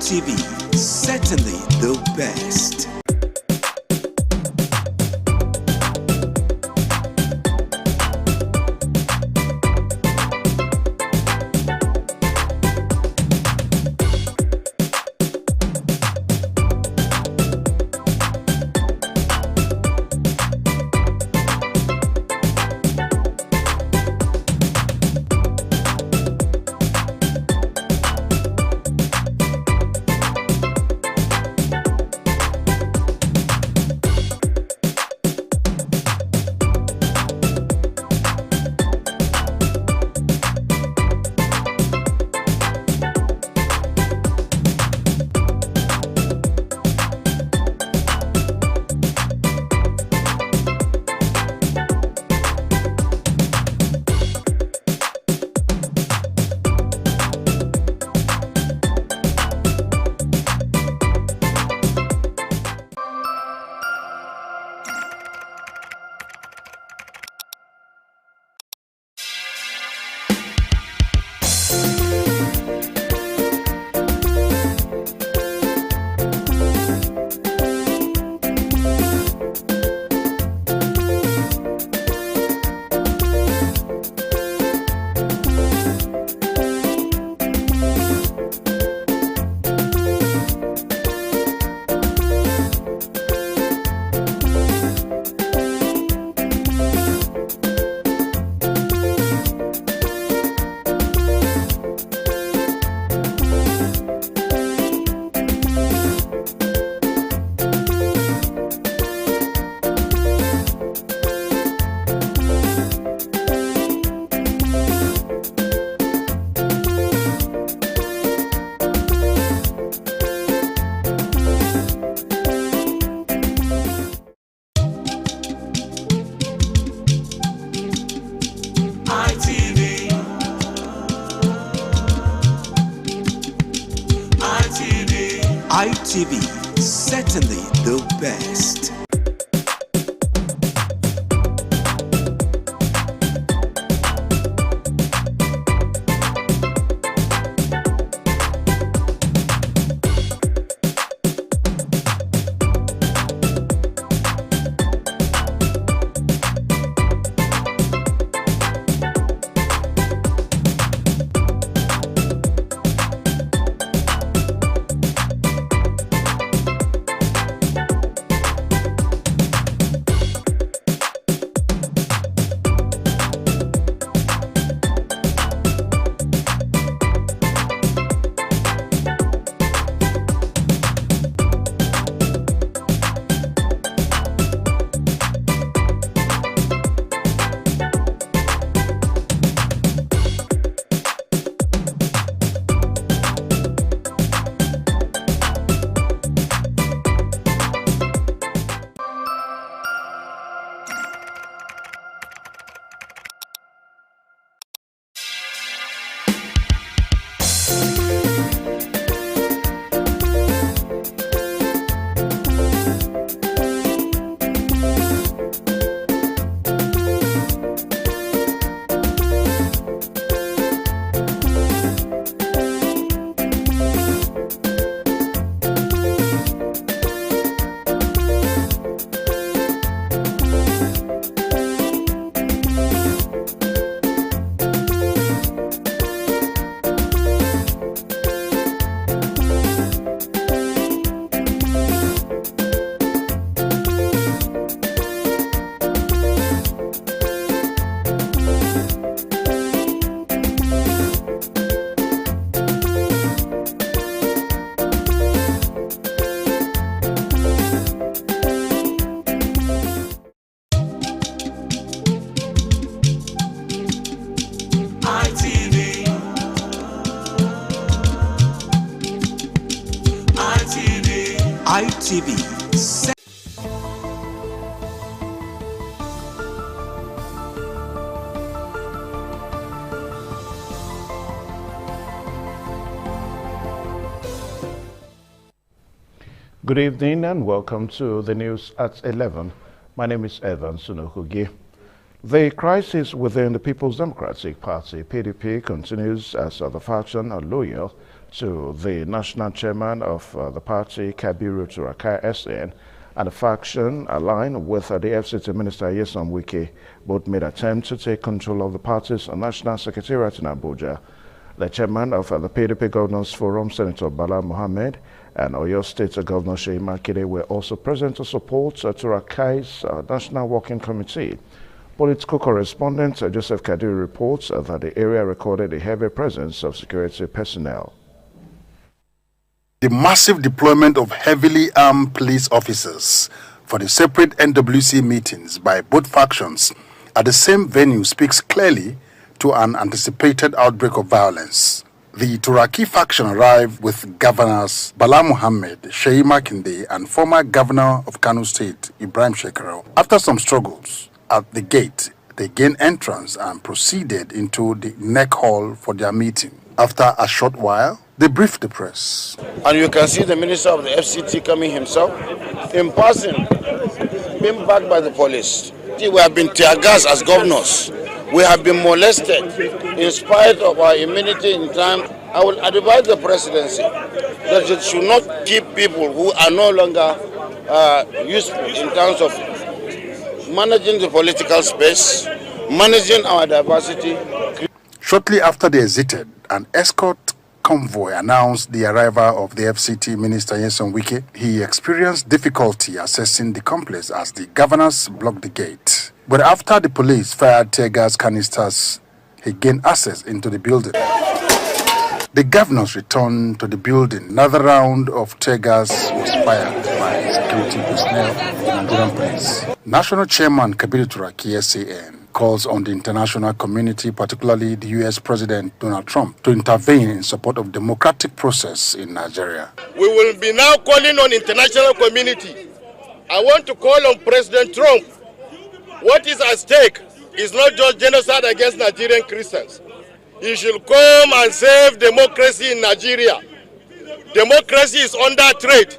ITV, certainly the best. ITV, certainly the best. ITV. Good evening and welcome to the news at 11. My name is Evan Sunohugi. The crisis within the People's Democratic Party, PDP, continues as the faction are loyal to the national chairman of the party, Kabiru Turakai SN, and the faction aligned with the FCT Minister Nyesom Wike both made attempts to take control of the party's national secretariat in Abuja. The chairman of the PDP Governors Forum, Senator Bala Mohammed, and Oyo State Governor Seyi Makinde were also present to support Turakai's National Working Committee. Political correspondent Joseph Kadiri reports that the area recorded a heavy presence of security personnel. The massive deployment of heavily armed police officers for the separate NWC meetings by both factions at the same venue speaks clearly to an anticipated outbreak of violence. The Turaki faction arrived with Governors Bala Mohammed, Seyi Makinde, and former Governor of Kano State, Ibrahim Shekarau. After some struggles at the gate, they gained entrance and proceeded into the neck hall for their meeting. After a short while, they briefed the press. And you can see the Minister of the FCT coming himself in person, being backed by the police. We have been tear gassed as governors. We have been molested in spite of our immunity in time. I will advise the presidency that it should not keep people who are no longer useful in terms of managing the political space, managing our diversity. Shortly after they exited, an escort convoy announced the arrival of the FCT Minister Nyesom Wike. He experienced difficulty accessing the complex as the governors blocked the gate. But after the police fired tear gas canisters, he gained access into the building. The governors returned to the building. Another round of tear gas was fired by security personnel and Nigerian police. National Chairman Kabiru Turaki SAN calls on the international community, particularly the U.S. President Donald Trump, to intervene in support of democratic process in Nigeria. We will be now calling on international community. I want to call on President Trump. What is at stake is not just genocide against Nigerian Christians. He should come and save democracy in Nigeria. Democracy is under threat.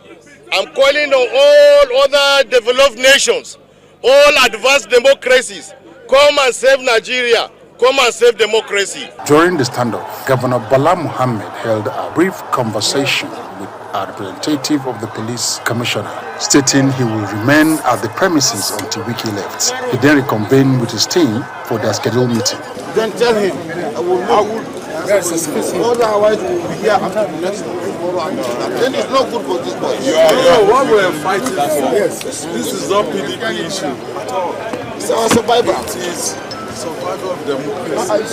I'm calling on all other developed nations, all advanced democracies, come and save Nigeria. Come and save democracy. During the standoff, Governor Bala Mohammed held a brief conversation with a representative of the police commissioner, stating he will remain at the premises until Wike left. He then reconvened with his team for their scheduled meeting. Then tell him, I will yes, otherwise we'll be here after the next tomorrow. Then it's not good for this boy. What we're fighting for, yes, this is not PDP issue at all. It's our survival. It is survival of democracy.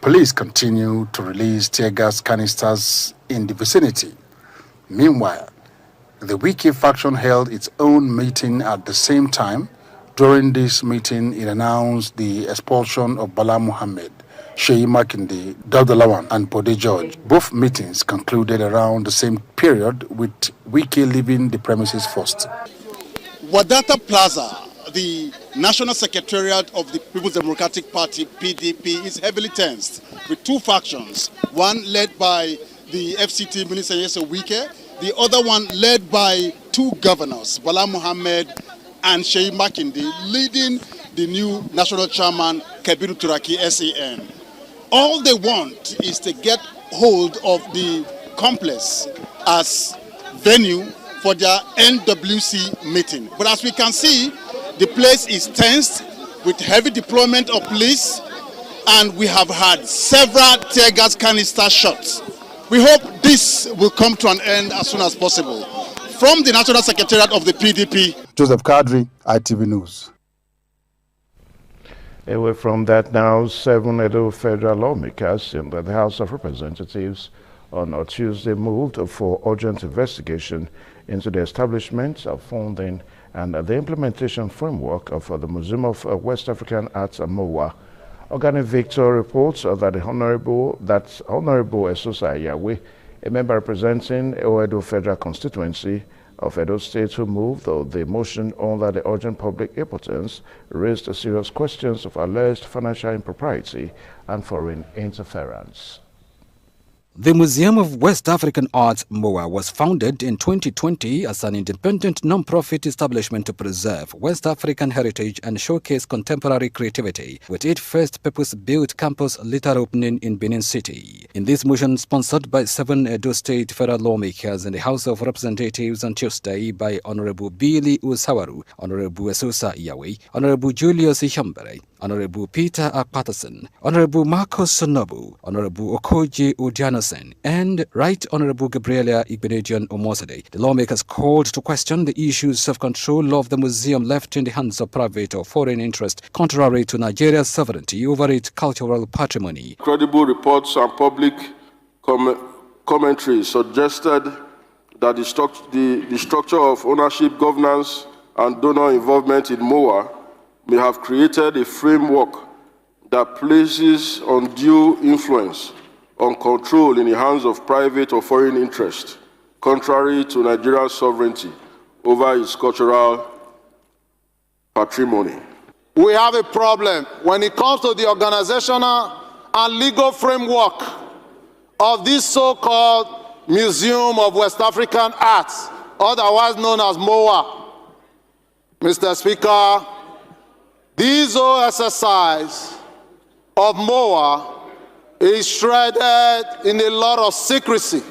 Police continue to release tear gas canisters in the vicinity. Meanwhile, the Wike faction held its own meeting at the same time. During this meeting, it announced the expulsion of Bala Mohammed, Seyi Makinde, Dauda Lawan, and Bode George. Both meetings concluded around the same period, with Wike leaving the premises first. Wadata Plaza, the National Secretariat of the People's Democratic Party, PDP, is heavily tensed with two factions, one led by the FCT Minister Nyesom Wike, the other one led by two governors, Bala Mohammed and Seyi Makinde, leading the new national chairman, Kabiru Turaki SAN. All they want is to get hold of the complex as venue for their NWC meeting. But as we can see, the place is tensed with heavy deployment of police, and we have had several tear gas canister shots. We hope this will come to an end as soon as possible. From the National Secretariat of the PDP, Joseph Kadri, ITV News. Away from that now, 7 Edo federal lawmakers in the House of Representatives on Tuesday moved for urgent investigation into the establishment of funding and the implementation framework of the Museum of West African Arts MOWA. Organic Victor reports that Honorable Esosa Ayawe, a member representing Edo Federal Constituency of Edo State, who moved the motion under the urgent public importance, raised serious questions of alleged financial impropriety and foreign interference. The Museum of West African Art, MOA, was founded in 2020 as an independent non-profit establishment to preserve West African heritage and showcase contemporary creativity, with its first purpose-built campus later opening in Benin City. In this motion, sponsored by 7 Edo State federal lawmakers in the House of Representatives on Tuesday by Honorable Billy Usawaru, Honorable Esosa Iyawe, Honorable Julius Ihambere, Honorable Peter Patterson, Honorable Marcos Sonobu, Honorable Okoji Udianosen, and Right Honorable Gabriela Igbinedion Omosade, the lawmakers called to question the issues of control of the museum left in the hands of private or foreign interest, contrary to Nigeria's sovereignty over its cultural patrimony. Credible reports and public commentary suggested that the structure of ownership, governance, and donor involvement in MOA may have created a framework that places undue influence on control in the hands of private or foreign interest, contrary to Nigeria's sovereignty over its cultural patrimony. We have a problem when it comes to the organizational and legal framework of this so-called Museum of West African Arts, otherwise known as MOA. Mr. Speaker, this whole exercise of MOA is shrouded in a lot of secrecy.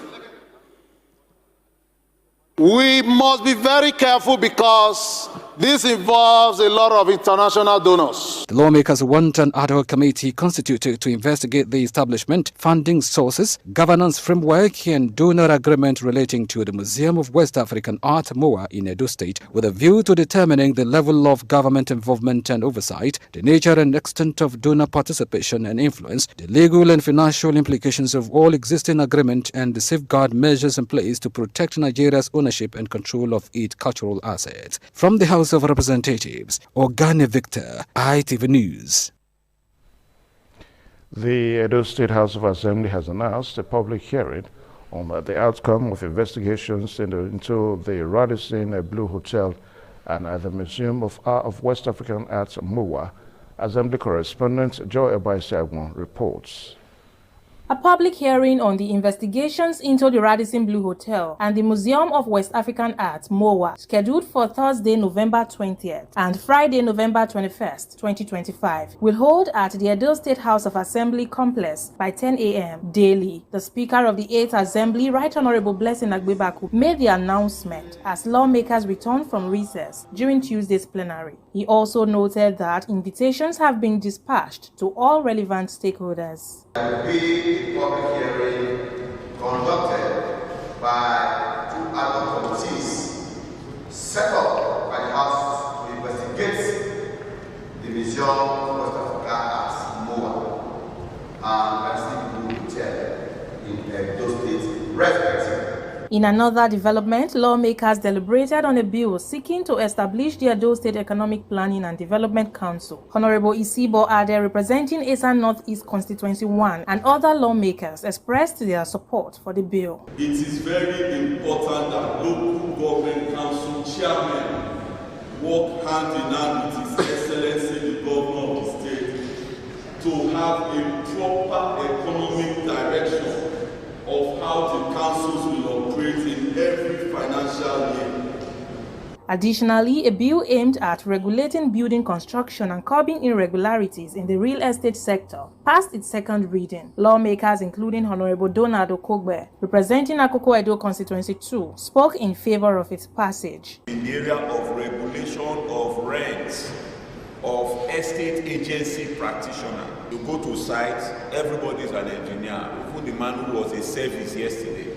We must be very careful because this involves a lot of international donors. The lawmakers want an ad hoc committee constituted to investigate the establishment, funding sources, governance framework, and donor agreement relating to the Museum of West African Art, MOA, in Edo State, with a view to determining the level of government involvement and oversight, the nature and extent of donor participation and influence, the legal and financial implications of all existing agreement, and the safeguard measures in place to protect Nigeria's ownership and control of its cultural assets. From the House of Representatives, Ogane Victor, ITV News. The Edo State House of Assembly has announced a public hearing on the outcome of investigations into the Radisson Blue Hotel and the Museum of West African Arts, MOA. Assembly correspondent Joy Obaisiagbon reports. A public hearing on the investigations into the Radisson Blue Hotel and the Museum of West African Art, MOA, scheduled for Thursday, November 20th and Friday, November 21st, 2025, will hold at the Edo State House of Assembly complex by 10 a.m. daily. The Speaker of the 8th Assembly, Right Honorable Blessing Agbebaku, made the announcement as lawmakers returned from recess during Tuesday's plenary. He also noted that invitations have been dispatched to all relevant stakeholders. Be a public hearing conducted by 2 ad hoc committees set up by the House to investigate the Museum of West African Arts, MOA, and Radisson Blue Hotel in Edo State, respectively. In another development, lawmakers deliberated on a bill seeking to establish the Edo State Economic Planning and Development Council. Honorable Isibo Ade, representing Esan Northeast Constituency 1, and other lawmakers expressed their support for the bill. It is very important that local government council chairmen work hand in hand with His Excellency the Governor of the state to have a proper economic direction of how the councils will operate in every financial year. Additionally, a bill aimed at regulating building construction and curbing irregularities in the real estate sector passed its second reading. Lawmakers, including Honorable Donald Okogbe, representing Akoko Edo Constituency 2, spoke in favor of its passage. In the area of regulation of rents of estate agency practitioner. You go to sites, everybody is an engineer, even the man who was a service yesterday.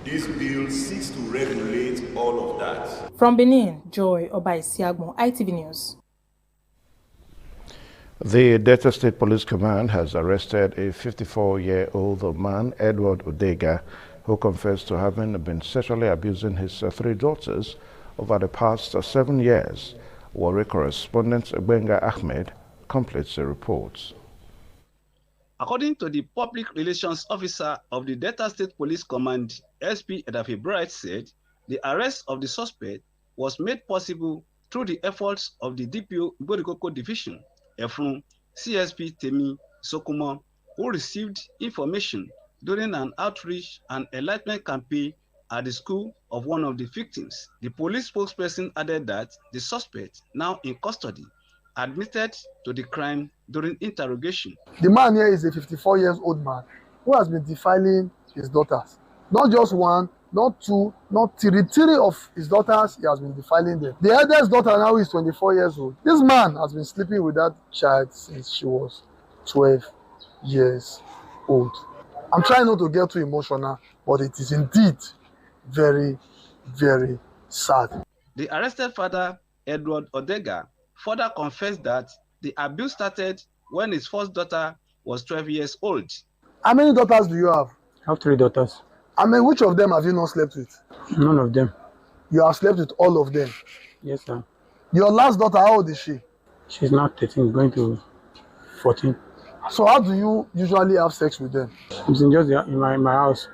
This bill seeks to regulate all of that. From Benin, Joy Obaisiagbon, ITV News. The Delta State Police Command has arrested a 54-year-old man, Edward Odega, who confessed to having been sexually abusing his 3 daughters over the past 7 years. Warri correspondent Benga Ahmed completes the report. According to the Public Relations Officer of the Delta State Police Command, SP Edafe Bright said the arrest of the suspect was made possible through the efforts of the DPO Igborikoko Division, Efrun, CSP Temi Sokuma, who received information during an outreach and enlightenment campaign at the school of one of the victims. The police spokesperson added that the suspect, now in custody, admitted to the crime during interrogation. The man here is a 54-year-old man who has been defiling his daughters. Not just one, not two, not three. Three of his daughters, he has been defiling them. The eldest daughter now is 24 years old. This man has been sleeping with that child since she was 12 years old. I'm trying not to get too emotional, but it is indeed very, very sad. The arrested father, Edward Odega, further confessed that the abuse started when his first daughter was 12 years old. How many daughters do you have? I have 3 daughters. I mean, which of them have you not slept with? None of them. You have slept with all of them? Yes, sir. Your last daughter, how old is she? She's now 13, going to 14. So how do you usually have sex with them? It's in just in my house.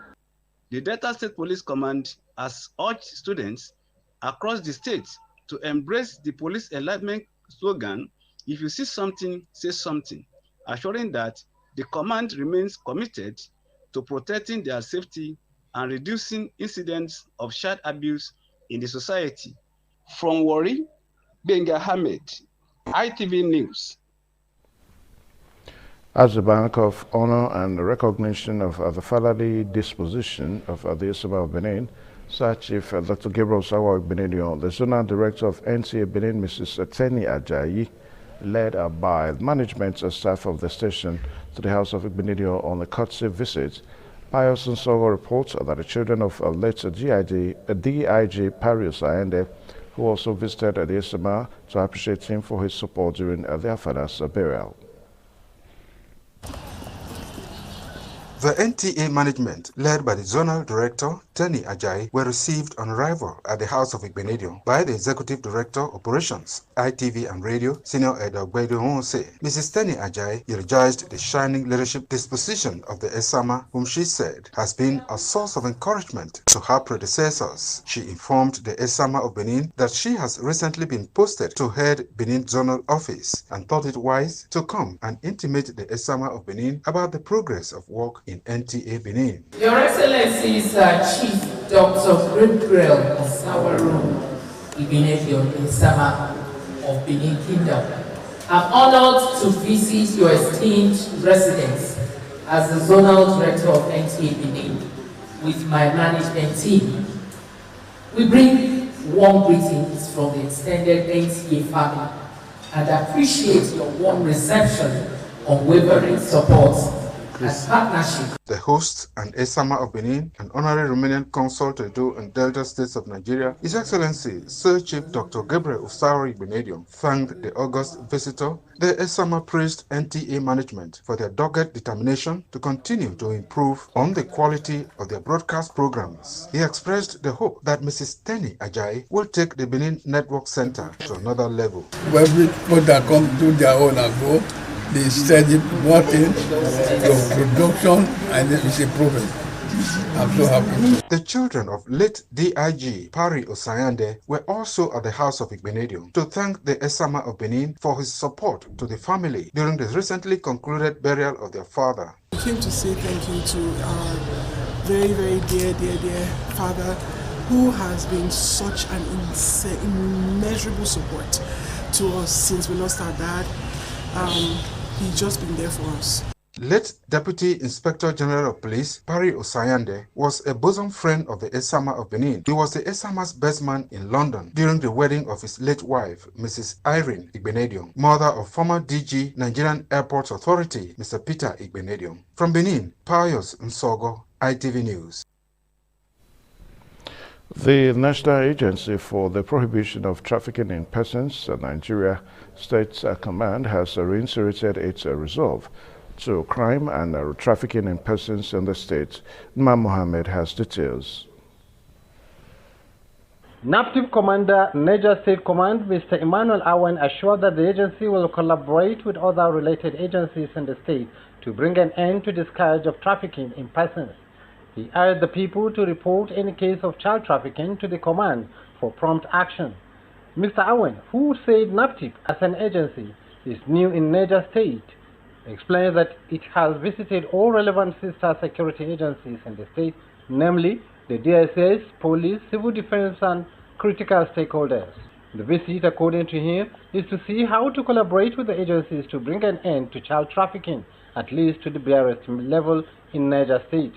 The Delta State Police Command has urged students across the state to embrace the police enlightenment slogan, "If you see something, say something," assuring that the command remains committed to protecting their safety and reducing incidents of child abuse in the society. From Warri, Benga Hamed, ITV News. As a bank of honor and recognition of the fatherly disposition of the Esama of Benin, Sir Chief Dr. Gabriel Osawa Igbenedion, the Zonal Director of NTA Benin, Mrs. Tenny Ajayi, led by management and staff of the station to the house of Igbenedion on a courtesy visit. Pius Nsogo reports that the children of late DIG Pari Osayende, who also visited the Esama to appreciate him for his support during their father's burial. The NTA management, led by the Zonal Director, Tenny Ajayi, were received on arrival at the House of Igbenedion by the Executive Director, Operations, ITV and Radio, Senior Edogbedo Honse. Mrs. Tenny Ajayi eulogized the shining leadership disposition of the Esama, whom she said has been a source of encouragement to her predecessors. She informed the Esama of Benin that she has recently been posted to head Benin Zonal Office and thought it wise to come and intimate the Esama of Benin about the progress of work in NTA Benin. Your Excellencies, Chief Dr. Gabriel Osawaru Igbenedion Esama of Benin Kingdom, I'm honored to visit your esteemed residence as the Zonal Director of NTA Benin with my management team. We bring warm greetings from the extended NTA family and appreciate your warm reception, unwavering support, and partnership. The host and Esama of Benin, an honorary Romanian consul to Edo and Delta states of Nigeria, His Excellency Sir Chief Dr. Gabriel Osawa Igbenedion, thanked the august visitor. The Esama praised NTA management for their dogged determination to continue to improve on the quality of their broadcast programs. He expressed the hope that Mrs. Tenny Ajayi will take the Benin Network Center to another level. Everybody that come do their own and go, they steady working from production, and this is a problem. I'm so happy. The children of late DIG Pari Osayende were also at the house of Igbenedion to thank the Esama of Benin for his support to the family during the recently concluded burial of their father. I came to say thank you to our very, very dear father, who has been such an immeasurable support to us since we lost our dad. He's just been there for us. Late Deputy Inspector General of Police, Pari Osayende, was a bosom friend of the Esama of Benin. He was the Esama's best man in London during the wedding of his late wife, Mrs. Irene Igbenedion, mother of former DG Nigerian Airports Authority, Mr. Peter Igbenedion. From Benin, Pius Nsogo, ITV News. The National Agency for the Prohibition of Trafficking in Persons, Nigeria State Command, has reiterated its resolve to crime and trafficking in persons in the state. Imam Mohammed has details. NAPTIP Commander, Niger State Command, Mr. Emmanuel Awen, assured that the agency will collaborate with other related agencies in the state to bring an end to the scourge of trafficking in persons. He urged the people to report any case of child trafficking to the command for prompt action. Mr. Awen, who said NAPTIP as an agency is new in Niger State, explained that it has visited all relevant sister security agencies in the state, namely the DSS, police, civil defense, and critical stakeholders. The visit, according to him, is to see how to collaborate with the agencies to bring an end to child trafficking, at least to the barest level in Niger State.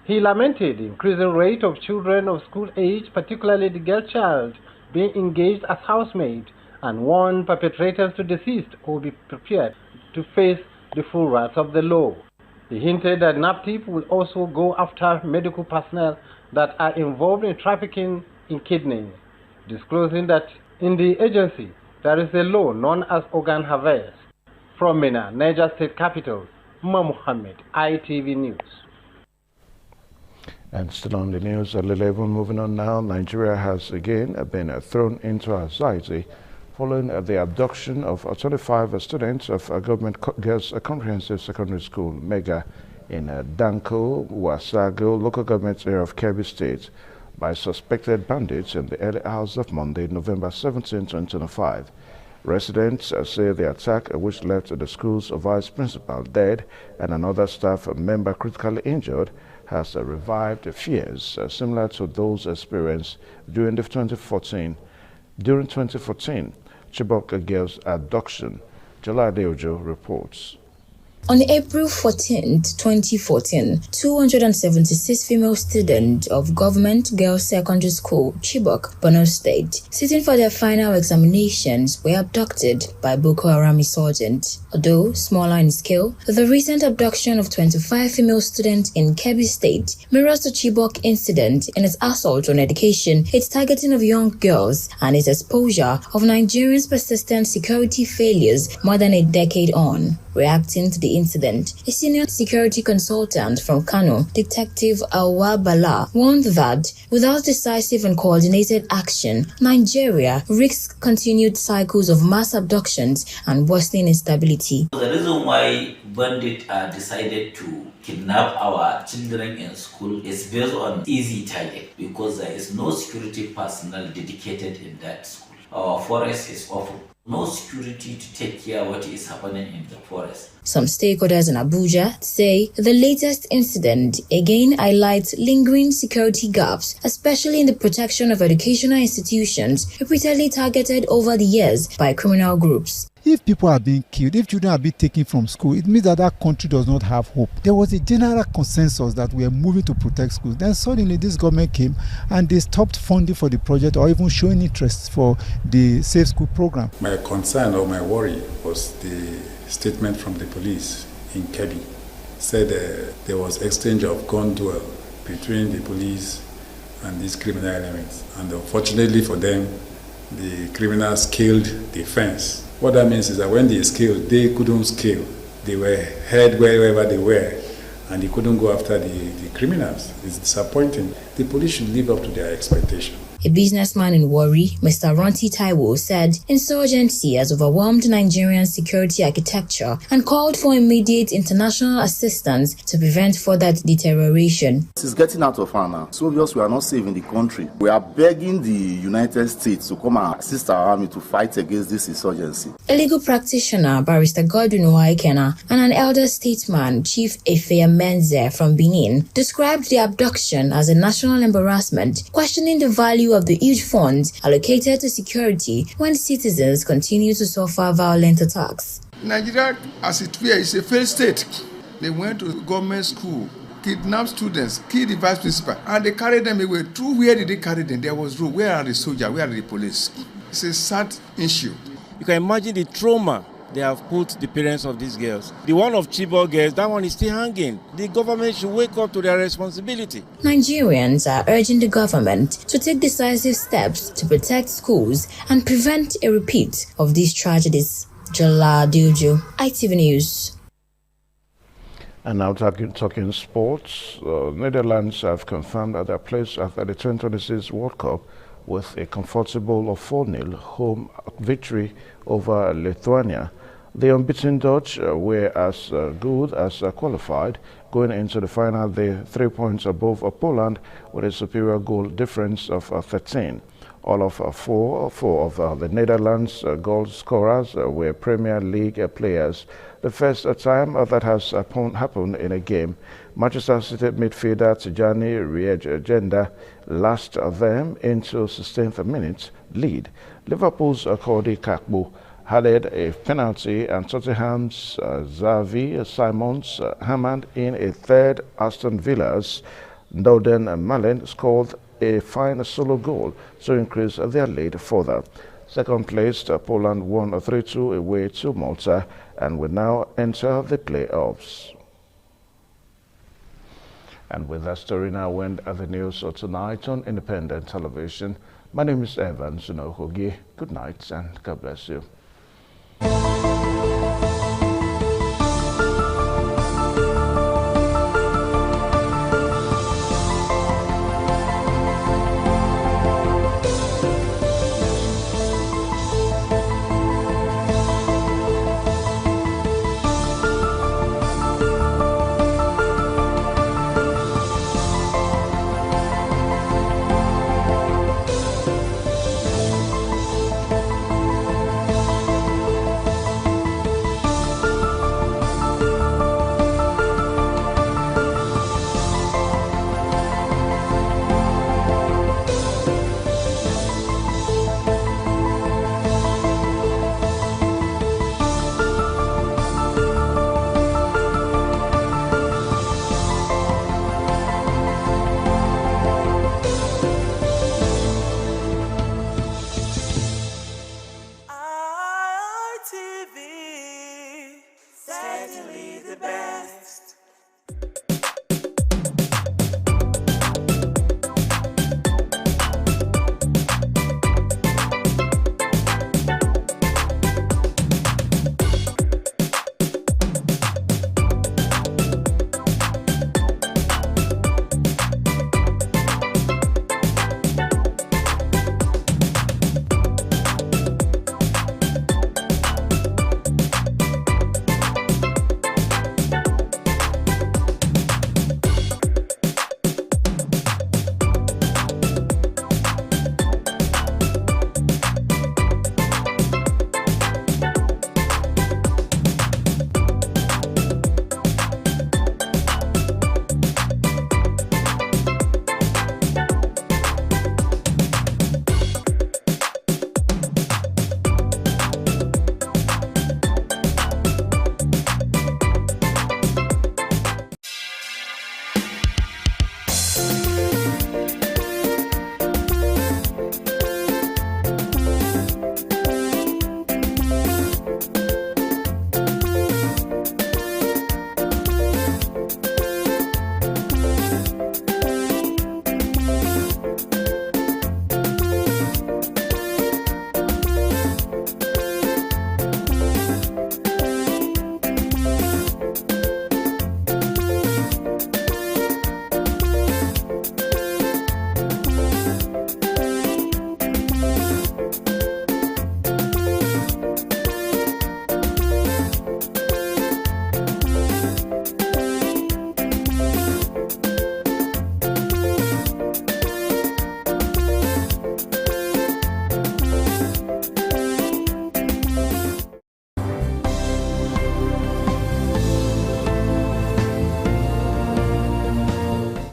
He lamented the increasing rate of children of school age, particularly the girl child, being engaged as housemaid, and warned perpetrators to desist or be prepared to face the full wrath of the law. He hinted that NAPTIP will also go after medical personnel that are involved in trafficking in kidneys, disclosing that in the agency there is a law known as organ harvest. From Mina, Niger State Capital, Umar Muhammad, ITV News. And still on the news at 11, moving on now, Nigeria has again been thrown into anxiety following the abduction of 25 students of a government girls comprehensive secondary school, MEGA, in Danko, Wasago, local government area of Kebbi State, by suspected bandits in the early hours of Monday, November 17, 2025. Residents say the attack, which left the school's vice principal dead and another staff member critically injured, has revived fears similar to those experienced during 2014 Chibok girls abduction. Jola Deojo reports. On April 14, 2014, 276 female students of Government Girls Secondary School, Chibok, Borno State, sitting for their final examinations, were abducted by Boko Haram insurgents. Although smaller in scale, the recent abduction of 25 female students in Kebbi State mirrors the Chibok incident in its assault on education, its targeting of young girls, and its exposure of Nigerians' persistent security failures more than a decade on. Reacting to the incident, a senior security consultant from Kano, Detective Awal Bala, warned that without decisive and coordinated action, Nigeria risks continued cycles of mass abductions and worsening instability. The reason why bandits decided to kidnap our children in school is based on easy target, because there is no security personnel dedicated in that school. Our forest is awful. No security to take care of what is happening in the forest. Some stakeholders in Abuja say the latest incident again highlights lingering security gaps, especially in the protection of educational institutions repeatedly targeted over the years by criminal groups. If people are being killed, if children are being taken from school, it means that that country does not have hope. There was a general consensus that we are moving to protect schools. Then suddenly this government came and they stopped funding for the project or even showing interest for the Safe School program. My concern or my worry was the statement from the police in Kebbi. Said there was exchange of gun duel between the police and these criminal elements. And unfortunately for them, the criminals scaled the fence. What that means is that when they scaled, they couldn't scale. They were head wherever they were, and they couldn't go after the criminals. It's disappointing. The police should live up to their expectation. A businessman in Warri, Mr. Ronti Taiwo, said insurgency has overwhelmed Nigerian security architecture and called for immediate international assistance to prevent further deterioration. It's getting out of hand now. It's obvious we are not safe in the country. We are begging the United States to come and assist our army to fight against this insurgency. A legal practitioner, Barrister Godwin Owaikena, and an elder statesman, Chief Efeya Menze from Benin, described the abduction as a national embarrassment, questioning the value of the huge funds allocated to security when citizens continue to suffer violent attacks. Nigeria, as it were, is a failed state. They went to government school, kidnapped students, killed the vice principal, and they carried them away. Through where did they carry them? There was road. Where are the soldiers? Where are the police? It's a sad issue. You can imagine the trauma they have put the parents of these girls. The one of Chibok girls, that one is still hanging. The government should wake up to their responsibility. Nigerians are urging the government to take decisive steps to protect schools and prevent a repeat of these tragedies. Jola Diojo, ITV News. And now talking sports, Netherlands have confirmed that their place after the 2026 World Cup with a comfortable 4-0 home victory over Lithuania. The unbeaten Dutch were as good as qualified going into the final. They 3 points above Poland with a superior goal difference of 13. All of four of the Netherlands goal scorers were Premier League players. The first time that has happened in a game. Manchester City midfielder Tijani Riejagenda lashed them into 16th minute lead. Liverpool's Cody Gakpo added a penalty and Tottenham's Xavi Simons hammered in a third. Aston Villa's Norden Malen scored a fine solo goal to increase their lead further. Second placed Poland won 3-2 away to Malta and will now enter the playoffs. And with that story now went at the news of tonight on Independent Television. My name is Evan Sunohogi. Good night and God bless you.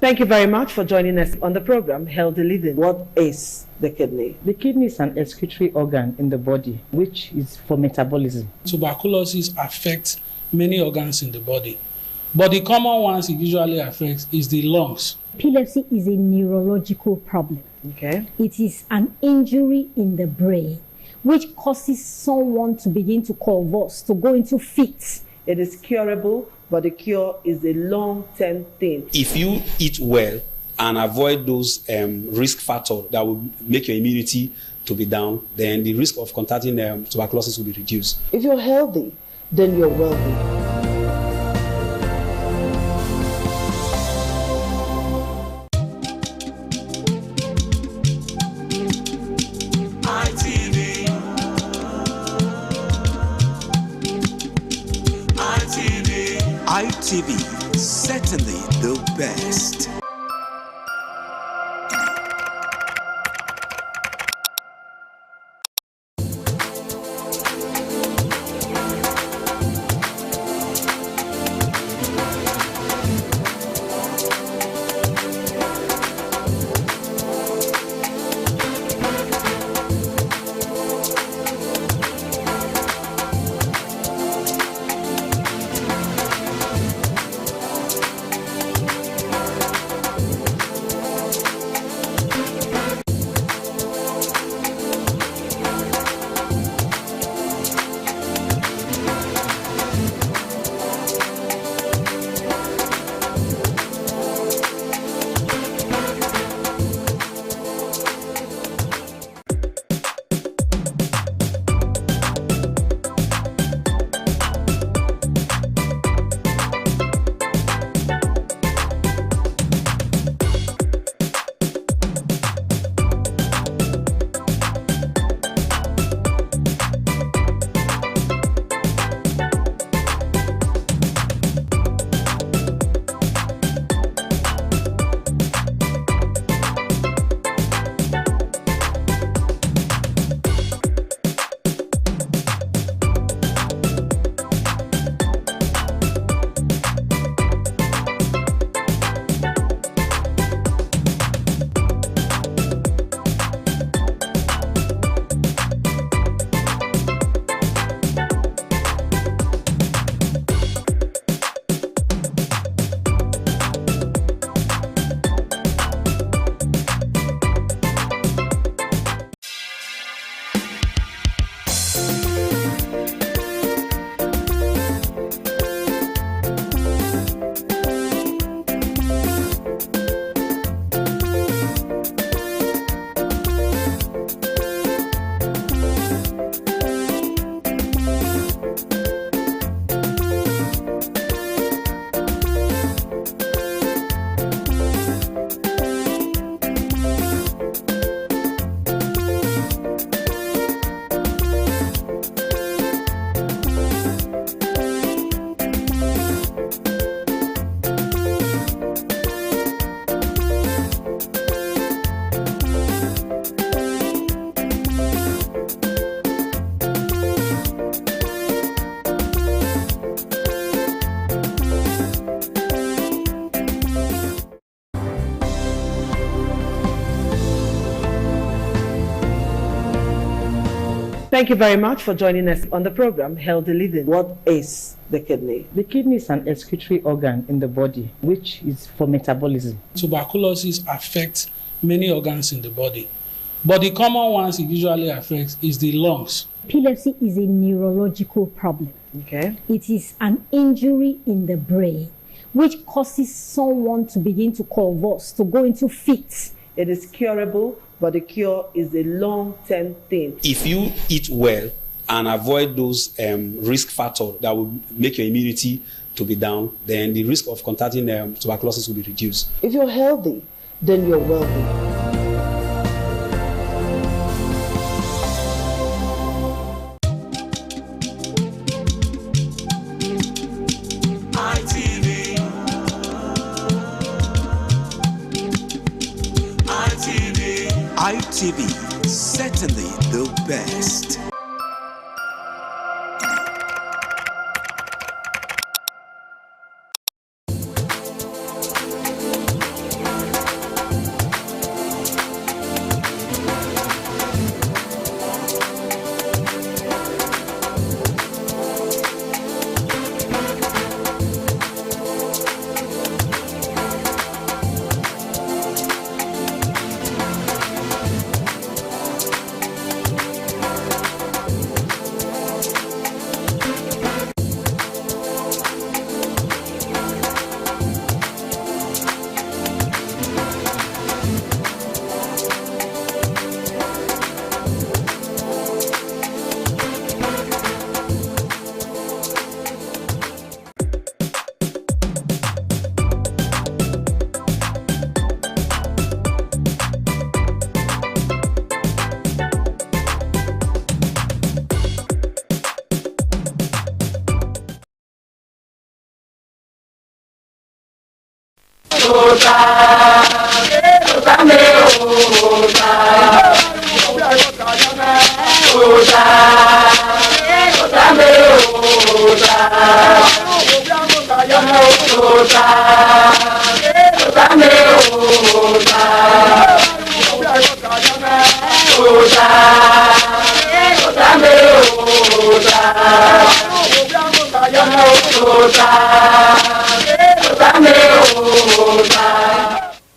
Thank you very much for joining us on the program, Healthy Living. What is the kidney? The kidney is an excretory organ in the body, which is for metabolism. Tuberculosis affects many organs in the body, but the common ones it usually affects is the lungs. Epilepsy is a neurological problem. Okay. It is an injury in the brain, which causes someone to begin to convulse, to go into fits. It is curable, but the cure is a long-term thing. If you eat well and avoid those risk factors that will make your immunity to be down, then the risk of contracting tuberculosis will be reduced. If you're healthy, then you're wealthy. ITV, certainly the best. Thank you very much for joining us on the program, Healthy Living. What is the kidney? The kidney is an excretory organ in the body, which is for metabolism. Tuberculosis affects many organs in the body, but the common ones it usually affects is the lungs. Epilepsy is a neurological problem. Okay. It is an injury in the brain which causes someone to begin to convulse, to go into fits. It is curable, but the cure is a long-term thing. If you eat well and avoid those risk factors that will make your immunity to be down, then the risk of contracting tuberculosis will be reduced. If you're healthy, then you're wealthy. ITV, certainly the best.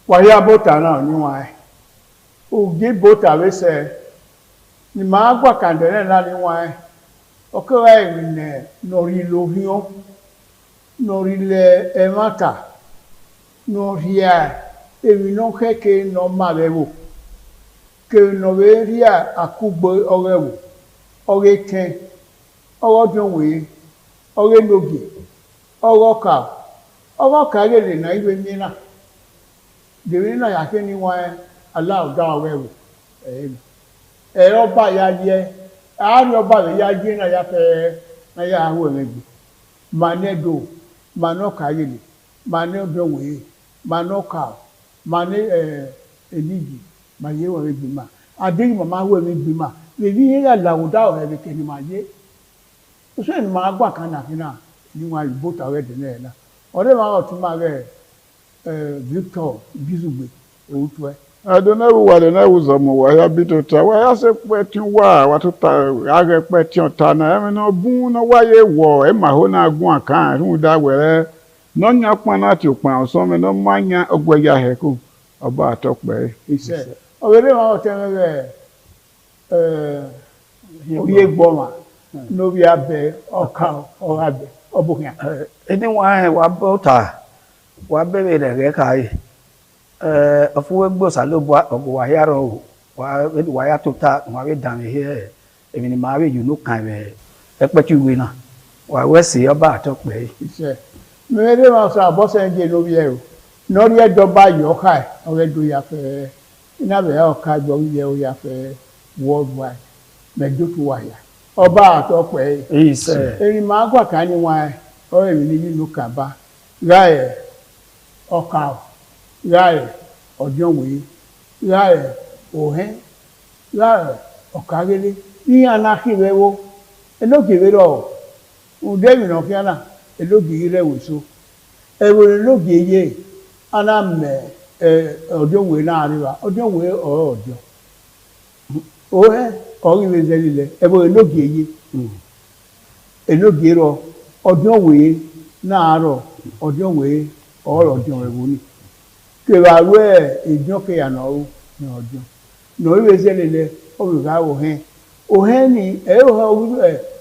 Waya bota na ni wa ugi bota we se ni ma gwa kandere na ni wa o ko e ne nori lohion nori le emata noria e mi no ke no ma bewo ke no we ria akugbo orewo ore ten orodun we ore logi oroka le na iwe mi na dèwé náà yà kí ni wọn aláwùdá ọwẹwò ọba ya yẹ àárín ọba rẹ ya yé náà yà fẹ náà yà áwọ rẹ gbé mànẹdò mànọkàyèlè mànẹdọwé mànọkà mànẹ ènìyí màyé wọn rẹ gbé mà àdéhùn màmá wọ rẹ gbé mà lèyí yẹ yà làwùdá ọrẹ rẹ kẹni mà yé oṣù ẹni màá gbà kan nàfin náà ni wọn àyùbó tàwẹ dẹ náà náà ọdẹ màá ọtún máa rẹ Victor Bizugbe Outwe. Adonawu Adonawu Zomo waya bitota waya se petin wa watuta are petin ta na emi no bun no waye wo e ma ho na gun akan run da were no nya pon na ti pon so me no manya ogbeya heku oba atope ise owere ma o teme oye gboma no bi abe oka o abe obunya eni wa bota wa bebe de ge kai afuwe gbosa lo bo ogo wa yaro wa ya tota wa we dan here emi ni ma we you no kan we epetu we na wa we se oba atope ise mere ma so abose nje no bi e o no ri ejoba yo kai o we do ya fe ina be o ka gbo ye o ya fe worldwide me do to wa ya oba atope ise eri ma gwa kan ni wa o emi ni no kan ba rae ọkà ráẹ̀ ọ̀dọ́wé ráẹ̀ òhẹ́ ráẹ̀ ọ̀kàrẹ́lẹ́ ní anákìrẹ́wó elógèrèrọ̀ ùdẹ́mìnà fíánà elógèrè so ẹ̀wọ̀n elógèrè anámẹ̀ ọ̀dọ́wé náà ríra ọ̀dọ́wé ọ̀rọ̀ ọ̀dọ́ òhẹ́ ori we zelile ebo enogi eye enogi ro ọdún we na ro ọdún we oro ọdún ewo ni ke ba we ejo ke ya na o ni ọdún no we zelile o bi ga o hen ni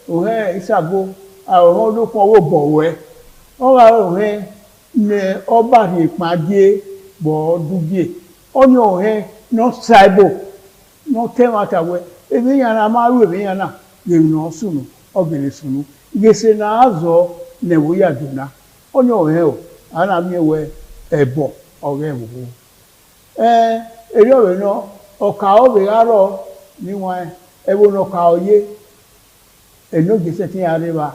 o hen isago a o lo pon wo bowe o ga o hen ne ọba ri pade bo dubie oni o hen no saibo no temata we ebe yana maru ebe yana yemi no sunu ogene sunu igese na azo ne wo ya duna oni o hen o ana mi we ebo ore wo eri owe no oka obe aro ni won ebo no ka oye eno gese tin areba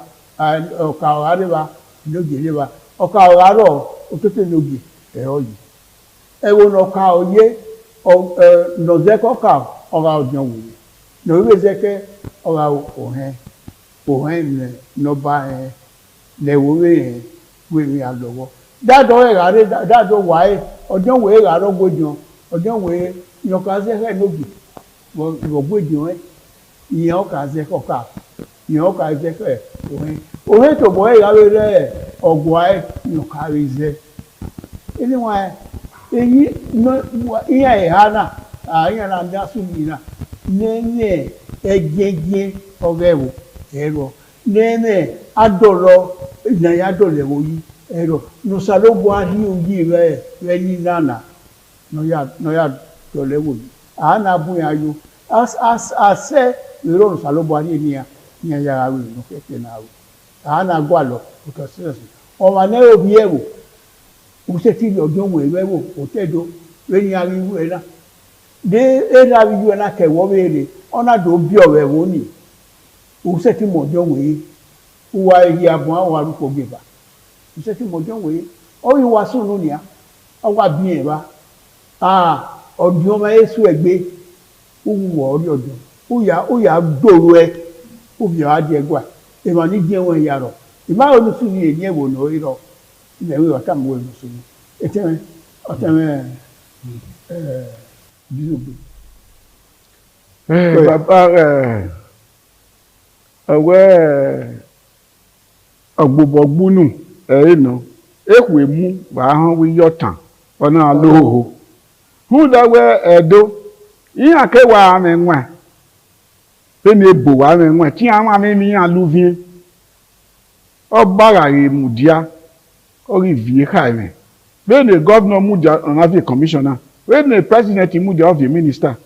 oka areba no geleba oka aro otote nogi oyi ebo no ka oye no zeko ka ọba ọdún wòye na orílẹ̀ zẹ́kẹ́ ọba òhìn nọba lẹ́wọ́wé yẹn wéwé àlọ́wọ́ dáadọ́ ẹ̀rárẹ́ dáadọ́ wáyé ọdún wòye rárọ́ gbójọ ọdún wòye yọkà zẹ́kẹ́ lóbi gbójọ ẹ̀ ìyẹn ọkà zẹ́kẹ́ ọkà ìyẹn ọkà zẹ́kẹ́ òhìn tó bọ́ ẹ̀rárẹ́ rẹ̀ ọgbọ́ ẹ̀ yọkà rẹ̀ zẹ́ ẹni wọn èyí ìyẹn ẹ̀há náà àyàn náà dá sùn yìí náà nẹ́ẹ̀mẹ́ ẹ̀jẹ̀jẹ̀ ọ̀rẹ́ wò ẹ̀rọ nẹ́ẹ̀mẹ́ adọ̀lọ́ ìnáyà adọ̀lẹ̀ wò yí ẹ̀rọ nùsàlógún adíyòyí rẹ̀ ní nànà nọ́yà dọ̀lẹ̀ wò yí àánà bóyá yó àṣẹ ìrọ̀ nùsàlógún adíyòyí ní ẹ̀yàrá rẹ̀ nù kẹ̀kẹ́ náà rò àánà gbọ́ àlọ́ òtọ̀ sílẹ̀ ọmọ náà òbí ẹ̀ wò òṣè tí ọdún wò ẹ̀rọ wò òtẹ́dọ̀ lẹ́yìn ariwo ẹ̀ náà de era yu na ke wo bere ona do bi owe wo ni o se ti mo jo we uwa igi abun awon aruko gbeba o se ti mo jo we o yi wa sunu ni a o wa bi e ba odun o ma yesu egbe o wu wo ori odun o ya gboro e o bi ade egwa e ma ni je won yaro e ma o nu su ni eyin ewo no iro ile we o ta mo nu su ni bàbá ọwẹ́ ọ̀gbọ̀gbọ̀gbúnù ẹ̀ẹ́nà èkwe mú wàá hàn wí yọ̀tàn ọ̀nà alóhùhù húdàwẹ́ ẹ̀dọ́ ìyá kẹwàá àmì ẹ̀wọ̀n ẹni ebò wà àmì ẹ̀wọ̀n tí àwọn àmì mi yàn lúvìẹ́ ọgbàrà èmùdíà orí vìíkà ẹ̀mẹ̀ bẹ́ẹ̀ ni gọ́vnọ̀ mújà ọ̀nàfẹ́ kọmíṣánná when the president moved off the minister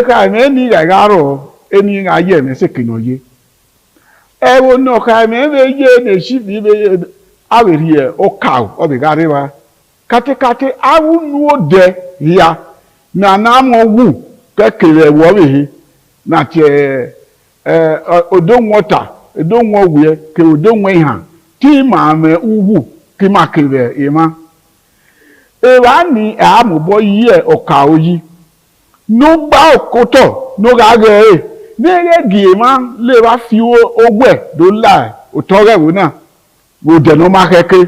ka me ni garo eni aye me se kinoye e wo no ka me be ye ne shi bi be aweri e o ka o be gare wa kate awu nu ode ya na mo wu kekere wo be na che odon water odon wo wi ke odon we han ti ma me uwu ki ma kere e ma ewa ni amubo yi oka oyi no gba okoto no ga ge nere gi ma le wa fi ogwe do la otore wo na wo de no ma keke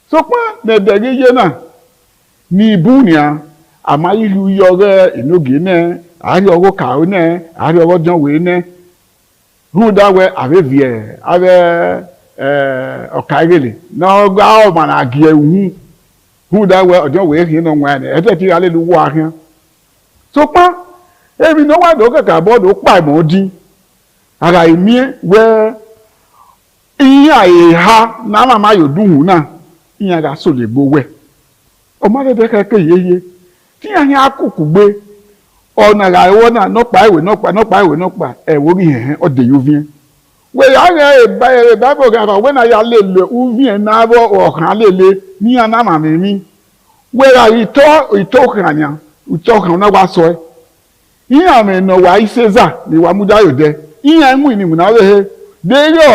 so pa ne de ye na ni ibunia amayilu yore inogi ne ari owo ka o ne ari owo jan we ne hu da we ave vie ave oka gele no gba o ma na gi ewu who that way ọjọ́ wèé kìí nà wọn ẹ̀ ẹ̀jẹ̀ tí alẹ́ lu wọ́ ahíán. so pa èmi náà wà lókè kà bọ́ọ̀dù pa ìmọ̀ dín ara ìmí wẹ́ ìyẹn àyèhá náà màmá yóò dùn náà ìyẹn àgà sọ lè gbó wẹ̀ ọmọdé kẹ́kẹ́ yéye tí yẹn akókò gbé ọ̀nà àrà ẹ̀wọ́ náà nọ́pa ìwé nọ́pa ẹ̀wọ́ rí hẹ̀hẹ́ ọ̀dẹ̀ yóò fi yẹn. wèyí àrẹ ìbábọ̀ gàrà wẹ́ náà yà lè lè uvi ẹ̀ náà bọ̀ ọ̀kan lè lè ní anama mi wẹ́rà ìtọ́ kan náà wá sọ ẹ́ ìyẹn àmì ẹ̀nà wà ìṣẹ́zà ní wà múdáyò dẹ ìyẹn mú ìnìmù náà wẹ́hẹ́ déédé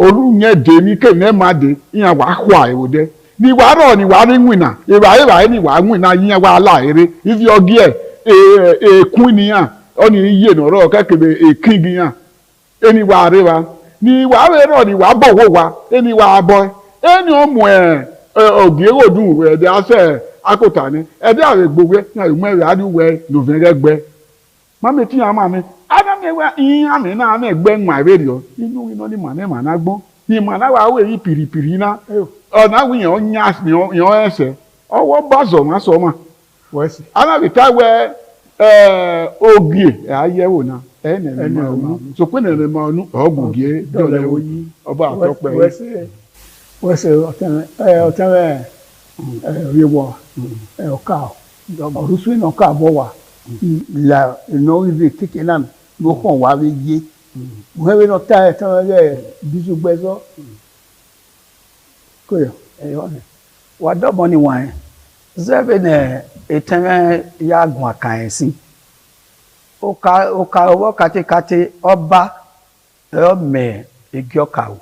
òru yẹn dé ní kéèmí ẹ̀ máa dé ìyẹn wà kó àìwò dẹ ní wà rọ̀ ní wà rí wìnà ìwà ní wà wìnà ìyẹn wà láàrin ìfi ọgí ẹ̀ èkún nìyàn ọ̀nì yìí nọ̀rọ̀ kẹ́kẹ́ èkín nìyàn ẹni wà rí wa ní wà rọ̀ ní wà bọ̀wọ̀ wa ẹni wà bọ̀ ẹni ọmọ ẹ̀ ògìròdùn ẹ̀dẹ̀ afẹ́ akọ̀tà ni ẹ̀dẹ̀ àrẹ gbogbo náà ìmọ̀ ẹ̀rẹ̀ adúwẹ̀ lòfìnrẹ́ gbẹ mami ti ama mi ana mi wa yin ami na me gbe nwa radio inu ino ni ma na gbon ni ma na wa we yi piripiri na ona wi yan nya yan ese owo bazo ma so ma wesi ana bi ta we ogie ayewo na ene ma so pe ne ma nu ogugie dole oyi oba atope wesi otan rewo oka orusu ina ka bo wa la no ive keke nan mo kon wa we ye mo he no ta tan re bisu gbezo ko yo wa do mo ni wa zebe ne etan ya gun akan sin o ka owo kate oba e me igi oka o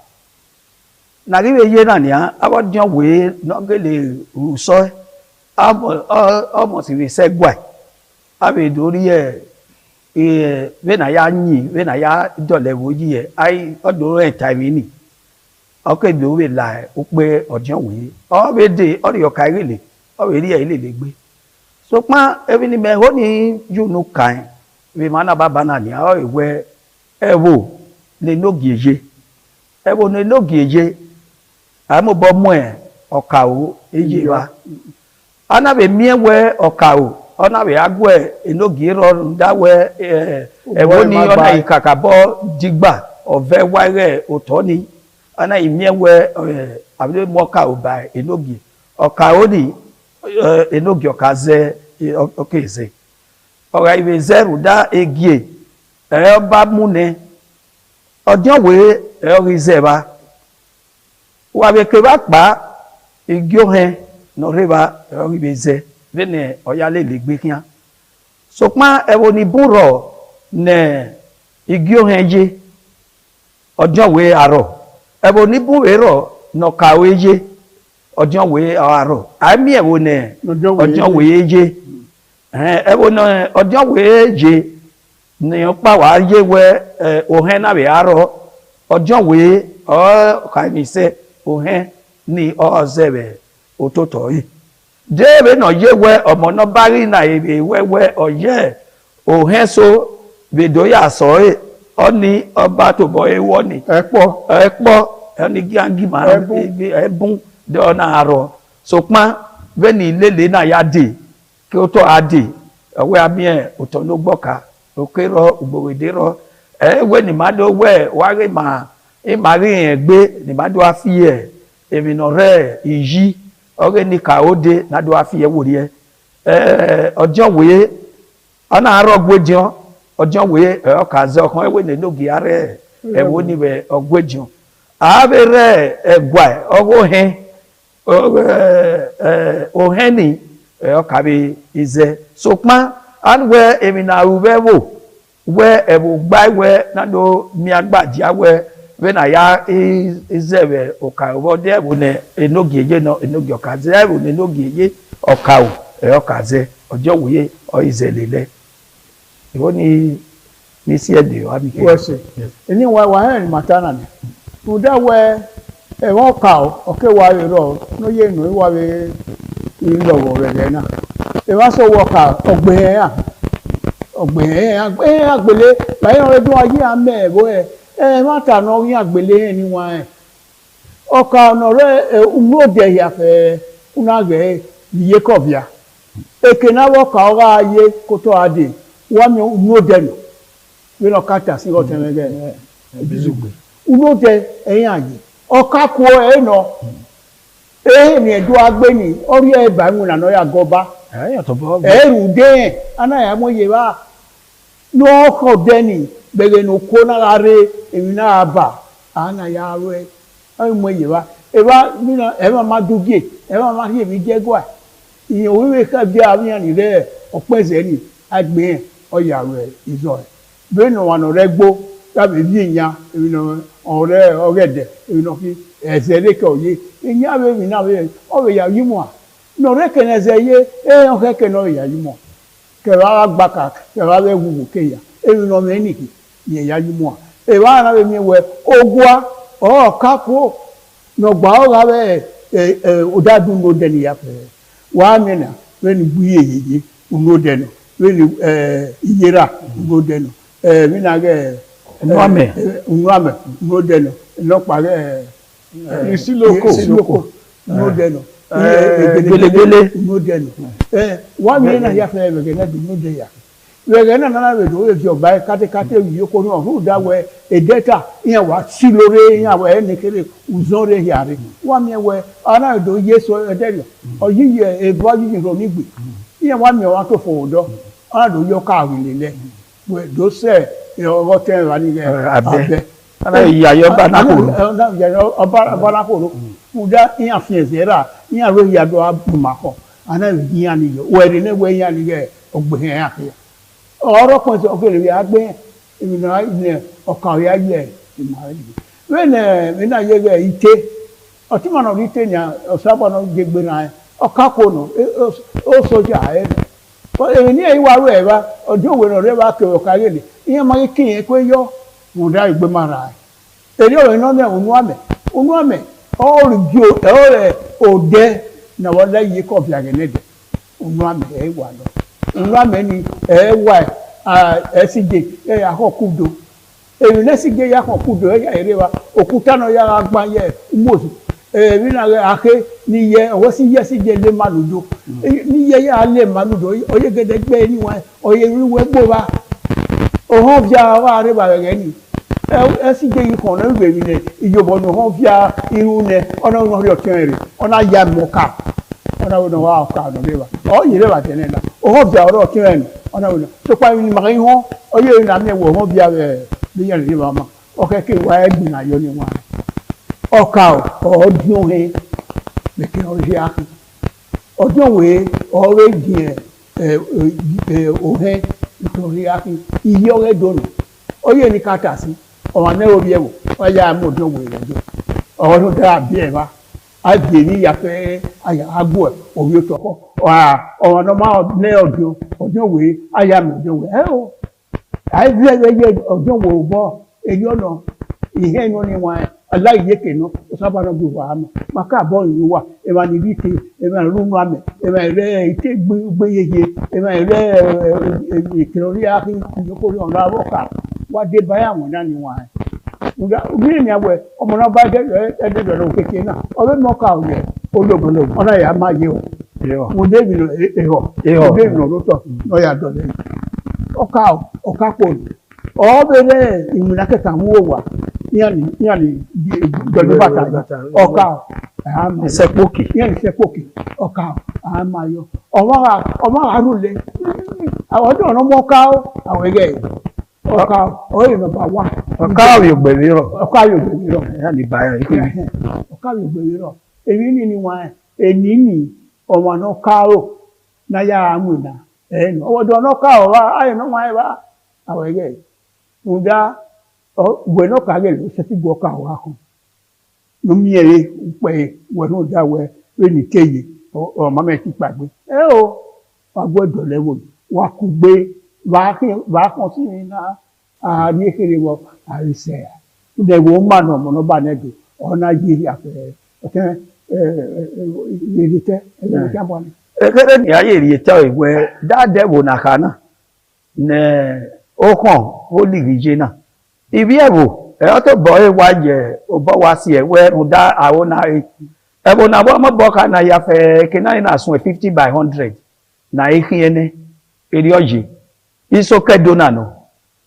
na ri we ye na ni abodian we no gele ruso amo si we segwa abe dori we na ya yin we na ya dole wo yi ai odo e time ni o ke bi o we la o pe odian we o be de o yo kai rele o we ri e le gbe so pa ebi ni me ho ni you no kan we mana baba na ni o ewe ewo le no gieje ewo ne no gieje amo bo mo e oka o eje wa ana be miewe oka o ona we agwe enogi ro dawe ewo ni ona ikakabo digba ove wire otoni ana imiewe abile moka oba enogi oka oni enogi okaze okeze ora ibe zero da egie ba mune odon we orize ba wa be ke ba pa igio hen no reba oribe ze vene oyale le gbe kian so pa ewo ni buro ne igi ohenje ojo we aro ewo ni buwe ro no kawe je ojo we aro ami ewo ne ojo we je ewo no ojo we je ni opa wa ye we ohen na be aro ojo we o ka mi se ohen ni o zebe ototo yi debe no yewe omo no bari na ebe wewe oye ohen so bedo ya so oni oba to bo ewo ni epo oni gangi ma ebun de ona aro so pa veni lele na ya de ki o to ade we ami oto no gboka okero ugbowede ro we ni ma do we wa re ma e ma ri egbe ni ma do afi emi no re iyi oge ni ka ode na do afi ewori ojo we ana aro gwejion ojo we o ka ze okan ewe ne logi are ewo ni be ogwejion abere egwa ogo hen o hen ni o ka be ize so pa an we emi na ubewo we ebu gba we na do mi agbaji awe we na ya izebe oka obode ebu ne enogi eje no enogi okaze ebu ne enogi eje oka o okaze ojo wuye o izelele iwo ni si ede wa bi ke wese eni wa hen matana ni to da we e won ka o ke wa ro no ye no wa we ilowo re na e wa so wo ka ogbe agbele bayi o dun aye ame ebo mata no yin agbele ni wa oka no re umode ya fe una gbe ye kovia eke na wo ka ora aye ko to ade wa mi umode no we no kata si o temege bizugbe umode eyin aye oka ko no ni edu agbe ni ori e ba mu na no ya goba to bo eru de ana ya mo ye ba no ko deni bege no ko na are emi na aba ana ya re ai mo ye ba e ba mi na e ma madugie e ma ri mi je gwa iyan owe ka bi abiyan ni re opese ni agbe o ya re izo be no wa no regbo tabi bi iyan emi no ore ogede emi no fi eze ko ye iyan be mi na be o be ya yimo a no rekeneze ye o keke no ya yimo ke wa gbaka ke wa be gugu ke ya emi no me ni ye ya yimo a e wa na be mi we ogwa o kapo no gba o ga be o dadun no de ni ya pe wa mi na we ni buye ye uno de no really iyera go deno mi na ge Nwame go deno no pare Isiloko go deno Gelegele go deno wa mi na ya fe be na do de ya we na na we do e fi oba kate wi ko no hu da we e data yan wa silore yan wa e kere uzore yare wa mi we ana do yeso e de o yi e bo yi ro ni gbe yan wa mi wa to fo do ana do yo ka wi le we do se e o te wa ni abe ana ya yo ba na ko na ya oba na ko uda yan fi ezera yan ro ya do abumako ana yan ni yo we ni we yan ni ge ogbe yan ya ọ̀rọ̀ kan sọ pé lè agbé ìmìnà ilẹ̀ ọ̀kà ọ̀yá ilẹ̀ ìmọ̀ràn ìlú na yẹ ite ọtí mọ̀nà ite ní ọ̀sábọ̀nà gbẹgbẹ náà ọ̀ká kò nù ó sọjà ẹ̀ èyí ní èyí wà rú ẹ̀ bá ọdún òwe náà rẹ̀ bá kẹ ọ̀ká yẹlẹ̀ ìyẹn máa kí yẹn pé yọ mọ̀dá ìgbé máa rà ẹ̀ èyí ọ̀rọ̀ iná náà ònú àmẹ̀ ọ̀rẹ̀ òdẹ náà wọ́n lẹ́yìn kọ̀ọ̀fì àgẹ̀nẹ́dẹ̀ ònú àmẹ̀ ẹ̀ wà lọ. Nwame ni wa esije akokudo emi nesije ya akokudo ya erewa okuta no ya agba ye mozu mi na ake ni ye owo si ye sije le maludo ni ye ya le maludo oye gede gbe ni wa oye riwe gbo ba oho bia wa re ba ge ni esije yi kon na gbe mi ne ijobo no ho bia iru ne ona no ri otin re ona ya moka ona wo no wa ka no le ba o yi le ba tene na oho bia oro kiren ona wo to pa ni ma yin ho oye na mi wo ho bia bi yan ri ba ma o ke ke wa egbin ayo ni wa o ka o dun he me ke o ya odun we o we din o he nítorí akin iye ọrẹ dọnù oye ní kàtà sí ọmọ náà orí ẹwọ ọyà amódún wò ìrẹjọ ọ̀rọ̀ tó dára bí ẹ bá àgbè ní ìyàfẹ́ àyà àgbò ẹ̀ òwe tọkọ ọ̀rọ̀ náà máa ní ọdún wò àyà amódún wò ẹ o àìsí ẹgbẹ́ ọdún wò bọ́ èyí ọ̀nà ìhẹ́ inú ni wọn aláìyékè náà ó sábà náà bí wàá mọ̀ màkà àbọ̀ ìlú wa ẹ̀wà níbi ìtẹ̀ ẹ̀wà ìrúnú àmẹ̀ ẹ̀wà ìrẹ́ ìtẹ̀ gbéyeye ẹ̀wà ìrẹ́ ìkìlọ̀rí ààfin ìyókòrí ọ̀nà àwọ̀kà wá dé báyà wọn náà ni wọn. Ògiri ni àwẹ̀ ọmọ náà bá ẹ̀ẹ́dẹ̀dọ̀rọ̀ kékeré náà ọ̀rẹ́ mọ́kà ọ̀yẹ́ ológun ọ̀nà ìyá máa yé o. Mo dé ìbìnà ẹ̀họ̀ dé ìbìnà lótọ̀ lọ́yà dọ̀lẹ́ ọ̀ká pò ọ̀bẹ̀rẹ̀ ìmúnakẹ́kà mú wò wá yàní jọjú bàtà ọkà ìsẹpòkì yàní ìsẹpòkì ọkà àmàyọ ọmọ àrùlé àwọn ọdún ọ̀nà mọ́ká àwọn ẹgbẹ́ ọkà ọ̀rẹ́ nọ́mbà 1 ọkà àyògbèrè rọ yàní báyọ̀ ọkà àyògbèrè rọ èmi ní wọn èní ní ọmọ náà káàrò náà yára àmúna ẹnu ọwọ́dún ọ̀nà káàrò wá ayọ̀ náà wáyé wá àwọn ẹgbẹ́ nga bueno kage lo se ti go ka wa ko no miere pe bueno da we ni keye o ma me ti pagbe o wa gbodo lewo wa ku gbe wa kan si ni na a ni kere wo arise de wo ma no mo no ba ne do ona yiri afere okay yiri te e ka bo ni kere ni aye ri te iwe da de wo na kana ne o kan o ligije na ibi ẹ̀bù ẹ̀yọ́ tó bọ̀ ẹ̀ wá jẹ́ ò bọ́ wá sí ẹ̀wọ́ ẹ̀rù dá àwọn náà ẹ̀bù náà wọ́n mọ̀ bọ́ ká náà ya fẹ́ kí náà náà sun 50 by 100 náà ìhìn ẹni èrè ọ̀jì ìsókè dóná nù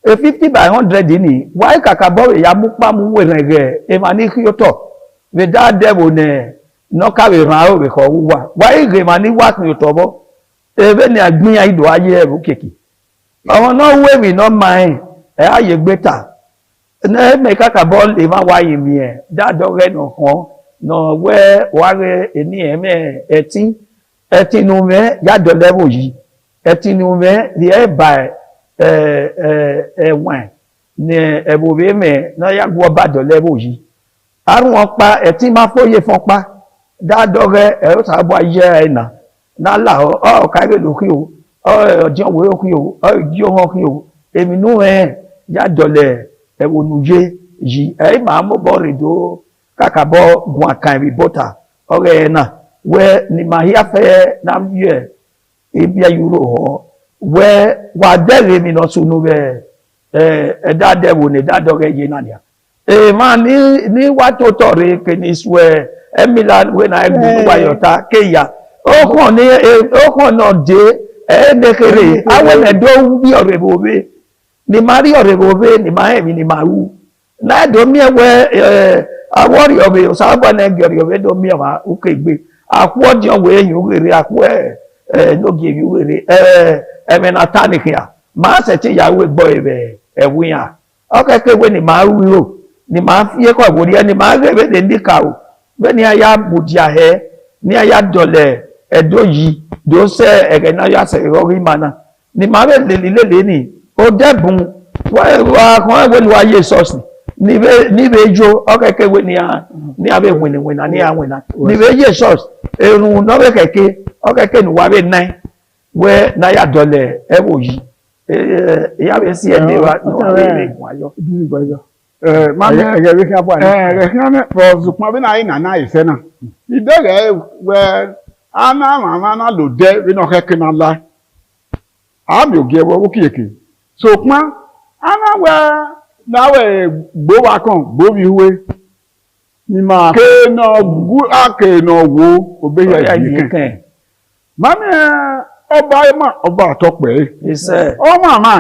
50 by 100 ní wáyé kàkà bọ́ ìyá mú pàmò wẹ̀rẹ̀ rẹ̀ ẹ̀ máa ní kí ó tọ̀ wẹ̀ dá dẹ́bù nẹ̀ nọ́kàwé ràn áwò rẹ̀ kọ̀ wúwa wáyé rẹ̀ máa ní wá kí ó tọ̀ bọ́ ẹ̀bẹ̀ ni àgbìyàn ìdò ayé ẹ̀rù kèkì àwọn náà wẹ̀rì náà máa ẹ̀ ayé gbé ta ne me kaka bol e ma wa yin mi e da do re no kan no we wa re eni e me etin nu me ya do level yi etin nu me the e by wan ni e bo be me na ya gwo ba do level yi arun pa etin ma foye fon pa da do re e o sa bo aye na la o ka re lo ki o ojo we o ki o ojo ho ki o emi nu e ya do le ẹwọnùjẹ yìí ẹ máa mọ bọ rìndó kàkàbọ gun àkàn ìbọta ọ̀rẹ́ ẹ náà wẹ ní màá yá fẹ náà yẹ ebi ayúrò họ where wadere mi no sunu be dade wo ne dadoge ye na dia man ni wa to tore ke ni swe emila we na egbu wa yota ke ya o kon no de nekere awe me do bi orebobe ni mari orebobe ni ma emi ni maru na do mi we awori obe o sa gba na geri obe do mi wa o ke gbe aku ojo we yin o rere aku no give you were eme na tanic ya ma se ti ya we gbo ebe ewu ya o ke ke we ni ma ru ni ma fi ko gori ni ma re be de ndika o be ni aya budia he ni aya dole edo yi do se ege na ya se ro mana ni ma be le ni o debun wa kon we ni wa Jesus ni be jo o ke ke we ni abe win ni awin ni be Jesus erun no be keke o keke ni wa be 9 we na ya dole e wo yi ya be si ene wa no be gun ayo bi gbo ma me ege bi kan bo ni re for zukun bi na ina na ife na idere we ana mama na lo de bi no keke na la ami oge wo kiyeke so pon ana we na we gbo wa kan gbo bi huwe ni ma ke no gu ake no wo obe ya yi kan mami ọba àtọpẹ ọ mama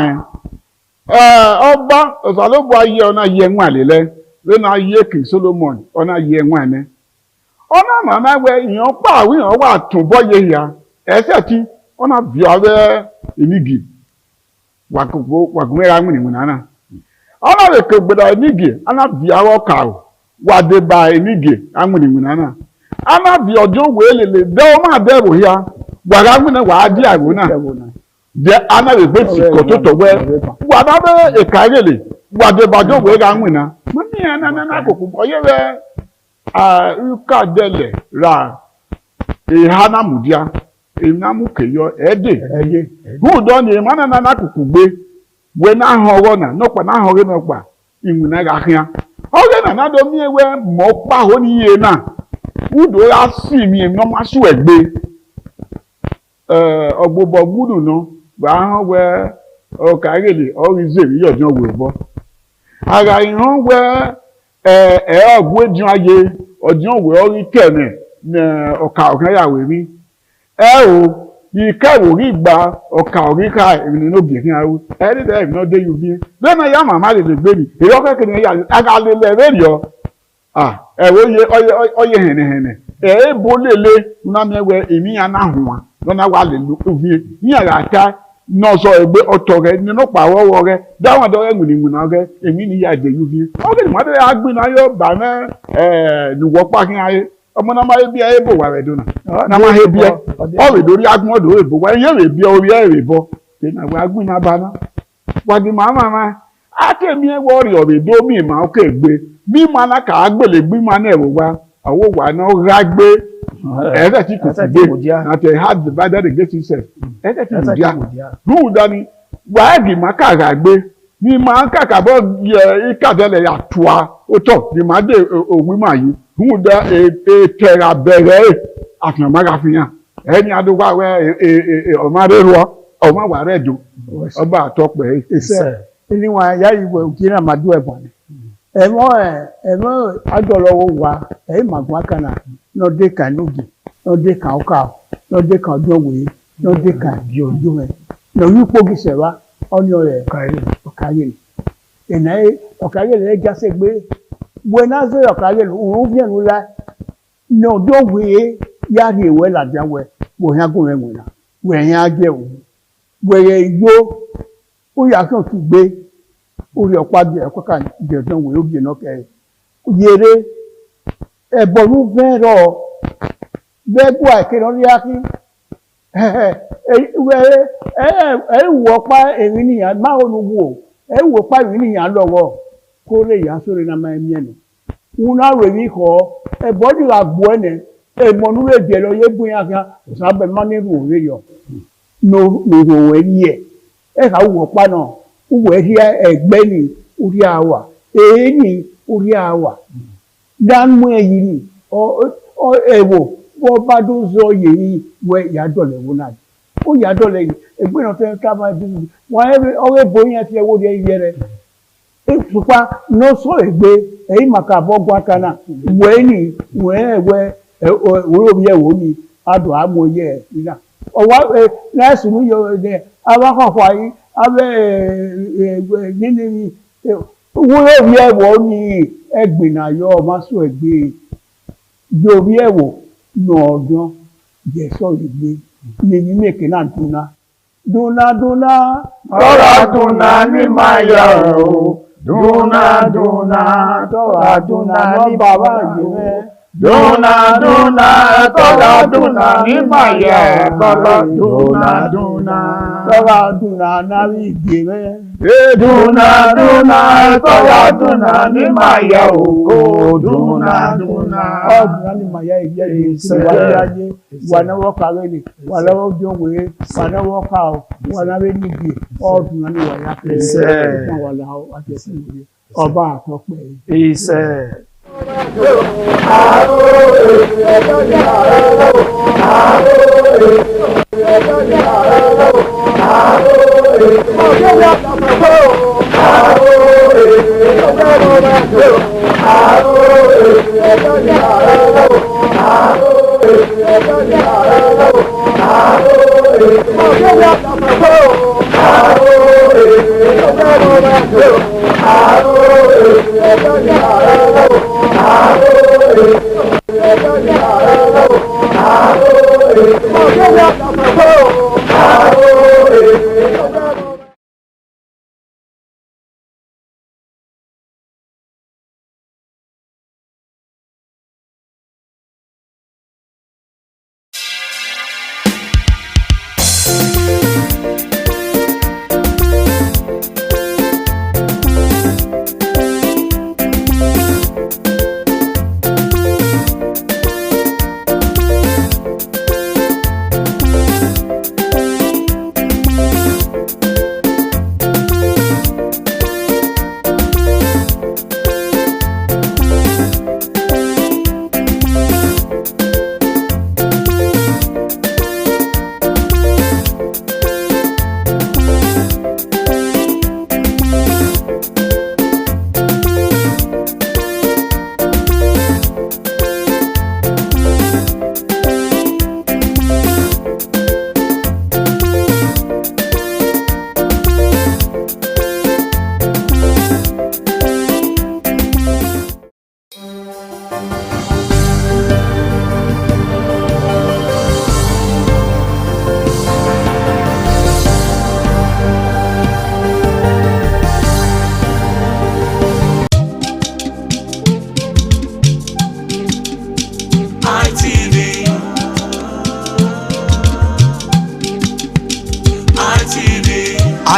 ọba ọsàlóbù ayé ọ̀nà ayé ẹ̀wọ̀n àlélẹ́ lẹ́nu ayé King Solomon ọ̀nà ayé ẹ̀wọ̀n ẹ̀mẹ́ ọ̀nà màmá wẹ ìyàn pààwọ̀ ìyàn wà túnbọ̀ yé ya ẹsẹ̀ tí ọ̀nà bí ọ̀rẹ́ ìnígì wàgùnmẹ́ra mìíràn náà ọ̀nà rẹ̀ kẹgbẹ̀dà ìnígì ọ̀nà bí ọ̀rọ̀ kàrò wàdébà ìnígì amìíràn náà ọ̀nà bí ọjọ́ wẹ́lẹ̀lẹ̀ dẹ́wọ́ máa dẹ́rù ya wàrà múnà wà á di àrùn náà jẹ anáwó gbé tìkọ̀ tó tọ̀ wẹ́ wà bá bẹ́ ìkárèlè wà débàjọ́ wẹ́ ra múnà mo ní ẹ̀ náà kòkò ọyẹ́ rẹ̀ ìkàdẹ́lẹ̀ ra ìhánámùdíà ìnámùkèyọ ẹ̀ẹ́dẹ̀ húdọ́ ni ìmọ̀ náà kòkò gbé wẹ́ náà hàn ọwọ́ náà nọ́pà náà hàn ọrẹ́ nọ́pà ìwùn náà ra hìá ọrẹ́ náà dọ́ mí ewé mọ́ pàhó níye náà húdọ́ yá sí mi ìnámásù ẹ̀gbẹ́ ọgbọgbọ gbúdù náà wà á hàn wẹ ọkàrèlè ọrìzèrè yọjọ wò bọ ara ìhàn wẹ ọgbọ ẹjọ ayé ọjọ wẹ ọrí kẹmẹ ní ọkà ọkàn yàwó rí o ìkẹwò rí gba ọkà orí ká ìrìn obìnrin arú ẹni bẹ́ẹ̀ ìrìn ọdẹ yìí bíi lẹ́nu ẹ̀yà màmá lè gbé mi èyí ọkọ̀ kẹ̀kẹ́ yà aga lè lẹ̀ rẹ́ẹ̀lì ọ ẹ̀wọ̀ ọyẹ hẹ̀nẹ̀hẹ̀nẹ̀ ẹ̀ẹ́bó lélẹ̀ nàmẹ́wẹ̀ èmi yàn náà hùwà lọ́nà wà lè lu òfin ní àrà àká náà sọ ẹgbẹ́ ọ̀tọ̀ rẹ nínú pàwọ́wọ́ rẹ dáwọn àdọ́rẹ́ mùnìmùnà rẹ èmi ní ìyá ìdèyí fi ọ̀gẹ́ ni mọ́tò agbín náà yóò bà mẹ́ nìwọ́ pàkín ayé ọmọ náà máa yé bí ayé bò wà rẹ̀ dùnà náà máa yé bí ẹ ọ̀rẹ́ lórí agbọ́n ọ̀dọ̀ èbò wá yé rè bí orí ẹ̀rẹ̀ bọ́ ìnáwó agbín náà bá náà wàdí màmá àtẹ̀mí ẹ̀wọ̀ ọ̀rẹ́ ọ̀rẹ́ dó mi mà ó kè gbé bí mà náà kà á gbèlè bí mà náà ẹ̀rọ wa àwọn wà náà rà gbé ẹ̀ẹ́dẹ̀ tí kò sì gbé àti had divided against himself ẹ̀ẹ́dẹ̀ tí kò díà rúùdá ni wàhálì máa kàrà gbé ní máa kàkà bọ́ yẹ ìkàdẹ́lẹ̀ àtúwà ó tọ̀ ní máa dé òwú máa yí rúùdá ètẹ̀rà bẹ̀rẹ̀ àfihàn máa fi hàn ẹni adúgbò àwẹ ọmọdé rọ ọmọ wà rẹ̀ dùn ọba àtọpẹ̀ iṣẹ́ níwọ̀n ayá ìwé òkè náà máa dún ẹ̀bọ̀n ni ẹ̀mọ́ àjọlọ́wọ́ wa ẹ̀yìn màgùn akànnà n'ọdẹ kan n'oge n'ọdẹ kan ọkà n'ọdẹ kan ọdún òwe n'ọdẹ kan bí ọdún ẹ n'oyún kpógi sẹwa ọnyọ rẹ ọkàyẹlẹ ẹnà ọkàyẹlẹ ẹ jásẹ gbé wẹ náà zẹ ọkàyẹlẹ òun fìyànjú la n'ọdún òwe yára ìwé làbíà wẹ wọnyá gùn rẹ wọnyá wẹnyá jẹ òun wẹyẹ igbó ó yà kàn kí gbé ó rí ọ̀pá bí ẹ̀kọ́ kan bí ọdún òwe ó bí ẹ̀ náà kẹ yẹrẹ. Ẹ̀bọ̀nú fẹ́rọ̀ bẹ́ẹ̀bù àìkéde ọdún yá kí ẹ̀wọ̀ pa èmi nìyàn máa ń wò ẹ̀wọ̀ pa èmi nìyàn lọ́wọ́ kó lè yá sórí náà máa ń mẹ́nu. Wọ́n náà rò mí kọ́ ẹ̀bọ̀nú àgbọ̀ ẹ̀nẹ̀ ẹ̀mọ̀nú lè jẹ́ lọ yé bóyá kan sábẹ̀ má ní ìrò òwe yọ nòrò ẹ̀rí ẹ̀ ẹ̀ka wọ̀ pa náà wọ̀ ẹ̀rí ẹ̀gbẹ́ ni orí àwà èyí ni orí àwà. Dánmú èyí ni ẹ̀wọ̀ wọ́n bá tó sọ yèyí wẹ́ ìyádọ̀lẹ̀ wọn náà ó yà dọ̀lẹ̀ yìí ẹgbẹ́ náà tẹ́ ká máa bí wọn ọ̀rẹ́ bóyá ẹ̀ ti ẹ̀wọ́ di ẹ̀yẹ rẹ̀ ìfúnpá náà sọ ègbé ẹ̀yìn màkà bọ́gbọ́n akana wẹ́ẹ́ ní wẹ́ẹ́ wúrò bí ẹ̀wọ́ ni adùn àmọ́ yẹ ẹ̀ nígbà ọwọ́ nẹ́ẹ̀sì ní yọ ẹ̀ abákọ̀ọ̀fọ̀ ayé abẹ́ nínú wúrò bí ẹ̀wọ́ ni ẹgbìnà yọ ọmọ sọ ẹgbẹ́ yọ bí ẹ̀wọ́ nà ọ̀dán jẹ̀sọ̀ ìgbé lèyìn mèkè náà dúná tọ́ra dúná ní máa yà ó dúná tọ́ra ní bàbá yìí dúná tọ́ra dúná ní máa yà bàbá tọ́ra dúná náà rí ìgbé rẹ̀. Dúná tọ́ra ní máa yà ó kó dúná. Ọ̀dùnà ní màá yá ìyá yìí sí wàlẹ́ ayé wà náwó kàwé ni wà náwó jókòó wà náwó ká o wà náwó níbi ọ̀dùnà ní wà yá kẹ́lẹ́ wà láwọ́ àjẹsí ìwé ọba àtọ́pẹ́ Iṣẹ́.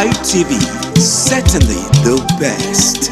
ITV, certainly the best.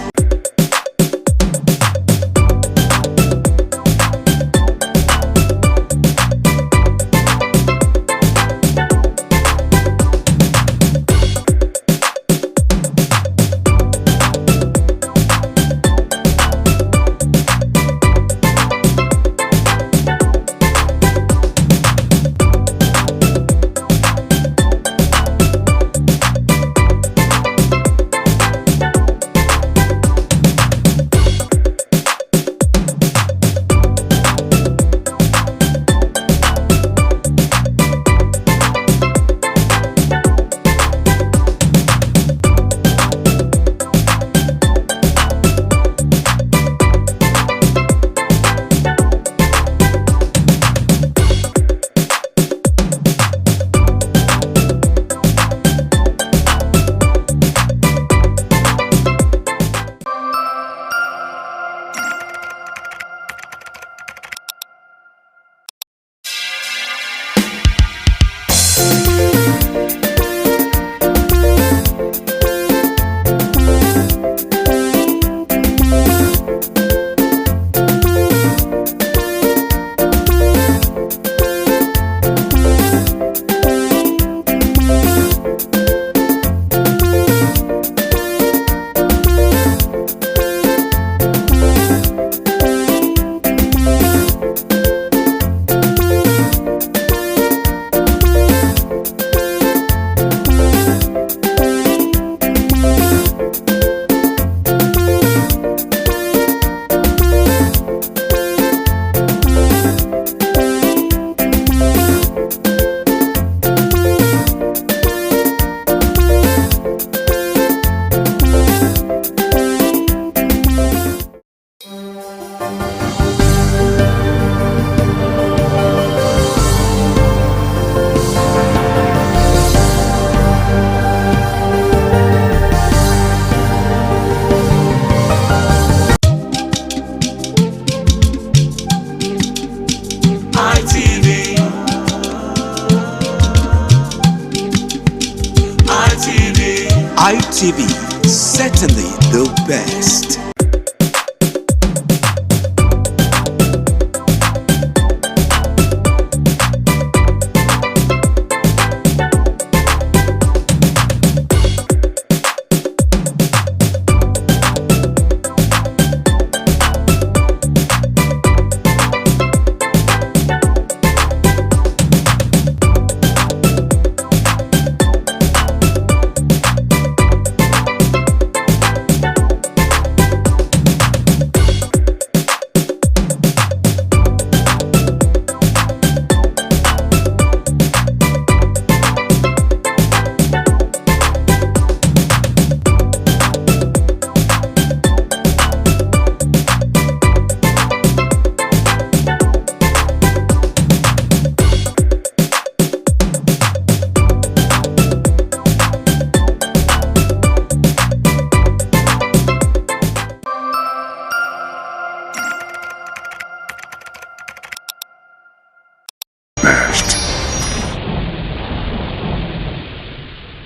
certainly the best.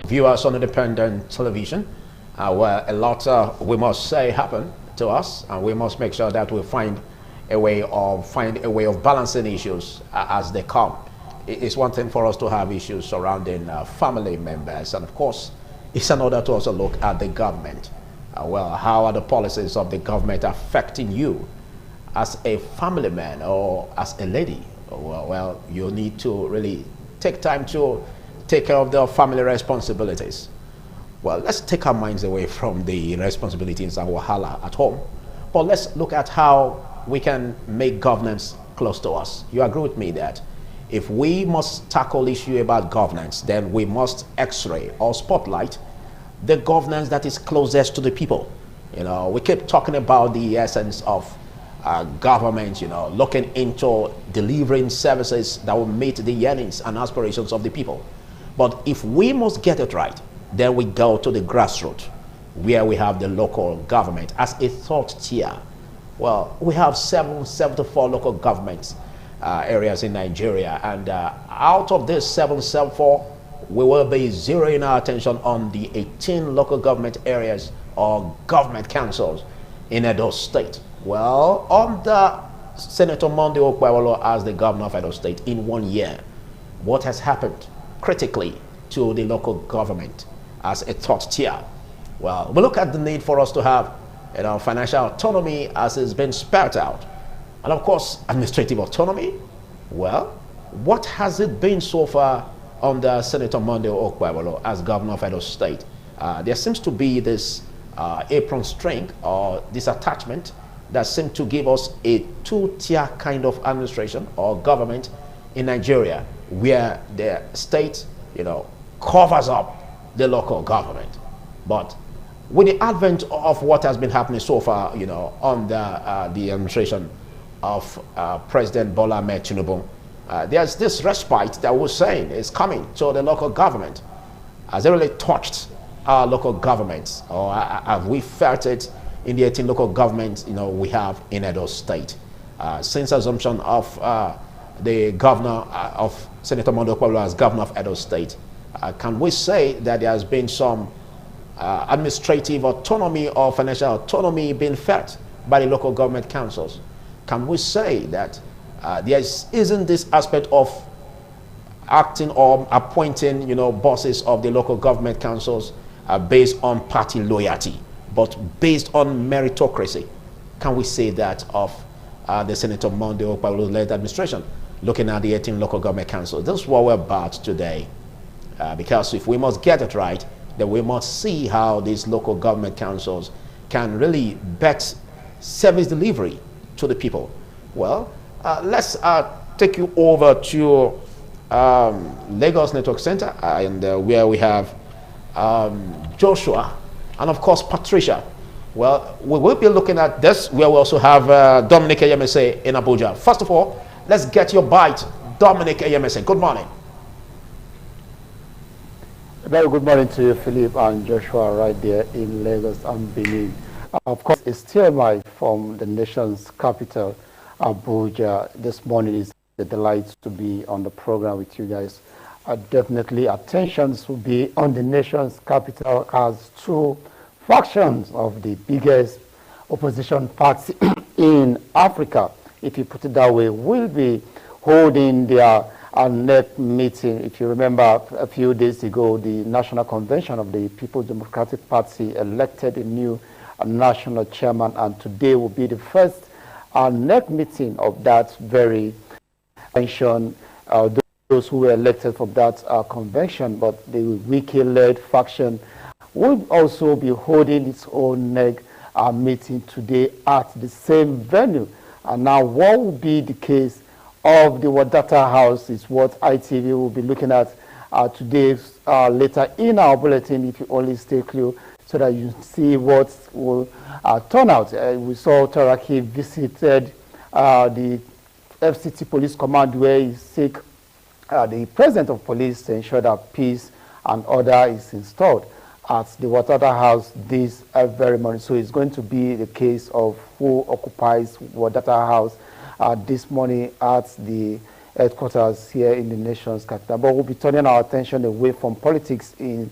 Viewers on independent television, where a lot, we must say, happen to us, and we must make sure that we find a way of balancing issues as they come. It's one thing for us to have issues surrounding family members, and of course, it's another to also look at the government. Well, how are the policies of the government affecting you as a family man or as a lady? Well, you need to really take time to take care of their family responsibilities. Well, let's take our minds away from the responsibilities and wahala at home, but let's look at how we can make governance close to us. You agree with me that if we must tackle issue about governance, then we must x-ray or spotlight the governance that is closest to the people. You know, we keep talking about the essence of government, you know, looking into delivering services that will meet the yearnings and aspirations of the people. But if we must get it right, then we go to the grassroots, where we have the local government as a third tier. Well, we have 774 local governments areas in Nigeria, and out of this 774, we will be zeroing our attention on the 18 local government areas or government councils in Edo State. Well, under Senator Monday Okpebholo as the governor of Edo State in 1 year, what has happened critically to the local government as a third tier? Well, we look at the need for us to have, you know, financial autonomy as it's been spelled out, and of course administrative autonomy. Well, what has it been so far under Senator Monday Okpebholo as governor of Edo State? There seems to be this apron string or this attachment that seems to give us a two-tier kind of administration or government in Nigeria, where the state, you know, covers up the local government. But with the advent of what has been happening so far, you know, under the administration of President Bola Ahmed Tinubu, there's this respite that we're saying is coming to the local government. Has it really touched our local governments, or have we felt it in the 18 local governments, you know, we have in Edo State? Since assumption of the governor of Senator Monday Okpebholo as governor of Edo State, can we say that there has been some administrative autonomy or financial autonomy being felt by the local government councils? Can we say that there isn't this aspect of acting or appointing, you know, bosses of the local government councils based on party loyalty, but based on meritocracy? Can we say that of the Senator Monday Okpebholo-led administration, looking at the 18 local government councils? This is what we're about today. Because if we must get it right, then we must see how these local government councils can really bet service delivery to the people. Well, let's take you over to Lagos Network Center, and where we have Joshua and of course Patricia. Well, we will be looking at this, where we also have Dominic Eyemese in Abuja. First of all, let's get your bite. Dominic Eyemese, good morning. Very good morning to you, Philip and Joshua, right there in Lagos and Benin. Of course, it's still live from the nation's capital, Abuja. This morning is a delight to be on the program with you guys. Definitely attentions will be on the nation's capital as two factions of the biggest opposition party in Africa, if you put it that way, will be holding their NEC meeting. If you remember, a few days ago, the National Convention of the People's Democratic Party elected a new national chairman, and today will be the first NEC meeting of that very convention. Those who were elected from that convention, but the Wike-led faction will also be holding its own NEC meeting today at the same venue. And now what will be the case of the Wadata House is what ITV will be looking at today later in our bulletin, if you only stay clear, so that you see what will turn out. We saw Taraki visited the FCT Police Command, where he seek the president of police to ensure that peace and order is installed at the Wadata House this very morning. So it's going to be the case of who occupies Wadata House this morning at the headquarters here in the nation's capital. But we'll be turning our attention away from politics. In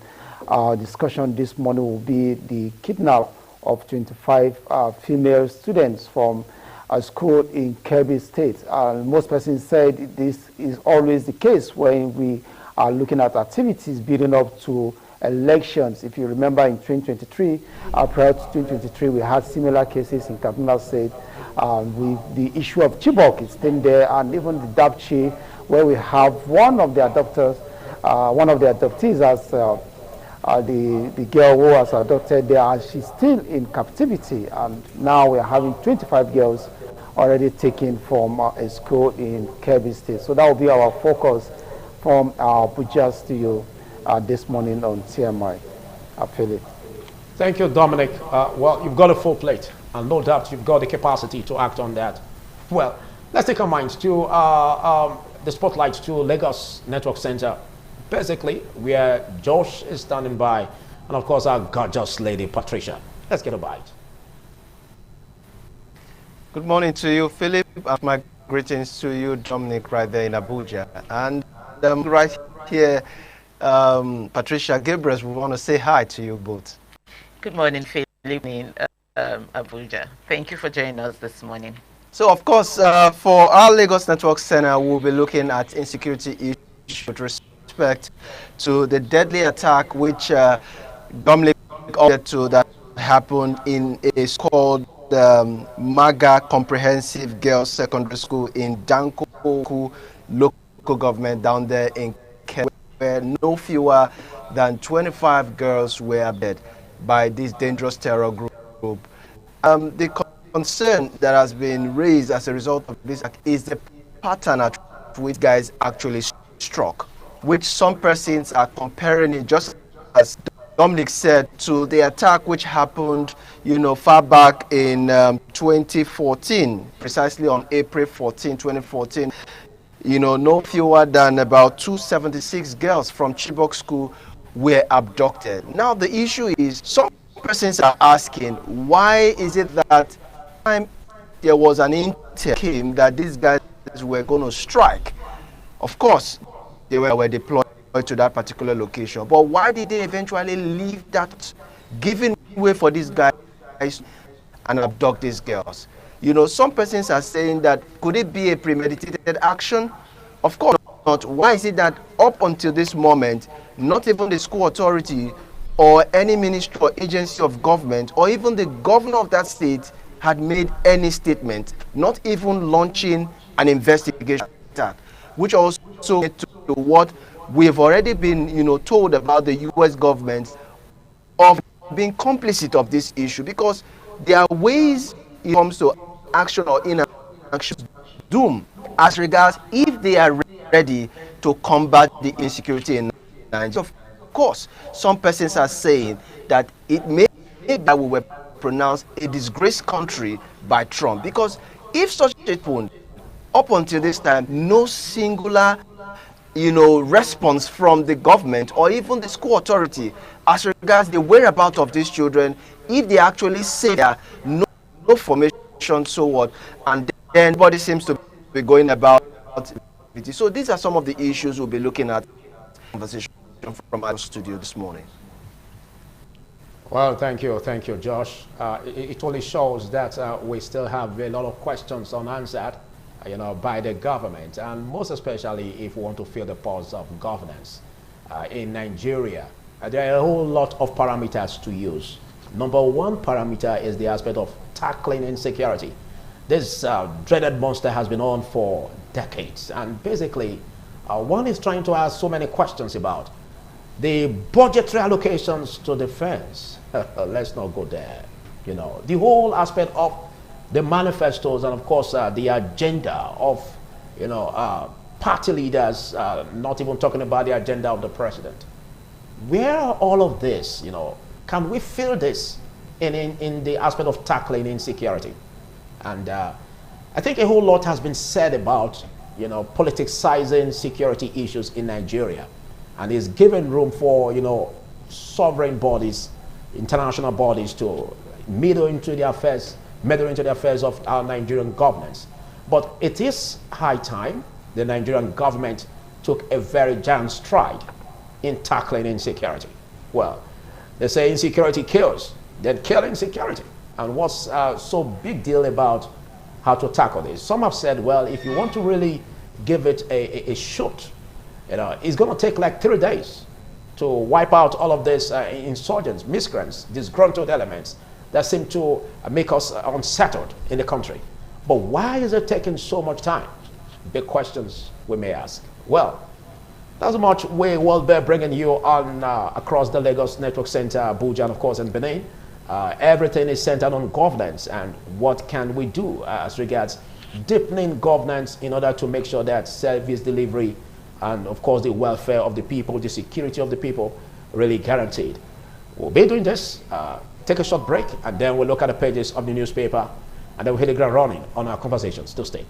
our discussion this morning will be the kidnap of 25 female students from a school in Kebbi State. Most persons said this is always the case when we are looking at activities building up to elections. If you remember, in 2023, prior to 2023, we had similar cases in Kaduna State. With the issue of Chibok is still there, and even the Dapchi, where we have one of the adopters, one of the adoptees as the girl who was adopted there, and she's still in captivity. And now we're having 25 girls already taken from a school in Kebbi State. So that will be our focus from our Abuja studio this morning on TMI. Philip. Thank you, Dominic. Well, you've got a full plate, and no doubt you've got the capacity to act on that. Well, let's take our minds to the spotlight to Lagos Network Center, basically where Josh is standing by, and of course our gorgeous lady Patricia. Let's get a bite. Good morning to you, Philip, and my greetings to you, Dominic, right there in Abuja. And right here, Patricia Gabriel, we want to say hi to you both. Good morning, Philip, in Abuja. Thank you for joining us this morning. So, of course, for our Lagos Network Center, we'll be looking at insecurity issues with respect to the deadly attack which Dominic alluded to that happened in a school called Maga Comprehensive Girls Secondary School in Danko local government down there in Kenya, where no fewer than 25 girls were dead by this dangerous terror group. The concern that has been raised as a result of this is the pattern at which guys actually struck, which some persons are comparing it, just as Dominic said, to the attack which happened, far back in 2014, precisely on April 14, 2014. No fewer than about 276 girls from Chibok School were abducted. Now, the issue is, some persons are asking, why is it that time there was an intel came that these guys were going to strike? Of course, they were deployed to that particular location, but why did they eventually leave that, giving way for these guys and abduct these girls? Some persons are saying that could it be a premeditated action? Of course not. Why is it that up until this moment, not even the school authority or any ministry or agency of government or even the governor of that state had made any statement, not even launching an investigation attack, which also led to what we've already been told about the US government of being complicit of this issue, because there are ways it comes to action or inaction doom as regards if they are ready to combat the insecurity in Nigeria. Of course, some persons are saying that it may be that we were pronounced a disgraced country by Trump, because if such happened, up until this time, no singular response from the government or even the school authority as regards the whereabouts of these children, if they actually say that no formation, so what, and then everybody seems to be going about it. So these are some of the issues we'll be looking at in conversation from our studio this morning. Well, thank you, Josh. It only shows that we still have a lot of questions unanswered, by the government, and most especially if we want to feel the pulse of governance in Nigeria. There are a whole lot of parameters to use. Number one parameter is the aspect of tackling insecurity. This dreaded monster has been on for decades, and basically, one is trying to ask so many questions about the budgetary allocations to defense. Let's not go there. The whole aspect of the manifestos and, of course, the agenda of, party leaders, not even talking about the agenda of the president. Where are all of this? Can we feel this in the aspect of tackling insecurity? And I think a whole lot has been said about, politicizing security issues in Nigeria, and is given room for, sovereign bodies, international bodies to meddle into the affairs of our Nigerian governance. But it is high time the Nigerian government took a very giant stride in tackling insecurity. Well, they say insecurity kills, then kill insecurity. And what's so big deal about how to tackle this? Some have said, well, if you want to really give it a shot, it's going to take like 3 days to wipe out all of these insurgents, miscreants, disgruntled elements that seem to make us unsettled in the country. But why is it taking so much time? Big questions we may ask. Well, that's much we will be bringing you on across the Lagos Network Center, Abuja, and of course in Benin. Everything is centered on governance and what can we do as regards deepening governance in order to make sure that service delivery and of course the welfare of the people, the security of the people really guaranteed. We'll be doing this. Take a short break and then we'll look at the pages of the newspaper and then we'll hit the ground running on our conversations. Still stay.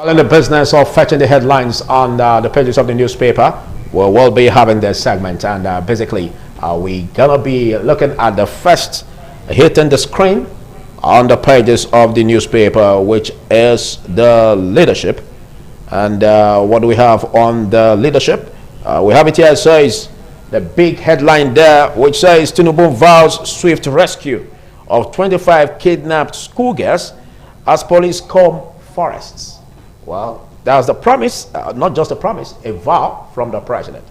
In the business of fetching the headlines on the pages of the newspaper, we'll be having this segment, and basically we're gonna be looking at the first hitting the screen on the pages of the newspaper, which is the leadership. And what do we have on the leadership? We have it here. It says the big headline there, which says Tinubu vows swift rescue of 25 kidnapped schoolgirls as police comb forests. Well, that's the promise, not just a promise, a vow from the president.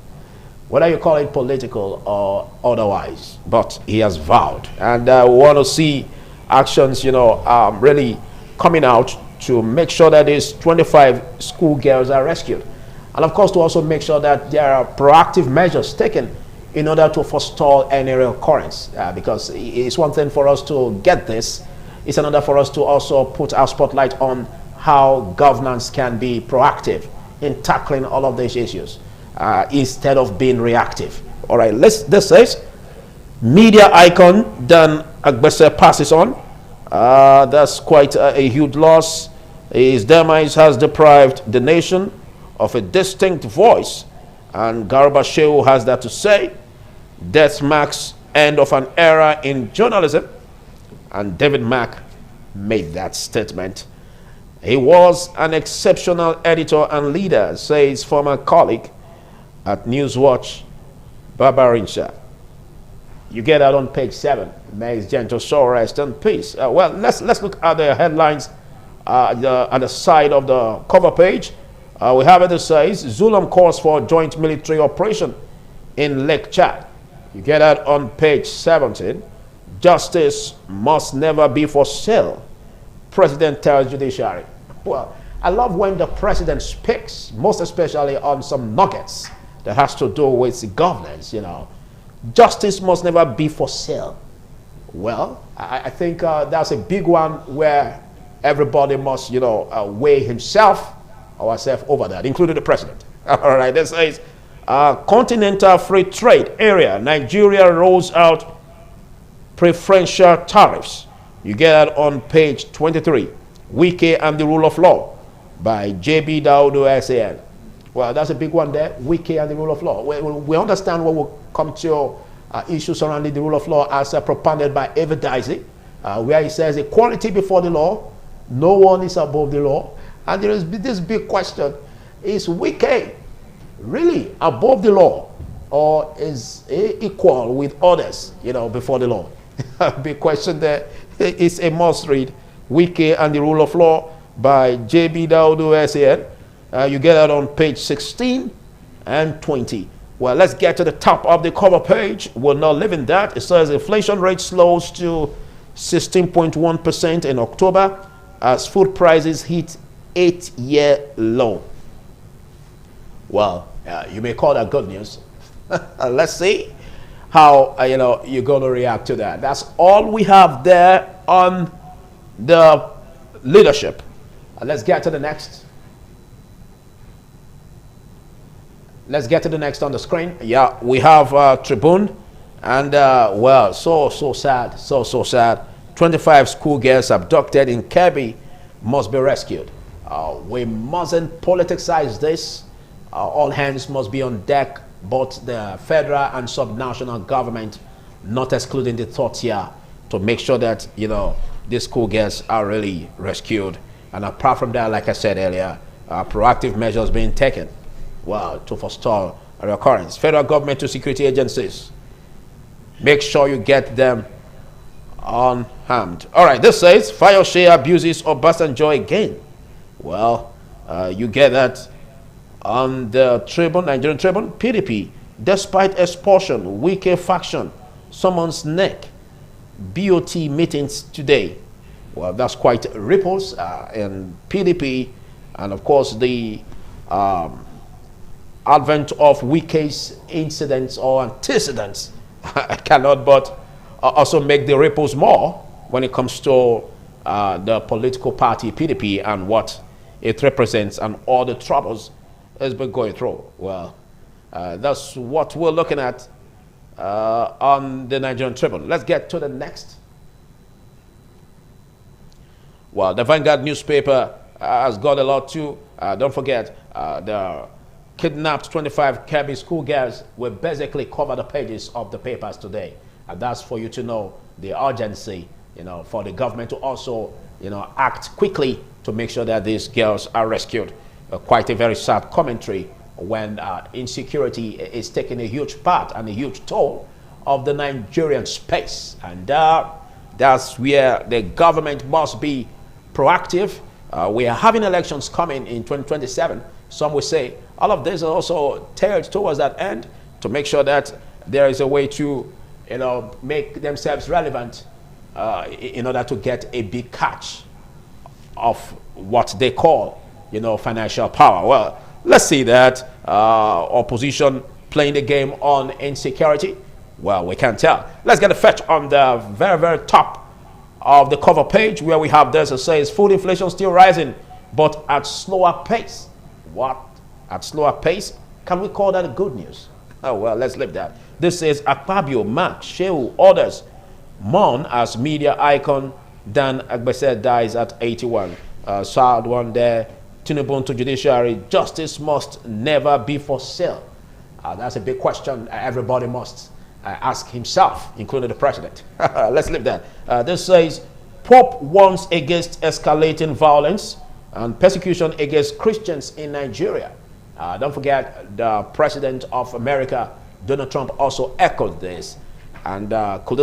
Whether you call it political or otherwise, but he has vowed. And we want to see actions, really coming out to make sure that these 25 schoolgirls are rescued. And of course, to also make sure that there are proactive measures taken in order to forestall any recurrence. Because it's one thing for us to get this, it's another for us to also put our spotlight on how governance can be proactive in tackling all of these issues instead of being reactive. All right, this says media icon Dan Agbese passes on. That's quite a huge loss. His demise has deprived the nation of a distinct voice, and Garba Shehu has that to say. Death marks end of an era in journalism, and David Mack made that statement. He was an exceptional editor and leader, says former colleague at Newswatch, Babarinsha. You get that on page 7. May his gentle soul rest in peace. Well, let's look at the headlines at the side of the cover page. We have it that says Zulum calls for joint military operation in Lake Chad. You get that on page 17. Justice must never be for sale, President tells judiciary. Well, I love when the president speaks, most especially on some nuggets that has to do with governance, Justice must never be for sale. Well, I think that's a big one where everybody must, weigh himself or herself over that, including the president. All right, this says continental free trade area. Nigeria rolls out preferential tariffs. You get that on page 23. Wike and the Rule of Law by J.B. Daudu SAN. Well, that's a big one there. Wike and the Rule of Law. We understand what will come to issues surrounding the rule of law as propounded by Ever Dicey, where he says equality before the law, no one is above the law. And there is this big question: is Wike really above the law, or is he equal with others, before the law? Big question there. It's a must read. Wike and the Rule of Law by J.B. Daudu SAN. You get that on page 16 and 20. Well, let's get to the top of the cover page. We're not leaving that. It says inflation rate slows to 16.1% in October as food prices hit 8-year low. Well, you may call that good news. Let's see how you're going to react to that. That's all we have there on the leadership. Let's get to the next. Let's get to the next on the screen. Yeah, we have Tribune, and well, so sad, so sad. 25 schoolgirls abducted in Kebbi must be rescued. We mustn't politicize this. All hands must be on deck, both the federal and subnational government, not excluding the third tier, to make sure that these schoolgirls are really rescued. And apart from that, like I said earlier, proactive measures being taken, well, to forestall a recurrence. Federal government to security agencies, make sure you get them unharmed. All right, this says Fayose abuses Obasanjo again. Well, you get that on the Tribune, Nigerian Tribune. PDP, despite expulsion, Wike faction summons neck. BOT meetings today. Well, that's quite ripples in PDP, and of course the advent of Wike's incidents or antecedents cannot but also make the ripples more when it comes to the political party PDP and what it represents and all the troubles it's been going through. Well, that's what we're looking at on the Nigerian Tribune. Let's get to the next. Well, the Vanguard newspaper has got a lot too. Don't forget, the kidnapped 25 Kebbi schoolgirls will basically cover the pages of the papers today. And that's for you to know the urgency, for the government to also, act quickly to make sure that these girls are rescued. Quite a very sad commentary when insecurity is taking a huge part and a huge toll of the Nigerian space. And that's where the government must be proactive. We are having elections coming in 2027. Some will say all of this is also tailored towards that end to make sure that there is a way to, make themselves relevant in order to get a big catch of what they call, financial power. Well, let's see that opposition playing the game on insecurity. Well, we can't tell. Let's get a fetch on the very, very top of the cover page where we have this. It says food inflation still rising, but at slower pace. What? At slower pace? Can we call that a good news? Oh, well, let's leave that. This is Akpabio, Mark, Shehu, others mourn as media icon Dan Agbese dies at 81. Sad one there. Tinubu to judiciary. Justice must never be for sale. That's a big question everybody must ask himself, including the president. Let's leave that. This says Pope warns against escalating violence and persecution against Christians in Nigeria. Don't forget, the president of America, Donald Trump, also echoed this. And could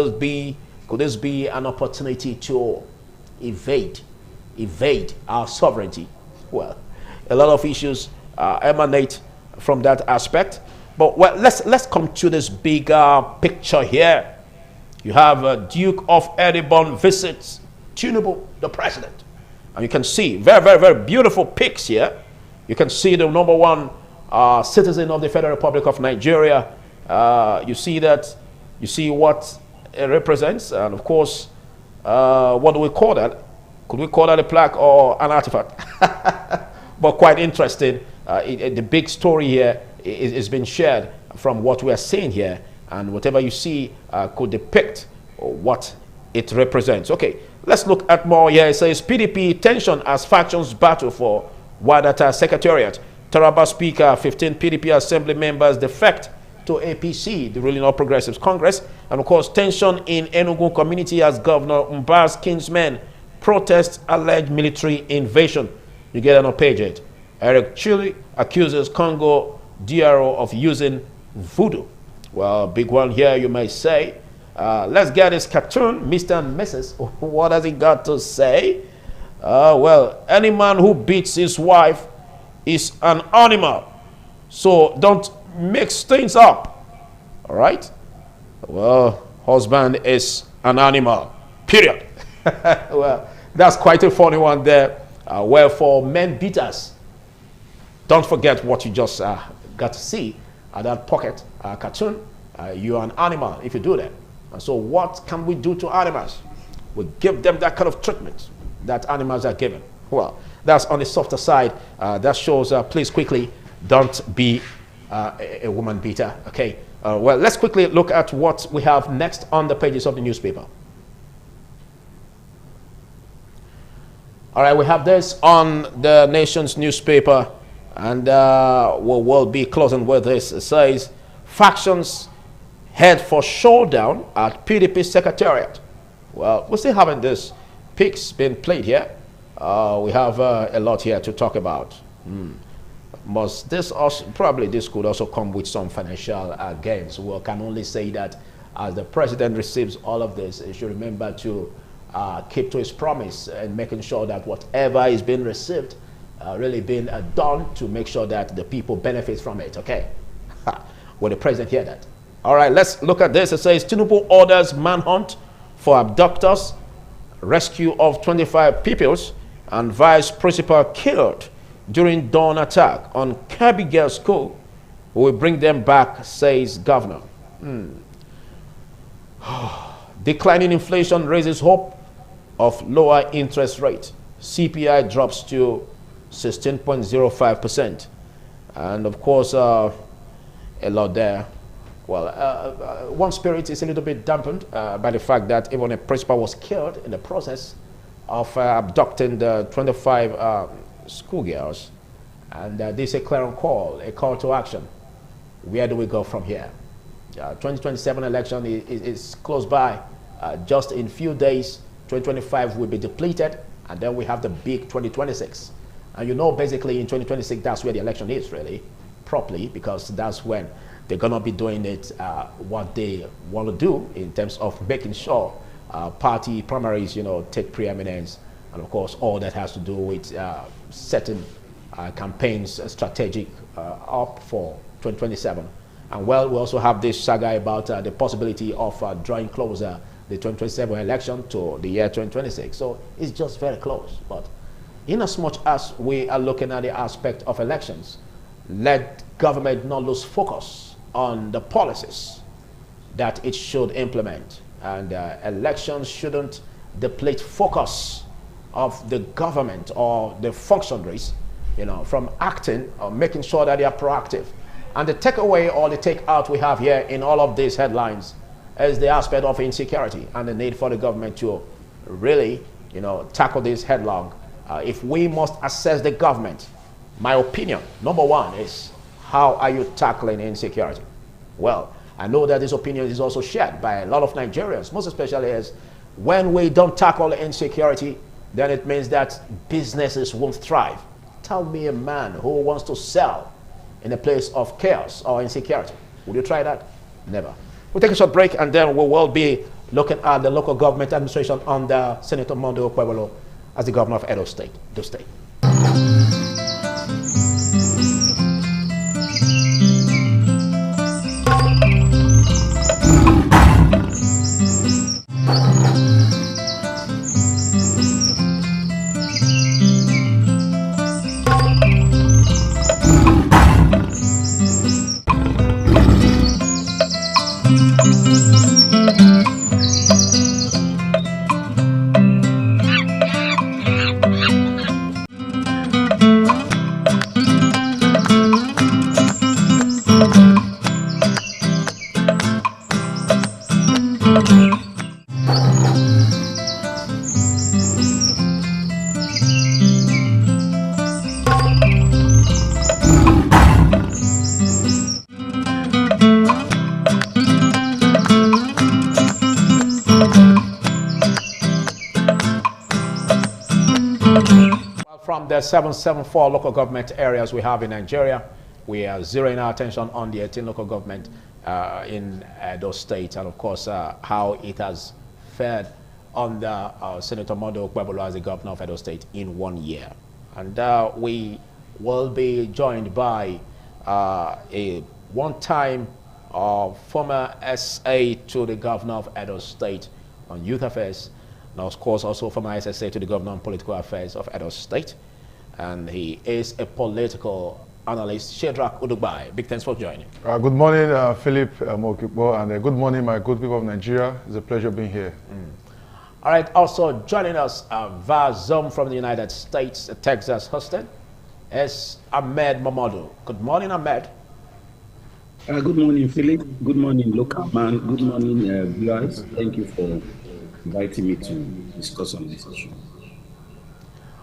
this be an opportunity to evade our sovereignty? Well, a lot of issues emanate from that aspect. But well, let's come to this bigger picture here. You have Duke of Edinburgh visits Tinubu, the president. And you can see very, very, very beautiful pics here. You can see the #1 citizen of the Federal Republic of Nigeria. You see that. You see what it represents. And of course, what do we call that? Could we call that a plaque or an artifact? But quite interesting. The big story here is being shared from what we are seeing here. And whatever you see could depict what it represents. Okay, let's look at more here. It says PDP tension as factions battle for Wadata Secretariat. Taraba Speaker, 15 PDP Assembly members defect to APC, the ruling All Progressives Congress. And of course, tension in Enugu community as Governor Mba's kinsmen protest alleged military invasion. You get it on page 8. Eric Chili accuses Congo DRO of using voodoo. Well, big one here, you may say. Let's get this cartoon, Mr. and Mrs. What has he got to say? Well, any man who beats his wife is an animal. So don't mix things up. All right? Well, husband is an animal. Period. Well, that's quite a funny one there. Well, for men beaters, don't forget what you just got to see at that pocket cartoon. You're an animal if you do that. And so what can we do to animals? We give them that kind of treatment that animals are given. Well, that's on the softer side. That shows, please quickly, don't be a woman beater. Okay. Well, let's quickly look at what we have next on the pages of the newspaper. All right, we have this on the Nation's newspaper, and we'll be closing with this. It says, factions head for showdown at PDP Secretariat. Well, we're still having this pics being played here. We have a lot here to talk about. Must this also, probably this could also come with some financial gains. We can only say that as the president receives all of this, he should remember to keep to his promise and making sure that whatever is being received really being done to make sure that the people benefit from it. Okay. Will the president hear that? All right, let's look at this. It says Tinubu orders manhunt for abductors, rescue of 25 pupils, and vice principal killed during dawn attack on Kebbi Girls School. We will bring them back, says governor. Declining inflation raises hope of lower interest rate. CPI drops to 16.05%. And of course, a lot there. Well, one spirit is a little bit dampened by the fact that even a principal was killed in the process of abducting the 25 schoolgirls. And this is a clear call, a call to action. Where do we go from here? 2027 election is close by. Just in few days, 2025 will be depleted, and then we have the big 2026. And you know, basically in 2026, that's where the election is really, properly, because that's when they're going to be doing it what they want to do in terms of making sure party primaries, you know, take preeminence. And of course, all that has to do with setting campaigns strategic up for 2027. And well, we also have this saga about the possibility of drawing closer the 2027 election to the year 2026. So it's just very close. But in as much as we are looking at the aspect of elections, let government not lose focus on the policies that it should implement. And elections shouldn't deplete focus of the government or the functionaries, you know, from acting or making sure that they are proactive. And the takeaway or the takeout we have here in all of these headlines is the aspect of insecurity and the need for the government to really, you know, tackle this headlong. If we must assess the government, my opinion, number one is, how are you tackling insecurity? Well, I know that this opinion is also shared by a lot of Nigerians, most especially as when we don't tackle insecurity, then it means that businesses won't thrive. Tell me a man who wants to sell in a place of chaos or insecurity. Would you try that? Never. We'll take a short break, and then we will be looking at the local government administration under Senator Monday Okpebholo as the governor of Edo State, the state. From the 774 local government areas we have in Nigeria, we are zeroing our attention on the 18 local government in those states, and of course how it has fared under Senator Monday Okpebholo as the governor of Edo State in 1 year. And we will be joined by a one-time former SA to the governor of Edo State on youth affairs, and of course also former SSA to the governor on political affairs of Edo State. And he is a political analyst, Shedrack Udugbai. Big thanks for joining. Good morning, Philip Mokipo, and good morning, my good people of Nigeria. It's a pleasure being here. All right, also joining us via Zoom from the United States, Texas, Houston, is Ahmed Mamadou. Good morning, Ahmed. Good morning, Philip. Good morning, local man. Good morning, viewers. Thank you for inviting me to discuss on this issue.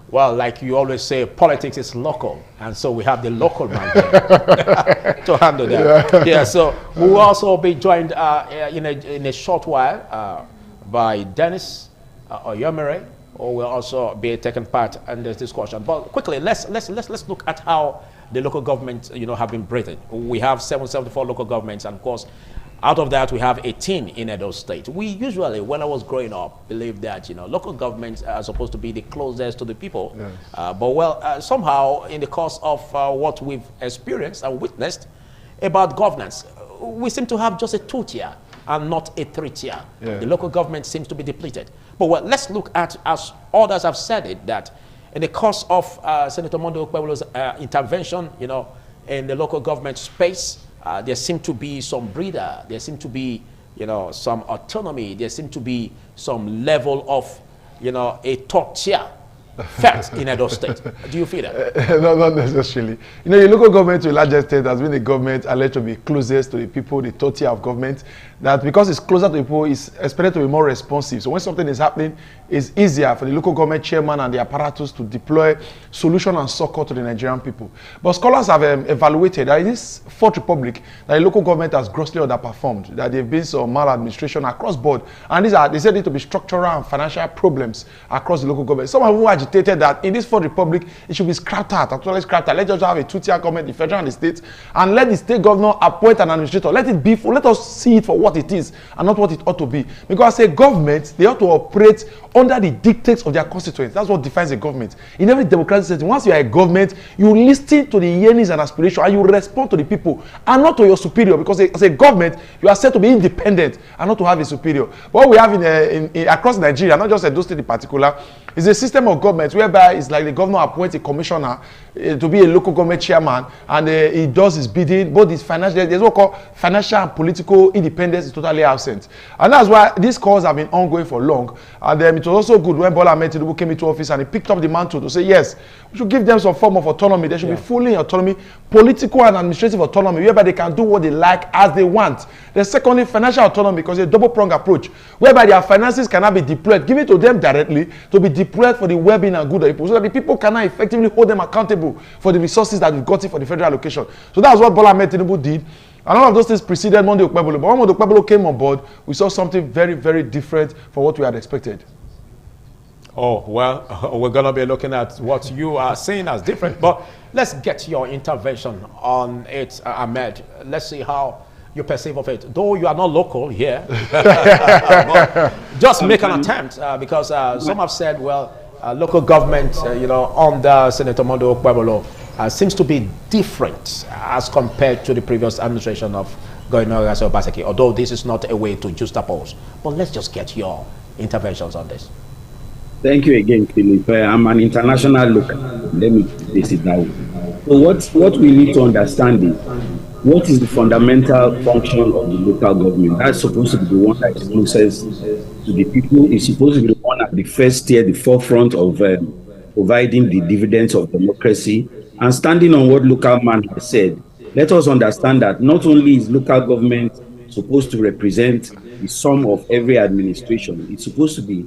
Well, like you always say, politics is local, and so we have the local man here to handle that. Yeah, so we will also be joined in a short while by Dennis Oyomere, who will also be taking part in this discussion. But quickly, let's look at how the local governments, have been breathing. We have 774 local governments, and of course, out of that, we have 18 in Edo State. We usually, when I was growing up, believed that, local governments are supposed to be the closest to the people. Yes. But somehow, in the course of what we've experienced and witnessed about governance, we seem to have just a 2-tier and not a 3-tier. Yeah. The local government seems to be depleted. But let's look at, as others have said it, that in the course of Senator Monday Okpebholo's intervention, in the local government space, there seemed to be some breather, there seemed to be, some autonomy, there seemed to be some level of, a top tier fact in Edo State. Do you feel that? No, not necessarily. The local government to a large extent has been the government alleged to be closest to the people, the third tier of government, that because it's closer to the people, it's expected to be more responsive. So when something is happening, it's easier for the local government chairman and the apparatus to deploy solution and succor to the Nigerian people. But scholars have evaluated that in this Fourth Republic, that the local government has grossly underperformed, that there have been some maladministration across board, and they said it to be structural and financial problems across the local government. Some have even agitated that in this Fourth Republic, it should be scrapped out, actually scrapped out. Let's just have a 2-tier government, the federal and the state, and let the state governor appoint an administrator. Let us see it for what it is and not what it ought to be. Because as a government, they ought to operate under the dictates of their constituents. That's what defines a government. In every democratic setting, once you are a government, you listen to the yearnings and aspirations and you respond to the people and not to your superior, because as a government, you are said to be independent and not to have a superior. But what we have across Nigeria, not just Edo State in particular, is a system of government whereby it's like the governor appoints a commissioner to be a local government chairman, and he does his bidding. Both his financial, there's what called financial and political independence is totally absent, and that's why these calls have been ongoing for long. And it was also good when Bola Ahmed Tinubu came into office and he picked up the mantle to say, yes, we should give them some form of autonomy. They should be fully in autonomy, political and administrative autonomy, whereby they can do what they like as they want. Then secondly, financial autonomy, because it's a double-pronged approach, whereby their finances cannot be deployed, give it to them directly to be deployed for the well-being and good of people, so that the people cannot effectively hold them accountable for the resources that we've gotten for the federal allocation. So that's what Bola Ahmed Tinubu did. And all of those things preceded Monday Okpebholo. But when Monday Okpebholo came on board, we saw something very, very different from what we had expected. Oh, well, we're going to be looking at what you are seeing as different. But let's get your intervention on it, Ahmed. Let's see how you perceive of it. Though you are not local here, just make an attempt, because some have said, well, local government, under Senator Monday Okpebholo seems to be different as compared to the previous administration of Governor Yusuf Obaseki, although this is not a way to juxtapose. But let's just get your interventions on this. Thank you again, Philip. I'm an international looker. Let me place it that way. So what we need to understand is, what is the fundamental function of the local government? That's supposed to be the one that is closest to the people. It's supposed to be the one at the first tier, the forefront of providing the dividends of democracy. And standing on what local man has said, let us understand that not only is local government supposed to represent the sum of every administration, it's supposed to be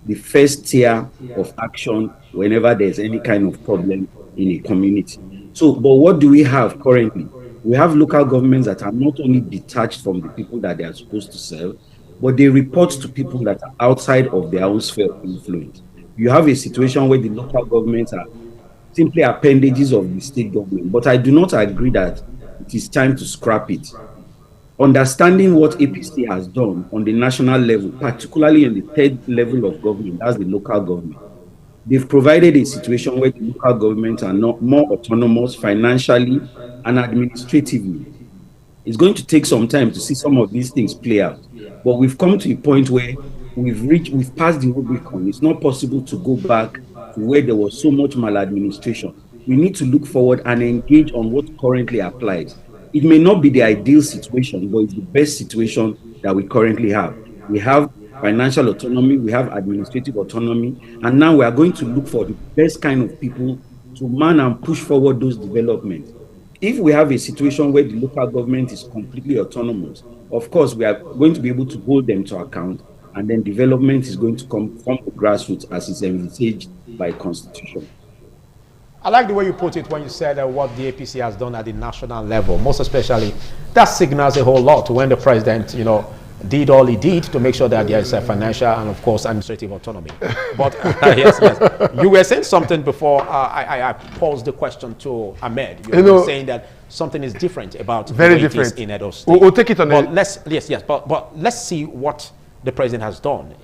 the first tier of action whenever there's any kind of problem in a community. So, but what do we have currently? We have local governments that are not only detached from the people that they are supposed to serve, but they report to people that are outside of their own sphere of influence. you have a situation where the local governments are simply appendages of the state government. But I do not agree that it is time to scrap it. Understanding what APC has done on the national level, particularly in the third level of government, that's the local government, they've provided a situation where the local governments are not more autonomous financially and administratively. It's going to take some time to see some of these things play out. But we've come to a point where we've passed the Rubicon. It's not possible to go back to where there was so much maladministration. We need to look forward and engage on what currently applies. It may not be the ideal situation, but it's the best situation that we currently have. We have financial autonomy, we have administrative autonomy, and now we are going to look for the best kind of people to man and push forward those developments. If we have a situation where the local government is completely autonomous, of course, we are going to be able to hold them to account, and then development is going to come from the grassroots as is envisaged by Constitution. I like the way you put it when you said what the APC has done at the national level. Most especially, that signals a whole lot when the president, did all he did to make sure that there is a financial and, of course, administrative autonomy. But yes, you were saying something before I posed the question to Ahmed. You were saying that something is different about very the way different it is in Edo State. We'll take it on. But let's see what the president has done,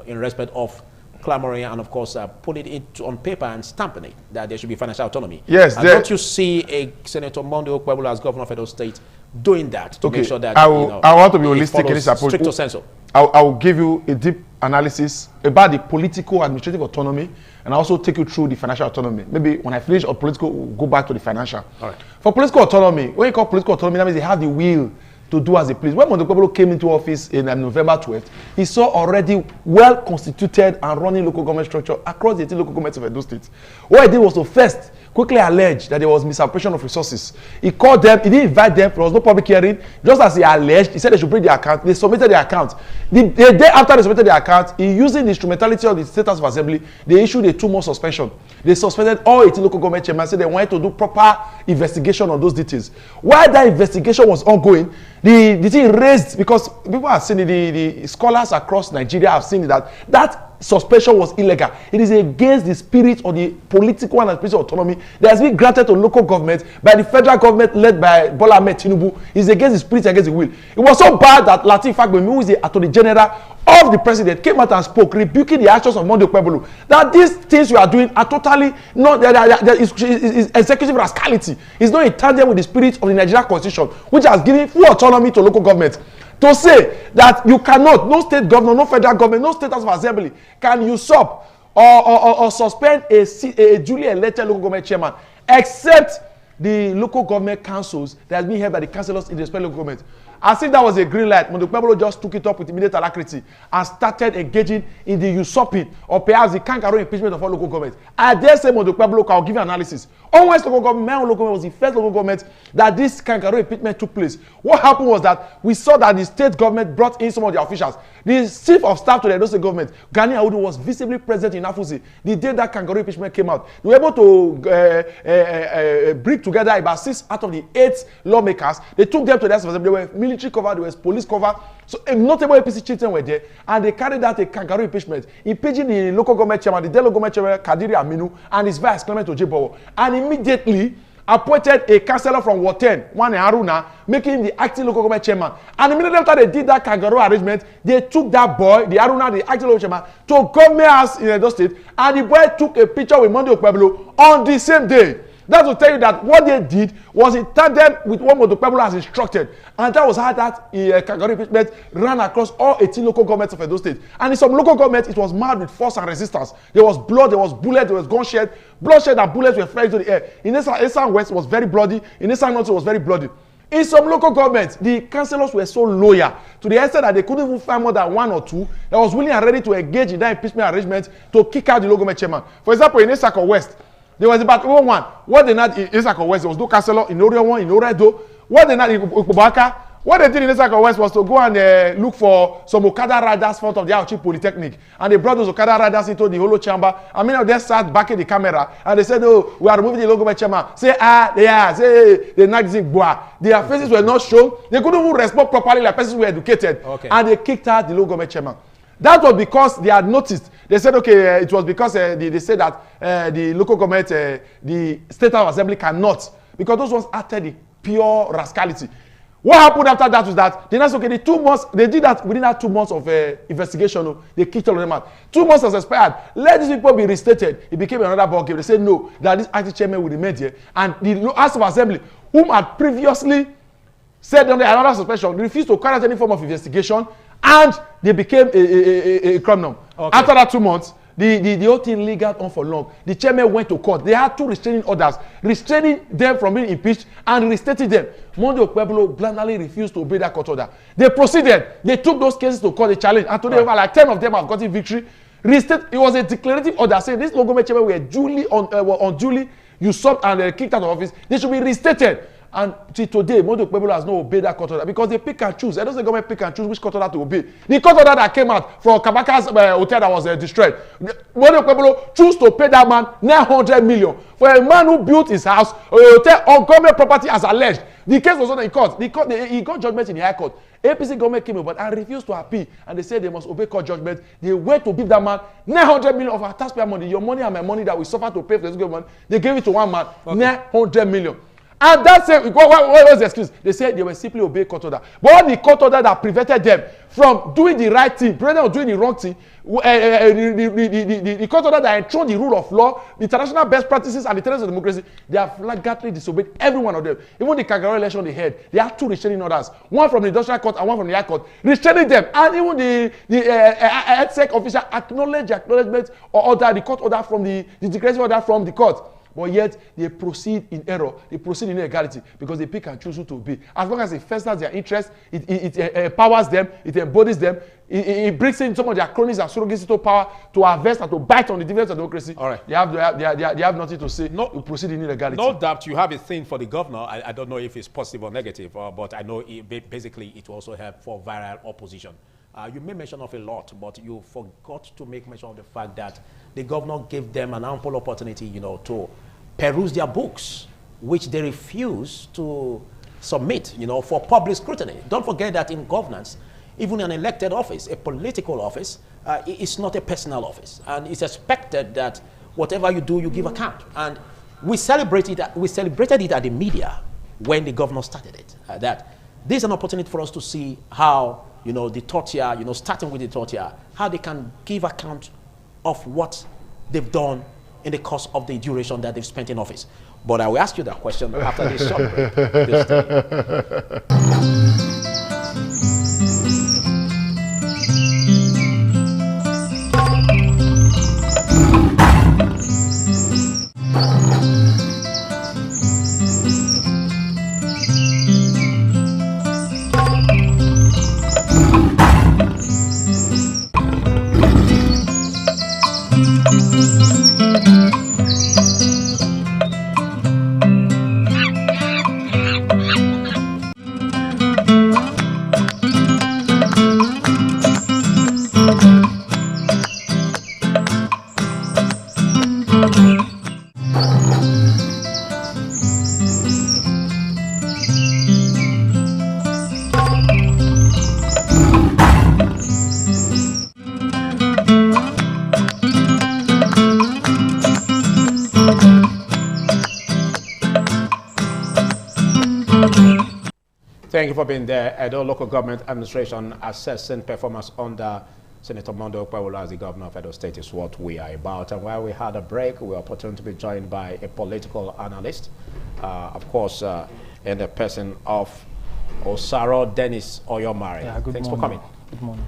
in respect of clamoring and, of course, putting it on paper and stamping it that there should be financial autonomy. Yes. And don't you see a Senator Monday Okpebholo as governor of Edo State doing that to make sure that I want to be holistic in this approach. Stricto sensu. I will give you a deep analysis about the political administrative autonomy, and I also take you through the financial autonomy. Maybe when I finish on political, we'll go back to the financial. All right. For political autonomy, when you call political autonomy, that means they have the will to do as they please. When Monday Okpebholo came into office in November 12th, he saw already well-constituted and running local government structure across the 18 local governments of Edo State. What he did was to first quickly allege that there was misappropriation of resources. He called them, he didn't invite them, there was no public hearing. Just as he alleged, he said they should bring their account. They submitted their account. The day after they submitted their account, using the instrumentality of the State House of Assembly, they issued a 2-month suspension. They suspended all 18 local government chairmen, said they wanted to do proper investigation on those details. While that investigation was ongoing, the thing raised, because people have seen it, the scholars across Nigeria have seen it, that suspension was illegal. It is against the spirit of the political and administrative autonomy that has been granted to local government by the federal government led by Bola Ahmed Tinubu. It is against the spirit, against the will. It was so bad that Lateef Fagbemi, who is the Attorney General of the president, came out and spoke, rebuking the actions of Monday Okpebholo, that these things you are doing are totally not, that is executive rascality. It's not in tandem with the spirit of the Nigerian Constitution, which has given full autonomy to local government. To say that you cannot, no state governor, no federal government, no state house of assembly can usurp or suspend a duly elected local government chairman, except the local government councils that has been held by the councillors in the respective local government. As if that was a green light, Monday Okpebholo just took it up with immediate alacrity and started engaging in the usurping or perhaps the kangaroo impeachment of all local governments. I dare say Monday Okpebholo, I'll give you analysis. On West local government, my own local government was the first local government that this kangaroo impeachment took place. What happened was that we saw that the state government brought in some of the officials. The chief of staff to the Edo State government, Gani Audu, was visibly present in Afusi the day that kangaroo impeachment came out. They were able to bring together about 6 out of the 8 lawmakers. They took them to the House of Assembly. They were military cover, there was police cover. So notable APC chiefs were there, and they carried out a kangaroo impeachment, impeaching the local government chairman, the then local government chairman, Kadiri Aminu, and his vice, Clement Ojebowo, and immediately appointed a councillor from Ward 10, Wane Haruna, making him the acting local government chairman. And immediately after they did that kangaroo arrangement, they took that boy, the Haruna, the acting local chairman, to government house in Edo State, and the boy took a picture with Monday Okpebholo on the same day. That will tell you that what they did was in tandem with what Monday Okpebholo has instructed. And that was how that kangaroo impeachment ran across all 18 local governments of Edo State. And in some local governments, it was marred with force and resistance. There was blood, there was bullet, there was gunshot. Bloodshed and bullets were flying to the air. In Esan West, it was very bloody. In Esan North, it was very bloody. In some local governments, the councillors were so loyal to the extent that they couldn't even find more than 1 or 2 that was willing and ready to engage in that impeachment arrangement to kick out the local government chairman. For example, in Esako West, there was about one. What they not in Esako West, there was no councillor in Orion 1, in Oredo. What they not in Ukubaka, what they did in Esako West was to go and look for some Okada riders front of the Auchi Polytechnic. And they brought those Okada riders into the holo chamber. And many of them sat back in the camera. And they said, oh, we are removing the local government chairman. Say, they are. Say, they not using boah. Their faces were not shown. They couldn't even respond properly like persons were educated. Okay. And they kicked out the local government chairman. That was because they had noticed They said, okay, it was because they said that the local government, the State House Assembly cannot, because those ones acted the pure rascality. What happened after that was that they said, okay, the 2 months, they did that within that 2 months of investigation, they kicked all of them out. 2 months has expired. Let these people be restated. It became another ball game. They said no, that this acting chairman will remain here. And the House of Assembly, whom had previously said under another suspension, refused to carry out any form of investigation, and they became a criminal. Okay. After that 2 months, the whole thing lingered on for long. The chairman went to court. They had 2 restraining orders, restraining them from being impeached and restating them. Monday Okpebholo blandly refused to obey that court order. They proceeded. They took those cases to court, they challenged, and today over like 10 of them have gotten victory. It was a declarative order saying this local government chairman were unduly usurped and kicked out of office. They should be restated. And till today, Monday Okpebholo has not obeyed that court order because they pick and choose. I don't say government pick and choose which court order to obey. The court order that came out from Kabaka's hotel that was destroyed, Monday Okpebholo chose to pay that man 900 million for a man who built his house, a hotel on government property as alleged. The case was not in court. He got judgment in the High Court. APC government came over and refused to appeal, and they said they must obey court judgment. They went to give that man 900 million of our taxpayer money, your money and my money that we suffer to pay for this government. They gave it to one man, 900 million. And that's it. What was the excuse? They said they were simply obeying court order. But all the court order that prevented them from doing the right thing, prevented them from doing the wrong thing, the court order that enthroned the rule of law, the international best practices, and the tenets of democracy, they have flagrantly disobeyed every one of them. Even the Kagara election they had, they had 2 restraining orders, one from the industrial court and one from the High Court, restraining them. And even the EDSEC official acknowledged the acknowledgement or order, the court order from the declaration order from the court. But yet, they proceed in error. They proceed in illegality because they pick and choose who to obey. As long as it festers their interest, it empowers them, it embodies them, it brings in some of their cronies and surrogates to power to harvest and to bite on the dividends of democracy. All right. They have nothing to say. No, we proceed in illegality. No doubt you have a thing for the governor. I don't know if it's positive or negative, but I know basically it will also help for viral opposition. You made mention of a lot, but you forgot to make mention of the fact that the governor gave them an ample opportunity, to peruse their books, which they refuse to submit, for public scrutiny. Don't forget that in governance, even an elected office, a political office, it's not a personal office, and it's expected that whatever you do, you give account. And we celebrated it at the media when the governor started it. That this is an opportunity for us to see how. The thought here, starting with the thought here, how they can give account of what they've done in the course of the duration that they've spent in office. But I will ask you that question after this short break. Thank you for being there. Edo Local Government Administration assessing performance under Senator Monday Okpebholo as the governor of Edo State is what we are about. And while we had a break, we were opportune to be joined by a political analyst, of course, in the person of Osaro Dennis Oyomari. Yeah, Thanks for coming. Good morning.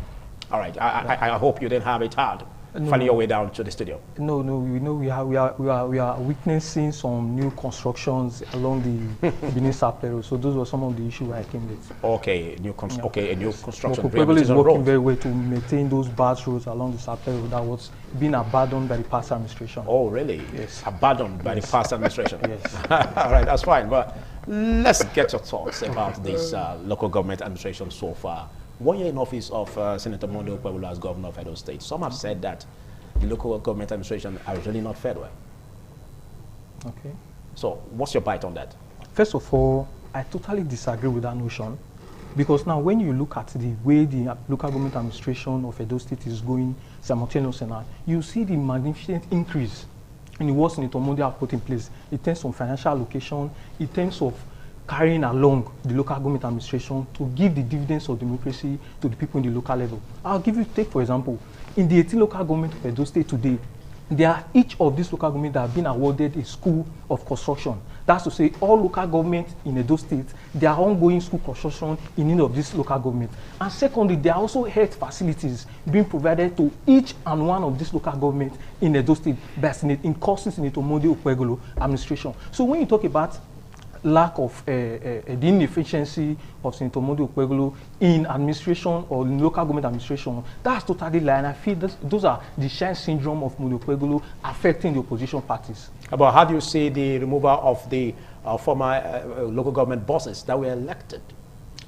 All right. I hope you didn't have it hard finding your way down to the studio. No. We know we are witnessing some new constructions along the Benin Sapero. So those were some of the issues I came with. Okay, a new construction. Okpebholo is working very well to maintain those bad roads along the Sapero that was being abandoned by the past administration. Oh, really? Yes. Abandoned by the past administration. Yes. All right, that's fine. But let's get your thoughts about this local government administration so far. 1 year in office of Senator Monday Okpebholo as governor of Edo State. Some have said that the local government administration are really not fared well. Okay. So what's your bite on that? First of all, I totally disagree with that notion, because now when you look at the way the local government administration of Edo State is going simultaneously now, you see the magnificent increase in what Senator Monday have put in place in terms of financial allocation, in terms of carrying along the local government administration to give the dividends of democracy to the people in the local level. I'll give you, take for example, in the 18 local government of Edo State today, there are each of these local governments that have been awarded a school of construction. That's to say, all local governments in Edo State, there are ongoing school construction in any of these local governments. And secondly, there are also health facilities being provided to each and one of these local governments in Edo State in courses in the Monday Okpebholo administration. So when you talk about lack of the inefficiency of Senator Monday Okpebholo in administration or in local government administration, that's totally lie. And I feel those are the shine syndrome of Monday Okpebholo affecting the opposition parties. But how do you see the removal of the former local government bosses that were elected?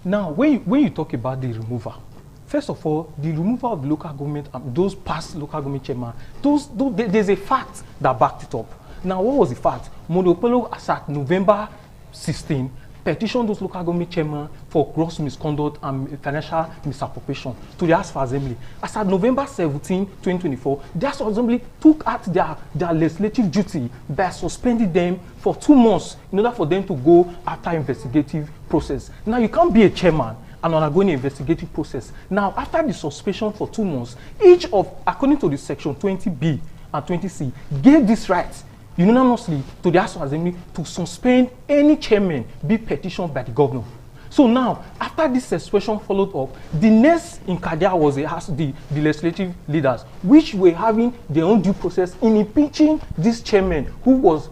Now, when you talk about the removal, first of all, the removal of the local government, those past local government chairman, there's a fact that backed it up. Now, what was the fact? Monday Okpebholo, as at November 16, petitioned those local government chairmen for gross misconduct and financial misappropriation to the House of Assembly. As at November 17, 2024, the House of Assembly took out their legislative duty by suspending them for 2 months in order for them to go after investigative process. Now, you can't be a chairman and undergoing an investigative process. Now, after the suspension for 2 months, each of, according to the section 20B and 20C, gave this right unanimously to the House of Assembly to suspend any chairman be petitioned by the governor. So now, after this suspension followed up, the next in Kadia was the legislative leaders, which were having their own due process in impeaching this chairman who was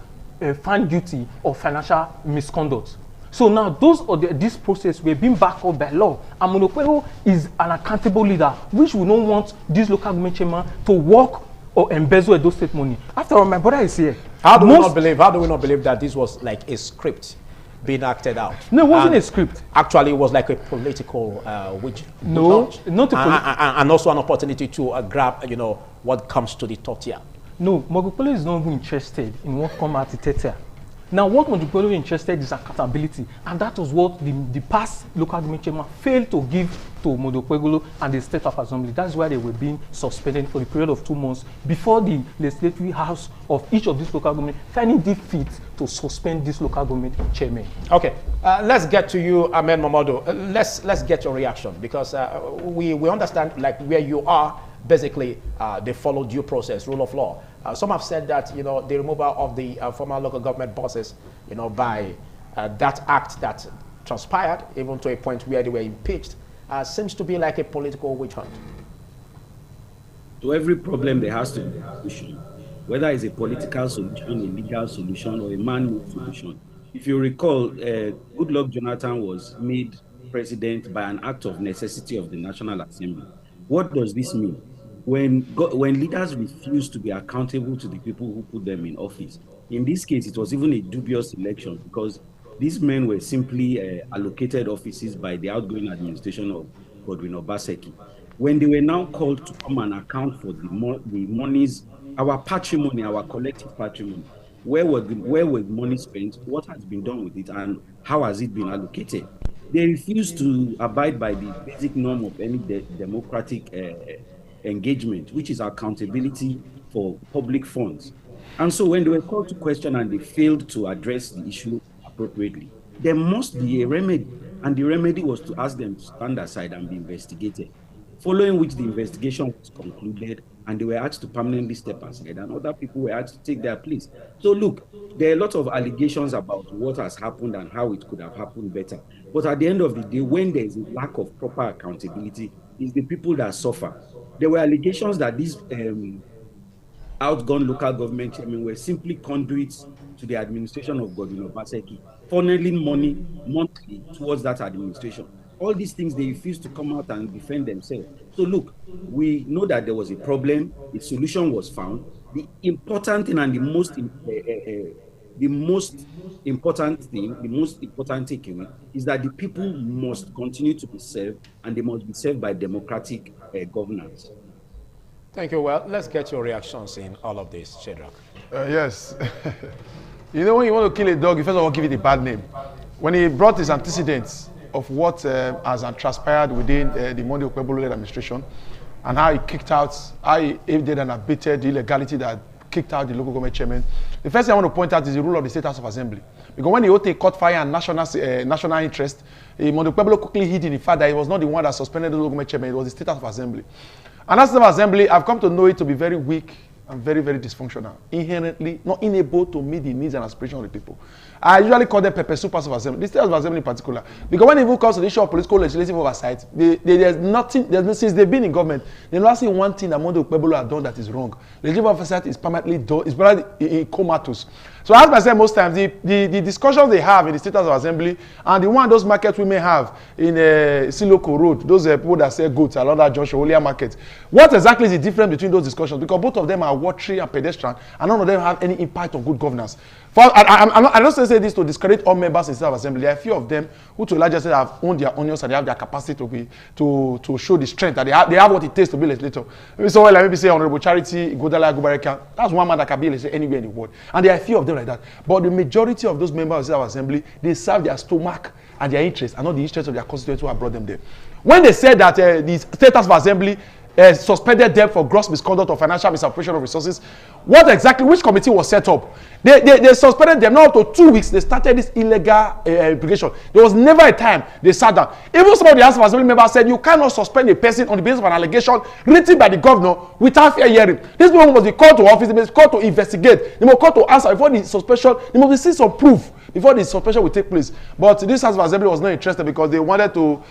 found guilty of financial misconduct. So now, this process were being backed up by law. And Monday Okpebholo is an accountable leader, which will not want this local government chairman to work or embezzle Edo State money. After all, my brother is here. How do we not believe that this was like a script being acted out? No, it wasn't a script. Actually, it was like a political witch. No, not a and also an opportunity to grab, what comes to the top tier. No, Monday Okpebholo is not even interested in what comes at the third tier. Now, what Monday Okpebholo is interested is accountability, and that was what the past local government chairman failed to give to Monday Okpebholo and the State of Assembly. That's why they were being suspended for the period of 2 months before the legislative house of each of these local government finding it fit to suspend this local government chairman. Okay, let's get to you, Ahmed Momodu. Let's get your reaction, because we understand like where you are. Basically, they follow due process, rule of law. Some have said that the removal of the former local government bosses, by that act that transpired, even to a point where they were impeached, seems to be like a political witch hunt. To every problem, there has to be a solution, whether it's a political solution, a legal solution, or a man-made solution. If you recall, Goodluck Jonathan was made president by an act of necessity of the National Assembly. What does this mean? When leaders refuse to be accountable to the people who put them in office, in this case, it was even a dubious election because these men were simply allocated offices by the outgoing administration of Godwin Obaseki. When they were now called to come and account for the monies, our patrimony, our collective patrimony, where was the money spent, what has been done with it, and how has it been allocated? They refuse to abide by the basic norm of any democratic engagement, which is accountability for public funds. And so when they were called to question and they failed to address the issue appropriately, there must be a remedy. And the remedy was to ask them to stand aside and be investigated. Following which the investigation was concluded and they were asked to permanently step aside and other people were asked to take their place. So look, there are a lot of allegations about what has happened and how it could have happened better. But at the end of the day, when there is a lack of proper accountability, it's the people that suffer. There were allegations that these outgone local government chairmen were simply conduits to the administration of Godwin Obaseki, funneling money monthly towards that administration. All these things, they refuse to come out and defend themselves. So look, we know that there was a problem, a solution was found. The important thing and the most important takeaway is that the people must continue to be served, and they must be served by democratic governance. Thank you. Well, let's get your reactions in all of this, Shedrack. Yes. When you want to kill a dog, you first of all give it a bad name. When he brought his antecedents of what has transpired within the Monday Okpebholo administration, and how he kicked out, how he aided and abated the illegality that kicked out the local government chairman. The first thing I want to point out is the rule of the State House of Assembly. Because when the OT caught fire and national interest, Mondo Pueblo quickly hid in the fact that he was not the one that suspended the local government chairman, it was the State House of Assembly. And that State House of Assembly, I've come to know it to be very weak and very, very dysfunctional, inherently not unable to meet the needs and aspirations of the people. I usually call them pepper soup House of Assembly, the State House of Assembly in particular. Because when it even comes to the issue of political legislative oversight, there's nothing, since they've been in government, they've not seen one thing that Mondo Pueblo have done that is wrong. Legislative oversight is permanently done, it's permanently comatose. So I ask myself most times, the discussions they have in the State House of Assembly and the one those markets we may have in Siloko Road, those people that sell goods along that Joshua Olia market, what exactly is the difference between those discussions? Because both of them are watery and pedestrian, and none of them have any impact on good governance. I don't say this to discredit all members in the State of Assembly. There are a few of them who, to a large extent, have owned their onions and they have their capacity to show the strength that they have what it takes to be legislator. Maybe so like maybe say Honorable Charity Godala Gubareka. That's one man that can be legislator anywhere in the world, and there are a few of them like that. But the majority of those members of the State of Assembly, they serve their stomach and their interests, and not the interests of their constituents who have brought them there. When they said that the State House of Assembly suspended them for gross misconduct or financial misappropriation of resources, what exactly, which committee was set up? They suspended them. Now after 2 weeks, they started this illegal implication. There was never a time they sat down. Even some of the House of Assembly members said you cannot suspend a person on the basis of an allegation written by the governor without fair hearing. These people must be called to office, they must be called to investigate, they must be called to answer before the suspension, they must see some proof before the suspension will take place. But this House of Assembly was not interested because they wanted to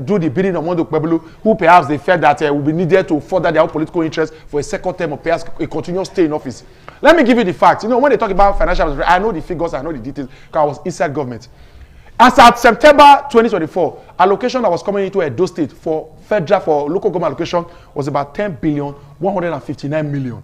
do the bidding of Mondo Pueblo, who perhaps they felt that will be needed to further their own political interests for a second term or perhaps a continuous stay in office. Let me give you the facts. You know, when they talk about financial, I know the figures, I know the details, because I was inside government. As at September 2024, allocation that was coming into Edo State for federal, for local government allocation was about 10,159,000,000.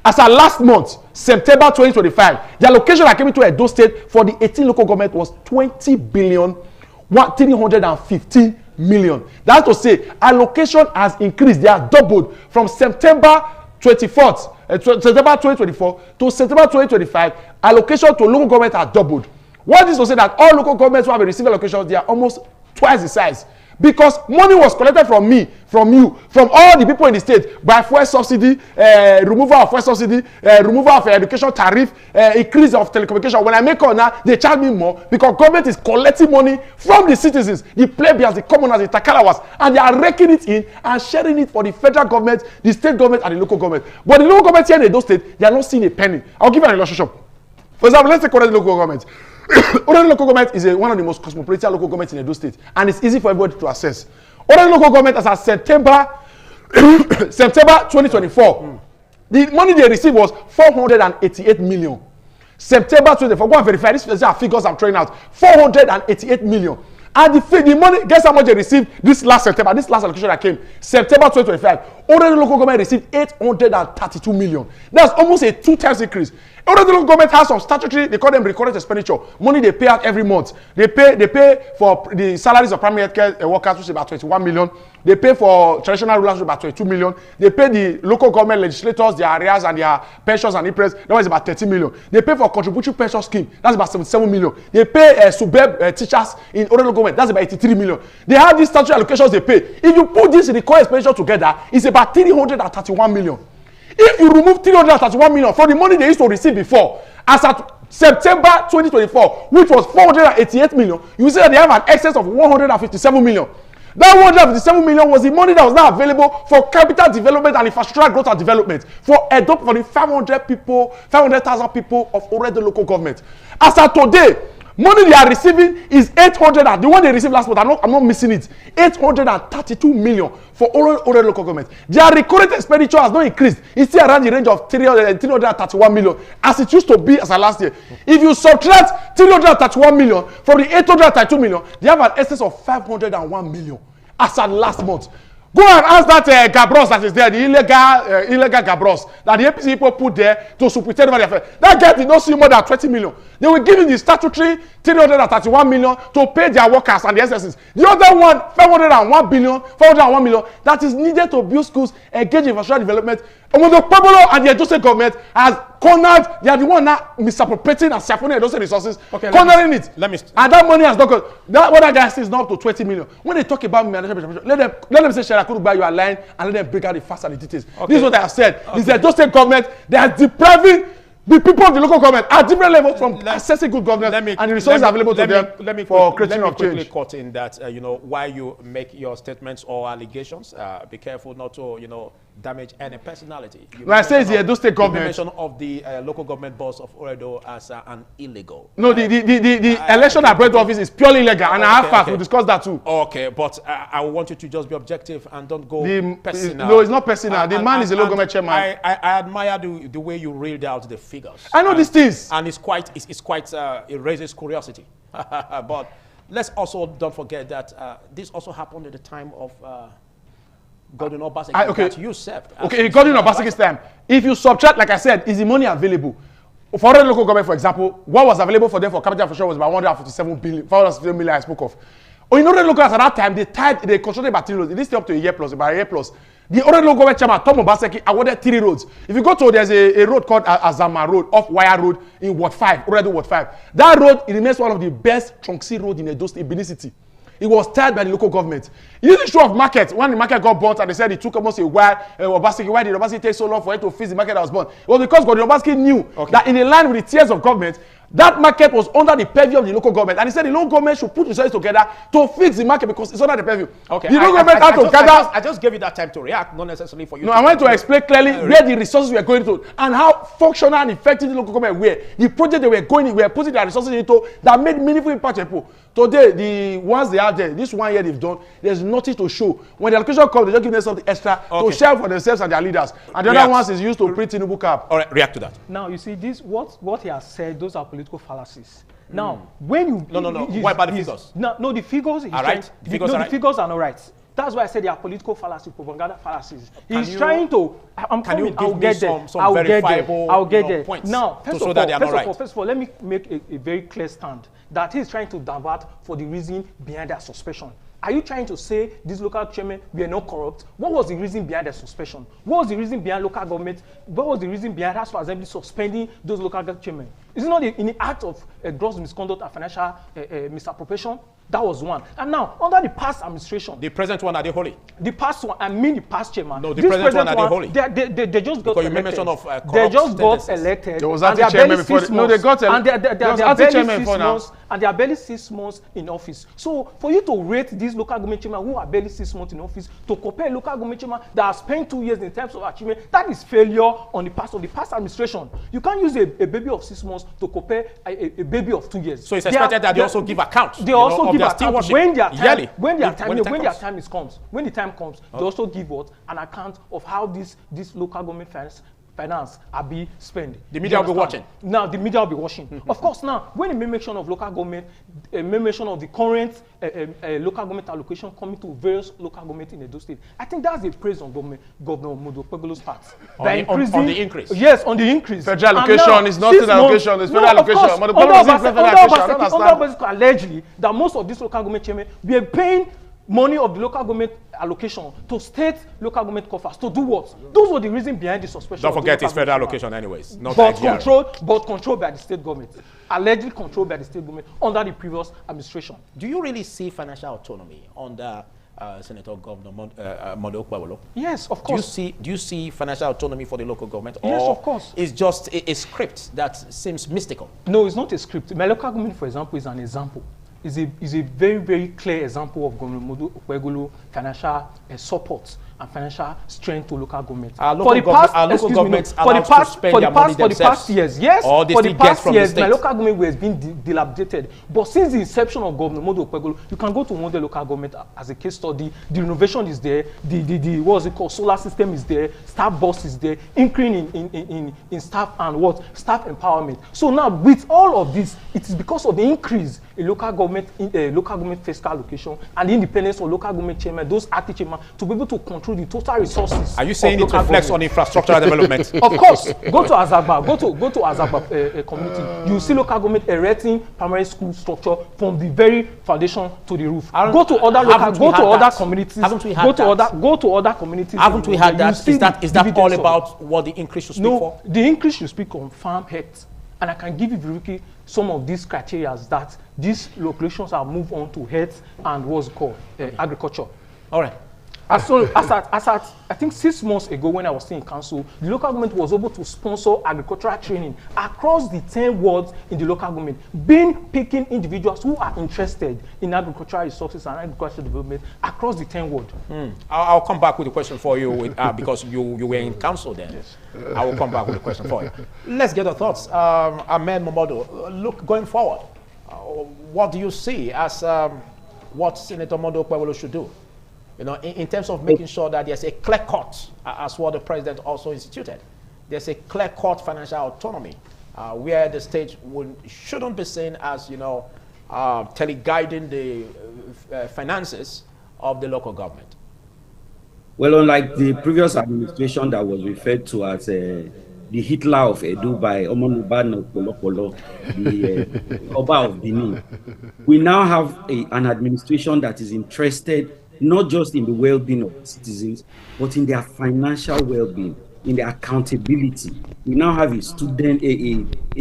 As at last month, September 2025, the allocation that came into Edo State for the 18 local government was 20,315,000,000. That's to say, allocation has increased. They have doubled from September 24th, September 2024 to September 2025. Allocation to local government has doubled. What is to say that all local governments who have received allocations, they are almost twice the size. Because money was collected from me, from you, from all the people in the state by fuel subsidy, removal of fuel subsidy, removal of education tariff, increase of telecommunication. When I make call now, they charge me more because government is collecting money from the citizens, the plebeians, the commoners, the takalawas, and they are raking it in and sharing it for the federal government, the state government, and the local government. But the local government here in Edo State, they are not seeing a penny. I'll give you an illustration. For example, let's take the local government. Orange local government is one of the most cosmopolitan local governments in Edo State, and it's easy for everybody to access. Orange local government as of September 2024, the money they received was 488 million. September 2024, go and verify these figures I'm throwing out. 488 million. And the money, guess how much they received this last September, this last allocation that came, September 2025. Orange local government received 832 million. That's almost a 2 times increase. Orange local government has some statutory, they call them recorded expenditure. Money they pay out every month. They pay for the salaries of primary healthcare workers, which is about 21 million. They pay for traditional rulers, which is about 22 million. They pay the local government legislators, their arrears and their pensions and interest. That was about 30 million. They pay for contributory pension scheme. That's about 77 million. They pay suburb teachers in Orange local government. That's about 83 million. They have these statutory allocations they pay. If you put this recorded expenditure together, it's about 331 million. If you remove 331 million from the money they used to receive before, as at September 2024, which was 488 million, you see that they have an excess of 157 million. That 157 million was the money that was now available for capital development and infrastructural growth and development for the 500,000 people of already local government. As at today, money they are receiving is 800, and the one they received last month, I'm not missing it, 832 million for all local government. Their recurrent expenditure has not increased. It's still around the range of 331 million, as it used to be as of last year. If you subtract 331 million from the 832 million, they have an excess of 501 million as of last month. Go and ask that Gabros that is there, the illegal Gabros that the APC people put there to superintend over the affair. That guy did not see more than 20 million. They were giving the statutory 331 million to pay their workers and the SSs. The other one, 501 million, that is needed to build schools, engage in infrastructure development, Omodo Pablo and the Edo State government has cornered, they are the one now misappropriating and siphoning Edo State resources, cornering it. And that money has not got, that what that guy says is not up to 20 million. When they talk about management, let them say Sharakudu buy your line and let them break out the facts and the details. This is what I have said. Is the Edo State government, they are depriving the people of the local government at different levels from accessing good governance and the resources available to them for creating of change. Let me quickly cut in that, while you make your statements or allegations, be careful not to, damage any personality. No, I say it's the Edo State government. You mention of the local government boss of Oredo as an illegal. No, the election at Bread office is purely illegal, and I have facts. We'll discuss that too. Okay, but I want you to just be objective and don't go personal. No, it's not personal. The man is a local government chairman. I admire the way you read out the figures. I know these things. And it raises curiosity. But let's also don't forget that this also happened at the time of Godwin Obaseki that you served. Okay, Godwin Obaseki's time. If you subtract, like I said, is the money available? For the local government, for example, what was available for them for capital for sure was about 457 million I spoke of. Or in other locals at that time, they constructed materials. It is up to a year plus, about a year plus. The other local government chairman, Tom Obaseki, awarded 3 roads. If you go to, there's a road called Azama Road, off Wire Road in Ward 5, already Ward 5. That road, it remains one of the best trunk C road in Edo State, Benin City. It was tied by the local government. It is the issue of market. When the market got burnt and they said it took almost a while, why did Obaseki take so long for it to fix the market that was burnt? It was because Godwin Obaseki knew that in line with the tiers of government, that market was under the purview of the local government. And he said the local government should put resources together to fix the market because it's under the purview. Okay. The local government had to gather. I just gave you that time to react, not necessarily for you. No, I want to explain clearly where the resources were going to and how functional and effective the local government were. The project they were going, we were putting their resources into that made meaningful impact on people. Today, the ones they have there, this 1 year they've done, there's nothing to show. When the allocation comes, they just give them something extra to share for themselves and their leaders. And the other ones is used to print Tinubu cap. All right, react to that. Now, you see, this what he has said, those are political fallacies. Now, when you... No. What about the figures? No, the figures... All right. The figures are not right. That's why I said they are political fallacies, propaganda fallacies. He's trying to... I'll get there. Points now, first of all, let me make a very clear stand that he's trying to divert for the reason behind that suspicion. Are you trying to say these local chairmen were not corrupt? What was the reason behind the suspension? What was the reason behind local government? What was the reason behind House of Assembly suspending those local chairmen? Is it not in the act of gross misconduct and financial misappropriation? That was one. And now, under the past administration... The present one, are they holy? The past one, I mean the past chairman. No, the present one, are they holy? They just got elected. You mentioned of corrupt they just got elected. There was anti-chairman before. No, they got elected. And they are barely 6 months in office. So, for you to rate these local government chairmen who are barely 6 months in office, to compare local government chairmen that have spent 2 years in terms of achievement, that is failure on the part of the past administration. You can't use a baby of 6 months to compare a baby of 2 years. So it's expected that they also give account. They also give account when the time comes. They also give what an account of how this local government finance are being spent. The media will be watching. Now the media will be watching. Of course, now when you mention of local government, mention of the current local government allocation coming to various local government in Edo State, I think that's a praise on Governor Modo Pegolo's part. On the increase. Yes, on the increase. Federal allocation is not an allocation. It's federal allocation. Allegedly, that most of these local government chairmen were paying money of the local government allocation to state local government coffers to do what? Those were the reason behind the suspension. Don't forget it's federal allocation anyways. But controlled by the state government. Allegedly controlled by the state government under the previous administration. Do you really see financial autonomy under Senator Governor Mondo Okpebholo? Yes, of course. Do you see financial autonomy for the local government? Yes, of course. It's just a script that seems mystical? No, it's not a script. My local government, for example, is an example. Is a very, very clear example of Governor Modo Okpebholo financial support and financial strength to local government. For the past years, yes, for the past years, my local government has been dilapidated. But since the inception of Governor Modo Okpebholo, you can go to one local government as a case study. The renovation is there. The what is it called? Solar system is there. Staff bus is there. Increase in staff and staff empowerment. So now with all of this, it is because of the increase in local government fiscal allocation and the independence of local government chairman, those active chairmen, to be able to control control the total resources. Are you saying it reflects on infrastructural development? Of course. Go to Azagba. Go to Azagba community. You see local government erecting primary school structure from the very foundation to the roof. Go to other communities. Haven't we had that? Go to other communities. Haven't we had that? Is that all about what the increase should speak for? No, the increase should speak on farm health. And I can give you very quickly some of these criteria that these locations are moved on to health and what's called agriculture. All right. As at I think 6 months ago when I was still in council, the local government was able to sponsor agricultural training across the 10 wards in the local government, picking individuals who are interested in agricultural resources and agricultural development across the 10 wards. I'll come back with a question for you because you were in council then. Yes. I will come back with a question for you. Let's get your thoughts. Ahmed Momodu, look, going forward, what do you see as what Senator Monday Okpebholo should do? You know, in terms of making sure that there's a clear cut, as what the president also instituted, there's a clear cut financial autonomy where the state shouldn't be seen as, you know, teleguiding the finances of the local government. Well, unlike the previous administration that was referred to as the Hitler of Edo by Omonuba Nkolopolo, the Oba of Benin, we now have an administration that is interested not just in the well-being of citizens, but in their financial well-being, in their accountability. We now have a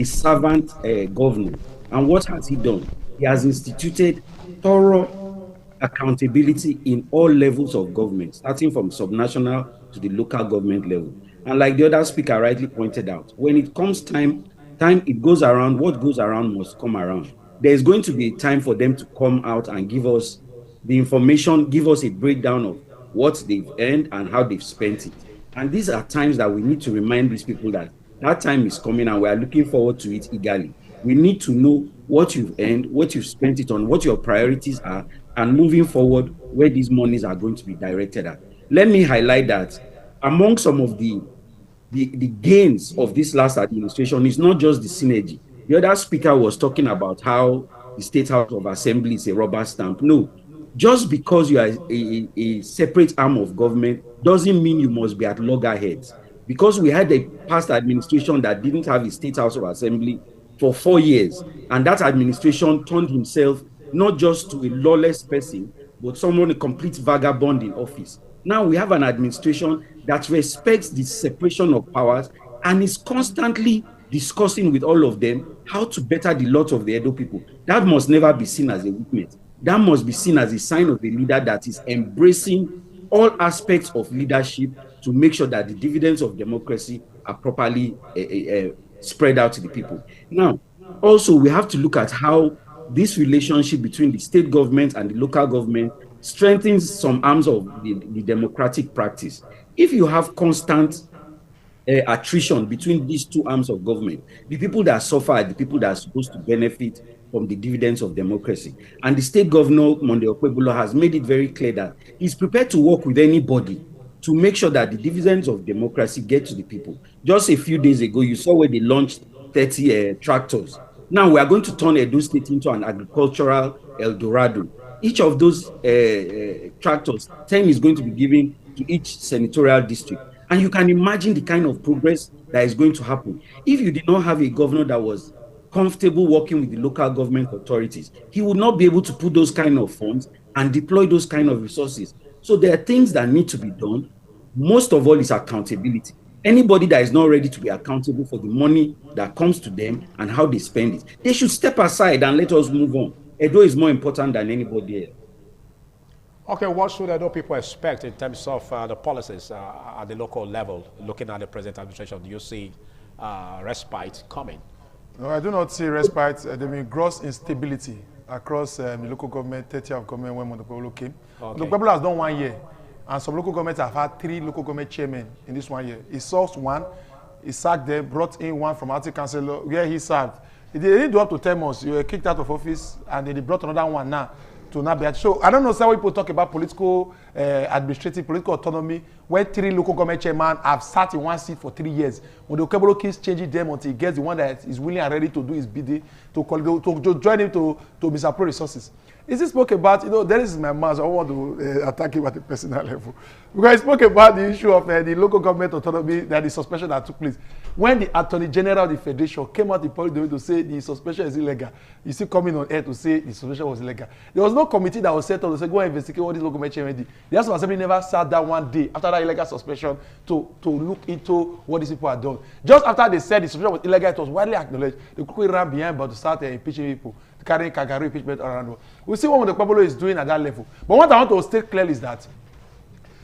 servant government. And what has he done? He has instituted thorough accountability in all levels of government, starting from subnational to the local government level. And like the other speaker rightly pointed out, when it comes time it goes around, what goes around must come around. There is going to be a time for them to come out and give us the information, give us a breakdown of what they've earned and how they've spent it. And these are times that we need to remind these people that that time is coming and we are looking forward to it eagerly. We need to know what you've earned, what you've spent it on, what your priorities are, and moving forward, where these monies are going to be directed at. Let me highlight that among some of the gains of this last administration is not just the synergy. The other speaker was talking about how the State House of Assembly is a rubber stamp. No. Just because you are a separate arm of government doesn't mean you must be at loggerheads. Because we had a past administration that didn't have a State House of Assembly for 4 years, and that administration turned himself not just to a lawless person, but someone, a complete vagabond in office. Now we have an administration that respects the separation of powers and is constantly discussing with all of them how to better the lot of the Edo people. That must never be seen as a weakness. That must be seen as a sign of a leader that is embracing all aspects of leadership to make sure that the dividends of democracy are properly spread out to the people. Now, also, we have to look at how this relationship between the state government and the local government strengthens some arms of the democratic practice. If you have constant attrition between these two arms of government, the people that suffer are the people that are supposed to benefit from the dividends of democracy. And the state governor, Monday Okpebholo, has made it very clear that he's prepared to work with anybody to make sure that the dividends of democracy get to the people. Just a few days ago, you saw where they launched 30 tractors. Now we are going to turn Edo State into an agricultural El Dorado. Each of those tractors, 10 is going to be given to each senatorial district. And you can imagine the kind of progress that is going to happen. If you did not have a governor that was comfortable working with the local government authorities, he would not be able to put those kind of funds and deploy those kind of resources. So there are things that need to be done. Most of all is accountability. Anybody that is not ready to be accountable for the money that comes to them and how they spend it, they should step aside and let us move on. Edo is more important than anybody else. Okay, what should Edo people expect in terms of the policies at the local level, looking at the present administration? Do you see respite coming? No, I do not see respite. There may be gross instability across the local government, 30 of government when Monday Okpebholo came. Okay. The Okpebholo has done 1 year, and some local governments have had 3 local government chairmen in this 1 year. He solved one, he sacked them, brought in one from Arty Councillor where he served. He didn't do up to 10 months. You were kicked out of office, and then they brought another one now to Nabiat. So I don't know how people talk about political administrative political autonomy, where 3 local government chairmen have sat in one seat for 3 years. When the Okebolo keeps changing them until he gets the one that is willing and ready to do his bidding, to join him to misappropriate resources. Is he spoke about, there is my man, so I want to attack him at a personal level. Because he spoke about the issue of the local government autonomy, that the suspension that took place. When the Attorney General of the Federation came out in public domain to say the suspension is illegal, you see coming on air to say the suspension was illegal. There was no committee that was set up to say, go and investigate what this local government chairman did. The House of Assembly never sat down one day after that illegal suspension to look into what these people had done. Just after they said the suspension was illegal, it was widely acknowledged. They quickly ran behind but to start impeaching people, carrying Kagari impeachment around. We see what the Okebolo is doing at that level. But what I want to state clearly is that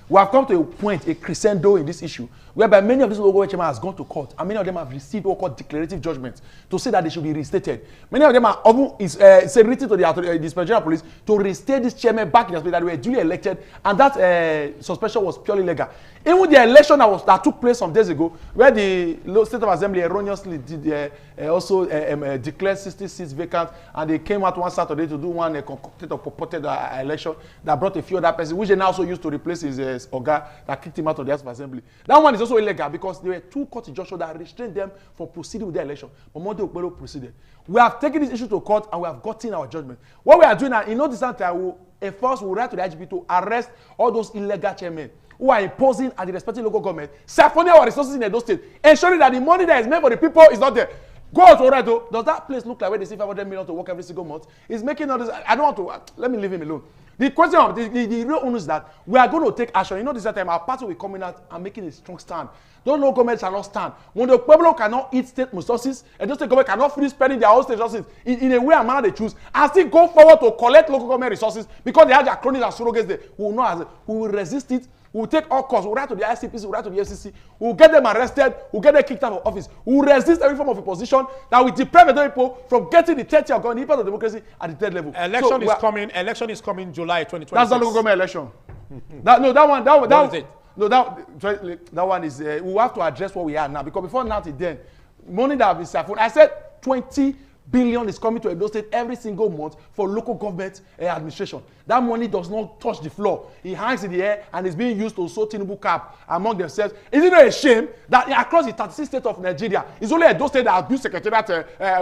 we have come to a point, a crescendo in this issue, whereby many of these local chairmen has gone to court, and many of them have received what called declarative judgments to say that they should be reinstated. Many of them are often written to the Inspector Police to reinstate this chairman back in the place that they were duly elected, and that suspension was purely legal. Even the election that took place some days ago, where the State of Assembly erroneously did also declared 60 seats vacant, and they came out one Saturday to do one concocted or purported election that brought a few other persons, which they now also used to replace his Oga that kicked him out of the House of Assembly. That one is also illegal because there were 2 court injunctions that restrained them from proceeding with the election. But Monday Okebolo proceeded. We have taken this issue to court and we have gotten our judgment. What we are doing now, in no distant time, we will write to the IGP to arrest all those illegal chairmen who are imposing at the respective local government, siphoning our resources in Edo State, ensuring that the money that is meant for the people is not there. Go out, all right, though. Does that place look like where they see 500 million to work every single month? He's making all this. I don't want to. Let me leave him alone. The question of the real onus is that we are going to take action. This time our party will be coming out and making a strong stand. Those local governments shall not stand. When the Pueblo cannot eat state resources, and those state government cannot finish spending their own state resources in a way and manner they choose, and still go forward to collect local government resources because they have their cronies and surrogates there. We will resist it. We will take all costs. We will write to the ICPC, we will write to the FCC. We will get them arrested. We will get them kicked out of office. We will resist every form of opposition that will deprive the people from getting the 30th of government of democracy at the 3rd level. Election is coming July 2026. That's the local government election. That one is, we have to address what we are now. Because before now till then, money that have been siphoned, I said 20 billion is coming to Edo State every single month for local government administration. That money does not touch the floor. It hangs in the air and is being used to sow Tinubu cap among themselves. Is it not a shame that across the 36 states of Nigeria, it's only Edo State that has built secretariat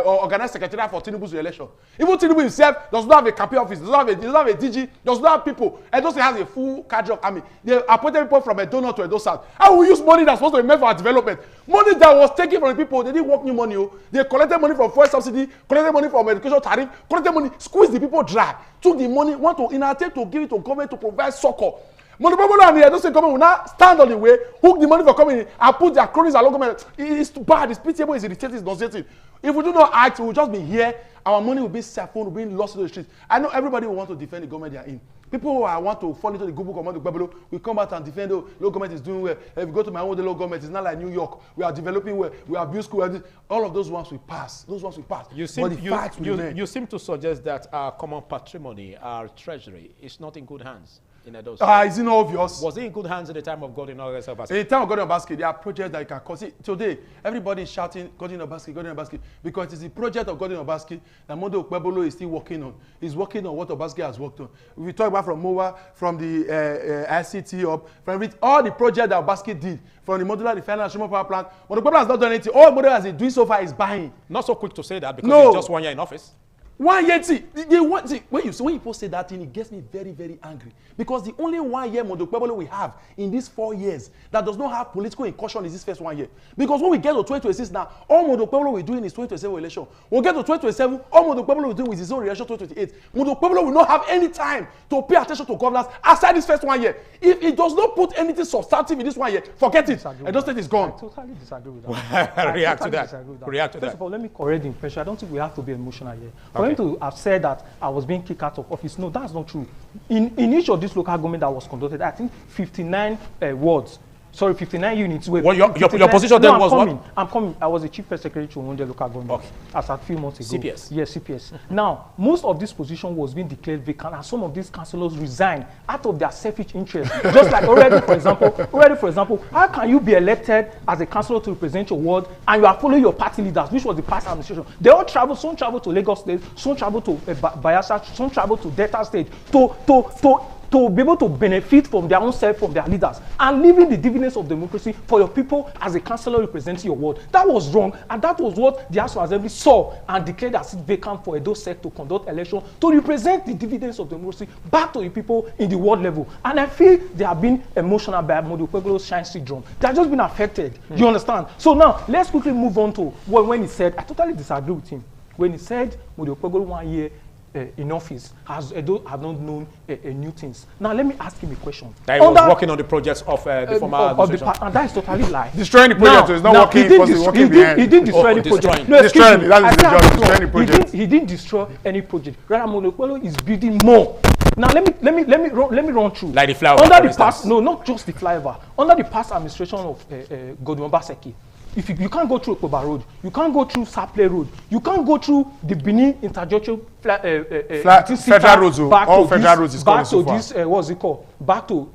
or organized secretariat for Tinubu's election? Even Tinubu himself does not have a campaign office, does not have a DG, does not have people. Edo State has a full cadre of army. They appointed people from Edo North to Edo South. How will we use money that's supposed to be meant for our development? Money that was taken from the people, they didn't work new money. They collected money from fuel subsidy, collected money from education tariff, collected money, squeezed the people dry, took the money, want to in attempt to give it to government to provide succor. Monopolo and the Edo State government will now stand on the way, hook the money for coming in, and put their cronies and local government. It's too bad. It's pitiable. It's irritating. It's nauseating. If we do not act, we will just be here. Our money will be siphoned, will be lost to the streets. I know everybody will want to defend the government they are in. People who want to fall into the good book of Monday Babylon will come out and defend the local government is doing well. If you go to my own local government, it's not like New York. We are developing well. We have built school. All of those ones will pass. Those ones will pass. You seem to suggest that our common patrimony, our treasury, is not in good hands. In Edo State. Is it not obvious? Was it in good hands at the time of Godwin Obaseki? In the time of Godwin Obaseki, there are projects that you can see. Today, everybody is shouting Godwin Obaseki, because it is the project of Godwin Obaseki that Monday Okebolo is still working on. He's working on what Obaseki has worked on. If we talk about from MOA, from the ICT Hub, from all the projects that Obaseki did, from the modular refinery and power plant, Monday Okebolo has not done anything. All Monday has been doing so far is buying. Not so quick to say that because it's just 1 year in office. 1 year, when people say that thing, it gets me very, very angry. Because the only 1 year Monday Okebolo we have in these 4 years that does not have political incursion is this first 1 year. Because when we get to 2026 now, all Monday Okebolo we're doing is 2027 election. We'll get to 2027, all Monday Okebolo we're doing with his own election 2028. Monday Okebolo will not have any time to pay attention to governance outside this first 1 year. If it does not put anything substantive in this 1 year, forget it. Edo State is gone. I totally disagree with that. React to that. First of all, let me correct the impression. I don't think we have to be emotional here. For him to have said that I was being kicked out of office, no, that's not true. In each of these local government that was conducted, I think 59 wards. Sorry, 59 units. Well, your position then was what? I'm coming. I was the chief press secretary to Omonde local government as a few months ago. CPS. Yes, CPS. Now, most of this position was being declared vacant, and some of these councillors resigned out of their selfish interest. Just like already, for example, how can you be elected as a councillor to represent your ward, and you are following your party leaders, which was the past administration? They all travel. Some travel to Lagos State, some travel to Bayelsa, some travel to Delta State to to be able to benefit from their own self, from their leaders, and leaving the dividends of democracy for your people as a councillor representing your ward. That was wrong, and that was what the House of Assembly saw and declared as it vacant for Edo Sec to conduct election to represent the dividends of democracy back to the people in the world level. And I feel they have been emotional by Monday Okpebholo's shine syndrome. They have just been affected. You understand? So now let's quickly move on to when he said, I totally disagree with him. When he said Monday Okpebholo 1 year in office have not known new things. Now let me ask him a question. That he was working on the projects of the former administration. And that is totally lie. Destroying the project, so it's not working. He didn't destroy any project. No, destroying. That is the job. Destroying the project. He didn't destroy any project. Rather, Monday Okpebholo is building more. Now let me run through. Like the flyover. Under the past, no, not just the flyover. Under the past administration of Godwin Obaseki, if you can't go through Okpoba Road, you can't go through Saple Road, you can't go through the Benin Interjudicial Federal Roads. All federal roads is back to this, what's it called? Back to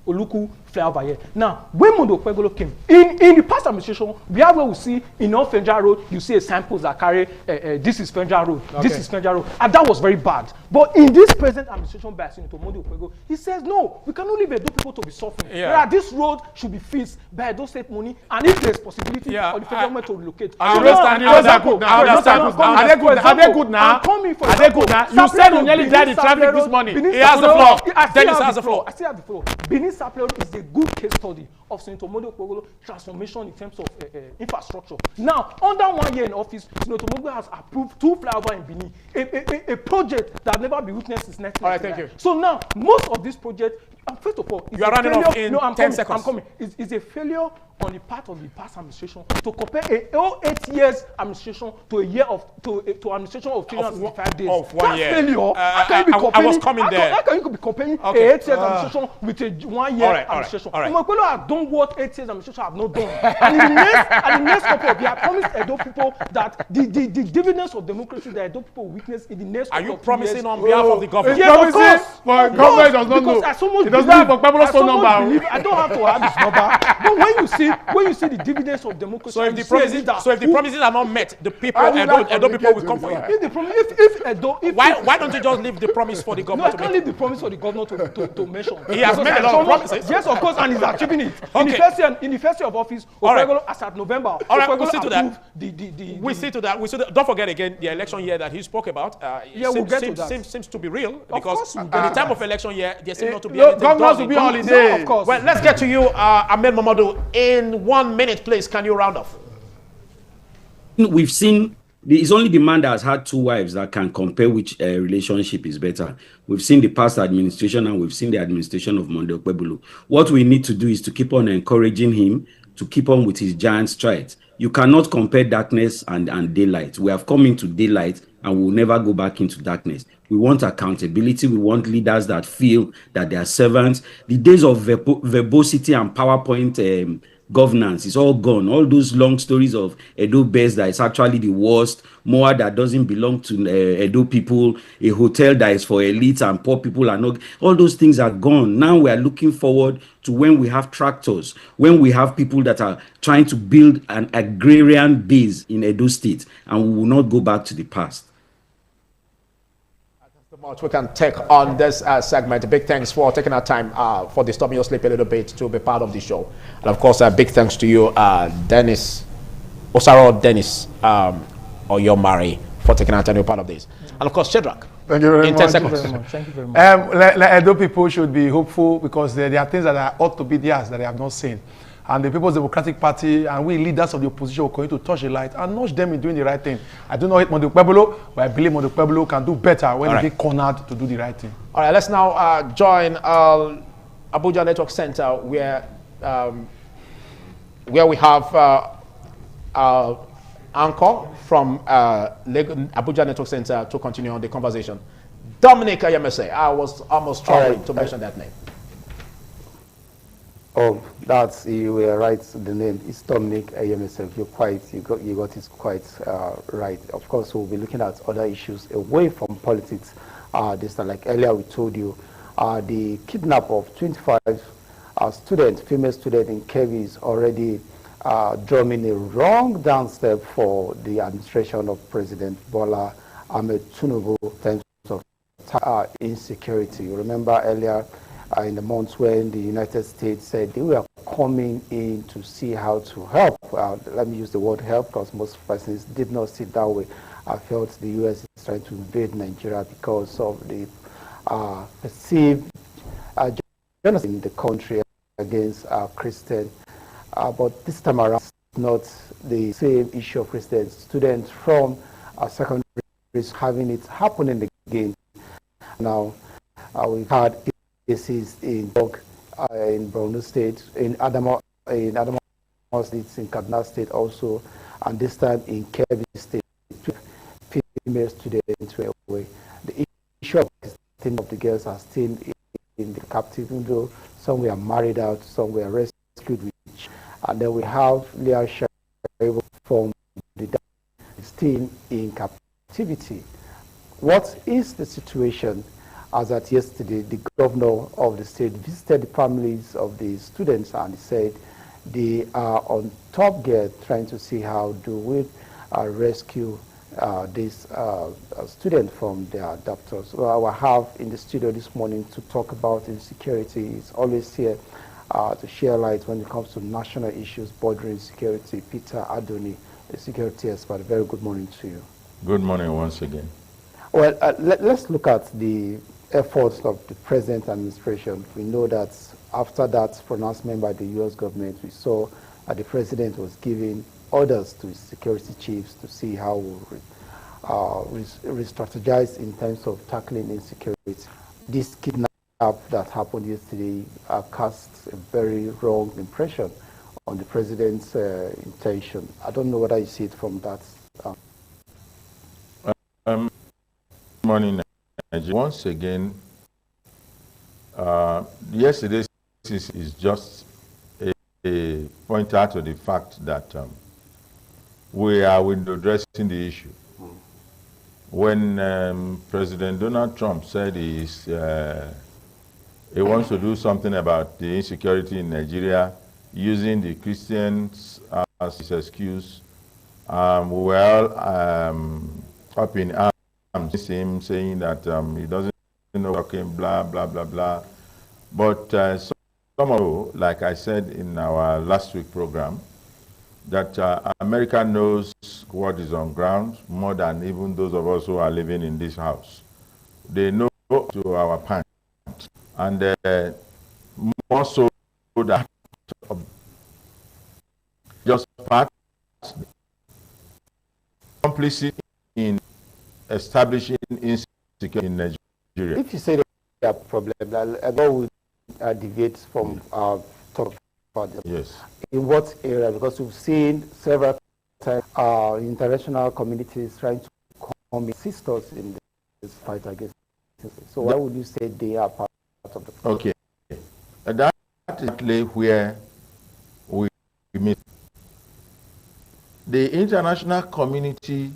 Oluku flyover here. Now, when Monday Okpebholo came, in the past administration, we have where we see in all Federal Road, you see a signpost that carry this is Federal Road, this is Federal Road, and that was very bad. But in this present administration by Senator Monday Okpebholo, he says no, we cannot leave Edo people to be suffering. Yeah. This road should be fixed by Edo State money, and if there's possibility for the federal government to relocate. Are they good now? You said you nearly died in traffic this morning. He has the floor. Dennis has the floor. I still have the floor. Benin Saple Road is a good case study of Senator Monday Okpebholo transformation in terms of infrastructure. Now, under 1 year in office, Senator Monday has approved 2 flyovers in Benin, a project that never been witnessed since 1999. All right, thank you. So now, most of these projects, first of all, you are running off in 10 seconds. I'm coming. It's a failure on the part of the past administration to compare a 8 years administration to a year of to administration of 365 days. Of 1 year. Failure. How can you be comparing? I was coming there. How can you be comparing a 8 years administration with a 1 year administration? All right. Okpebholo has done what 8 years administration have not done. And in the next couple of years, I promised Edo people that the dividends of democracy that Edo people will witness in the next couple of years. Are you promising on behalf of the government? Yes, of course. But government does not know. It does not have Okpebholo's phone number. I don't have to have this number. But when you see the dividends of democracy, so if the promises are not met, the people Edo people will come for you. Why don't you just leave the promise for the government? No, I can't leave the promise for the governor to mention. He has made a lot of promises. Yes, of course, and he's achieving it. Okay. In the first year of office, Okpebholo, as at November, all right, we'll see to that. We see to that. Don't forget again the election year that he spoke about. We'll get to that. Seems to be real because in the time of election year, there seems not to be anything. Governors will be on holiday. Of course. Well, let's get to you, Ahmed Mamadou. In 1 minute, please, can you round off? We've seen it's only the man that has had 2 wives that can compare which relationship is better. We've seen the past administration and we've seen the administration of Monday Okpebholo. What we need to do is to keep on encouraging him to keep on with his giant strides. You cannot compare darkness and daylight. We have come into daylight and we'll never go back into darkness. We want accountability. We want leaders that feel that they are servants. The days of verbosity and PowerPoint governance is all gone. All those long stories of Edo Best that is actually the worst, Moa that doesn't belong to Edo people, a hotel that is for elites and poor people are not. All those things are gone. Now we are looking forward to when we have tractors, when we have people that are trying to build an agrarian base in Edo State, and we will not go back to the past. Much we can take on this segment. Big thanks for taking our time for disturbing your sleep a little bit to be part of the show. And of course, big thanks to you, Dennis, Osaro Dennis, or your Mari, for taking our time to be part of this. And of course, Shedrack. Thank you very in much. 10 seconds. Thank you very much. Edo people should be hopeful because there are things that ought to be theirs that they have not seen. And the People's Democratic Party and we leaders of the opposition will continue to touch the light and nudge them in doing the right thing. I do not hate Monday Okpebholo, but I believe Monday Okpebholo can do better when they get cornered to do the right thing. All right, let's now join Abuja Network Center where we have Anchor from Abuja Network Center to continue on the conversation. Dominic Ayemese, I was almost trying to mention that name. Oh, that's, you were right. The name is Dominic Ayemese. You got it quite right. Of course, we'll be looking at other issues away from politics. This time, like earlier we told you, the kidnap of 25 students, female students in Kebbi is already drumming a wrong downstep for the administration of President Bola Ahmed Tinubu in terms of insecurity. You remember earlier in the months when the United States said they were coming in to see how to help. Let me use the word help because most persons did not see it that way. I felt the U.S. is trying to invade Nigeria because of the perceived genocide in the country against Christians. But this time around, it's not the same issue of Christians. Students from secondary is having it happening again. Now, we've had cases in Borno State, in Adamawa State, in Kaduna State also, and this time in Kebbi State, female students were away. The issue of the girls are still in the captive, even though some were married out, some were rescued. And then we have Leah Shaibu from the still in captivity. What is the situation? As at yesterday, the governor of the state visited the families of the students and he said they are on top gear trying to see how do we rescue this student from their adopters. Well, I have in the studio this morning to talk about insecurity. He's always here to share light when it comes to national issues bordering security. Peter Adoni, the security expert. Very good morning to you. Good morning once again. Well, let's look at the efforts of the present administration. We know that after that pronouncement by the U.S. government, we saw the president was giving orders to his security chiefs to see how we re-strategize in terms of tackling insecurity. This kidnap that happened yesterday casts a very wrong impression on the president's intention. I don't know whether you see it from that. Morning, Nigeria. Once again, yesterday's is just a point out to the fact that we are window dressing the issue. When President Donald Trump said he wants to do something about the insecurity in Nigeria using the Christians as his excuse, we were all up in arms. Him saying that he doesn't know working, blah, blah, blah, blah. But some of you, like I said in our last week program, that America knows what is on ground more than even those of us who are living in this house. They know to our pants. And more so that just part complicit in establishing insecurity in Nigeria. If you say that there are problems, I go with debates from our top party. Yes. In what area? Because we've seen several times international communities trying to come assist us in this fight against it. So why would you say they are part of the problem? Okay. That is where we meet. The international community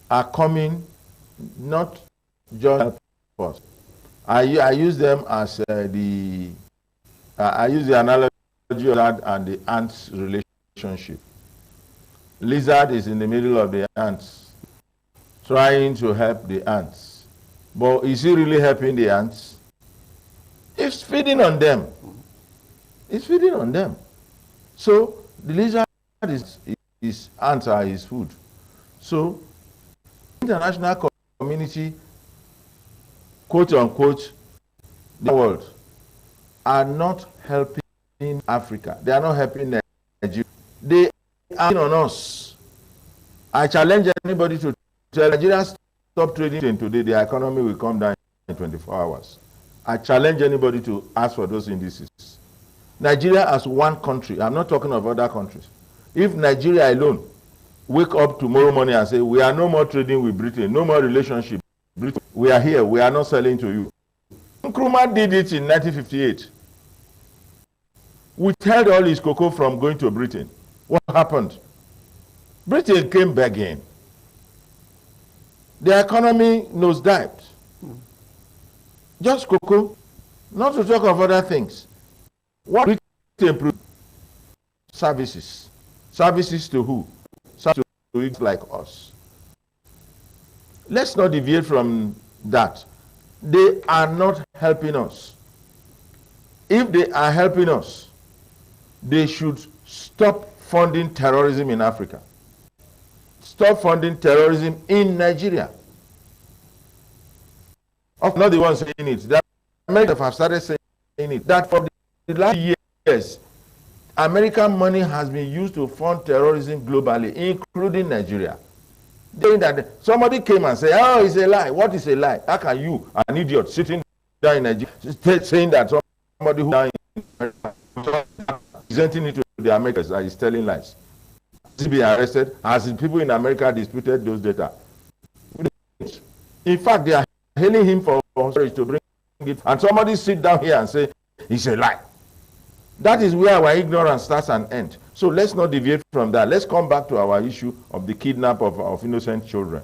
are coming not just for us. I use them as I use the analogy of lizard and the ants relationship. Lizard is in the middle of the ants, trying to help the ants. But is he really helping the ants? It's feeding on them. It's feeding on them. So the lizard is ants are his food. So international community, quote unquote, the world, are not helping Africa. They are not helping Nigeria. They are on us. I challenge anybody to tell Nigeria stop trading today, the economy will come down in 24 hours. I challenge anybody to ask for those indices. Nigeria as one country, I'm not talking of other countries. If Nigeria alone wake up tomorrow morning and say, we are no more trading with Britain, no more relationship. Britain, we are here, we are not selling to you. Nkrumah did it in 1958. Withheld all his cocoa from going to Britain. What happened? Britain came begging. The economy nosedived. Just cocoa, not to talk of other things. What Britain improved? Services. Services to who? Services to it like us. Let's not deviate from that. They are not helping us. If they are helping us, they should stop funding terrorism in Africa. Stop funding terrorism in Nigeria. I'm not the one saying it. The Americans have started saying it. That for the last years, American money has been used to fund terrorism globally, including Nigeria. Saying that somebody came and said, "Oh, it's a lie." What is a lie? How can you, an idiot, sitting down in Nigeria, saying that somebody who is presenting it to the Americans is telling lies? Has he been arrested? Has the people in America disputed those data? In fact, they are hailing him for storage to bring it, and somebody sit down here and say it's a lie. That is where our ignorance starts and ends. So let's not deviate from that. Let's come back to our issue of the kidnap of innocent children.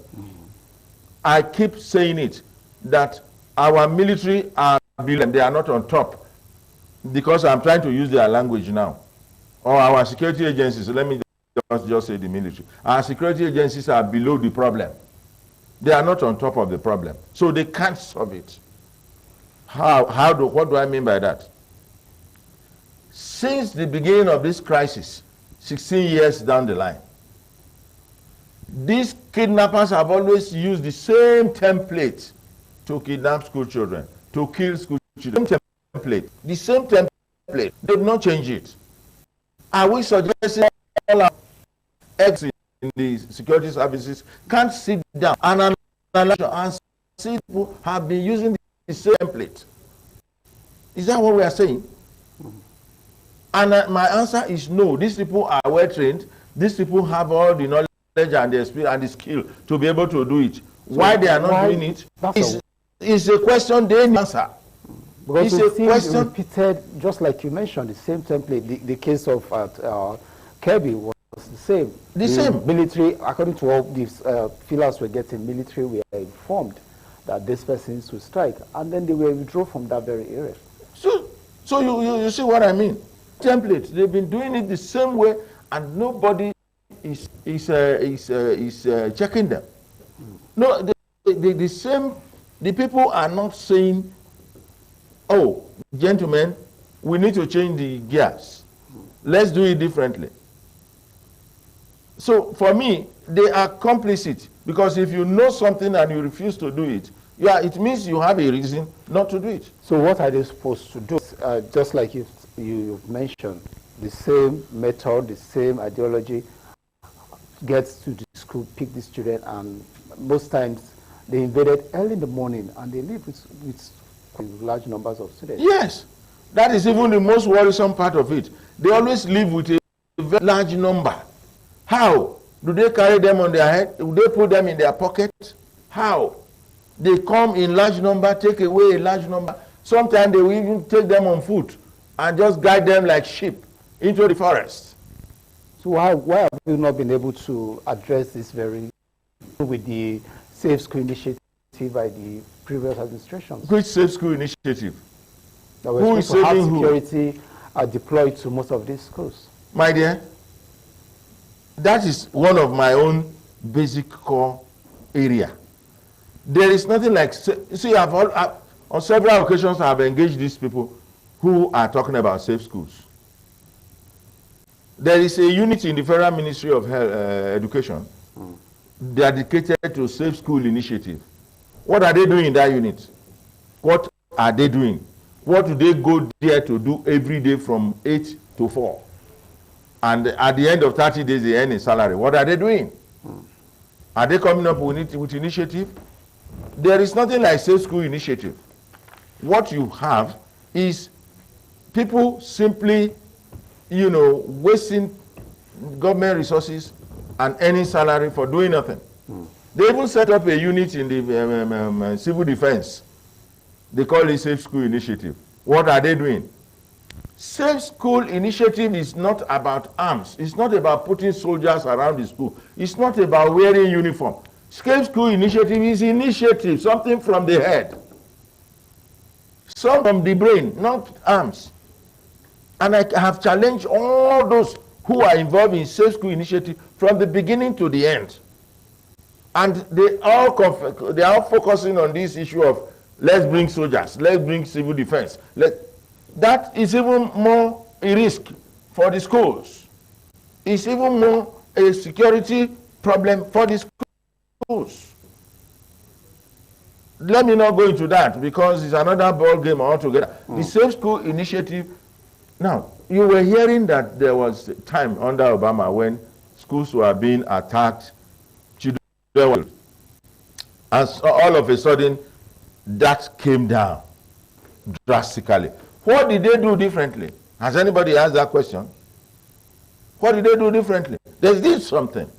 I keep saying it, that our military are below, they are not on top, because I'm trying to use their language now. Or our security agencies, let me just say the military. Our security agencies are below the problem. They are not on top of the problem. So they can't solve it. What do I mean by that? Since the beginning of this crisis, 16 years down the line, these kidnappers have always used the same template to kidnap school children, to kill school children. The same template. They did not change it. Are we suggesting all our ex in the security services can't sit down and analyze and see people have been using the same template? Is that what we are saying? And my answer is no. These people are well trained. These people have all the knowledge and the experience and the skill to be able to do it. So why they are not doing it is a question they need to answer. Because it's a question repeated, just like you mentioned, the same template. The case of Kirby was the same. The same. Military, according to all these feelers were getting, military were informed that these persons would strike, and then they were withdrawn from that very area. So you see what I mean? Template. They've been doing it the same way, and nobody is checking them. No, the same. The people are not saying, "Oh, gentlemen, we need to change the gears. Let's do it differently." So for me, they are complicit, because if you know something and you refuse to do it, yeah, it means you have a reason not to do it. So what are they supposed to do? Just like you've mentioned, the same method, the same ideology gets to the school, pick the student, and most times they invaded early in the morning and they leave with large numbers of students. Yes, that is even the most worrisome part of it. They always live with a very large number. How? Do they carry them on their head? Do they put them in their pocket? How? They come in large number, take away a large number. Sometimes they will even take them on foot and just guide them like sheep into the forest. So why have you not been able to address this with the Safe School initiative by the previous administrations? Which Safe School initiative? Who is saving who? Security are deployed to most of these schools. My dear, that is one of my own basic core area. There is nothing like, see, on several occasions I have engaged these people who are talking about safe schools. There is a unit in the Federal Ministry of Education dedicated to Safe School Initiative. What are they doing in that unit? What are they doing? What do they go there to do every day from 8 to 4? And at the end of 30 days, they earn a salary. What are they doing? Are they coming up with initiative? There is nothing like Safe School Initiative. What you have is people simply, wasting government resources and earning salary for doing nothing. They even set up a unit in the civil defense. They call it Safe School Initiative. What are they doing? Safe School Initiative is not about arms. It's not about putting soldiers around the school. It's not about wearing uniform. Safe School Initiative is initiative, something from the head. Some from the brain, not arms. And I have challenged all those who are involved in Safe School Initiative from the beginning to the end. And they are all focusing on this issue of let's bring soldiers, let's bring civil defense. That is even more a risk for the schools. It's even more a security problem for the schools. Let me not go into that because it's another ball game altogether. The Safe School Initiative. Now, you were hearing that there was a time under Obama when schools were being attacked, children were, and so all of a sudden that came down drastically. What did they do differently? Has anybody asked that question? What did they do differently? They did something.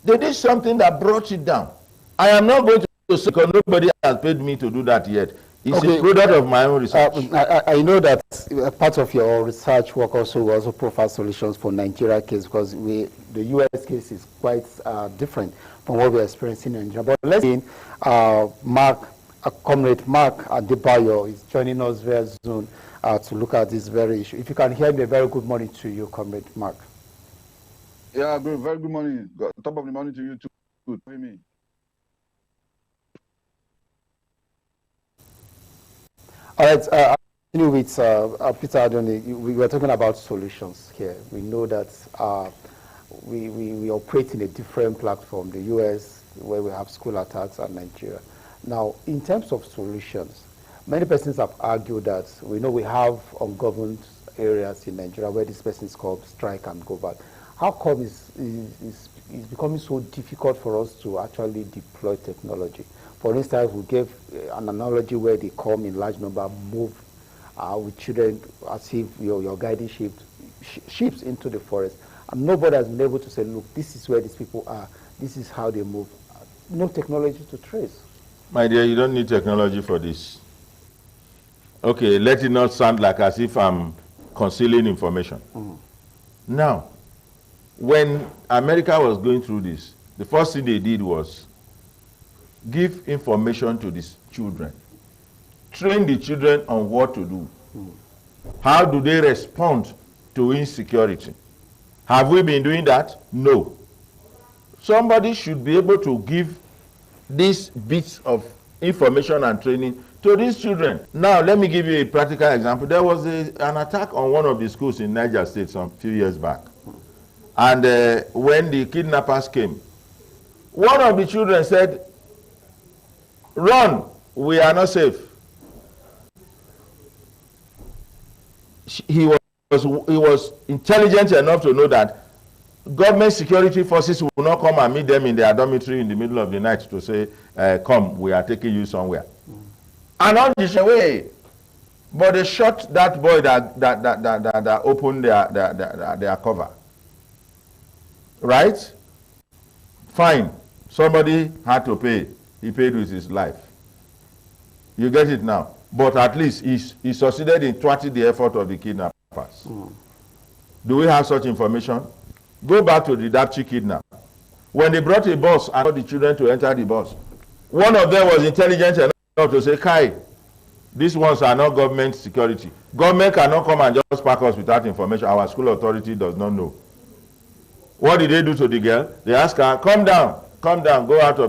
They did something that brought it down. I am not going to say because nobody has paid me to do that yet. It's a product of my own research. I know that part of your research work also provides solutions for Nigeria case because the US case is quite different from what we're experiencing in Nigeria. But let's see, Comrade Mark Adebayo is joining us very soon to look at this very issue. If you can hear me, a very good morning to you, Comrade Mark. Yeah, very good morning. Top of the morning to you too. Good. Hear me. All right, with Peter Adoni, we were talking about solutions here. We know that we operate in a different platform, the US, where we have school attacks, and Nigeria. Now, in terms of solutions, many persons have argued that we know we have ungoverned areas in Nigeria where this person is called strike and go back. How come it's becoming so difficult for us to actually deploy technology? For instance, we gave an analogy where they come in large number, move with children as if you're guiding sheep into the forest. And nobody has been able to say, look, this is where these people are. This is how they move. No technology to trace. My dear, you don't need technology for this. Okay, let it not sound like as if I'm concealing information. Now, when America was going through this, the first thing they did was give information to these children. Train the children on what to do. How do they respond to insecurity? Have we been doing that? No. Somebody should be able to give these bits of information and training to these children. Now, let me give you a practical example. There was an attack on one of the schools in Niger State some few years back. And when the kidnappers came, one of the children said, "Run, we are not safe." He was intelligent enough to know that government security forces will not come and meet them in their dormitory in the middle of the night to say, come, we are taking you somewhere. And on the way, but they shot that boy that opened their cover. Right? Fine. Somebody had to pay. He paid with his life. You get it now. But at least he succeeded in thwarting the effort of the kidnappers. Do we have such information? Go back to the Dapchi kidnap. When they brought a bus and told the children to enter the bus, one of them was intelligent enough to say, "Kai, these ones are not government security. Government cannot come and just pack us without information. Our school authority does not know." What did they do to the girl? They asked her, "Come down, get out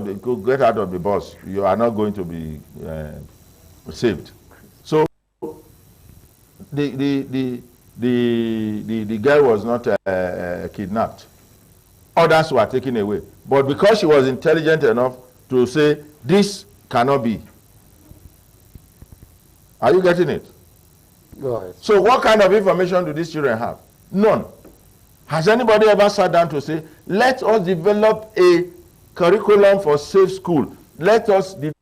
of the bus. You are not going to be saved." So the girl was not kidnapped. Others were taken away. But because she was intelligent enough to say, this cannot be. Are you getting it? Go ahead. So what kind of information do these children have? None. Has anybody ever sat down to say, let us develop a curriculum for safe school. Let us develop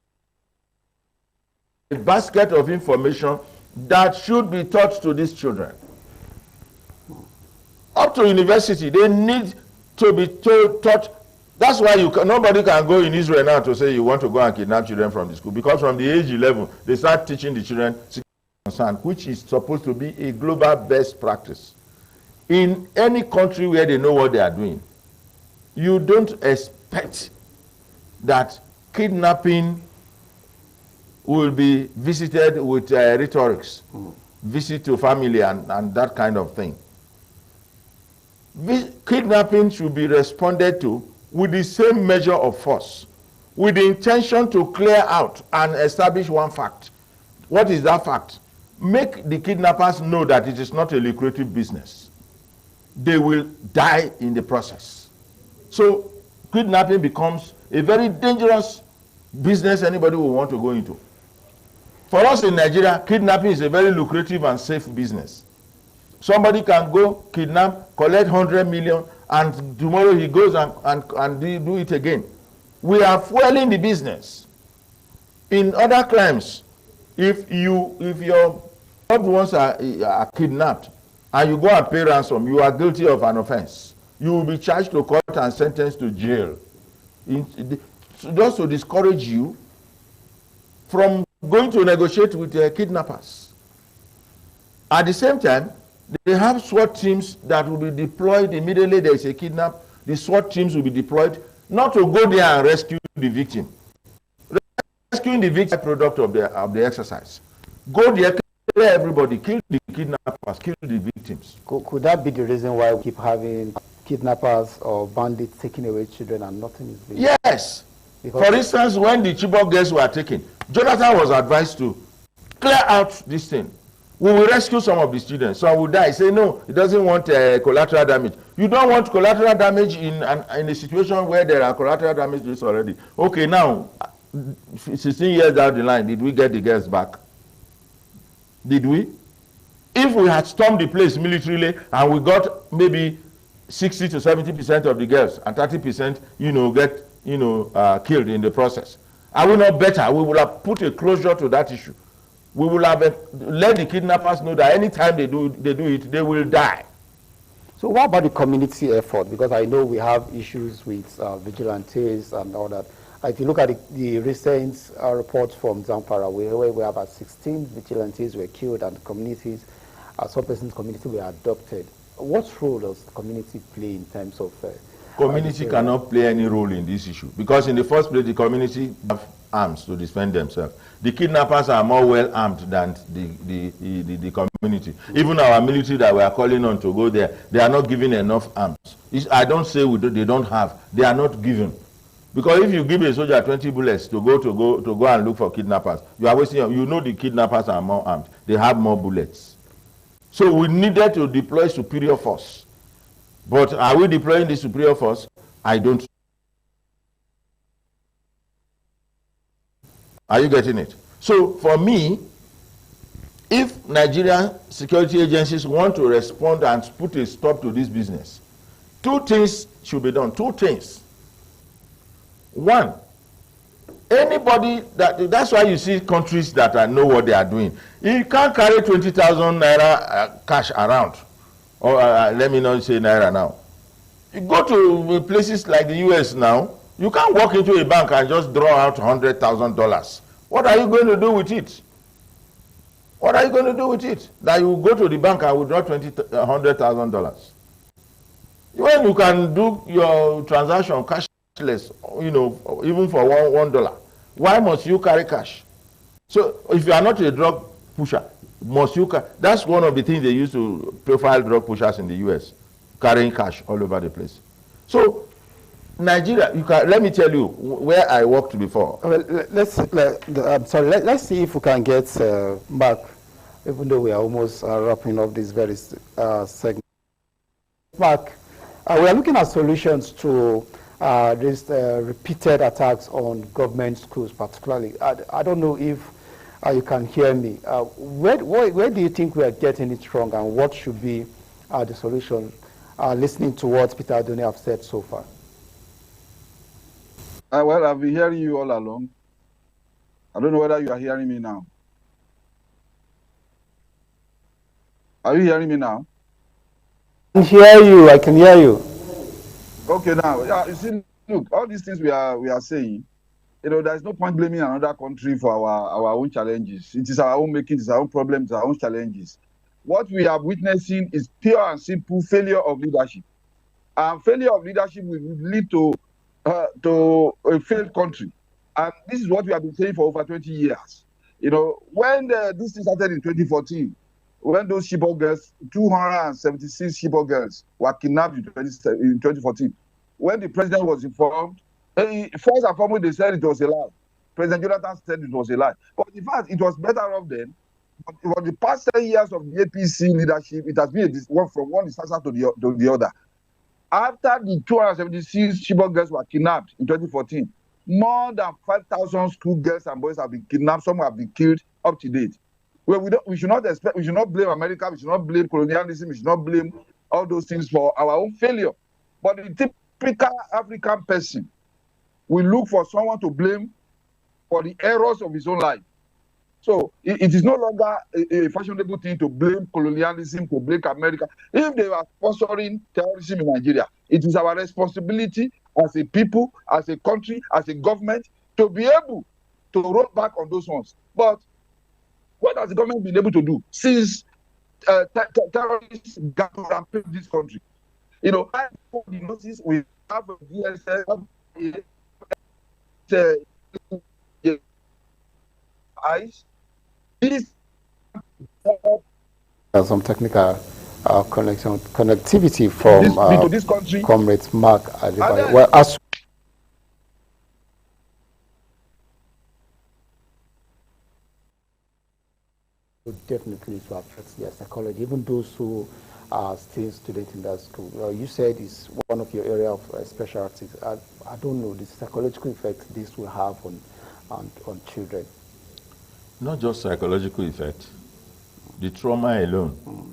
a basket of information that should be taught to these children. Up to university, they need to be taught. That's why nobody can go in Israel now to say you want to go and kidnap children from the school, because from the age 11, they start teaching the children concern, which is supposed to be a global best practice. In any country where they know what they are doing, you don't expect that kidnapping will be visited with rhetorics, visit to family and that kind of thing. Kidnapping should be responded to with the same measure of force, with the intention to clear out and establish one fact. What is that fact? Make the kidnappers know that it is not a lucrative business. They will die in the process. So kidnapping becomes a very dangerous business anybody will want to go into. For us in Nigeria, kidnapping is a very lucrative and safe business. Somebody can go kidnap, collect 100 million, and tomorrow he goes and do it again. We are fueling the business. In other crimes, if your loved ones are kidnapped and you go and pay ransom, you are guilty of an offense. You will be charged to court and sentenced to jail. Just to discourage you from going to negotiate with kidnappers. At the same time, they have SWAT teams that will be deployed immediately there is a kidnap. The SWAT teams will be deployed not to go there and rescue the victim. Rescuing the victim is a product of the exercise. Go there, kill everybody, kill the kidnappers, kill the victims. Could that be the reason why we keep having kidnappers or bandits taking away children and nothing is being done? Yes. For instance, when the Chibok girls were taken, Jonathan was advised to clear out this thing. We will rescue some of the students. Some will die. Say no, he doesn't want collateral damage. You don't want collateral damage in a situation where there are collateral damages already. Okay, now, 16 years down the line, did we get the girls back? Did we? If we had stormed the place militarily and we got maybe 60 to 70% of the girls and 30%, get, killed in the process, are we not better? We would have put a closure to that issue. We will have let the kidnappers know that anytime they do it, they will die. So what about the community effort? Because I know we have issues with vigilantes and all that. If you look at the recent reports from Zamfara, where we have about 16 vigilantes were killed and communities, some person's community were adopted. What role does the community play in terms of... community cannot play any role in this issue because in the first place, the community have arms to defend themselves. The kidnappers are more well armed than the community. Even our military that we are calling on to go there, they are not given enough arms. I don't say they don't have. They are not given. Because if you give a soldier 20 bullets to go and look for kidnappers, you are wasting. You know the kidnappers are more armed. They have more bullets. So we needed to deploy superior force. But are we deploying the superior force? I don't. Are you getting it? So for me, if Nigerian security agencies want to respond and put a stop to this business, two things should be done. Two things. One, anybody that's why you see countries that know what they are doing. You can't carry 20,000 naira cash around. Or let me not say naira now. You go to places like the US now, you can't walk into a bank and just draw out $100,000. What are you going to do with it? What are you going to do with it? That you go to the bank and withdraw $100,000. When you can do your transaction cashless, even for $1, why must you carry cash? So if you are not a drug pusher, must you carry? That's one of the things they use to profile drug pushers in the US, carrying cash all over the place. So Nigeria, let me tell you where I worked before. Well, let's see if we can get back, even though we are almost wrapping up this very segment. Mark, we are looking at solutions to these repeated attacks on government schools, particularly. I don't know if you can hear me. Where do you think we are getting it wrong, and what should be the solution, listening to what Peter Adoni have said so far? Well, I've been hearing you all along. I don't know whether you are hearing me now. Are you hearing me now? I can hear you. I can hear you. Okay, now, yeah, you see, look, all these things we are saying, there's no point blaming another country for our own challenges. It is our own making, it's our own problems, our own challenges. What we are witnessing is pure and simple failure of leadership. And failure of leadership will lead to a failed country. And this is what we have been saying for over 20 years. When this thing started in 2014, when those Chibok girls, 276 Chibok girls were kidnapped in 2014, when the president was informed, first and foremost, they said it was a lie. President Jonathan said it was a lie. But in fact, it was better off then. But for the past 10 years of the APC leadership, it has been from one disaster to the other. After the 276 Chibok girls were kidnapped in 2014, more than 5,000 school girls and boys have been kidnapped. Some have been killed up to date. Well, we should not blame America. We should not blame colonialism. We should not blame all those things for our own failure. But the typical African person will look for someone to blame for the errors of his own life. So it is no longer a fashionable thing to blame colonialism, to blame America. If they are sponsoring terrorism in Nigeria, it is our responsibility as a people, as a country, as a government to be able to roll back on those ones. But what has the government been able to do since terrorists got to rampage this country? You know, we have a DSS, eyes. Some technical connectivity from this country. Comrade Mark Adebayo. Well, as definitely to affect their psychology, even those who are still students in that school. Well, you said it's one of your area of specialty. I don't know the psychological effect this will have on children. Not just psychological effect, the trauma alone.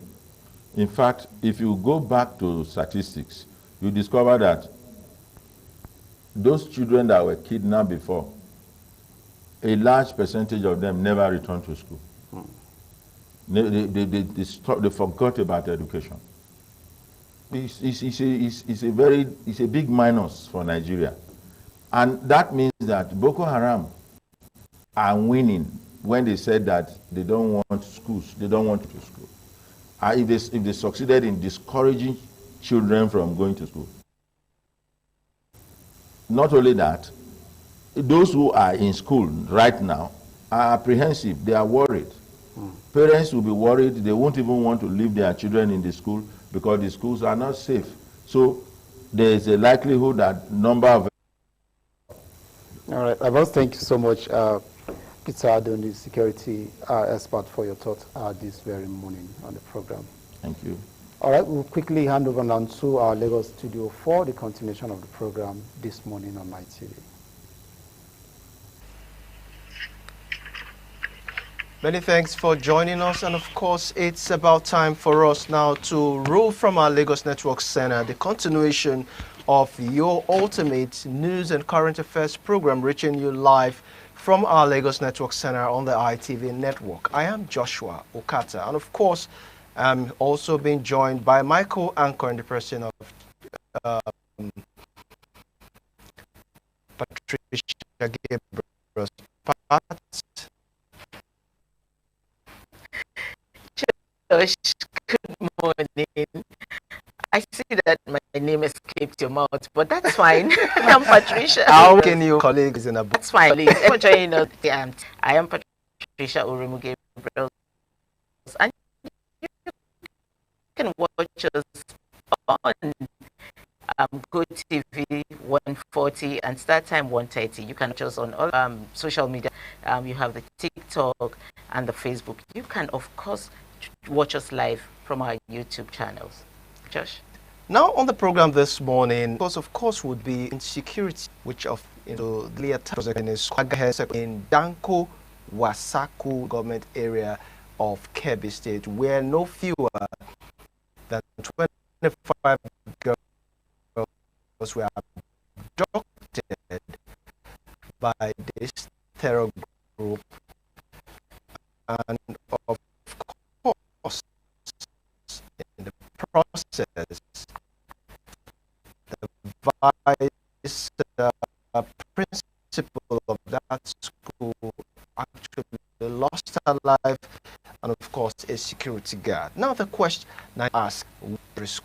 In fact, if you go back to statistics, you discover that those children that were kidnapped before, a large percentage of them never returned to school. They forgot about education. It's a big minus for Nigeria. And that means that Boko Haram are winning when they said that they don't want schools, they don't want to school. If they succeeded in discouraging children from going to school. Not only that, those who are in school right now are apprehensive, they are worried. Parents will be worried, they won't even want to leave their children in the school because the schools are not safe. So there is a likelihood that number of... All right, Abbas, thank you so much, Peter Adon, the security expert, for your thoughts this very morning on the program. Thank you. All right, we'll quickly hand over now to our Lagos studio for the continuation of the program this morning on My TV. Many thanks for joining us, and of course it's about time for us now to roll from our Lagos Network Center the continuation of your ultimate news and current affairs program, reaching you live from our Lagos Network Center on the ITV network. I am Joshua Okata, and of course I'm also being joined by my co-anchor in the person of Patricia Gabriel. Josh, good morning. I see that my name escaped your mouth, but that's fine. I'm Patricia. How can you colleagues in a book? That's fine. Thanks for joining us. I am Patricia Oremu Gabriel, and you can watch us on Go TV 140 and Start Time 130. You can watch us on all social media. You have the TikTok and the Facebook. You can, of course, watch us live from our YouTube channels. Josh? Now on the program this morning, of course, would be insecurity, which the attack in Danko Wasaku government area of Kebbi State, where no fewer than 25 girls were abducted by this terror group, and of course, in the process, the vice principal of that school actually lost her life, and of course a security guard. Now the question I ask, was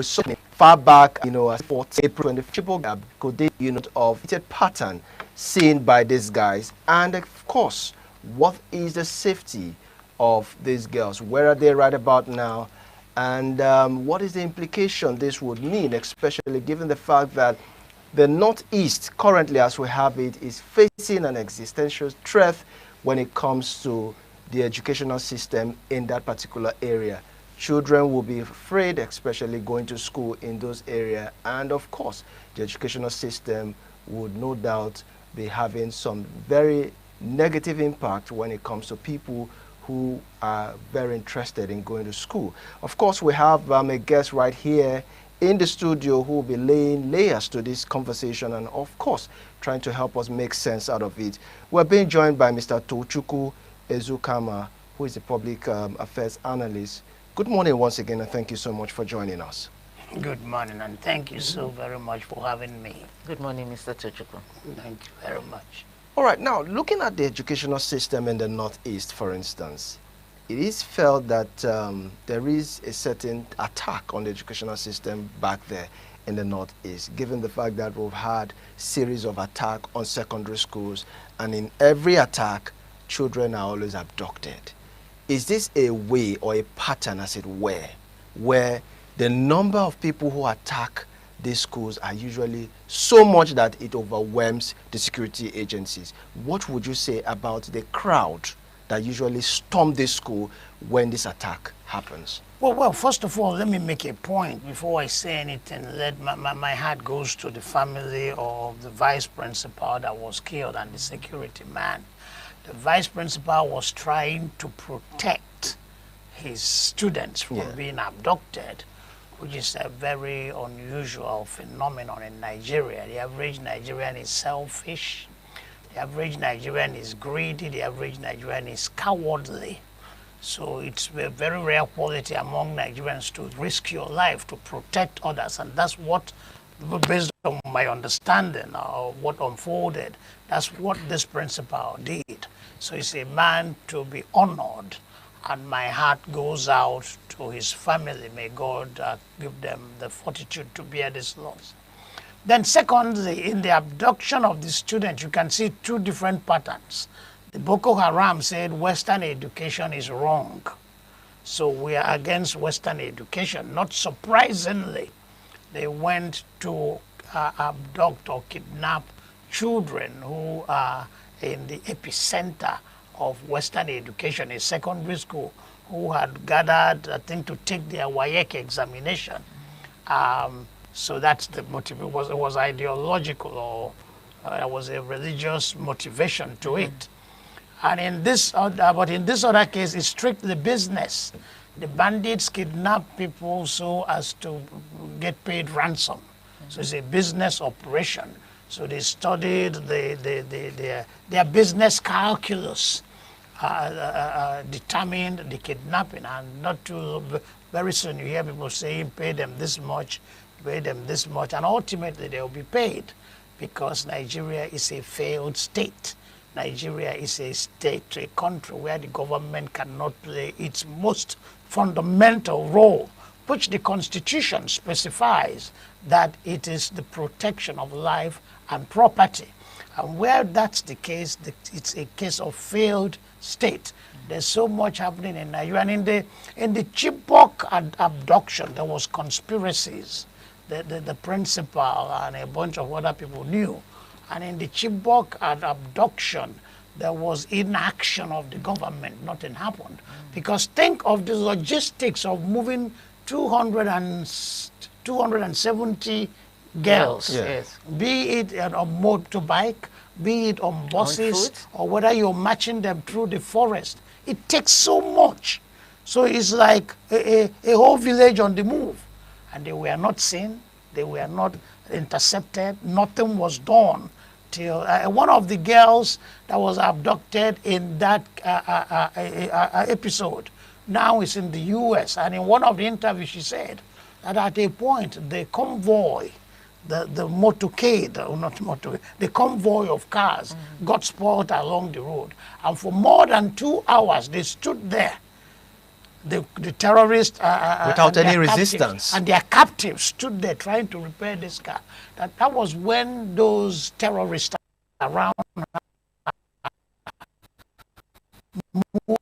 so far back, as 4th April, the Chibok unit of pattern seen by these guys, and of course, what is the safety of these girls? Where are they right about now? And what is the implication this would mean, especially given the fact that the Northeast, currently as we have it, is facing an existential threat when it comes to the educational system in that particular area. Children will be afraid, especially going to school in those areas. And of course, the educational system would no doubt be having some very negative impact when it comes to people who are very interested in going to school. Of course, we have a guest right here in the studio who will be laying layers to this conversation and, of course, trying to help us make sense out of it. We're being joined by Mr. Tochukwu Ezukama, who is a public affairs analyst. Good morning once again, and thank you so much for joining us. Good morning, and thank you so very much for having me. Good morning, Mr. Tochukwu. Thank you very much. All right, now, looking at the educational system in the Northeast, for instance, it is felt that there is a certain attack on the educational system back there in the Northeast, given the fact that we've had series of attacks on secondary schools, and in every attack, children are always abducted. Is this a way or a pattern, as it were, where the number of people who attack these schools are usually so much that it overwhelms the security agencies? What would you say about the crowd that usually storm this school when this attack happens? Well, first of all, let me make a point before I say anything. My heart goes to the family of the vice principal that was killed and the security man. The vice principal was trying to protect his students from being abducted, which is a very unusual phenomenon in Nigeria. The average Nigerian is selfish. The average Nigerian is greedy. The average Nigerian is cowardly. So it's a very rare quality among Nigerians to risk your life to protect others. And that's what, based on my understanding of what unfolded, that's what this principal did. So he's a man to be honored. And my heart goes out to his family. May God give them the fortitude to bear this loss. Then secondly, in the abduction of the student, you can see two different patterns. The Boko Haram said Western education is wrong. So we are against Western education. Not surprisingly, they went to abduct or kidnap children who are in the epicenter of Western education, a secondary school, who had gathered, I think, to take their WAEC examination. So that's the motive. It was ideological, or there was a religious motivation to it. And in this other case, it's strictly business. The bandits kidnap people so as to get paid ransom. So it's a business operation. So they studied their business calculus, determined the kidnapping, and not too very soon you hear people saying, pay them this much, and ultimately they will be paid, because Nigeria is a failed state. Nigeria is a state, a country where the government cannot play its most fundamental role, which the Constitution specifies that it is the protection of life and property. And where that's the case, it's a case of failed state. There's so much happening in Nigeria. And in the Chibok abduction, there was conspiracies. The principal and a bunch of other people knew. And in the Chibok abduction, there was inaction of the government. Nothing happened. Because think of the logistics of moving 270 girls, yes, be it on a motorbike, be it on buses, or whether you're marching them through the forest. It takes so much. So it's like a whole village on the move. And they were not seen, they were not intercepted, nothing was done till one of the girls that was abducted in that episode now is in the US. And in one of the interviews she said that at a point the convoy, the motorcade, or not motorcade, the convoy of cars got spotted along the road. And for more than 2 hours they stood there. The terrorists without any resistance, and their captives stood there trying to repair this car. That was when those terrorists around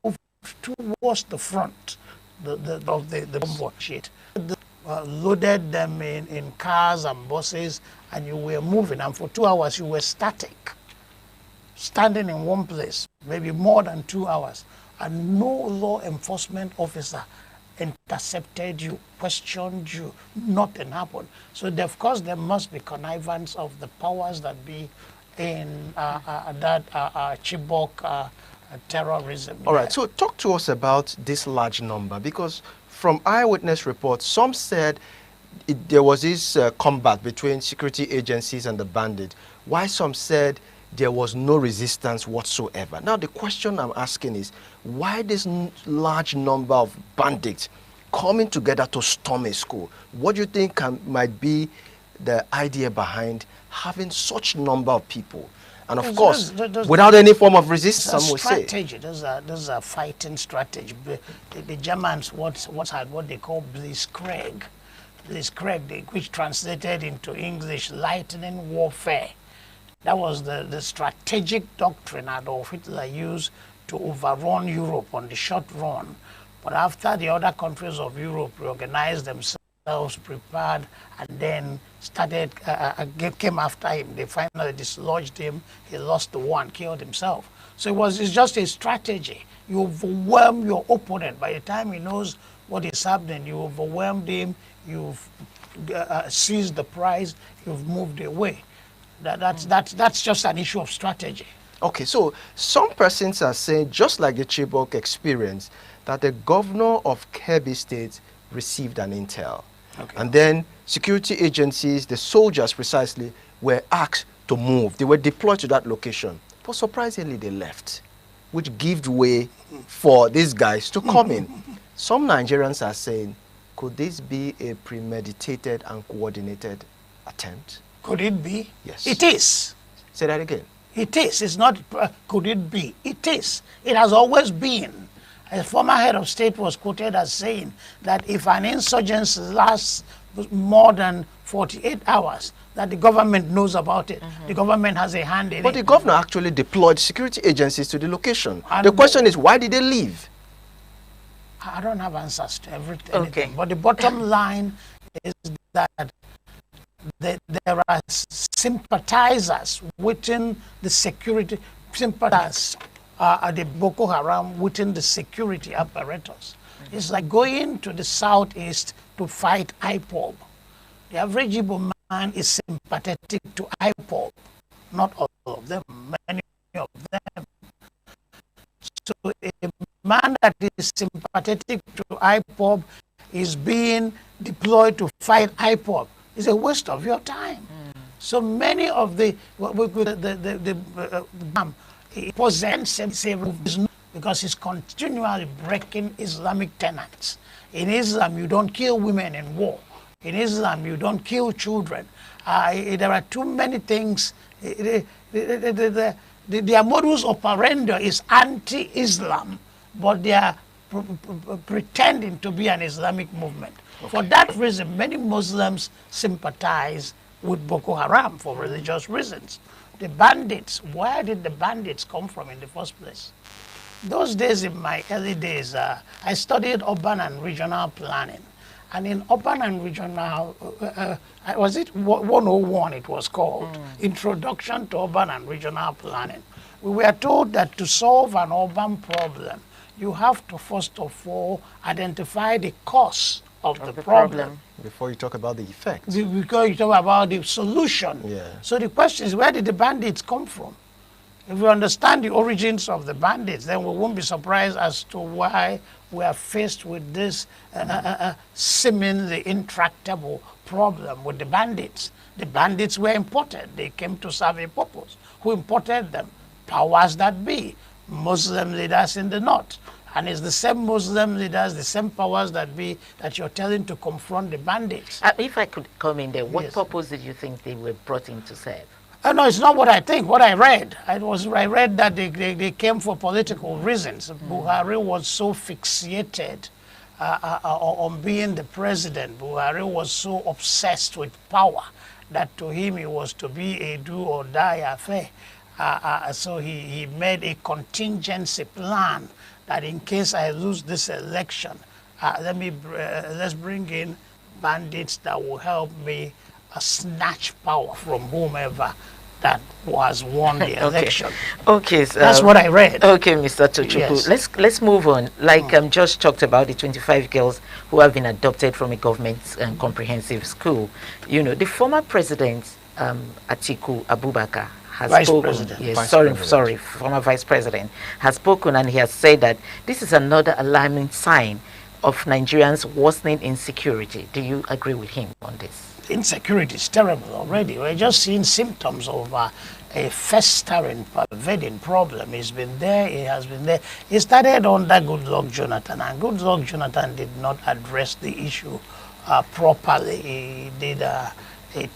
moved towards the front the bomb shit. Loaded them in cars and buses, and you were moving, and for 2 hours you were static, standing in one place, maybe more than 2 hours, and no law enforcement officer intercepted you, questioned you, nothing happened. So of course there must be connivance of the powers that be in that Chibok terrorism. All right, so talk to us about this large number, because from eyewitness reports, some said there was this combat between security agencies and the bandit, while some said there was no resistance whatsoever. Now the question I'm asking is, why this large number of bandits coming together to storm a school? What do you think might be the idea behind having such number of people? And of course, without any form of resistance, some would say. Strategy. Those are fighting strategy. The Germans what they call Blitzkrieg. Blitzkrieg, which translated into English, lightning warfare. That was the strategic doctrine Adolf Hitler used to overrun Europe on the short run. But after the other countries of Europe reorganized themselves, prepared, and then started, came after him, they finally dislodged him, he lost the war and killed himself. So it's just a strategy. You overwhelm your opponent. By the time he knows what is happening, you overwhelmed him, you've seized the prize, you've moved away. That's just an issue of strategy. Okay, so some persons are saying, just like the Chibok experience, that the governor of Kebbi State received an intel. Okay. And then security agencies, the soldiers precisely, were asked to move. They were deployed to that location. But surprisingly, they left, which gave way for these guys to come in. Some Nigerians are saying, could this be a premeditated and coordinated attempt? Could it be? Yes. It is. Say that again. It is. It's not, could it be? It is. It has always been. A former head of state was quoted as saying that if an insurgency lasts more than 48 hours, that the government knows about it. The government has a hand in it. But the governor actually deployed security agencies to the location. And the question is, why did they leave? I don't have answers to everything. Okay. But the bottom line is that there are sympathizers within the security, sympathizers the Boko Haram within the security apparatus. It's like going to the southeast to fight IPOB. The average Igbo man is sympathetic to IPOB. Not all of them, many of them. So a man that is sympathetic to IPOB is being deployed to fight IPOB. It's a waste of your time. So many of the he presents himself because he's continually breaking Islamic tenets. In Islam, you don't kill women in war. In Islam, you don't kill children. There are too many things. Their modus operandi is anti-Islam, but they are pretending to be an Islamic movement. Okay. For that reason, many Muslims sympathize with Boko Haram for religious reasons. The bandits, where did the bandits come from in the first place? Those days, in my early days, I studied urban and regional planning. And in urban and regional, was it 101 it was called, Introduction to Urban and Regional Planning. We were told that to solve an urban problem, you have to first of all identify the cause of the problem. Before you talk about the effect. Because you talk about the solution. Yeah. So the question is, where did the bandits come from? If we understand the origins of the bandits, then we won't be surprised as to why we are faced with this seemingly intractable problem with the bandits. The bandits were imported. They came to serve a purpose. Who imported them? Powers that be. Muslim leaders in the north. And it's the same Muslim leaders, the same powers that be, that you're telling to confront the bandits. If I could come in there, what purpose did you think they were brought in to serve? No, it's not what I think, what I read. I read that they came for political reasons. Buhari was so fixated on being the president. Buhari was so obsessed with power that to him it was to be a do or die affair. So he made a contingency plan that in case I lose this election, let's bring in bandits that will help me snatch power from whomever that was won the election. Okay, so that's what I read. Okay, Mr. Tochukwu, Yes. let's move on. Like Josh talked about the 25 girls who have been adopted from a government comprehensive school. You know, the former president Atiku Abubakar has Vice spoken. President. Yes, Vice sorry, President. former vice president has spoken, and he has said that this is another alarming sign of Nigerians' worsening insecurity. Do you agree with him on this? Insecurity is terrible already. We're just seeing symptoms of a festering, pervading problem. It's been there, it has been there. It started under Goodluck Jonathan, and Goodluck Jonathan did not address the issue properly. He did a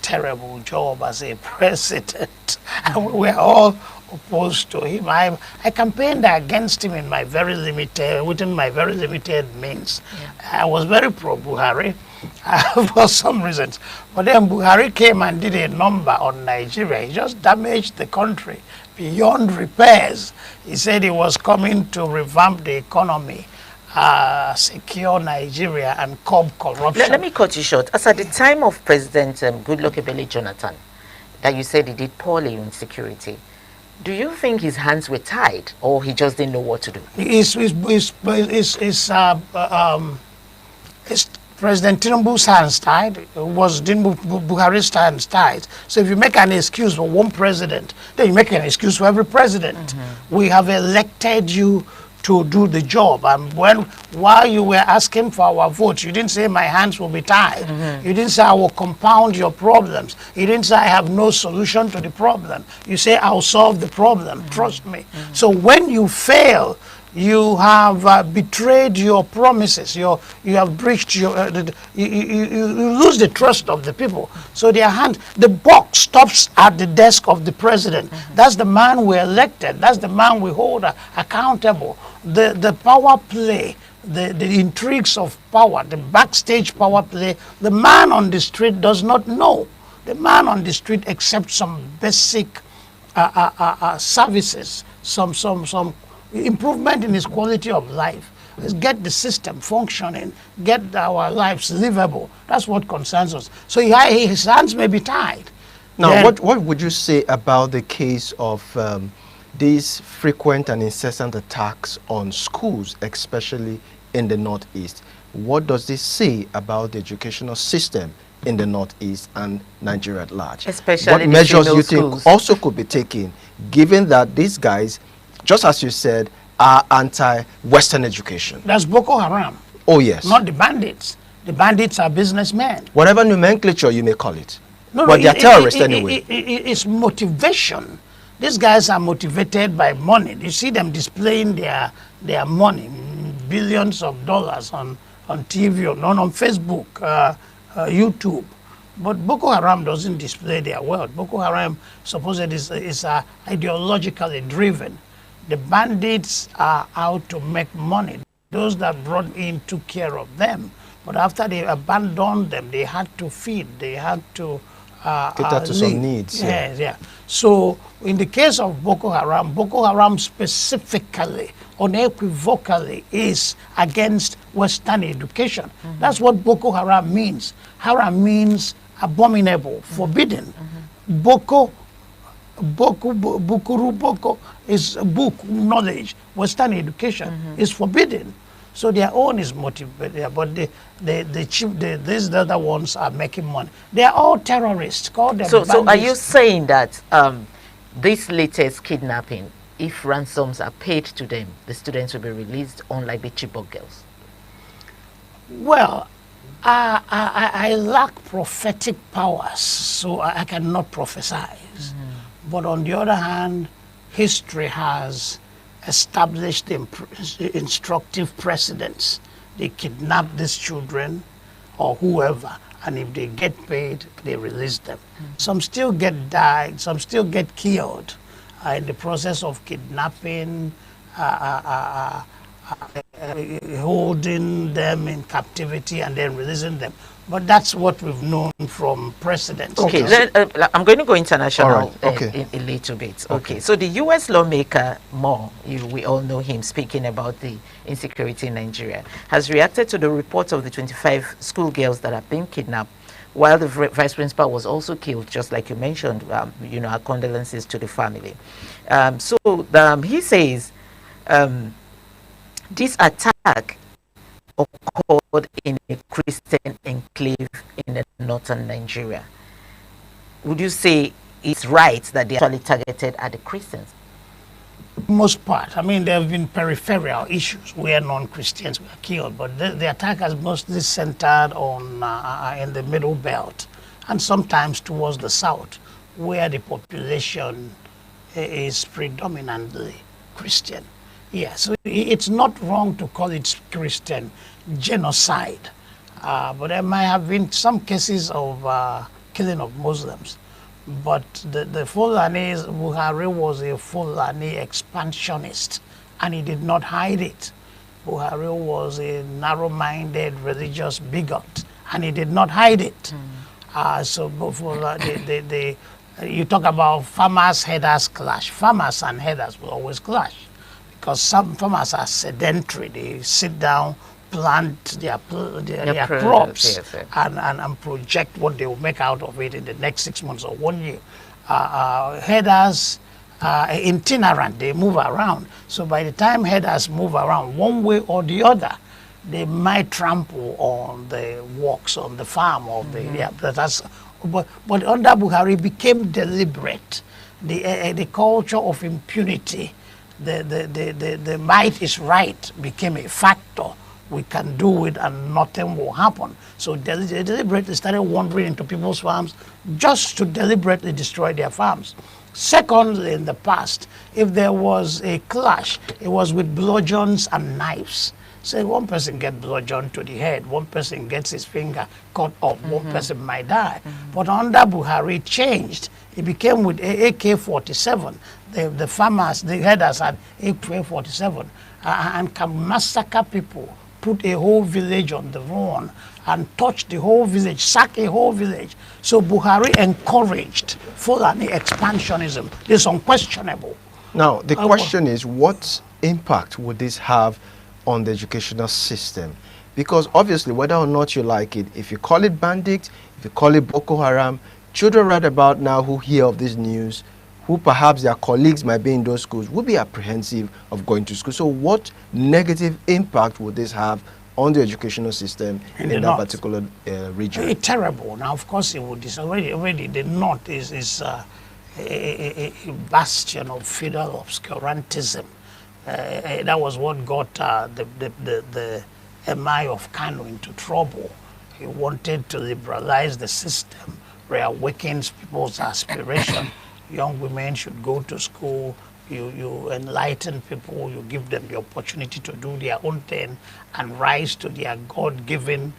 terrible job as a president, and we were all opposed to him. I campaigned against him in my very limited, within my very limited means. I was very pro-Buhari for some reasons. But then Buhari came and did a number on Nigeria. He just damaged the country beyond repairs. He said he was coming to revamp the economy, secure Nigeria, and curb corruption. Let me cut you short. As at the time of President Goodluck Ebele Jonathan, that you said he did poorly in security, do you think his hands were tied, or he just didn't know what to do? President Tinubu's hands tied, was Buhari's hands tied. So if you make an excuse for one president, then you make an excuse for every president. We have elected you to do the job, and while you were asking for our votes, you didn't say my hands will be tied. You didn't say I will compound your problems. You didn't say I have no solution to the problem. You say I'll solve the problem. Trust me. So when you fail, you have betrayed your promises. You have breached your. You lose the trust of the people. So the buck stops at the desk of the president. That's the man we elected. That's the man we hold accountable. The power play, the intrigues of power, the backstage power play. The man on the street does not know. The man on the street accepts some basic services, some improvement in his quality of life. Let's get the system functioning, get our lives livable. That's what concerns us. So his hands may be tied. Now, what would you say about the case of these frequent and incessant attacks on schools, especially in the Northeast? What does this say about the educational system in the Northeast and Nigeria at large? Especially what measures do you schools. think also could be taken, given that these guys, just as you said, are anti-Western education? That's Boko Haram. Oh, yes. Not the bandits. The bandits are businessmen. Whatever nomenclature you may call it. No, but they're terrorists anyway. It's motivation. These guys are motivated by money. You see them displaying their money, billions of dollars on TV, on Facebook, YouTube. But Boko Haram doesn't display their wealth. Boko Haram supposedly is ideologically driven. The bandits are out to make money. Those that brought in took care of them. But after they abandoned them, they had to feed, they had to cater to some needs. Yes, yeah. So in the case of Boko Haram specifically, unequivocally is against Western education. That's what Boko Haram means. Haram means abominable, forbidden. Boko is book knowledge. Western education is forbidden. So their own is motivated, but these other ones are making money. They are all terrorists. Call them So are bandits. you saying that this latest kidnapping, if ransoms are paid to them, the students will be released, unlike the Chibok girls? Well, I lack prophetic powers, so I cannot prophesy. But on the other hand, history has established instructive precedents. They kidnap these children or whoever, and if they get paid, they release them. Some still get died, some still get killed in the process of kidnapping, holding them in captivity and then releasing them. But that's what we've known from precedents. Okay, I'm going to go international Okay. a little bit. Okay, so the U.S. lawmaker Moore, we all know him, speaking about the insecurity in Nigeria, has reacted to the reports of the 25 schoolgirls that have been kidnapped, while the vice principal was also killed, just like you mentioned. Our condolences to the family. He says this attack occurred in a Christian enclave in the northern Nigeria. Would you say it's right that they actually targeted at the Christians? Most part. I mean, there have been peripheral issues where non-Christians were killed, but the attack has mostly centered on in the middle belt and sometimes towards the south, where the population is predominantly Christian. Yeah, so it's not wrong to call it Christian genocide, but there might have been some cases of killing of Muslims. But the Fulani, Buhari was a Fulani expansionist, and he did not hide it. Buhari was a narrow-minded religious bigot, and he did not hide it. So before you talk about farmers' headers clash. Farmers and headers will always clash, because some farmers are sedentary. They sit down, plant their crops, yes. And project what they will make out of it in the next 6 months or 1 year. Headers are itinerant, they move around. So by the time headers move around one way or the other, they might trample on the works on the farm of but under Buhari became deliberate. The culture of impunity, the might is right became a factor. We can do it and nothing will happen. So they deliberately started wandering into people's farms just to deliberately destroy their farms. Secondly, in the past, if there was a clash, it was with bludgeons and knives. So one person gets bludgeoned to the head, one person gets his finger cut off, one person might die. But under Buhari, it changed. It became with AK-47. The farmers, the headers had AK-47 and can massacre people, put a whole village on the run, and touch the whole village, sack a whole village. So Buhari encouraged Fulani expansionism. This is unquestionable. Now, the question is, what impact would this have on the educational system? Because obviously, whether or not you like it, if you call it bandits, if you call it Boko Haram, children right about now who hear of this news, who perhaps their colleagues might be in those schools, will be apprehensive of going to school. So what negative impact would this have on the educational system in that particular region? It's terrible. Now, of course, it would. Already the North is a bastion of feudal obscurantism. That was what got the Emir of Kano into trouble. He wanted to liberalize the system, reawaken people's aspiration. Young women should go to school. You enlighten people. You give them the opportunity to do their own thing and rise to their God-given,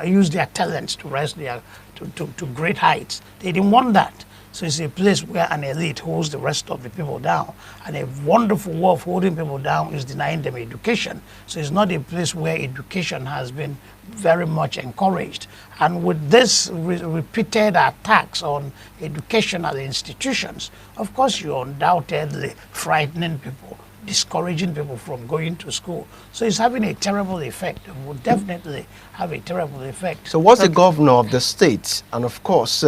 use their talents to rise to great heights. They didn't want that. So it's a place where an elite holds the rest of the people down. And a wonderful way of holding people down is denying them education. So it's not a place where education has been very much encouraged. And with this repeated attacks on educational institutions, of course you're undoubtedly frightening people, discouraging people from going to school. So it's having a terrible effect. It will definitely have a terrible effect. So what's the governor of the state and of course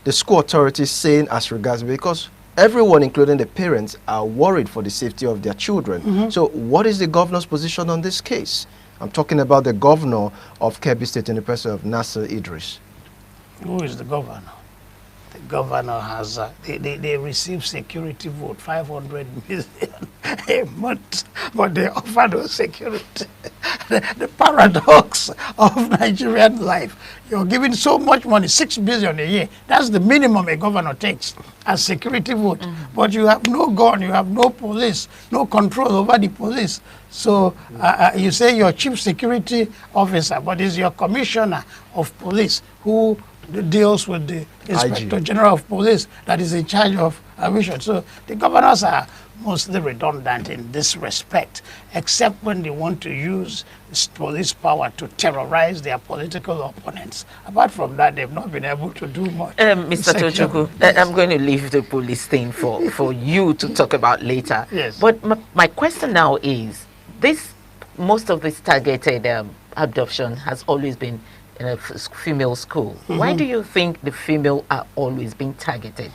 the school authorities saying as regards, because everyone, including the parents, are worried for the safety of their children. So what is the governor's position on this case? I'm talking about the governor of Kebbi State in the person of Nasir Idris. Who is the governor? The governor has, they receive security vote, 500 million a month, but they offer no security. The paradox of Nigerian life, you're giving so much money, 6 billion a year. That's the minimum a governor takes as security vote. But you have no gun, you have no police, no control over the police. So you say your chief security officer, but it's your commissioner of police who deals with the Inspector General of Police that is in charge of mission. So the governors are mostly redundant in this respect, except when they want to use police power to terrorize their political opponents. Apart from that, they've not been able to do much. Mr. Tochukwu, I'm going to leave the police thing for you to talk about later. Yes. But my question now is, most of this targeted abduction has always been in a female school. Why do you think the female are always being targeted?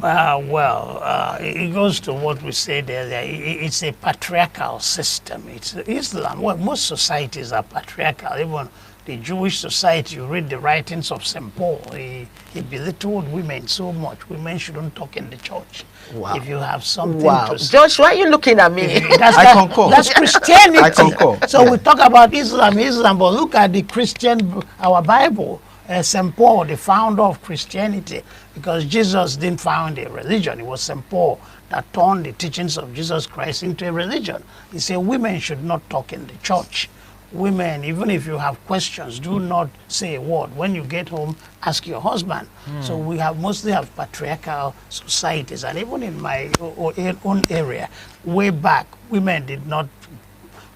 It goes to what we said earlier. It's a patriarchal system. It's Islam. Well, most societies are patriarchal. Even the Jewish society, you read the writings of St. Paul, he belittled women so much. Women shouldn't talk in the church. Wow. If you have something to say. Josh, why are you looking at me? I concur. That's Christianity. I concur. So we talk about Islam, but look at the Christian, our Bible. St. Paul, the founder of Christianity, because Jesus didn't found a religion. It was St. Paul that turned the teachings of Jesus Christ into a religion. He said women should not talk in the church. Women, even if you have questions, do not say a word. When you get home, ask your husband. So we mostly have patriarchal societies, and even in my own area, way back, women did not.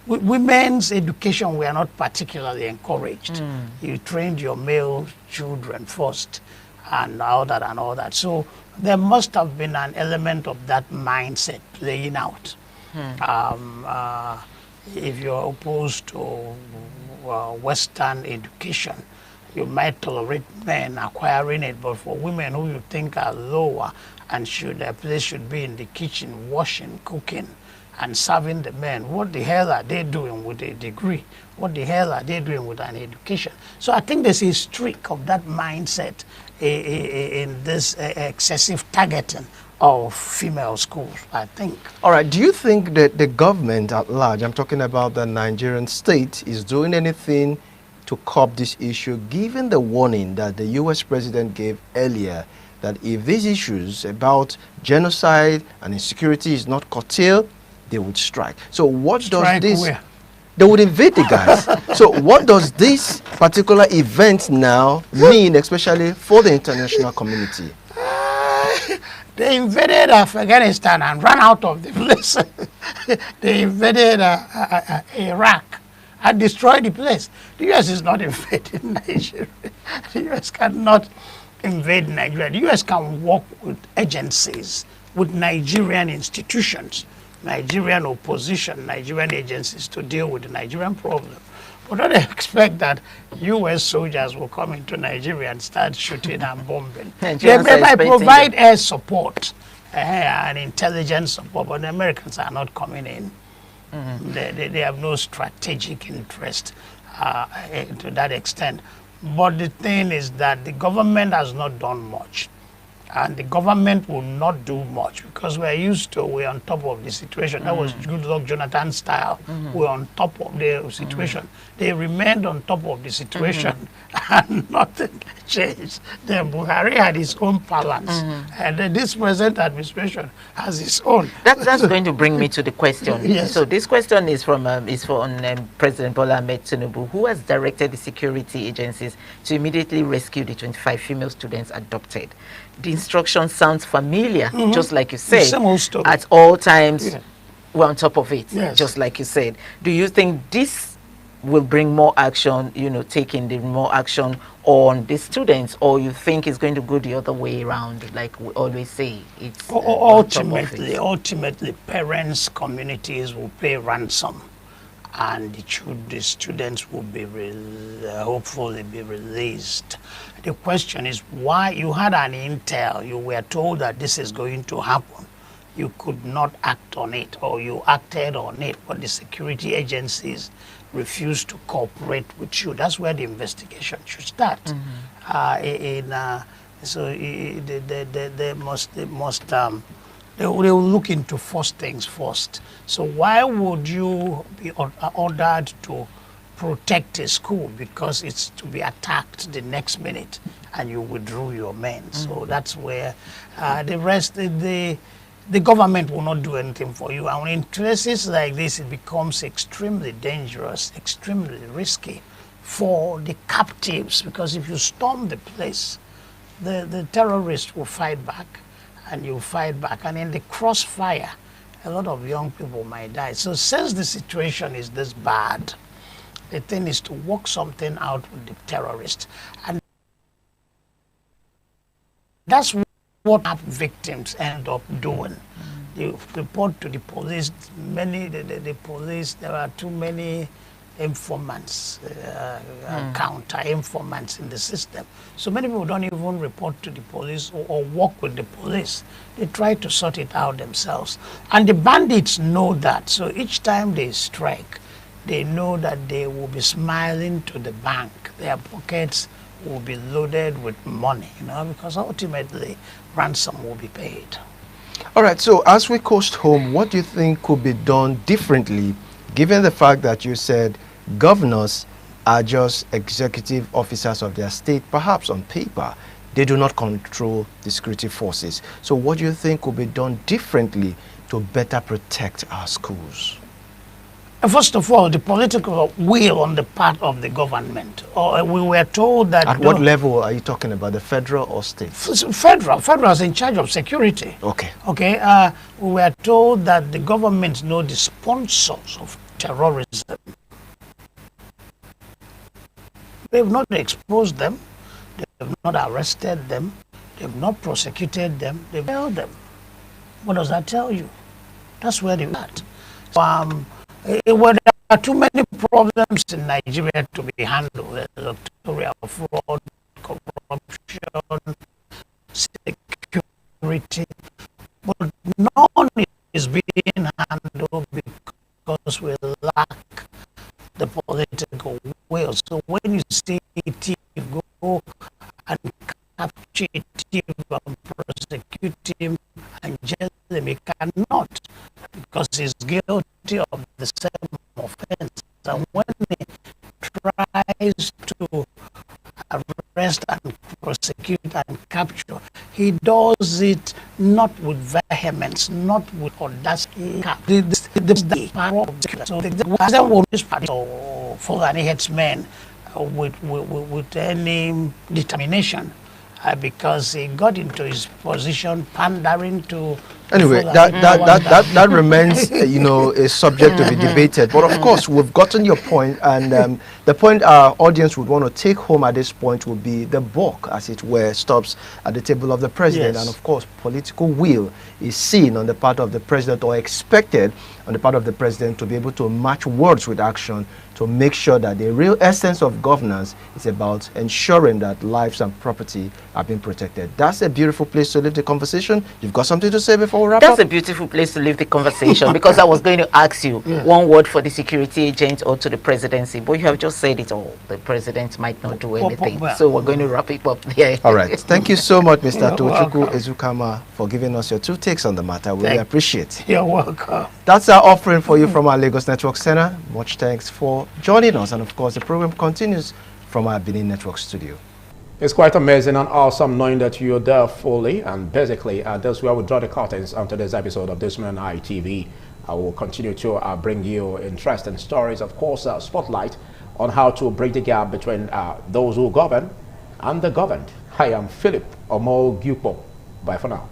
Women's education were not particularly encouraged. You trained your male children first and all that. So there must have been an element of that mindset playing out. If you're opposed to Western education, you might tolerate men acquiring it, but for women who you think are lower and their place should be in the kitchen, washing, cooking, and serving the men, what the hell are they doing with a degree? What the hell are they doing with an education? So I think there's a streak of that mindset in this excessive targeting of female schools, I think. All right, do you think that the government at large, I'm talking about the Nigerian state, is doing anything to curb this issue, given the warning that the US president gave earlier that if these issues about genocide and insecurity is not curtailed, they would strike? So what does this... Where? They would invade the guys. So what does this particular event now mean, especially for the international community? They invaded Afghanistan and ran out of the place. They invaded Iraq and destroyed the place. The U.S. is not invading Nigeria. The U.S. cannot invade Nigeria. The U.S. can work with agencies, with Nigerian institutions, Nigerian opposition, Nigerian agencies to deal with the Nigerian problem. But don't expect that U.S. soldiers will come into Nigeria and start shooting and bombing. They might provide air support and intelligence support, but the Americans are not coming in. They have no strategic interest to that extent. But the thing is that the government has not done much. And the government will not do much because we're on top of the situation. That was Goodluck Jonathan style. We're on top of the situation. They remained on top of the situation and nothing changed. Then Buhari had his own balance. And this present administration has its own. That's going to bring me to the question. Yes. So this question is from President Bola Ahmed Tinubu, who has directed the security agencies to immediately rescue the 25 female students adopted. The instruction sounds familiar, just like you said. Same old story. At all times, we're on top of it, just like you said. Do you think this will bring more action, taking the more action on the students, or you think it's going to go the other way around, like we always say? It's ultimately, parents, communities will pay ransom, and the students will be hopefully be released. The question is why you had an intel, you were told that this is going to happen. You could not act on it, or you acted on it, but the security agencies refused to cooperate with you. That's where the investigation should start. They will look into first things first. So why would you be ordered to protect a school because it's to be attacked the next minute and you withdrew your men? So that's where the rest, the government will not do anything for you. And in cases like this, it becomes extremely dangerous, extremely risky for the captives, because if you storm the place, the terrorists will fight back, and you fight back. And in the crossfire a lot of young people might die. So since the situation is this bad, the thing is to work something out with the terrorists. And that's what victims end up doing. They report to the police. The police, there are too many informants, counter informants in the system. So many people don't even report to the police or work with the police. They try to sort it out themselves. And the bandits know that. So each time they strike, they know that they will be smiling to the bank. Their pockets will be loaded with money, because ultimately ransom will be paid. All right, so as we coast home, what do you think could be done differently, given the fact that you said governors are just executive officers of their state, perhaps on paper, they do not control the security forces. So what do you think could be done differently to better protect our schools? First of all, the political will on the part of the government. We were told that... At what level are you talking about, the federal or state? Federal. Federal is in charge of security. Okay. Okay. We were told that the government know the sponsors of terrorism. They've not exposed them. They've not arrested them. They've not prosecuted them. They've held them. What does that tell you? That's where they're at. Well, there are too many problems in Nigeria to be handled. Electoral fraud, corruption, security. But none is being handled because we lack the political will. So when you see a thief go and capture a thief and prosecute him and jail him, he cannot, because he's guilty of the same offense. And when he tries to arrest and prosecute and capture, he does it not with vehemence, not with audacity. The power of the so the president will party or for any headsmen with any determination. Because he got into his position pandering to... Anyway, that remains, a subject to be debated. But of course, we've gotten your point, and the point our audience would want to take home at this point would be the buck, as it were, stops at the table of the president. Yes. And of course, political will is seen on the part of the president, or expected on the part of the president, to be able to match words with action to make sure that the real essence of governance is about ensuring that lives and property are being protected. That's a beautiful place to leave the conversation. You've got something to say before we wrap up? That's a beautiful place to leave the conversation, because I was going to ask you one word for the security agent or to the presidency, but you have just said it all. The president might not do anything. So we're going to wrap it up there. All right. Thank you so much, Mr. Tochukwu Ezukama, for giving us your two takes on the matter. We really appreciate it. You're welcome. That's our offering for you from our Lagos Network Center. Much thanks for joining us. And of course, the program continues from our Benin Network studio. It's quite amazing and awesome knowing that you're there fully, and basically that's where we draw the curtains onto this episode of This Man ITV. I will continue to bring you interesting stories, of course, spotlight on how to bridge the gap between those who govern and the governed. I am Philip Omo Gyupo. Bye for now.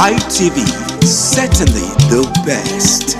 ITV, certainly the best.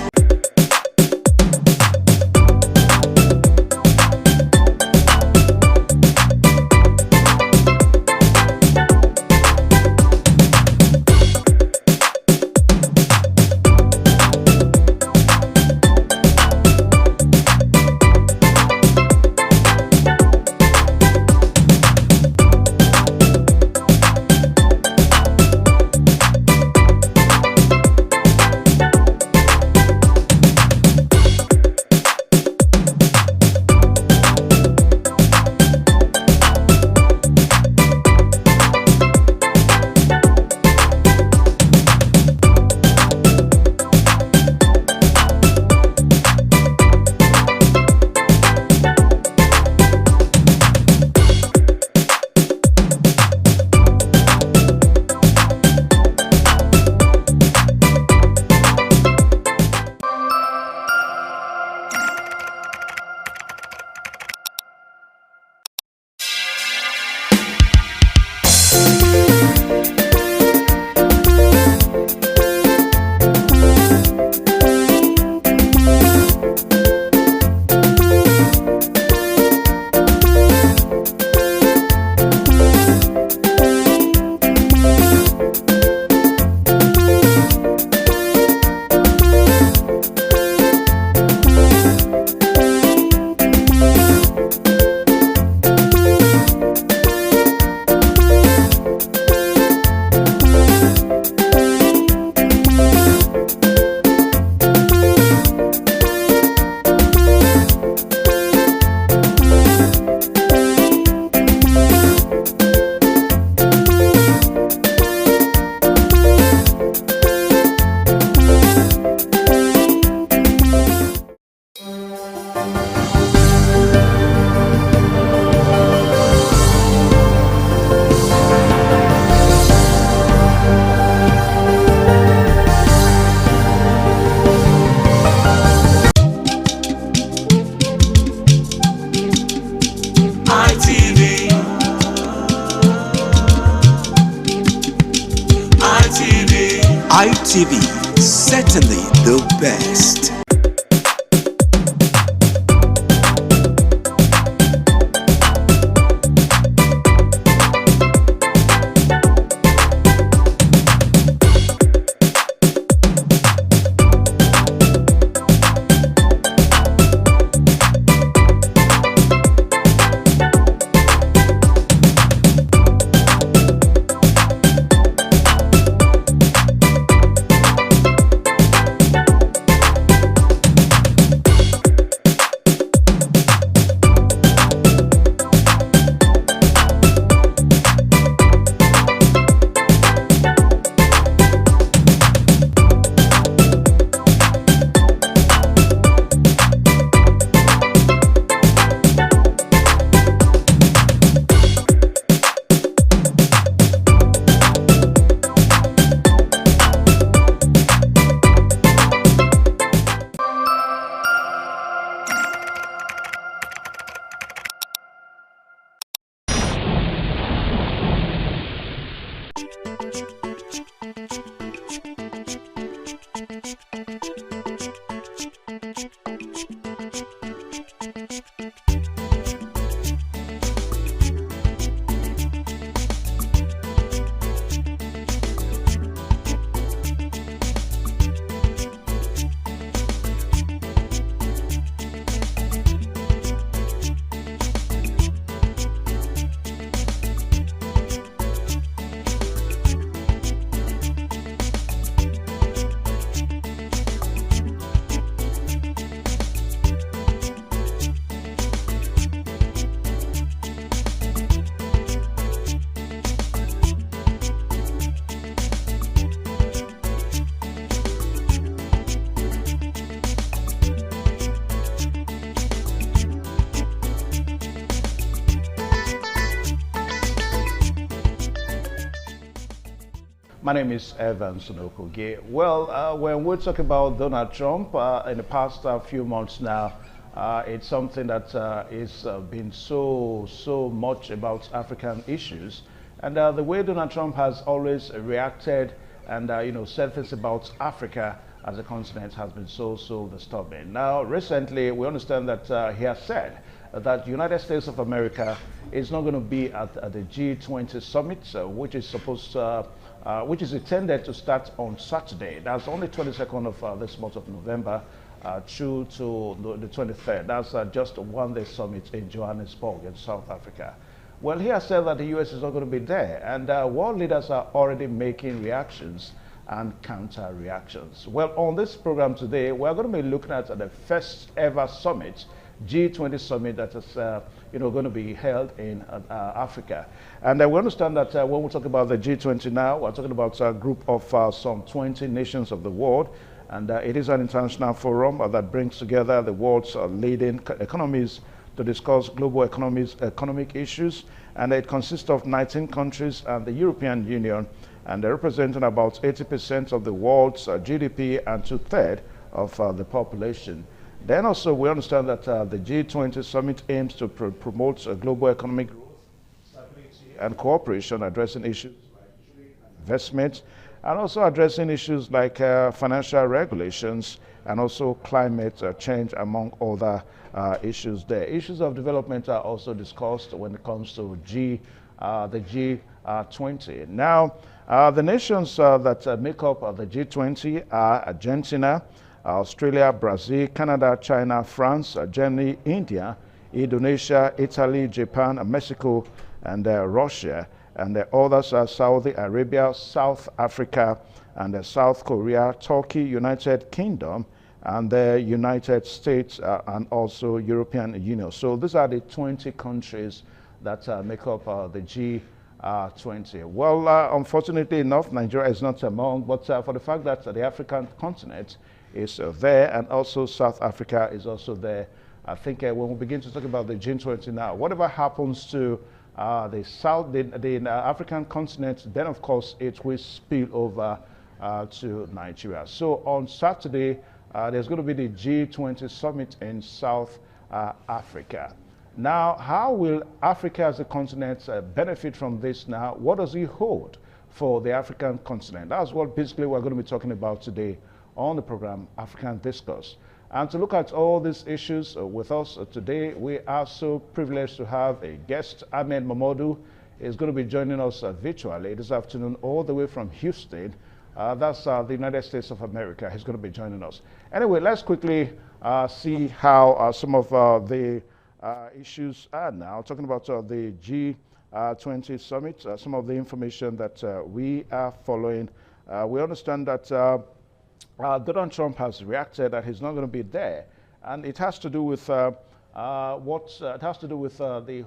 ITV, certainly the best. My name is Evan Sunokoge. Well, when we talk about Donald Trump in the past few months now, it's something that is been so much about African issues. And the way Donald Trump has always reacted and said things about Africa as a continent has been so disturbing. Now, recently, we understand that he has said that the United States of America is not going to be at the G20 summit, which is supposed which is intended to start on Saturday. That's only 22nd of this month of November through to the 23rd. That's just a one-day summit in Johannesburg in South Africa. Well, he has said that the U.S. is not going to be there, and world leaders are already making reactions and counter reactions. Well, on this program today, we're going to be looking at the first ever summit, G20 summit, that is going to be held in Africa. And we understand that when we talk about the G20 now, we're talking about a group of some 20 nations of the world. And it is an international forum that brings together the world's leading economies to discuss global economic issues. And it consists of 19 countries and the European Union, and they're representing about 80% of the world's GDP and 2/3 of the population. Then also we understand that the G20 summit aims to promote global economic growth, stability and cooperation, addressing issues like investment, and also addressing issues like financial regulations and also climate change, among other issues there. Issues of development are also discussed when it comes to the G20. Now, the nations that make up the G20 are Argentina, Australia, Brazil, Canada, China, France, Germany, India, Indonesia, Italy, Japan, Mexico, and Russia. And the others are Saudi Arabia, South Africa, and South Korea, Turkey, United Kingdom, and the United States, and also European Union. So these are the 20 countries that make up the G20. Well, unfortunately enough, Nigeria is not among, but for the fact that the African continent is there, and also South Africa is also there, I think when we begin to talk about the G20 now, whatever happens to the African continent, then of course it will spill over to Nigeria. So on Saturday, there's going to be the G20 summit in South Africa. Now, how will Africa as a continent benefit from this now? What does it hold for the African continent? That's what basically we're going to be talking about today on the program, African Discourse. And to look at all these issues with us today, we are so privileged to have a guest. Ahmed Momodu is going to be joining us virtually this afternoon, all the way from Houston. That's the United States of America. He's going to be joining us. Anyway, let's quickly see how some of the issues are now. Talking about the G20 summit, some of the information that we are following. We understand that Donald Trump has reacted that he's not going to be there, and it has to do with the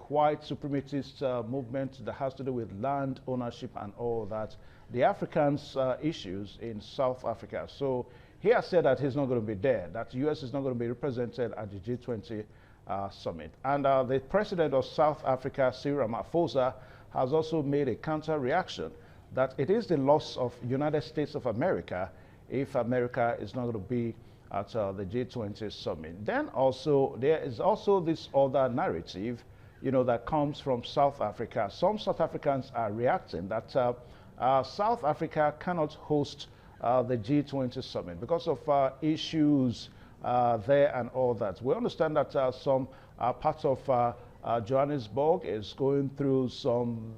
white supremacist movement, that has to do with land ownership and all that, the Africans' issues in South Africa. So he has said that he's not going to be there, that the U.S. is not going to be represented at the G20 summit. And the president of South Africa, Cyril Ramaphosa, has also made a counter reaction that it is the loss of United States of America if America is not going to be at the G20 summit. Then also, there is also this other narrative, that comes from South Africa. Some South Africans are reacting that South Africa cannot host the G20 summit because of issues there and all that. We understand that some parts of Johannesburg is going through some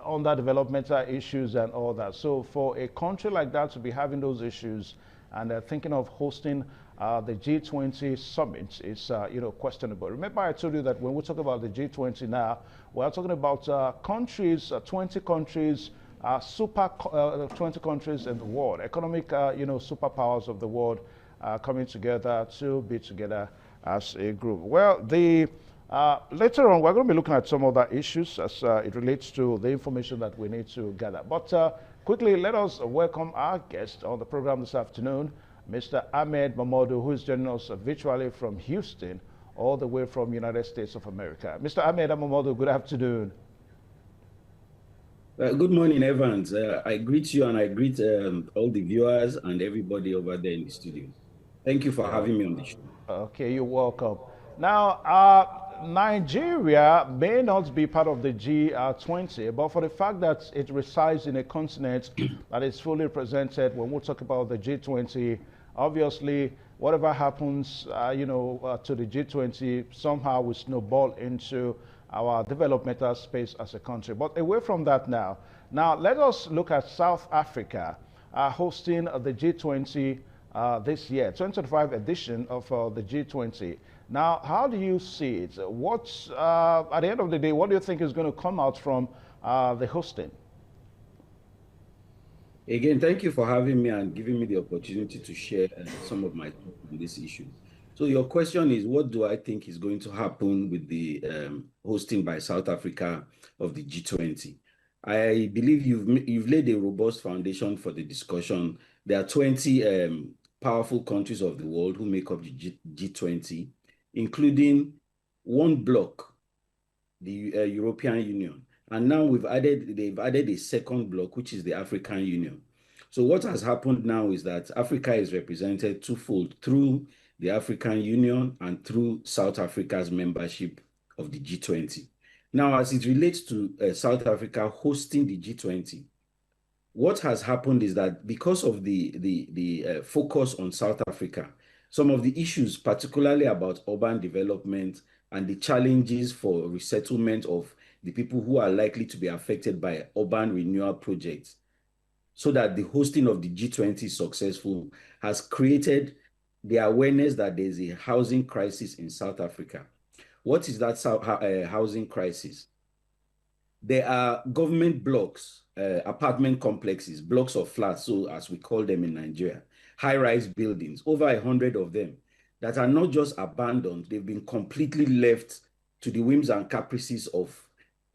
underdevelopmental issues and all that. So for a country like that to be having those issues and thinking of hosting the G20 summit is questionable. Remember, I told you that when we talk about the G20 now, we're talking about countries, 20 countries, 20 countries in the world, economic superpowers of the world coming together to be together as a group. Well, later on, we're going to be looking at some other issues as it relates to the information that we need to gather. But quickly, let us welcome our guest on the program this afternoon, Mr. Ahmed Momodu, who is joining us virtually from Houston, all the way from United States of America. Mr. Ahmed Momodu, good afternoon. Good morning, Evans. I greet you and I greet all the viewers and everybody over there in the studio. Thank you for having me on the show. Okay, you're welcome. Now, Nigeria may not be part of the G20, but for the fact that it resides in a continent that is fully represented when we talk about the G20, obviously, whatever happens, to the G20 somehow will snowball into our developmental space as a country. But away from that now let us look at South Africa hosting the G20 this year, 2025 edition of the G20. Now, how do you see it? What's, at the end of the day, what do you think is going to come out from the hosting? Again, thank you for having me and giving me the opportunity to share some of my thoughts on this issue. So your question is, what do I think is going to happen with the hosting by South Africa of the G20? I believe you've laid a robust foundation for the discussion. There are 20 powerful countries of the world who make up the G20, including one bloc, the European Union. And now they've added a second bloc, which is the African Union. So what has happened now is that Africa is represented twofold through the African Union and through South Africa's membership of the G20. Now, as it relates to South Africa hosting the G20, what has happened is that because of the focus on South Africa, some of the issues, particularly about urban development and the challenges for resettlement of the people who are likely to be affected by urban renewal projects, so that the hosting of the G20 is successful, has created the awareness that there's a housing crisis in South Africa. What is that housing crisis? There are government blocks, apartment complexes, blocks of flats, so as we call them in Nigeria, high-rise buildings, over 100 of them, that are not just abandoned, they've been completely left to the whims and caprices of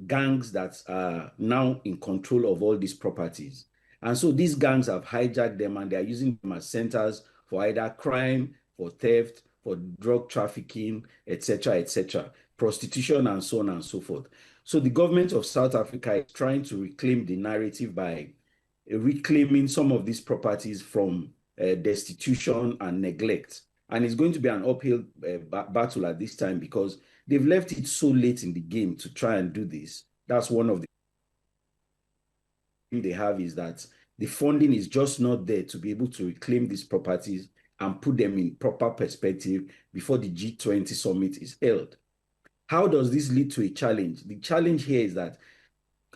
gangs that are now in control of all these properties. And so these gangs have hijacked them and they are using them as centers for either crime, for theft, for drug trafficking, etc., prostitution, and so on and so forth. So the government of South Africa is trying to reclaim the narrative by reclaiming some of these properties from destitution and neglect. And it's going to be an uphill battle at this time because they've left it so late in the game to try and do this. That's one of the things they have, is that the funding is just not there to be able to reclaim these properties and put them in proper perspective before the G20 summit is held. How does this lead to a challenge? The challenge here is that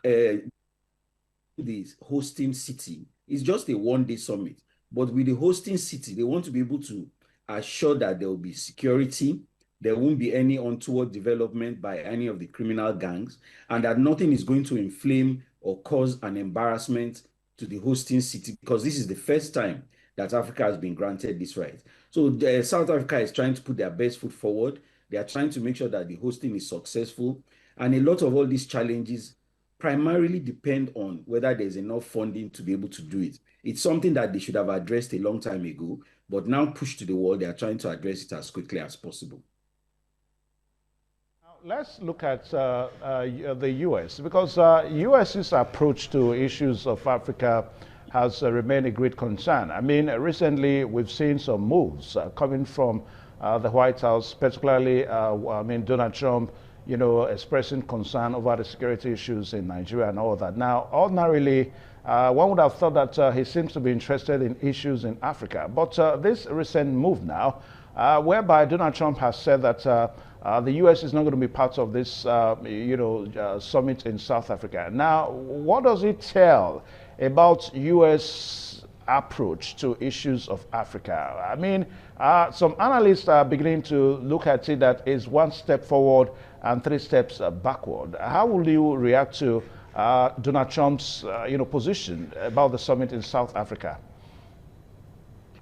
the hosting city is just a one-day summit, but with the hosting city, they want to be able to assure that there will be security, there won't be any untoward development by any of the criminal gangs, and that nothing is going to inflame or cause an embarrassment to the hosting city, because this is the first time that Africa has been granted this right. So South Africa is trying to put their best foot forward. They are trying to make sure that the hosting is successful. And a lot of all these challenges primarily depend on whether there's enough funding to be able to do it. It's something that they should have addressed a long time ago, but now pushed to the wall, they are trying to address it as quickly as possible. Let's look at the U.S. because U.S.'s approach to issues of Africa has remained a great concern. I mean, recently we've seen some moves coming from the White House, particularly, Donald Trump, expressing concern over the security issues in Nigeria and all that. Now, ordinarily, one would have thought that he seems to be interested in issues in Africa. But this recent move now, whereby Donald Trump has said that the U.S. is not going to be part of this, summit in South Africa. Now, what does it tell about U.S. approach to issues of Africa? I mean, some analysts are beginning to look at it that is one step forward and 3 steps backward. How will you react to Donald Trump's, position about the summit in South Africa?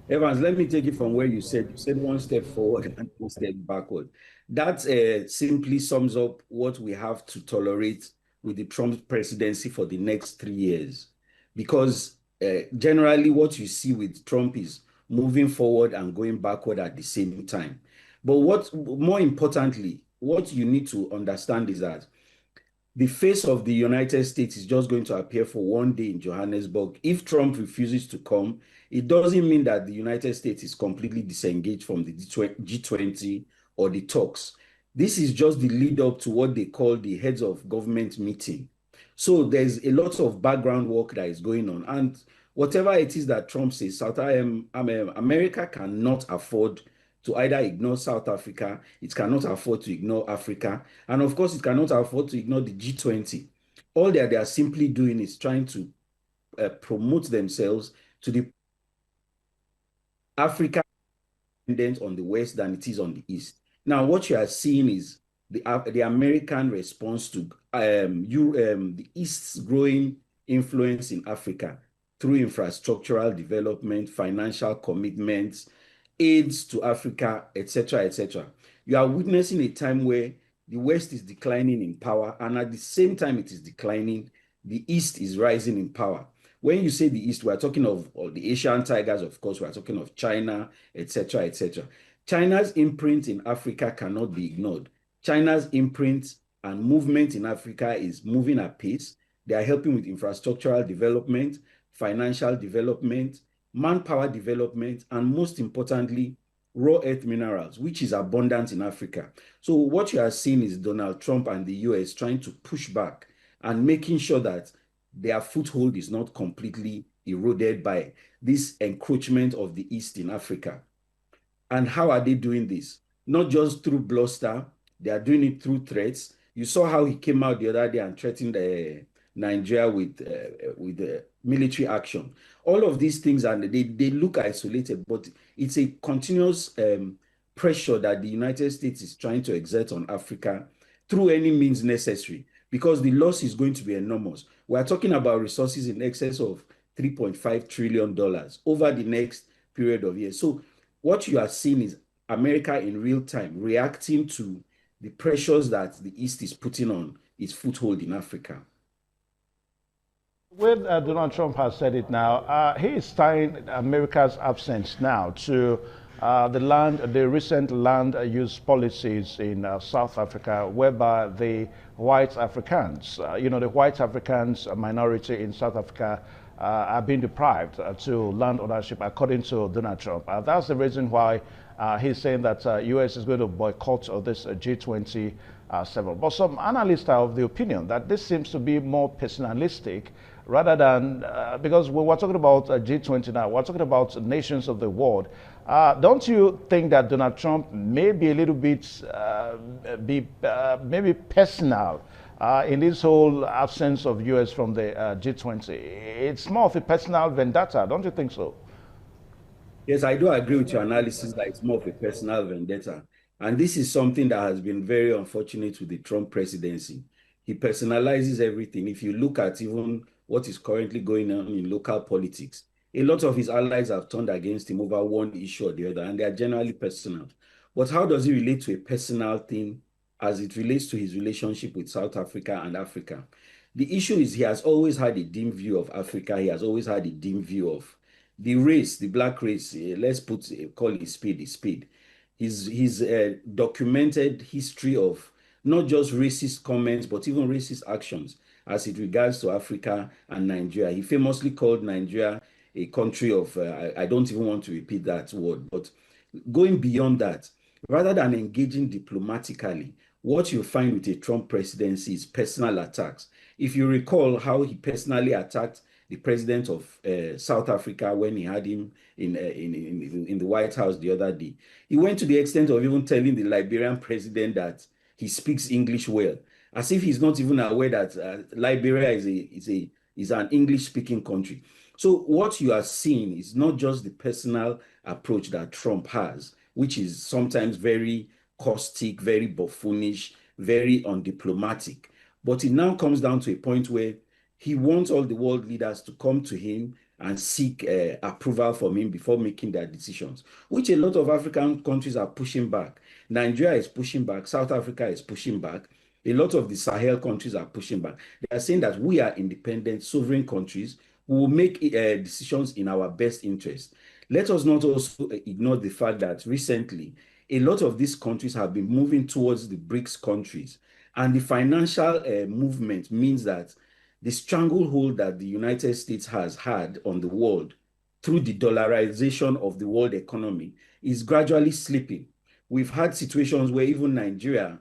Evans, let me take it from where you said. You said 1 step forward and 1 step backward. That simply sums up what we have to tolerate with the Trump presidency for the next 3 years. Because generally what you see with Trump is moving forward and going backward at the same time. But more importantly, what you need to understand is that the face of the United States is just going to appear for 1 day in Johannesburg. If Trump refuses to come, it doesn't mean that the United States is completely disengaged from the G20 or the talks. This is just the lead up to what they call the heads of government meeting. So there's a lot of background work that is going on. And whatever it is that Trump says, America cannot afford to either ignore South Africa, it cannot afford to ignore Africa, and of course, it cannot afford to ignore the G20. All that they are simply doing is trying to promote themselves to the Africa dependent on the West than it is on the East. Now, what you are seeing is the American response to the East's growing influence in Africa through infrastructural development, financial commitments, aids to Africa, etc., etc. You are witnessing a time where the West is declining in power, and at the same time it is declining, the East is rising in power. When you say the East, we are talking of the Asian tigers, of course, we are talking of China, etc., etc. China's imprint in Africa cannot be ignored. China's imprint and movement in Africa is moving at pace. They are helping with infrastructural development, financial development, manpower development, and most importantly, raw earth minerals, which is abundant in Africa. So what you are seeing is Donald Trump and the US trying to push back and making sure that their foothold is not completely eroded by this encroachment of the East in Africa. And how are they doing this? Not just through bluster, they are doing it through threats. You saw how he came out the other day and threatened Nigeria with military action. All of these things, and they look isolated, but it's a continuous pressure that the United States is trying to exert on Africa through any means necessary, because the loss is going to be enormous. We are talking about resources in excess of $3.5 trillion over the next period of years. So what you are seeing is America in real time reacting to the pressures that the East is putting on its foothold in Africa. When Donald Trump has said it now, he is tying America's absence now to the recent land use policies in South Africa, whereby the white Africans, the white Africans minority in South Africa are being deprived to land ownership, according to Donald Trump. That's the reason why he's saying that U.S. is going to boycott this G20 7. But some analysts are of the opinion that this seems to be more personalistic rather than, because we were talking about G20 now, we're talking about nations of the world. Don't you think that Donald Trump may be a little bit, maybe personal in this whole absence of U.S. from the G20? It's more of a personal vendetta, don't you think so? Yes, I do agree with your analysis that it's more of a personal vendetta. And this is something that has been very unfortunate with the Trump presidency. He personalizes everything. If you look at even what is currently going on in local politics, a lot of his allies have turned against him over one issue or the other, and they are generally personal. But how does he relate to a personal thing as it relates to his relationship with South Africa and Africa? The issue is he has always had a dim view of Africa. He has always had a dim view of the race, the black race. Let's call it spade a spade. His documented history of not just racist comments, but even racist actions as it regards to Africa and Nigeria. He famously called Nigeria a country of, I don't even want to repeat that word, but going beyond that, rather than engaging diplomatically, what you find with a Trump presidency is personal attacks. If you recall how he personally attacked the president of South Africa when he had him in the White House the other day, he went to the extent of even telling the Liberian president that he speaks English well, as if he's not even aware that Liberia is an English-speaking country. So what you are seeing is not just the personal approach that Trump has, which is sometimes very caustic, very buffoonish, very undiplomatic, but it now comes down to a point where he wants all the world leaders to come to him and seek approval from him before making their decisions, which a lot of African countries are pushing back. Nigeria is pushing back. South Africa is pushing back. A lot of the Sahel countries are pushing back. They are saying that we are independent, sovereign countries who will make decisions in our best interest. Let us not also ignore the fact that recently, a lot of these countries have been moving towards the BRICS countries. And the financial movement means that the stranglehold that the United States has had on the world through the dollarization of the world economy is gradually slipping. We've had situations where even Nigeria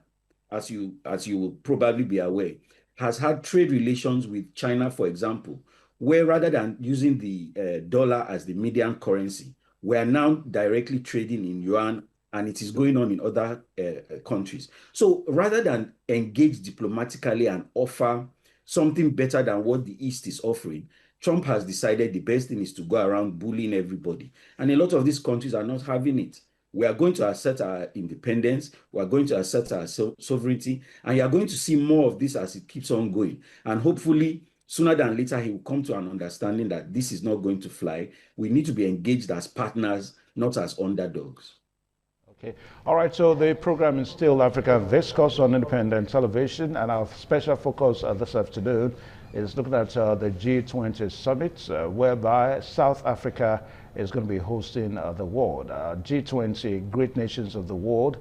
as you will probably be aware, has had trade relations with China, for example, where rather than using the dollar as the median currency, we are now directly trading in yuan, and it is going on in other countries. So rather than engage diplomatically and offer something better than what the East is offering, Trump has decided the best thing is to go around bullying everybody. And a lot of these countries are not having it. We are going to assert our independence. We are going to assert our sovereignty. And you are going to see more of this as it keeps on going. And hopefully, sooner than later, he will come to an understanding that this is not going to fly. We need to be engaged as partners, not as underdogs. Okay. All right, so the program is still Africa Discourse on Independent Television, and our special focus this afternoon is looking at the G20 summit, whereby South Africa is going to be hosting the world. G20, great nations of the world,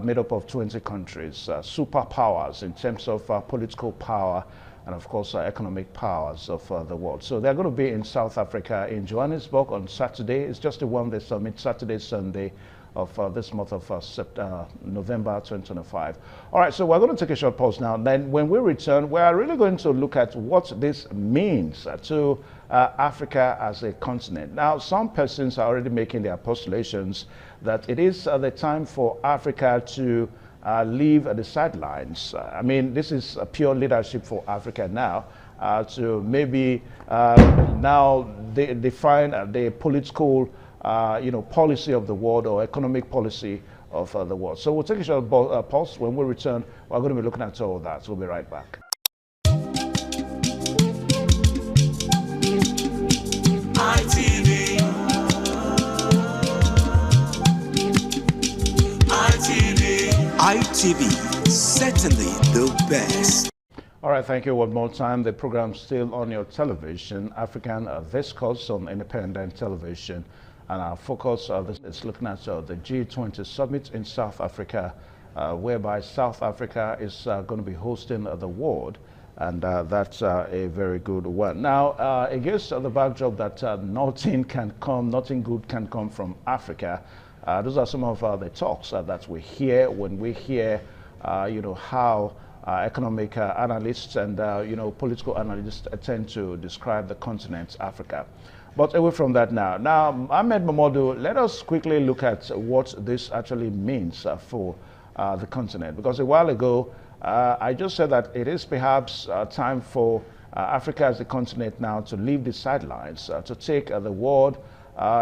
made up of 20 countries, superpowers in terms of political power and, of course, economic powers of the world. So they're going to be in South Africa, in Johannesburg on Saturday. It's just a one-day summit, Saturday, Sunday, of this month of November 2025. All right, so we're going to take a short pause now. Then when we return, we are really going to look at what this means to Africa as a continent. Now, some persons are already making their postulations that it is the time for Africa to leave the sidelines. I mean, this is a pure leadership for Africa now. To maybe now define the political policy of the world or economic policy of the world. So we'll take a short pause. When we return, we're going to be looking at all of that. So we'll be right back. ITV. ITV, certainly the best. All right, thank you one more time. The program's still on your television, African Discourse on Independent Television. And our focus is looking at the G20 summit in South Africa, whereby South Africa is going to be hosting the world. And that's a very good one. Now, against the backdrop that nothing good can come from Africa, those are some of the talks that we hear when we hear, how economic analysts and, political analysts tend to describe the continent Africa. But away from that now. Now, Ahmed Mamadou, let us quickly look at what this actually means for the continent. Because a while ago, I just said that it is perhaps time for Africa as a continent now to leave the sidelines, to take the world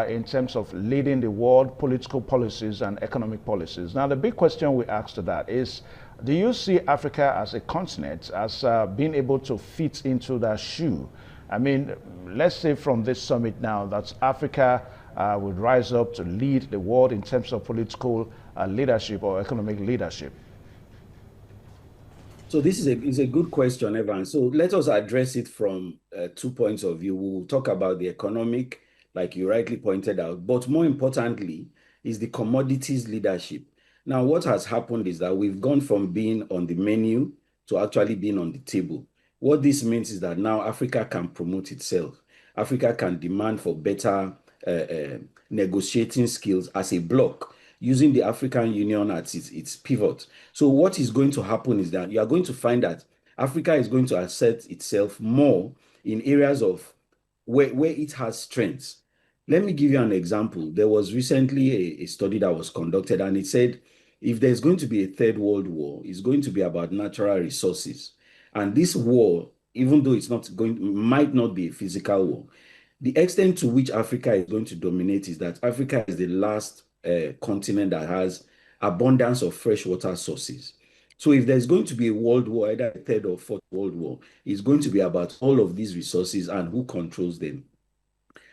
in terms of leading the world political policies and economic policies. Now, the big question we ask to that is, do you see Africa as a continent as being able to fit into that shoe? I mean, let's say from this summit now that Africa would rise up to lead the world in terms of political leadership or economic leadership. So this is a good question, Evan. So let us address it from 2 points of view. We'll talk about the economic, like you rightly pointed out, but more importantly is the commodities leadership. Now, what has happened is that we've gone from being on the menu to actually being on the table. What this means is that now Africa can promote itself. Africa can demand for better negotiating skills as a bloc, using the African Union as its pivot. So what is going to happen is that you are going to find that Africa is going to assert itself more in areas of where it has strengths. Let me give you an example. There was recently a study that was conducted, and it said if there's going to be a third world war, it's going to be about natural resources. And this war, even though might not be a physical war, the extent to which Africa is going to dominate is that Africa is the last continent that has abundance of freshwater sources. So if there's going to be a world war, either a third or fourth world war, it's going to be about all of these resources and who controls them.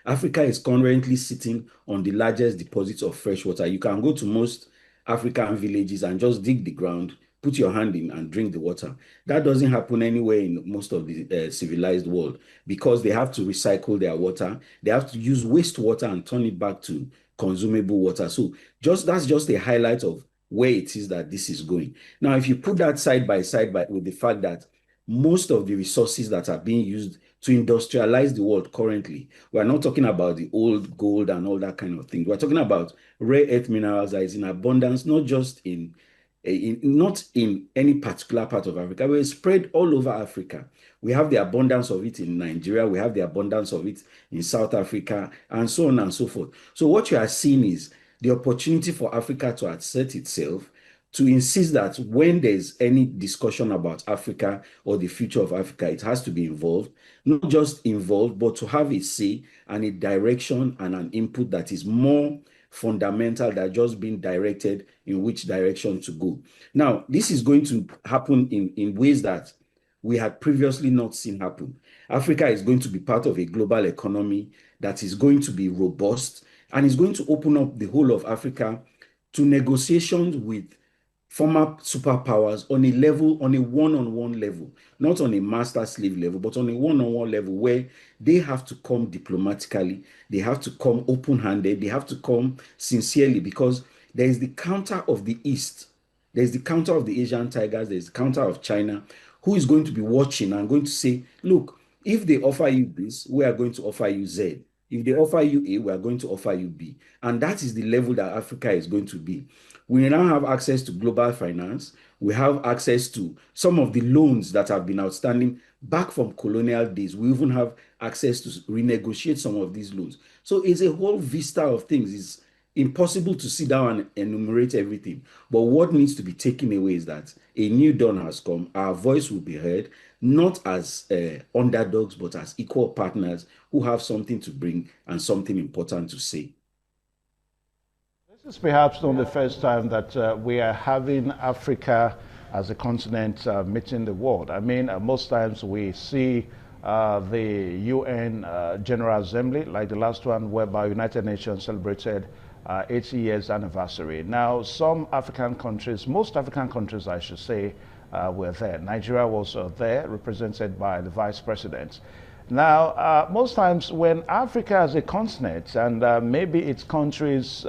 Africa is currently sitting on the largest deposits of freshwater. You can go to most African villages and just dig the ground, put your hand in and drink the water. That doesn't happen anywhere in most of the civilized world because they have to recycle their water. They have to use wastewater and turn it back to consumable water. So that's just a highlight of where it is that this is going. Now, if you put that side by side with the fact that most of the resources that are being used to industrialize the world currently, we're not talking about the old gold and all that kind of thing. We're talking about rare earth minerals that is in abundance, not just in not in any particular part of Africa, we're spread all over Africa. We have the abundance of it in Nigeria, we have the abundance of it in South Africa, and so on and so forth. So what you are seeing is the opportunity for Africa to assert itself, to insist that when there's any discussion about Africa or the future of Africa, it has to be involved, not just involved, but to have a say and a direction and an input that is more fundamental than just being directed in which direction to go. Now, this is going to happen in ways that we had previously not seen happen. Africa is going to be part of a global economy that is going to be robust and is going to open up the whole of Africa to negotiations with former superpowers on a level, on a one-on-one level, not on a master-slave level, but on a one-on-one level where they have to come diplomatically, they have to come open-handed, they have to come sincerely, because there is the counter of the East, there's the counter of the Asian tigers, there's the counter of China, who is going to be watching and going to say, look, if they offer you this, we are going to offer you Z. If they offer you A, we are going to offer you B. And that is the level that Africa is going to be. We now have access to global finance. We have access to some of the loans that have been outstanding back from colonial days. We even have access to renegotiate some of these loans. So it's a whole vista of things. It's impossible to sit down and enumerate everything. But what needs to be taken away is that a new dawn has come. Our voice will be heard, not as underdogs, but as equal partners who have something to bring and something important to say. This is perhaps not the first time that we are having Africa as a continent meeting the world. I mean, most times we see the UN General Assembly, like the last one whereby United Nations celebrated 80 years anniversary. Now, some African countries, most African countries, I should say, were there. Nigeria was there, represented by the Vice President. Now, most times when Africa as a continent and maybe its countries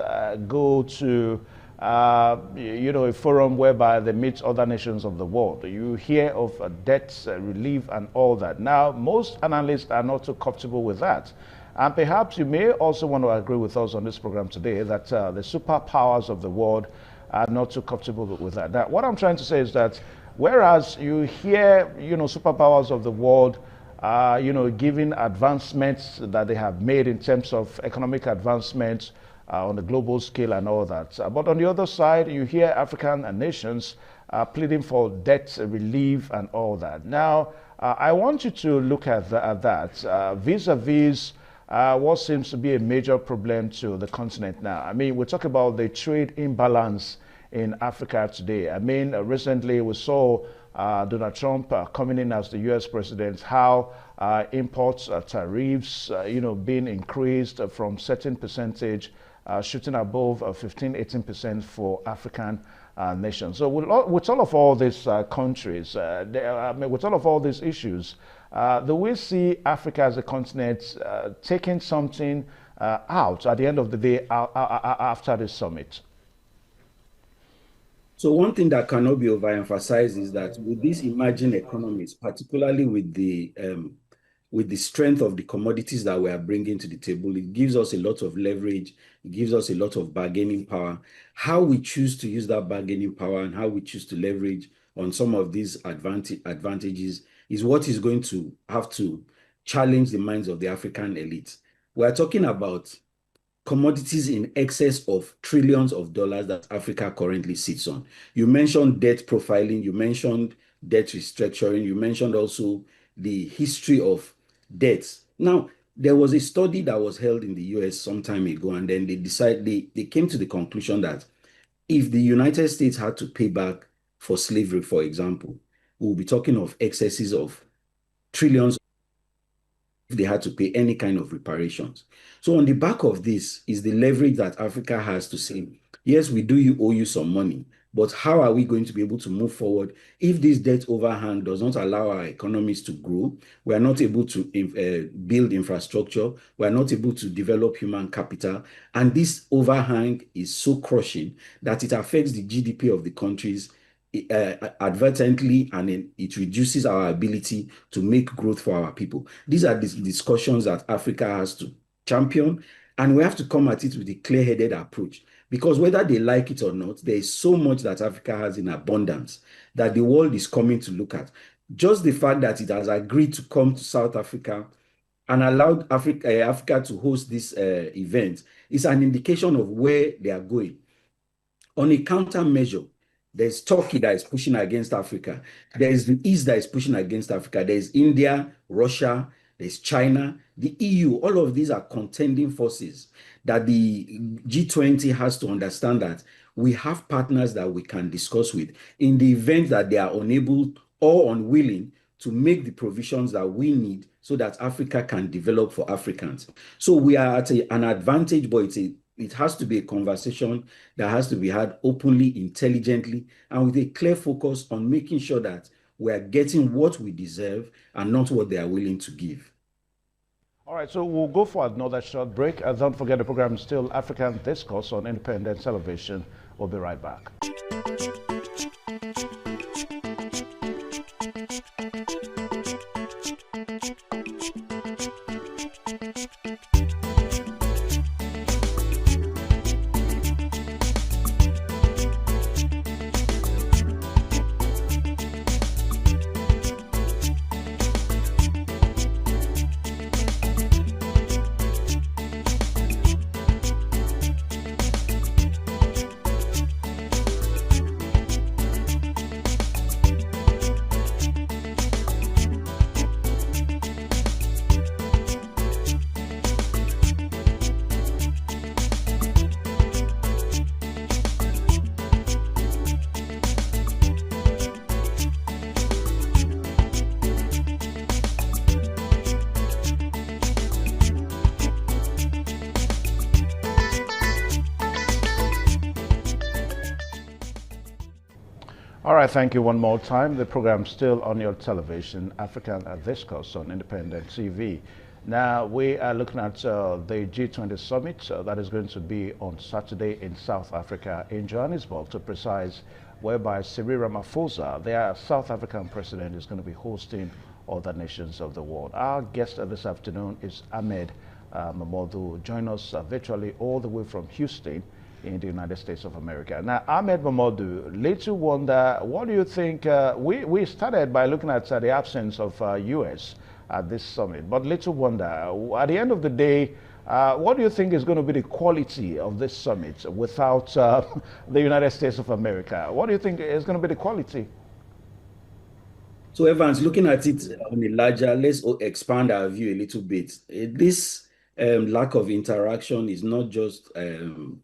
go to, a forum whereby they meet other nations of the world, you hear of debt relief and all that. Now, most analysts are not too comfortable with that. And perhaps you may also want to agree with us on this program today that the superpowers of the world are not too comfortable with that. Now, what I'm trying to say is that whereas you hear, superpowers of the world, giving advancements that they have made in terms of economic advancements on the global scale and all that. But on the other side, you hear African nations pleading for debt relief and all that. Now, I want you to look at that vis-a-vis what seems to be a major problem to the continent now. I mean, we talk about the trade imbalance in Africa today. I mean, recently we saw Donald Trump coming in as the U.S. president, how imports tariffs, being increased from certain percentage, shooting above 15-18% for African nations. So with all these countries, with all of all these issues, do we see Africa as a continent taking something out at the end of the day after this summit? So one thing that cannot be overemphasized is that with these emerging economies, particularly with the strength of the commodities that we are bringing to the table, it gives us a lot of leverage. It gives us a lot of bargaining power. How we choose to use that bargaining power and how we choose to leverage on some of these advantages is what is going to have to challenge the minds of the African elite. We are talking about commodities in excess of trillions of dollars that Africa currently sits on. You mentioned debt profiling, you mentioned debt restructuring, you mentioned also the history of debts. Now, there was a study that was held in the US some time ago, and then they came to the conclusion that if the United States had to pay back for slavery, for example, we'll be talking of excesses of trillions if they had to pay any kind of reparations. So on the back of this is the leverage that Africa has to say, yes, we do owe you some money, but how are we going to be able to move forward if this debt overhang does not allow our economies to grow? We are not able to build infrastructure. We are not able to develop human capital. And this overhang is so crushing that it affects the GDP of the countries advertently, and it reduces our ability to make growth for our people. These are the discussions that Africa has to champion, and we have to come at it with a clear-headed approach. Because whether they like it or not, there is so much that Africa has in abundance that the world is coming to look at. Just the fact that it has agreed to come to South Africa and allowed Africa to host this event is an indication of where they are going. On a countermeasure, there's Turkey that is pushing against Africa. There's the East that is pushing against Africa. There's India, Russia, there's China, the EU. All of these are contending forces that the G20 has to understand that we have partners that we can discuss with in the event that they are unable or unwilling to make the provisions that we need so that Africa can develop for Africans. So we are at an advantage, but it has to be a conversation that has to be had openly, intelligently, and with a clear focus on making sure that we are getting what we deserve and not what they are willing to give. All right, so we'll go for another short break. Don't forget the program is still African Discourse on Independent Television. We'll be right back. All right, thank you one more time. The program still on your television, African Discourse on Independent TV. Now, we are looking at the G20 summit that is going to be on Saturday in South Africa, in Johannesburg, to precise, whereby Cyril Ramaphosa, their South African president, is going to be hosting other nations of the world. Our guest this afternoon is Ahmed Mamodu. Join us virtually all the way from Houston in the United States of America. Now, Ahmed Mamodu, little wonder, what do you think? We started by looking at the absence of U.S. at this summit, but little wonder, at the end of the day, what do you think is going to be the quality of this summit without the United States of America? What do you think is going to be the quality? So Evans, looking at it on a larger, let's expand our view a little bit. This lack of interaction is not just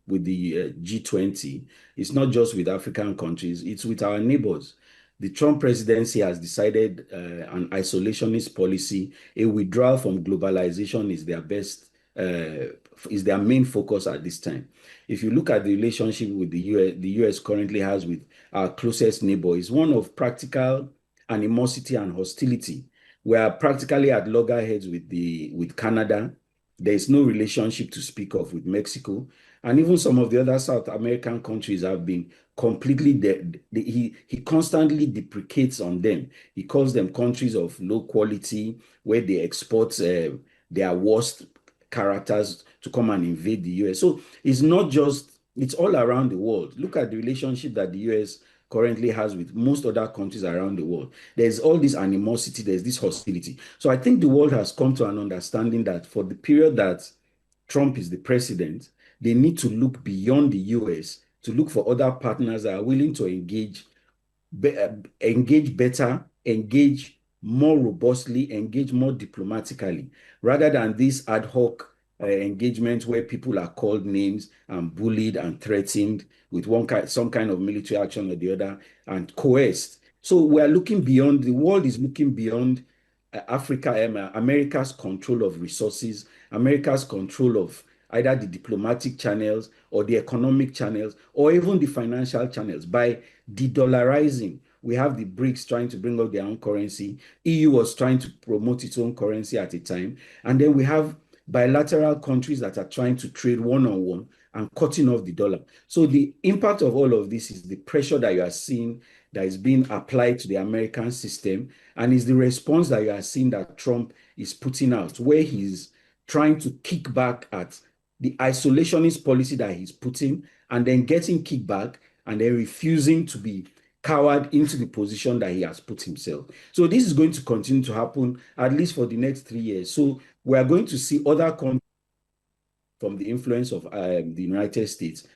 with the G20. It's not just with African countries. It's with our neighbors. The Trump presidency has decided an isolationist policy. A withdrawal from globalization is their main focus at this time. If you look at the relationship with the US currently has with our closest neighbor, it's one of practical animosity and hostility. We are practically at loggerheads with Canada. There is no relationship to speak of with Mexico. And even some of the other South American countries have been completely, he constantly deprecates on them. He calls them countries of low quality, where they export their worst characters to come and invade the US. So it's not just, it's all around the world. Look at the relationship that the US currently has with most other countries around the world. There's all this animosity, there's this hostility. So I think the world has come to an understanding that for the period that Trump is the president, they need to look beyond the US to look for other partners that are willing to engage better, engage more robustly, engage more diplomatically, rather than this ad hoc engagement where people are called names and bullied and threatened with some kind of military action or the other and coerced. So we are looking beyond, the world is looking beyond Africa, America's control of resources, America's control of either the diplomatic channels or the economic channels or even the financial channels. By de-dollarizing, we have the BRICS trying to bring out their own currency. EU was trying to promote its own currency at a time. And then we have bilateral countries that are trying to trade one-on-one and cutting off the dollar. So the impact of all of this is the pressure that you are seeing that is being applied to the American system, and is the response that you are seeing that Trump is putting out, where he's trying to kick back at the isolationist policy that he's putting, and then getting kickback, and then refusing to be cowered into the position that he has put himself. So this is going to continue to happen at least for the next 3 years. So we are going to see other countries from the influence of the United States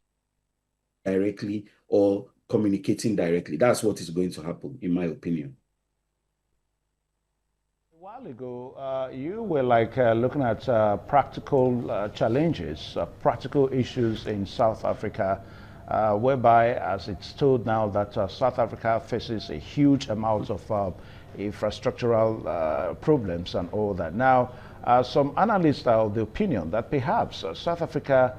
directly or communicating directly. That's what is going to happen, in my opinion. A while ago, you were looking at practical challenges, practical issues in South Africa, whereby, as it's told now, that South Africa faces a huge amount of infrastructural problems and all that. Now, some analysts are of the opinion that perhaps South Africa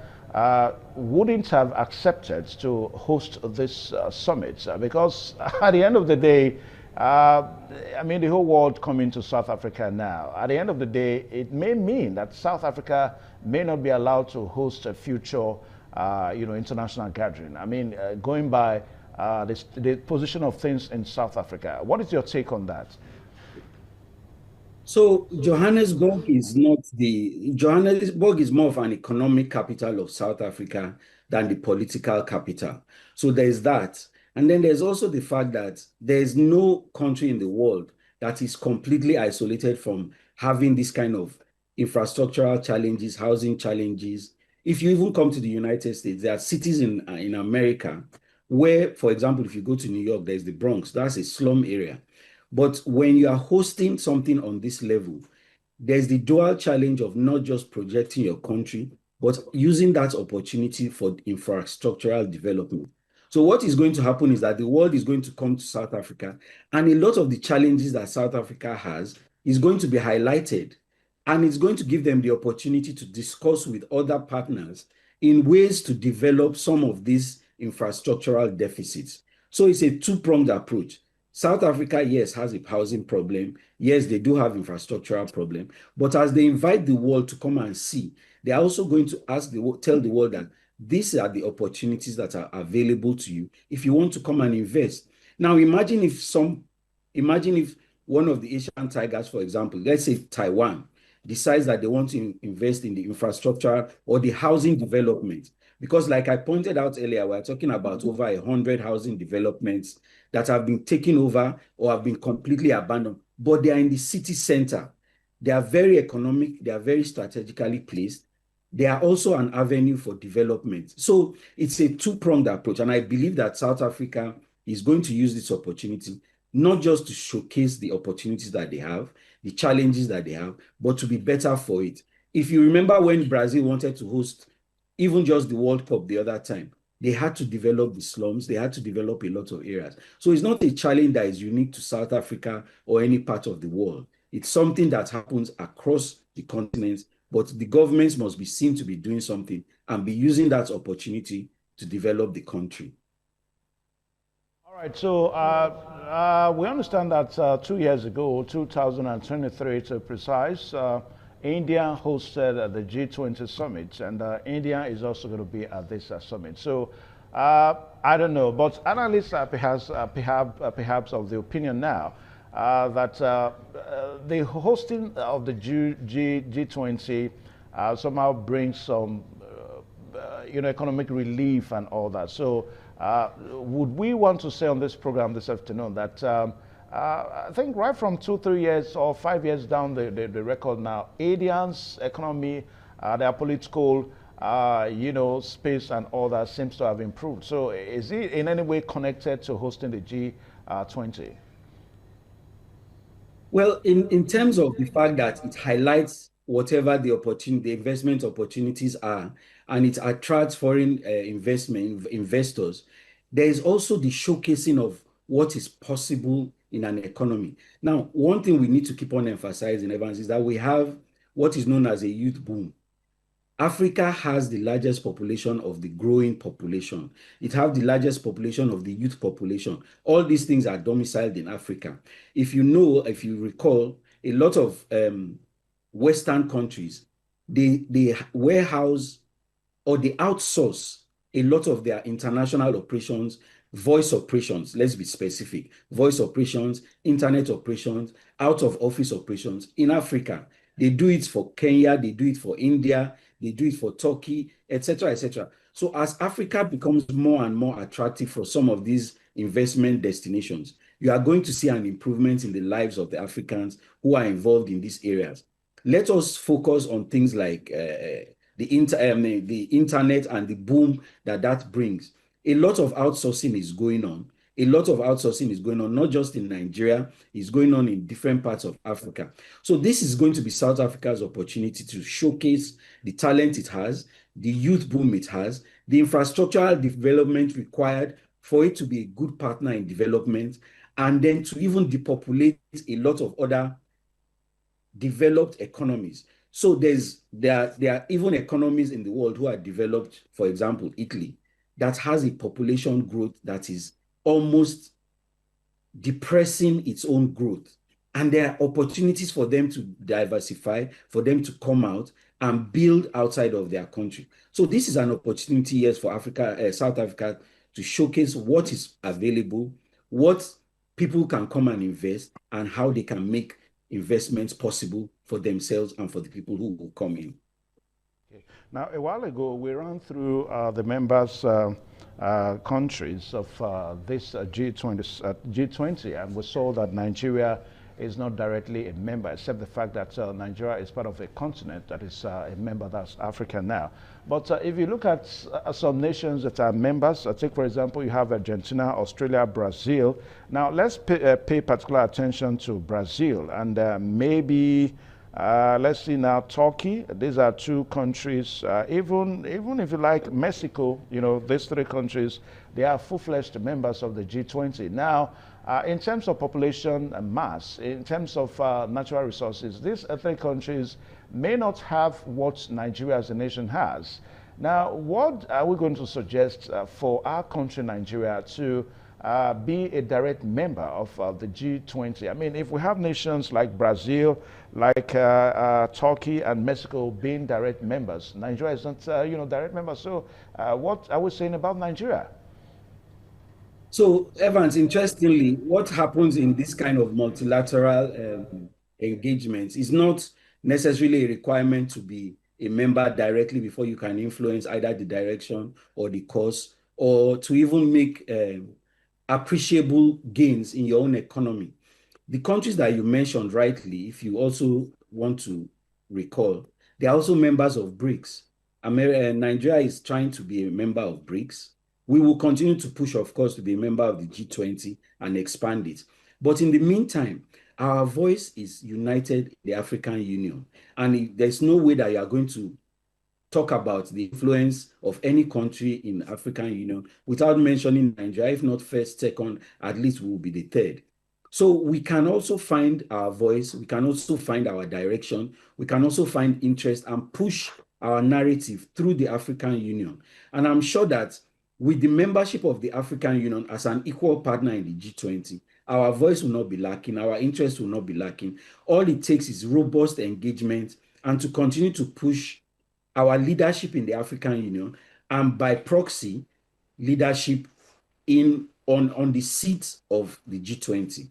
wouldn't have accepted to host this summit because at the end of the day, I mean, the whole world coming to South Africa now. At the end of the day, it may mean that South Africa may not be allowed to host a future, international gathering. I mean, going by the position of things in South Africa. What is your take on that? So Johannesburg is more of an economic capital of South Africa than the political capital. So there's that. And then there's also the fact that there's no country in the world that is completely isolated from having this kind of infrastructural challenges, housing challenges. If you even come to the United States, there are cities in America where, for example, if you go to New York, there's the Bronx. That's a slum area. But when you are hosting something on this level, there's the dual challenge of not just projecting your country, but using that opportunity for infrastructural development. So what is going to happen is that the world is going to come to South Africa, and a lot of the challenges that South Africa has is going to be highlighted, and it's going to give them the opportunity to discuss with other partners in ways to develop some of these infrastructural deficits. So it's a two-pronged approach. South Africa, yes, has a housing problem. Yes, they do have infrastructural problem. But as they invite the world to come and see, they are also going to tell the world that these are the opportunities that are available to you if you want to come and invest. Now, imagine if one of the Asian tigers, for example, let's say Taiwan, decides that they want to invest in the infrastructure or the housing development. Because like I pointed out earlier, we're talking about over 100 housing developments that have been taken over or have been completely abandoned, but they are in the city center. They are very economic, they are very strategically placed. They are also an avenue for development. So it's a two-pronged approach, and I believe that South Africa is going to use this opportunity, not just to showcase the opportunities that they have, the challenges that they have, but to be better for it. If you remember when Brazil wanted to host even just the World Cup the other time, they had to develop the slums, they had to develop a lot of areas. So it's not a challenge that is unique to South Africa or any part of the world. It's something that happens across the continent, but the governments must be seen to be doing something and be using that opportunity to develop the country. All right, so we understand that 2 years ago, 2023 to be precise, India hosted the G20 summit, and India is also going to be at this summit. So I don't know, but analysts are perhaps of the opinion now that the hosting of the G20 somehow brings some economic relief and all that. So would we want to say on this program this afternoon that I think right from 2-3 years or 5 years down the record now, India's economy, their political space and all that seems to have improved. So is it in any way connected to hosting the G20? Well, in terms of the fact that it highlights whatever the investment opportunities are, and it attracts foreign investors, there is also the showcasing of what is possible in an economy. Now, one thing we need to keep on emphasizing, Evans, is that we have what is known as a youth boom. Africa has the largest population of the growing population. It has the largest population of the youth population. All these things are domiciled in Africa. If you recall, a lot of Western countries, they warehouse or they outsource a lot of their international operations, voice operations, let's be specific, voice operations, internet operations, out of office operations in Africa. They do it for Kenya, they do it for India, they do it for Turkey, etc., etc. So as Africa becomes more and more attractive for some of these investment destinations, you are going to see an improvement in the lives of the Africans who are involved in these areas. Let us focus on things like the internet and the boom that brings. A lot of outsourcing is going on. A lot of outsourcing is going on, not just in Nigeria, it's going on in different parts of Africa. So this is going to be South Africa's opportunity to showcase the talent it has, the youth boom it has, the infrastructural development required for it to be a good partner in development, and then to even depopulate a lot of other developed economies. So there are even economies in the world who are developed, for example, Italy, that has a population growth that is almost depressing its own growth. And there are opportunities for them to diversify, for them to come out and build outside of their country. So this is an opportunity, yes, for South Africa to showcase what is available, what people can come and invest, and how they can make investments possible for themselves and for the people who will come in. Now, a while ago, we ran through the members' countries of this G20, and we saw that Nigeria is not directly a member, except the fact that Nigeria is part of a continent that is a member, that's Africa now. But if you look at some nations that are members, take for example, you have Argentina, Australia, Brazil. Now, let's pay particular attention to Brazil, and maybe let's see now, Turkey. These are two countries, even if you like Mexico, you know, these three countries, they are full-fledged members of the G20. Now, in terms of population mass, in terms of natural resources, these three countries may not have what Nigeria as a nation has. Now, what are we going to suggest for our country, Nigeria, to be a direct member of the G20? I mean, if we have nations like Brazil, like Turkey and Mexico being direct members, Nigeria is not, direct member. So what are we saying about Nigeria? So, Evans, interestingly, what happens in this kind of multilateral engagements is not necessarily a requirement to be a member directly before you can influence either the direction or the course, or to even make appreciable gains in your own economy. The countries that you mentioned rightly, if you also want to recall, they are also members of BRICS. Nigeria is trying to be a member of BRICS. We will continue to push, of course, to be a member of the G20 and expand it. But in the meantime, our voice is united in the African Union. And there's no way that you are going to talk about the influence of any country in the African Union without mentioning Nigeria. If not first, second, at least we will be the third. So we can also find our voice, we can also find our direction, we can also find interest and push our narrative through the African Union. And I'm sure that with the membership of the African Union as an equal partner in the G20, our voice will not be lacking, our interest will not be lacking. All it takes is robust engagement and to continue to push our leadership in the African Union, and by proxy, leadership on the seats of the G20.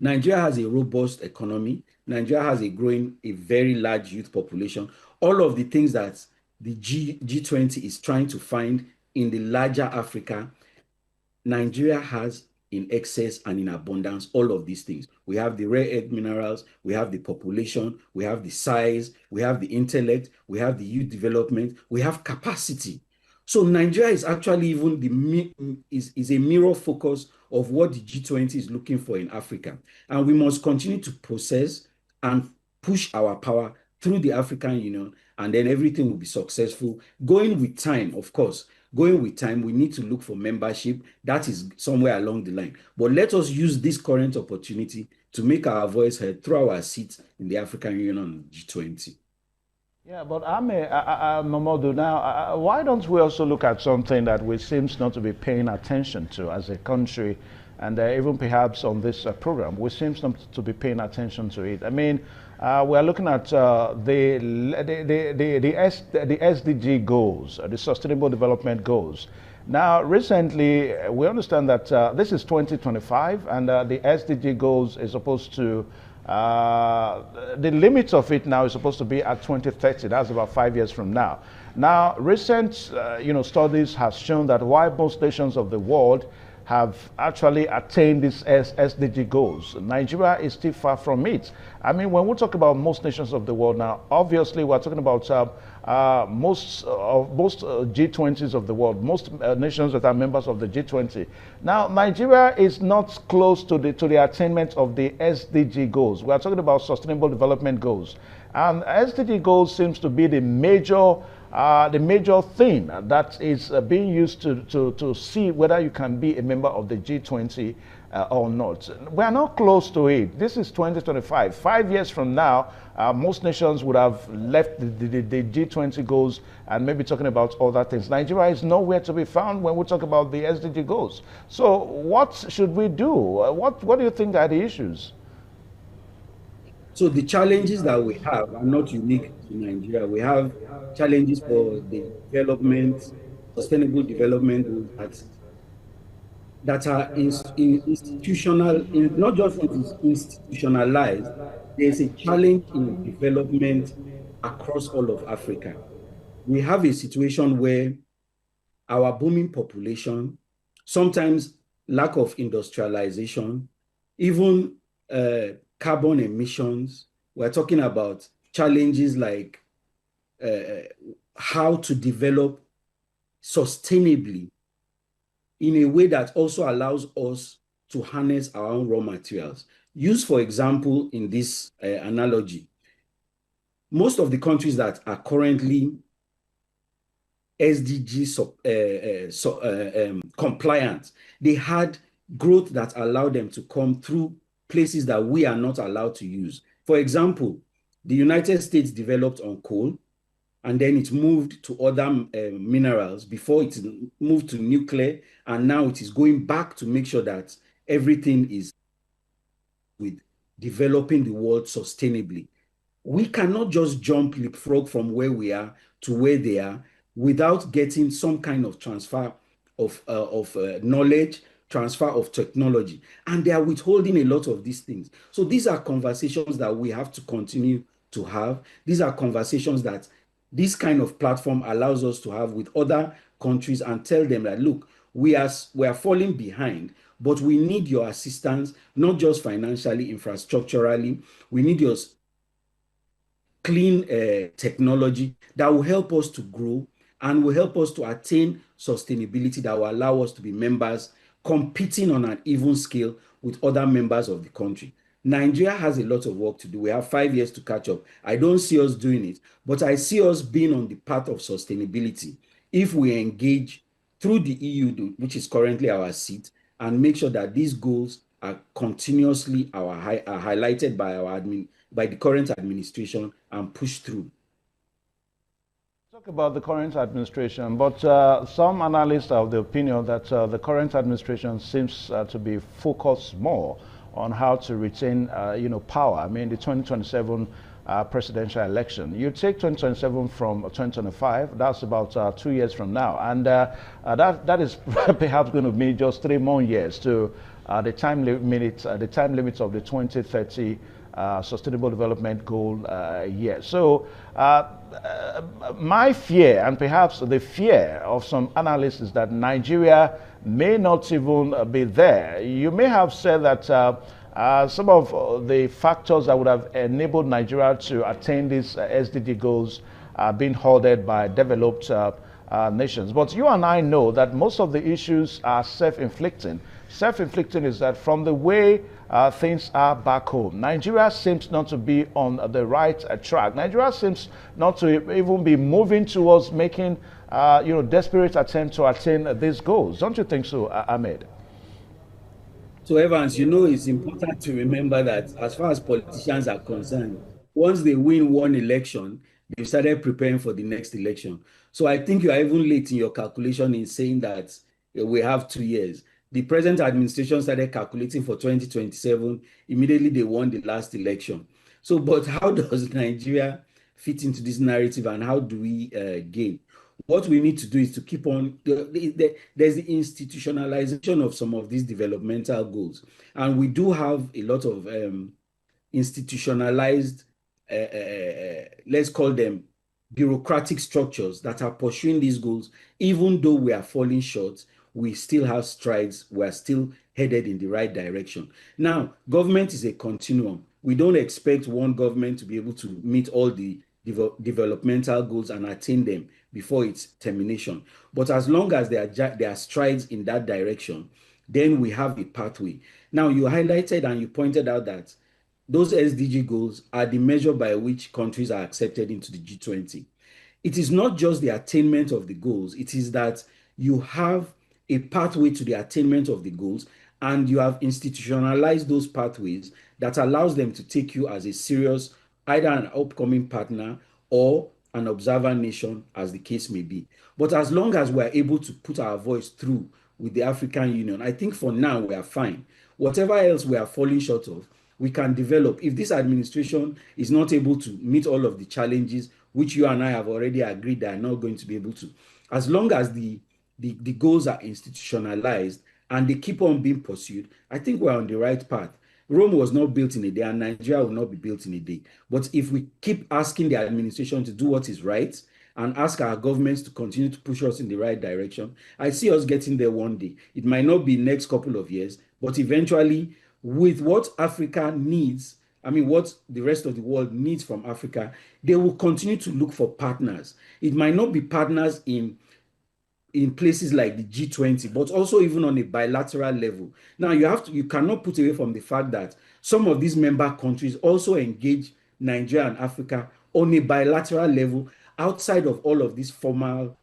Nigeria has a robust economy. Nigeria has a very large youth population. All of the things that the G20 is trying to find in the larger Africa, Nigeria has in excess and in abundance, all of these things. We have the rare earth minerals, we have the population, we have the size, we have the intellect, we have the youth development, we have capacity. So Nigeria is actually even is a mirror focus of what the G20 is looking for in Africa. And we must continue to process and push our power through the African Union, and then everything will be successful. Going with time, of course. Going with time, we need to look for membership. That is somewhere along the line. But let us use this current opportunity to make our voice heard through our seats in the African Union and G20. Yeah, but Mamadou, now, why don't we also look at something that we seem not to be paying attention to as a country, and even perhaps on this program, we seem not to be paying attention to it. I mean, we are looking at the SDG goals, the Sustainable Development Goals. Now, recently, we understand that this is 2025, and the SDG goals is supposed to The limit of it now is supposed to be at 2030. That's about 5 years from now. Now, recent studies have shown that while most nations of the world have actually attained these SDG goals, Nigeria is still far from it. I mean, when we talk about most nations of the world now, obviously we're talking about most G20s of the world, most nations that are members of the G20. Now, Nigeria is not close to the attainment of the SDG goals. We are talking about Sustainable Development Goals, and SDG goals seems to be the major thing that is being used to see whether you can be a member of the G20 or not. We are not close to it. This is 2025. 5 years from now, most nations would have left the G20 goals and maybe talking about other things. Nigeria is nowhere to be found when we talk about the SDG goals. So what should we do? What do you think are the issues? So the challenges that we have are not unique to Nigeria. We have challenges for the development, sustainable development that are institutional, not just institutionalized. There's a challenge in development across all of Africa. We have a situation where our booming population, sometimes lack of industrialization, even carbon emissions. We're talking about challenges like how to develop sustainably in a way that also allows us to harness our own raw materials. Use, for example, in this analogy, most of the countries that are currently SDG compliant, they had growth that allowed them to come through places that we are not allowed to use. For example, the United States developed on coal, and then it moved to other minerals before it moved to nuclear, and now it is going back to make sure that everything is with developing the world sustainably. We cannot just jump leapfrog from where we are to where they are without getting some kind of transfer of knowledge, transfer of technology, and they are withholding a lot of these things. So these are conversations that we have to continue to have. These are conversations that this kind of platform allows us to have with other countries and tell them that, look, we are falling behind, but we need your assistance, not just financially, infrastructurally. We need your clean technology that will help us to grow and will help us to attain sustainability that will allow us to be members competing on an even scale with other members of the country. Nigeria has a lot of work to do. We have 5 years to catch up. I don't see us doing it, but I see us being on the path of sustainability if we engage through the EU, which is currently our seat, and make sure that these goals are continuously highlighted by the current administration and pushed through. Talk about the current administration, but some analysts are of the opinion that the current administration seems to be focused more on how to retain, power. I mean, the 2027 presidential election. You take 2027 from 2025. That's about 2 years from now, and that is perhaps going to be just 3 more years to the time limit of the 2030 Sustainable Development Goal year. So my fear, and perhaps the fear of some analysts, is that Nigeria may not even be there. You may have said that some of the factors that would have enabled Nigeria to attain these SDG goals are being hoarded by developed nations. But you and I know that most of the issues are self-inflicting. Self-inflicting is that from the way things are back home, Nigeria seems not to be on the right track. Nigeria seems not to even be moving towards making desperate attempt to attain these goals. Don't you think so, Ahmed? So Evans, it's important to remember that as far as politicians are concerned, once they win one election, they've started preparing for the next election. So I think you are even late in your calculation in saying that we have 2 years. The present administration started calculating for 2027. Immediately they won the last election. So, but how does Nigeria fit into this narrative, and how do we gain? What we need to do is to keep on, there's the institutionalization of some of these developmental goals. And we do have a lot of institutionalized, let's call them bureaucratic structures that are pursuing these goals. Even though we are falling short, we still have strides. We are still headed in the right direction. Now, government is a continuum. We don't expect one government to be able to meet all the developmental goals and attain them before its termination. But as long as there are strides in that direction, then we have a pathway. Now, you highlighted and you pointed out that those SDG goals are the measure by which countries are accepted into the G20. It is not just the attainment of the goals, it is that you have a pathway to the attainment of the goals, and you have institutionalized those pathways that allows them to take you as a serious, either an upcoming partner or an observer nation, as the case may be. But as long as we're able to put our voice through with the African Union, I think for now we are fine. Whatever else we are falling short of, we can develop. If this administration is not able to meet all of the challenges, which you and I have already agreed they are not going to be able to, as long as the goals are institutionalized and they keep on being pursued, I think we're on the right path. Rome was not built in a day, and Nigeria will not be built in a day. But if we keep asking the administration to do what is right and ask our governments to continue to push us in the right direction, I see us getting there one day. It might not be next couple of years, but eventually, with what Africa needs, I mean, what the rest of the world needs from Africa, they will continue to look for partners. It might not be partners in places like the G20, but also even on a bilateral level. Now, you cannot put away from the fact that some of these member countries also engage Nigeria and Africa on a bilateral level outside of all of these formal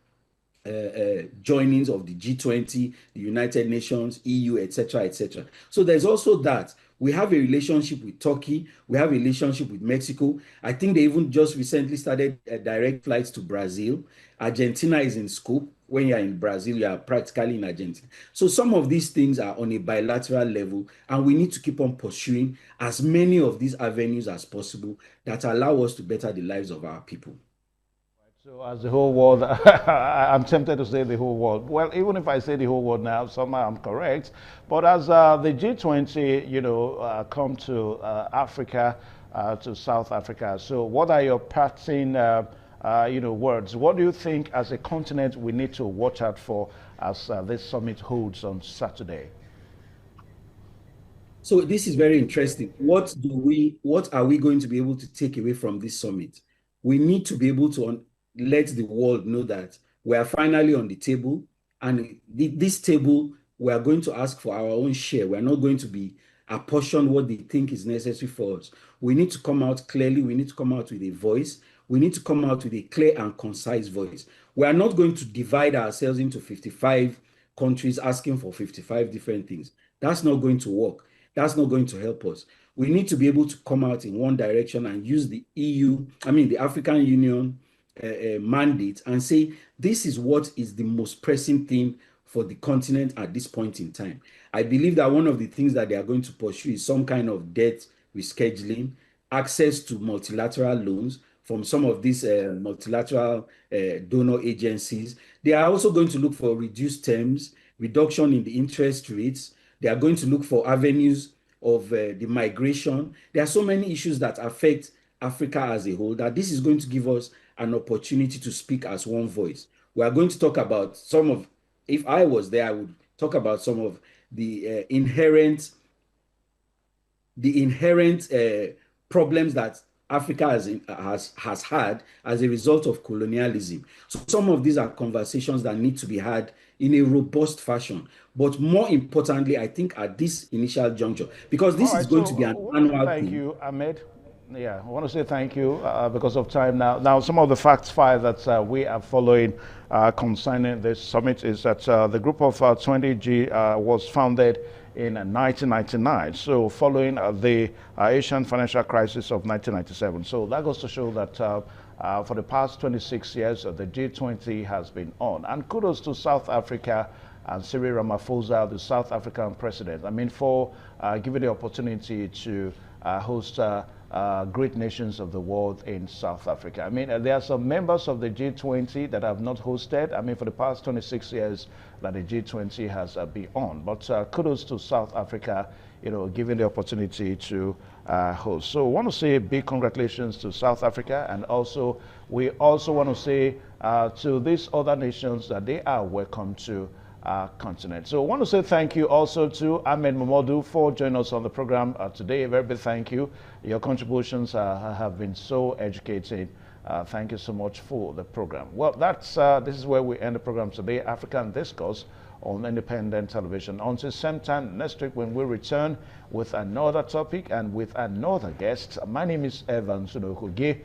joinings of the G20, the United Nations, EU, etc., etc. So there's also that. We have a relationship with Turkey. We have a relationship with Mexico. I think they even just recently started direct flights to Brazil. Argentina is in scope. When you're in Brazil, you are practically in Argentina. So some of these things are on a bilateral level, and we need to keep on pursuing as many of these avenues as possible that allow us to better the lives of our people. So as the whole world, I'm tempted to say the whole world. Well, even if I say the whole world now, somehow I'm correct. But as the G20, come to Africa, to South Africa, so what are your parting, words? What do you think as a continent we need to watch out for as this summit holds on Saturday? So this is very interesting. What are we going to be able to take away from this summit? We need to be able to let the world know that we are finally on the table, and this table, we are going to ask for our own share. We are not going to be apportioned what they think is necessary for us. We need to come out clearly. We need to come out with a voice. We need to come out with a clear and concise voice. We are not going to divide ourselves into 55 countries asking for 55 different things. That's not going to work. That's not going to help us. We need to be able to come out in one direction and use the the African Union mandate and say, this is what is the most pressing thing for the continent at this point in time. I believe that one of the things that they are going to pursue is some kind of debt rescheduling, access to multilateral loans from some of these multilateral donor agencies. They are also going to look for reduced terms, reduction in the interest rates. They are going to look for avenues of the migration. There are so many issues that affect Africa as a whole that this is going to give us an opportunity to speak as one voice. We are going to talk about if I was there, I would talk about some of the inherent problems that Africa has had as a result of colonialism. So some of these are conversations that need to be had in a robust fashion. But more importantly, I think at this initial juncture, because this is going to be an annual thing. Thank you, Ahmed. Yeah, I want to say thank you because of time now. Now, some of the facts file that we are following concerning this summit is that the group of 20G was founded in 1999, so following the Asian financial crisis of 1997. So that goes to show that for the past 26 years, the G20 has been on. And kudos to South Africa and Cyril Ramaphosa, the South African president, for giving the opportunity to host great nations of the world in South Africa. I mean, there are some members of the G20 that have not hosted. I mean, for the past 26 years that the G20 has been on. But kudos to South Africa, you know, given the opportunity to host. So I want to say big congratulations to South Africa, and also we also want to say to these other nations that they are welcome to our continent. So I want to say thank you also to Ahmed Momodu for joining us on the program today. A very big thank you. Your contributions have been so educating. Thank you so much for the program. Well, this is where we end the program today, African Discourse on Independent Television. Until same time next week when we return with another topic and with another guest. My name is Evan Sunokuge.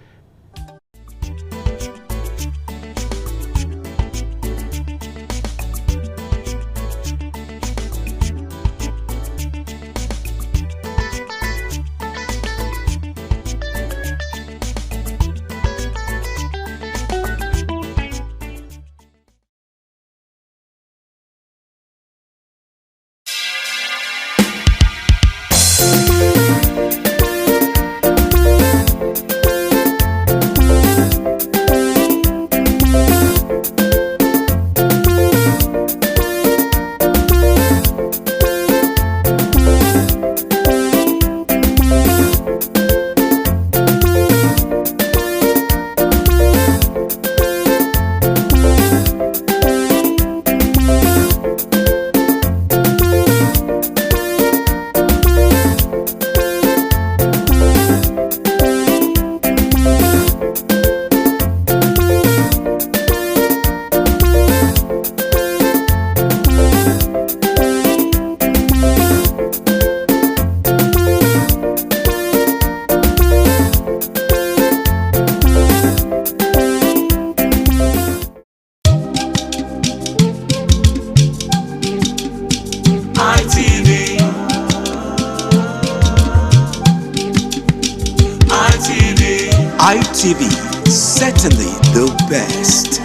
ITV, certainly the best.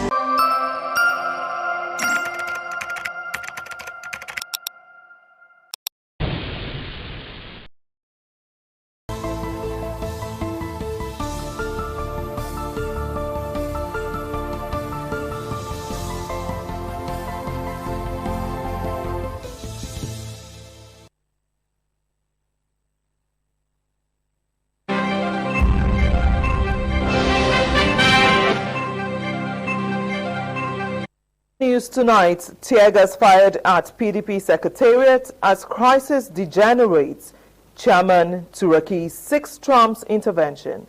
News tonight, tear gas fired at PDP Secretariat as crisis degenerates. Chairman Turaki seeks Trump's intervention.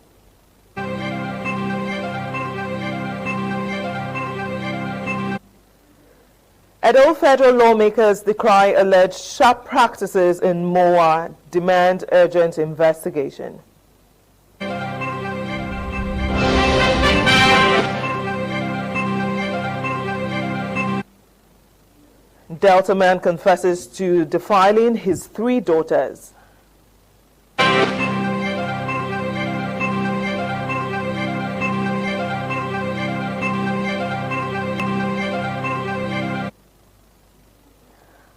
Edo federal lawmakers decry alleged sharp practices in MOA, demand urgent investigation. Delta man confesses to defiling his 3 daughters.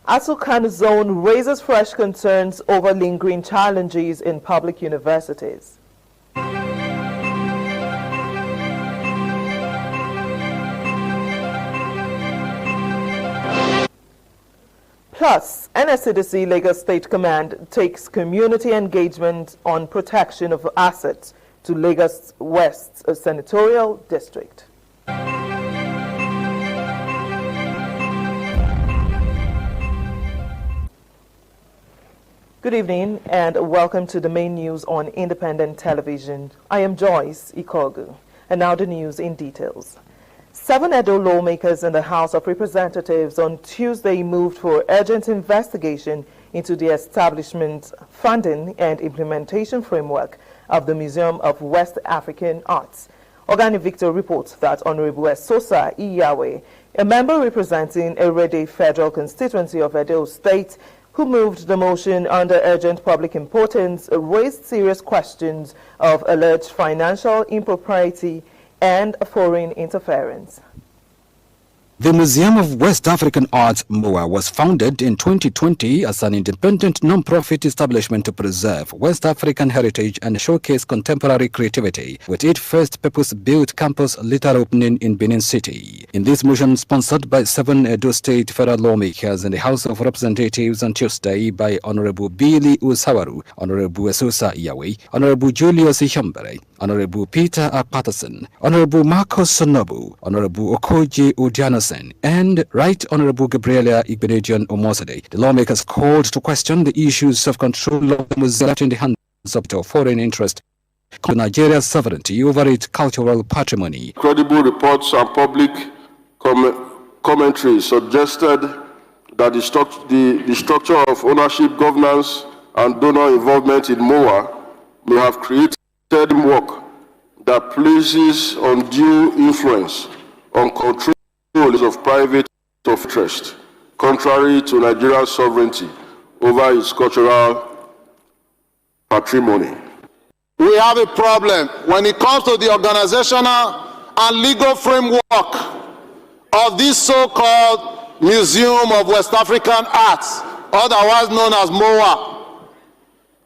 Asukan Zone raises fresh concerns over lingering challenges in public universities. Plus, NSCDC Lagos State Command takes community engagement on protection of assets to Lagos West Senatorial District. Good evening and welcome to the main news on Independent Television. I am Joyce Ikogu, and now the news in details. 7 Edo lawmakers in the House of Representatives on Tuesday moved for urgent investigation into the establishment, funding, and implementation framework of the Museum of West African Arts. Organic Victor reports that Honorable Esosa Iyawe, a member representing Erede Federal Constituency of Edo State, who moved the motion under urgent public importance, raised serious questions of alleged financial impropriety and foreign interference. The Museum of West African Art, MOA, was founded in 2020 as an independent non-profit establishment to preserve West African heritage and showcase contemporary creativity, with its first purpose-built campus later opening in Benin City. In this motion, sponsored by 7 Edo State federal lawmakers in the House of Representatives on Tuesday by Honorable Billy Usawaru, Honorable Esosa Iyawe, Honorable Julius Ihombere, Honorable Peter R. Patterson, Honorable Marcos Sonobu, Honorable Okoji Odianosen, and Right Honorable Gabriela Igbenedion Omosade. The lawmakers called to question the issues of control of the museum in the hands of the foreign interest to Nigeria's sovereignty over its cultural patrimony. Credible reports and public commentary suggested that the structure of ownership, governance, and donor involvement in MOA may have created work that places undue influence on control of private interest, contrary to Nigeria's sovereignty over its cultural patrimony. We have a problem when it comes to the organizational and legal framework of this so-called Museum of West African Arts, otherwise known as MOA.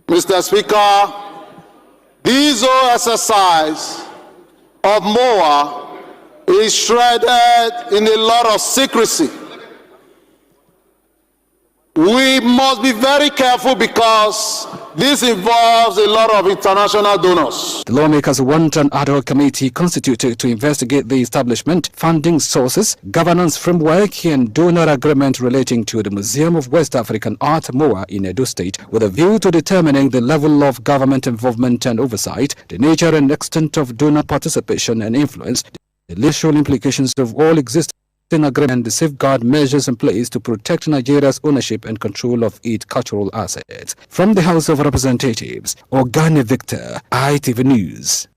Mr. Speaker, this whole exercise of MOA is shrouded in a lot of secrecy. We must be very careful because this involves a lot of international donors. The lawmakers want an ad hoc committee constituted to investigate the establishment, funding sources, governance framework, and donor agreement relating to the Museum of West African Art, MOA, in Edo State, with a view to determining the level of government involvement and oversight, the nature and extent of donor participation and influence, the legal implications of all existing agreements, and the safeguard measures in place to protect Nigeria's ownership and control of its cultural assets. From the House of Representatives, Ogane Victor, ITV News.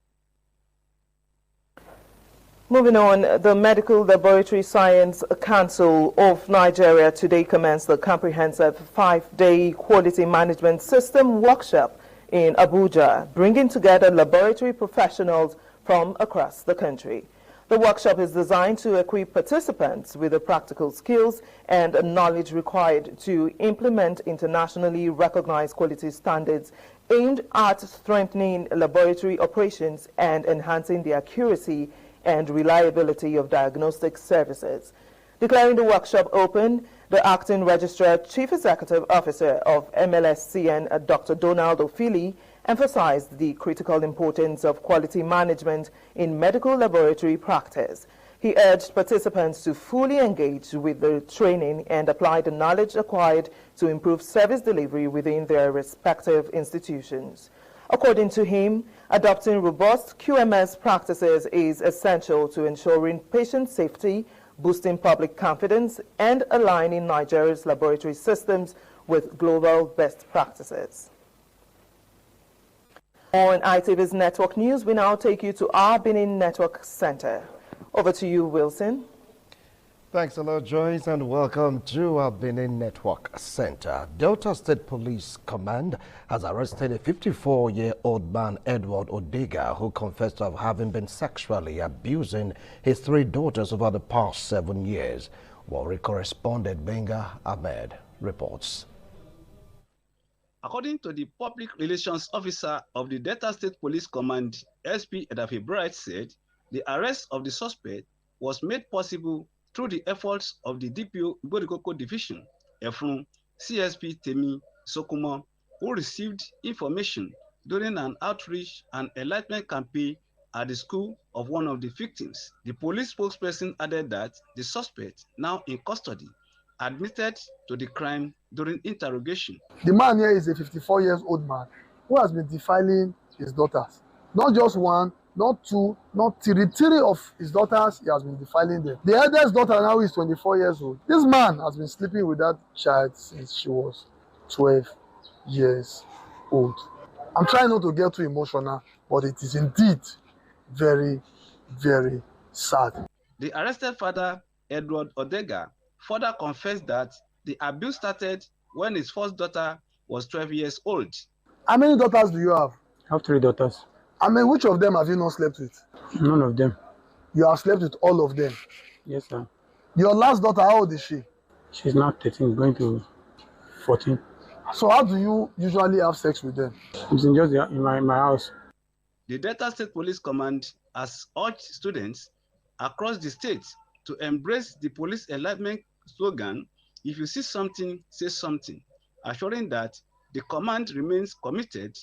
Moving on, the Medical Laboratory Science Council of Nigeria today commenced the comprehensive 5-day quality management system workshop in Abuja, bringing together laboratory professionals from across the country. The workshop is designed to equip participants with the practical skills and knowledge required to implement internationally recognized quality standards aimed at strengthening laboratory operations and enhancing the accuracy and reliability of diagnostic services. Declaring the workshop open, the Acting Registrar Chief Executive Officer of MLSCN, Dr. Donald Ofili, emphasized the critical importance of quality management in medical laboratory practice. He urged participants to fully engage with the training and apply the knowledge acquired to improve service delivery within their respective institutions. According to him, adopting robust QMS practices is essential to ensuring patient safety, boosting public confidence, and aligning Nigeria's laboratory systems with global best practices. On ITV's Network News, we now take you to our Benin Network Center. Over to you, Wilson. Thanks a lot, Joyce, and welcome to our Benin Network Center. Delta State Police Command has arrested a 54-year-old man, Edward Odega, who confessed of having been sexually abusing his 3 daughters over the past 7 years. Warri correspondent Benga Ahmed reports. According to the public relations officer of the Delta State Police Command, SP Edafe Bright said, the arrest of the suspect was made possible through the efforts of the DPO Iborikoko Division, Efrun, CSP Temi Sokuma, who received information during an outreach and enlightenment campaign at the school of one of the victims. The police spokesperson added that the suspect, now in custody, admitted to the crime during interrogation. The man here is a 54-year-old man who has been defiling his daughters. Not just one, not two, not three. 3 of his daughters, he has been defiling them. The eldest daughter now is 24 years old. This man has been sleeping with that child since she was 12 years old. I'm trying not to get too emotional, but it is indeed very, very sad. The arrested father, Edward Odega, further confessed that the abuse started when his first daughter was 12 years old. How many daughters do you have? I have 3 daughters. I mean, which of them have you not slept with? None of them. You have slept with all of them? Yes, sir. Your last daughter, how old is she? She's now 13, going to 14. So how do you usually have sex with them? It's in just in my house. The Delta State Police Command has urged students across the state to embrace the police enlightenment slogan, "If you see something, say something," assuring that the command remains committed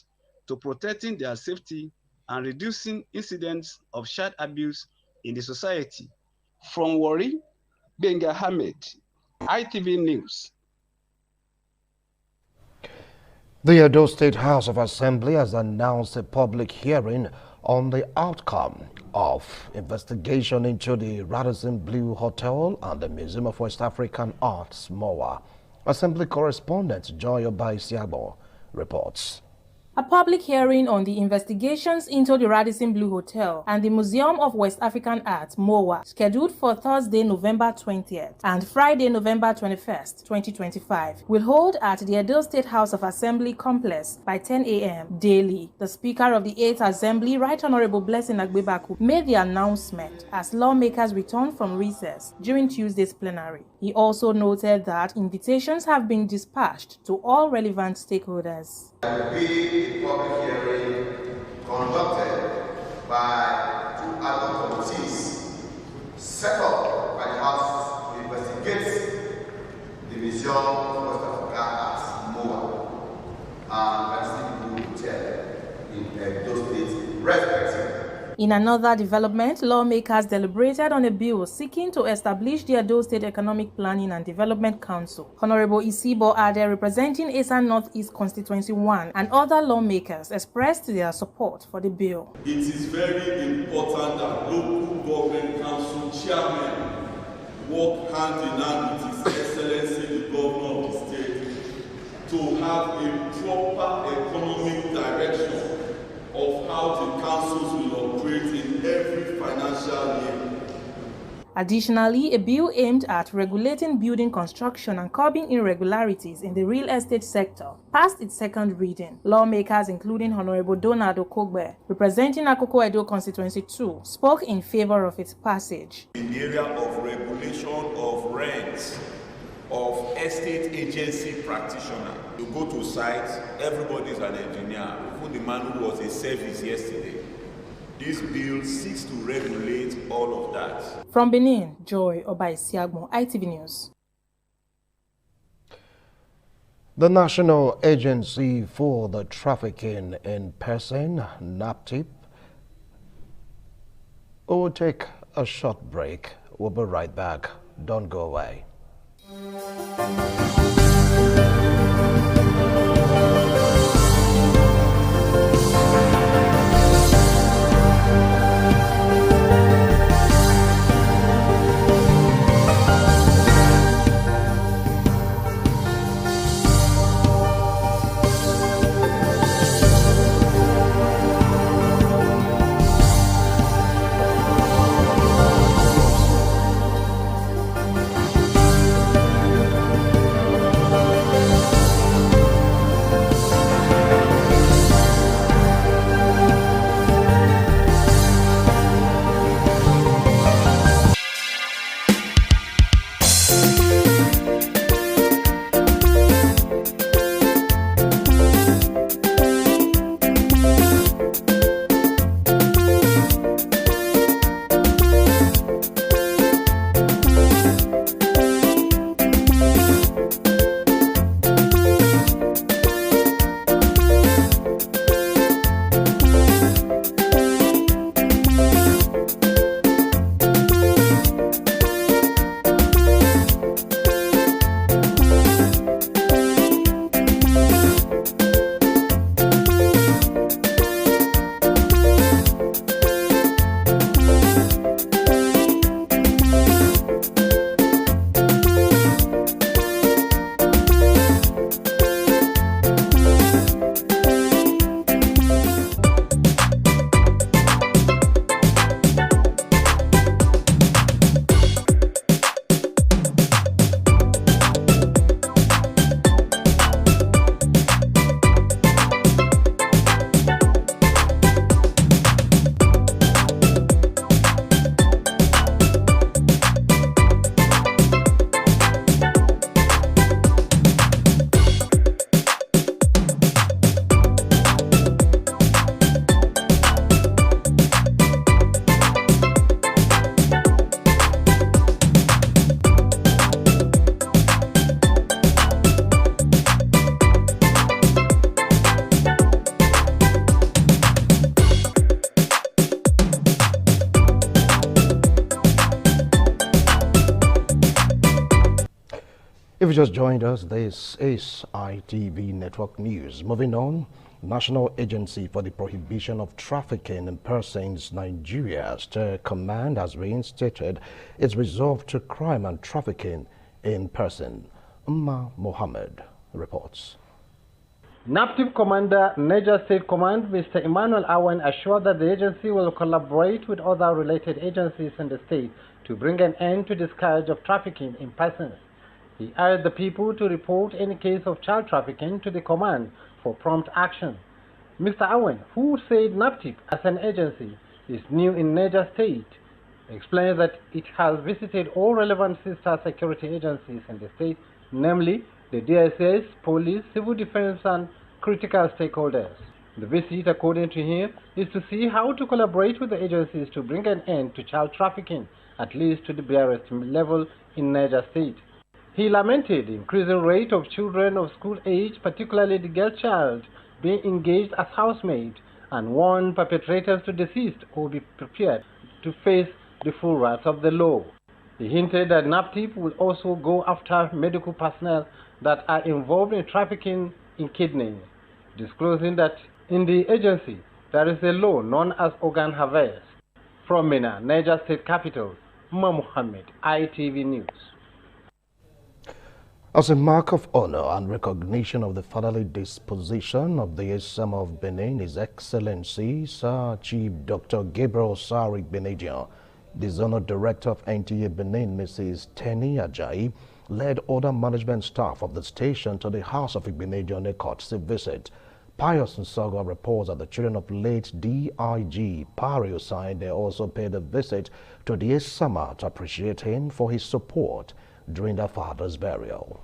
to protecting their safety and reducing incidents of child abuse in the society. From Warri, Benga Ahmed, ITV News. The Edo State House of Assembly has announced a public hearing on the outcome of investigation into the Radisson Blu Hotel and the Museum of West African Arts, MOA. Assembly correspondent Joy Obaisiabo reports. A public hearing on the investigations into the Radisson Blu Hotel and the Museum of West African Art, MOA, scheduled for Thursday, November 20th and Friday, November 21st, 2025, will hold at the Edo State House of Assembly complex by 10 a.m. daily. The Speaker of the 8th Assembly, Right Honorable Blessing Agbebaku, made the announcement as lawmakers returned from recess during Tuesday's plenary. He also noted that invitations have been dispatched to all relevant stakeholders. There will be a public hearing conducted by two ad hoc committees set up by the House to investigate the Museum of West African Arts, MOA, and Radisson Blu Hotel in Edo State, respectively. In another development, lawmakers deliberated on a bill seeking to establish the Edo State Economic Planning and Development Council. Honorable Isibo Ade, representing Esan Northeast Constituency 1, and other lawmakers expressed their support for the bill. It is very important that local government council chairmen work hand in hand with His Excellency the Governor of the state to have a proper economic direction of how the councils will operate in every financial year. Additionally, a bill aimed at regulating building construction and curbing irregularities in the real estate sector passed its second reading. Lawmakers, including Honorable Donald Okogbe, representing Akoko Edo Constituency 2, spoke in favor of its passage. In the area of regulation of rents, of estate agency practitioner. You go to site, everybody is an engineer, even the man who was a service yesterday. This bill seeks to regulate all of that. From Benin, Joy Obaisiagmo, ITV News. The National Agency for the Trafficking in Person, NAPTIP, will take a short break. We'll be right back. Don't go away. If you just joined us, this is ITV Network News. Moving on, National Agency for the Prohibition of Trafficking in Persons, Nigeria State Command has reinstated its resolve to crime and trafficking in person. Umma Mohammed reports. NAPTIP Commander, Niger State Command, Mr. Emmanuel Awen, assured that the agency will collaborate with other related agencies in the state to bring an end to the scourge of trafficking in persons. He urged the people to report any case of child trafficking to the command for prompt action. Mr. Awen, who said NAPTIP as an agency is new in Niger State, explained that it has visited all relevant sister security agencies in the state, namely the DSS, police, civil defense, and critical stakeholders. The visit, according to him, is to see how to collaborate with the agencies to bring an end to child trafficking, at least to the barest level in Niger State. He lamented the increasing rate of children of school age, particularly the girl child, being engaged as housemaids, and warned perpetrators to desist or be prepared to face the full wrath of the law. He hinted that NAPTIP will also go after medical personnel that are involved in trafficking in kidneys, disclosing that in the agency there is a law known as organ harvest. From Mina, Niger State Capital, Umma Mohammed, ITV News. As a mark of honor and recognition of the fatherly disposition of the Esama of Benin, His Excellency Sir Chief Dr. Gabriel Osaro Igbenedion, the Zonal Director of NTA Benin, Mrs. Tenny Ajayi, led other management staff of the station to the house of Igbenedion Court's visit. Pius Nsogo reports that the children of late DIG Pari Osayinde also paid a visit to the Esama to appreciate him for his support during their father's burial.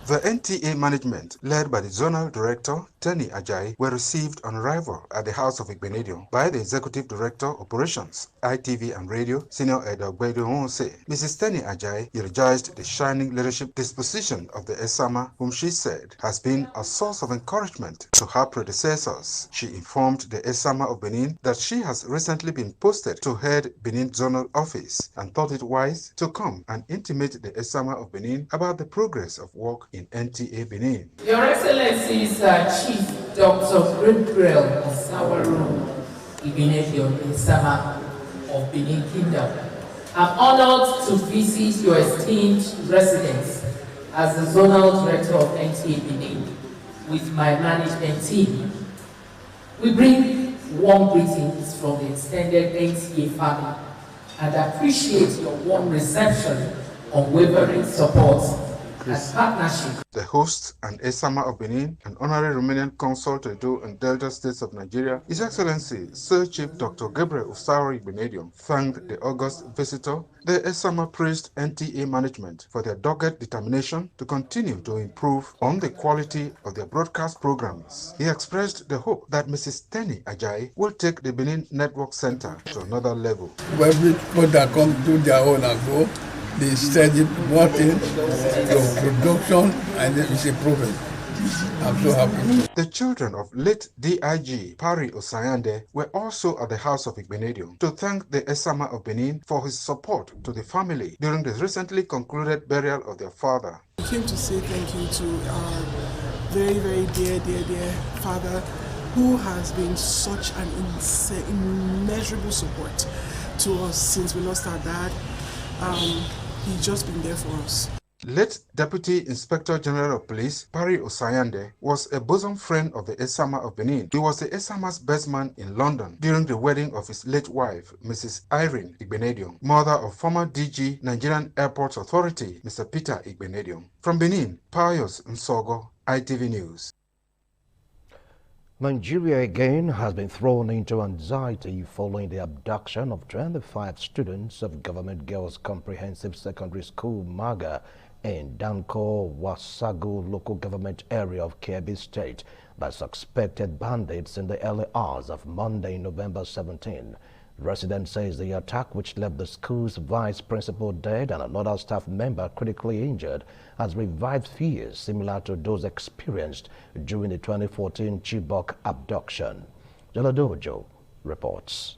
The NTA management, led by the Zonal Director, Tenny Ajayi, were received on arrival at the House of Igbenedion by the Executive Director, Operations, ITV and Radio, Senior Edo Gbedu Honse. Mrs. Tenny Ajayi eulogized the shining leadership disposition of the Esama, whom she said has been a source of encouragement to her predecessors. She informed the Esama of Benin that she has recently been posted to head Benin Zonal Office and thought it wise to come and intimate the Esama of Benin about the progress of work in NTA Benin. Your Excellencies, Chief Dr. Gabriel Osaro Igbenedion Esama of Benin Kingdom, I'm honored to visit your esteemed residence as the Zonal Director of NTA Benin with my management team. We bring warm greetings from the extended NTA family and appreciate your warm reception, unwavering support, and partnership. The host and Esama of Benin, an honorary Romanian consul to Edo and Delta states of Nigeria, His Excellency Sir Chief Dr. Gabriel Osaro Igbenedion, thanked the august visitor. The Esama praised NTA management for their dogged determination to continue to improve on the quality of their broadcast programs. He expressed the hope that Mrs. Tenny Ajayi will take the Benin Network Center to another level. Everybody that come do their own and go, they steady working, the production, and it's a problem. I'm so happy. The children of late DIG Pari Osayinde were also at the House of Igbenedion to thank the Esama of Benin for his support to the family during the recently concluded burial of their father. I came to say thank you to our very, very dear father, who has been such an immeasurable support to us since we lost our dad. He's just been there for us. Late Deputy Inspector General of Police Pari Osayinde was a bosom friend of the Esama of Benin. He was the Esama's best man in London during the wedding of his late wife, Mrs. Irene Igbenedion, mother of former DG Nigerian Airports Authority, Mr. Peter Igbenedion. From Benin, Pius Nsogo, ITV News. Nigeria again has been thrown into anxiety following the abduction of 25 students of Government Girls Comprehensive Secondary School, MAGA, in Danko Wasagu local government area of Kebbi State by suspected bandits in the early hours of Monday, November 17. Resident says the attack, which left the school's vice principal dead and another staff member critically injured, has revived fears similar to those experienced during the 2014 Chibok abduction. Jaladojo reports.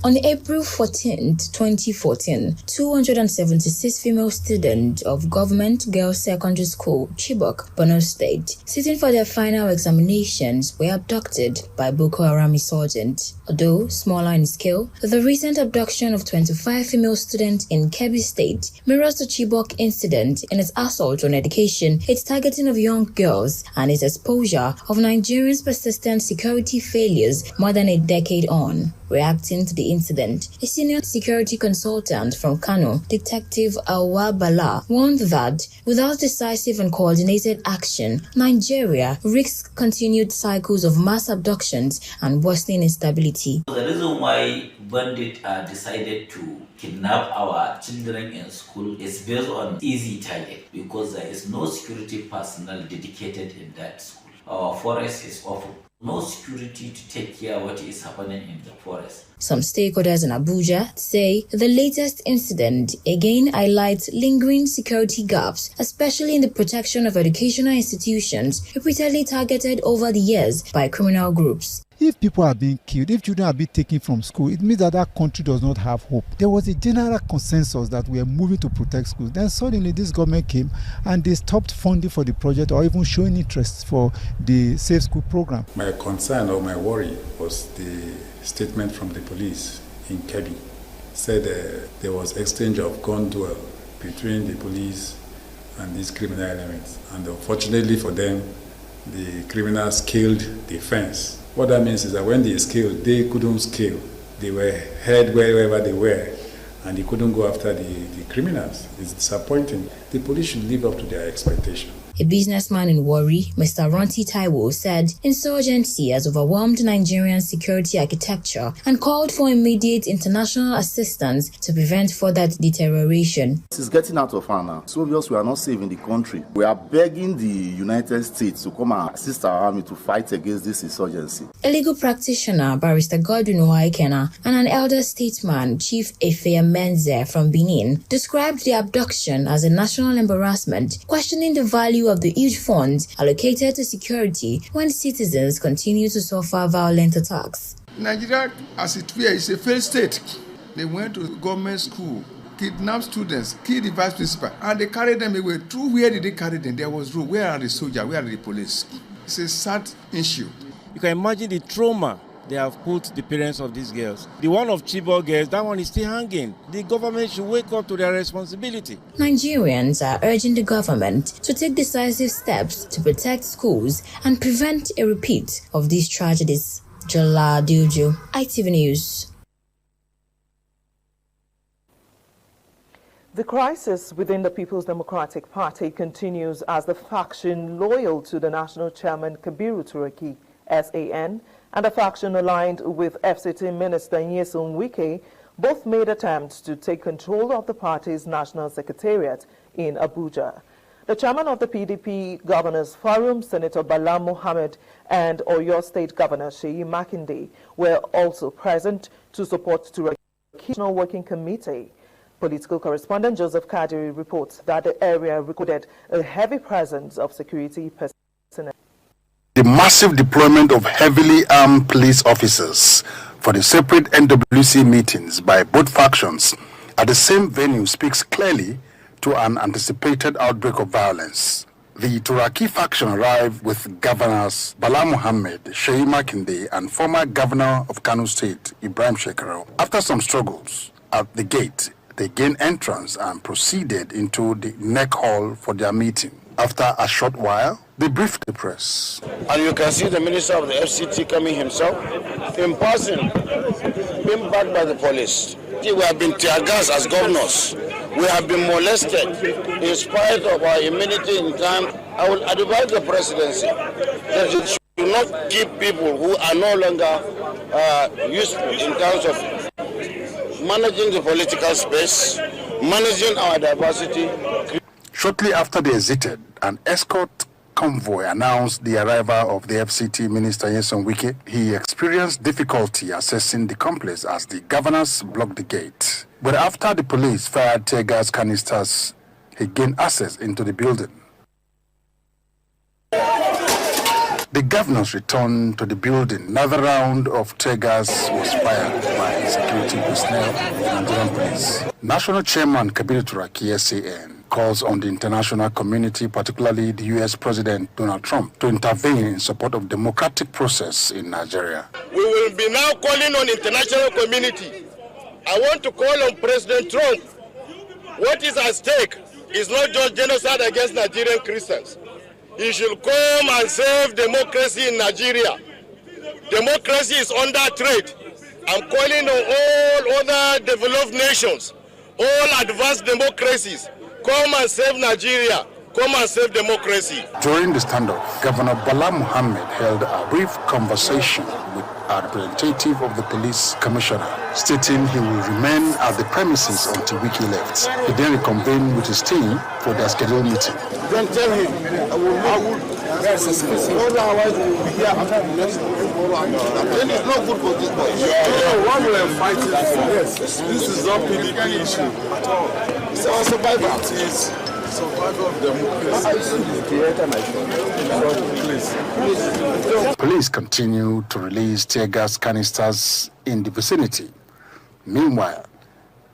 On April 14, 2014, 276 female students of Government Girls Secondary School, Chibok, Borno State, sitting for their final examinations, were abducted by Boko Haram insurgents. Although smaller in scale, the recent abduction of 25 female students in Kebbi State mirrors the Chibok incident in its assault on education, its targeting of young girls, and its exposure of Nigerians' persistent security failures more than a decade on. Reacting to the incident, a senior security consultant from Kano, Detective Awa Bala, warned that without decisive and coordinated action, Nigeria risks continued cycles of mass abductions and worsening instability. The reason why bandits decided to kidnap our children in school is based on easy target because there is no security personnel dedicated in that school. Our forest is awful. No security to take care of what is happening in the forest. Some stakeholders in Abuja say the latest incident again highlights lingering security gaps, especially in the protection of educational institutions repeatedly targeted over the years by criminal groups. If people are being killed, if children are being taken from school, it means that that country does not have hope. There was a general consensus that we are moving to protect schools. Then suddenly this government came and they stopped funding for the project or even showing interest for the Safe School program. My concern or my worry was the statement from the police in Kebbi. Said there was exchange of gun duel between the police and these criminal elements. And unfortunately for them, the criminals scaled the fence. What that means is that when they scaled, they couldn't scale. They were head wherever they were, and they couldn't go after the criminals. It's disappointing. The police should live up to their expectation. A businessman in Warri, Mr. Ronti Taiwo, said insurgency has overwhelmed Nigerian security architecture and called for immediate international assistance to prevent further deterioration. It's getting out of hand now. Soldiers, we are not safe in the country. We are begging the United States to come and assist our army to fight against this insurgency. A legal practitioner, Barrister Godwin Ohaikena, and an elder statesman, Chief Efe Menze from Benin, described the abduction as a national embarrassment, questioning the value of the huge funds allocated to security when citizens continue to suffer violent attacks. Nigeria, as it were, is a failed state. They went to government school, kidnapped students, killed the vice principal, and they carried them away. Through where did they carry them? There was room. Where are the soldiers? Where are the police? It's a sad issue. You can imagine the trauma they have put the parents of these girls. The one of Chibok girls, that one is still hanging. The government should wake up to their responsibility. Nigerians are urging the government to take decisive steps to protect schools and prevent a repeat of these tragedies. Jola Diojo, ITV News. The crisis within the People's Democratic Party continues as the faction loyal to the national chairman Kabiru Turaki, SAN, and a faction aligned with FCT Minister Nyesom Wike both made attempts to take control of the party's national secretariat in Abuja. The chairman of the PDP Governors Forum, Senator Bala Mohammed, and Oyo State Governor Seyi Makinde were also present to support Turaki's National Working Committee. Political correspondent Joseph Kadiri reports that the area recorded a heavy presence of security personnel. The massive deployment of heavily armed police officers for the separate NWC meetings by both factions at the same venue speaks clearly to an anticipated outbreak of violence. The Turaki faction arrived with Governors Bala Mohammed, Seyi Makinde, and former Governor of Kano State, Ibrahim Shekaro. After some struggles at the gate, they gained entrance and proceeded into the neck hall for their meeting. After a short while, they briefed the press. And you can see the minister of the FCT coming himself in person, being backed by the police. We have been tear gassed as governors. We have been molested in spite of our immunity in time. I will advise the presidency that it should not keep people who are no longer useful in terms of managing the political space, managing our diversity. Shortly after they exited, an escort convoy announced the arrival of the FCT Minister Nyesom Wike. He experienced difficulty accessing the complex as the governors blocked the gate. But after the police fired tear gas canisters, he gained access into the building. the governors returned to the building. Another round of tear gas was fired by security personnel of the Nigerian police. National Chairman Kabiru Turaki, SAN, calls on the international community, particularly the U.S. President Donald Trump, to intervene in support of democratic process in Nigeria. We will be now calling on international community. I want to call on President Trump. What is at stake is not just genocide against Nigerian Christians. He should come and save democracy in Nigeria. Democracy is under threat. I'm calling on all other developed nations, all advanced democracies, come and save Nigeria. Come and save democracy. During the standoff, Governor Bala Muhammad held a brief conversation with a representative of the police commissioner, stating he will remain at the premises until Wiki left. He then reconvened with his team for their scheduled meeting. Then tell him, I will. Otherwise, we will be here after the next one. Then it's not good for this boy. What we are fighting for? Yes. This is not PDP issue at all. It's our survival. It is survival of democracy. Police continue to release tear gas canisters in the vicinity. Meanwhile,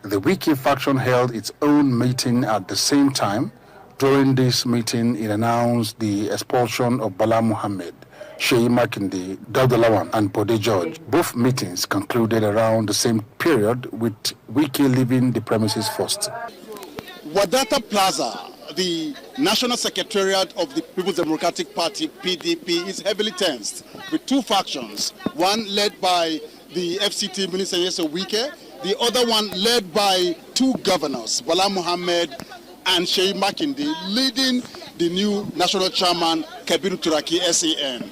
the Wiki faction held its own meeting at the same time. During this meeting, it announced the expulsion of Bala Muhammad, Sheyi Makinde, Dauda Lawan, and Bode George. Both meetings concluded around the same period, with Wiki leaving the premises first. Wadata Plaza, the National Secretariat of the People's Democratic Party, PDP, is heavily tensed with two factions, one led by the FCT Minister Nyesom Wike, the other one led by two governors, Bala Muhammad and Sheyi Makinde, leading the new national chairman, Kabiru Turaki, SAN.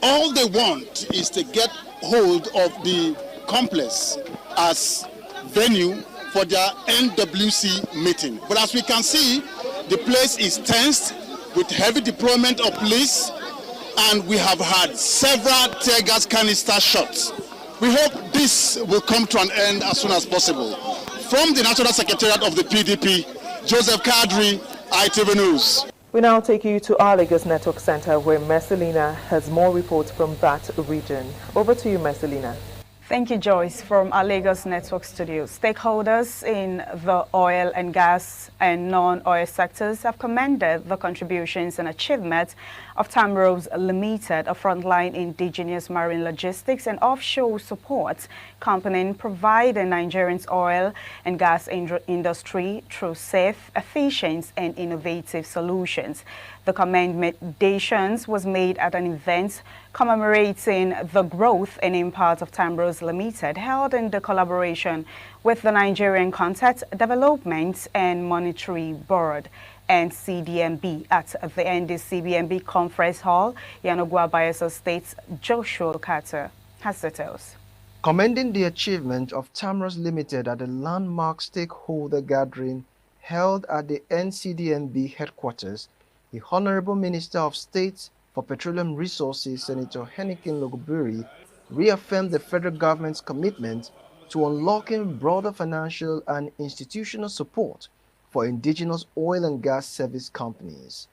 All they want is to get hold of the complex as venue for their NWC meeting. But as we can see, the place is tensed with heavy deployment of police, and we have had several tear gas canister shots. We hope this will come to an end as soon as possible. From the National Secretariat of the PDP, Joseph Kadri, ITV News. We now take you to our Lagos Network Center, where Mercelina has more reports from that region. Over to you, Mercelina. Thank you, Joyce. From our Lagos Network studio, stakeholders in the oil and gas and non-oil sectors have commended the contributions and achievements of Tamros Limited, a frontline indigenous marine logistics and offshore support company providing Nigerians oil and gas industry through safe, efficient, and innovative solutions. The commendations was made at an event commemorating the growth and impact of Tamros Limited, held in the collaboration with the Nigerian Contact Development and Monetary Board, NCDMB, at the NDCBMB Conference Hall, Yanagwa, Bayelsa State. Joshua Carter has details. Commending the achievement of Tamros Limited at the landmark stakeholder gathering held at the NCDMB headquarters, the Honorable Minister of State for Petroleum Resources, Senator Henikin Logubiri, reaffirmed the federal government's commitment to unlocking broader financial and institutional support for indigenous oil and gas service companies.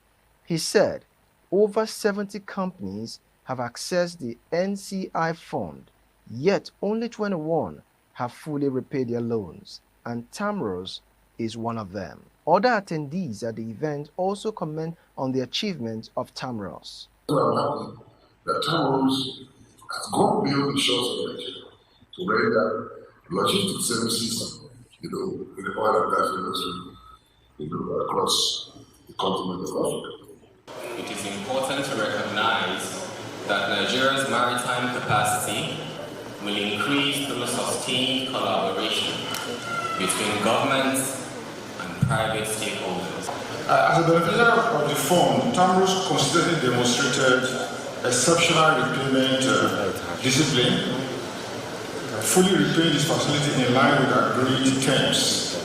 He said over 70 companies have accessed the NCI fund, yet only 21 have fully repaid their loans, and Tamros is one of them. Other attendees at the event also comment on the achievement of Tamros. That Tamros has gone beyond the shores of Nigeria to render logistics services, in the oil and gas industry, across the continent of Africa. It is important to recognize that Nigeria's maritime capacity will increase through sustained collaboration between governments and private stakeholders. As a beneficiary of the fund, Tamros consistently demonstrated exceptional repayment discipline, fully repaying this facility in line with agreed terms.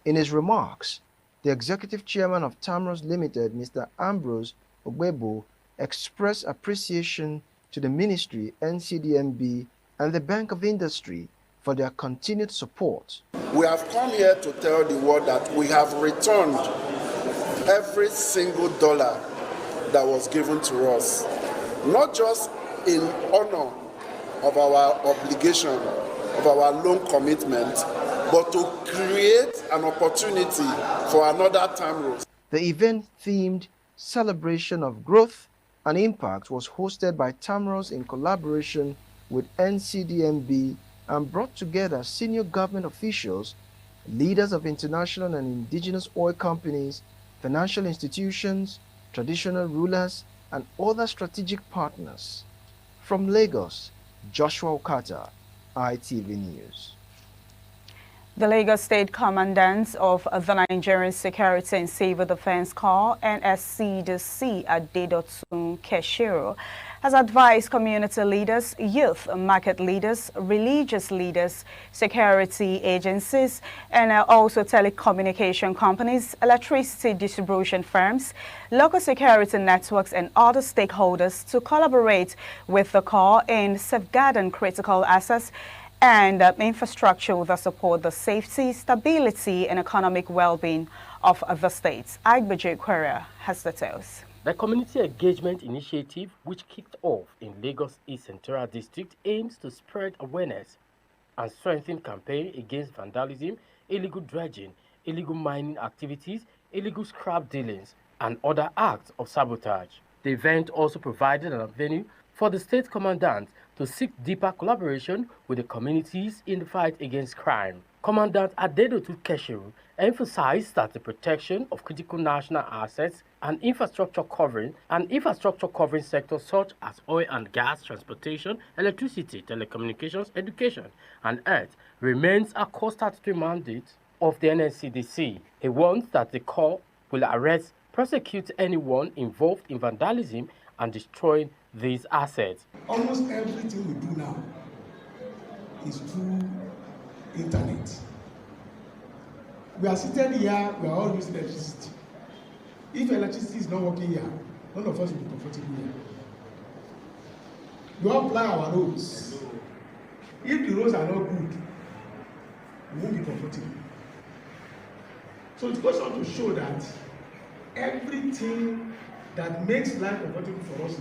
In his remarks, the executive chairman of Tamros Limited, Mr. Ambrose Ogbebo, expressed appreciation to the ministry, NCDMB, and the Bank of Industry for their continued support. We have come here to tell the world that we have returned every single dollar that was given to us. not just in honor of our obligation, of our loan commitment, but to create an opportunity for another TAMROS. The event-themed celebration of growth and impact was hosted by TAMROS in collaboration with NCDMB and brought together senior government officials, leaders of international and indigenous oil companies, financial institutions, traditional rulers, and other strategic partners. From Lagos, Joshua Okata, ITV News. The Lagos State Commandant of the Nigerian Security and Civil Defense Corps, NSCDC, Adedotun Keshiru, has advised community leaders, youth, market leaders, religious leaders, security agencies, and also telecommunication companies, electricity distribution firms, local security networks, and other stakeholders to collaborate with the Corps in safeguarding critical assets and infrastructure that support the safety, stability, and economic well-being of the states. Agbaje Queria has details. The Community Engagement Initiative, which kicked off in Lagos East Central District, aims to spread awareness and strengthen campaign against vandalism, illegal dredging, illegal mining activities, illegal scrap dealings, and other acts of sabotage. The event also provided an avenue for the state commandant to seek deeper collaboration with the communities in the fight against crime. Commandant Adedotu Keshiru emphasized that the protection of critical national assets and infrastructure covering sectors such as oil and gas, transportation, electricity, telecommunications, education, and health remains a core statutory mandate of the NSCDC. He warns that the Corps will arrest, prosecute anyone involved in vandalism and destroying these assets. Almost everything we do now is through internet. We are seated here, we are all using electricity. If electricity is not working here, none of us will be comfortable here. We all plan our roads. If the roads are not good, we won't be comfortable. So it goes on to show that everything that makes life comfortable for us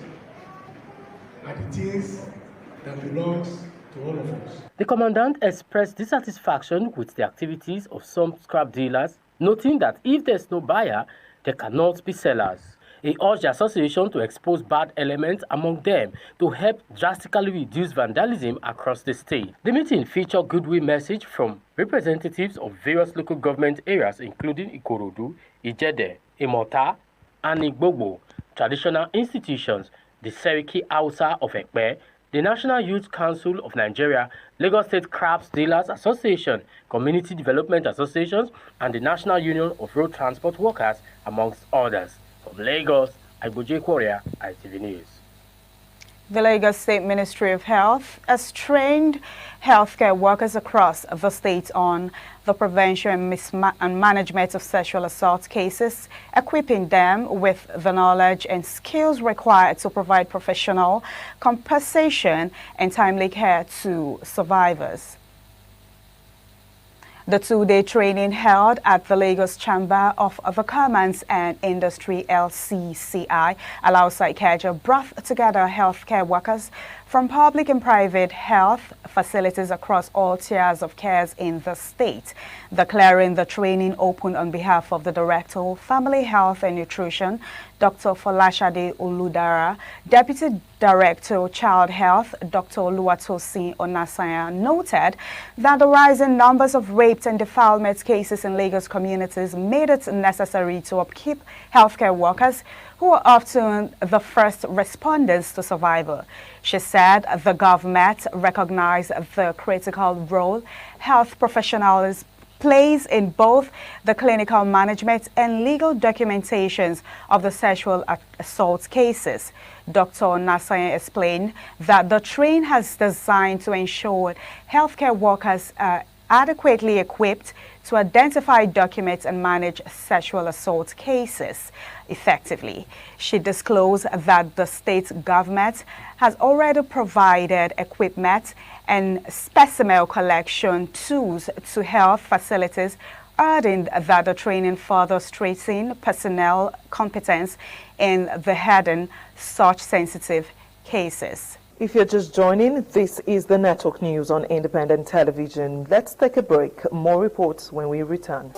are the things that belongs to all of us. The commandant expressed dissatisfaction with the activities of some scrap dealers, noting that if there's no buyer, there cannot be sellers. He urged the association to expose bad elements among them to help drastically reduce vandalism across the state. The meeting featured goodwill message from representatives of various local government areas including Ikorodu, Ijede, Imota, and Igbogbo, traditional institutions, the Seriki Hausa of Ekpe, the National Youth Council of Nigeria, Lagos State Crafts Dealers Association, Community Development Associations, and the National Union of Road Transport Workers, amongst others. From Lagos, Agboje Korea, ITV News. The Lagos State Ministry of Health has trained healthcare workers across the state on the prevention and management of sexual assault cases, equipping them with the knowledge and skills required to provide professional compensation and timely care to survivors. The two-day training held at the Lagos Chamber of the Commerce and Industry LCCI allows Ikeja brought together healthcare workers from public and private health facilities across all tiers of cares in the state. Declaring the training open on behalf of the Director of Family Health and Nutrition, Dr. Folashade Oludara, Deputy Director of Child Health, Dr. Oluwatosin Onasanya, noted that the rising numbers of rapes and defilement cases in Lagos communities made it necessary to upkeep healthcare workers who are often the first responders to survival. She said the government recognized the critical role health professionals plays in both the clinical management and legal documentations of the sexual assault cases. Dr. Nasaya explained that the training has designed to ensure healthcare workers are adequately equipped to identify, document, and manage sexual assault cases effectively. She disclosed that the state government has already provided equipment and specimen collection tools to health facilities, adding that the training further strengthens personnel competence in the handling such sensitive cases. If you're just joining, this is the Network News on Independent Television. Let's take a break. More reports when we return.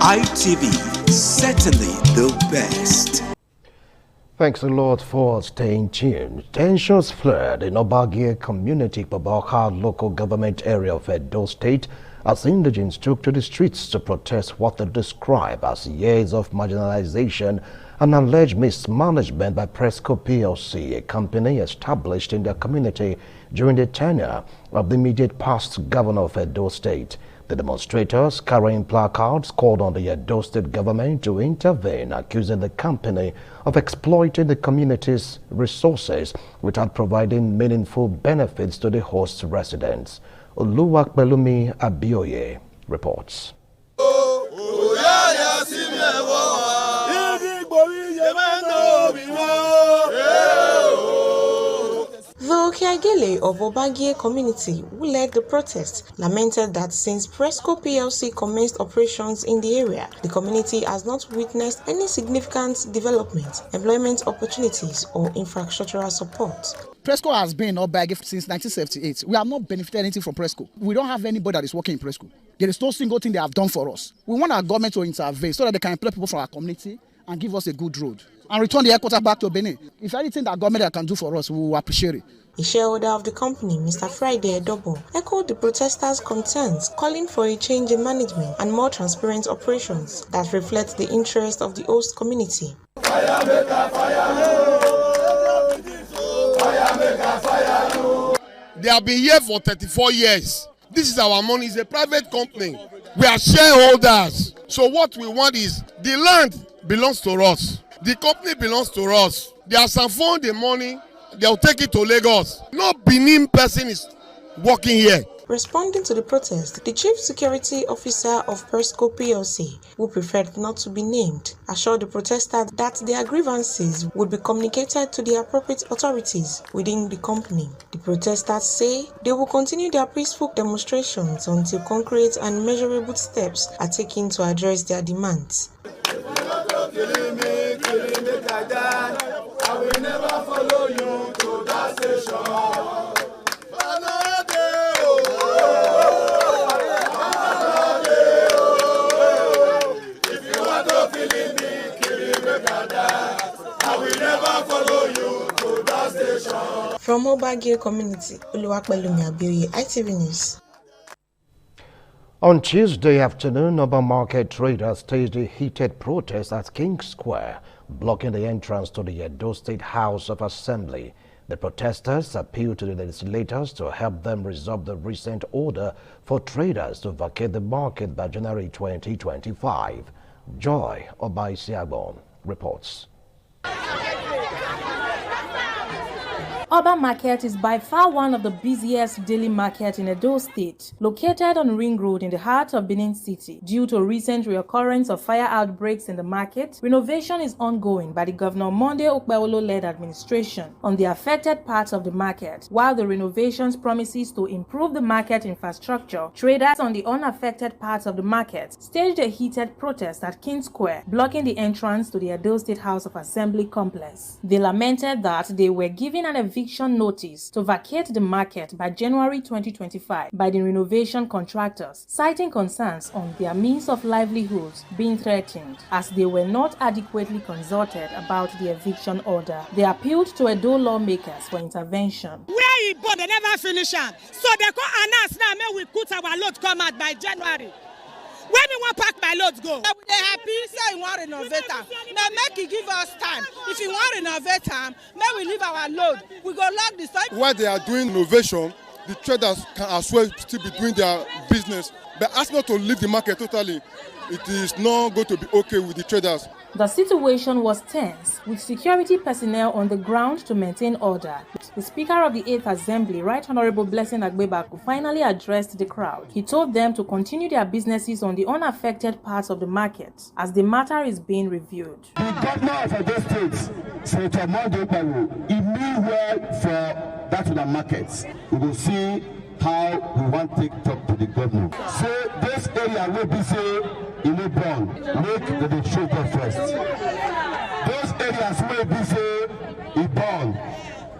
ITV, certainly the best. Thanks a lot for staying tuned. Tensions flared in Obagie community, Babaka local government area of Edo State, as indigents took to the streets to protest what they describe as years of marginalization and alleged mismanagement by Presco PLC, a company established in their community during the tenure of the immediate past governor of Edo State. The demonstrators, carrying placards, called on the Edo State government to intervene, accusing the company of exploiting the community's resources without providing meaningful benefits to the host residents. Oluwapelumi Abioye reports. The Okiagele of Obagie community, who led the protest, lamented that since Presco PLC commenced operations in the area, the community has not witnessed any significant development, employment opportunities, or infrastructural support. Presco has been in Obagie since 1978. We have not benefited anything from Presco. We don't have anybody that is working in Presco. There is no single thing they have done for us. We want our government to intervene so that they can employ people from our community and give us a good road and return the headquarters back to Benin. If anything that government can do for us, we will appreciate it. The shareholder of the company, Mr. Friday Edobo, echoed the protesters' concerns, calling for a change in management and more transparent operations that reflect the interest of the host community. They have been here for 34 years. This is our money. It's a private company. We are shareholders. So what we want is the land belongs to us. The company belongs to us. They have found the money. They'll take it to Lagos. No Benin person is working here. Responding to the protest, the Chief Security Officer of Presco PLC, who preferred not to be named, assured the protesters that their grievances would be communicated to the appropriate authorities within the company. The protesters say they will continue their peaceful demonstrations until concrete and measurable steps are taken to address their demands. I will never follow you to that station. If you want to kill me, kill me, brother. I will never follow you to that station. From Obagie community, Oluwapelumi Abioye, ITV News. On Tuesday afternoon, Oba Market traders staged a heated protest at King Square, blocking the entrance to the Edo State House of Assembly. The protesters appealed to the legislators to help them resolve the recent order for traders to vacate the market by January 2025. Joy Obaisiagbon reports. Oba Market is by far one of the busiest daily markets in Edo State, located on Ring Road in the heart of Benin City. Due to recent reoccurrence of fire outbreaks in the market, renovation is ongoing by the Governor Monday Okpewolo-led administration on the affected parts of the market. While the renovations promises to improve the market infrastructure, traders on the unaffected parts of the market staged a heated protest at King Square, blocking the entrance to the Edo State House of Assembly complex. They lamented that they were given an eviction notice to vacate the market by January 2025 by the renovation contractors, citing concerns on their means of livelihoods being threatened as they were not adequately consulted about the eviction order. They appealed to Edo lawmakers for intervention. Where he bought, they never finish am. So they go announce now, may we put our load come out by January. When we want pack my loads go. They happy, say we want renovate am. Now make it give us time. If you want renovate am, may we leave our load. We go lock the site. While they are doing innovation, the traders can as well still be doing their business. But ask not to leave the market totally. It is not going to be okay with the traders. The situation was tense, with security personnel on the ground to maintain order. The Speaker of the 8th Assembly, Right Honorable Blessing Agbebaku, finally addressed the crowd. He told them to continue their businesses on the unaffected parts of the market, as the matter is being reviewed. The governor of Edo State, Senator Monday Okpewolo, he knew well for that to the markets. We will see how we want to talk to the governor. So this area will be say in a bond, make the show go first. Those areas will be say in bond,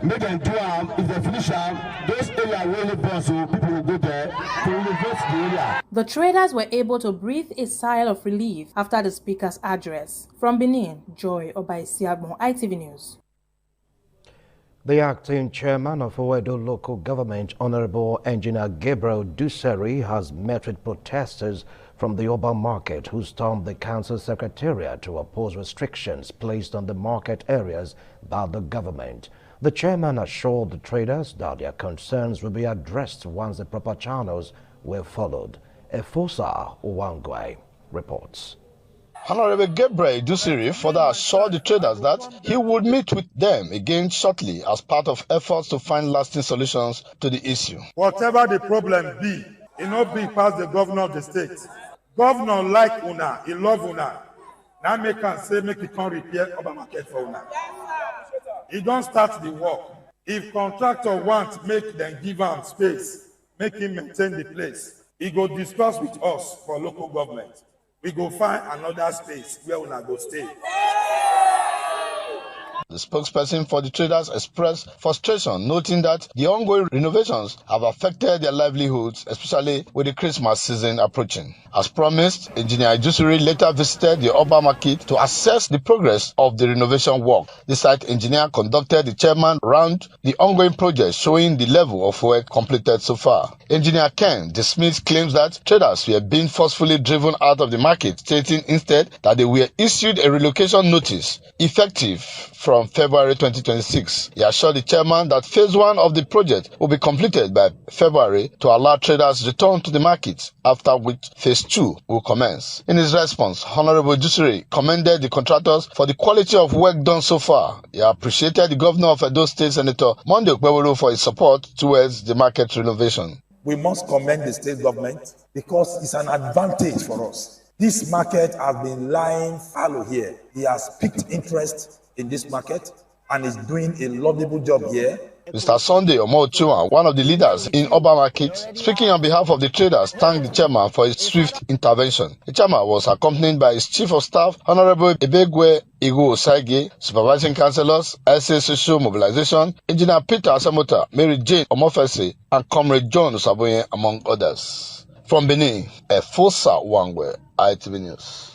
make them do am. If they finish am, those areas will be bond, so people will go there to renovate the area. The traders were able to breathe a sigh of relief after the speaker's address. From Benin, Joy Obaisiagbon, ITV News. The acting chairman of Owedo local government, Honorable Engineer Gabriel Duseri, has met with protesters from the Oba market who stormed the council secretariat to oppose restrictions placed on the market areas by the government. The chairman assured the traders that their concerns will be addressed once the proper channels were followed. Efosa Owangwe reports. Honorable Gabriel Dusiri further assured the traders that he would meet with them again shortly as part of efforts to find lasting solutions to the issue. Whatever the problem be, it not be past the governor of the state. Governor like una, he love una. Now make can say make it can repair Oba market for una. He don't start the work. If contractor want make them give am space, make him maintain the place. He go discuss with us for local government. We go find another space where we go stay. The spokesperson for the traders expressed frustration, noting that the ongoing renovations have affected their livelihoods, especially with the Christmas season approaching. As promised, Engineer Ijusiri later visited the Oba Market to assess the progress of the renovation work. The site engineer conducted the chairman round the ongoing project, showing the level of work completed so far. Engineer Ken dismissed claims that traders were being forcefully driven out of the market, stating instead that they were issued a relocation notice effective from February 2026. He assured the chairman that phase 1 of the project will be completed by February to allow traders return to the market, after which phase 2 will commence. In his response, Honorable Jusiri commended the contractors for the quality of work done so far. He appreciated the governor of Edo State, Senator Monday Okpebholo, for his support towards the market renovation. We must commend the state government because it's an advantage for us. This market has been lying fallow here. He has piqued interest in this market and is doing a laudable job here. Mr. Sunday Omochua, one of the leaders in Oba Market, speaking on behalf of the traders, thanked the chairman for his swift intervention. The chairman was accompanied by his chief of staff, Honorable Ebegwe Igu Osaige, supervising councillors, SA Social Mobilization, Engineer Peter Asamota, Mary Jane Omofese, and Comrade John Osaboye, among others. From Benin, Efosa Wangwe, ITV News.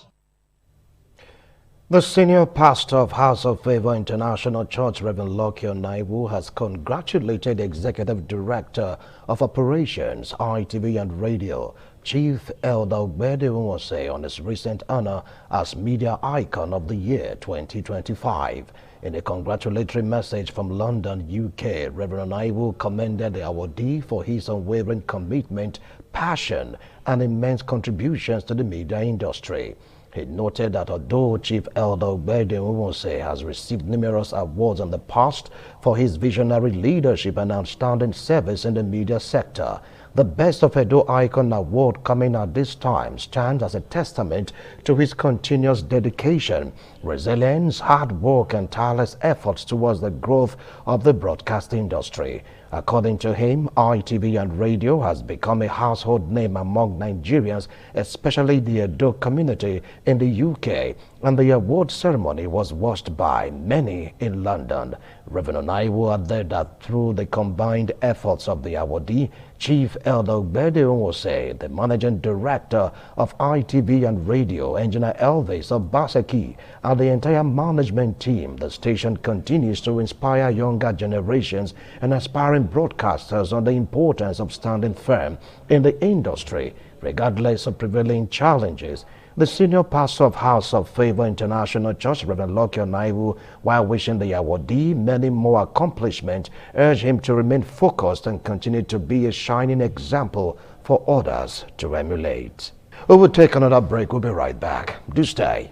The senior pastor of House of Favor International Church, Reverend Lucky Onaiwu, has congratulated the Executive Director of Operations, ITV and Radio, Chief Elder Ogbede Umose, on his recent honor as Media Icon of the Year 2025. In a congratulatory message from London, UK, Reverend Onaiwu commended the awardee for his unwavering commitment, passion, and immense contributions to the media industry. He noted that although Chief Elder Ogbede Umose has received numerous awards in the past for his visionary leadership and outstanding service in the media sector, the Best of Edo Icon Award coming at this time stands as a testament to his continuous dedication, resilience, hard work, and tireless efforts towards the growth of the broadcast industry. According to him, ITV and Radio has become a household name among Nigerians, especially the Edo community in the UK, and the award ceremony was watched by many in London. Reverend Onaiwu added that through the combined efforts of the awardee, Chief Elder Ogbede Umose, the Managing Director of ITV and Radio, Engineer Elvis Obaseki, and the entire management team, the station continues to inspire younger generations and aspiring broadcasters on the importance of standing firm in the industry, regardless of prevailing challenges. The senior pastor of House of Favor International Church, Reverend Lucky Onaiwu, while wishing the awardee many more accomplishments, urged him to remain focused and continue to be a shining example for others to emulate. We will take another break. We'll be right back. Do stay.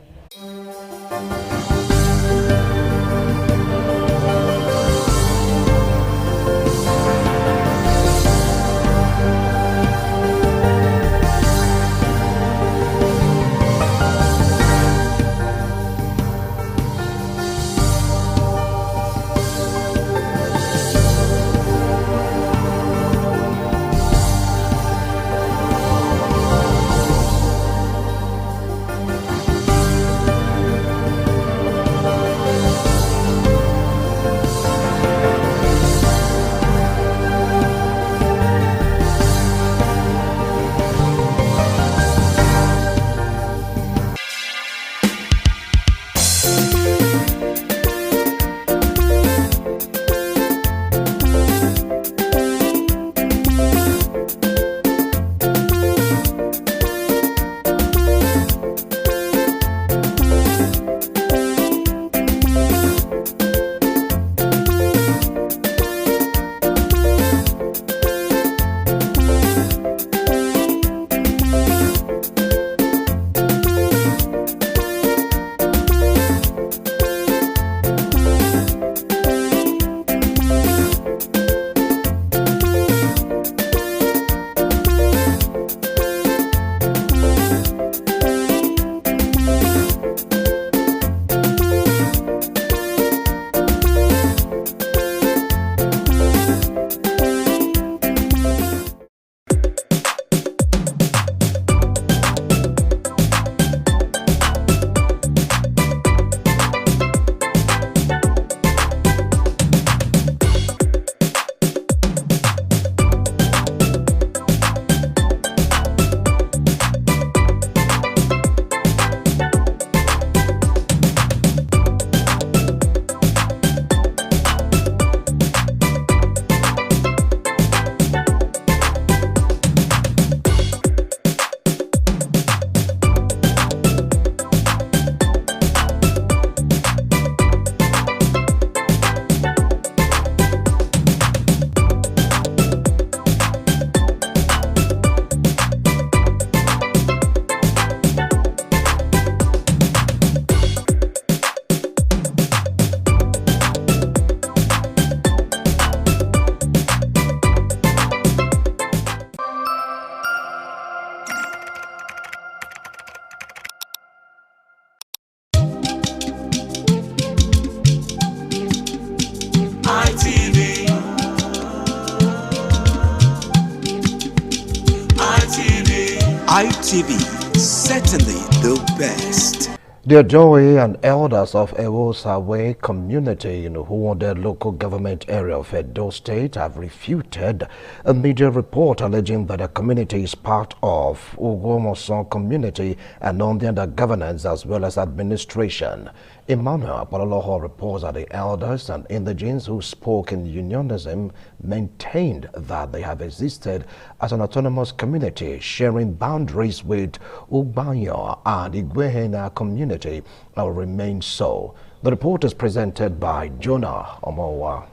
ITV, certainly the best. The Ojoe and elders of Ewosawe community in Uwonde local government area of Edo State have refuted a media report alleging that the community is part of Ugomoson community and under governance as well as administration. Emmanuel Apololoho reports that the elders and indigenes who spoke in unionism maintained that they have existed as an autonomous community sharing boundaries with Ubanyo and Igwehena community and will remain so. The report is presented by Jonah Omowa.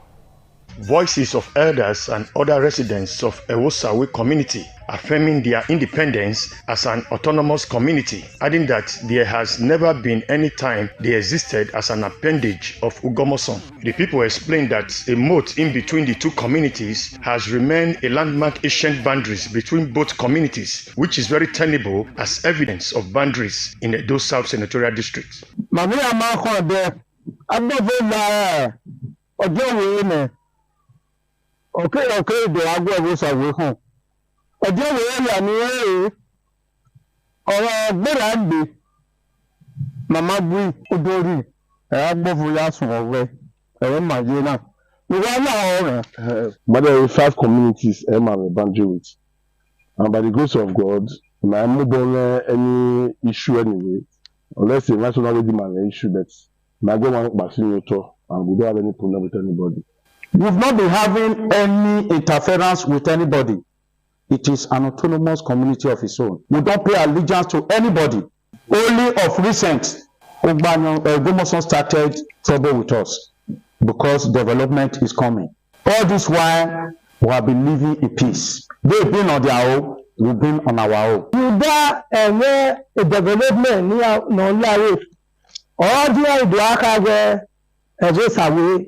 Voices of elders and other residents of Ewosawe community affirming their independence as an autonomous community, adding that there has never been any time they existed as an appendage of Ugomoson. The people explained that a moat in between the two communities has remained a landmark ancient boundaries between both communities, which is very tenable as evidence of boundaries in Edo South Senatorial District. Okay, the agua was a home. A general, or Berandi, Mamma Bui, Udori, Agbo Yasu away. My Jena. We are now, but there are 5 communities, Emma boundary with. And by the grace of God, I'm not going any issue anyway, unless the national demand issue that my government vaccine and we don't have any problem with anybody. We've not been having any interference with anybody. It is an autonomous community of its own. We don't pay allegiance to anybody. Only of recent, Ugomoson started trouble with us because development is coming. All this while, we have been living in peace. They've been on their own, we've been on our own. You got a development near no all the Ewosawe,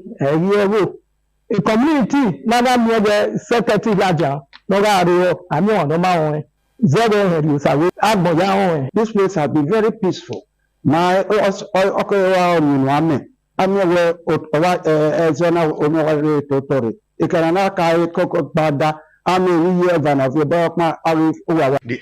a community, Madam the Secretary Raja, Nogario, I'm on the mountain. Zero Ewosawe, Agboya. This place has been very peaceful. My I'm aware of Zona Onore Totori. Ikanaka Coco Bada. The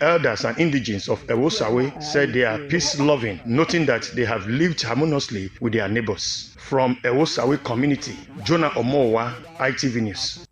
elders and indigenes of Ewosawe said they are peace-loving, noting that they have lived harmoniously with their neighbors. From Ewosawe community, Jonah Omowa, ITV News.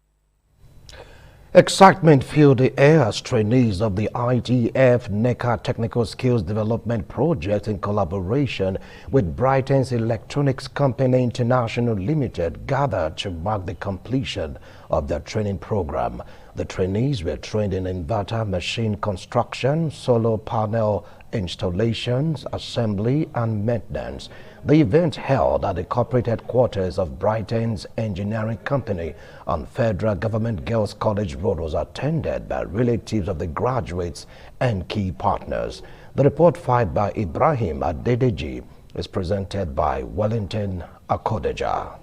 Excitement filled the air as trainees of the ITF NECA Technical Skills Development Project in collaboration with Brighton's Electronics Company International Limited gathered to mark the completion of their training program. The trainees were trained in inverter machine construction, solar panel installations, assembly, and maintenance. The event held at the corporate headquarters of Brighton's Engineering Company on Federal Government Girls College Road was attended by relatives of the graduates and key partners. The report filed by Ibrahim Adedeji is presented by Wellington Akodeja.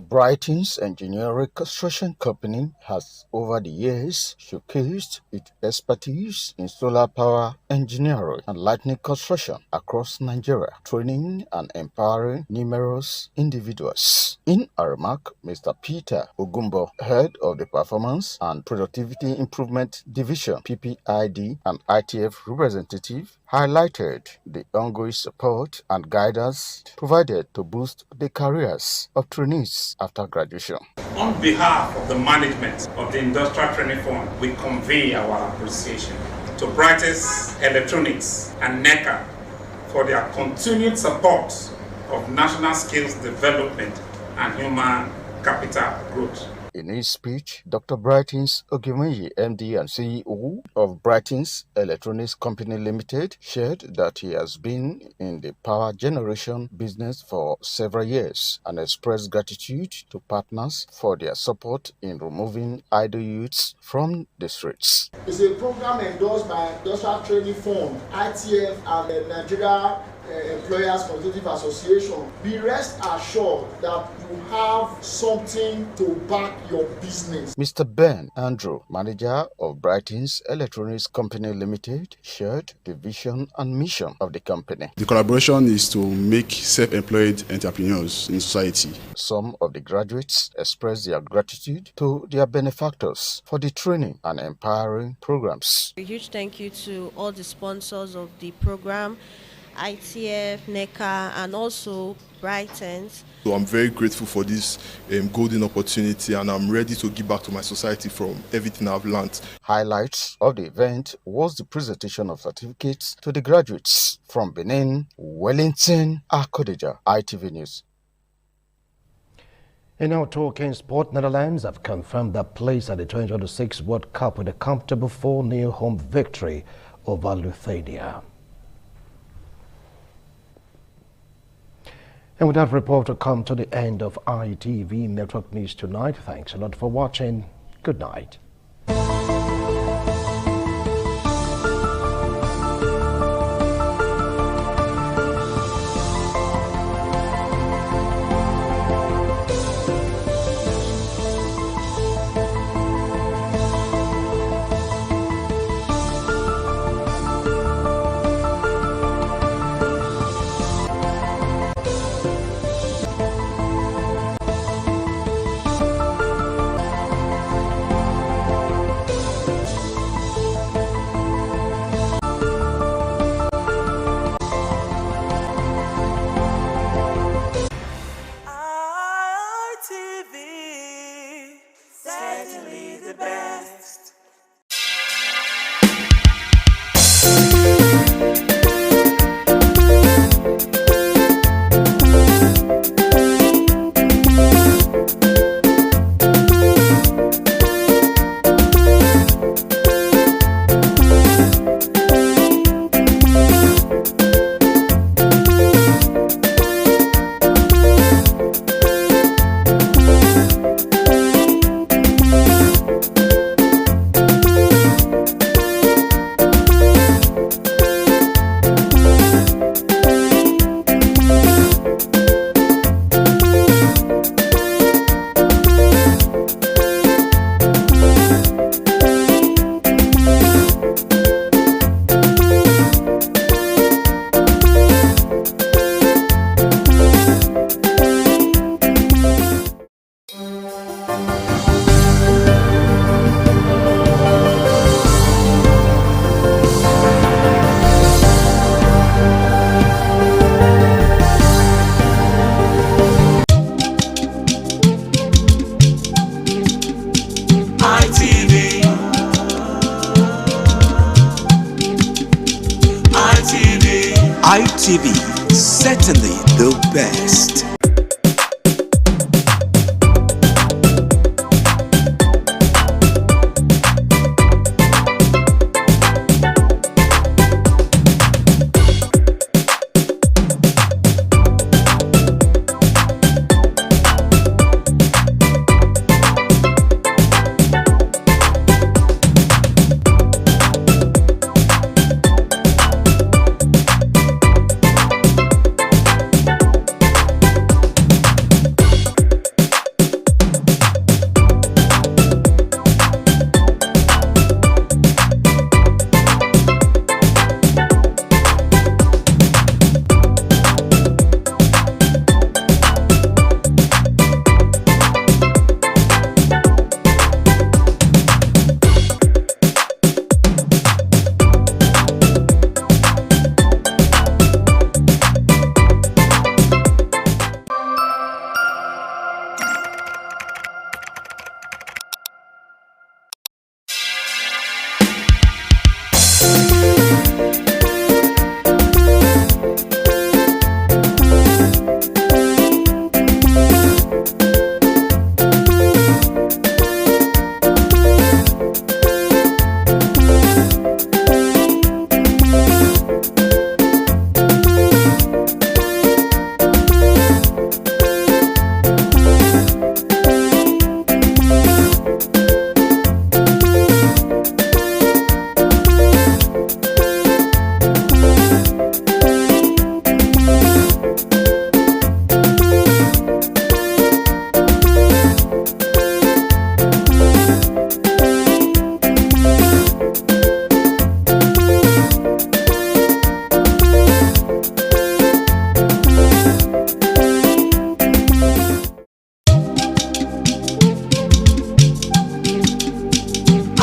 Brighton's Engineering Construction Company has over the years showcased its expertise in solar power engineering and lightning construction across Nigeria, training and empowering numerous individuals. In a remark, Mr. Peter Ogumbo, head of the Performance and Productivity Improvement Division, PPID, and ITF representative, highlighted the ongoing support and guidance provided to boost the careers of trainees after graduation. On behalf of the management of the Industrial Training Fund, we convey our appreciation to Brighton's Electronics and NECA for their continued support of national skills development and human capital growth. In his speech, Dr. Brighton's Ogimeyi, MD and CEO of Brighton's Electronics Company Limited, shared that he has been in the power generation business for several years and expressed gratitude to partners for their support in removing idle youths from the streets. It's a program endorsed by Industrial Training Fund, ITF, and the Nigeria Employers Consultative Association, be rest assured that you have something to back your business. Mr. Ben Andrew, manager of Brighton's Electronics Company Limited, shared the vision and mission of the company. The collaboration is to make self-employed entrepreneurs in society. Some of the graduates expressed their gratitude to their benefactors for the training and empowering programs. A huge thank you to all the sponsors of the program, ITF, NECA, and also Brighton's. So I'm very grateful for this golden opportunity, and I'm ready to give back to my society from everything I've learned. Highlights of the event was the presentation of certificates to the graduates from Benin, Wellington, Akodeja, ITV News. In our talking sport, Netherlands have confirmed their place at the 2026 World Cup with a comfortable 4-0 home victory over Lithuania. And with that report, we come to the end of ITV Network News tonight. Thanks a lot for watching. Good night. ITV, certainly the best.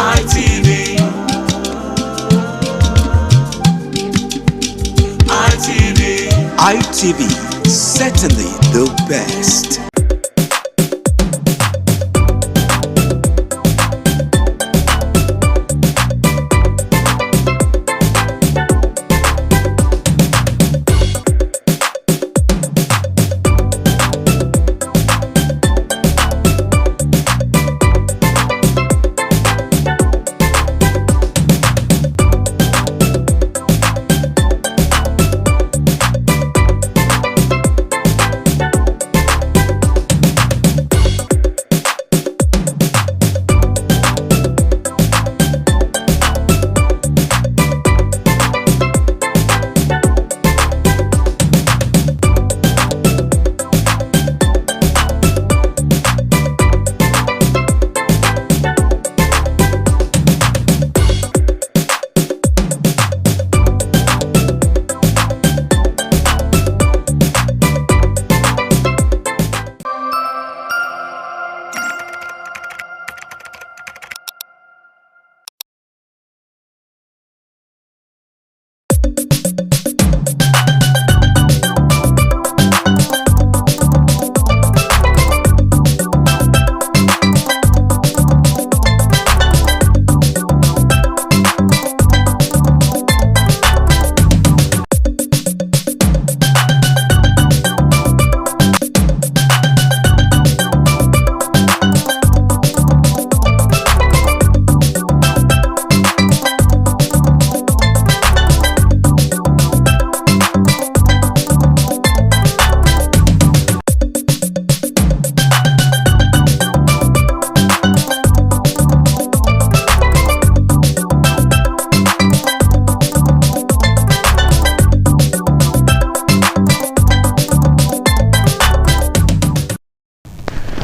ITV. ITV, certainly the best.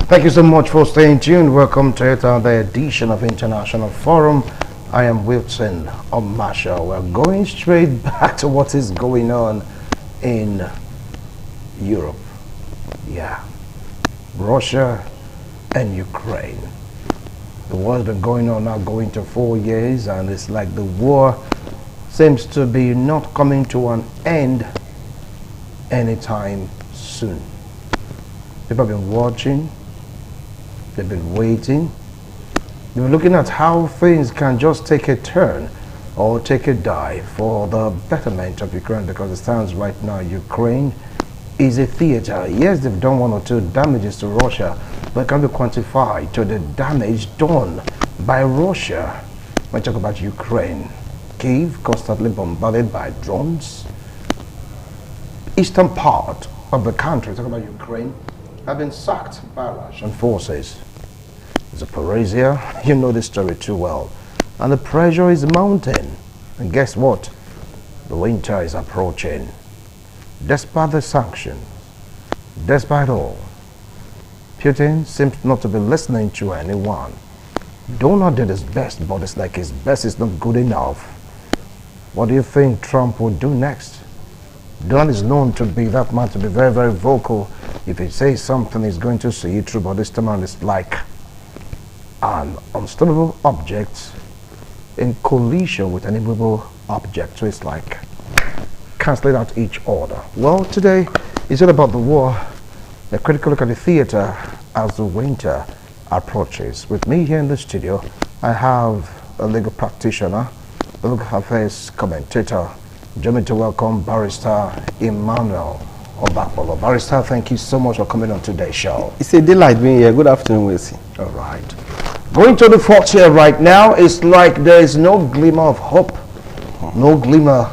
Thank you so much for staying tuned. Welcome to another edition of International Forum. I am Wilson Omasha. We're going straight back to what is going on in Europe. Yeah. Russia and Ukraine. The war's been going on now, going to 4 years, and it's like the war seems to be not coming to an end anytime soon. People have been watching. They've been waiting. They've been looking at how things can just take a turn or take a dive for the betterment of Ukraine, because it stands right now Ukraine is a theater. Yes, they've done 1 or 2 damages to Russia, but it can be quantified to the damage done by Russia. When I talk about Ukraine, Kyiv constantly bombarded by drones. Eastern part of the country, talk about Ukraine, have been sacked by Russian forces. Zaporizhia, you know the story too well. And the pressure is mounting. And guess what? The winter is approaching. Despite the sanctions, despite all, Putin seems not to be listening to anyone. Donald did his best, but it's like his best is not good enough. What do you think Trump will do next? Donald is known to be that man, to be very, very vocal. If he says something, he's going to see it through, but this time it's like an unstable object in collision with an immovable object. So it's like cancelling out each other. Well, today is all about the war, a critical look at the theater as the winter approaches. With me here in the studio, I have a legal practitioner, a legal affairs commentator. Join me to welcome Barrister Emmanuel Obakpolo. Barrister, thank you so much for coming on today's show. It's a delight being here. Good afternoon, Wilson. All right. Going to the 4th year right now, it's like there is no glimmer of hope, no glimmer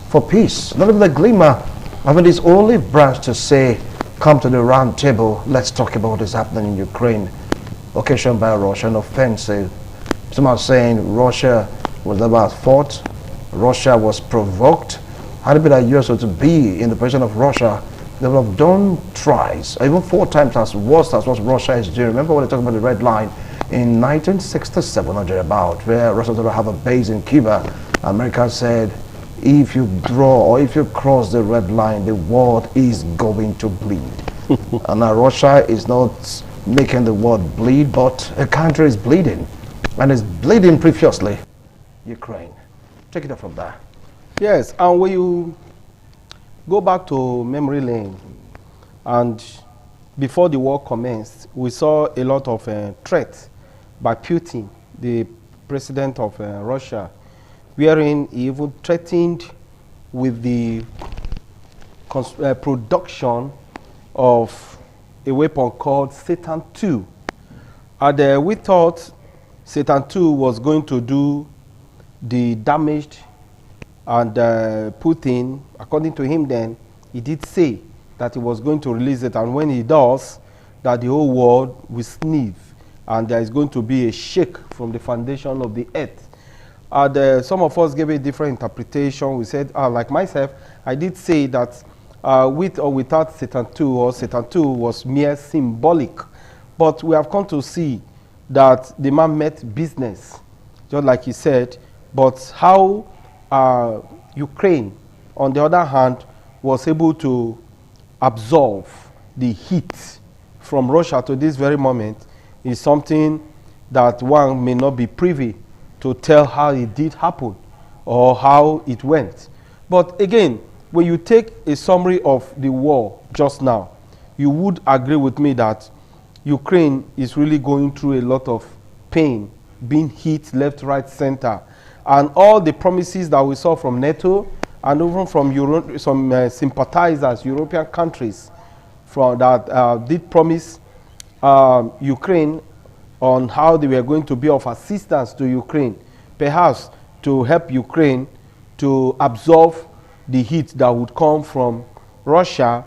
for peace, not even the glimmer of this olive branch to say, come to the round table, let's talk about what is happening in Ukraine, occasioned by a Russian offensive. Some are saying Russia was about fought, Russia was provoked. Had it been that US were to be in the position of Russia, they would have done twice, even 4 times as worse as what Russia is doing. Remember when they talk about the Red Line in 1967 or thereabout, where Russia was going to have a base in Cuba. America said, if you draw or if you cross the red line, the world is going to bleed. And now Russia is not making the world bleed, but a country is bleeding. and is bleeding profusely. Ukraine. Take it up from there. Yes, and when you go back to memory lane, and before the war commenced, we saw a lot of threats by Putin, the president of Russia, wherein he even threatened with the production of a weapon called Satan II. And we thought Satan II was going to do the damage, and Putin, according to him then, he did say that he was going to release it, and when he does, that the whole world will sniff, and there is going to be a shake from the foundation of the earth. And some of us gave a different interpretation. We said, like myself, I did say that with or without Satan II, or Satan II was mere symbolic. But we have come to see that the man meant business, just like he said. But how Ukraine, on the other hand, was able to absorb the heat from Russia to this very moment is something that one may not be privy to tell how it did happen or how it went. But again, when you take a summary of the war just now, you would agree with me that Ukraine is really going through a lot of pain, being hit left, right, center. And all the promises that we saw from NATO and even from some sympathizers, European countries, from that did promise Ukraine on how they were going to be of assistance to Ukraine, perhaps to help Ukraine to absorb the heat that would come from Russia.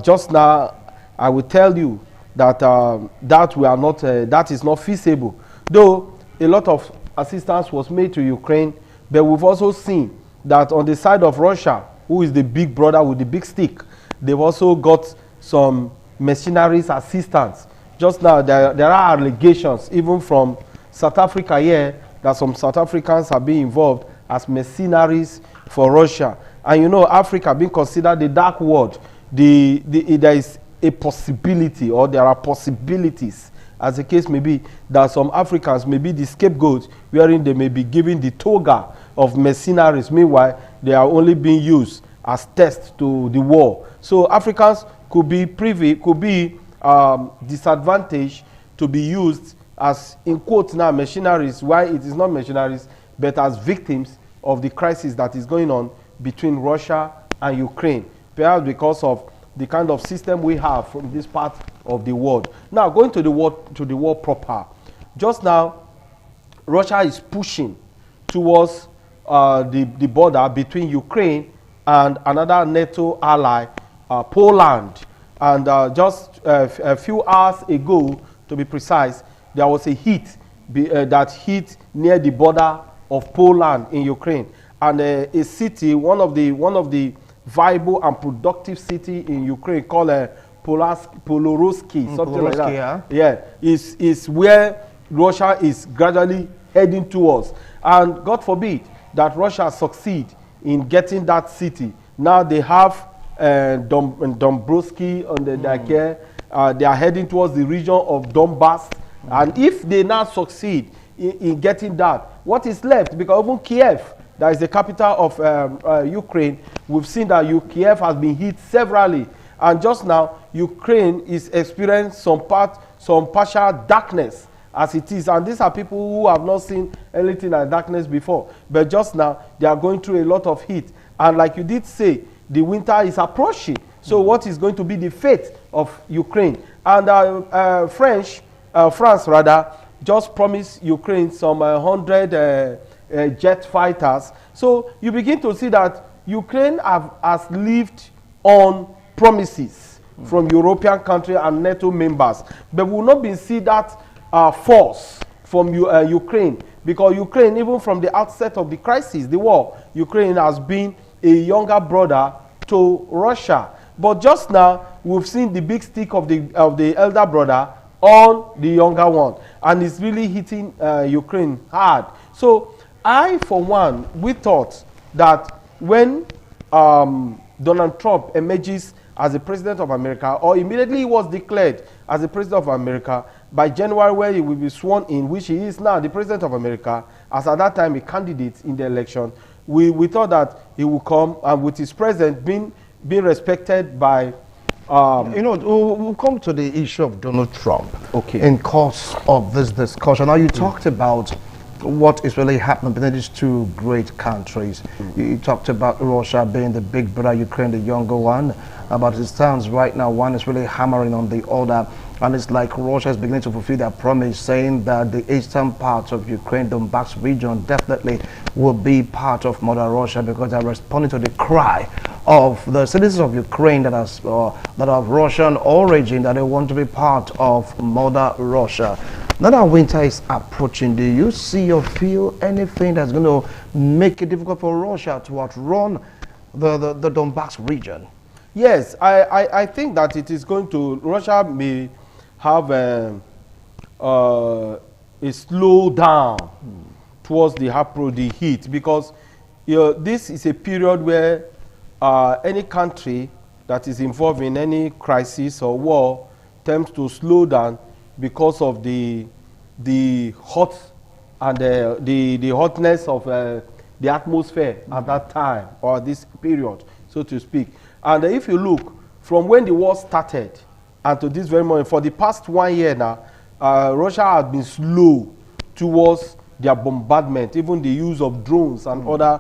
Just now, I will tell you that that is not feasible. Though a lot of assistance was made to Ukraine, but we've also seen that on the side of Russia, who is the big brother with the big stick, they've also got some mercenaries assistance. Just now, there are allegations, even from South Africa here, that some South Africans are being involved as mercenaries for Russia. And you know, Africa being considered the dark world, there is a possibility, or there are possibilities, as the case may be, that some Africans may be the scapegoats, wherein they may be given the toga of mercenaries. Meanwhile, they are only being used as test to the war. So Africans could be privy, could be disadvantaged to be used as, in quotes now, mercenaries, why it is not mercenaries, but as victims of the crisis that is going on between Russia and Ukraine, perhaps because of the kind of system we have from this part of the world. Now, going to the war proper. Just now, Russia is pushing towards the border between Ukraine and another NATO ally, Poland. And just a few hours ago, to be precise, there was a heat that hit near the border of Poland in Ukraine. And a city, one of the viable and productive city in Ukraine called Polorovsky, something like that. Yeah, is where Russia is gradually heading towards. And God forbid that Russia succeed in getting that city. Now they have Dombrowski on the Dakar. They are heading towards the region of Donbass. And if they now succeed in getting that, what is left? Because even Kiev, that is the capital of Ukraine, we've seen that Kiev has been hit severally. And just now, Ukraine is experiencing some partial darkness as it is. And these are people who have not seen anything like darkness before. But just now, they are going through a lot of heat. And like you did say, the winter is approaching. So what is going to be the fate of Ukraine? And France just promised Ukraine some 100 jet fighters. So you begin to see that Ukraine has lived on promises from European countries and NATO members. But we will not be see that force from Ukraine, because Ukraine, even from the outset of the crisis, the war, Ukraine has been a younger brother to Russia. But just now, we've seen the big stick of the elder brother on the younger one. And it's really hitting Ukraine hard. So I, for one, we thought that when Donald Trump emerges as the president of America, or immediately he was declared as the president of America, by January, where he will be sworn in, which he is now the president of America, as at that time a candidate in the election, we thought that he would come, and with his presence being respected by we'll come to the issue of Donald Trump. Okay. In course of this discussion, now you talked about what is really happening between these two great countries. You talked about Russia being the big brother, Ukraine the younger one. But it stands right now, one is really hammering on the other, and it's like Russia is beginning to fulfill their promise, saying that the eastern part of Ukraine, Donbass region, definitely will be part of Mother Russia, because they're responding to the cry of the citizens of Ukraine that are of Russian origin, that they want to be part of Mother Russia. Now that winter is approaching, do you see or feel anything that's going to make it difficult for Russia to outrun the Donbass region? Yes, I think that it is going to, Russia may have a slow down towards the heat, because this is a period where any country that is involved in any crisis or war tends to slow down because of the hot and the hotness of the atmosphere at that time, or this period, so to speak. And if you look from when the war started and to this very moment, for the past 1 year now, Russia has been slow towards their bombardment, even the use of drones and other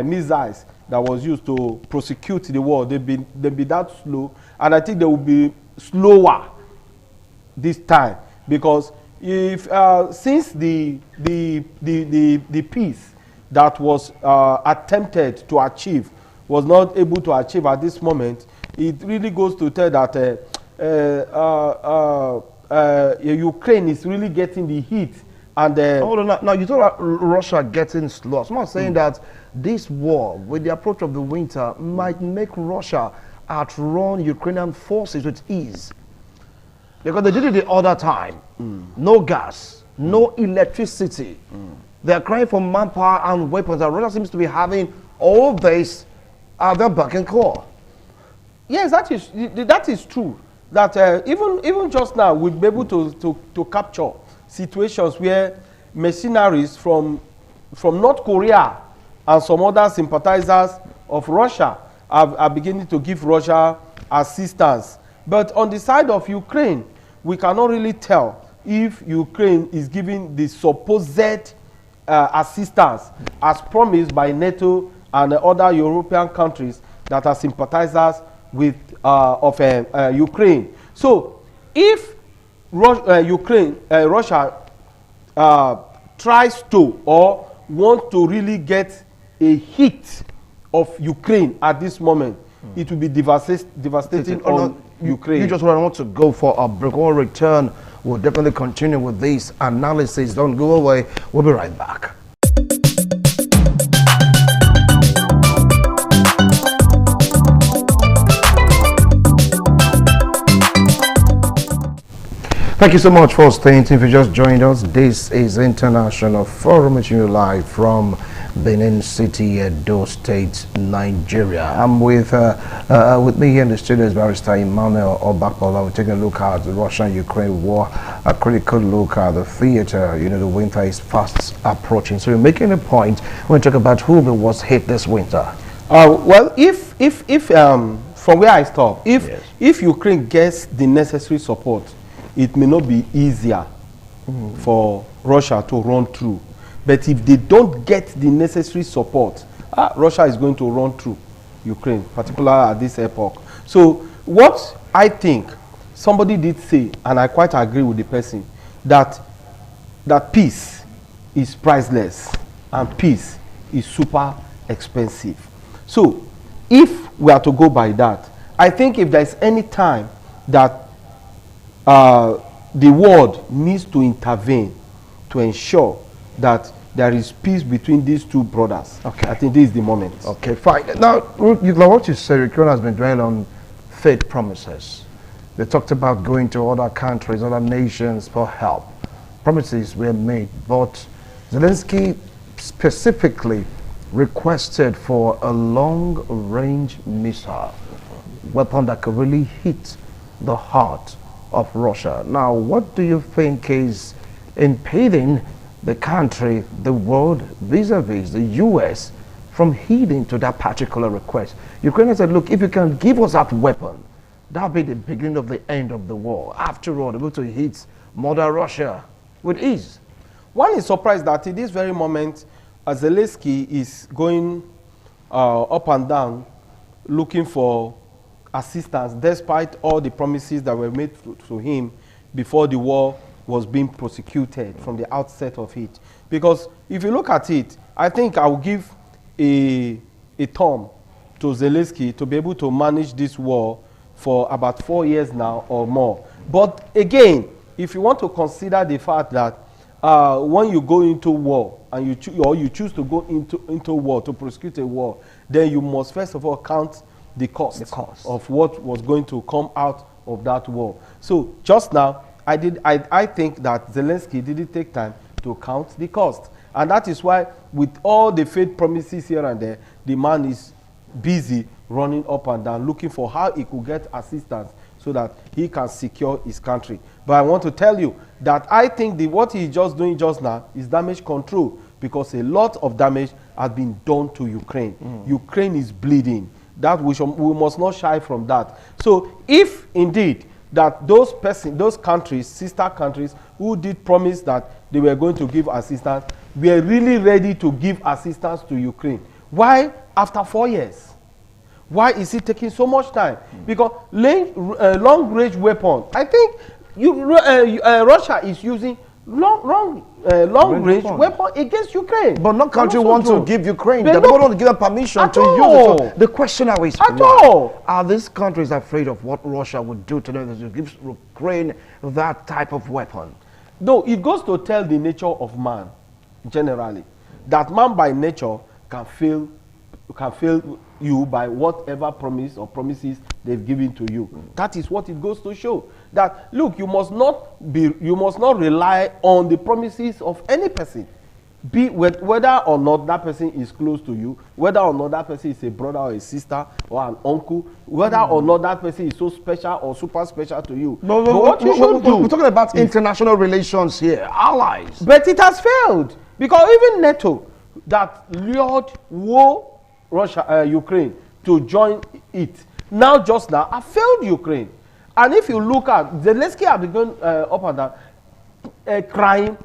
missiles that was used to prosecute the war. They've been that slow, and I think they will be slower this time, because if since the peace that was attempted to achieve was not able to achieve at this moment, it really goes to tell that Ukraine is really getting the heat. And hold on, now you talk about Russia getting slow. So I'm saying that this war, with the approach of the winter, might make Russia outrun Ukrainian forces with ease. Because they did it the other time. No gas, no electricity. They're crying for manpower and weapons. And Russia seems to be having all this at their back and core. Yes, that is true. That even just now, we'll be able to capture situations where mercenaries from North Korea and some other sympathizers of Russia are beginning to give Russia assistance. But on the side of Ukraine, we cannot really tell if Ukraine is giving the supposed assistance as promised by NATO and Other European countries that are sympathizers with Ukraine. So, if Russia tries to or want to really get a hit of Ukraine at this moment, it will be devastating on Ukraine. You just want to go for a break. When we return, we'll definitely continue with this analysis. Don't go away. We'll be right back. Thank you so much for staying tuned. If you just joined us, this is International Forum, reaching you live from Benin City, Edo State, Nigeria. I'm with me here in the studio is Barrister Emmanuel Obakpola. We're taking a look at the Russia-Ukraine war, a critical look at the theater. You know, the winter is fast approaching. So you're making a point when we talk about who was hit this winter. Well, if from where I stop, if Ukraine gets the necessary support, it may not be easier for Russia to run through. But if they don't get the necessary support, Russia is going to run through Ukraine, particularly at this epoch. So what I think, somebody did say, and I quite agree with the person, that peace is priceless and peace is super expensive. So if we are to go by that, I think if there's any time that the world needs to intervene to ensure that there is peace between these two brothers. Okay. I think this is the moment. Okay, fine. Now, what you said, Ukraine has been dwelling on faith promises. They talked about going to other countries, other nations for help. Promises were made, but Zelensky specifically requested for a long-range missile, weapon that could really hit the heart of Russia. Now, what do you think is impeding the country, the world, vis-a-vis the U.S. from heeding to that particular request? Ukraine said, look, if you can give us that weapon, that'll be the beginning of the end of the war. After all, they're able to hit Mother Russia with ease. One is surprised that at this very moment, Zelensky is going up and down looking for assistance, despite all the promises that were made to him before the war was being prosecuted from the outset of it. Because if you look at it, I think I will give a term to Zelensky to be able to manage this war for about 4 years now or more. But again, if you want to consider the fact that when you go into war and you choose to go into war, to prosecute a war, then you must first of all count the cost of what was going to come out of that war. So just now, I think that Zelensky didn't take time to count the cost. And that is why, with all the failed promises here and there, the man is busy running up and down, looking for how he could get assistance so that he can secure his country. But I want to tell you that I think what he's just doing just now is damage control, because a lot of damage has been done to Ukraine. Ukraine is bleeding. That we must not shy from that. So if indeed that those countries, sister countries, who did promise that they were going to give assistance, were really ready to give assistance to Ukraine, why after 4 years? Why is it taking so much time? Because long-range weapon, I think Russia is using long-range weapon against Ukraine. But no country wants to give Ukraine. They don't want to give them permission to use it. So the question now is, are these countries afraid of what Russia would do to them to give Ukraine that type of weapon? No, it goes to tell the nature of man, generally. That man by nature can fail you by whatever promise or promises they've given to you. That is what it goes to show. That look, you must not rely on the promises of any person, be whether or not that person is close to you, whether or not that person is a brother or a sister or an uncle, whether or not that person is so special or super special to you. No, but what you should do, we're talking about international relations here, allies. But it has failed, because even NATO that lured Ukraine to join it, just now have failed Ukraine. And if you look at Zelensky, have been going up and down, crying,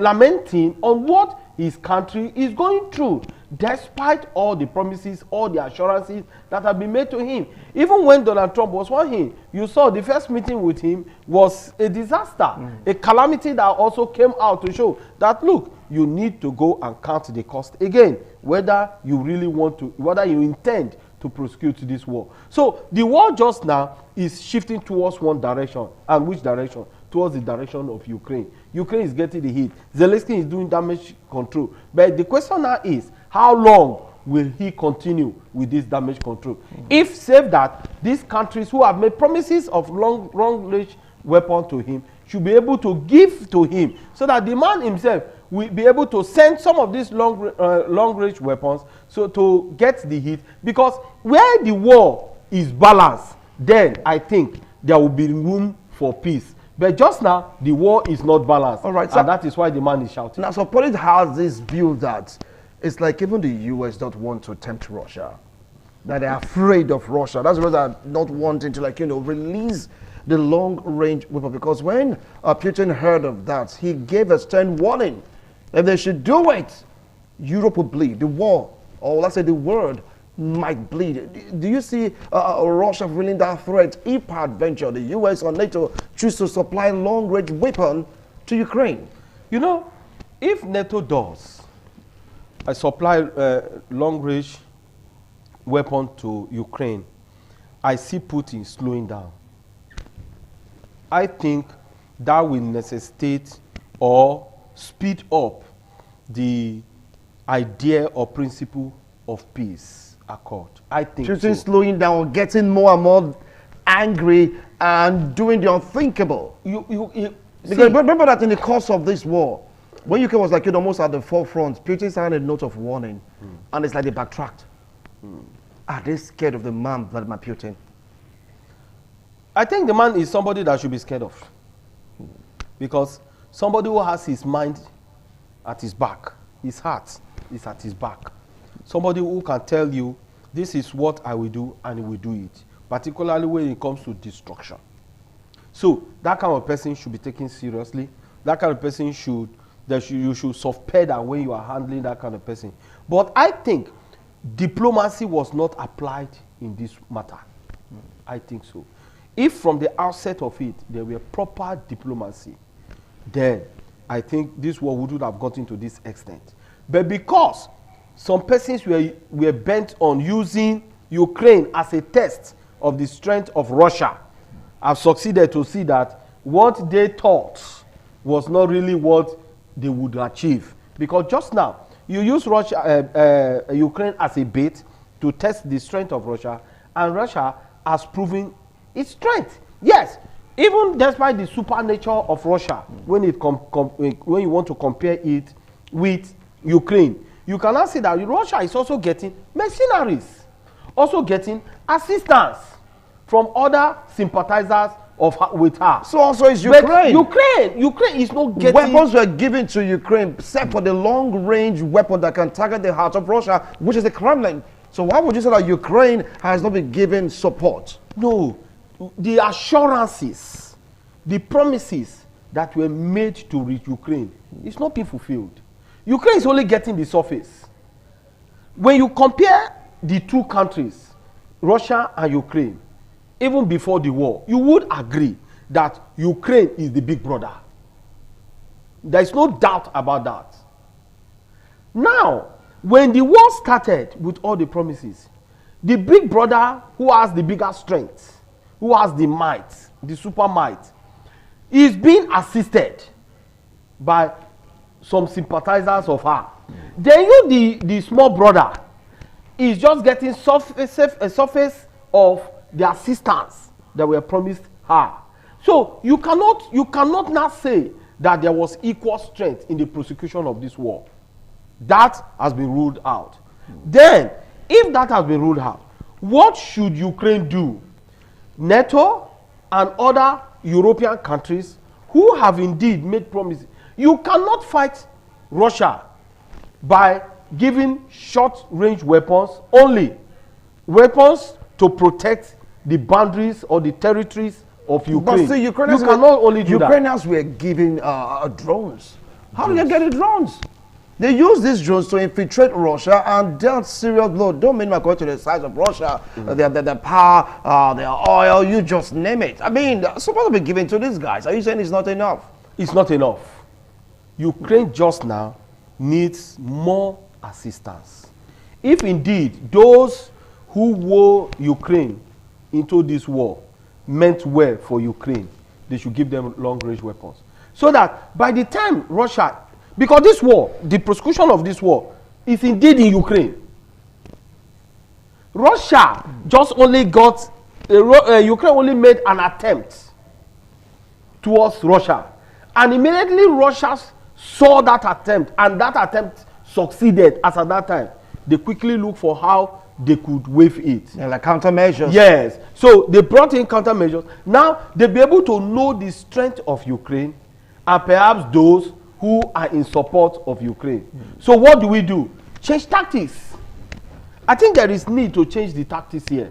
lamenting on what his country is going through, despite all the promises, all the assurances that have been made to him. Even when Donald Trump was on him, you saw the first meeting with him was a disaster, a calamity that also came out to show that, look, you need to go and count the cost again, whether you really want to, whether you intend to prosecute this war. So the war just now is shifting towards one direction. And which direction? Towards the direction of Ukraine. Ukraine is getting the hit. Zelensky is doing damage control. But the question now is, how long will he continue with this damage control? If, save that, these countries who have made promises of long-range weapon to him should be able to give to him, so that the man himself will be able to send some of these long-range weapons so to get the hit. Because where the war is balanced, then I think there will be room for peace. But just now, the war is not balanced. All right, and that is why the man is shouting. Now, so Poland has this view that it's like even the U.S. don't want to tempt Russia, that they're afraid of Russia. That's why they're not wanting to, release the long-range weapon. Because when Putin heard of that, he gave a stern warning. If they should do it, Europe will bleed. The war, or let's say the world, might bleed. Do you see Russia feeling that threat if peradventure the US or NATO choose to supply long-range weapon to Ukraine? You know, if NATO does supply long-range weapon to Ukraine, I see Putin slowing down. I think that will necessitate or speed up the idea or principle of peace accord. I think Putin slowing down, getting more and more angry and doing the unthinkable. Because remember that in the course of this war, when Ukraine was almost at the forefront, Putin signed a note of warning, and it's like they backtracked. Are they scared of the man, Vladimir Putin? I think the man is somebody that should be scared of. Because somebody who has his mind at his back, his heart is at his back. Somebody who can tell you, this is what I will do, and he will do it. Particularly when it comes to destruction. So that kind of person should be taken seriously. That kind of person you should soft pedal when you are handling that kind of person. But I think diplomacy was not applied in this matter. I think so. If from the outset of it there were proper diplomacy, then I think this war wouldn't have gotten to this extent. But because some persons were bent on using Ukraine as a test of the strength of Russia, have succeeded to see that what they thought was not really what they would achieve. Because just now, you use Ukraine as a bait to test the strength of Russia, and Russia has proven its strength. Yes, even despite the super nature of Russia, when you want to compare it with Ukraine, you cannot see that Russia is also getting mercenaries, also getting assistance from other sympathizers with her. So also is Ukraine. But Ukraine is not getting... Weapons were given to Ukraine except for the long-range weapon that can target the heart of Russia, which is the Kremlin. So why would you say that Ukraine has not been given support? No. The assurances, the promises that were made to reach Ukraine is not being fulfilled. Ukraine is only getting the surface. When you compare the two countries, Russia and Ukraine, even before the war, you would agree that Ukraine is the big brother. There is no doubt about that. Now, when the war started with all the promises, the big brother who has the bigger strength, who has the might, the super might, is being assisted by some sympathizers of her. Then you, the small brother, is just getting a surface of the assistance that were promised her. So you cannot now say that there was equal strength in the prosecution of this war. That has been ruled out. Then, if that has been ruled out, what should Ukraine do? NATO and other European countries who have indeed made promises. You cannot fight Russia by giving short-range weapons only. Weapons to protect the boundaries or the territories of Ukraine. But still, Ukrainians you cannot only do that. Ukrainians were given drones. How did they get the drones? They used these drones to infiltrate Russia and dealt serious blow. Don't mean according to the size of Russia, the power, their oil, you just name it. I mean, they're supposed to be given to these guys. Are you saying it's not enough? It's not enough. Ukraine just now needs more assistance. If indeed those who wore Ukraine into this war meant well for Ukraine, they should give them long-range weapons. So that by the time Russia, because this war, the prosecution of this war is indeed in Ukraine. Russia just only got, Ukraine only made an attempt towards Russia. And immediately Russia saw that attempt, and that attempt succeeded as at that time. They quickly looked for how they could waive it. Yeah, like countermeasures. Yes. So they brought in countermeasures. Now they'll be able to know the strength of Ukraine and perhaps those who are in support of Ukraine. So what do? Change tactics. I think there is need to change the tactics here.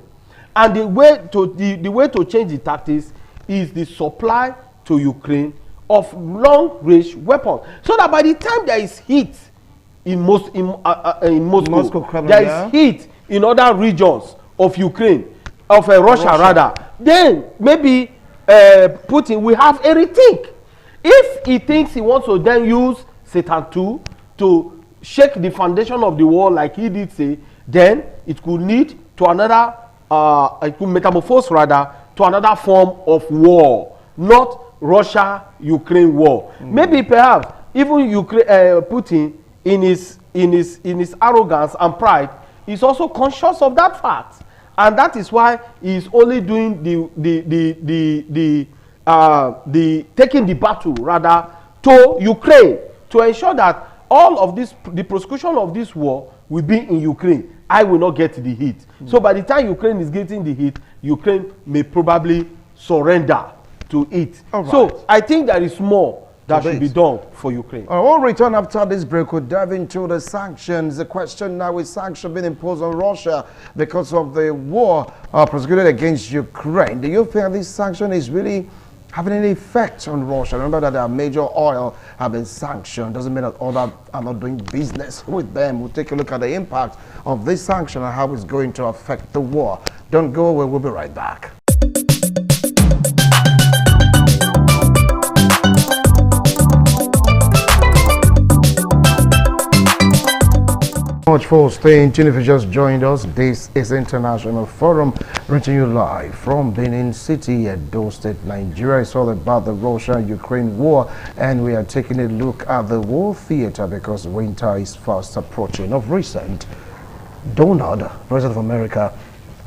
And the way to change the tactics is the supply to Ukraine of long-range weapons. So that by the time there is heat in Moscow, there is heat in other regions of Ukraine, of Russia rather, then maybe Putin will have a rethink. If he thinks he wants to then use Satan II to shake the foundation of the war like he did say, then it could lead to another, it could metamorphose rather to another form of war, not Russia-Ukraine war. Maybe perhaps even Putin in his arrogance and pride is also conscious of that fact, and that is why he is only doing the taking the battle rather to Ukraine to ensure that all of this, the prosecution of this war will be in Ukraine. I will not get the heat. So by the time Ukraine is getting the heat, Ukraine may probably surrender to it. All right. So I think there is more that So should be done for Ukraine. We'll return after this break. We'll dive into the sanctions. The question now is sanctions being imposed on Russia because of the war prosecuted against Ukraine. Do you feel this sanction is really having any effect on Russia? Remember that their major oil have been sanctioned. Doesn't mean that others are not doing business with them. We'll take a look at the impact of this sanction and how it's going to affect the war. Don't go away. We'll be right back. Much for staying tuned. If you just joined us, this is International Forum, reaching you live from Benin City, Edo State, Nigeria. It's all about the Russia-Ukraine war, and we are taking a look at the war theater because winter is fast approaching. Of recent, Donald, President of America,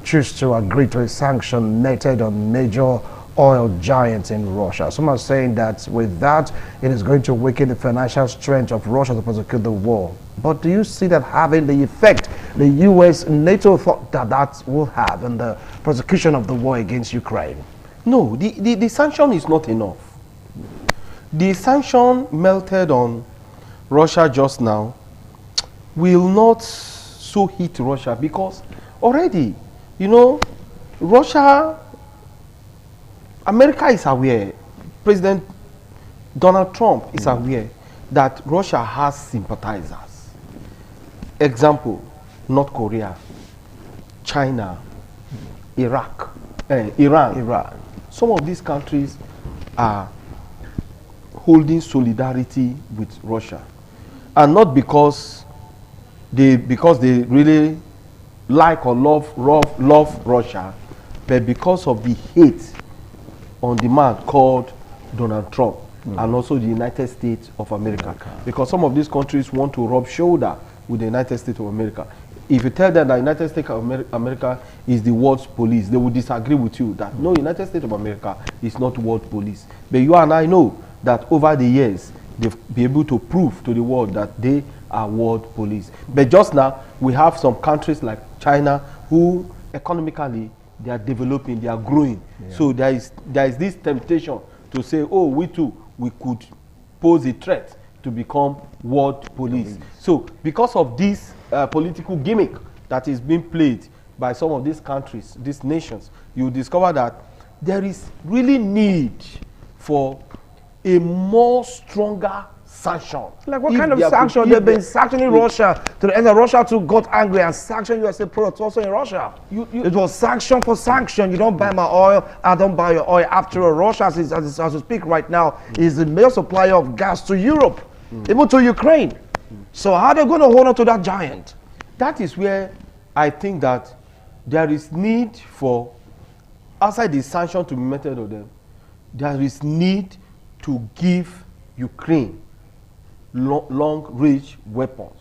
chose to agree to a sanction netted on major oil giants in Russia. Some are saying that with that, it is going to weaken the financial strength of Russia to prosecute the war. But do you see that having the effect the U.S. NATO thought that that will have in the prosecution of the war against Ukraine? No, the sanction is not enough. The sanction melted on Russia just now will not so hit Russia because already, you know, America is aware, President Donald Trump is aware that Russia has sympathizers. Example, North Korea, China, Iran. Some of these countries are holding solidarity with Russia. And not because they really like or love Russia, but because of the hate on the man called Donald Trump and also the United States of America. Because some of these countries want to rub shoulder with the United States of America. If you tell them that United States of America is the world's police, they will disagree with you that no, United States of America is not world police. But you and I know that over the years, they've been able to prove to the world that they are world police. But just now, we have some countries like China who economically, they are developing, they are growing. Yeah. So there is this temptation to say, oh, we too, we could pose a threat to become world police. So because of this political gimmick that is being played by some of these countries, these nations, you discover that there is really need for a more stronger sanction. Like what kind of sanction? They've been sanctioning Russia to the end that Russia too got angry and sanctioned USA products also in Russia. It was sanction for sanction. You don't buy my oil, I don't buy your oil. After all, Russia, as we speak right now, is the major supplier of gas to Europe, even to Ukraine. So how are they going to hold on to that giant? That is where I think that there is need for, outside the sanction to be meted on them, there is need to give Ukraine long-range weapons,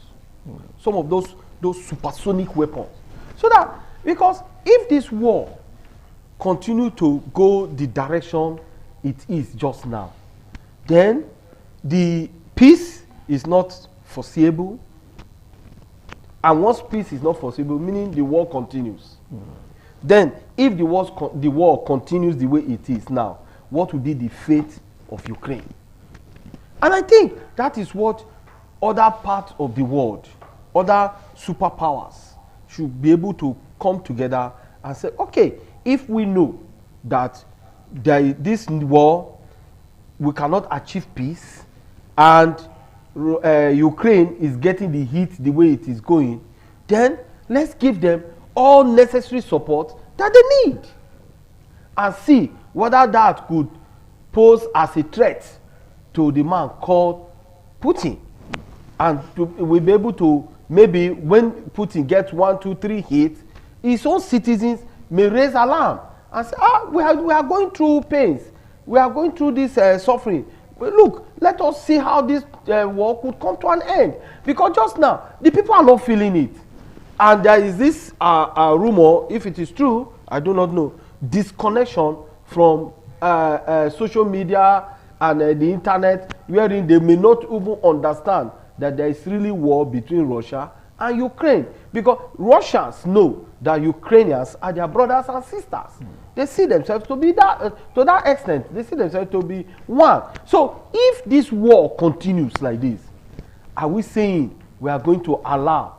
some of those supersonic weapons, so that, because if this war continue to go the direction it is just now, then the peace is not foreseeable, and once peace is not foreseeable, meaning the war continues. Then if the war continues the way it is now, what will be the fate of Ukraine? And I think that is what other parts of the world, other superpowers should be able to come together and say, okay, if we know that this war, we cannot achieve peace, and Ukraine is getting the heat the way it is going, then let's give them all necessary support that they need and see whether that could pose as a threat to the man called Putin. And we'll be able to, maybe when Putin gets 1, 2, 3 hits, his own citizens may raise alarm and say, we are going through pains. We are going through this suffering. But look, let us see how this war could come to an end. Because just now, the people are not feeling it. And there is this rumor, if it is true, I do not know, disconnection from social media and the internet, wherein they may not even understand that there is really war between Russia and Ukraine, because Russians know that Ukrainians are their brothers and sisters. They see themselves to be to that extent. They see themselves to be one. So if this war continues like this, are we saying we are going to allow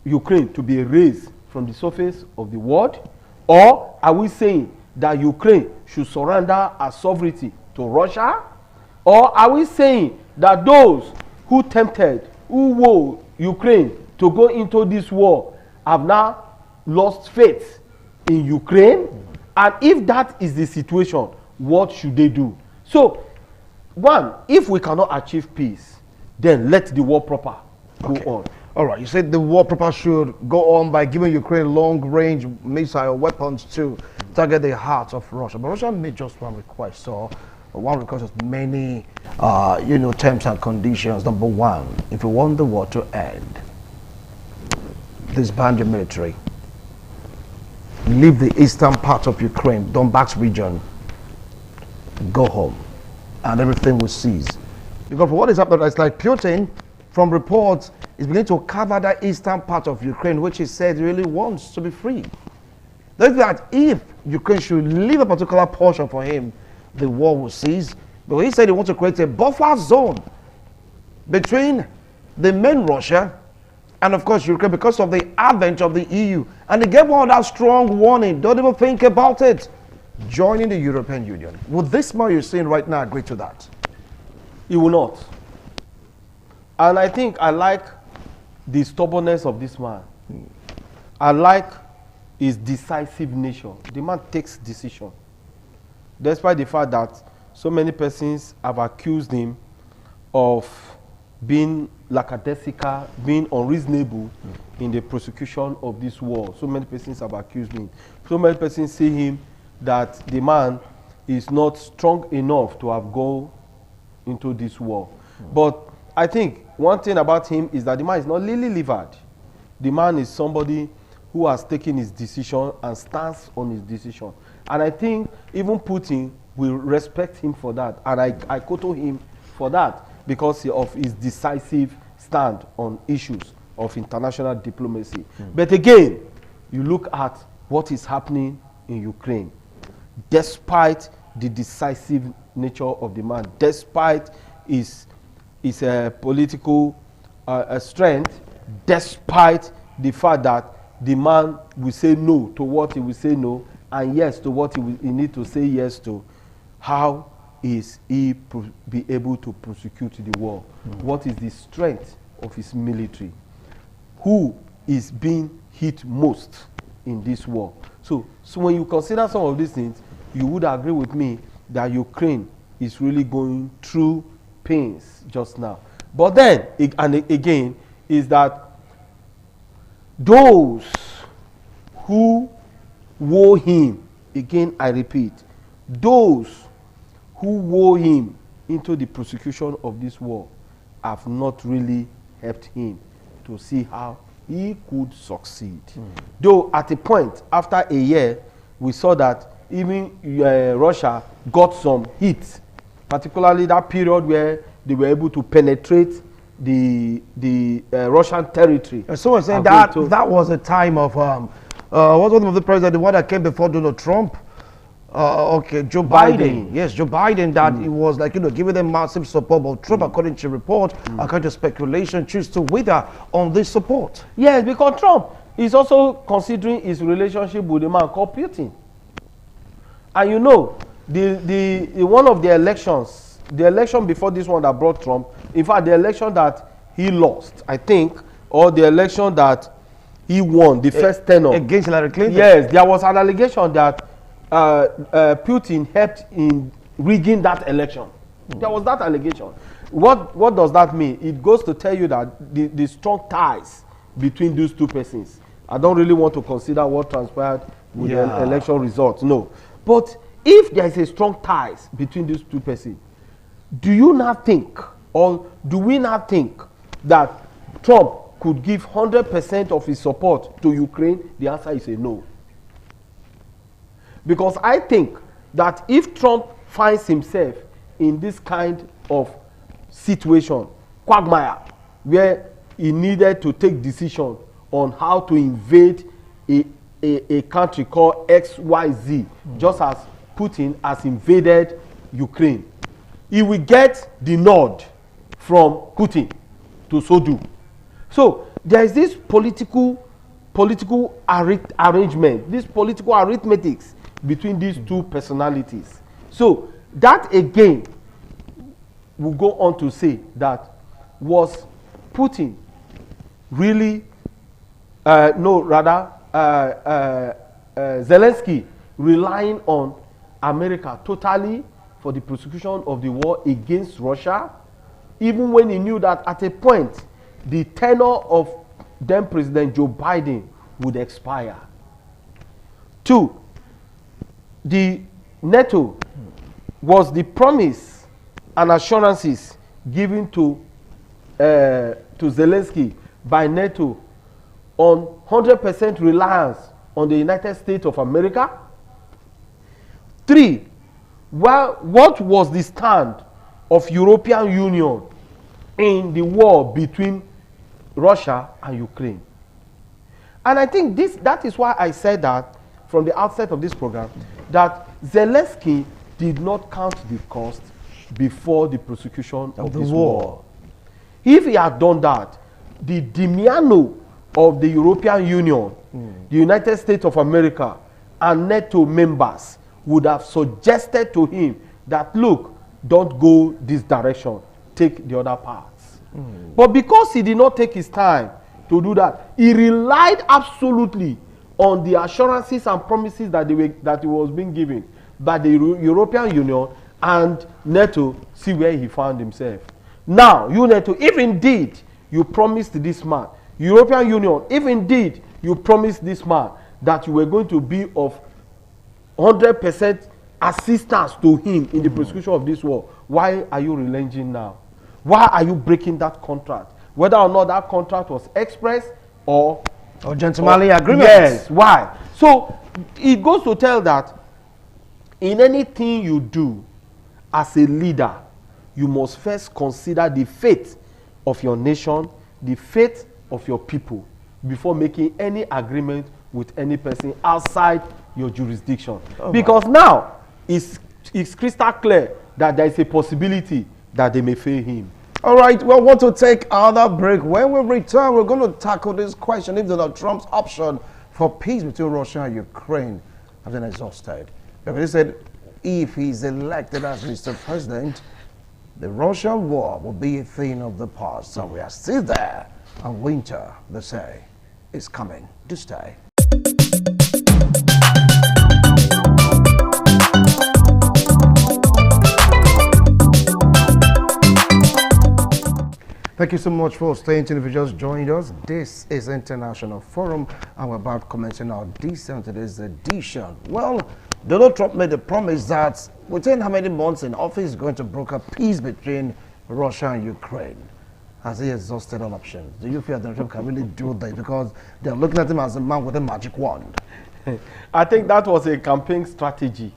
Ukraine to be erased from the surface of the world? Or are we saying that Ukraine should surrender her sovereignty to Russia? Or are we saying that those who tempted, who woo Ukraine to go into this war have now lost faith in Ukraine? And if that is the situation, what should they do? So, one, if we cannot achieve peace, then let the war proper go on. All right, you said the war proper should go on by giving Ukraine long-range missile weapons to target the heart of Russia. But Russia made just one request, so one request has many, terms and conditions. Number one, if you want the war to end, disband your military. Leave the eastern part of Ukraine, Donbass region, go home, and everything will cease. Because for what is happening, it's like Putin, from reports, is beginning to cover the eastern part of Ukraine, which he said he really wants to be free. That if Ukraine should leave a particular portion for him, the war will cease. But he said he wants to create a buffer zone between the main Russia and of course Ukraine because of the advent of the EU. And he gave one that strong warning, don't even think about it, joining the European Union. Would this man you're seeing right now agree to that? He will not. And I think I like the stubbornness of this man. I like his decisive nature. The man takes decision. Despite the fact that so many persons have accused him of being lackadaisical, being unreasonable in the prosecution of this war. So many persons have accused him. So many persons see him that the man is not strong enough to have gone into this war. But I think one thing about him is that the man is not lily-livered. The man is somebody who has taken his decision and stands on his decision. And I think even Putin will respect him for that. And I quote him for that because of his decisive stand on issues of international diplomacy. But again, you look at what is happening in Ukraine. Despite the decisive nature of the man, despite his political strength, despite the fact that the man will say no to what he will say no and yes to what he need to say yes to, how is he be able to prosecute the war? What is the strength of his military? Who is being hit most in this war? So when you consider some of these things, you would agree with me that Ukraine is really going through pains just now. But then, and again, is that those who woe him, again I repeat, those who woe him into the prosecution of this war have not really helped him to see how he could succeed. Though at a point, after a year, we saw that even Russia got some hits, particularly that period where they were able to penetrate the Russian territory. And someone saying that was a time of what was the name of the president, the one that came before Donald Trump? Joe Biden. Yes, Joe Biden, that it was like, giving them massive support. But Trump, according to report, according to speculation, choose to wither on this support. Yes, because Trump is also considering his relationship with a man called Putin. And the one of the elections, the election before this one that brought Trump, in fact, the election that he lost, I think, or the election that he won, the first tenure. Against Hillary Clinton? Yes, there was an allegation that Putin helped in rigging that election. There was that allegation. What does that mean? It goes to tell you that the strong ties between those two persons. I don't really want to consider what transpired with the election results, no. But if there is a strong ties between these two persons, do you not think, or do we not think that Trump could give 100% of his support to Ukraine? The answer is a no. Because I think that if Trump finds himself in this kind of situation, quagmire, where he needed to take decision on how to invade a country called XYZ, just as Putin has invaded Ukraine. He will get the nod from Putin to so do. So there is this political arrangement, this political arithmetics between these two personalities. So that again will go on to say that was Putin really, Zelensky relying on America totally for the prosecution of the war against Russia, even when he knew that at a point the tenure of then President Joe Biden would expire. 2, the NATO was the promise and assurances given to Zelensky by NATO on 100% reliance on the United States of America. 3, what was the stand of European Union in the war between Russia and Ukraine? And I think that is why I said that from the outset of this program, that Zelensky did not count the cost before the prosecution of this war. If he had done that, the dimiano of the European Union, the United States of America, and NATO members would have suggested to him that, look, don't go this direction, take the other parts. But because he did not take his time to do that, he relied absolutely on the assurances and promises that he was being given by the European Union and NATO. See where he found himself. Now, you NATO, if indeed you promised this man, European Union, if indeed you promised this man that you were going to be of 100% assistance to him in the prosecution of this war, why are you relenting now? Why are you breaking that contract? Whether or not that contract was express or gentlemanly agreement. Yes, why? So it goes to tell that in anything you do as a leader, you must first consider the fate of your nation, the fate of your people, before making any agreement with any person outside your jurisdiction. Because now it's crystal clear that there is a possibility that they may fail him. All right, well, we want to take another break. When we return, we're going to tackle this question if Donald Trump's option for peace between Russia and Ukraine has been exhausted. Because he said if he's elected as Mr. President, the Russian war will be a thing of the past. So we are still there, and winter, they say, is coming to stay. Thank you so much for staying tuned. If you just joined us, this is International Forum, and we're about commencing our decent today's edition. Well, Donald Trump made a promise that within how many months in office he's going to broker peace between Russia and Ukraine. Has he exhausted all options? Do you feel Donald Trump can really do that? Because they're looking at him as a man with a magic wand. I think that was a campaign strategy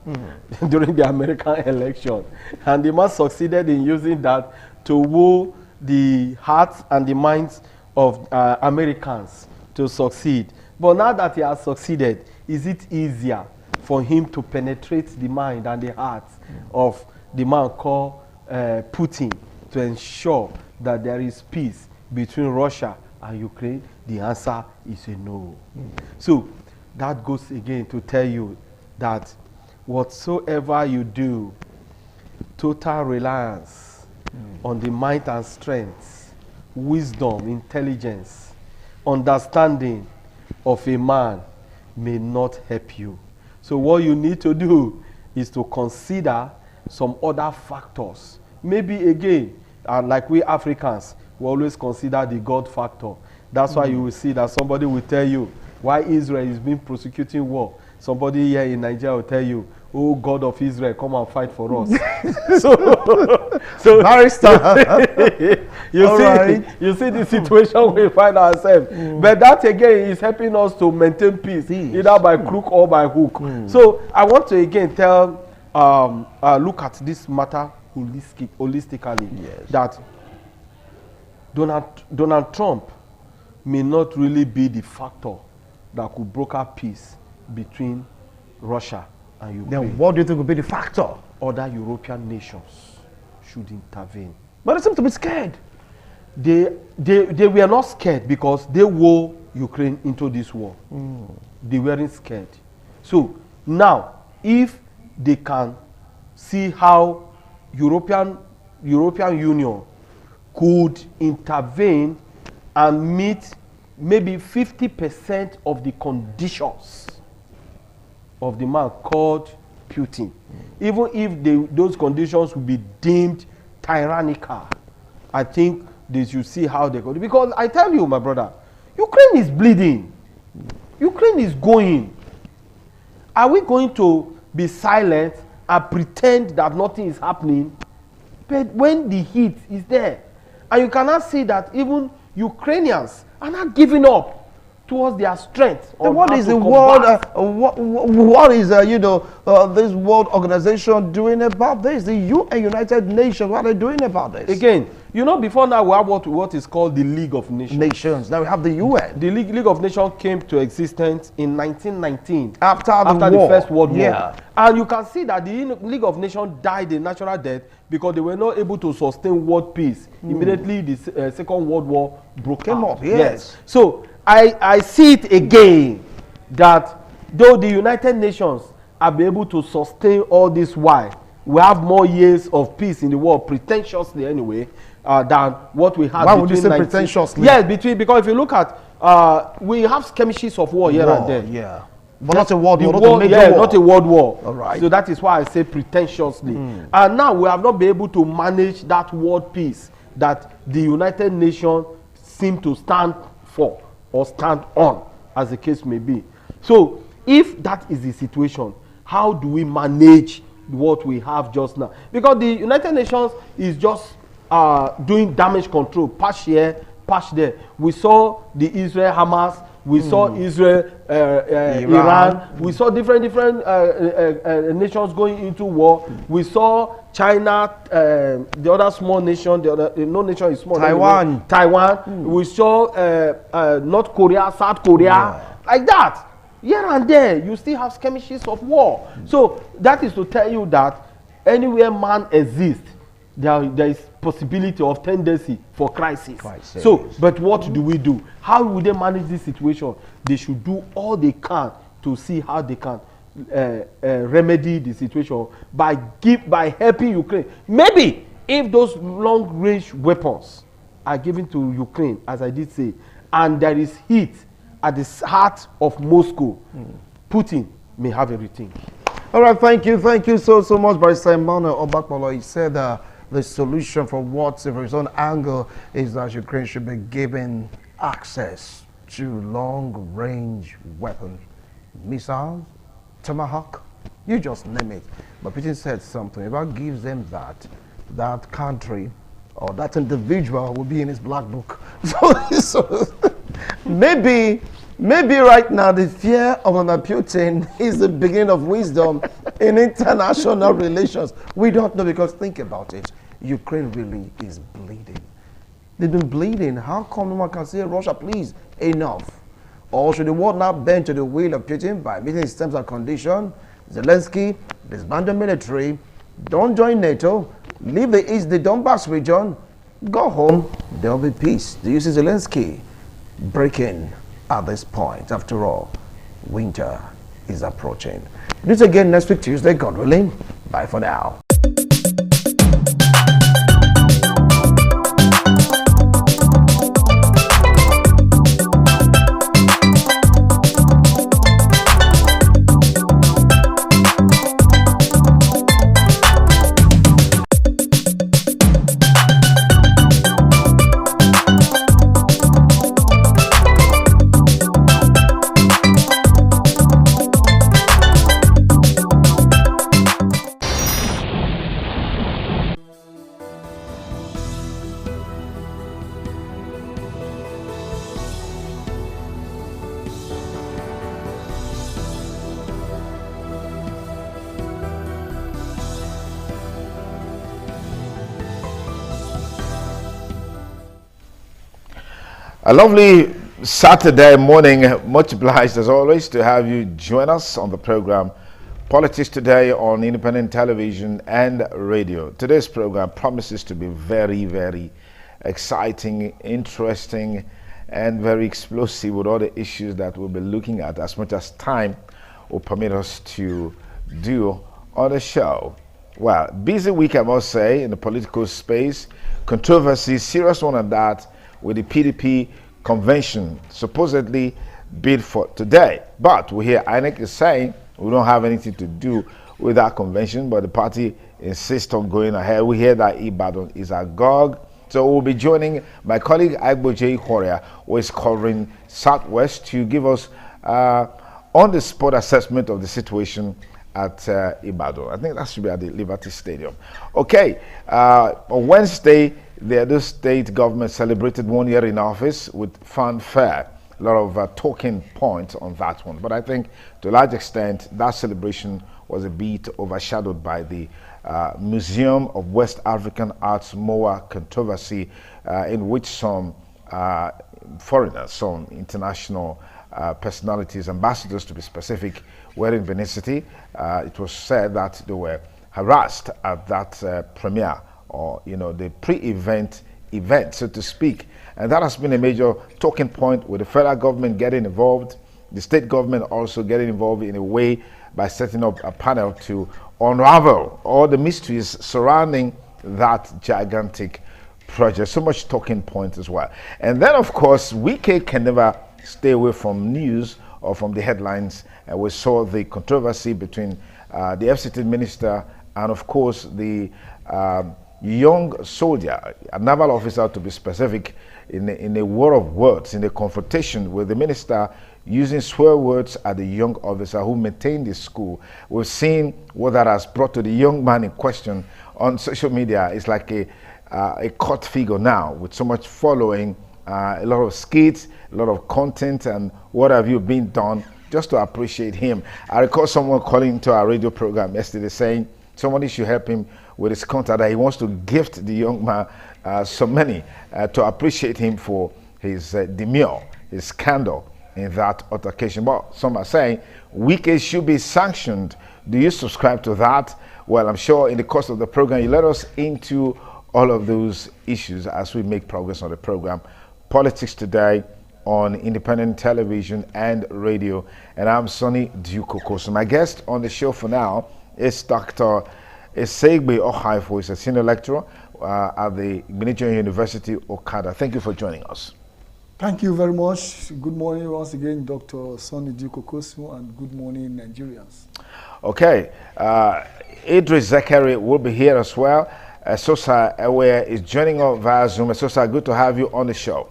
during the American election. And the man succeeded in using that to woo the hearts and the minds of Americans to succeed. But now that he has succeeded, is it easier for him to penetrate the mind and the hearts of the man called Putin to ensure that there is peace between Russia and Ukraine? The answer is a no. So that goes again to tell you that whatsoever you do, total reliance on the might and strength, wisdom, intelligence, understanding of a man may not help you. So what you need to do is to consider some other factors. Maybe again, like we Africans, we always consider the God factor. That's why you will see that somebody will tell you why Israel is being prosecuting war. Somebody here in Nigeria will tell you, oh, God of Israel, come and fight for us. so you see the situation we find ourselves. But that again is helping us to maintain peace, either by crook or by hook. So I want to again tell, look at this matter holistically, that Donald Trump may not really be the factor that could broker peace between Russia and Ukraine. Then what do you think will be the factor? Other European nations should intervene. But they seem to be scared. They were not scared because they wore Ukraine into this war. They weren't scared. So now, if they can see how European Union could intervene and meet maybe 50% of the conditions of the man called Putin, even if those conditions will be deemed tyrannical, I think they should see how they go. Because I tell you, my brother, Ukraine is bleeding. Ukraine is going. Are we going to be silent and pretend that nothing is happening? But when the heat is there, and you cannot see that even Ukrainians are not giving up towards their strength. Then what is the world? What is this world organization doing about this? The United Nations. What are they doing about this? Again, before now we have what is called the League of Nations. Now we have the UN. The League of Nations came to existence in 1919 after the First World War. Yeah. And you can see that the League of Nations died a natural death because they were not able to sustain world peace. Immediately the Second World War broke out. Yes. So I see it again that though the United Nations have been able to sustain all this while, we have more years of peace in the world, pretentiously anyway, than what we had. Why would you say pretentiously? Yes, because if you look at, we have skirmishes of war here and there. Yeah. But not a world war, not a major war. Not a world war. All right. So that is why I say pretentiously. And now we have not been able to manage that world peace that the United Nations seem to stand for or stand on, as the case may be. So if that is the situation, how do we manage what we have just now? Because the United Nations is just doing damage control, patch here, patch there. We saw the Israel Hamas, we saw Israel Iran, we saw different nations going into war. We saw China, the other small nation, no nation is small. Taiwan. We saw North Korea, South Korea, like that. Here and there, you still have skirmishes of war. So that is to tell you that anywhere man exists, there is possibility of tendency for crisis. So, but what do we do? How will they manage this situation? They should do all they can to see how they can remedy the situation by helping Ukraine. Maybe if those long-range weapons are given to Ukraine, as I did say, and there is heat at the heart of Moscow, Putin may have a rethink. All right, thank you so much, Barrister Emmanuel Obakpolo. He said the solution for what, from his own angle, is that Ukraine should be given access to long-range weapons, missiles, Tomahawk, you just name it. But Putin said something. If that gives them that country or that individual will be in his black book. So maybe right now the fear of Putin is the beginning of wisdom in international relations. We don't know, because think about it. Ukraine really is bleeding. They've been bleeding. How come no one can say, Russia, please, enough? Or should the world now bend to the will of Putin by meeting his terms and conditions? Zelensky, disband the military, don't join NATO, leave the East, the Donbass region, go home, there'll be peace. Do you see Zelensky breaking at this point? After all, winter is approaching. Do it again next week, Tuesday, God willing. Bye for now. A lovely Saturday morning. Much obliged as always to have you join us on the program Politics Today on independent television and radio. Today's program promises to be very, very exciting, interesting, and very explosive with all the issues that we'll be looking at as much as time will permit us to do on the show. Well, busy week, I must say, in the political space. Controversy, serious one on that, with the PDP convention supposedly bid for today. But we hear INEC is saying we don't have anything to do with that convention, but the party insists on going ahead. We hear that Ibadan is agog. So we'll be joining my colleague Agboje Horia, who is covering Southwest, to give us on-the-spot assessment of the situation at Ibadan. I think that should be at the Liberty Stadium. Okay, on Wednesday, the Edo State government celebrated 1 year in office with fanfare. A lot of talking points on that one. But I think to a large extent, that celebration was a bit overshadowed by the Museum of West African Arts MOA controversy, in which some foreigners, some international personalities, ambassadors to be specific, were in Benin City. It was said that they were harassed at that premiere, or the pre-event event, so to speak. And that has been a major talking point, with the federal government getting involved, the state government also getting involved in a way by setting up a panel to unravel all the mysteries surrounding that gigantic project. So much talking point as well. And then, of course, Wike can never stay away from news or from the headlines. And we saw the controversy between the FCT minister and, of course, the young soldier, a naval officer to be specific, in a war of words, in a confrontation with the minister, using swear words at the young officer who maintained the school. We've seen what that has brought to the young man in question on social media. It's like a cult figure now, with so much following, a lot of skits, a lot of content, and what have you been done just to appreciate him. I recall someone calling to our radio program yesterday saying somebody should help him with his contact, that he wants to gift the young man some money to appreciate him for his demure, his candor in that altercation. But some are saying Wike should be sanctioned. Do you subscribe to that? Well, I'm sure in the course of the program you let us into all of those issues as we make progress on the program Politics Today on independent television and radio. And I'm Sonny Duke. So my guest on the show for now is Dr. Esegbe Ohai, who is a senior lecturer at the Igbinedion University, Okada. Thank you for joining us. Thank you very much. Good morning once again, Dr. Sonny Duke, and good morning, Nigerians. Okay, Idris Zakari will be here as well. Sosa Ewe is joining us via Zoom. Sosa, good to have you on the show.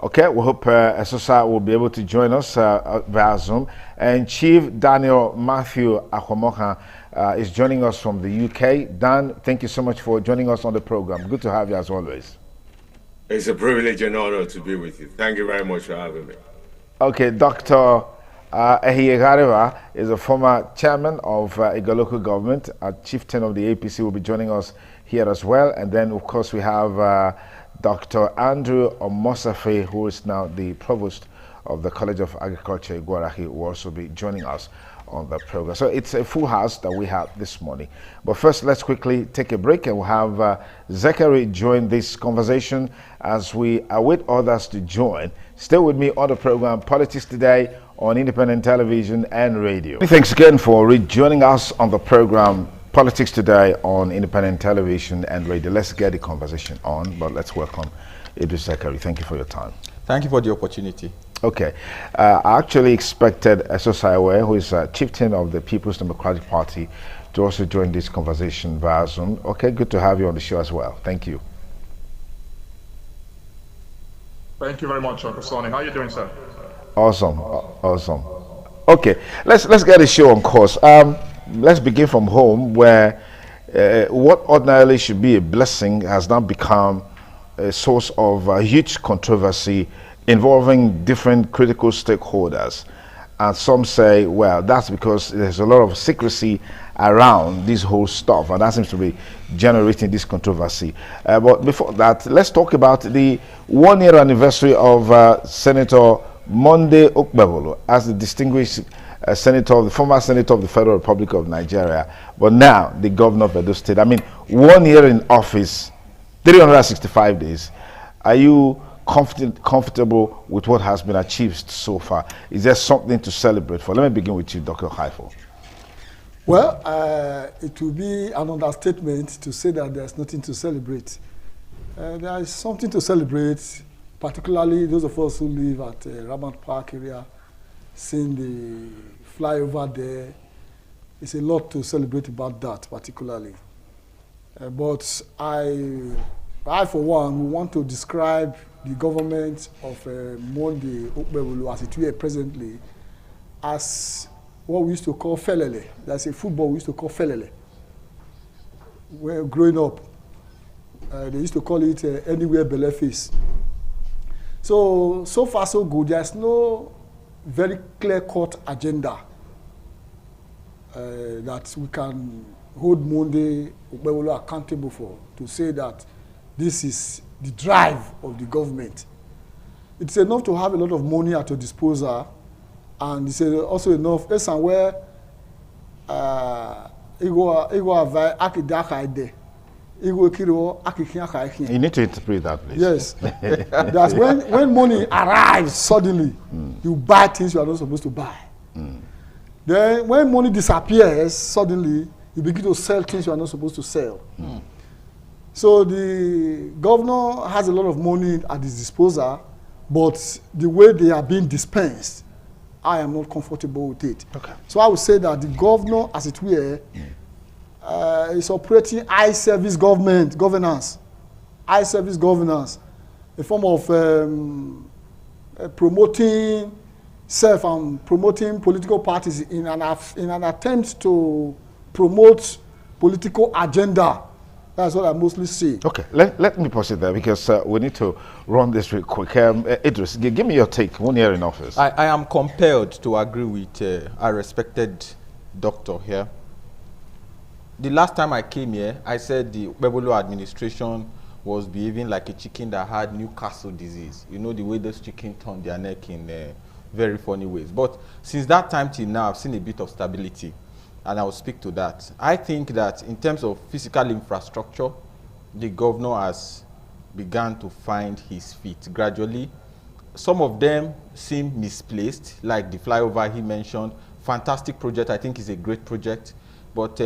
Okay, we hope Sosa will be able to join us via Zoom. And Chief Daniel Matthew Akwamoha is joining us from the UK. Dan, thank you so much for joining us on the program. Good to have you as always. It's a privilege and honor to be with you. Thank you very much for having me. Okay, Dr. Ehiye Gareva is a former chairman of Iga local government. A chieftain of the APC will be joining us here as well. And then, of course, we have Dr. Andrew Omosafe, who is now the provost of the College of Agriculture, Iguarahi, will also be joining us on the program. So it's a full house that we have this morning. But first, let's quickly take a break, and we'll have Zachary join this conversation as we await others to join. Stay with me on the program Politics Today on independent television and radio. Thanks again for rejoining us on the program Politics Today on independent television and radio. Let's get the conversation on, but let's welcome Idris Zachary. Thank you for your time. Thank you for the opportunity. Okay. I actually expected Sosa, who is chieftain of the People's Democratic Party, to also join this conversation via Zoom. Okay, good to have you on the show as well. Thank you. Thank you very much, Dr. Sonny. How are you doing, sir? Awesome. Awesome. Okay, let's get the show on course. Let's begin from home, where what ordinarily should be a blessing has now become a source of huge controversy involving different critical stakeholders. And some say, well, that's because there's a lot of secrecy around this whole stuff, and that seems to be generating this controversy. But before that, let's talk about the 1-year anniversary of Senator Monday Okpebholo as the distinguished senator, the former senator of the Federal Republic of Nigeria, but now the governor of Edo State. I mean, 1 year in office, 365 days. Are you comfortable with what has been achieved so far? Is there something to celebrate for? Let me begin with you, Dr. Haifo. Well, it will be an understatement to say that there's nothing to celebrate. There is something to celebrate, particularly those of us who live at Ramat Park area, seeing the flyover there. It's a lot to celebrate about that, particularly. But I, for one, will want to describe the government of Monday Okpebholo as it were presently as what we used to call felele. That's a football we used to call felele. When growing up, they used to call it anywhere belle face. So far so good. There's no very clear-cut agenda that we can hold Monday Okpebholo accountable for, to say that this is the drive of the government. It's enough to have a lot of money at your disposal, and it's also enough where you need to interpret that, please. Yes. That's when money arrives suddenly, you buy things you are not supposed to buy. Then when money disappears suddenly, you begin to sell things you are not supposed to sell. So the governor has a lot of money at his disposal, but the way they are being dispensed, I am not comfortable with it. Okay. So I would say that the governor, as it were, is operating high-service governance, high-service governance, a form of promoting self and promoting political parties in an attempt to promote political agenda. That's what I mostly see. Okay, let me pause it there, because we need to run this real quick. Idris, give me your take. 1 year in office. I am compelled to agree with our respected doctor here. The last time I came here, I said the Okpebholo administration was behaving like a chicken that had Newcastle disease. You know, the way those chickens turn their neck in very funny ways. But since that time till now, I've seen a bit of stability, and I will speak to that. I think that in terms of physical infrastructure, the governor has begun to find his feet gradually. Some of them seem misplaced, like the flyover he mentioned. Fantastic project. I think it's a great project. But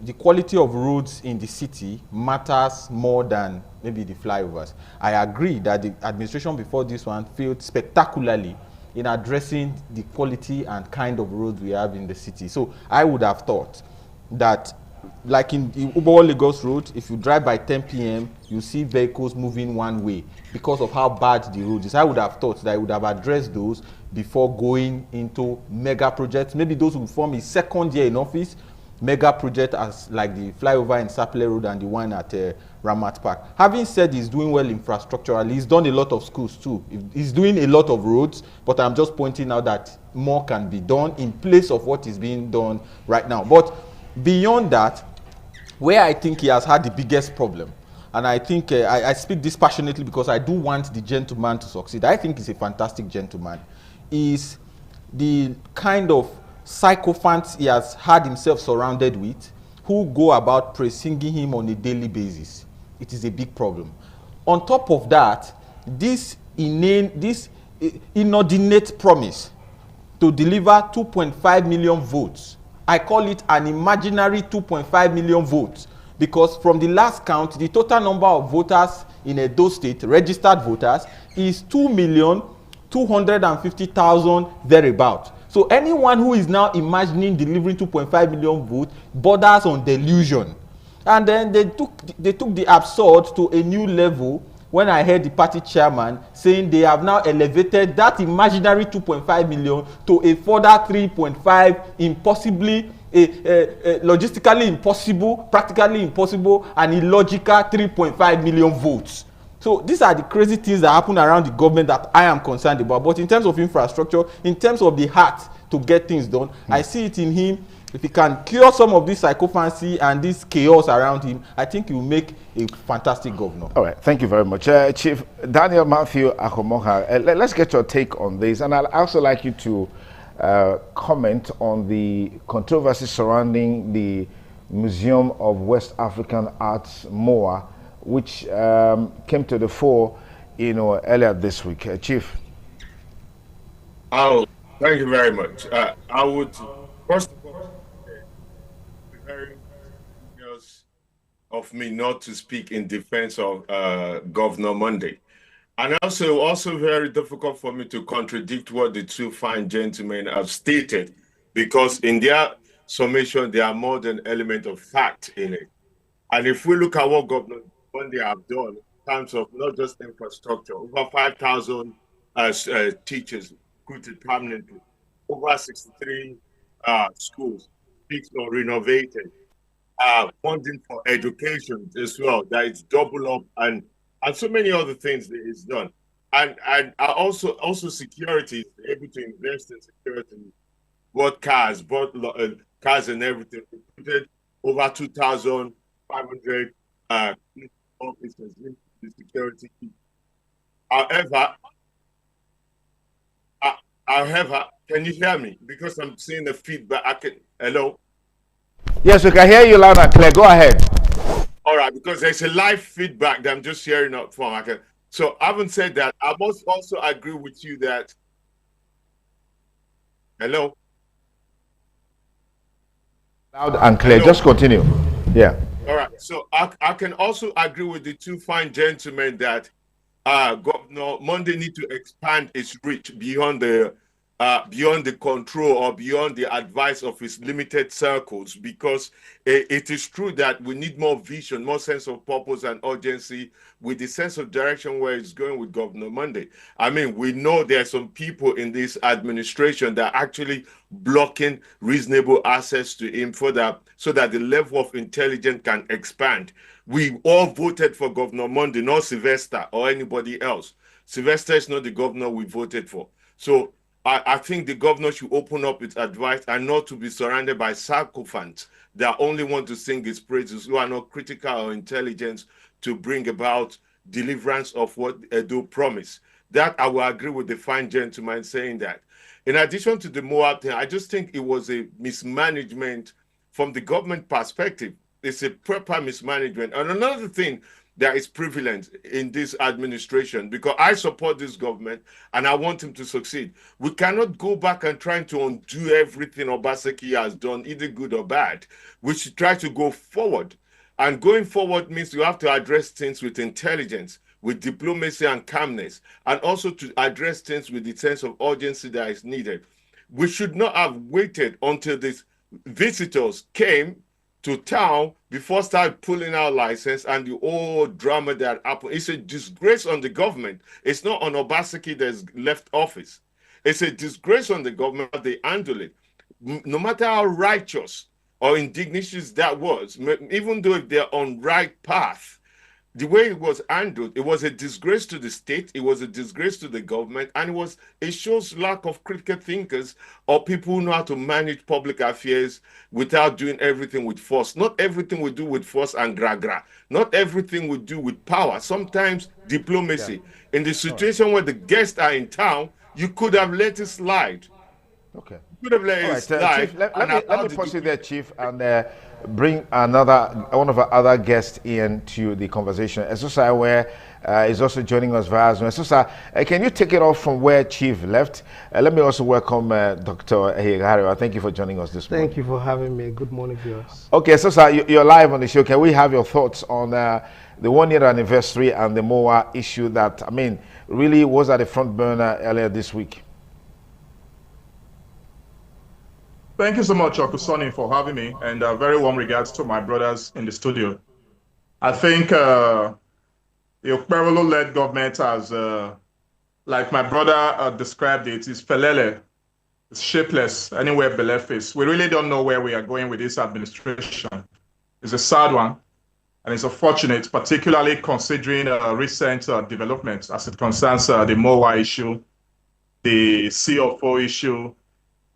the quality of roads in the city matters more than maybe the flyovers. I agree that the administration before this one failed spectacularly in addressing the quality and kind of roads we have in the city. So I would have thought that, like in the Ubowo-Lagos road, if you drive by 10 p.m., you see vehicles moving one way because of how bad the road is. I would have thought that I would have addressed those before going into mega projects. Maybe those will form his second year in office, mega project as like the flyover in Sapele Road and the one at Ramat Park. Having said he's doing well infrastructurally, he's done a lot of schools too. He's doing a lot of roads, but I'm just pointing out that more can be done in place of what is being done right now. But beyond that, where I think he has had the biggest problem, and I think I speak this passionately because I do want the gentleman to succeed. I think he's a fantastic gentleman, is the kind of sycophants he has had himself surrounded with, who go about praising him on a daily basis. It is a big problem. On top of that, this inordinate promise to deliver 2.5 million votes, I call it an imaginary 2.5 million votes, because from the last count, the total number of voters in Edo State, registered voters, is 2,250,000 thereabout. So anyone who is now imagining delivering 2.5 million votes borders on delusion. And then they took the absurd to a new level when I heard the party chairman saying they have now elevated that imaginary 2.5 million to a further 3.5, impossibly, logistically impossible, practically impossible, and illogical 3.5 million votes. So these are the crazy things that happen around the government that I am concerned about. But in terms of infrastructure, in terms of the heart to get things done, I see it in him If he can cure some of this psychophancy and this chaos around him, I think he will make a fantastic governor. All right, thank you very much. Chief Daniel Matthew Akomoha, let's get your take on this. And I'd also like you to comment on the controversy surrounding the Museum of West African Arts, MOA, which came to the fore, earlier this week. Chief. Oh, thank you very much. I would, first of all, be very serious of me not to speak in defense of Governor Monday. And also very difficult for me to contradict what the two fine gentlemen have stated, because in their summation, there are more than element of fact in it. And if we look at what Governor Monday have done in terms of not just infrastructure, over 5,000 teachers recruited permanently, over 63 schools fixed or renovated, funding for education as well, that it's double up, and so many other things that is done. And also security, able to invest in security, bought cars and everything, recruited over 2,500 officers in the security. However, can you hear me? Because I'm seeing the feedback. Hello? Yes, we can hear you loud and clear. Go ahead. All right, because there's a live feedback that I'm just hearing up from. So having said that, I must also agree with you that. Hello? Loud and clear. Hello? Just continue. Yeah. All right. So I can also agree with the two fine gentlemen that Governor Monday need to expand its reach beyond the control or beyond the advice of his limited circles, because it is true that we need more vision, more sense of purpose and urgency with the sense of direction where it's going with Governor Monday. I mean, we know there are some people in this administration that are actually blocking reasonable access to him so that the level of intelligence can expand. We all voted for Governor Monday, not Sylvester or anybody else. Sylvester is not the governor we voted for. So I think the governor should open up its advice and not to be surrounded by sycophants that only want to sing his praises, who are not critical or intelligent to bring about deliverance of what Edo promised. That I will agree with the fine gentleman saying that. In addition to the Moab thing, I just think it was a mismanagement from the government perspective. It's a proper mismanagement. And another thing that is prevalent in this administration, because I support this government and I want him to succeed. We cannot go back and try to undo everything Obaseki has done, either good or bad. We should try to go forward. And going forward means you have to address things with intelligence, with diplomacy and calmness, and also to address things with the sense of urgency that is needed. We should not have waited until these visitors came to town before start pulling out license and the old drama that happened. It's a disgrace on the government. It's not on Obaseki that's left office. It's a disgrace on the government that they handle it. No matter how righteous or indignitious that was, even though if they're on right path, the way it was handled, it was a disgrace to the state, it was a disgrace to the government, and it shows lack of critical thinkers or people who know how to manage public affairs without doing everything with force. Not everything we do with force and gra-gra. Not everything we do with power. Sometimes diplomacy. Yeah. In the situation where the guests are in town, you could have let it slide. Okay. You could have let it slide. Chief, let me pause you there, Chief, and bring one of our other guests into the conversation. Esosa where is also joining us via Zoom. Esosa, can you take it off from where Chief left? Let me also welcome Dr. Ehigariwa. Thank you for joining us this morning. Thank you for having me. Good morning, viewers. Okay, Esosa, you're live on the show. Can we have your thoughts on the 1-year anniversary and the MOA issue that, I mean, really was at the front burner earlier this week? Thank you so much, Okusoni, for having me, and very warm regards to my brothers in the studio. I think the Okpebholo-led government has, like my brother described it, is felele. It's shapeless, anywhere below is. We really don't know where we are going with this administration. It's a sad one, and it's unfortunate, particularly considering recent developments as it concerns the MOA issue, the CFO issue,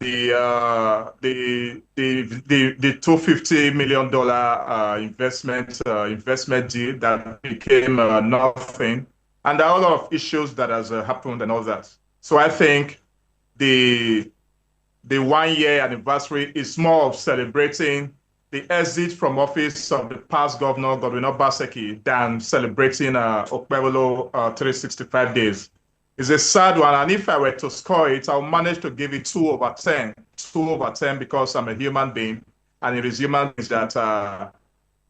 $250 million investment deal that became nothing, and there are a lot of issues that has happened and all that. So I think the 1 year anniversary is more of celebrating the exit from office of the past governor, Godwin Obaseki, than celebrating Okpebholo 365 days. It's a sad one, and if I were to score it, I'll manage to give it 2 over 10. 2 over 10 because I'm a human being, and it is human beings that are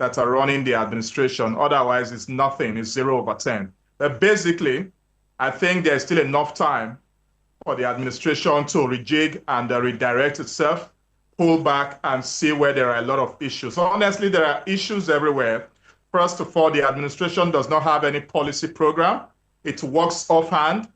running the administration. Otherwise, it's nothing. It's 0 over 10. But basically, I think there's still enough time for the administration to rejig and redirect itself, pull back, and see where there are a lot of issues. So honestly, there are issues everywhere. First of all, the administration does not have any policy program. It works offhand.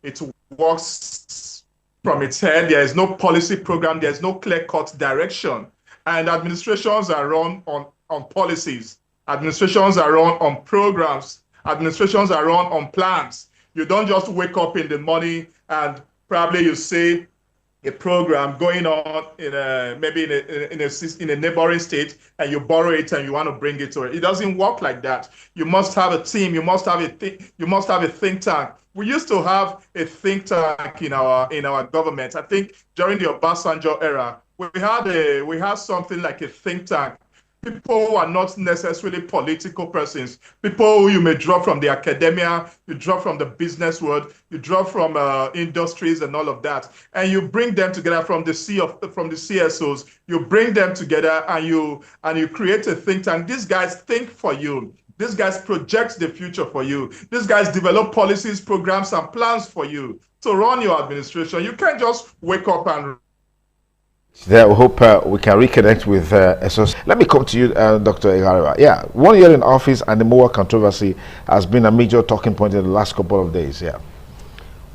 It works from its head. There is no policy program. There's no clear-cut direction. And administrations are run on policies. Administrations are run on programs. Administrations are run on plans. You don't just wake up in the morning and probably you see a program going on in maybe in a neighboring state, and you borrow it and you want to bring it to it. It doesn't work like that. You must have a team. You must have a think tank. We used to have a think tank in our government. I think during the Obasanjo era, we had something like a think tank. People who are not necessarily political persons, people who you may draw from the academia, you draw from the business world, you draw from industries and all of that, and you bring them together from the CSOs. You bring them together and you create a think tank. These guys think for you. These guys project the future for you. These guys develop policies, programs, and plans for you to run your administration. You can't just wake up and There, we hope we can reconnect with SOS. Let me come to you, Dr. Ighareva. Yeah, 1 year in office and the MOA controversy has been a major talking point in the last couple of days. Yeah.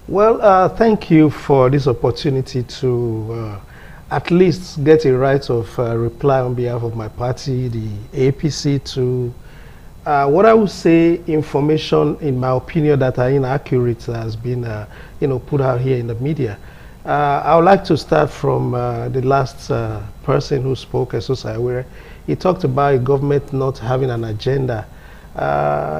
Well, thank you for this opportunity to at least get a right of reply on behalf of my party, the APC, to what I would say information, in my opinion, that are inaccurate has been put out here in the media. I would like to start from the last person who spoke, Esosai, where he talked about a government not having an agenda.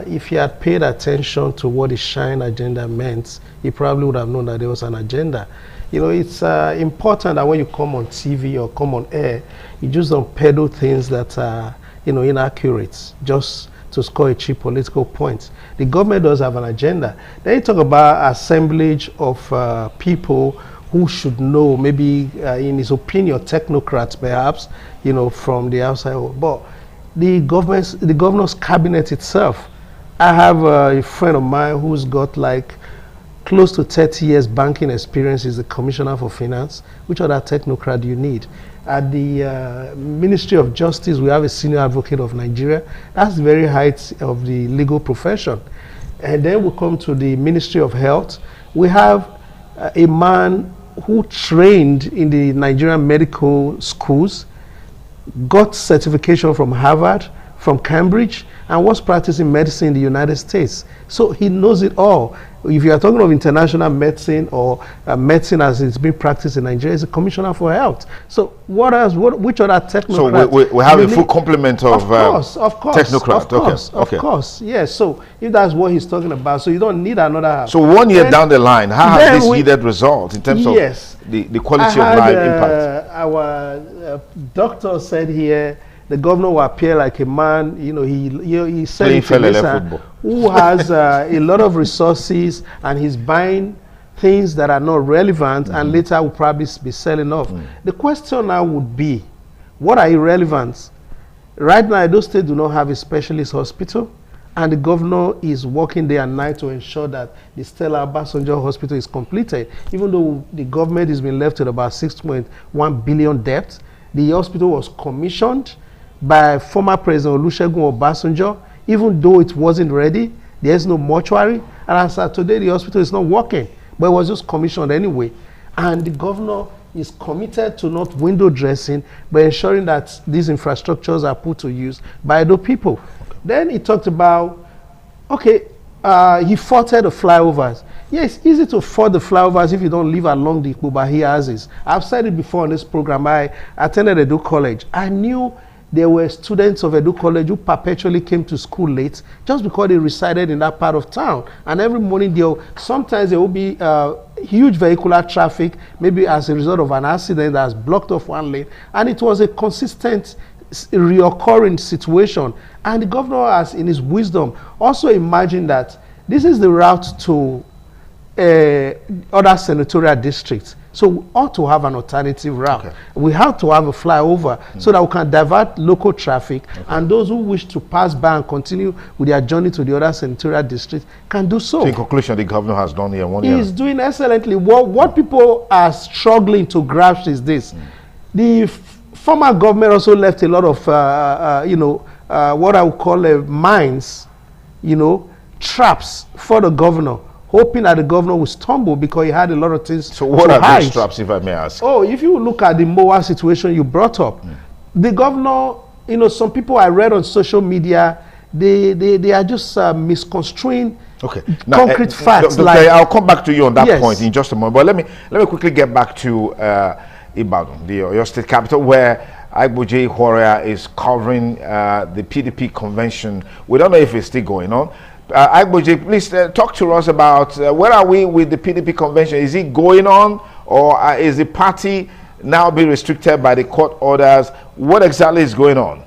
If he had paid attention to what the SHINE agenda meant, he probably would have known that there was an agenda. You know, it's important that when you come on TV or come on air, you just don't peddle things that are, inaccurate, just to score a cheap political point. The government does have an agenda. Then you talk about assemblage of people who should know, maybe in his opinion, technocrats perhaps, from the outside. But the governor's cabinet itself, I have a friend of mine who's got like close to 30 years banking experience. He's the commissioner for finance. Which other technocrat do you need? At the Ministry of Justice, we have a senior advocate of Nigeria. That's the very height of the legal profession. And then we come to the Ministry of Health. We have a man who trained in the Nigerian medical schools, got certification from Harvard, from Cambridge, and was practicing medicine in the United States. So he knows it all. If you are talking of international medicine or medicine as it's being practiced in Nigeria, is a commissioner for health. So what else? Which other technocrats? So we have a full complement of technocrats. Of course, yes. So if that's what he's talking about, so you don't need another. So 1 year down the line, how has this yielded results in terms of the quality of life impact? Our doctor said here, the governor will appear like a man, he said it who has a lot of resources and he's buying things that are not relevant and later will probably be selling off. The question now would be, what are irrelevant? Right now, Edo State do not have a specialist hospital, and the governor is working day and night to ensure that the Stella Obasanjo Hospital is completed. Even though the government has been left with about 6.1 billion debt, the hospital was commissioned by former President Olusegun Obasanjo. Even though it wasn't ready, there's no mortuary, and as of today, the hospital is not working, but it was just commissioned anyway. And the governor is committed to not window dressing, but ensuring that these infrastructures are put to use by the people. Then he talked about, he faulted the flyovers. Yeah, it's easy to afford the flyovers if you don't live along the Ikpobahi houses. I've said it before on this program. I attended Edu College. I knew there were students of Edu College who perpetually came to school late just because they resided in that part of town. And every morning, sometimes there will be huge vehicular traffic, maybe as a result of an accident that's blocked off one lane. And it was a consistent, reoccurring situation. And the governor has, in his wisdom, also imagined that this is the route to other senatorial districts. So we ought to have an alternative route. Okay. We have to have a flyover so that we can divert local traffic, and those who wish to pass by and continue with their journey to the other senatorial districts can do so. So in conclusion, the governor has done here 1 year. He's doing excellently. What people are struggling to grasp is this. The former government also left a lot of, what I would call mines, traps for the governor, hoping that the governor will stumble because he had a lot of things. So what are these traps, if I may ask? Oh, if you look at the MOA situation you brought up, the governor, some people I read on social media, they are just misconstruing concrete facts. I'll come back to you on that point in just a moment. But let me quickly get back to Ibadan, your state capital, where Agboje Warrior is covering the PDP convention. We don't know if it's still going on. Agboje, please talk to us about where are we with the PDP convention? Is it going on, or is the party now being restricted by the court orders? What exactly is going on?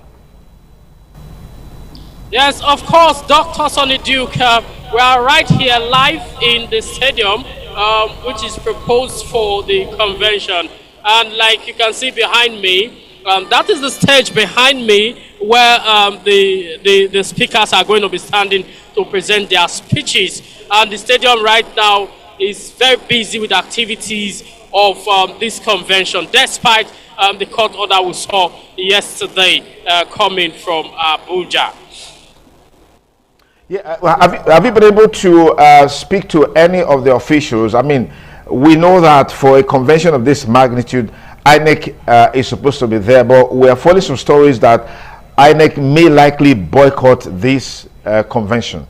Yes, of course, Dr. Sonny Duke. We are right here live in the stadium, which is proposed for the convention. And like you can see behind me, that is the stage behind me where the speakers are going to be standing to present their speeches. And the stadium right now is very busy with activities of this convention, despite the court order we saw yesterday coming from Abuja. Yeah, have you been able to speak to any of the officials? I mean, we know that for a convention of this magnitude, INEC is supposed to be there, but we are following some stories that INEC may likely boycott this convention.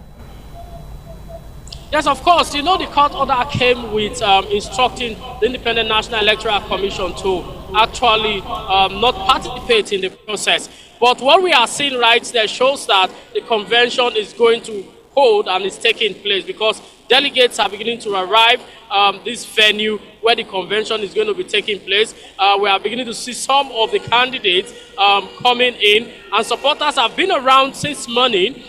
Yes, of course. The court order came with instructing the Independent National Electoral Commission to actually not participate in the process. But what we are seeing right there shows that the convention is going to hold and is taking place, because delegates are beginning to arrive this venue where the convention is going to be taking place. We are beginning to see some of the candidates coming in, and supporters have been around since morning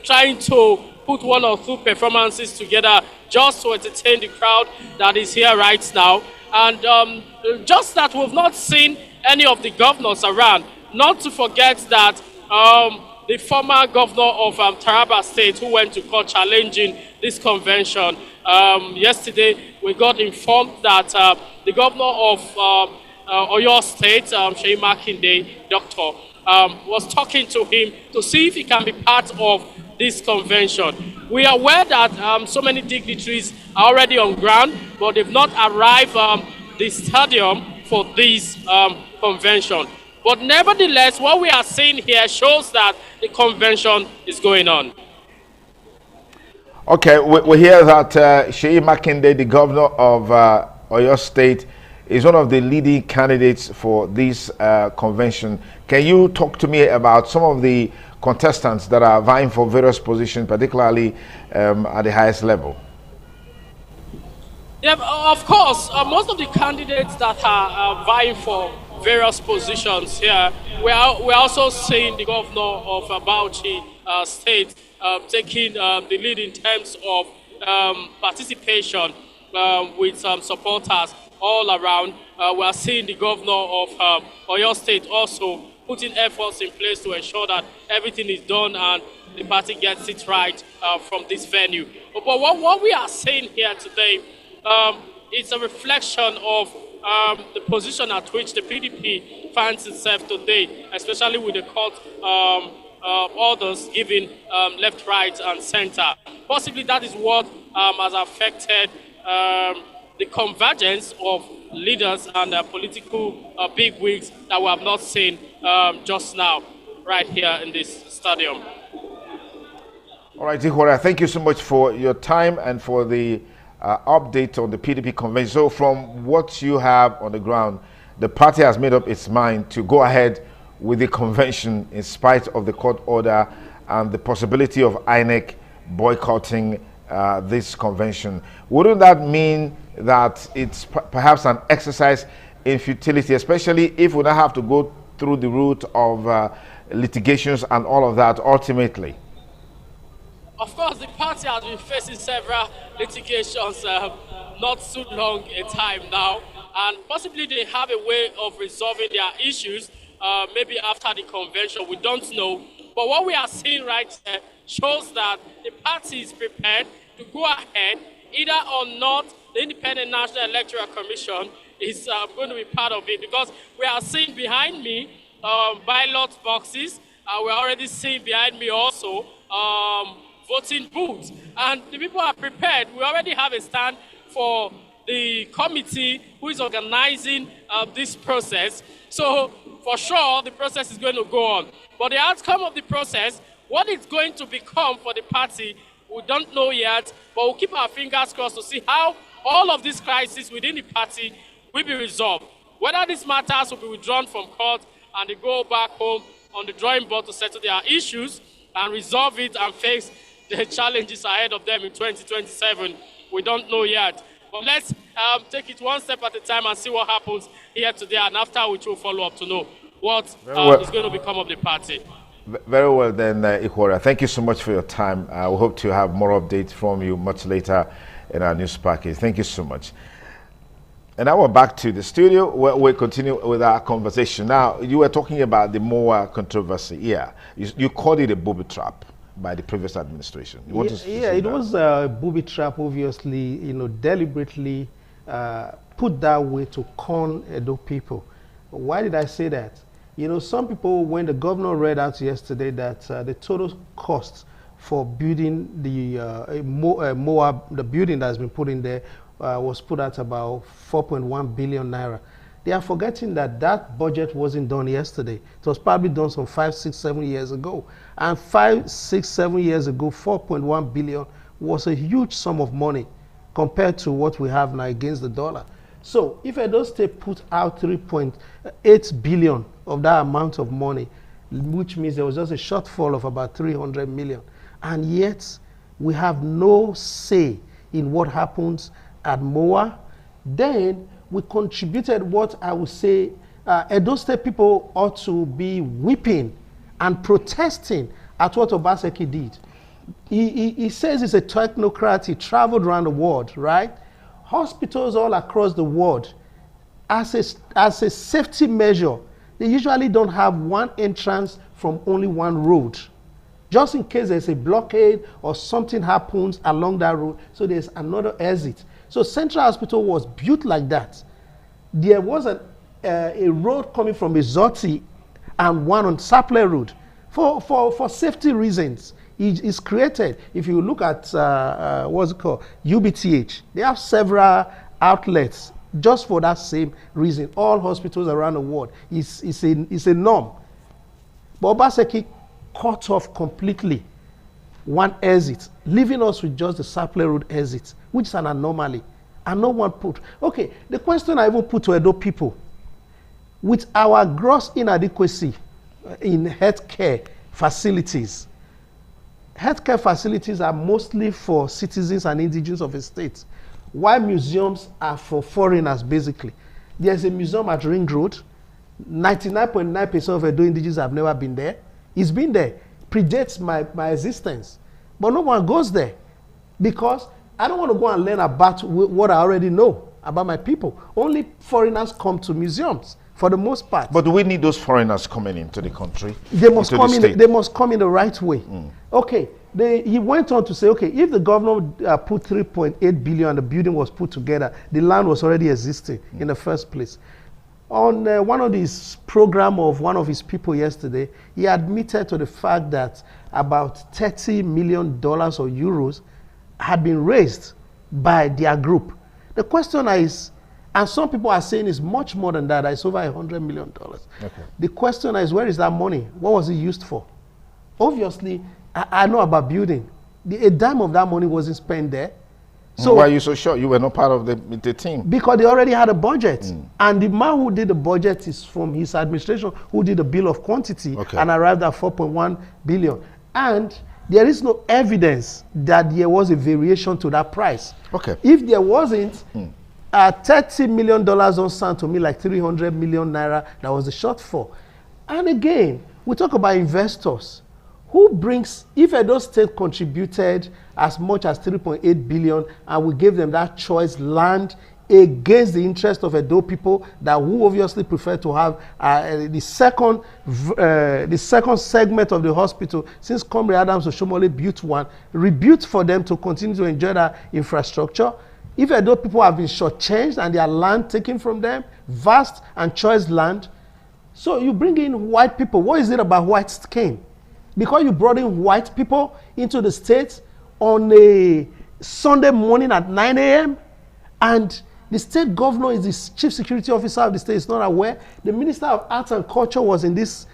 trying to put one or two performances together just to entertain the crowd that is here right now. And just that we've not seen any of the governors around. Not to forget that the former governor of Taraba State, who went to court challenging this convention, yesterday we got informed that the governor of Oyo State, Seyi Makinde, doctor, was talking to him to see if he can be part of this convention. We are aware that so many dignitaries are already on ground, but they've not arrived the stadium for this convention. But nevertheless, what we are seeing here shows that the convention is going on. Okay, we hear that Seyi Makinde, the governor of Oyo State, is one of the leading candidates for this convention. Can you talk to me about some of the contestants that are vying for various positions, particularly at the highest level? Yeah, of course. Most of the candidates that are vying for various positions here, we're also seeing the governor of Bauchi State taking the lead in terms of participation with supporters all around. We are seeing the governor of Oyo State also putting efforts in place to ensure that everything is done and the party gets it right from this venue. But what we are seeing here today, it's a reflection of the position at which the PDP finds itself today, especially with the court orders giving left, right, and center. Possibly that is what has affected the convergence of leaders and political bigwigs that we have not seen just now, right here in this stadium. All right, Ihora, thank you so much for your time and for the update on the PDP convention. So from what you have on the ground, the party has made up its mind to go ahead with the convention in spite of the court order and the possibility of INEC boycotting this convention. Wouldn't that mean that it's perhaps an exercise in futility, especially if we don't have to go through the route of litigations and all of that ultimately? Of course, the party has been facing several litigations not too long a time now, and possibly they have a way of resolving their issues maybe after the convention. We don't know. But what we are seeing right here shows that the party is prepared to go ahead, either or not the Independent National Electoral Commission is going to be part of it, because we are seeing behind me ballot boxes. We're already seeing behind me also voting booths. And the people are prepared. We already have a stand for the committee who is organizing this process. So for sure, the process is going to go on. But the outcome of the process, what it's going to become for the party, we don't know yet, but we'll keep our fingers crossed to see how all of these crises within the party will be resolved. Whether these matters will be withdrawn from court and they go back home on the drawing board to settle their issues and resolve it and face the challenges ahead of them in 2027, we don't know yet. But let's take it one step at a time and see what happens here today, and after which we'll follow up to know what is going to become of the party. Very well then, Ihora. Thank you so much for your time. We hope to have more updates from you much later in our news package. Thank you so much. And now we're back to the studio where we continue with our conversation. Now, you were talking about the MOA controversy. Yeah, you called it a booby trap by the previous administration. It was a booby trap, obviously, deliberately put that way to con Edo people. Why did I say that? Some people, when the governor read out yesterday that the total cost for building the MOA, the building that has been put in there, was put at about 4.1 billion naira. They are forgetting that that budget wasn't done yesterday. It was probably done some 5, 6, 7 years ago. And 5, 6, 7 years ago, 4.1 billion was a huge sum of money compared to what we have now against the dollar. So if Edo State put out 3.8 billion of that amount of money, which means there was just a shortfall of about 300 million, and yet we have no say in what happens at MOA, then we contributed what I would say Edo State people ought to be weeping and protesting at what Obaseki did. He says he's a technocrat. He traveled around the world, right? Hospitals all across the world, as a safety measure, they usually don't have one entrance from only one road, just in case there's a blockade or something happens along that road, so there's another exit. So Central Hospital was built like that. There was a road coming from Izoti and one on Sapler Road. For safety reasons, it's created. If you look at, what's it called, UBTH, they have several outlets just for that same reason. All hospitals around the world, it's a norm. But Obaseki cut off completely one exit, leaving us with just the Sapler Road exit, which is an anomaly. And no one put. Okay, the question I even put to Edo people, with our gross inadequacy in healthcare facilities are mostly for citizens and indigenes of a state, while museums are for foreigners, basically. There's a museum at Ring Road. 99.9% of Edo indigenes have never been there. It's been there, predates my existence. But no one goes there because I don't want to go and learn about what I already know about my people. Only foreigners come to museums for the most part. But do we need those foreigners coming into the country? They must come in. They must come in the right way. Okay. He went on to say, okay, if the governor put 3.8 billion and the building was put together, the land was already existing in the first place. On one of his program of one of his people yesterday, he admitted to the fact that about $30 million or euros had been raised by their group. The question is, and some people are saying it's much more than that, it's over $100 million. Okay. The question is, where is that money? What was it used for? Obviously, I know about building. a dime of that money wasn't spent there. So why are you so sure? You were not part of the team. Because they already had a budget. And the man who did the budget is from his administration, who did the bill of quantity and arrived at 4.1 billion. And there is no evidence that there was a variation to that price. Okay. If there wasn't, $30 million don't sound to me like 300 million naira. That was the shortfall. And again, we talk about investors. Who brings, if Edo State contributed as much as 3.8 billion and we gave them that choice land against the interest of Edo people that who obviously prefer to have the second segment of the hospital, since Comrade Adams Oshomole built one, rebuilt for them to continue to enjoy that infrastructure. If Edo people have been shortchanged and their land taken from them, vast and choice land, so you bring in white people. What is it about white skin? Because you brought in white people into the state on a Sunday morning at 9 a.m. and the state governor is the chief security officer of the state is not aware. The Minister of Arts and Culture was in this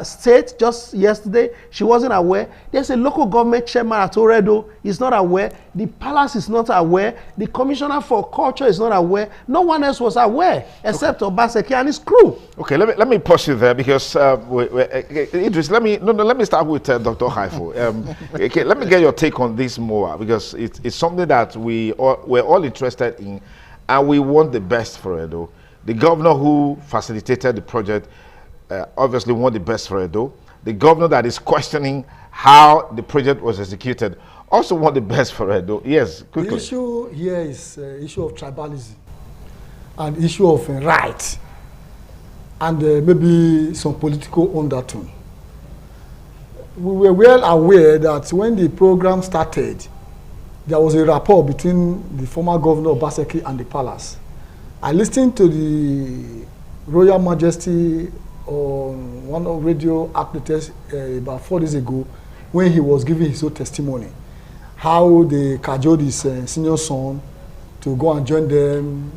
state just yesterday. She wasn't aware. There's a local government chairman at Oredo is not aware. The palace is not aware. The commissioner for culture is not aware. No one else was aware except Obaseki and his crew. Okay, let me pause you there because Idris, let me start with Dr. Haifo. Okay, let me get your take on this more because it's something that we're all interested in, and we want the best for Edo. The governor who facilitated the project obviously want the best for Edo. The governor that is questioning how the project was executed also want the best for Edo. Yes, quickly. The issue here is issue of tribalism and issue of right and maybe some political undertone. We were well aware that when the program started, there was a rapport between the former governor Obaseki and the palace. I listened to the Royal Majesty on one of radio outlets about 4 days ago when he was giving his own testimony, how they cajoled his senior son to go and join them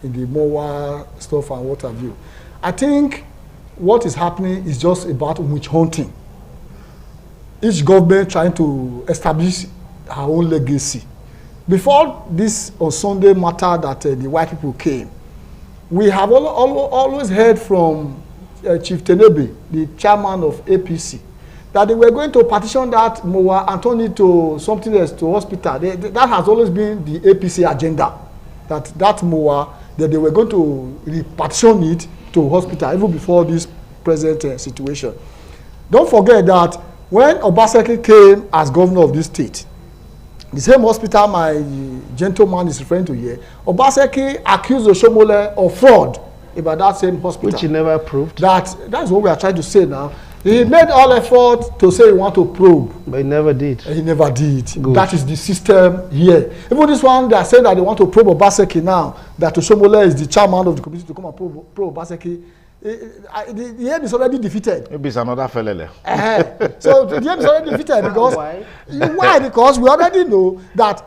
in the MOA stuff and what have you. I think what is happening is just about witch hunting. Each government trying to establish her own legacy. Before this on Sunday matter that the white people came, we have always heard from Chief Tenebe, the chairman of APC, that they were going to partition that MOA and turn it to something else, to hospital. That has always been the APC agenda, that MOA, that they were going to partition it to hospital even before this present situation. Don't forget that when Obaseki came as governor of this state, the same hospital my gentleman is referring to here, Obaseki accused Oshomole of fraud about that same hospital. Which he never proved. That's what we are trying to say now. He made all effort to say he want to probe. But he never did. He never did. Good. That is the system here. Even this one, they are saying that they want to probe Obaseki now, that Oshomole is the chairman of the committee to come and probe Obaseki. The aim is already defeated. Maybe it's another felele. So the aim is already defeated because why? Because we already know that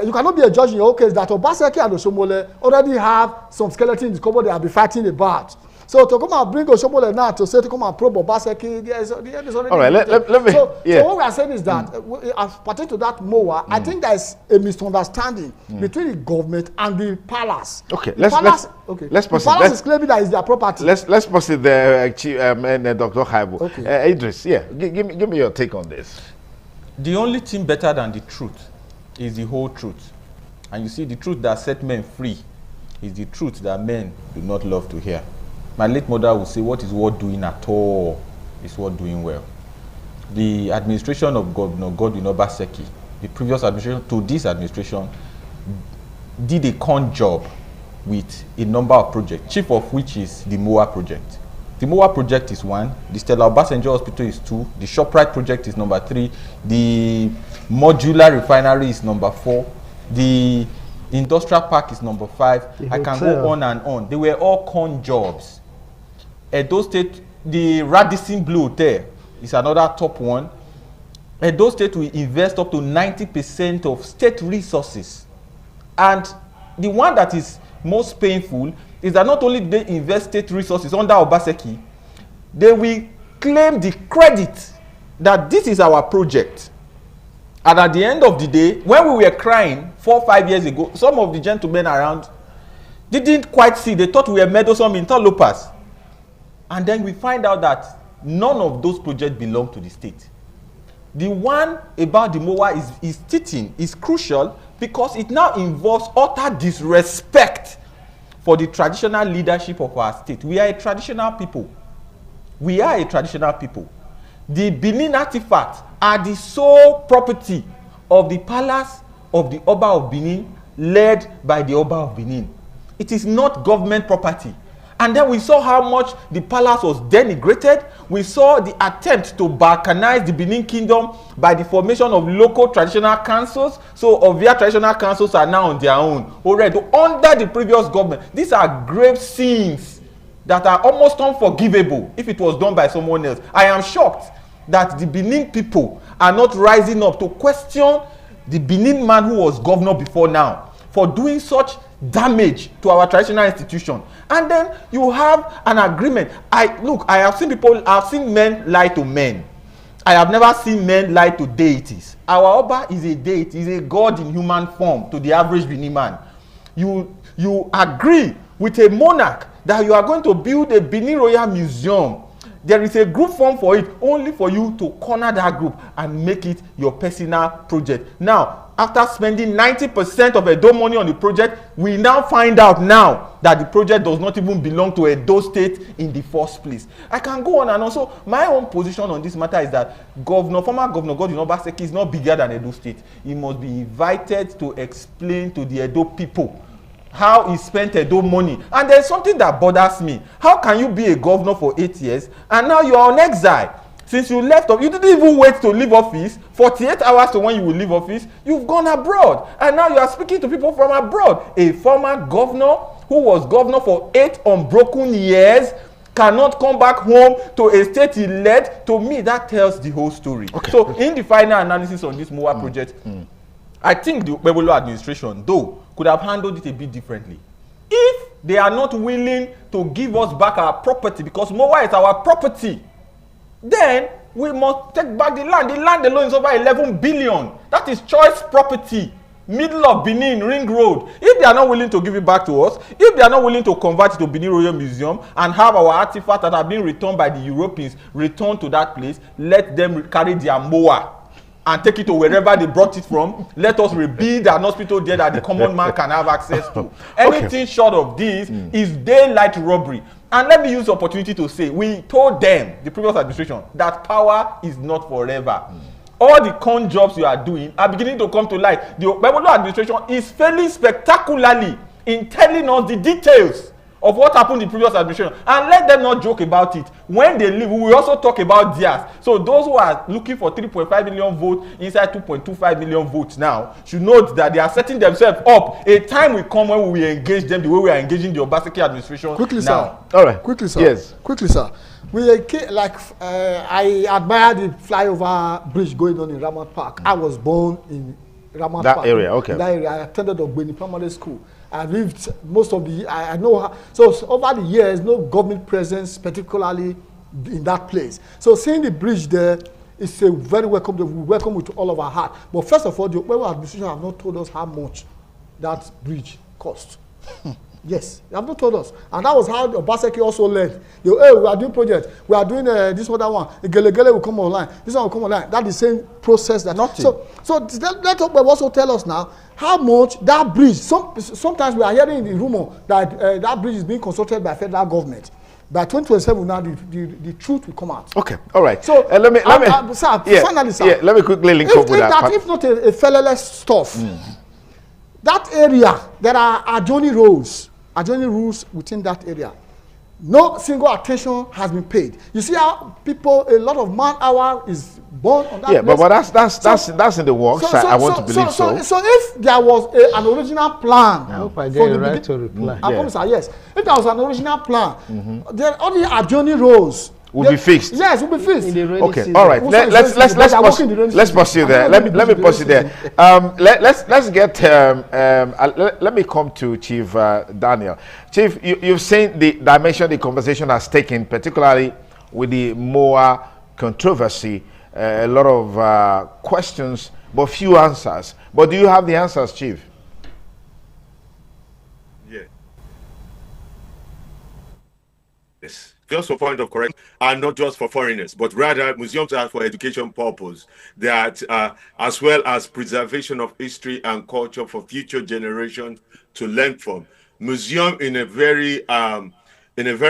you cannot be a judge in your case that Obaseki and Oshomole already have some skeleton in the cupboard they have been fighting about. So to come and bring Oshomole now to say to come and probe Obaseki, the end is already. All right, let me. So what we are saying is that as pertaining to that MOA, I think there is a misunderstanding between the government and the palace. Okay, let's pause it. The palace is claiming that it's their property. Let's pause it there, Dr. Haibo. Okay. Idris, give me your take on this. The only thing better than the truth is the whole truth. And you see, the truth that set men free is the truth that men do not love to hear. My late mother would say, what is worth doing at all is worth doing well. The administration of Governor Godwin Obaseki, the previous administration to this administration, did a con job with a number of projects, chief of which is the MOA project. The MOA project is 1, the Stella Obasanjo Hospital is 2, the ShopRite project is number 3, the modular refinery is number 4, the industrial park is number 5. I can go on and on. They were all con jobs. Edo State, the Radisson Blue Hotel is another top one. Edo State will invest up to 90% of state resources. And the one that is most painful is that not only they invest state resources under Obaseki, they will claim the credit that this is our project. And at the end of the day, when we were crying 4 or 5 years ago, some of the gentlemen around didn't quite see. They thought we were meddlesome interlopers. And then we find out that none of those projects belong to the state. The one about the MOA is teaching, is crucial because it now involves utter disrespect for the traditional leadership of our state. We are a traditional people. We are a traditional people. The Benin artifacts are the sole property of the palace of the Oba of Benin, led by the Oba of Benin. It is not government property. And then we saw how much the palace was denigrated. We saw the attempt to balkanize the Benin Kingdom by the formation of local traditional councils. So Ovia traditional councils are now on their own, already under the previous government. These are grave sins that are almost unforgivable if it was done by someone else. I am shocked that the Benin people are not rising up to question the Benin man who was governor before now for doing such damage to our traditional institution. And then you have an agreement. I have seen men lie to men. I have never seen men lie to deities. Our Oba is a deity, is a god in human form to the average Benin man. You agree with a monarch that you are going to build a Benin Royal Museum. There is a group form for it, only for you to corner that group and make it your personal project. Now, after spending 90% of Edo money on the project, we now find out now that the project does not even belong to Edo State in the first place. I can go on and also, my own position on this matter is that former Governor Godwin Obaseki is not bigger than Edo State. He must be invited to explain to the Edo people how he spent Edo money. And there's something that bothers me. How can you be a governor for 8 years and now you are on exile? Since you left off, you didn't even wait to leave office. 48 hours to when you will leave office, you've gone abroad. And now you are speaking to people from abroad. A former governor who was governor for 8 unbroken years cannot come back home to a state he led. To me, that tells the whole story. Okay. So in the final analysis on this MOA project, I think the Okpebholo administration, though, could have handled it a bit differently. If they are not willing to give us back our property, because MOA is our property, then we must take back the land. The land alone is over 11 billion. That is choice property. Middle of Benin, Ring Road. If they are not willing to give it back to us, if they are not willing to convert it to Benin Royal Museum and have our artifacts that have been returned by the Europeans returned to that place, let them carry their MOA and take it to wherever they brought it from. Let us rebuild an hospital there that the common man can have access to. Anything short of this is daylight robbery. And let me use the opportunity to say, we told them, the previous administration, that power is not forever. All the con jobs you are doing are beginning to come to light. The Okpebholo administration is failing spectacularly in telling us the details of what happened in the previous administration. And let them not joke about it. When they leave, we will also talk about theirs. So those who are looking for 3.5 million votes inside 2.25 million votes now should note that they are setting themselves up. A time will come when we will engage them the way we are engaging the Obaseki administration. Quickly, now. Sir. All right. Quickly, sir. Yes. Quickly, sir. I admire the flyover bridge going on in Ramat Park. I was born in Ramat Park. That area, okay. In that area, I attended Ogbeni Primary School. I lived most of the, I know how, so over the years, no government presence, particularly in that place. So seeing the bridge there is a very welcome, we welcome with all of our heart. But first of all, the Okpebholo administration have not told us how much that bridge cost. Yes, they have not told us. And that was how Obaseki also led. They, hey, we are doing project, we are doing this other one, the Gelegele will come online, this one will come online. That's the same process. That. So let Okpebholo also tell us now how much that bridge, sometimes we are hearing the rumor that that bridge is being constructed by federal government. By 2027 now, the truth will come out. Okay, all right. So finally, sir, let me quickly link up with that. If not a fellerless stuff, that area, there are adjoining roads within that area. No single attention has been paid. You see how people, a lot of man hour is born on that place. But that's in the works. I want to believe so. So if there was an original plan, I hope I get a right to reply. I promise, yes. If there was an original plan, then all the adjoining roads will be fixed. Yes, will be fixed. Okay, season. All right. Let's pursue there. Let me pursue there. Let's get. Let me come to Chief Daniel. Chief, you've seen the dimension the conversation has taken, particularly with the MOA controversy. A lot of questions but few answers. But do you have the answers, Chief? Yeah. Yes. Just for point of correction, and not just for foreigners, but rather museums are for education purpose, that as well as preservation of history and culture for future generations to learn from. Museum in a very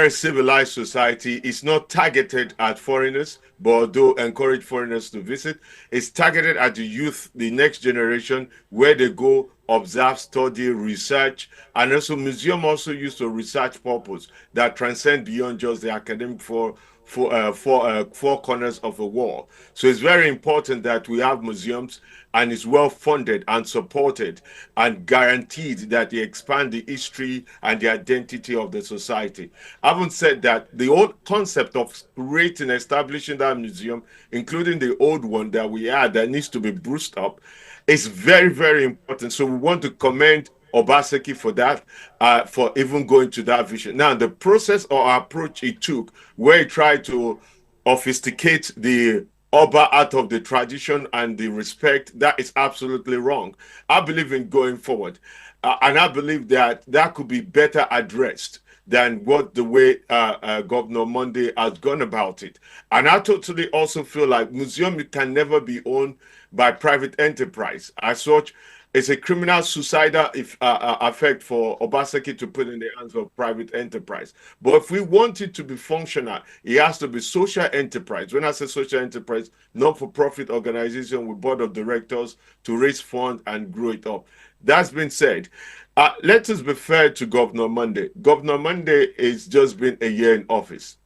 civilized society is not targeted at foreigners, but although encourage foreigners to visit, it's targeted at the youth, the next generation, where they go observe, study, research, and also museum also used for research purpose that transcend beyond just the academic four corners of the wall. So it's very important that we have museums, and it's well funded and supported and guaranteed that they expand the history and the identity of the society. Having said that, the old concept of creating, establishing that museum, including the old one that we had that needs to be boosted up, is very, very important. So we want to commend Obaseki for that, for even going to that vision. Now, the process or approach he took, where he tried to sophisticate the Oba out of the tradition and the respect, that is absolutely wrong. I believe in going forward, and I believe that that could be better addressed than what the way Governor Monday has gone about it. And I totally also feel like museum can never be owned by private enterprise. As such, it's a criminal suicidal effect for Obaseki to put in the hands of private enterprise. But if we want it to be functional, it has to be social enterprise. When I say social enterprise, not-for-profit organization with board of directors to raise funds and grow it up. That's been said. Let us be fair to Governor Monday. Governor Monday has just been a year in office.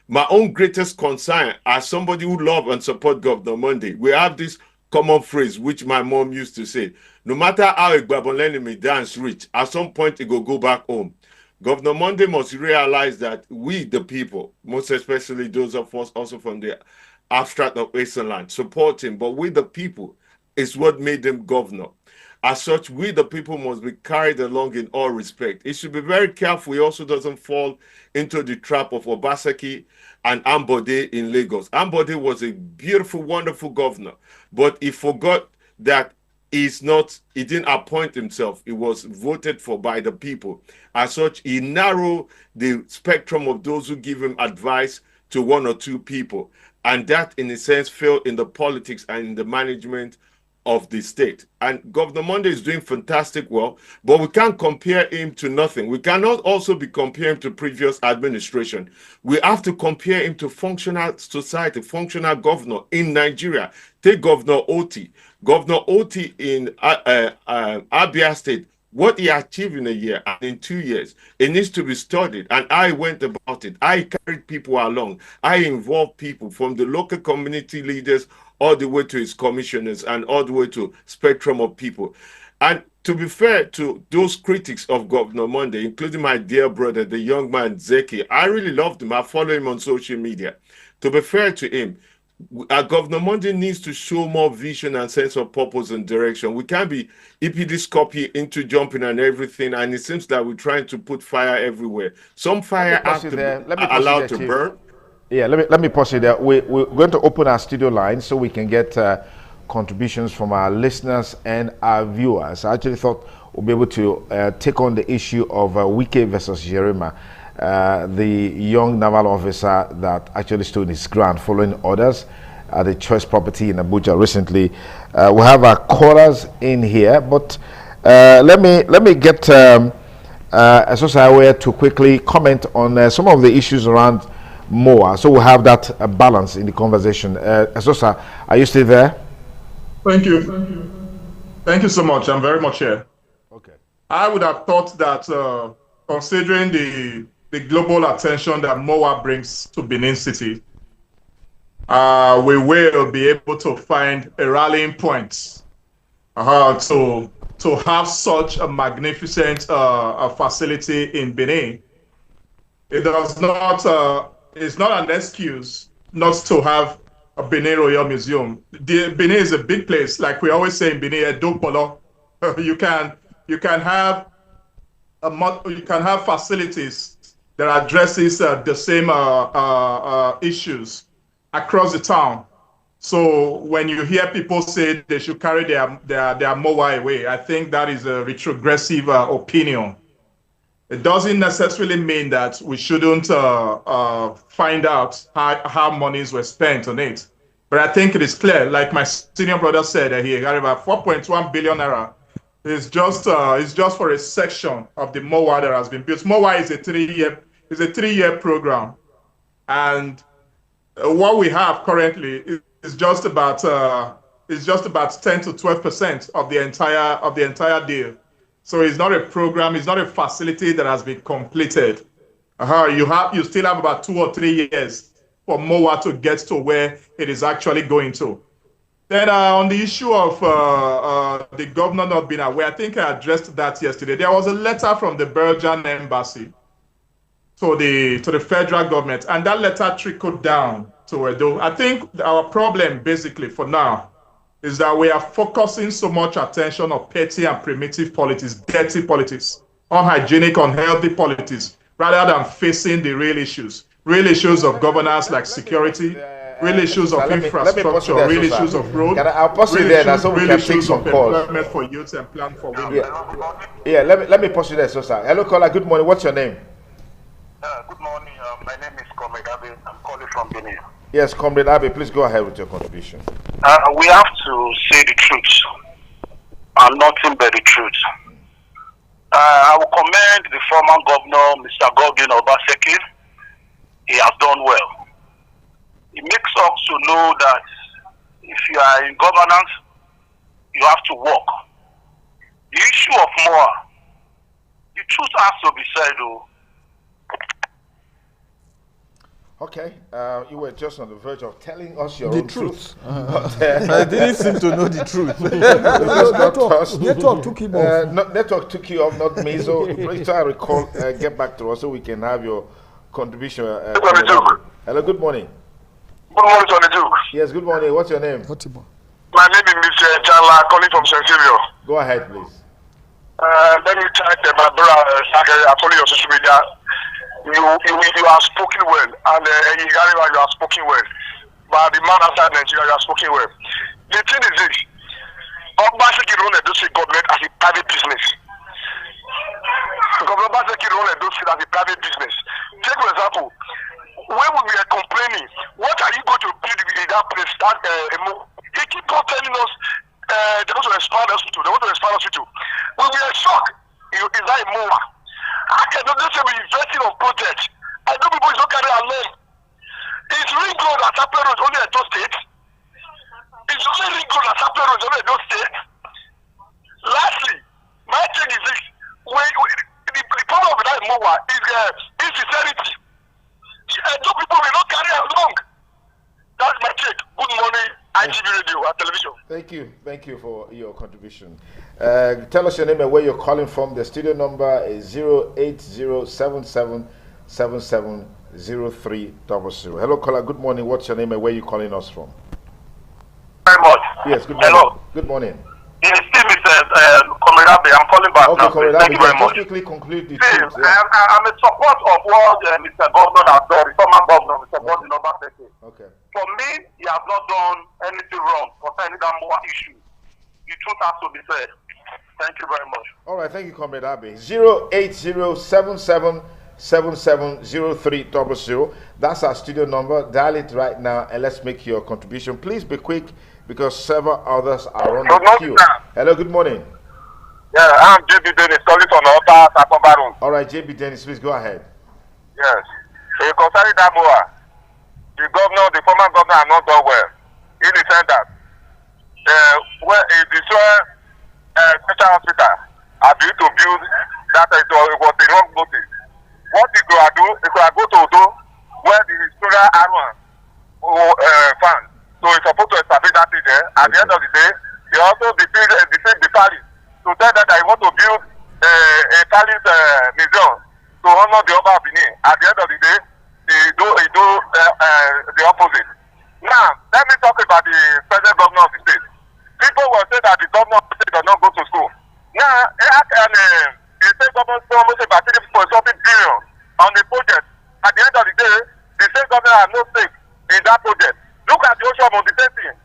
My own greatest concern, as somebody who love and support Governor Monday, we have this common phrase which my mom used to say: no matter how a Babylonian may dance rich, at some point it will go back home. Governor Monday must realize that we, the people, most especially those of us also from the abstract of Eastern land, support him, but we, the people, is what made him governor. As such, we, the people, must be carried along in all respect. He should be very careful he also doesn't fall into the trap of Obaseki and Ambode in Lagos. Ambode was a beautiful, wonderful governor, but he forgot that he didn't appoint himself. He was voted for by the people. As such, he narrowed the spectrum of those who give him advice to one or two people. And that, in a sense, fell in the politics and in the management of the state. And Governor Monday is doing fantastic well, but we can't compare him to nothing. We cannot also be comparing to previous administration. We have to compare him to functional society, functional governor in Nigeria. Take Governor Oti. Governor Oti in Abia State, what he achieved in a year and in 2 years, it needs to be studied. And I went about it. I carried people along. I involved people from the local community leaders all the way to his commissioners and all the way to spectrum of people. And to be fair to those critics of Governor Monday, including my dear brother, the young man Zeki, I really loved him. I follow him on social media. To be fair to him, Governor Monday needs to show more vision and sense of purpose and direction. We can't be copy into jumping and everything, and it seems that we're trying to put fire everywhere. Some fire has to be allowed to burn. Yeah, let me pause you there. We're going to open our studio line so we can get contributions from our listeners and our viewers. I actually thought we'll be able to take on the issue of Wike versus Jerema, the young naval officer that actually stood his ground following orders at the Choice Property in Abuja recently. We have our callers in here, but let me get Esosa to quickly comment on some of the issues around MOA, so we'll have that balance in the conversation. Esosa, are you still there? Thank you. Thank you so much. I'm very much here. Okay. I would have thought that considering the global attention that MOA brings to Benin City, we will be able to find a rallying point to have such a magnificent facility in Benin. It does not. It's not an excuse not to have a Benin Royal Museum. Benin is a big place, like we always say in Benin, Edopolo. You can have facilities that addresses the same issues across the town. So when you hear people say they should carry their mower away, I think that is a retrogressive opinion. It doesn't necessarily mean that we shouldn't find out how monies were spent on it. But I think it is clear, like my senior brother said here, about 4.1 billion naira is just for a section of the MOA that has been built. MOA is a 3-year program, and what we have currently is just about 10 to 12% of the entire deal. So it's not a program, it's not a facility that has been completed. You still have about 2 or 3 years for MOA to get to where it is actually going to. Then on the issue of the governor not being aware, I think I addressed that yesterday. There was a letter from the Belgian embassy to the federal government, and that letter trickled down to Edo. I think our problem basically for now is that we are focusing so much attention on petty and primitive politics, dirty politics, unhygienic, unhealthy politics, rather than facing the real issues of governance like security, real issues of infrastructure, real issues of road, I'll pause you there so we can take some calls. Employment for youth and plan for women. Yeah, let me pause you there, so sir. Hello, caller. Good morning. What's your name? Good morning. My name is Comrade Abe. I'm calling from Benin. Yes, Comrade Abe, please go ahead with your contribution. We have to say the truth and nothing but the truth. I will commend the former governor, Mr. Godwin Obaseki. He has done well. It makes us to know that if you are in governance, you have to work. The issue of MOA, the truth has to be said, though. Okay, you were just on the verge of telling us your own truth. I didn't seem to know the truth. Network took him off. Network took you off, not me. So please try to recall, get back to us so we can have your contribution. Hello, good morning. Good morning, Tony Duke. Yes, good morning. What's your name? My name is Mr. Janla, calling from St. Silvio. Go ahead, please. Let me try to my brother, I follow your social media. You are spoken well, and you are spoken well. But the man outside Nigeria, you are spoken well. The thing is this: Obaseki run Edo State government as a private business. Governor Obaseki run Edo State as a private business. Take for example, when we were complaining, what are you going to build in that place? He keep on telling us they want to expand hospital. They want to expand hospital. We were shocked. Is that a MOA? I cannot just say we investing on projects. I know people is not carrying along. It's ring road at Apple Road only at those states. It's only ring road at Apple Road only at those states. Lastly, my take is this: the problem with that MOA is insincerity. Those people will not carry along. That's my take. Good morning, ITV Radio and television. Thank you for your contribution. Tell us your name and where you're calling from. The studio number is 08077770300. Hello, caller. Good morning. What's your name and where you calling us from? Very much. Yes. Good morning. Hello. Good morning. Yes, Steve is Comrade Abe. I'm calling back now. Comrade Thank you very much. Just quickly conclude the See, truth. Yeah. I'm in support of what Mr. Governor has done, the former governor, Mr. Godwin Obaseki. Okay. For me, he has not done anything wrong concerning that MOA issue. The truth has to be said. Thank you very much. All right, thank you, Comrade Abe. 08077770300. That's our studio number. Dial it right now and let's make your contribution. Please be quick because several others are on the queue. Hello, good morning. Yeah, I'm JB Dennis, calling from Ota Sakombaru. All right, JB Dennis, please go ahead. Yes. Concerning that MOA, the former governor has not done well. In the sense that where he destroyed special hospital, I believe to build that it was a wrong motive. What he could do, he could go to Odo, where the historical Arwan found. So he's supposed to establish that thing there. At the end of the day, he also defeated the palace to tell them that he want to build a palace museum to honor the Oba of Benin. At the end of the day, he do the opposite. Now, let me talk about the present governor of the state. People will say that the governor of the state does not go to school. Now, the state government almost about 3.something billion on the project. At the end of the day, the state government has no stake in that project. Look at the ocean of the same thing.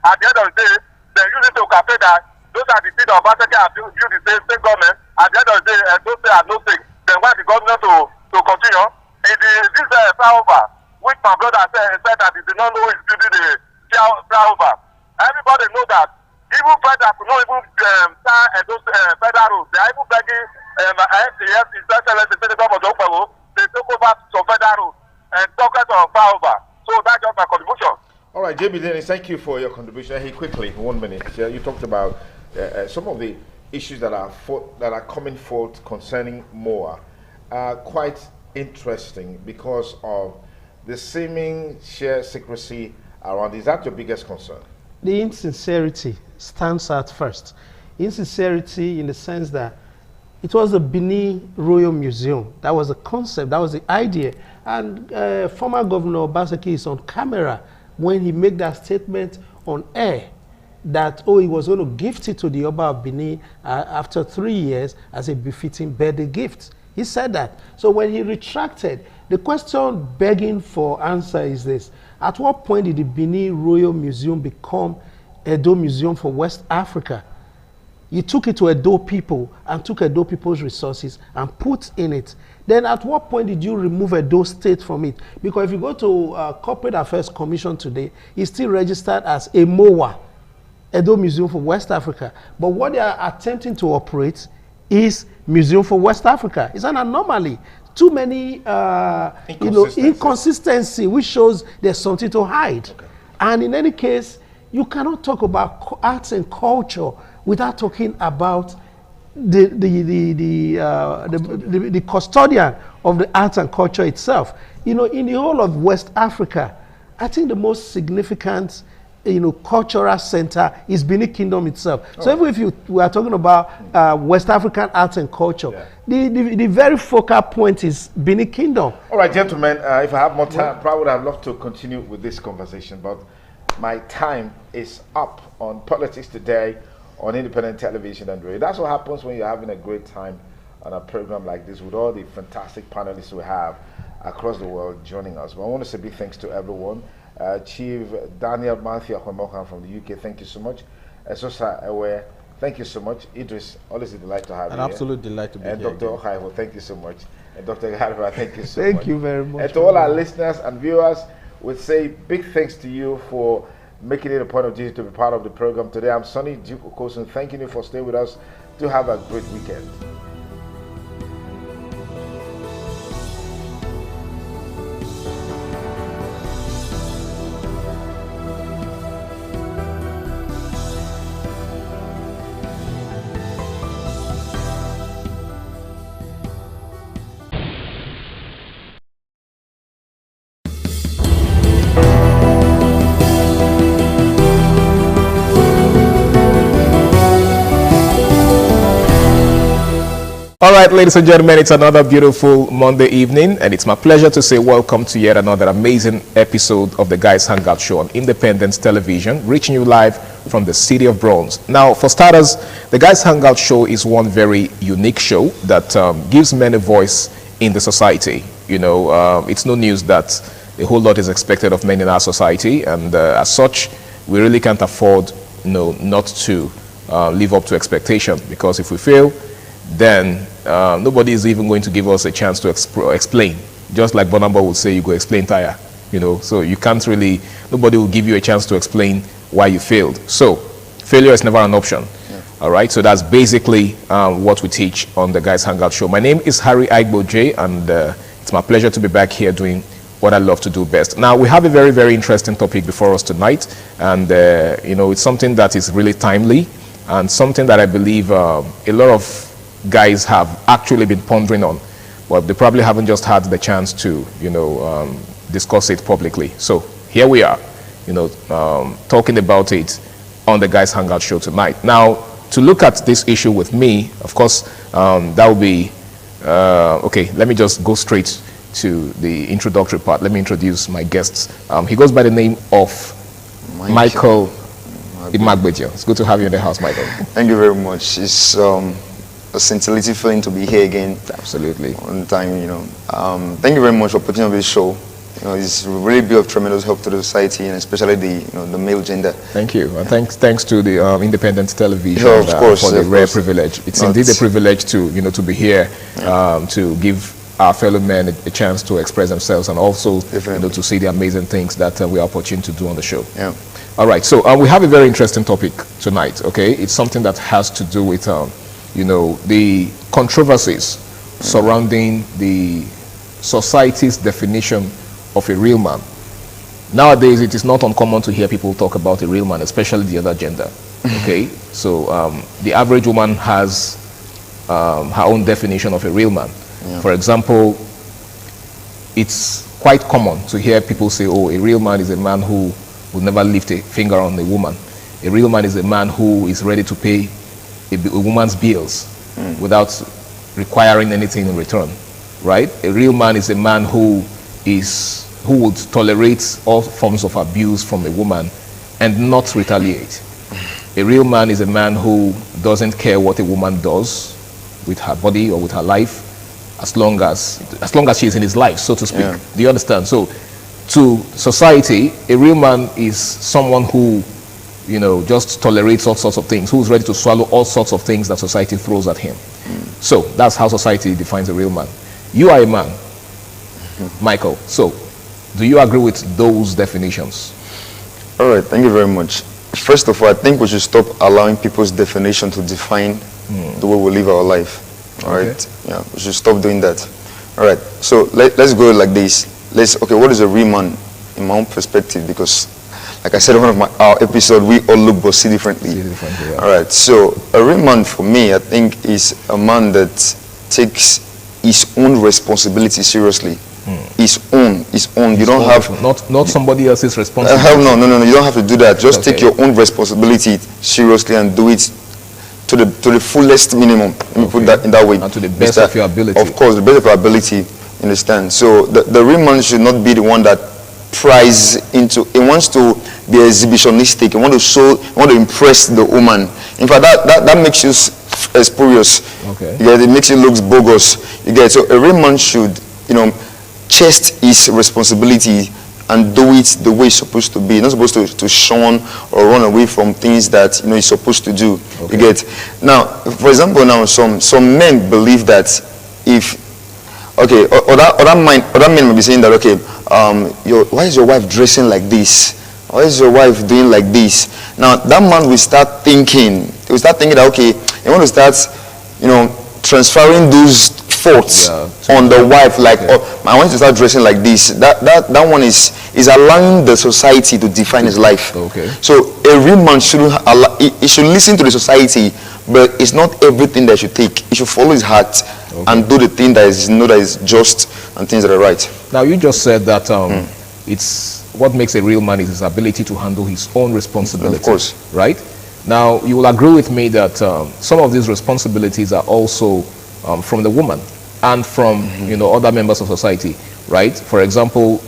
At the end of the day, they use it to calculate that those are the seats of Obaseki have built the state government. At the end of the day, those states are no stake. Then why the governor to continue? In this flyover, which my brother said that he did not know he's building the flyover. Everybody know that even federal could not even sign those federal rules. They are even begging FCF, His Excellency, the government of Okpero, they took over some federal rules and talk of flyover. So that's just my contribution. All right, JB Dennis, thank you for your contribution. Hey, quickly, 1 minute. You talked about some of the issues that are coming forth concerning MOA. Quite interesting because of the seeming sheer secrecy around. Is that your biggest concern? The insincerity stands out first. Insincerity in the sense that it was the Benin Royal Museum. That was the concept, that was the idea. And former Governor Obaseki is on camera when he made that statement on air that, oh, he was going to gift it to the Oba of Benin after 3 years as a befitting birthday gift. He said that. So when he retracted, the question begging for answer is this. At what point did the Benin Royal Museum become Edo Museum for West Africa? You took it to Edo people and took Edo people's resources and put in it. Then at what point did you remove Edo State from it? Because if you go to Corporate Affairs Commission today, it's still registered as a MOA, Edo Museum for West Africa. But what they are attempting to operate is Museum for West Africa. It's an anomaly. Too many inconsistency, which shows there's something to hide. Okay. And in any case, you cannot talk about arts and culture without talking about the custodian of the arts and culture itself. You know, in the whole of West Africa, I think the most significant cultural center is Benin Kingdom itself. Oh. So even if we are talking about West African arts and culture, the very focal point is Benin Kingdom. All right, gentlemen, if I have more time, probably would have loved to continue with this conversation, but my time is up on Politics Today on Independent Television and Radio. That's what happens when you're having a great time on a program like this with all the fantastic panelists we have across the world joining us. But I want to say big thanks to everyone. Chief Daniel Matthew Akwemokan from the UK, thank you so much. Sosa Ewe, thank you so much. Idris, always a delight to have you. An absolute delight to be here. And Dr. Okaiwo, thank you so much. And Dr. Garba, thank you so much. Thank you very much. And to all our listeners and viewers, we say big thanks to you for making it a point of duty to be part of the program today. I'm Sonny Duke Okosun, thanking you for staying with us. Do have a great weekend. All right, ladies and gentlemen, it's another beautiful Monday evening, and it's my pleasure to say welcome to yet another amazing episode of the Guys Hangout Show on Independence Television, reaching you live from the City of Bronze. Now, for starters, the Guys Hangout Show is one very unique show that gives men a voice in the society. You know, it's no news that a whole lot is expected of men in our society, and as such, we really can't afford, not to live up to expectation, because if we fail, then nobody is even going to give us a chance to explain. Just like Bonamba would say, you go explain tire, so you can't really, nobody will give you a chance to explain why you failed. So failure is never an option. Yeah. All right, so that's basically what we teach on the Guys Hangout Show. My name is Harry Aigbo J, and it's my pleasure to be back here doing what I love to do best. Now, we have a very, very interesting topic before us tonight, and it's something that is really timely and something that I believe a lot of guys have actually been pondering on, but they probably haven't just had the chance to discuss it publicly. So here we are talking about it on the Guys Hangout Show tonight. Now, to look at this issue with me, of course, that will be okay. Let me just go straight to the introductory part. Let me introduce my guests. He goes by the name of Michael Imagbedia. It's good to have you in the house, Michael. Thank you very much. It's a scintillating feeling to be here again. Absolutely. On time, Thank you very much for putting on this show. it's really be of tremendous help to the society, and especially the male gender. Thank you, and thanks to the independent television for the rare privilege. It's indeed a privilege to to be here to give our fellow men a chance to express themselves, and also to see the amazing things that we are opportune to do on the show. Yeah. All right, so we have a very interesting topic tonight. Okay, it's something that has to do with the controversies surrounding the society's definition of a real man. Nowadays, it is not uncommon to hear people talk about a real man, especially the other gender. Okay, so the average woman has her own definition of a real man. Yeah. For example, it's quite common to hear people say, oh, a real man is a man who would never lift a finger on a woman. A real man is a man who is ready to pay a woman's bills without requiring anything in return, right? A real man is a man who would tolerate all forms of abuse from a woman and not retaliate. A real man is a man who doesn't care what a woman does with her body or with her life, as long as she is in his life, so to speak. Yeah. Do you understand? So to society, a real man is someone who just tolerates all sorts of things, who's ready to swallow all sorts of things that society throws at him. So that's how society defines a real man. You are a man, Michael. So do you agree with those definitions? All right, thank you very much. First of all, I think we should stop allowing people's definition to define the way we live our life. All right, yeah, we should stop doing that. All right, so let's go like this. What is a real man in my own perspective? Because, like I said in one of our episodes, we all look but see differently. Yeah. All right, so a real man for me, I think, is a man that takes his own responsibility seriously. His own. You don't have not somebody else's responsibility. No. You don't have to do that. Just take your own responsibility seriously and do it to the fullest minimum. Let me put that in that way. And to the best of your ability. Of course, the best of your ability. Understand? So the real man should not be the one that pries into. He wants to be exhibitionistic. He wants to impress the woman. In fact, that makes you spurious. Okay. Yeah, it makes you look bogus. You get? So a real man should, chest his responsibility and do it the way it's supposed to be. You're not supposed to shun or run away from things that he's supposed to do. Okay. You get? Now, for example, now some men believe that other men will be saying that why is your wife dressing like this? Why is your wife doing like this? Now that man will start thinking. He will start thinking that you want to start, transferring those thoughts on the wife. Like, I want to start dressing like this. That one is allowing the society to define his life. Okay. So a real man shouldn't allow. He should listen to the society, but it's not everything that he should take. He should follow his heart and do the thing that is just and things that are right. Now you just said that it's what makes a real man is his ability to handle his own responsibility. Of course. Right? Now you will agree with me that some of these responsibilities are also from the woman and from other members of society, right? For example,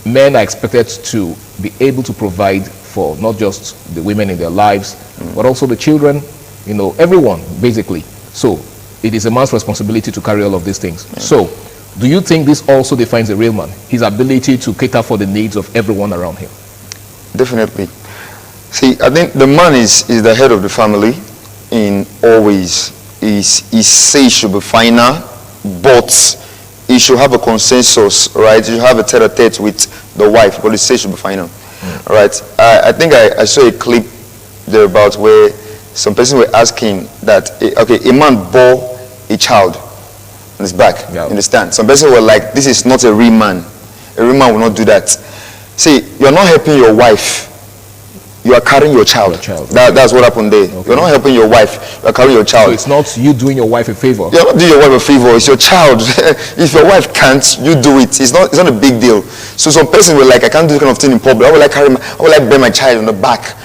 men are expected to be able to provide for not just the women in their lives, but also the children, everyone basically. So it is a man's responsibility to carry all of these things. So do you think this also defines a real man, his ability to cater for the needs of everyone around him? Definitely. See, I think the man is the head of the family in all ways. His say should be final, but he should have a consensus, right? He should have a tete-a-tete with the wife, but his say should be final, right? I think I saw a clip there about where some person were asking that, a man bore a child on his back, you understand? Some person were like, this is not a real man. A real man will not do that. See, you're not helping your wife. You are carrying your child. That's what happened there. Okay. You're not helping your wife. You're carrying your child. So it's not you doing your wife a favor. You're not doing your wife a favor. It's your child. If your wife can't, you do it. It's not a big deal. So some person will like, I can't do this kind of thing in public. I will like bear my child on the back.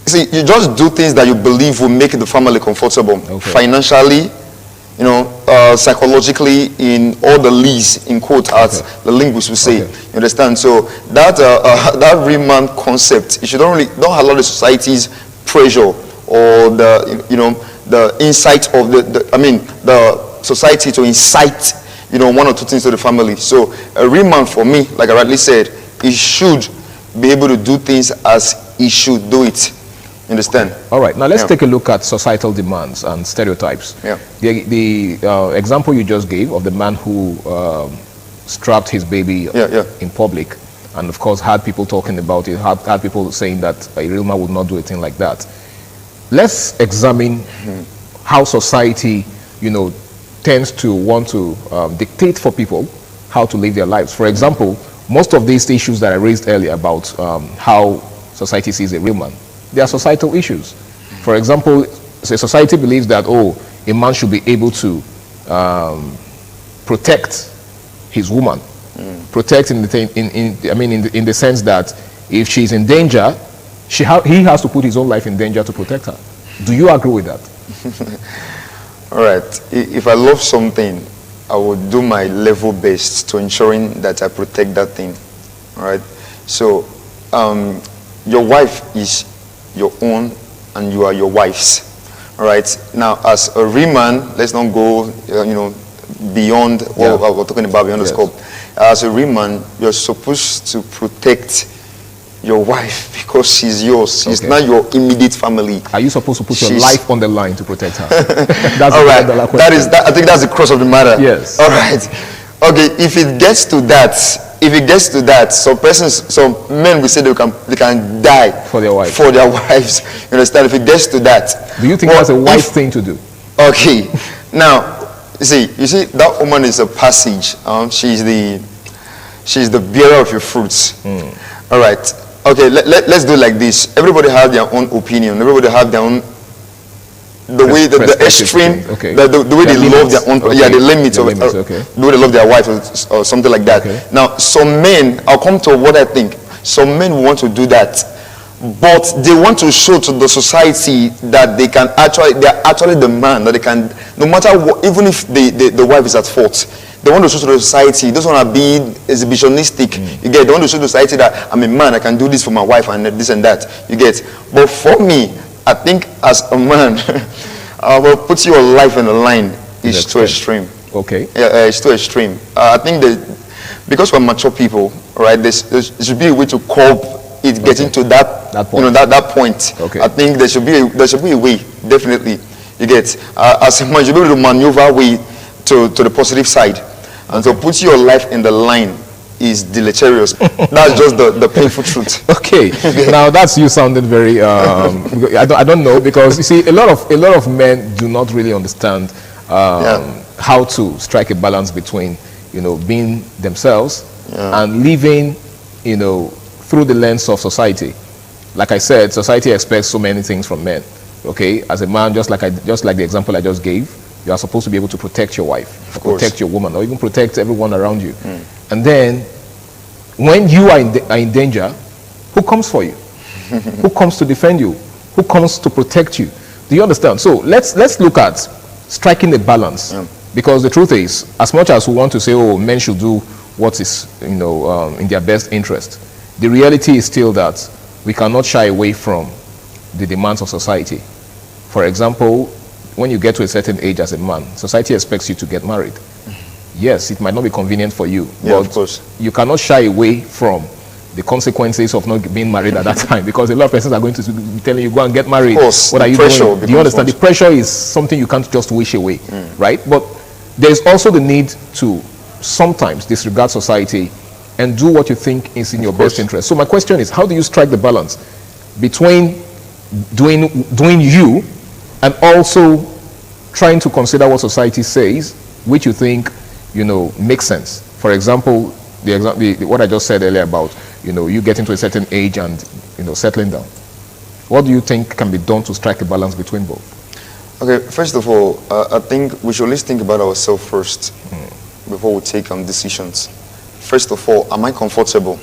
See, you just do things that you believe will make the family comfortable, financially, psychologically, in all the leads, in quote, as the linguists will say. You understand? So that real man concept, you should don't allow the society's pressure or the insight of the society to incite one or two things to the family. So a real man, for me, like I rightly said, he should be able to do things as he should do it. Understand? All right. Now let's take a look at societal demands and stereotypes. Yeah. The example you just gave of the man who strapped his baby in public, and of course had people talking about it, had people saying that a real man would not do a thing like that. Let's examine how society, tends to want to dictate for people how to live their lives. For example, most of these issues that I raised earlier about how society sees a real man, they are societal issues. For example, society believes that, a man should be able to protect his woman. Protect in the sense that if she's in danger, he has to put his own life in danger to protect her. Do you agree with that? All right. If I love something, I will do my level best to ensuring that I protect that thing. All right. So, your wife is your own, and you are your wife's. All right. Now, as a real man, let's not go, beyond what we're talking about, beyond the scope. As a real man, you're supposed to protect your wife because she's yours. She's not your immediate family. Are you supposed to put your life on the line to protect her? That's all right. I think that's the crux of the matter. Yes. All right. Okay. If it gets to that, some men will say they can die for their wives. You understand? If it gets to that, do you think that's a wise thing to do? Okay. Now, you see, that woman is a passage. She's the bearer of your fruits. All right. Okay, let's do it like this. Everybody has their own opinion. Everybody have their own, the way the extreme, the way they love their own, the limits of the way they love their wife or something like that. Now, some men, I'll come to what I think. Some men want to do that, but they want to show to the society that they're actually the man, that they can, no matter what, even if the wife is at fault. They want to show to the society. They don't want to be exhibitionistic. You get? They want to show to the society that I'm a man. I can do this for my wife and this and that. You get? But for me, I think as a man, well, put your life on the line is too extreme. Okay. Yeah, it's too extreme. I think that because we're mature people, right? There should be a way to cope it getting to that point. That point. Okay. I think there should be a way. Definitely. You get? As a man, you should be able to maneuver way to the positive side. And so put your life in the line is deleterious. That's just the painful truth. Okay. Now that's you sounded very I don't know, because you see a lot of men do not really understand how to strike a balance between being themselves and living through the lens of society. Like I said, society expects so many things from men. Okay, as a man, just like the example I just gave, you are supposed to be able to protect your wife, protect your woman, or even protect everyone around you. And then, when you are in danger, who comes for you? Who comes to defend you? Who comes to protect you? Do you understand? So let's look at striking a balance, because the truth is, as much as we want to say, men should do what is in their best interest, the reality is still that we cannot shy away from the demands of society. For example, when you get to a certain age as a man, society expects you to get married. Yes, it might not be convenient for you, but of course, you cannot shy away from the consequences of not being married at that time, because a lot of persons are going to be telling you, go and get married. Of course, what are you doing? Do you understand? The pressure is something you can't just wish away, right? But there's also the need to sometimes disregard society and do what you think is in your best interest. So my question is, how do you strike the balance between doing you and also trying to consider what society says, which you think, makes sense? For example, what I just said earlier about, you getting to a certain age and, settling down. What do you think can be done to strike a balance between both? Okay, first of all, I think we should always think about ourselves first before we take decisions. First of all, am I comfortable?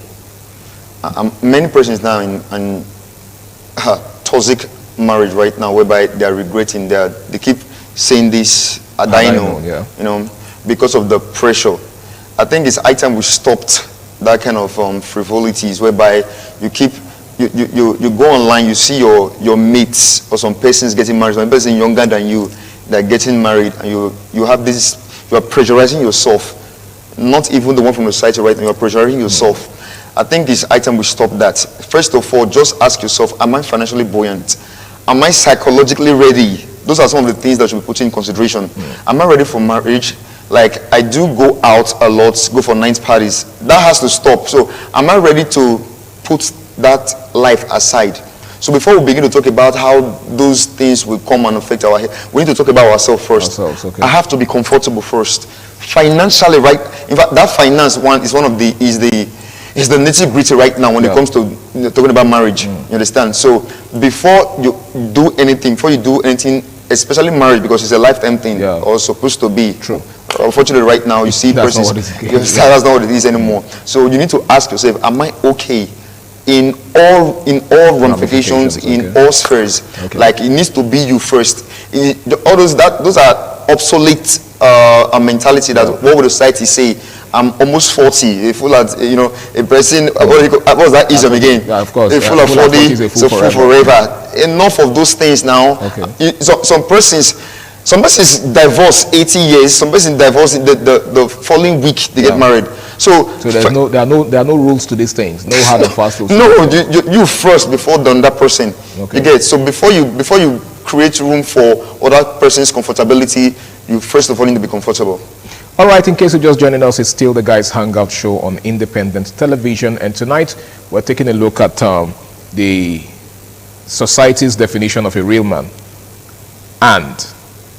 Many persons now in toxic marriage right now, whereby they are regretting they keep saying this, because of the pressure. I think it's high time we stopped that kind of frivolities, whereby you go online, you see your mates or some persons getting married, some person younger than you, they're getting married, and you have this, you are pressurizing yourself not even the one from the society right now. You're pressuring yourself. I think this item will stop that. First of all, just ask yourself, am I financially buoyant? Am I psychologically ready? Those are some of the things that should be put in consideration. Am I ready for marriage? Like, I do go out a lot, go for night parties. That has to stop. So, am I ready to put that life aside? So before we begin to talk about how those things will come and affect our health, we need to talk about ourselves first. I have to be comfortable first. Financially, right? In fact, that finance one is one of the is the nitty-gritty right now when it comes to talking about marriage. You understand? So before you do anything, especially marriage, because it's a lifetime thing, or supposed to be. True. Unfortunately, right now you see persons. That's not what it is anymore. So you need to ask yourself, am I okay in all ramifications, in all spheres? Like, it needs to be you first. All those are obsolete mentality. That what would the society say? I'm almost 40. A fool at, a person. What was that ism again? Yeah, of course. A fool at 40 is a fool forever. Enough of those things now. Some persons divorce 80 years. Some persons divorce the following week they get married. So there are no rules to these things. No hard and fast rules. No, you first before the other person. You get, so before you create room for other person's comfortability, you first of all need to be comfortable. All right, in case you're just joining us, it's still the Guys Hangout Show on Independent Television, and tonight we're taking a look at the society's definition of a real man and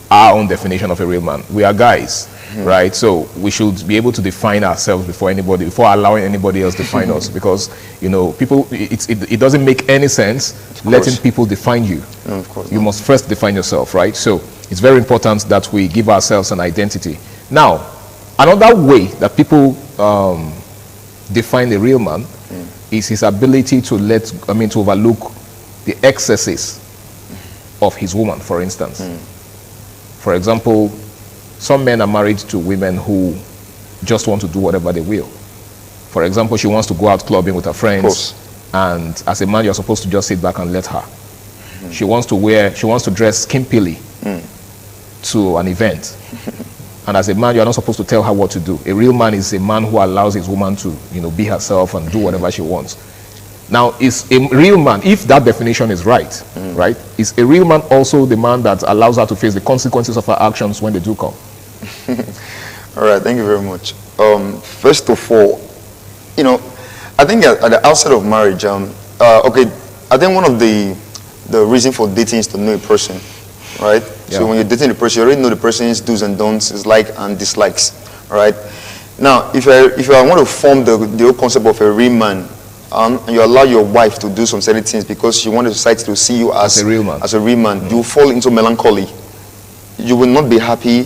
our own definition of a real man. We are guys, right? So we should be able to define ourselves before allowing anybody else define us, because people, it doesn't make any sense letting people define you. No, of course. You must first define yourself, right? So it's very important that we give ourselves an identity. Now, another way that people define a real man is his ability to overlook the excesses of his woman, for instance. For example, some men are married to women who just want to do whatever they will. For example, she wants to go out clubbing with her friends, and as a man, you're supposed to just sit back and let her. She wants to dress skimpily to an event. And as a man, you're not supposed to tell her what to do. A real man is a man who allows his woman to, be herself and do whatever she wants. Now, is a real man, if that definition is right, right, is a real man also the man that allows her to face the consequences of her actions when they do come? All right, thank you very much. First of all, I think at the outset of marriage, I think one of the reason for dating is to know a person, right? So when you're dating a person, you already know the person's do's and don'ts, his likes and dislikes, right? Now, if I want to form the whole concept of a real man, and you allow your wife to do some certain things because you want the society to see you as a real man, you fall into melancholy. You will not be happy.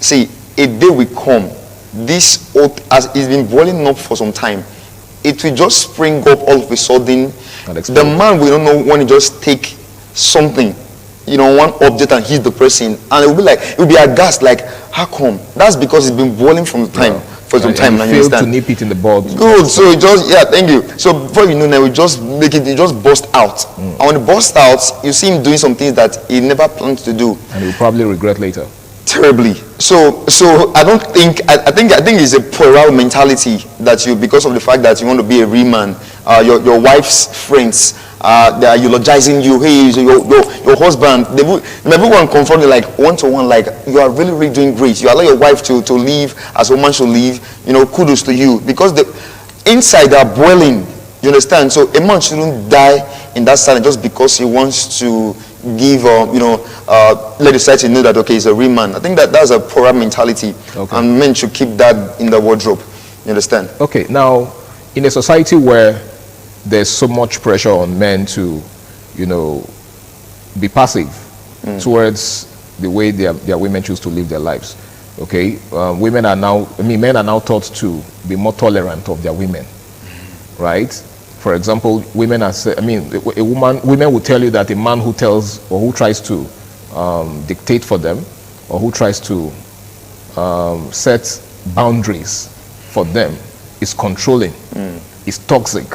See, a day will come. This oath, as it's been boiling up for some time, it will just spring up all of a sudden. The man will not know when he just take something, one object and hit the person, and it will be aghast, like, how come? That's because it's been boiling from the time. For some time, and failed to nip it in the bud. Good. So it just, thank you. So before you know that, we just make it just burst out. And when it bursts out, you see him doing some things that he never planned to do, and he'll probably regret later. Terribly. So I don't think I think it's a puerile mentality that you, because of the fact that you want to be a real man, your wife's friends they are eulogizing you. Hey, your husband. Everyone confront you like one-to-one, like, you are really, really doing great. You allow your wife to live as a woman should live. Kudos to you, because the inside they are boiling. You understand? So a man shouldn't die in that silence just because he wants to give let the society know that he's a real man. I think that's a poorer mentality, and men should keep that in the wardrobe. You understand? Okay. Now, in a society where there's so much pressure on men to, be passive towards the way their women choose to live their lives. Okay, men are now taught to be more tolerant of their women, right? For example, women will tell you that a man who tells or who tries to dictate for them, or who tries to set boundaries for them, is controlling, is toxic.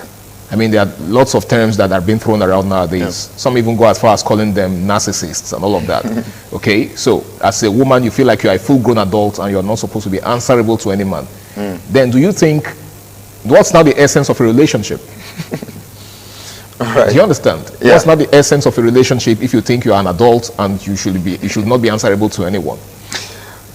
I mean, there are lots of terms that are being thrown around nowadays. Some even go as far as calling them narcissists and all of that. Okay, so as a woman, you feel like you are a full-grown adult and you are not supposed to be answerable to any man. Then do you think, what's now the essence of a relationship? Do you understand? What's not the essence of a relationship if you think you are an adult and you should not be answerable to anyone?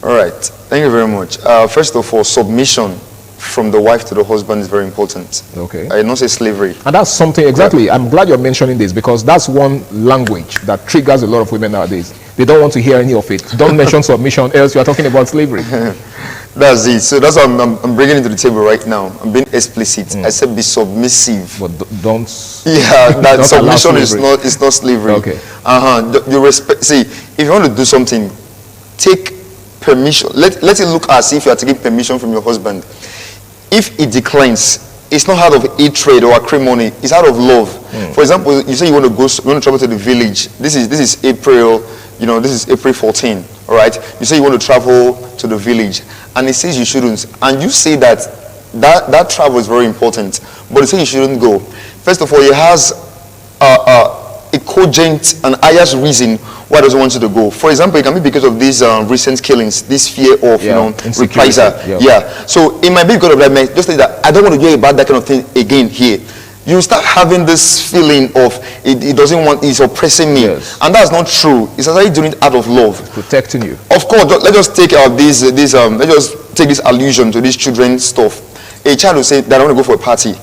All right, thank you very much. First of all, submission from the wife to the husband is very important. Okay. I don't say slavery. And that's something, exactly, I'm glad you're mentioning this, because that's one language that triggers a lot of women nowadays. They don't want to hear any of it. Don't mention submission, else you are talking about slavery. That's it. So that's what I'm bringing it to the table right now. I'm being explicit. I said be submissive. But don't. Yeah, that don't submission is not slavery. Okay. You respect. See, if you want to do something, take permission. Let it look as if you are taking permission from your husband. If it declines, it's not out of hatred or acrimony. It's out of love. For example, you say you want to travel to the village. This is April. You know, this is April 14. All right. You say you want to travel to the village, and it says you shouldn't, and you say that travel is very important, but it says you shouldn't go. First of all, it has a cogent and highest reason why it doesn't want you to go. For example, it can be because of these recent killings, this fear of reprisal. So it might be because of that. Just like that, I don't want to hear about that kind of thing again here. You start having this feeling of it doesn't want, it's oppressing me, and that's not true. It's actually doing it out of love, it's protecting you. Of course, let's just take let's just take this allusion to this children's stuff. A child will say that I want to go for a party.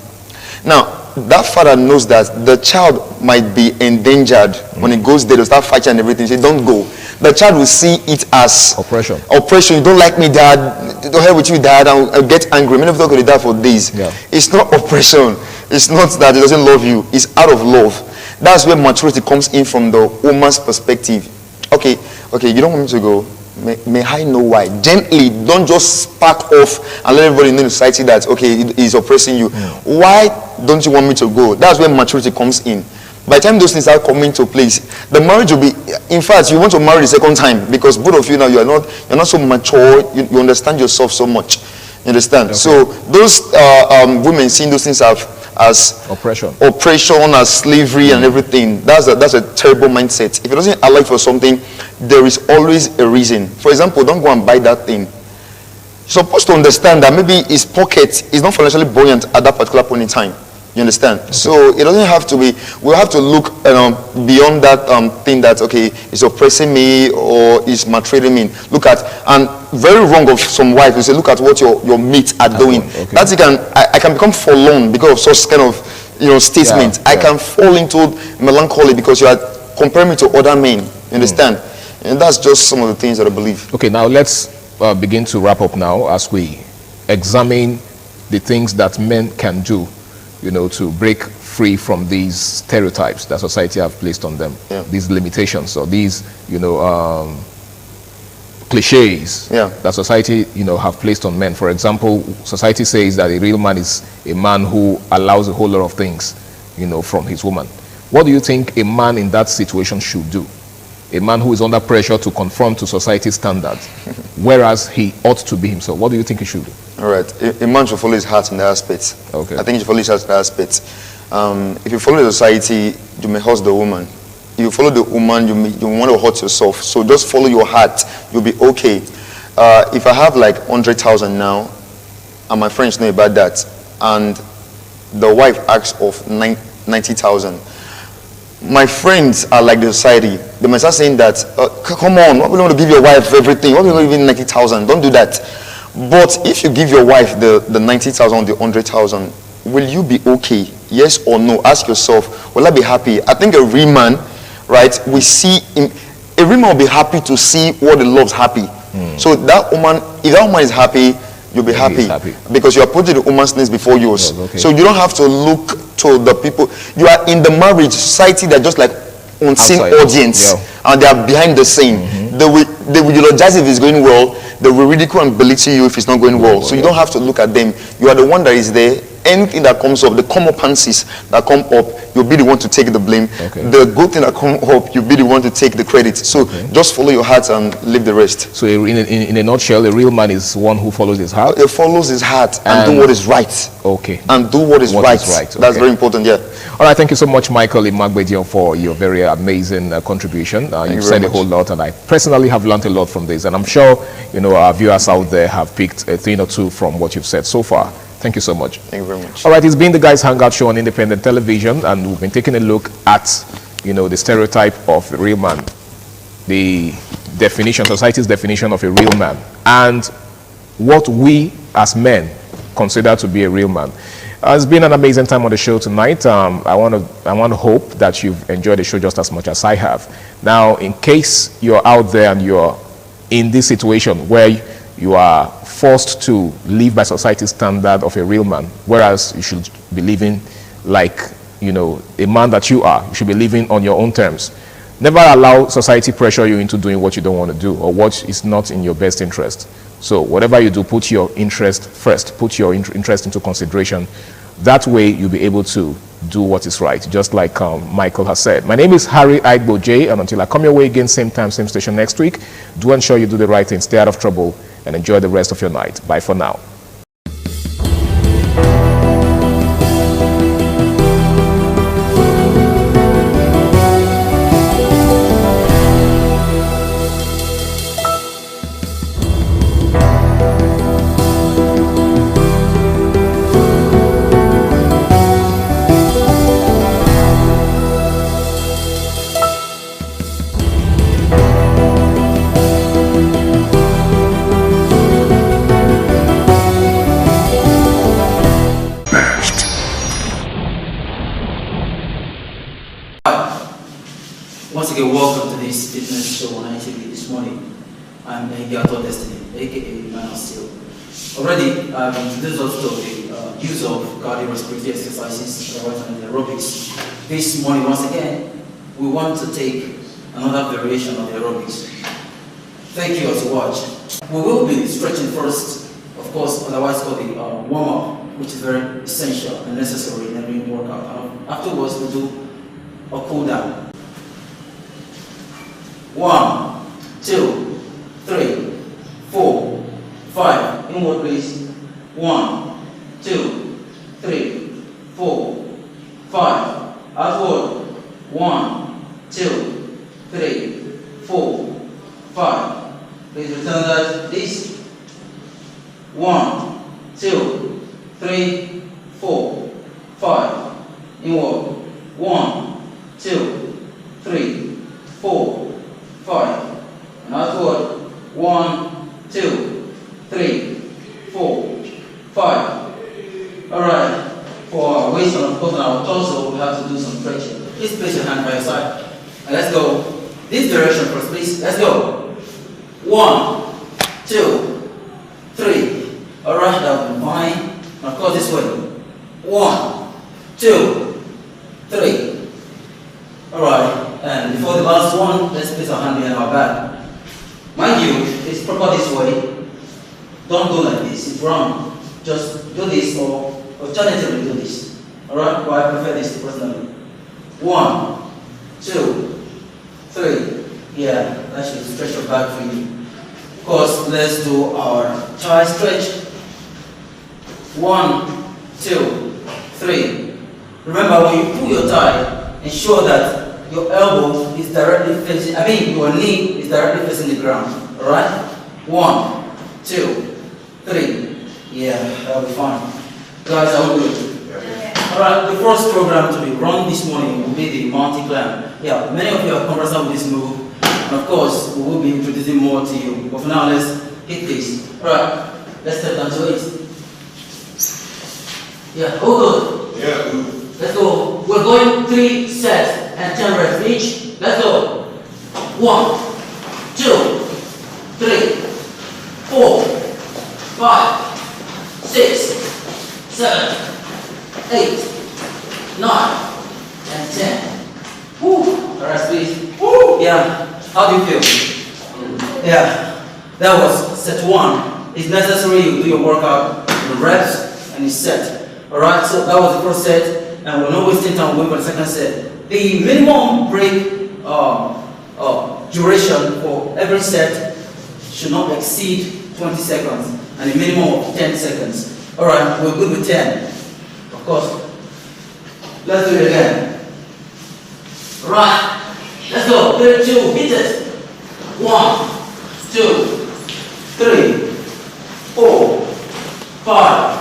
Now, that father knows that the child might be endangered when he goes there. They'll start fighting and everything. Say, don't go. The child will see it as oppression. Oppression. You don't like me, dad. Don't help with you, dad. I'll get angry. Many of them talk to dad for days. It's not oppression. It's not that he doesn't love you. It's out of love. That's where maturity comes in from the woman's perspective. Okay, you don't want me to go. May I know why? Gently, don't just spark off and let everybody know in society that, okay, he's oppressing you. Why don't you want me to go? That's where maturity comes in. By the time those things are coming to place, the marriage will be, in fact, you want to marry the second time because both of you now, you're not so mature, you understand yourself so much. You understand? So those women seeing those things as oppression, as slavery and everything, that's a terrible mindset. If it doesn't allow for something, there is always a reason. For example, don't go and buy that thing. You're supposed to understand that maybe his pocket is not financially buoyant at that particular point in time. You understand? Okay. So it doesn't have to be, we'll have to look beyond that thing that, okay, it's oppressing me or it's maltreating me. Look at, and very wrong of some wives who say, look at what your mates are doing. Okay. That I can become forlorn because of such kind of statement. I can fall into melancholy because you are comparing me to other men. You understand? And that's just some of the things that I believe. Okay, now let's begin to wrap up now as we examine the things that men can do, to break free from these stereotypes that society have placed on them, these limitations or these, cliches that society, have placed on men. For example, society says that a real man is a man who allows a whole lot of things, from his woman. What do you think a man in that situation should do? A man who is under pressure to conform to society's standards, whereas he ought to be himself. What do you think he should do? All right. A man should follow his heart in that aspect. Okay. I think he should follow his heart in that aspect. If you follow the society, you may hurt the woman. If you follow the woman, you want to hurt yourself. So just follow your heart. You'll be okay. If I have like 100,000 now, and my friends know about that, and the wife asks of 90,000, my friends are like the society. They might start saying that, come on, why would you want to give your wife everything? Why would you want to give 90,000? Don't do that. But if you give your wife the 90,000 or the 100,000, will you be okay? Yes or no? Ask yourself, will I be happy? I think a real man, right, a real man will be happy to see what the love's happy. So that woman, if that woman is happy, you'll be happy because you are putting the woman's needs before yours. So you don't have to look to the people. You are in the marriage society, they're just like unseen audience, and they are behind the scene. They will eulogize if it's going well. They will ridicule and belittle you if it's not going well. So you don't have to look at them. You are the one that is there. anything that comes up, the comeupances that come up, you'll be the one to take the blame. Okay. The good thing that come up, you'll be the one to take the credit. So just follow your heart and leave the rest. So in a nutshell, a real man is one who follows his heart. He follows his heart and do what is right. Okay. And do what is right. Okay. That's very important, yeah. All right, thank you so much, Michael Imagbedion, for your very amazing contribution. You've said a whole lot, and I personally have learned a lot from this. And I'm sure, you know, our viewers out there have picked a thing or two from what you've said so far. Thank you so much. Thank you very much. All right, it's been the Guys Hangout Show on Independent Television, and we've been taking a look at, you know, the stereotype of a real man, the definition, society's definition of a real man, and what we as men consider to be a real man. It's been an amazing time on the show tonight. I want to hope that you've enjoyed the show just as much as I have. Now, in case you're out there and you're in this situation where you are forced to live by society's standard of a real man, whereas you should be living like, you know, a man that you are. You should be living on your own terms. Never allow society pressure you into doing what you don't want to do or what is not in your best interest. So whatever you do, put your interest first. Put your interest into consideration. That way you'll be able to do what is right, just like Michael has said. My name is Harry Aigbo J, and until I come your way again, same time, same station next week, do ensure you do the right thing, stay out of trouble, and enjoy the rest of your night. Bye for now. Once again, welcome to this fitness show on ITV this morning. I'm Gato Destiny, aka Man of Steel. Already, I've introduced us to the use of cardiorespiratory exercises, and aerobics. This morning, once again, we want to take another variation of the aerobics. Thank you as you watch. We will be stretching first, of course, otherwise called the warm-up, which is very essential and necessary in every workout. Afterwards, we'll do a cool down. 1, 2, 3, 4, 5. Inward, please. 1, 2, 3, 4, 5. Outward. 1, 2, 3, 4, 5. Please return that. This. 1, 2, 3, 4, 5. Inward. 1, 2, 3, 4, 5. And outward. 1, 2, 3, 4, 5. Alright. For our waist and of course on our torso, we have to do some stretching. Please place your hand by your side. And let's go. This direction first, please. Let's go. 1, 2, 3. Alright, that will be fine. And of course this way. 1, 2, 3. Alright. And before the last one, let's place our hand behind our back. Mind you, it's proper this way. Don't go like this, it's wrong. Just do this or alternatively do this. Alright, but I prefer this personally. 1, 2, 3. Yeah, that should stretch your back for you. Of course, let's do our thigh stretch. 1, 2, 3. Remember, when you pull your thigh, ensure that your elbow is directly facing, your knee is directly facing the ground. Alright? 1, 2, 3. Yeah, that'll be fine. Guys, are we good? Yeah. Alright, the first program to be run this morning will be the mountain climb. Yeah, many of you are conversant with this move. And of course, we will be introducing more to you. But for now, let's hit this. Alright, let's step down to it. Yeah, all good? Yeah, good. Let's go. We're going 3 sets and 10 reps each. Let's go. 1, 2, 3, 4, 5, 6, 7, 8, 9, and 10. Woo. Alright, please. Woo. Yeah. How do you feel? Yeah. That was set 1. It's necessary you do your workout, the reps, and it's set. Alright, so that was the first set, and we're not wasting time waiting for the second set. The minimum break duration for every set should not exceed 20 seconds, and a minimum of 10 seconds. Alright, we're good with 10. Of course. Let's do it again. Right, let's go. 3, 2, hit it. 1, 2, 3, 4, 5,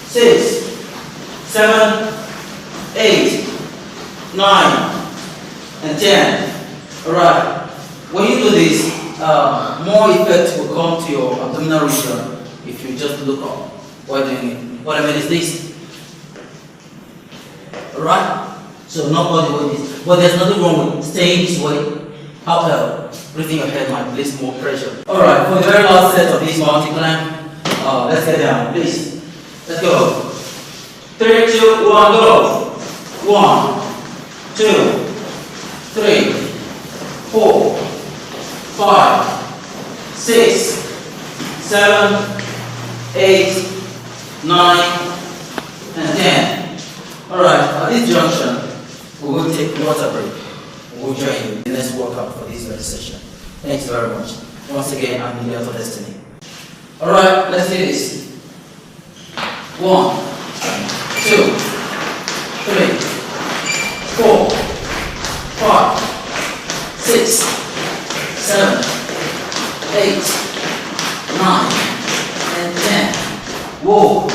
6, 7, 8, 9, and 10. Alright, when you do this, more effect will come to your abdominal region if you just look up while doing it. What I mean is this. Alright? So not all the way this. But there's nothing wrong with staying this way. However, breathing your head might place more pressure. Alright, for the very last set of this mountain climb, let's get down, please. Let's go. 3, 2, 1, go. 1, 2, 3, 4, 5, 6, 7, 8, 9, and 10. Alright, at this junction, we will take a water break. We'll join you in the next workout for this very session. Thanks very much. Once again, I'm Leader of Destiny. Alright, let's do this. 1, 2, 3, 4, 5, 6, 7, 8, 9, and 10. Whoa.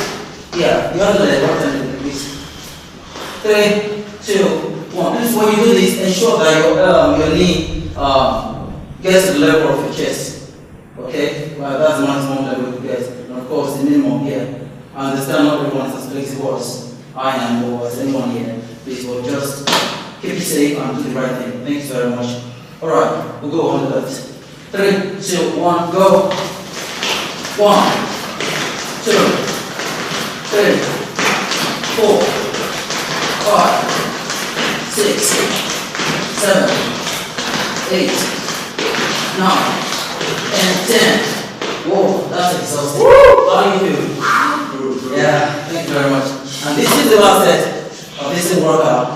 Yeah, you have to let it work. 3, 2, 1. This is when you do this, ensure that your knee gets to the level of your chest. Okay? Well, that's the maximum level you get. And of course, the minimum here. I understand not everyone is as flexible as I am or as anyone here. Please, we'll just keep it safe and do the right thing. Thanks very much. Alright, we'll go on the left. 3, 2, 1, go. 1, 2, 3, 4. 5, 6, 7, 8, 9, and 10. Whoa, that's exhausting. How do you feel? Yeah, thank you very much. And this is the last set of this workout.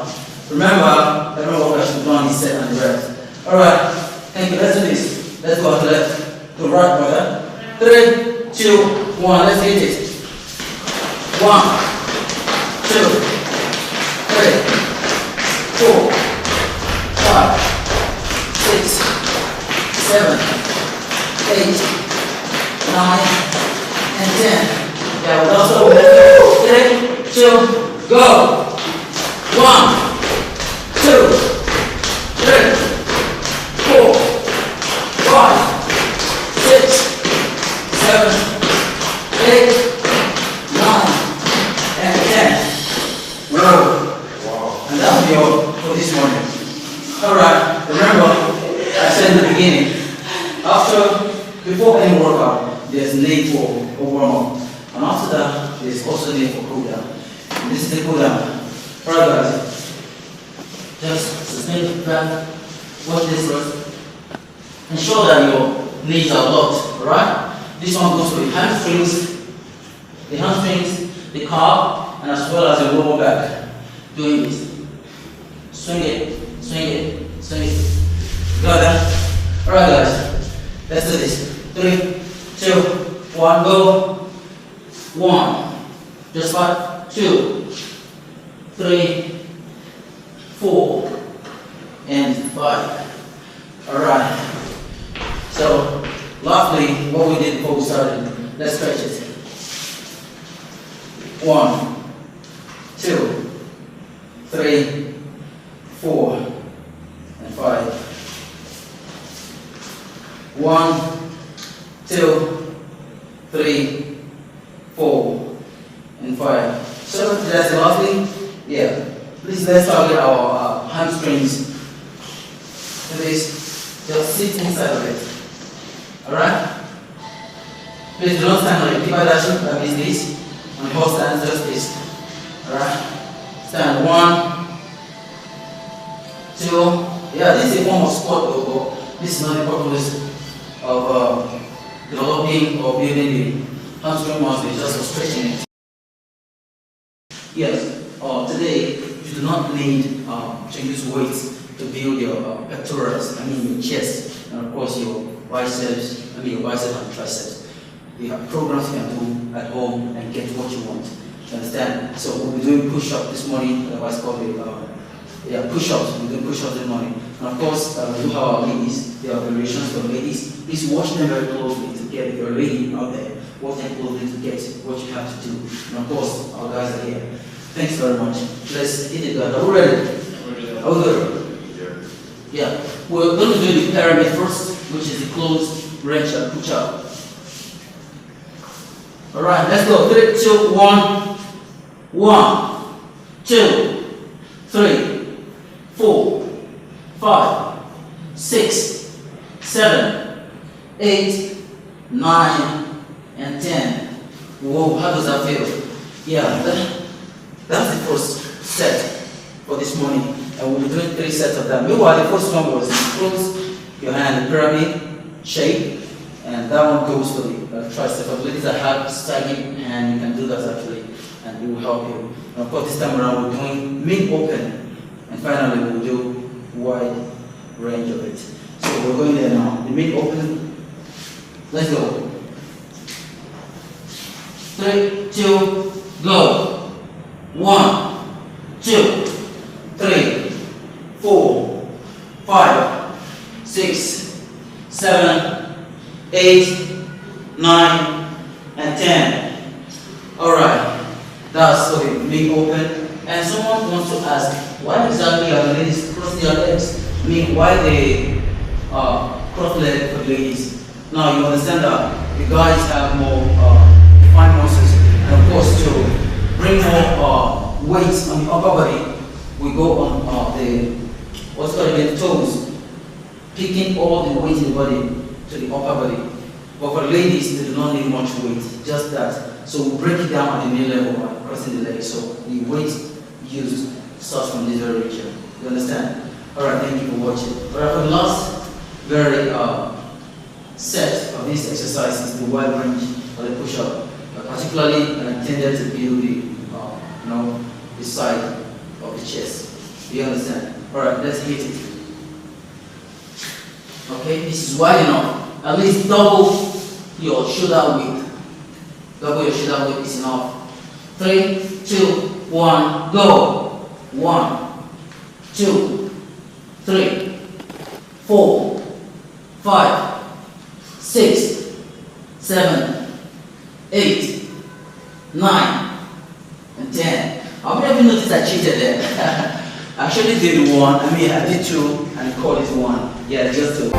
Remember, every workout should be done this set and the rest. Alright, thank you. Let's do this. Let's go to the left, to right, brother. 3, 2, 1, let's hit it. 1, 2, 3, 4, 5, 6, 7, 8, 9, and 10. Yeah, we'll also 3, 2, go. 1, 2, 3, 4, 5, 6, 7, 8, 9, and 10. Whoa. And that'll be all for this morning. Alright, remember, I said in the beginning, before any workout, there's need for a warm-up. And after that, there's also need for cool-down. And this is the cool-down. Alright guys, just sustain the breath, watch this first. Ensure that your knees are locked, alright? This one goes with hamstrings, the calf, and as well as the lower back. Doing this. Swing it, swing it, swing it. Got that? Alright guys, let's do this. 3, 2, 1, go. 1, just 5, 2, 3, 4, and 5. Alright. So, lastly, what we did before we started, let's stretch it. 1, 2, 3, 4, and 5. 1, 2, 3, 4, and 5. So that's the last thing. Yeah. Please let's target our hamstrings. Do this. Just sit inside of it. Alright? Please do not stand on it. Keep that means this. On your stand, just this. Alright? Stand 1, 2. Yeah, this is a form of squat though, but this is not the purpose of developing or building the hamstring muscle, it's just for stretching it. Yes, today you do not need to use weights to build your pectorals, your chest, and of course your biceps, your biceps and triceps. You have programs you can do at home and get what you want. You understand? So we'll be doing push-ups this morning, otherwise called push-ups. We'll do push-ups this morning. And of course, we do have our ladies. There are variations for ladies. Please watch them very closely to get your lady out there. Watch them closely to get what you have to do. And of course, our guys are here. Thanks very much. Let's hit it, guys. Are we ready? Are we good? Yeah. We're going to do the pyramid first, which is the closed range and push-up. Alright, let's go. 3, 2, 1. 1, 2, 3, 4, 5, 6, 7, 8, 9, and 10. Whoa, how does that feel? Yeah, that's the first set for this morning. And we'll be doing 3 sets of that. Meanwhile, the first one was close your hand in pyramid shape. And that one goes for the tricep. For ladies that have saggy hand, you can do that actually, and it will help you. And of course, this time around we're doing mid-open, and finally we'll do wide range of it. So we're going there now. The mid-open. Let's go. 3, 2, go. 1, 2, 3, 4, 5, 6, 7. 8, 9, and 10. Alright, that's for the big open. And someone wants to ask, why exactly are the ladies crossing their legs? Why they cross legs for the ladies? Now you understand that the guys have more defined muscles, and of course to bring more weight on the upper body, we go on the toes, picking all the weight in the body to the upper body. But for ladies, they do not need much weight, just that. So we break it down at the knee level by crossing the legs. So the weight used starts from this very region. You understand? Alright, thank you for watching. Alright, for the last very set of this exercise is the wide range or the push-up. Particularly intended to build the side of the chest. Do you understand? Alright, let's hit it. Okay, this is wide enough. At least double your shoulder width. Double your shoulder width is enough. 3, 2, 1, go. 1, 2, 3, 4, 5, 6, 7, 8, 9, and 10. How many of you noticed I cheated there? I actually did 1. I did 2 and called it 1. Yeah, just 2.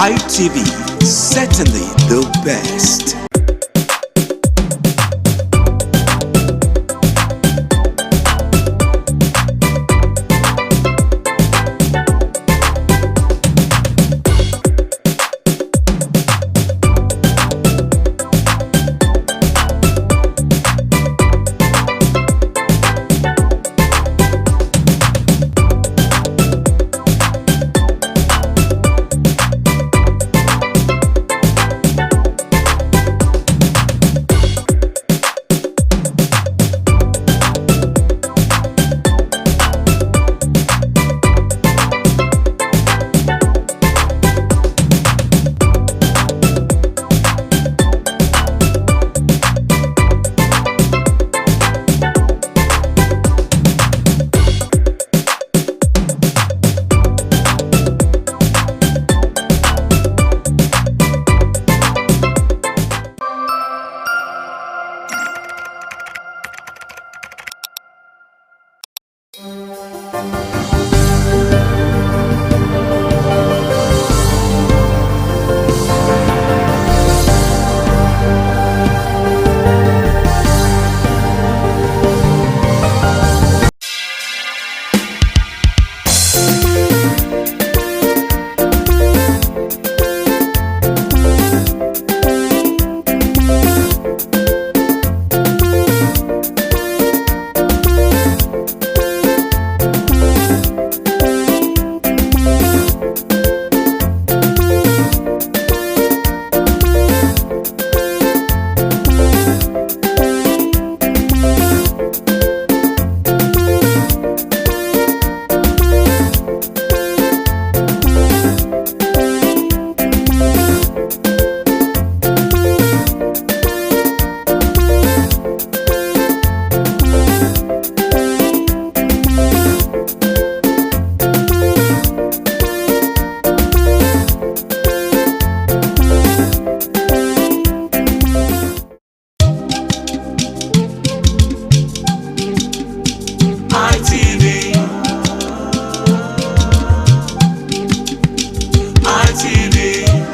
ITV, certainly the best.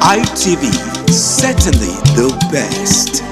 ITV, certainly the best.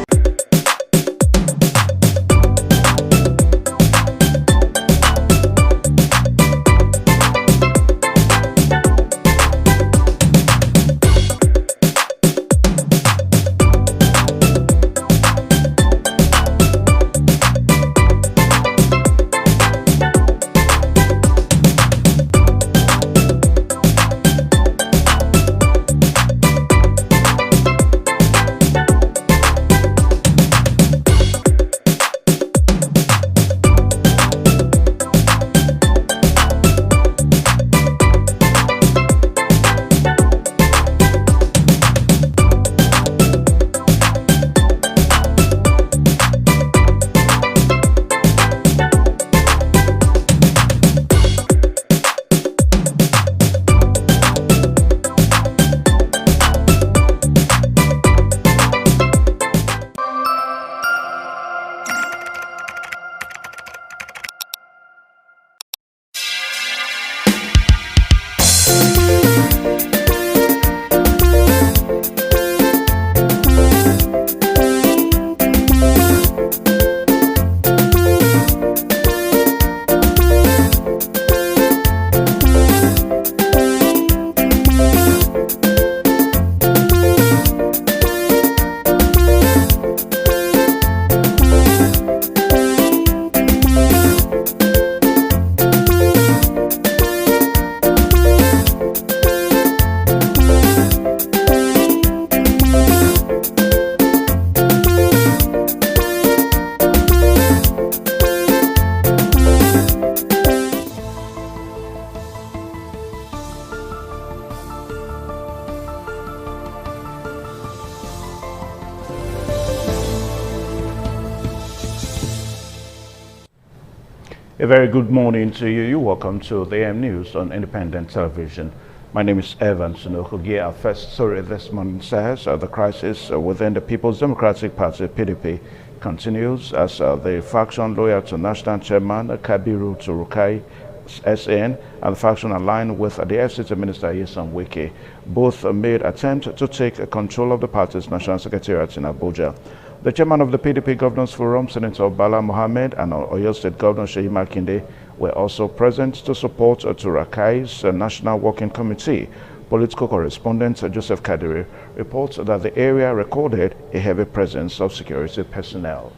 A very good morning to you. You're welcome to the AM News on Independent Television. My name is Evan Sunokugi. Our first story this morning says the crisis within the People's Democratic Party, PDP, continues as the faction loyal to National Chairman Kabiru Turukai SAN, and the faction aligned with the FCT Minister Nyesom Wike. Both made attempts to take control of the party's national secretariat in Abuja. The chairman of the PDP Governors Forum, Senator Bala Mohammed, and Oyo State Governor Seyi Makinde were also present to support Turakai's National Working Committee. Political correspondent Joseph Kadiri reports that the area recorded a heavy presence of security personnel.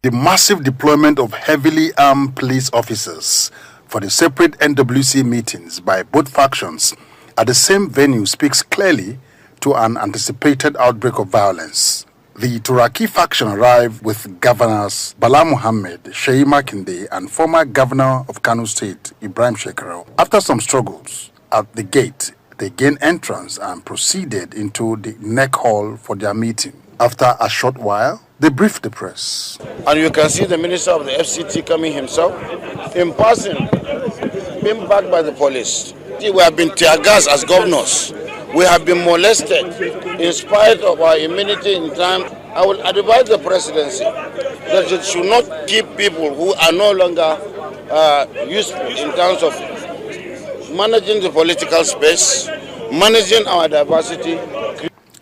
The massive deployment of heavily armed police officers for the separate NWC meetings by both factions at the same venue speaks clearly to an anticipated outbreak of violence. The Turaki faction arrived with Governors Bala Mohammed, Seyi Makinde, and former Governor of Kano State, Ibrahim Shekarau. After some struggles at the gate, they gained entrance and proceeded into the neck hall for their meeting. After a short while, they briefed the press. And you can see the Minister of the FCT coming himself in person, being backed by the police. We have been tear gassed as governors. We have been molested in spite of our immunity in time. I will advise the presidency that it should not keep people who are no longer useful in terms of managing the political space, managing our diversity.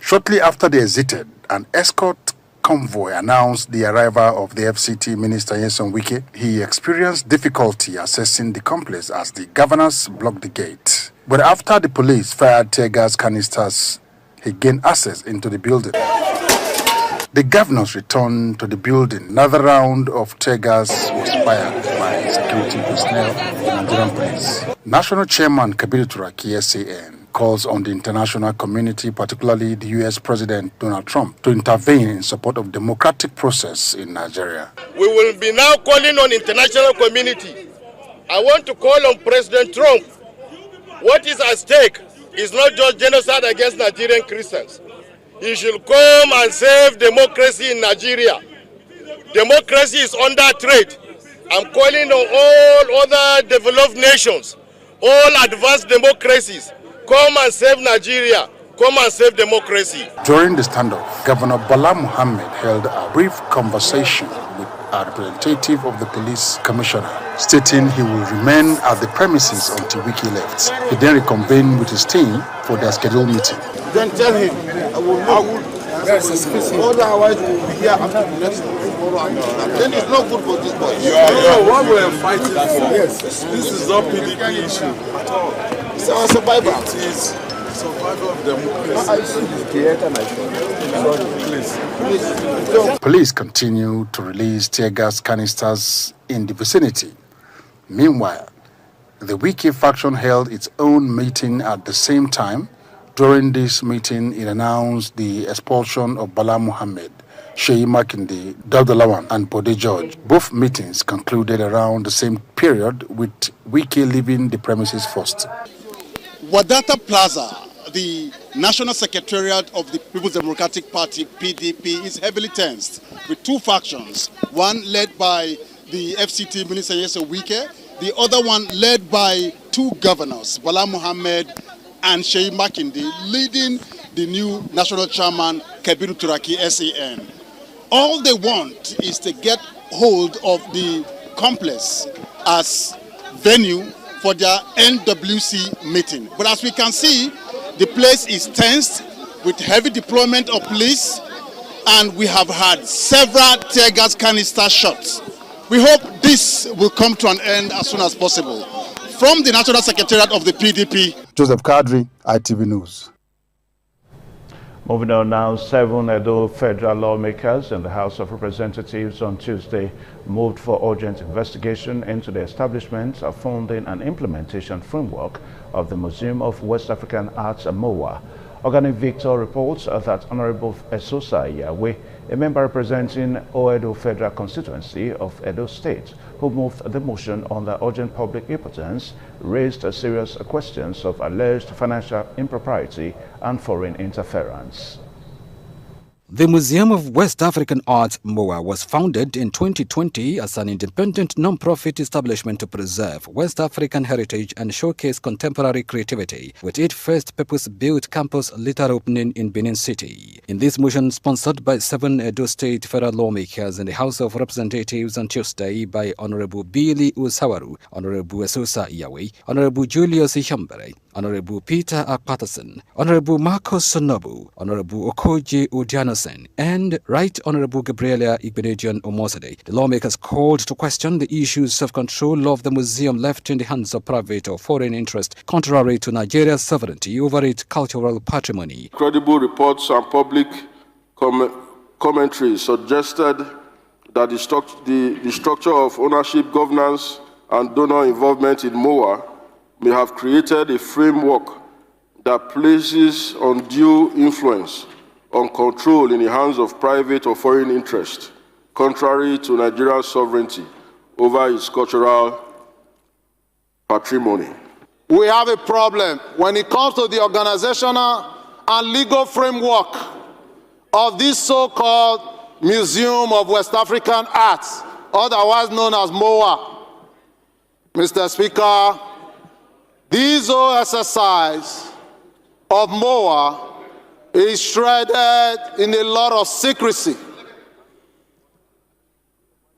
Shortly after they exited, an escort convoy announced the arrival of the FCT Minister Nyesom Wike. He experienced difficulty accessing the complex as the governors blocked the gate. But after the police fired tear gas canisters, he gained access into the building. The governors returned to the building. Another round of tear gas was fired by security personnel of the Nigerian police. National Chairman Kabiru Turaki SAN calls on the international community, particularly the U.S. President Donald Trump, to intervene in support of democratic process in Nigeria. We will be now calling on international community. I want to call on President Trump. What is at stake is not just genocide against Nigerian Christians. He should come and save democracy in Nigeria. Democracy is under threat. I'm calling on all other developed nations, all advanced democracies, come and save Nigeria. Come and save democracy. During the standoff, Governor Bala Mohammed held a brief conversation with a representative of the police commissioner, stating he will remain at the premises until Wike left. He then reconvened with his team for their scheduled meeting. Then tell him, I will otherwise we will be here after the next then it's not good for this boy. What we're fighting for, this is not PDP issue at all. It's our survival. It is survival of democracy. Police continue to release tear gas canisters in the vicinity. Meanwhile, the Wike faction held its own meeting at the same time. During this meeting, it announced the expulsion of Bala Mohammed, Seyi Makinde, Dauda Lawan, and Bode George. Both meetings concluded around the same period, with Wike leaving the premises first. Wadata Plaza, the National Secretariat of the People's Democratic Party, PDP, is heavily tensed with two factions, one led by the FCT Minister Nyesom Wike, the other one led by two governors, Bala Mohammed and Seyi Makinde, leading the new national chairman, Kabiru Turaki SAN. All they want is to get hold of the complex as venue for their NWC meeting. But as we can see, the place is tensed with heavy deployment of police, and we have had several tear gas canister shots. We hope this will come to an end as soon as possible. From the National Secretariat of the PDP, Joseph Kadri, ITV News. Moving on now, 7 Edo federal lawmakers in the House of Representatives on Tuesday moved for urgent investigation into the establishment, funding and implementation framework of the Museum of West African Arts, MOWA. Organic Victor reports that Honorable Esosa Yahweh, a member representing Oedo Federal Constituency of Edo State, who moved the motion on the urgent public importance, raised serious questions of alleged financial impropriety and foreign interference. The Museum of West African Art, MOA, was founded in 2020 as an independent non-profit establishment to preserve West African heritage and showcase contemporary creativity, with its first purpose-built campus later opening in Benin City. In this motion, sponsored by 7 Edo State federal lawmakers in the House of Representatives on Tuesday by Honorable Billy Usawaru, Honorable Esosa Iyawe, Honorable Julius Ihambere, Honorable Peter Patterson, Honorable Marcos Sonobu, Honorable Okoji Udianosen, and Right Honorable Gabriela Igbenedion Omosade, the lawmakers called to question the issues of control of the museum left in the hands of private or foreign interest, contrary to Nigeria's sovereignty over its cultural patrimony. Credible reports and public commentary suggested that the structure of ownership, governance, and donor involvement in MOA may have created a framework that places undue influence on control in the hands of private or foreign interest, contrary to Nigeria's sovereignty over its cultural patrimony. We have a problem when it comes to the organizational and legal framework of this so-called Museum of West African Arts, otherwise known as MOA. Mr. Speaker, this whole exercise of MOA is shrouded in a lot of secrecy.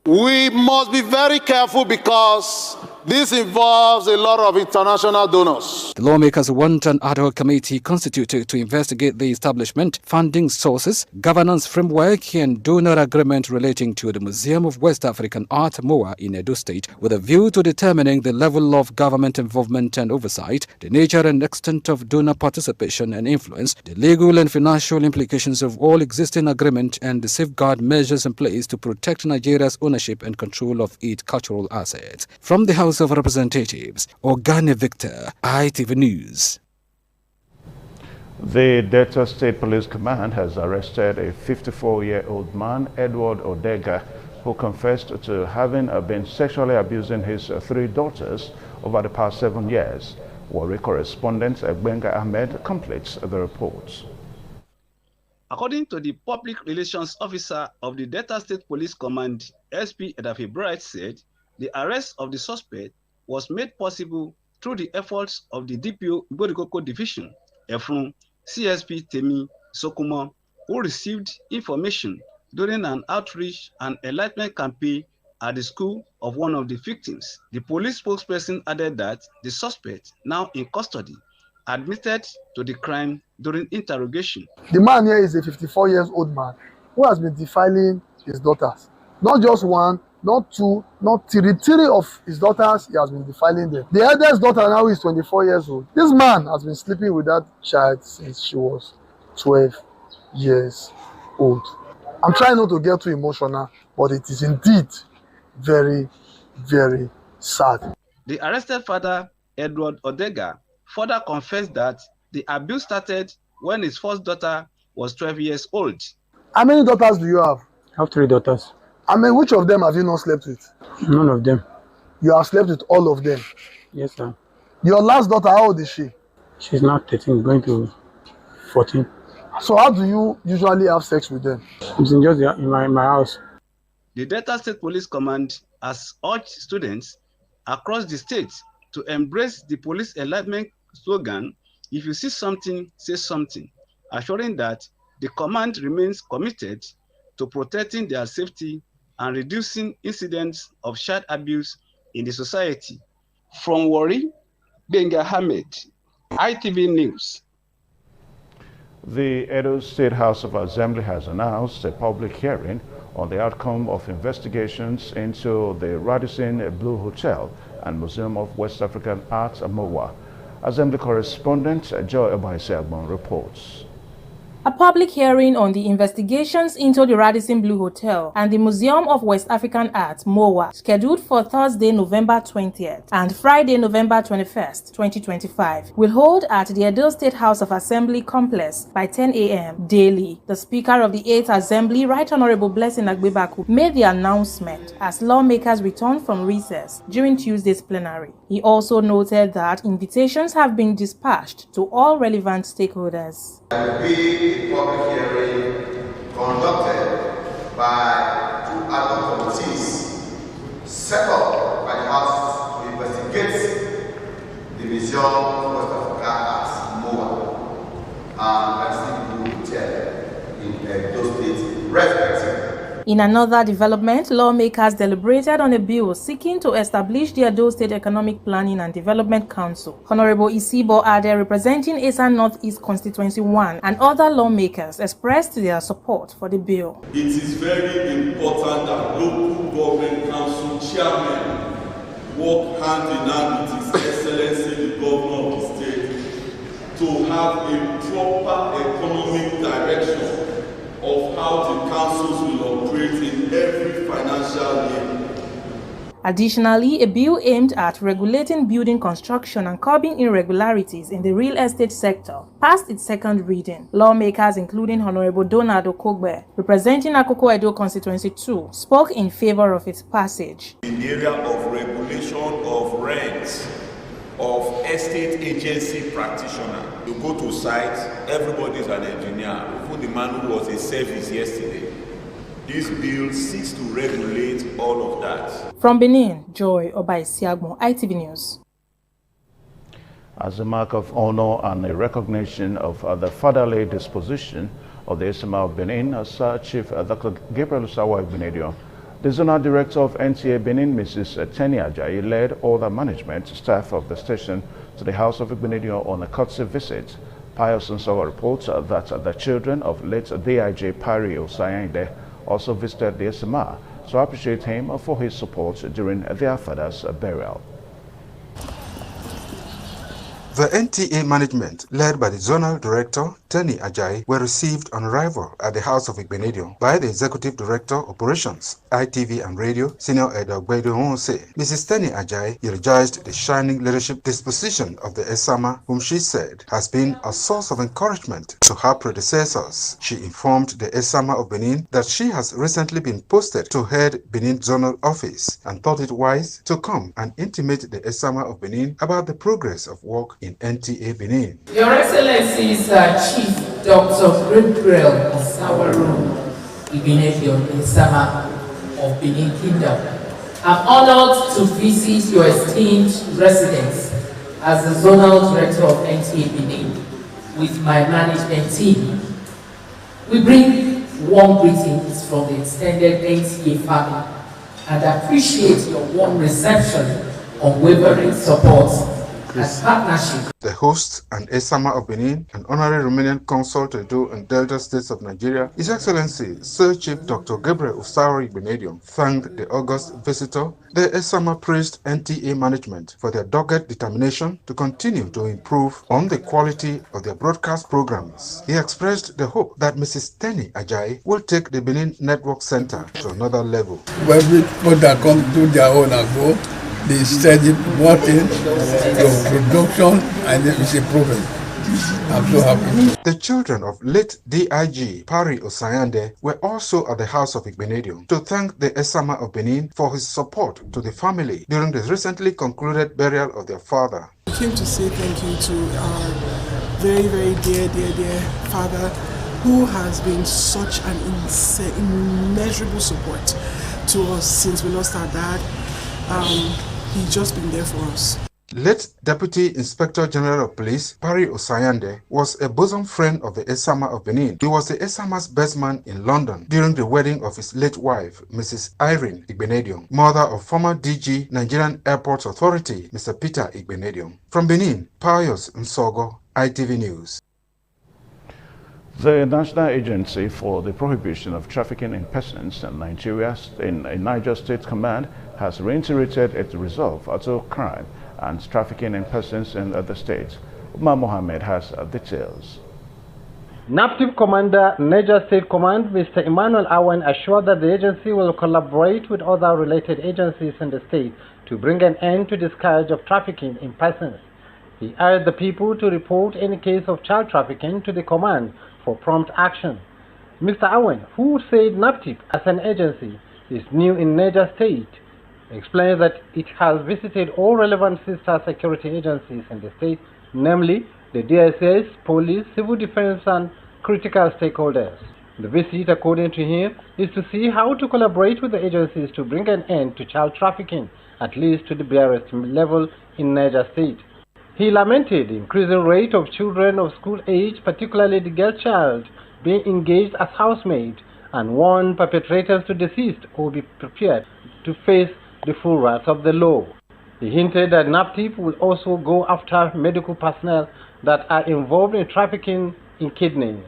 We must be very careful because this involves a lot of international donors. The lawmakers want an ad hoc committee constituted to investigate the establishment, funding sources, governance framework, and donor agreement relating to the Museum of West African Art, MOA, in Edo State, with a view to determining the level of government involvement and oversight, the nature and extent of donor participation and influence, the legal and financial implications of all existing agreement, and the safeguard measures in place to protect Nigeria's ownership and control of its cultural assets. From the House of Representatives, Ogane Victor, ITV News. The Delta State Police Command has arrested a 54-year-old man, Edward Odega, who confessed to having been sexually abusing his 3 daughters over the past 7 years. Warri correspondent Benga Ahmed completes the report. According to the public relations officer of the Delta State Police Command, SP Edafe Bright said, the arrest of the suspect was made possible through the efforts of the DPO Iborikoko Division, Efrun, CSP Temi Sokuma, who received information during an outreach and enlightenment campaign at the school of one of the victims. The police spokesperson added that the suspect, now in custody, admitted to the crime during interrogation. The man here is a 54-year-old man who has been defiling his daughters. Not just one, not 2, not 3. 3 of his daughters, he has been defiling them. The eldest daughter now is 24 years old. This man has been sleeping with that child since she was 12 years old. I'm trying not to get too emotional, but it is indeed very, very sad. The arrested father, Edward Odega, further confessed that the abuse started when his first daughter was 12 years old. How many daughters do you have? I have 3 daughters. I mean, which of them have you not slept with? None of them. You have slept with all of them? Yes, sir. Your last daughter, how old is she? She's now 13, going to 14. So how do you usually have sex with them? It's in just in my house. The Delta State Police Command has urged students across the state to embrace the police enlightenment slogan, "If you see something, say something," assuring that the command remains committed to protecting their safety and reducing incidents of child abuse in the society. From Warri, Benga Ahmed, ITV News. The Edo State House of Assembly has announced a public hearing on the outcome of investigations into the Radisson Blu Hotel and Museum of West African Art, MOA. Assembly correspondent Joy Obaise reports. A public hearing on the investigations into the Radisson Blu Hotel and the Museum of West African Art, MOA, scheduled for Thursday, November 20th and Friday, November 21st, 2025, will hold at the Edo State House of Assembly complex by 10 a.m. daily. The Speaker of the 8th Assembly, Right Honorable Blessing Agbebaku, made the announcement as lawmakers returned from recess during Tuesday's plenary. He also noted that invitations have been dispatched to all relevant stakeholders. Public hearing conducted by 2 ad hoc committees set up by the House to investigate the Museum of West Africa at MOA and Radisson Blu Hotel in Edo State, respectively. In another development, lawmakers deliberated on a bill seeking to establish the Edo State Economic Planning and Development Council. Honorable Isibo Ade, representing Esa Northeast Constituency 1, and other lawmakers expressed their support for the bill. It is very important that local government council chairmen work hand in hand with His Excellency the Governor of the state to have a proper economic direction of how the councils will operate in every financial year. Additionally, a bill aimed at regulating building construction and curbing irregularities in the real estate sector passed its second reading. Lawmakers, including Honorable Donald Okogbe, representing Akoko Edo Constituency 2, spoke in favor of its passage. In the area of regulation of rents, of estate agency practitioner. You go to site, everybody is an engineer, even the man who was a service yesterday. This bill seeks to regulate all of that. From Benin, Joy Obaisiagmo, ITV News. As a mark of honor and a recognition of the fatherly disposition of the Esama of Benin, Sir Chief Dr. Gabriel Usawa Igbenedion, the Zonal Director of NTA Benin, Mrs. Tenny Ajayi, led all the management staff of the station to the house of Igbenedion on a courtesy visit. Pius Nsogo reports that the children of late DIJ Pari Osayande also visited the Esama to appreciate him for his support during their father's burial. The NTA management, led by the Zonal Director, Tenny Ajayi, were received on arrival at the House of Igbenedion by the Executive Director, Operations, ITV and Radio, Senior Edo Gbedonse. Mrs. Tenny Ajayi eulogized the shining leadership disposition of the Esama, whom she said has been a source of encouragement to her predecessors. She informed the Esama of Benin that she has recently been posted to head Benin Zonal Office and thought it wise to come and intimate the Esama of Benin about the progress of work in NTA Benin. Your Excellencies, Chief Dr. Gabriel Osawaru Igbenedion Esama of Benin Kingdom, I'm honored to visit your esteemed residence as the Zonal Director of NTA Benin with my management team. We bring warm greetings from the extended NTA family and appreciate your warm reception, unwavering support, and partnership. The host and Esama of Benin, an honorary Romanian consul to Edo and Delta states of Nigeria, His Excellency Sir Chief Dr. Gabriel Usawa Igbenedion, thanked the august visitor. The Esama praised NTA management for their dogged determination to continue to improve on the quality of their broadcast programs. He expressed the hope that Mrs. Tenny Ajayi will take the Benin Network Center to another level. When people that come do their own and go, they study working, production, and it's a problem. I'm so happy. The children of late DIG Pari Osayande were also at the house of Igbenedion to thank the Esama of Benin for his support to the family during the recently concluded burial of their father. I came to say thank you to our very, very dear father, who has been such an immeasurable support to us since we lost our dad. He's just been there for us. Late Deputy Inspector General of Police Pari Osayande was a bosom friend of the Esama of Benin. He was the Esama's best man in London during the wedding of his late wife, Mrs. Irene Igbenedion, mother of former DG Nigerian Airports Authority, Mr. Peter Igbenedion. From Benin, Pius Nsogo, ITV News. The National Agency for the Prohibition of Trafficking in Persons in Niger State Command has reiterated its resolve to crime and trafficking in persons in the state. Umar Mohammed has details. NAPTIP Commander, Niger State Command, Mr. Emmanuel Awen, assured that the agency will collaborate with other related agencies in the state to bring an end to the scourge of trafficking in persons. He urged the people to report any case of child trafficking to the command for prompt action. Mr. Awen, who said NAPTIP as an agency is new in Niger State, explained that it has visited all relevant sister security agencies in the state, namely the DSS, police, civil defense, and critical stakeholders. The visit, according to him, is to see how to collaborate with the agencies to bring an end to child trafficking, at least to the barest level in Niger State. He lamented the increasing rate of children of school age, particularly the girl child, being engaged as housemaid, and warned perpetrators to desist or be prepared to face the full wrath of the law. He hinted that NAPTIP will also go after medical personnel that are involved in trafficking in kidneys,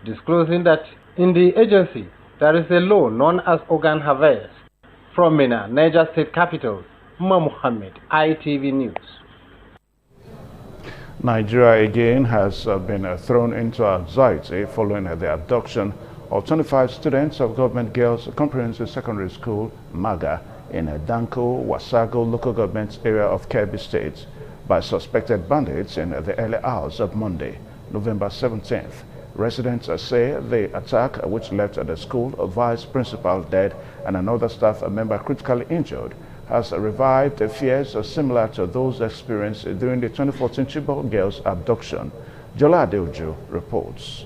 disclosing that in the agency there is a law known as organ harvest. From Mina, Niger State Capital, Umar Muhammad, ITV News. Nigeria again has been thrown into anxiety following the abduction of 25 students of Government Girls Comprehensive Secondary School, MAGA, in Danko, Wasago local government area of Kebbi State by suspected bandits in the early hours of Monday, November 17th. Residents say the attack, which left the school vice principal dead and another staff member critically injured, has revived fears similar to those experienced during the 2014 Chibok girls abduction. Jola Adeojo reports.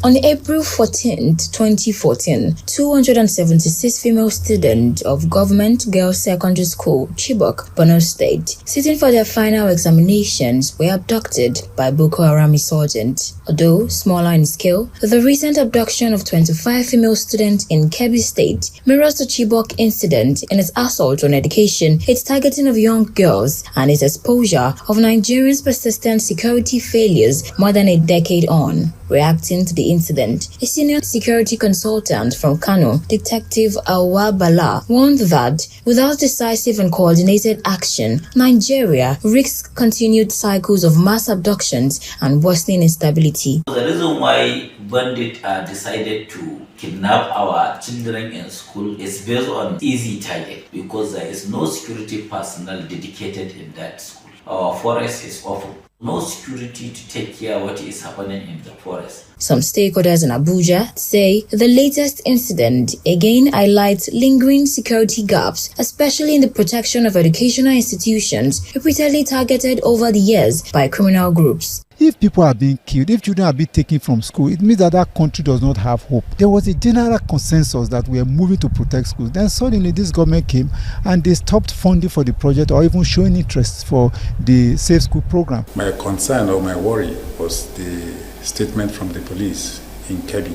On April 14, 2014, 276 female students of Government Girls Secondary School, Chibok, Borno State, sitting for their final examinations, were abducted by Boko Haram insurgents. Although smaller in scale, the recent abduction of 25 female students in Kebbi State mirrors the Chibok incident in its assault on education, its targeting of young girls, and its exposure of Nigerians' persistent security failures more than a decade on. Reacting to the incident, a senior security consultant from Kano, Detective Awal Bala, warned that without decisive and coordinated action, Nigeria risks continued cycles of mass abductions and worsening instability. The reason why bandits decided to kidnap our children in school is based on easy target because there is no security personnel dedicated in that school. Our forest is open. No security to take care of what is happening in the forest. Some stakeholders in Abuja say the latest incident again highlights lingering security gaps, especially in the protection of educational institutions repeatedly targeted over the years by criminal groups. If people are being killed, if children are being taken from school, it means that that country does not have hope. There was a general consensus that we are moving to protect schools. Then suddenly this government came and they stopped funding for the project or even showing interest for the Safe School program. My concern or my worry was the statement from the police in Kebbi.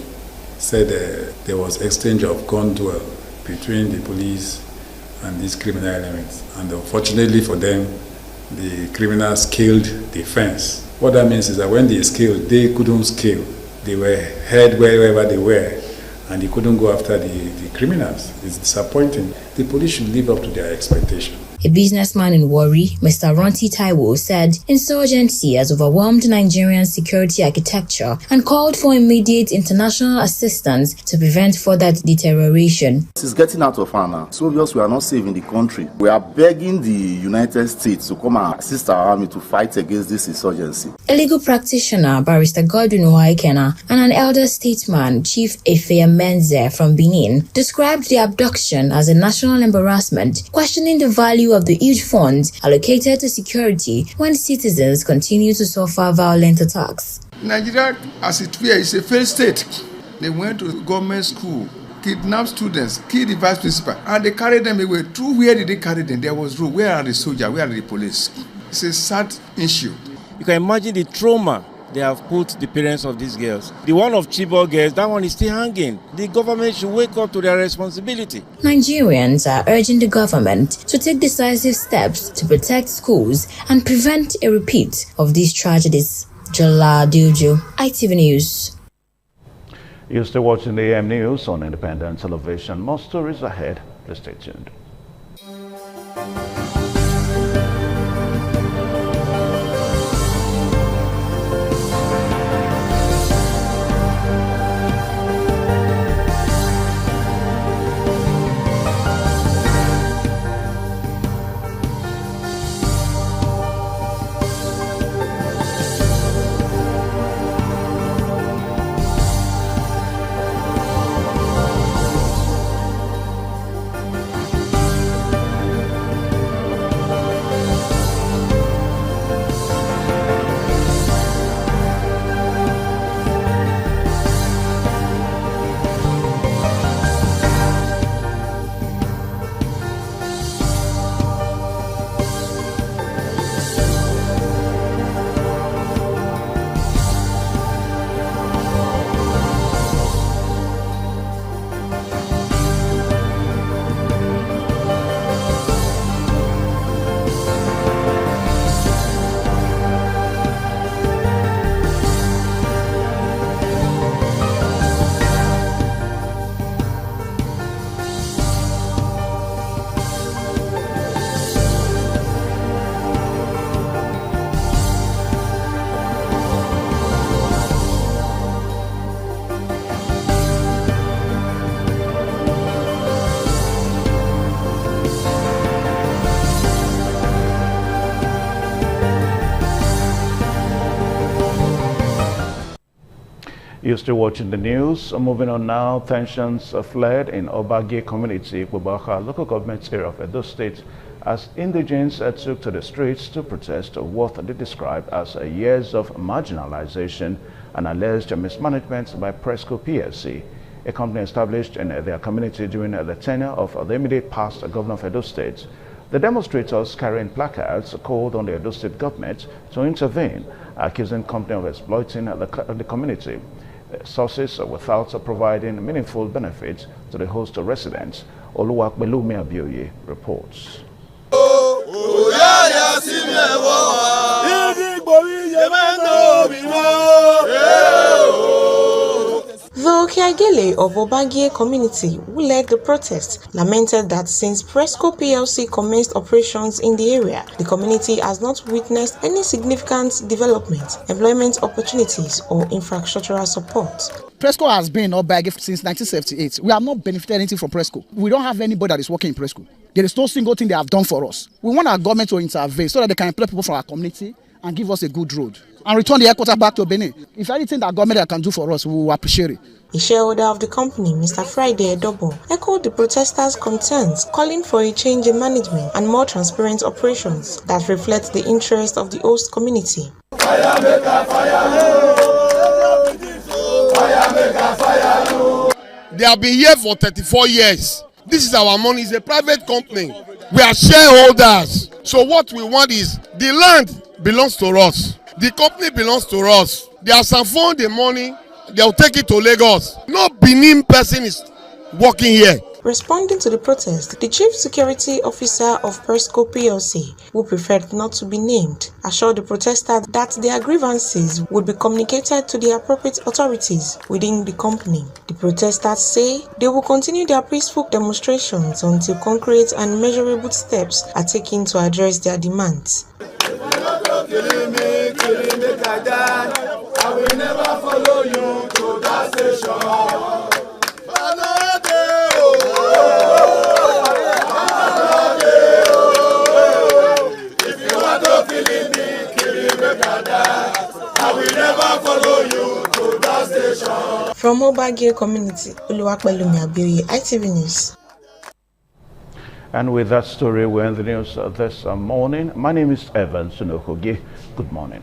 Said there was exchange of gun duel between the police and these criminal elements. And unfortunately for them, the criminals scaled the fence. What that means is that when they scaled, they couldn't scale. They were head wherever they were, and they couldn't go after the criminals. It's disappointing. The police should live up to their expectation. A businessman in Warri, Mr. Ronti Taiwo, said insurgency has overwhelmed Nigerian security architecture and called for immediate international assistance to prevent further deterioration. It is getting out of hand now. It's obvious we are not safe in the country. We are begging the United States to come and assist our army to fight against this insurgency. A legal practitioner, Barrister Godwin Owaikena, and an elder statesman, Chief Efeya Menze from Benin, described the abduction as a national embarrassment, questioning the value of the huge funds allocated to security when citizens continue to suffer violent attacks. Nigeria, as it were, is a failed state. They went to government school, kidnapped students, killed the vice principal, and they carried them away. Through where did they carry them? There was road. Where are the soldiers? Where are the police? It's a sad issue. You can imagine the trauma they have put the parents of these girls. The one of Chibok girls, that one is still hanging. The government should wake up to their responsibility. Nigerians are urging the government to take decisive steps to protect schools and prevent a repeat of these tragedies. Jola Adeojo, ITV News. You're still watching the AM News on Independent Television. More stories ahead. Please stay tuned. You're still watching the news. Moving on now, tensions flared in Obage community, Bubaka local government area of Edo State, as indigents took to the streets to protest what they described as years of marginalization and alleged mismanagement by Presco PLC, a company established in their community during the tenure of the immediate past governor of Edo State. The demonstrators carrying placards called on the Edo State government to intervene, accusing the company of exploiting the community. Sources without providing meaningful benefits to the host residents. Oluwakbelumi Abioye reports. The Okiagele of Obagie community, who led the protest, lamented that since Presco PLC commenced operations in the area, the community has not witnessed any significant development, employment opportunities, or infrastructural support. Presco has been in Obagie since 1978. We have not benefited anything from Presco. We don't have anybody that is working in Presco. There is no single thing they have done for us. We want our government to intervene so that they can employ people from our community and give us a good road and return the headquarters back to Benin. If anything that government can do for us, we will appreciate it. The shareholder of the company, Mr. Friday Edobo, echoed the protesters' concerns, calling for a change in management and more transparent operations that reflect the interests of the host community. They have been here for 34 years. This is our money. It's a private company. We are shareholders. So what we want is the land belongs to us. The company belongs to us. They have found the money. They'll take it to Lagos. No Benin person is working here. Responding to the protest, the Chief Security Officer of Presco PLC, who preferred not to be named, assured the protesters that their grievances would be communicated to the appropriate authorities within the company. The protesters say they will continue their peaceful demonstrations until concrete and measurable steps are taken to address their demands. I will never follow you to that station. If you want to kill me, I will never follow you to that station. From Obagie community, Oluwakbelumi Abioye, ITV News. And with that story, we're in the news this morning. My name is Evan Sunokogi. Good morning.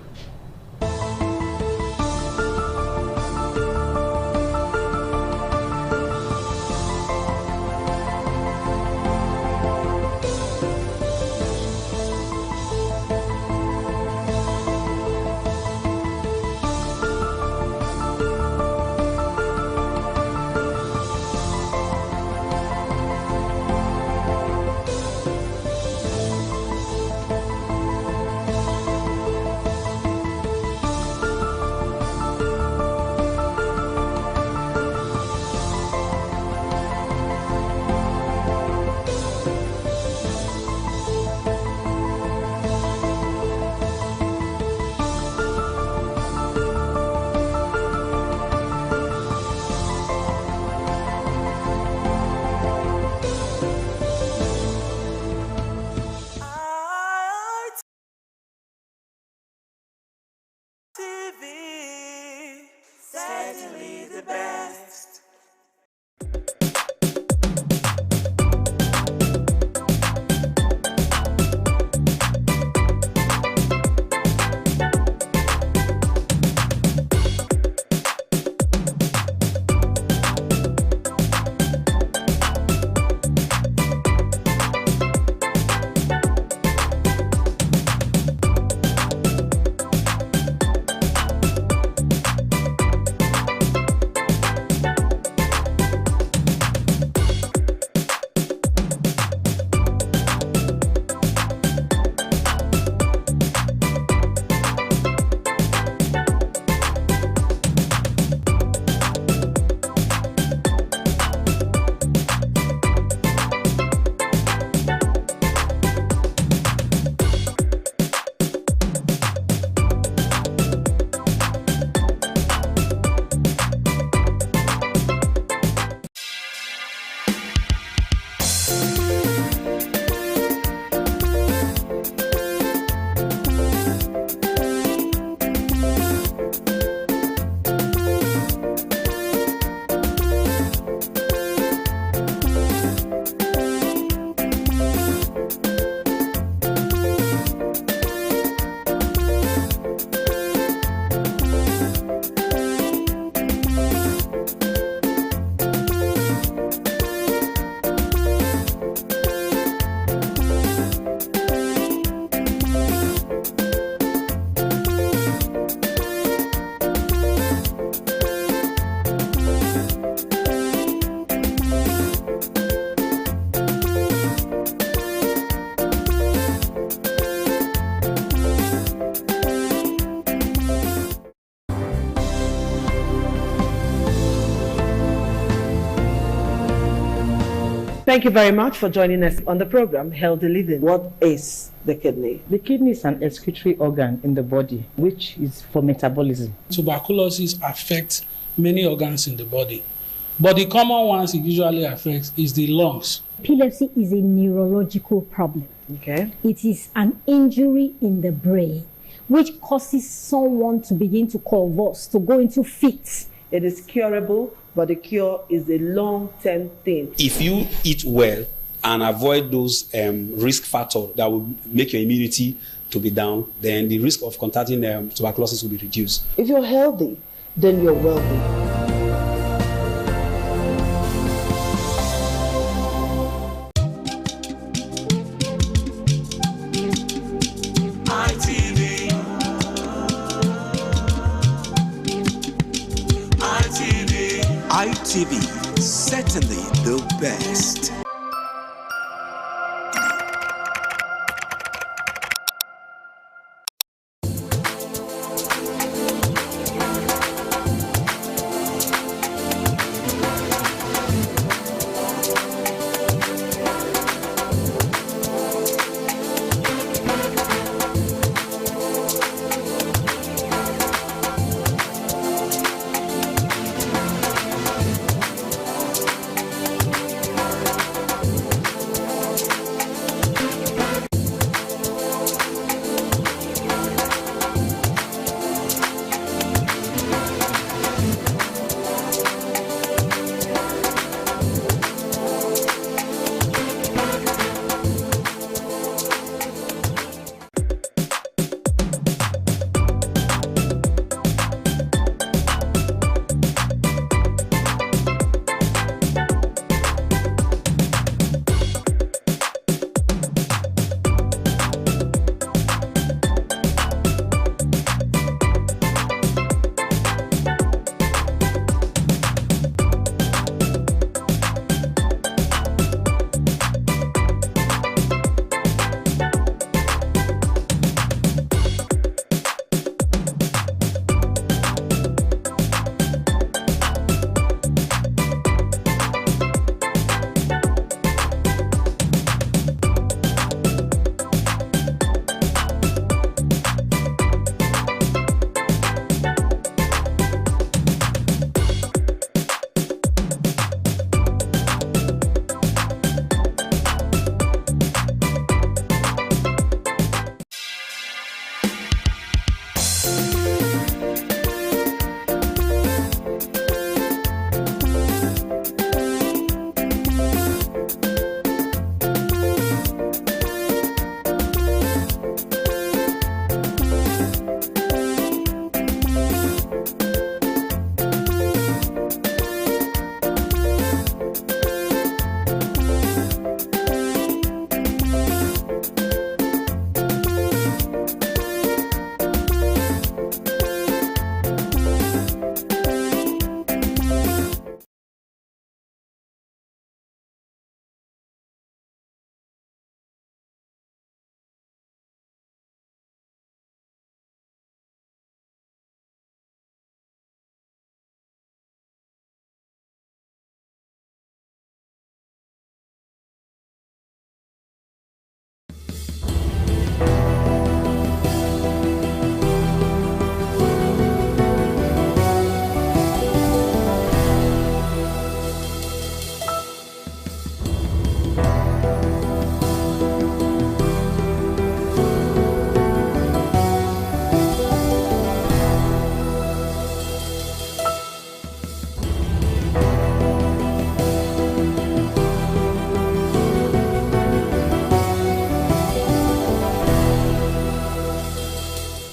Thank you very much for joining us on the program, Healthy Living. What is the kidney? The kidney is an excretory organ in the body, which is for metabolism. Tuberculosis affects many organs in the body, but the common ones it usually affects is the lungs. Epilepsy is a neurological problem. Okay. It is an injury in the brain, which causes someone to begin to convulse, to go into fits. It is curable, but the cure is a long-term thing. If you eat well and avoid those risk factors that will make your immunity to be down, then the risk of contracting tuberculosis will be reduced. If you're healthy, then you're wealthy. ITV, certainly the best.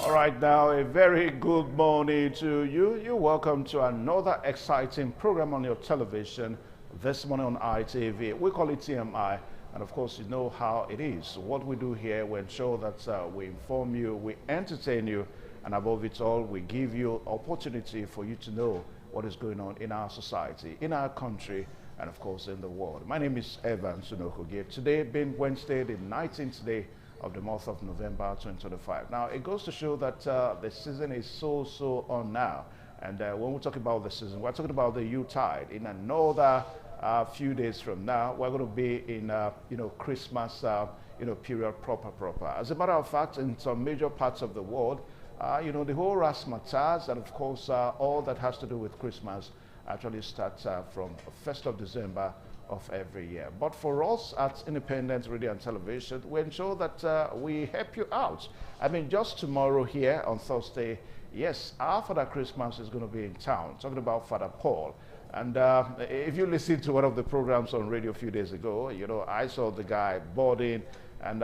Right now, a very good morning to you. You're welcome to another exciting program on your television this morning on ITV. We call it TMI, and of course, you know how it is. What we do here, we ensure that we inform you, we entertain you, and above it all, we give you opportunity for you to know what is going on in our society, in our country, and of course, in the world. My name is Evan Sunokogie. Today being Wednesday, the 19th day of the month of November 2025. Now, it goes to show that the season is so on now. And when we talk about the season, we're talking about the Yuletide in another a few days from now, we're going to be in, Christmas, period proper. As a matter of fact, in some major parts of the world, the whole Rasmataz and, of course, all that has to do with Christmas actually starts from 1st of December of every year. But for us at Independent Radio and Television, we ensure that we help you out. I mean, just tomorrow here on Thursday, yes, our Father Christmas is going to be in town, talking about Father Paul. And if you listen to one of the programs on radio a few days ago, I saw the guy boarding and,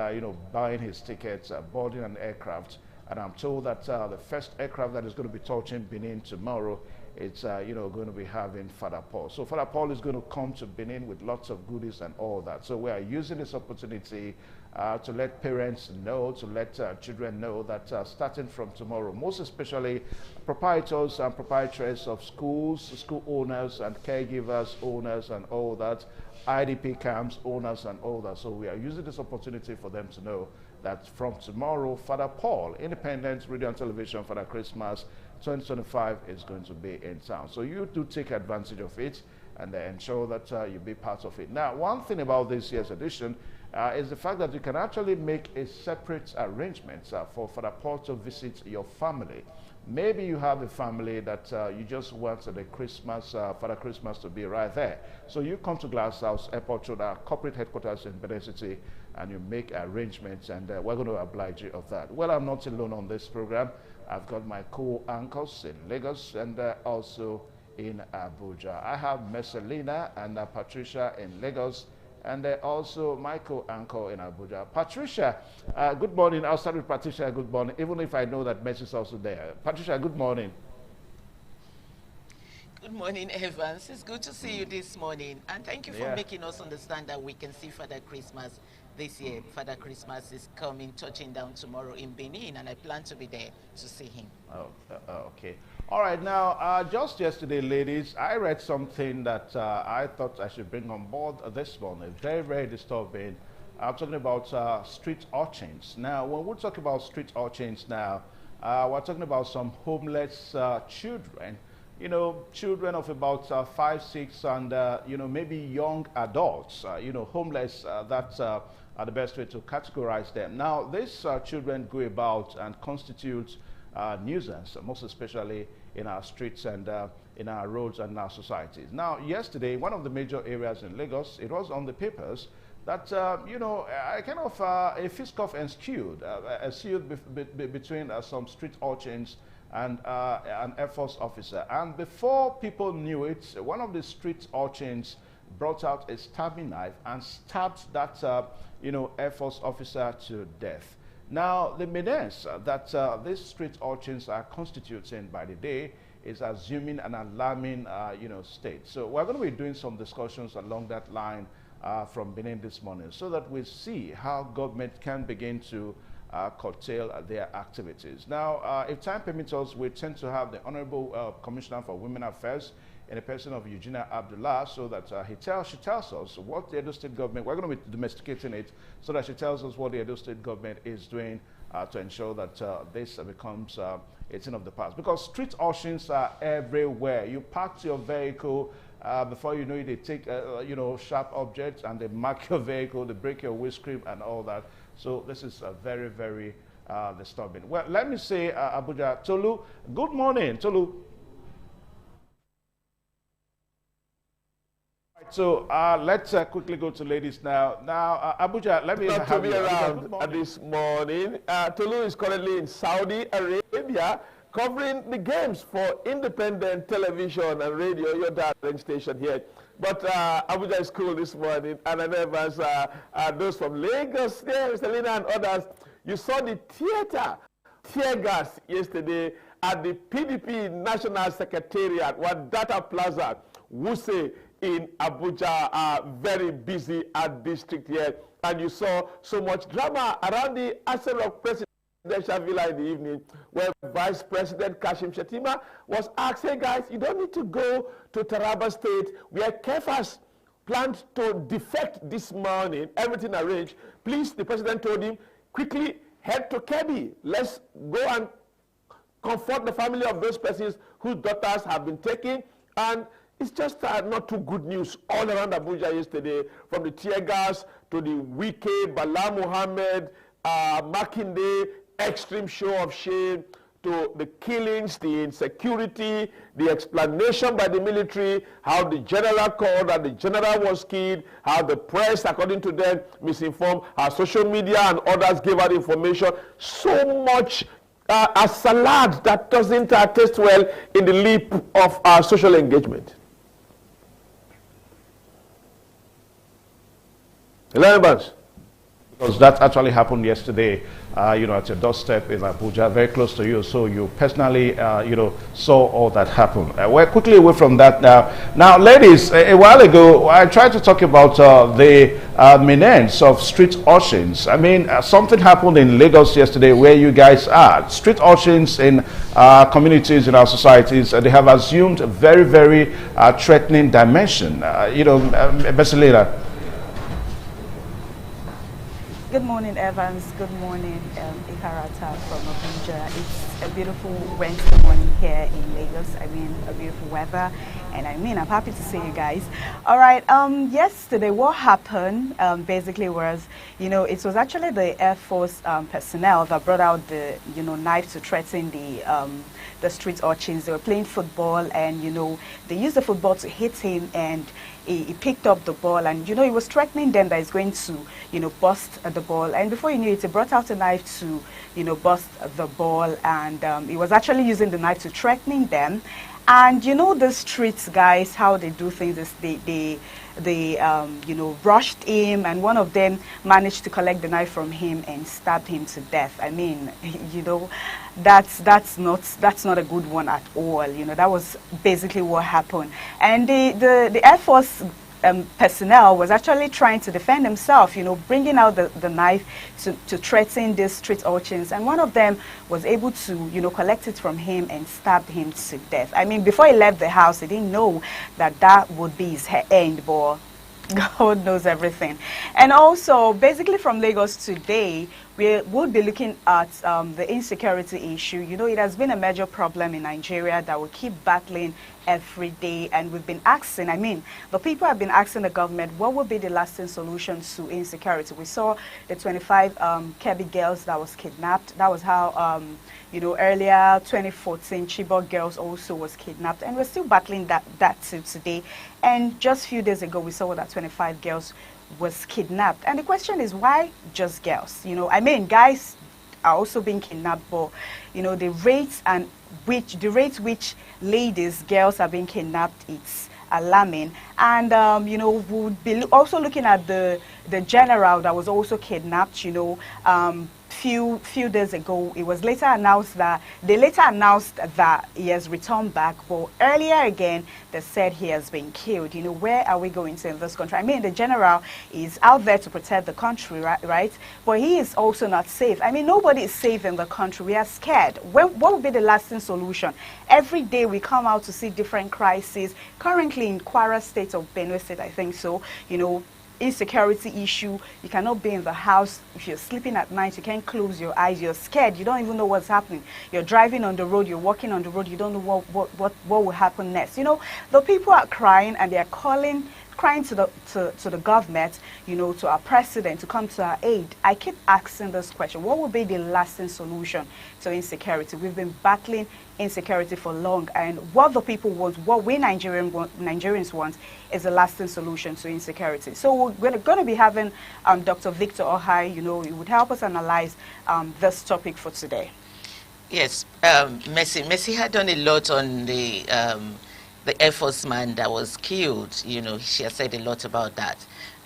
buying his tickets, boarding an aircraft. And I'm told that the first aircraft that is going to be touching Benin tomorrow, it's going to be having Father Paul. So Father Paul is going to come to Benin with lots of goodies and all that. So we are using this opportunity to let parents know, to let children know that starting from tomorrow, most especially proprietors and proprietaries of schools, school owners and caregivers, owners and all that, IDP camps, owners and all that. So we are using this opportunity for them to know that from tomorrow, Father Paul, Independent Radio and Television Father Christmas 2025 is going to be in town. So you do take advantage of it and ensure that you be part of it. Now, one thing about this year's edition is the fact that you can actually make a separate arrangement for Father Paul to visit your family. Maybe you have a family that you just want the Christmas, Father Christmas to be right there. So you come to Glass House Airport Road, our corporate headquarters in Benin City, and you make arrangements, and we're going to oblige you of that. Well, I'm not alone on this program. I've got my co-anchors in Lagos and also in Abuja. I have Messalina and Patricia in Lagos, and also my co-anchor in Abuja. Patricia, good morning. I'll start with Patricia. Good morning, even if I know that Messi is also there. Patricia, good morning. Good morning, Evans. It's good to see you this morning, and thank you for making us understand that we can see Father Christmas this year. Father Christmas is coming, touching down tomorrow in Benin, and I plan to be there to see him. Okay. All right. Now, just yesterday, ladies, I read something that I thought I should bring on board this morning. Very, very disturbing. I'm talking about street urchins. Now, when we talk about street urchins now, we're talking about some homeless children. Children of about 5, 6, and maybe young adults, homeless, that's are the best way to categorize them. Now, these children go about and constitute nuisance, most especially in our streets and in our roads and our societies. Now, yesterday, one of the major areas in Lagos, it was on the papers that, a kind of a fist-off ensued between some street urchins and an Air Force officer. And before people knew it, one of the street urchins brought out a stabbing knife and stabbed that, Air Force officer to death. Now, the menace that these street urchins are constituting by the day is assuming an alarming, state. So we're going to be doing some discussions along that line from Benin this morning so that we see how government can begin to curtail their activities. Now, if time permits us, we tend to have the Honorable Commissioner for Women Affairs in the person of Eugenia Abdullah, so that she tells us what the Edo State government, we're going to be domesticating it, so that she tells us what the Edo State government is doing to ensure that this becomes a thing of the past. Because street urchins are everywhere. You park your vehicle, before you know it, they take sharp objects and they mark your vehicle, they break your windscreen and all that. So this is very, very disturbing. Well, let me say, Abuja, Tolu, good morning, Tolu. So let's quickly go to ladies now. Now, Abuja, let me have you around this morning. Tolu is currently in Saudi Arabia covering the games for Independent Television and Radio, your darling station here. But Abuja is cool this morning, and I know as those from Lagos, there, Selena and others, you saw the tear gas yesterday at the PDP National Secretariat, Wadata Plaza, Wuse in Abuja, very busy at district here. And you saw so much drama around the Asset Rock Presidential Villa in the evening, where Vice President Kashim Shettima was asked, hey guys, you don't need to go to Taraba State, where Kefas planned to defect this morning, everything arranged. Please, the president told him, quickly head to Kebbi. Let's go and comfort the family of those persons whose daughters have been taken. And It's just not too good news all around Abuja yesterday, from the tear gas to the Wike, Bala Muhammad, Makinde, extreme show of shame, to the killings, the insecurity, the explanation by the military, how the general called that the general was killed, how the press, according to them, misinformed, how social media and others gave out information. So much a salad that doesn't taste well in the lip of our social engagement. Because that actually happened yesterday, you know, at your doorstep in Abuja, very close to you. So you personally, you know, saw all that happen. We're quickly away from that now. Now, ladies, a while ago, I tried to talk about the menace of street urchins. I mean, something happened in Lagos yesterday where you guys are. Street urchins in communities, in our societies, they have assumed a very, very threatening dimension. You know, Besilera. Good morning, Evans. Good morning, Ikarata from Abuja. It's a beautiful Wednesday morning here in Lagos. I mean, a beautiful weather. And I mean, I'm happy to see you guys. All right, yesterday what happened basically was, you know, it was actually the Air Force personnel that brought out the, you know, knife to threaten the street urchins. They were playing football and, you know, they used the football to hit him, and he picked up the ball, and, you know, he was threatening them that he's going to, you know, bust the ball. And before you knew it, he brought out a knife to, you know, bust the ball, and he was actually using the knife to threatening them. And you know the streets guys, how they do things is they you know, rushed him, and one of them managed to collect the knife from him and stabbed him to death. I mean, you know, that's not a good one at all. You know, that was basically what happened. And the Air Force personnel was actually trying to defend himself, you know, bringing out the knife to threaten these street urchins, and one of them was able to, you know, collect it from him and stabbed him to death. I mean, before he left the house, he didn't know that that would be his end, but God knows everything. And also, basically from Lagos today, we will be looking at the insecurity issue. You know, it has been a major problem in Nigeria that we keep battling every day, and we've been asking, I mean, the people have been asking the government, what will be the lasting solution to insecurity? We saw the 25 Kebbi girls that was kidnapped. That was how, you know, earlier 2014 Chibok girls also was kidnapped, and we're still battling that till today. And just a few days ago, we saw that 25 girls was kidnapped. And the question is, why just girls? You know, I mean, guys are also being kidnapped, but, you know, the rate which ladies, girls are being kidnapped, it's alarming. And, you know, we'll be also looking at the general that was also kidnapped, you know, few days ago. It was later announced that he has returned back, but earlier again they said he has been killed. You know, where are we going to in this country? I mean, the general is out there to protect the country, right? But he is also not safe. I mean, nobody is safe in the country. We are scared. What would be the lasting solution? Every day we come out to see different crises. Currently in Kwara State of Benue State, I think so, you know, insecurity issue. You cannot be in the house. If you're sleeping at night, you can't close your eyes. You're scared. You don't even know what's happening. You're driving on the road. You're walking on the road. You don't know what will happen next. You know, the people are crying, and they're crying to the government, you know, to our president to come to our aid. I keep asking this question: what will be the lasting solution to insecurity? We've been battling insecurity for long, and what the people want, what we Nigerians want, is a lasting solution to insecurity. So we're going to be having Dr. Victor Ohai, you know, he would help us analyze this topic for today. Yes, Messi had done a lot on the Air Force man that was killed. You know, she has said a lot about that.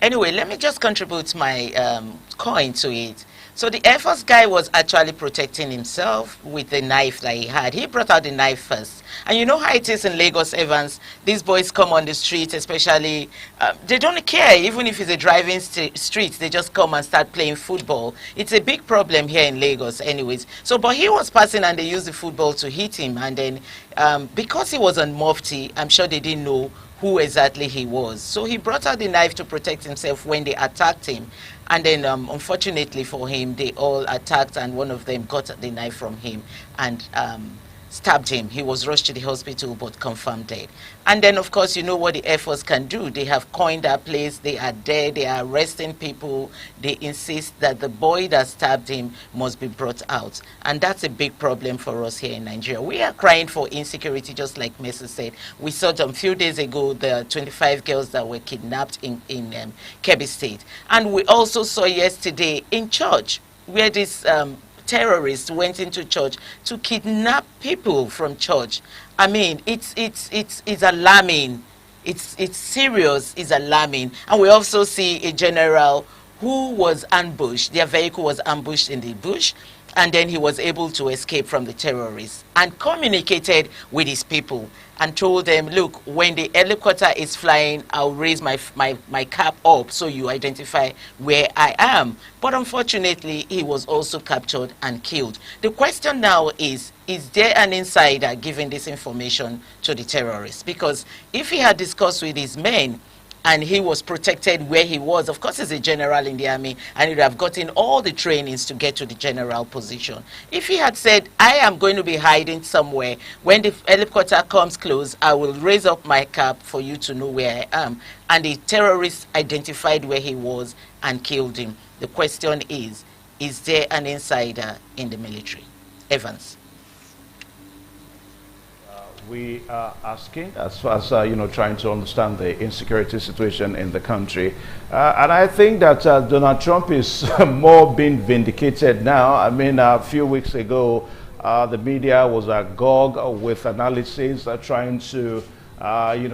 Anyway, let me just contribute my coin to it. So the Air Force guy was actually protecting himself with the knife that he had. He brought out the knife first. And you know how it is in Lagos, Evans. These boys come on the street, especially, they don't care. Even if it's a driving street, they just come and start playing football. It's a big problem here in Lagos anyways. So, but he was passing and they used the football to hit him. And then because he was on Mufti, I'm sure they didn't know who exactly he was. So he brought out the knife to protect himself when they attacked him. And then, unfortunately for him, they all attacked, and one of them got the knife from him and stabbed him. He was rushed to the hospital but confirmed dead. And then, of course, you know what the Air Force can do. They have coined that place. They are there. They are arresting people. They insist that the boy that stabbed him must be brought out. And that's a big problem for us here in Nigeria. We are crying for insecurity, just like Messi said. We saw a few days ago the 25 girls that were kidnapped in Kebbi State. And we also saw yesterday in church where this terrorists went into church to kidnap people from church. I mean, it's alarming. It's serious. It's alarming. And we also see a general who was ambushed. Their vehicle was ambushed in the bush, and then he was able to escape from the terrorists and communicated with his people and told them, look, when the helicopter is flying, I'll raise my cap up so you identify where I am. But unfortunately, he was also captured and killed. The question now is there an insider giving this information to the terrorists? Because if he had discussed with his men, and he was protected where he was. Of course, he's a general in the army, and he would have gotten all the trainings to get to the general position. If he had said, I am going to be hiding somewhere, when the helicopter comes close, I will raise up my cap for you to know where I am. And the terrorists identified where he was and killed him. The question is there an insider in the military? Evans. We are asking, as far as trying to understand the insecurity situation in the country, and I think that Donald Trump is more being vindicated now. I mean, a few weeks ago, the media was agog with analysis trying to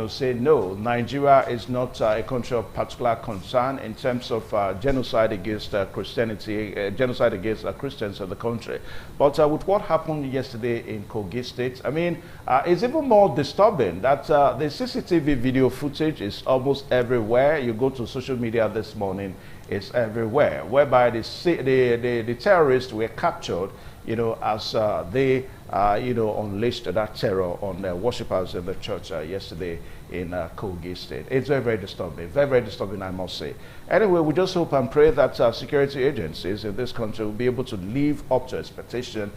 say no, Nigeria is not a country of particular concern in terms of genocide against Christianity, genocide against Christians in the country. But with what happened yesterday in Kogi State, I mean, it's even more disturbing that the CCTV video footage is almost everywhere. You go to social media this morning, it's everywhere, whereby the terrorists were captured, as they unleashed that terror on worshippers in the church yesterday in Kogi State. It's very, very disturbing. Very, very disturbing, I must say. Anyway, we just hope and pray that security agencies in this country will be able to live up to expectation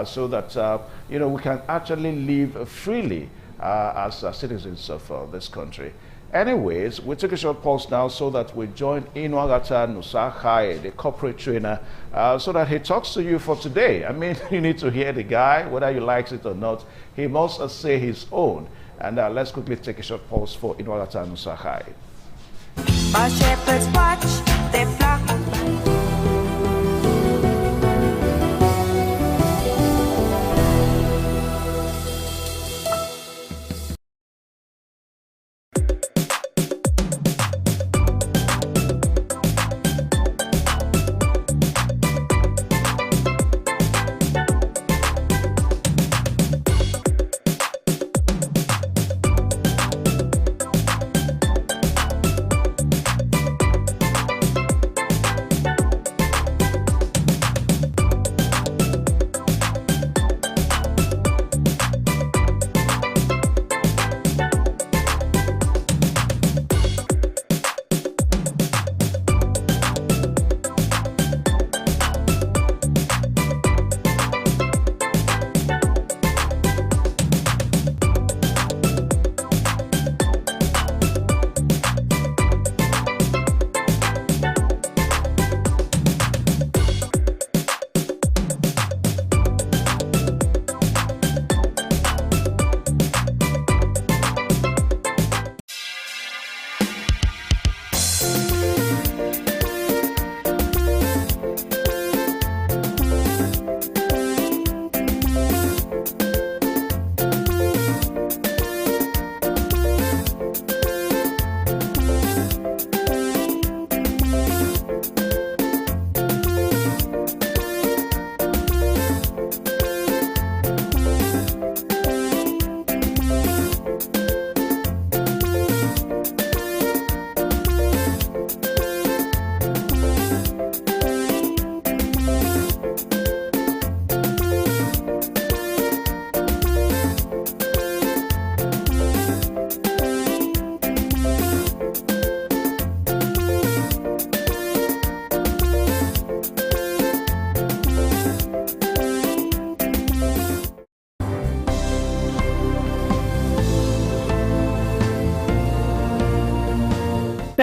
so that, we can actually live freely as citizens of this country. Anyways, we take a short pause now so that we join Inuagata Nusahai, the corporate trainer, so that he talks to you for today. I mean, you need to hear the guy, whether you like it or not. He must say his own. And let's quickly take a short pause for Inuagata Nusahai. Our shepherds watch their flock.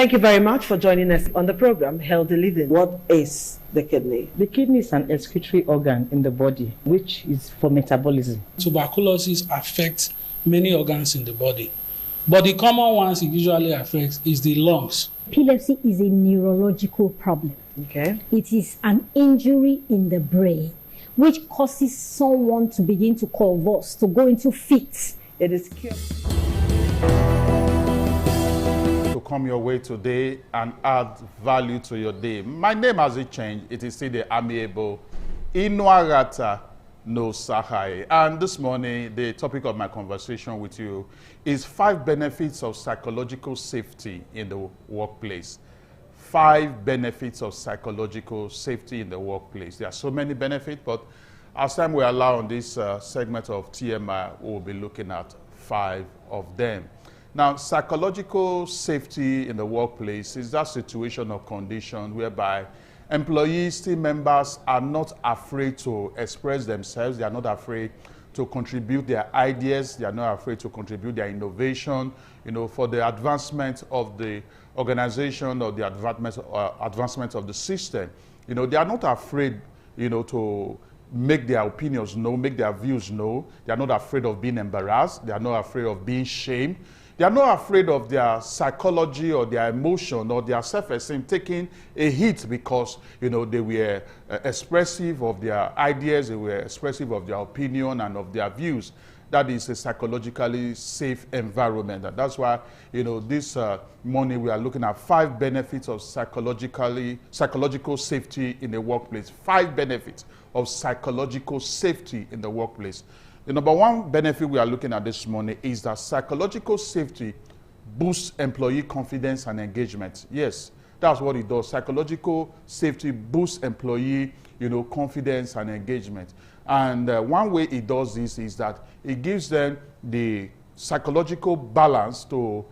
Thank you very much for joining us on the program, Healthy Living. What is the kidney? The kidney is an excretory organ in the body, which is for metabolism. Tuberculosis affects many organs in the body, but the common ones it usually affects is the lungs. Epilepsy is a neurological problem. Okay. It is an injury in the brain which causes someone to begin to convulse, to go into fits. It is cured. To come your way today and add value to your day. My name hasn't changed. It is still the amiable Inuarata No Sahai. And this morning, the topic of my conversation with you is 5 benefits of psychological safety in the workplace. 5 benefits of psychological safety in the workplace. There are so many benefits, but as time we allow on this segment of TMI, we'll be looking at 5 of them. Now, psychological safety in the workplace is that situation or condition whereby employees, team members are not afraid to express themselves. They are not afraid to contribute their ideas. They are not afraid to contribute their innovation, for the advancement of the organization or the advancement of the system. They are not afraid, to make their opinions known, make their views known. They are not afraid of being embarrassed. They are not afraid of being shamed. They are not afraid of their psychology or their emotion or their self-esteem taking a hit because, they were expressive of their ideas, they were expressive of their opinion and of their views. That is a psychologically safe environment. And that's why, this morning we are looking at 5 benefits of psychological safety in the workplace. 5 benefits of psychological safety in the workplace. The number 1 benefit we are looking at this morning is that psychological safety boosts employee confidence and engagement. Yes, that's what it does. Psychological safety boosts employee, confidence and engagement. And one way it does this is that it gives them the psychological balance, the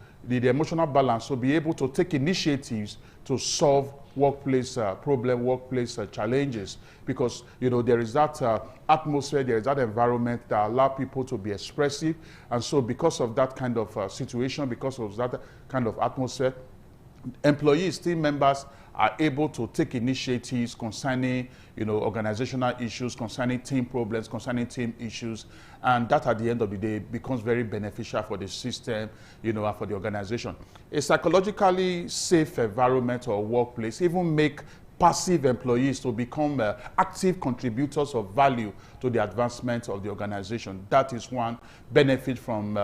emotional balance, to be able to take initiatives to solve workplace workplace challenges, because there is that atmosphere, there is that environment that allow people to be expressive, and so because of that kind of situation, because of that kind of atmosphere, employees, team members are able to take initiatives concerning, organizational issues, concerning team problems, concerning team issues, and that at the end of the day becomes very beneficial for the system, and for the organization. A psychologically safe environment or workplace even make passive employees to become active contributors of value to the advancement of the organization. That is one benefit from,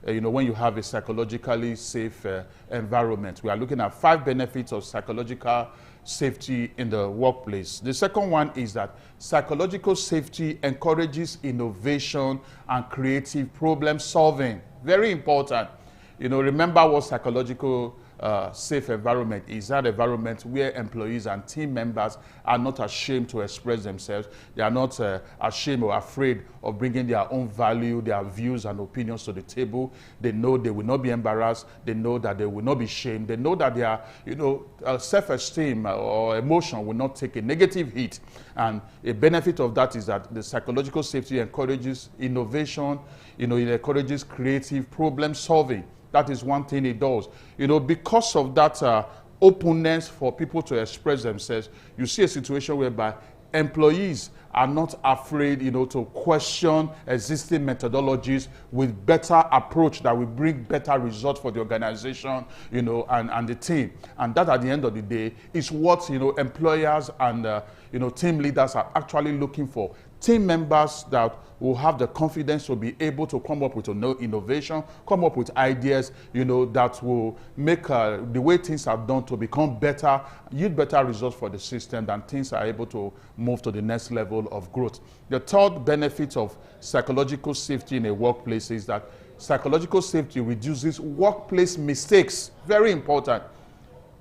when you have a psychologically safe environment. We are looking at 5 benefits of psychological safety in the workplace. The second one is that psychological safety encourages innovation and creative problem solving. Very important. Remember what psychological safe environment is. That environment where employees and team members are not ashamed to express themselves. They are not ashamed or afraid of bringing their own value, their views and opinions to the table. They know they will not be embarrassed. They know that they will not be shamed. They know that their self-esteem or emotion will not take a negative hit. And a benefit of that is that the psychological safety encourages innovation. It encourages creative problem solving. That is one thing it does. Because of that openness for people to express themselves, you see a situation whereby employees are not afraid, to question existing methodologies with better approach that will bring better results for the organization, and the team. And that at the end of the day is what, employers and, team leaders are actually looking for. Team members that will have the confidence to be able to come up with innovation, come up with ideas, that will make the way things are done to become better, yield better results for the system, and things are able to move to the next level of growth. The third benefit of psychological safety in a workplace is that psychological safety reduces workplace mistakes. Very important.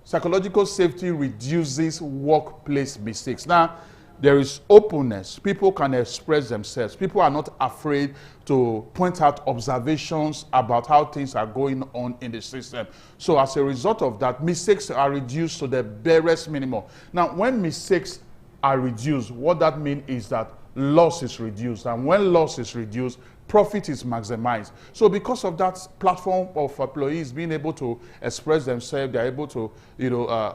Psychological safety reduces workplace mistakes. Now, there is openness. People can express themselves. People are not afraid to point out observations about how things are going on in the system. So as a result of that, mistakes are reduced to the barest minimum. Now, when mistakes are reduced, what that means is that loss is reduced. And when loss is reduced, profit is maximized. So because of that platform of employees being able to express themselves, they're able to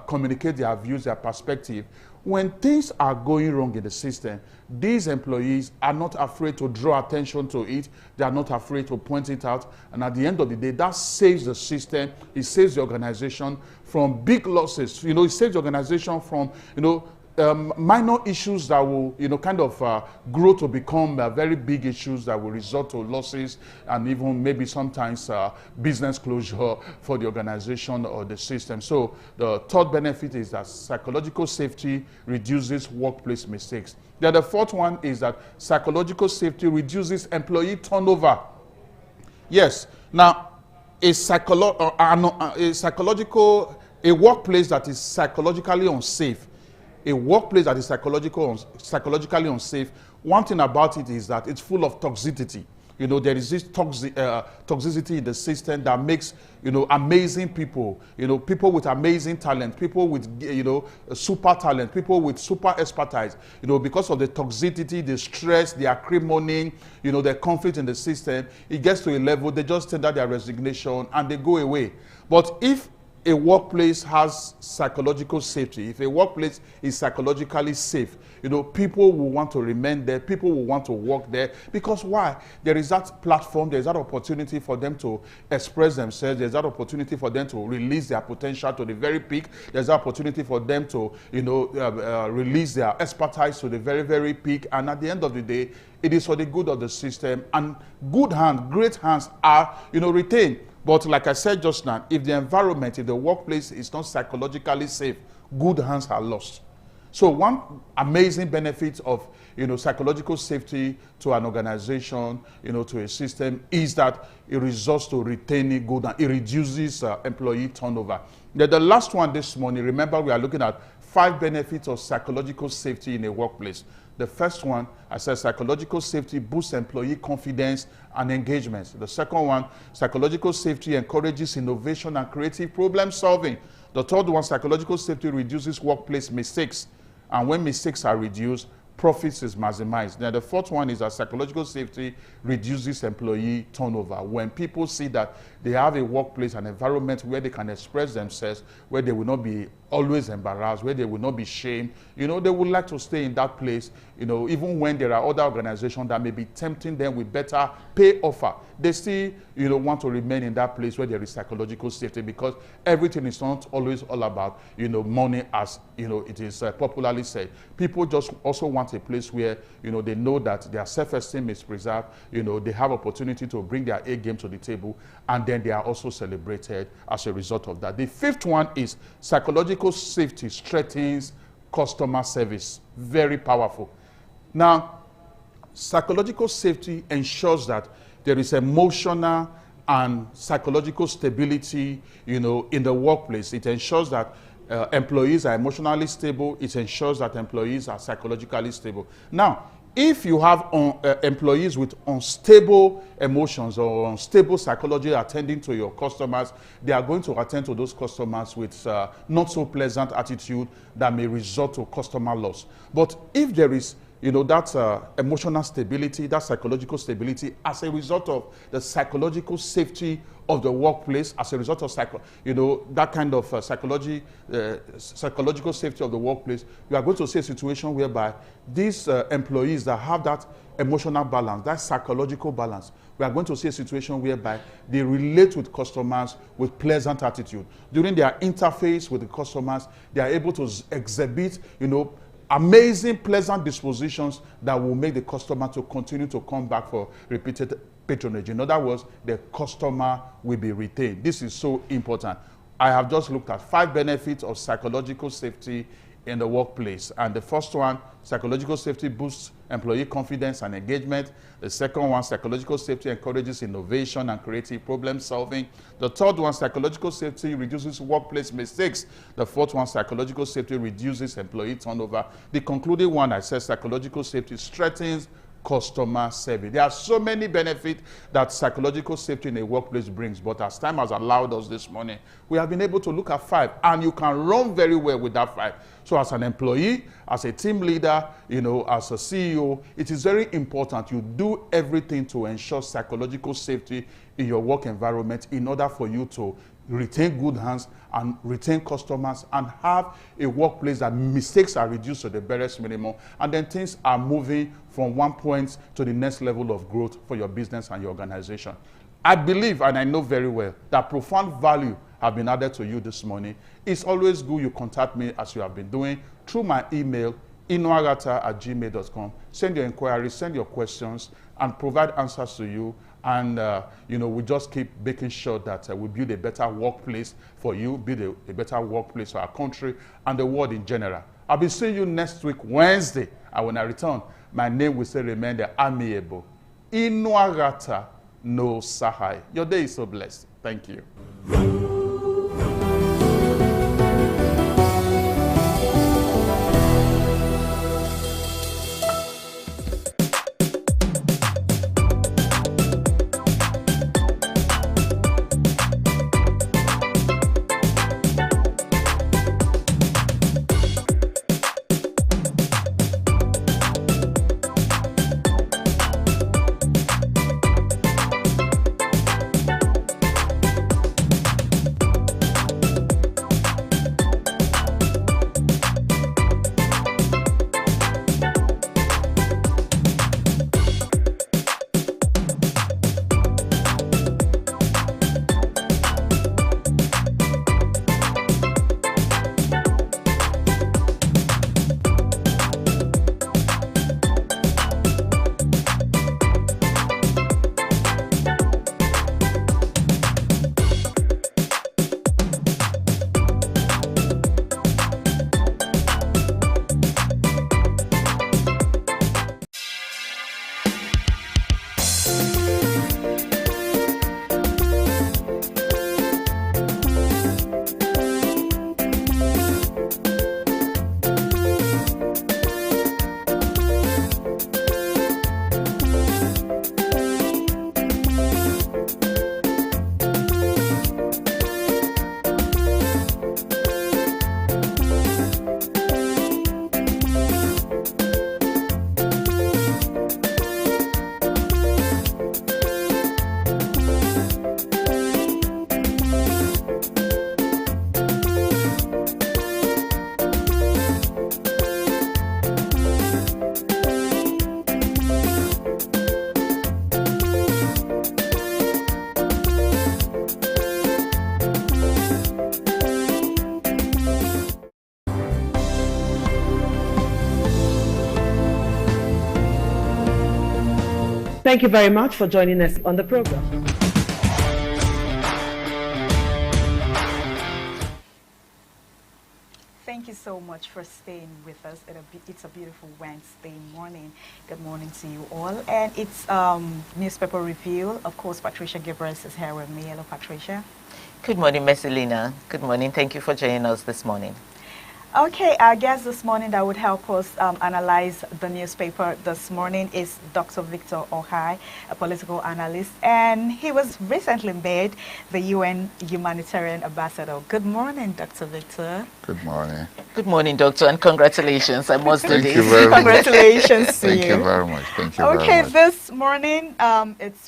communicate their views, their perspective. When things are going wrong in the system, these employees are not afraid to draw attention to it. They are not afraid to point it out. And at the end of the day, that saves the system. It saves the organization from big losses. It saves the organization from, minor issues that will, grow to become very big issues that will result to losses and even maybe sometimes business closure for the organization or the system. So the third benefit is that psychological safety reduces workplace mistakes. Then the fourth one is that psychological safety reduces employee turnover. Yes. Now, a workplace that is psychologically unsafe, a workplace that is psychologically unsafe, one thing about it is that it's full of toxicity. There is this toxicity in the system that makes, amazing people, people with amazing talent, people with, super talent, people with super expertise, because of the toxicity, the stress, the acrimony, the conflict in the system, it gets to a level, they just tender their resignation and they go away. But if a workplace has psychological safety, if a workplace is psychologically safe, people will want to remain there, people will want to work there, because why? There is that platform, there is that opportunity for them to express themselves, there's that opportunity for them to release their potential to the very peak, there's that opportunity for them to, release their expertise to the very, very peak, and at the end of the day, it is for the good of the system, and good hands, great hands are, retained. But like I said just now, if the environment, if the workplace is not psychologically safe, good hands are lost. So one amazing benefit of psychological safety to an organization, to a system, is that it results to retaining good and it reduces employee turnover. Then the last one this morning, remember we are looking at 5 benefits of psychological safety in a workplace. The first one, I said psychological safety boosts employee confidence and engagement. The second one, psychological safety encourages innovation and creative problem solving. The third one, psychological safety reduces workplace mistakes. And when mistakes are reduced, profits is maximized. Then the fourth one is that psychological safety reduces employee turnover. When people see that they have a workplace, an environment where they can express themselves, where they will not be always embarrassed, where they will not be shamed, they would like to stay in that place, even when there are other organizations that may be tempting them with better pay offer, they still, want to remain in that place where there is psychological safety, because everything is not always all about, money, as, it is popularly said. People just also want a place where, they know that their self-esteem is preserved, they have opportunity to bring their A game to the table, and then they are also celebrated as a result of that. The fifth one is psychological safety strengthens customer service. Very powerful. Now, psychological safety ensures that there is emotional and psychological stability, in the workplace. It ensures that employees are emotionally stable. It ensures that employees are psychologically stable. Now, if you have employees with unstable emotions or unstable psychology attending to your customers, they are going to attend to those customers with not so pleasant attitude that may result to customer loss. But if there is that emotional stability, that psychological stability, as a result of the psychological safety of the workplace, as a result of that kind of psychological safety of the workplace, you are going to see a situation whereby these employees that have that emotional balance, that psychological balance, we are going to see a situation whereby they relate with customers with pleasant attitude. During their interface with the customers, they are able to exhibit, amazing, pleasant dispositions that will make the customer to continue to come back for repeated patronage. In other words, the customer will be retained. This is so important. I have just looked at 5 benefits of psychological safety in the workplace. And the first one, psychological safety boosts employee confidence and engagement. The second one, psychological safety encourages innovation and creative problem solving. The third one, psychological safety reduces workplace mistakes. The fourth one, psychological safety reduces employee turnover. The concluding one, I said psychological safety strengthens customer service. There are so many benefits that psychological safety in a workplace brings, but as time has allowed us this morning, we have been able to look at 5, and you can run very well with that 5. So as an employee, as a team leader, as a CEO, it is very important you do everything to ensure psychological safety in your work environment in order for you to retain good hands and retain customers and have a workplace that mistakes are reduced to the barest minimum, and then things are moving from one point to the next level of growth for your business and your organization. I believe, and I know very well, that profound value have been added to you this morning. It's always good you contact me as you have been doing through my email, inuarata@gmail.com. Send your inquiries, send your questions, and provide answers to you. And, we just keep making sure that we build a better workplace for you, build a better workplace for our country and the world in general. I'll be seeing you next week, Wednesday. And when I return, my name will still remain the amiable Inuarata No Sahai. Your day is so blessed. Thank you. Thank you very much for joining us on the program. Thank you so much for staying with us. It's a beautiful Wednesday morning. Good morning to you all. And it's newspaper review. Of course, Patricia Gabriel is here with me. Hello, Patricia. Good morning, Messelina. Good morning. Thank you for joining us this morning. Okay, our guest this morning that would help us analyze the newspaper this morning is Dr. Victor Ohai, a political analyst, and he was recently made the UN Humanitarian Ambassador. Good morning, Dr. Victor. Good morning. Good morning, Doctor, and congratulations. I must do this. Thank you very much. Congratulations to you. Thank you very much. Thank you very much. Okay, this morning,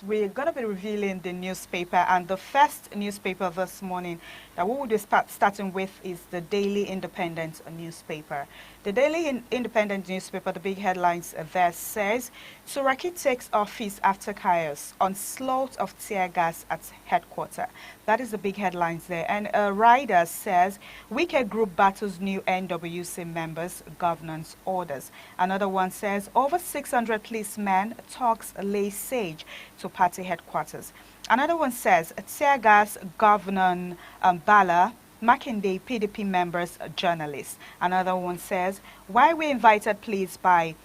we're going to be revealing the newspaper, and the first newspaper this morning that we will be starting with is the Daily Independent newspaper. The Daily Independent newspaper, the big headlines there says, Suraki takes office after chaos, onslaught of tear gas at headquarters. That is the big headlines there. And a rider says, Wicked Group battles new NWC members, governance orders. Another one says, over 600 policemen talks lay siege to party headquarters. Another one says, tear gas Governor Bala, Makinde PDP members, journalists. Another one says, why we invited pleas by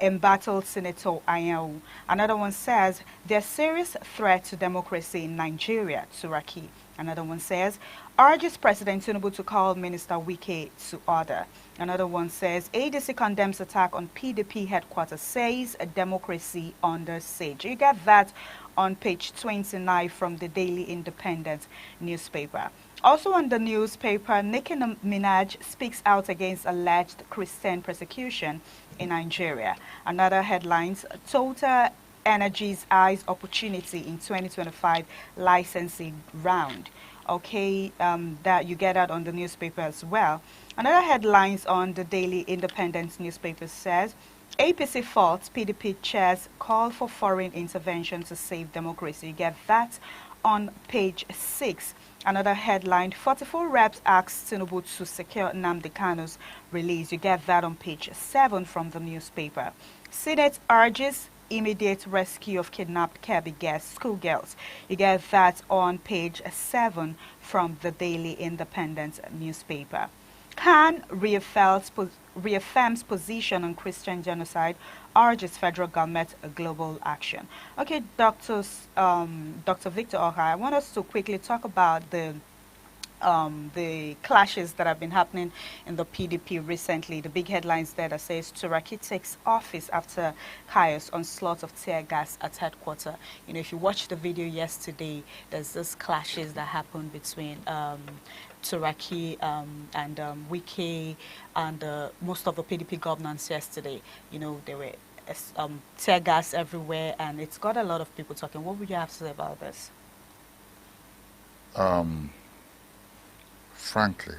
embattled Senator Anyau. Another one says, there's serious threat to democracy in Nigeria, Suraki. Another one says, urges President Tinubu to call Minister Wike to order. Another one says, ADC condemns attack on PDP headquarters, says a democracy under siege. You get that on page 29 from the Daily Independent newspaper. Also on the newspaper, Nicki Minaj speaks out against alleged Christian persecution in Nigeria. Another headlines, Total Energies eyes opportunity in 2025 licensing round. Okay, that you get that on the newspaper as well. Another headlines on the Daily Independent newspaper says, APC faults PDP chairs call for foreign intervention to save democracy. You get that on page 6. Another headline, 44 reps ask Tinubu to secure Nnamdi Kanu's release. You get that on page 7 from the newspaper. Senate urges immediate rescue of kidnapped Kebbi schoolgirls. You get that on page 7 from the Daily Independent newspaper. Khan reaffirms position on Christian genocide, urges federal government a global action. Okay, Dr. Victor Oha, I want us to quickly talk about the clashes that have been happening in the PDP recently. The big headlines there that says Turaki takes office after chaos onslaught of tear gas at headquarters. You know, if you watched the video yesterday, there's this clashes that happened between Turaki and Wike and most of the PDP governance yesterday. You know, there were tear gas everywhere, and it's got a lot of people talking. What would you have to say about this? Frankly,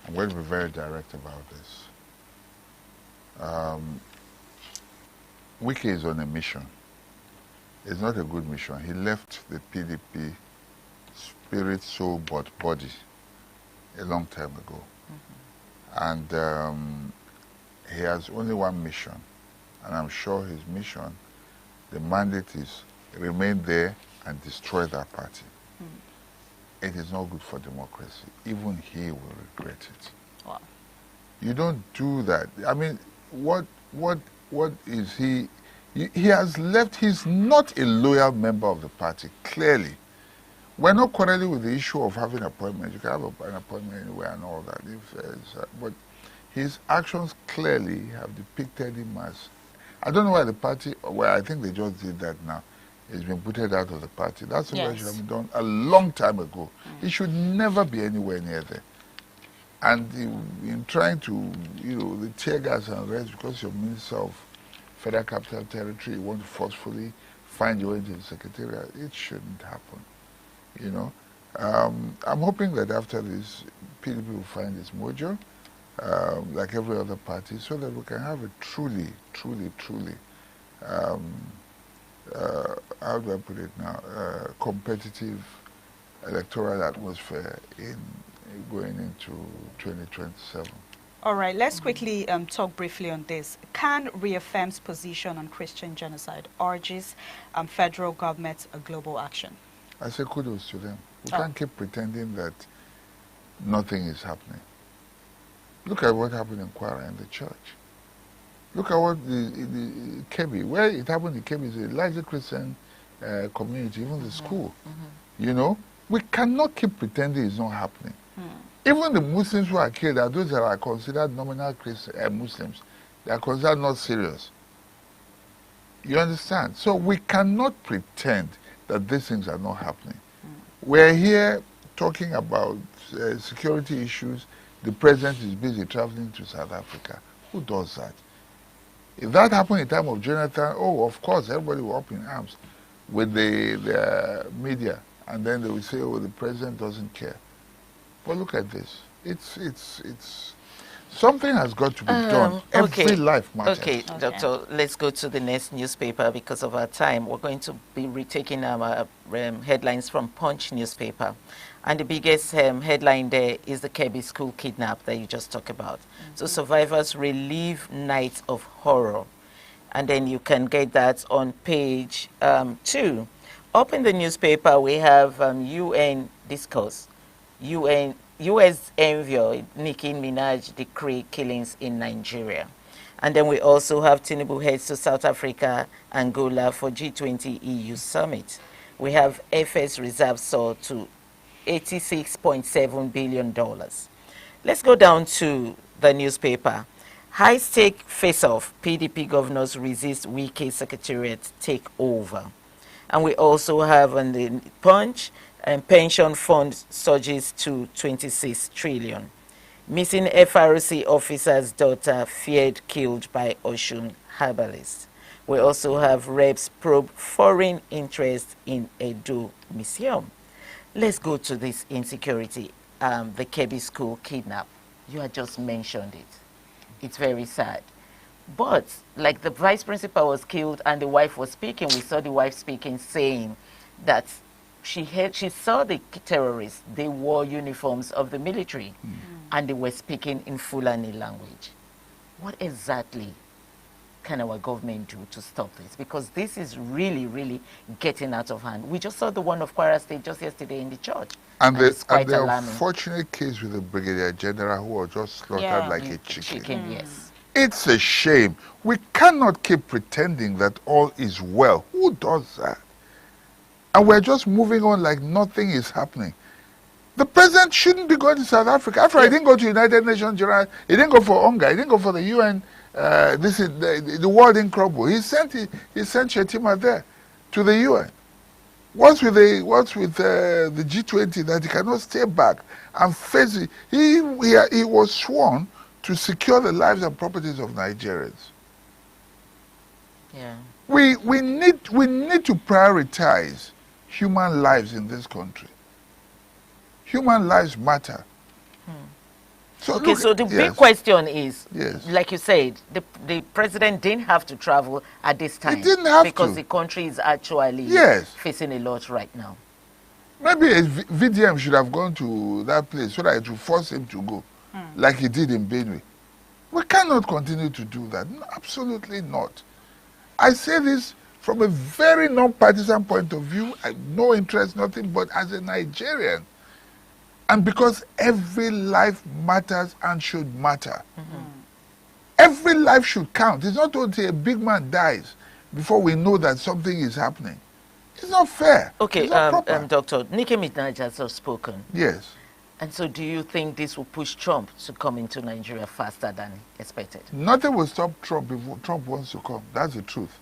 I'm going to be very direct about this. Wike is on a mission. It's not a good mission. He left the PDP spirit, soul, but body a long time ago. And he has only one mission. And I'm sure his mission, the mandate is remain there and destroy that party. It is not good for democracy. Even he will regret it. Wow. You don't do that. I mean, what is he? He has left. He's not a loyal member of the party, clearly. We're not quarreling with the issue of having appointments. You can have an appointment anywhere and all that. But his actions clearly have depicted him as, I don't know why the party, well, I think they just did that now. He's been putted out of the party. That's what should have been done a long time ago. He should never be anywhere near there. And in trying to, the tear gas and rest, because you're Minister of Federal Capital Territory, you want to forcefully find your way into the Secretariat, it shouldn't happen. I'm hoping that after this, PDP will find its mojo, like every other party, so that we can have a truly, how do I put it now, competitive electoral atmosphere in going into 2027. All right, let's quickly talk briefly on this. Khan reaffirms position on Christian genocide, urges federal government a global action. I say kudos to them. We can't keep pretending that nothing is happening. Look at what happened in Kwara in the church. Look at what the Kebbi, where it happened in Kebbi is a largely Christian community, even the school. We cannot keep pretending it's not happening. Even the Muslims who are killed are those that are considered nominal Muslims. They are considered not serious. You understand? So we cannot pretend that these things are not happening. We're here talking about security issues. The president is busy traveling to South Africa. Who does that? If that happened in the time of Jonathan, of course, everybody will up in arms with the media. And then they will say, the president doesn't care. But look at this. It's something has got to be done. Every life matters. Okay, Doctor, let's go to the next newspaper because of our time. We're going to be retaking our headlines from Punch newspaper. And the biggest headline there is the Kebbi school kidnap that you just talked about. So survivors relive night of horror. And then you can get that on page 2. Up in the newspaper, we have UN discourse. U.S. envoy Nicki Minaj decree killings in Nigeria. And then we also have Tinubu heads to South Africa, Angola for G20 EU summit. We have FS reserve soar to $86.7 billion. Let's go down to the newspaper. High-stake face-off, PDP governors resist Wike Secretariat takeover. And we also have on the Punch, pension fund surges to 26 trillion. Missing FRC officer's daughter feared killed by Osun herbalist. We also have reps probe foreign interest in Edo Museum. Let's go to this insecurity, the Kebbi school kidnap. You had just mentioned it. It's very sad. But like the vice principal was killed and the wife was speaking, we saw the wife speaking saying that she saw the terrorists, they wore uniforms of the military and they were speaking in Fulani language. What exactly can our government do to stop this? Because this is really, really getting out of hand. We just saw the one of Kwara State just yesterday in the church. And it's quite the alarming. unfortunate case with the Brigadier General who was just slaughtered like a chicken. Yes. It's a shame. We cannot keep pretending that all is well. Who does that? And we're just moving on like nothing is happening. The president shouldn't be going to South Africa. After he didn't go to United Nations General, he didn't go for UNGA, he didn't go for the UN. This is the world in trouble. He sent Shetima there to the UN. What's with the G20 that he cannot stay back and face it? He was sworn to secure the lives and properties of Nigerians. Yeah. We need to prioritize human lives in this country. Human lives matter. So okay, so the big question is, yes, like you said, the president didn't have to travel at this time. He didn't have because to. the country is actually facing a lot right now. Maybe a VDM should have gone to that place so that it would force him to go, like he did in Benue. We cannot continue to do that. No, absolutely not. I say this from a very non-partisan point of view. I have no interest, nothing, but as a Nigerian. And because every life matters and should matter. Every life should count. It's not until a big man dies before we know that something is happening. It's not fair. Okay, it's not proper. Doctor, Nicki Minaj has spoken. Yes. And so do you think this will push Trump to come into Nigeria faster than expected? Nothing will stop Trump if Trump wants to come. That's the truth.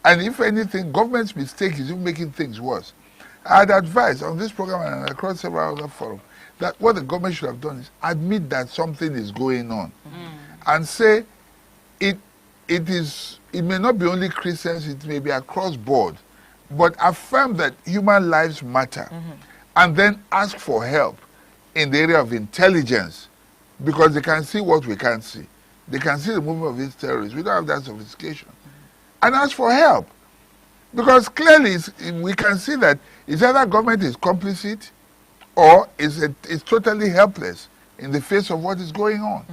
And if anything, government's mistake is even making things worse. I'd advise on this program and across several other forums that what the government should have done is admit that something is going on and say it may not be only Christians, it may be across board, but affirm that human lives matter and then ask for help in the area of intelligence because they can see what we can't see. They can see the movement of these terrorists. We don't have that sophistication. And ask for help because clearly we can see that it's either government is complicit or is totally helpless in the face of what is going on.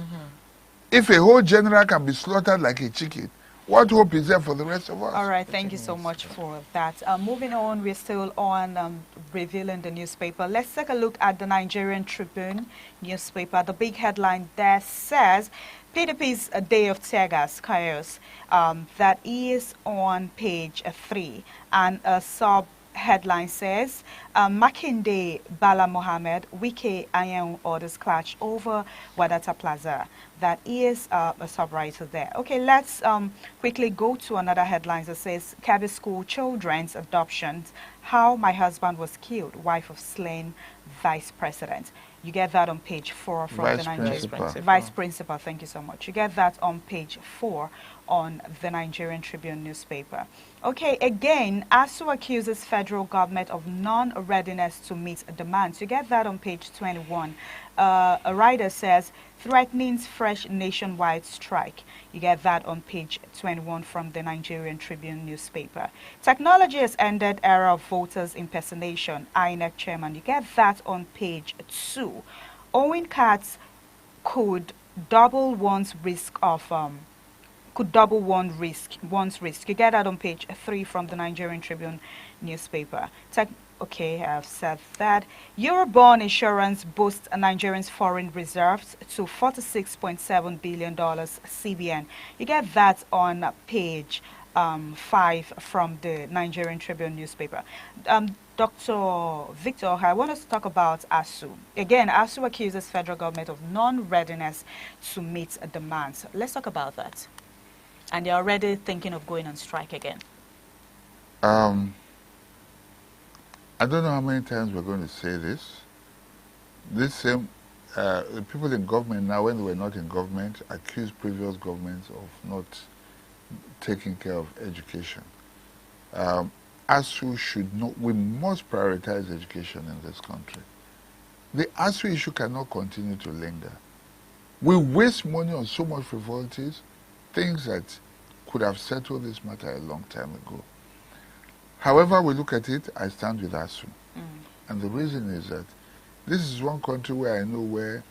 If a whole general can be slaughtered like a chicken, what hope is there for the rest of us? All right, thank you so much for that. Moving on, we're still on revealing the newspaper. Let's take a look at the Nigerian Tribune newspaper. The big headline there says, PDP's a day of tear gas chaos. That is on page 3. And a sub-headline says, Makinde Bala Mohammed, Wike Ayen orders clash over Wadata Plaza. That is a sub-writer there. Okay, let's quickly go to another headline that says, Kebbi School Children's Adoptions, How My Husband Was Killed, Wife of Slain Vice President. You get that on page 4 from the Nigerian Vice Principal. Thank you so much. You get that on page 4 on the Nigerian Tribune newspaper. Okay, again, ASU accuses federal government of non-readiness to meet demands. You get that on page 21. A writer says, threatens fresh nationwide strike. You get that on page 21 from the Nigerian Tribune newspaper. Technology has ended era of voters impersonation. INEC chairman. You get that on page 2. Owen Katz could double one's risk. You get that on page 3 from the Nigerian Tribune newspaper. Okay, I've said that. Eurobond insurance boosts Nigerians' foreign reserves to $46.7 billion CBN. You get that on page 5 from the Nigerian Tribune newspaper. Dr. Victor, I want us to talk about ASU. Again, ASU accuses federal government of non-readiness to meet demands. Let's talk about that. And they're already thinking of going on strike again. I don't know how many times we're going to say this. This same people in government now, when they were not in government, accused previous governments of not taking care of education. ASU should not, we must prioritize education in this country. The ASU issue cannot continue to linger. We waste money on so much frivolities, things that could have settled this matter a long time ago. However we look at it, I stand with ASU. And the reason is that this is one country where I know where,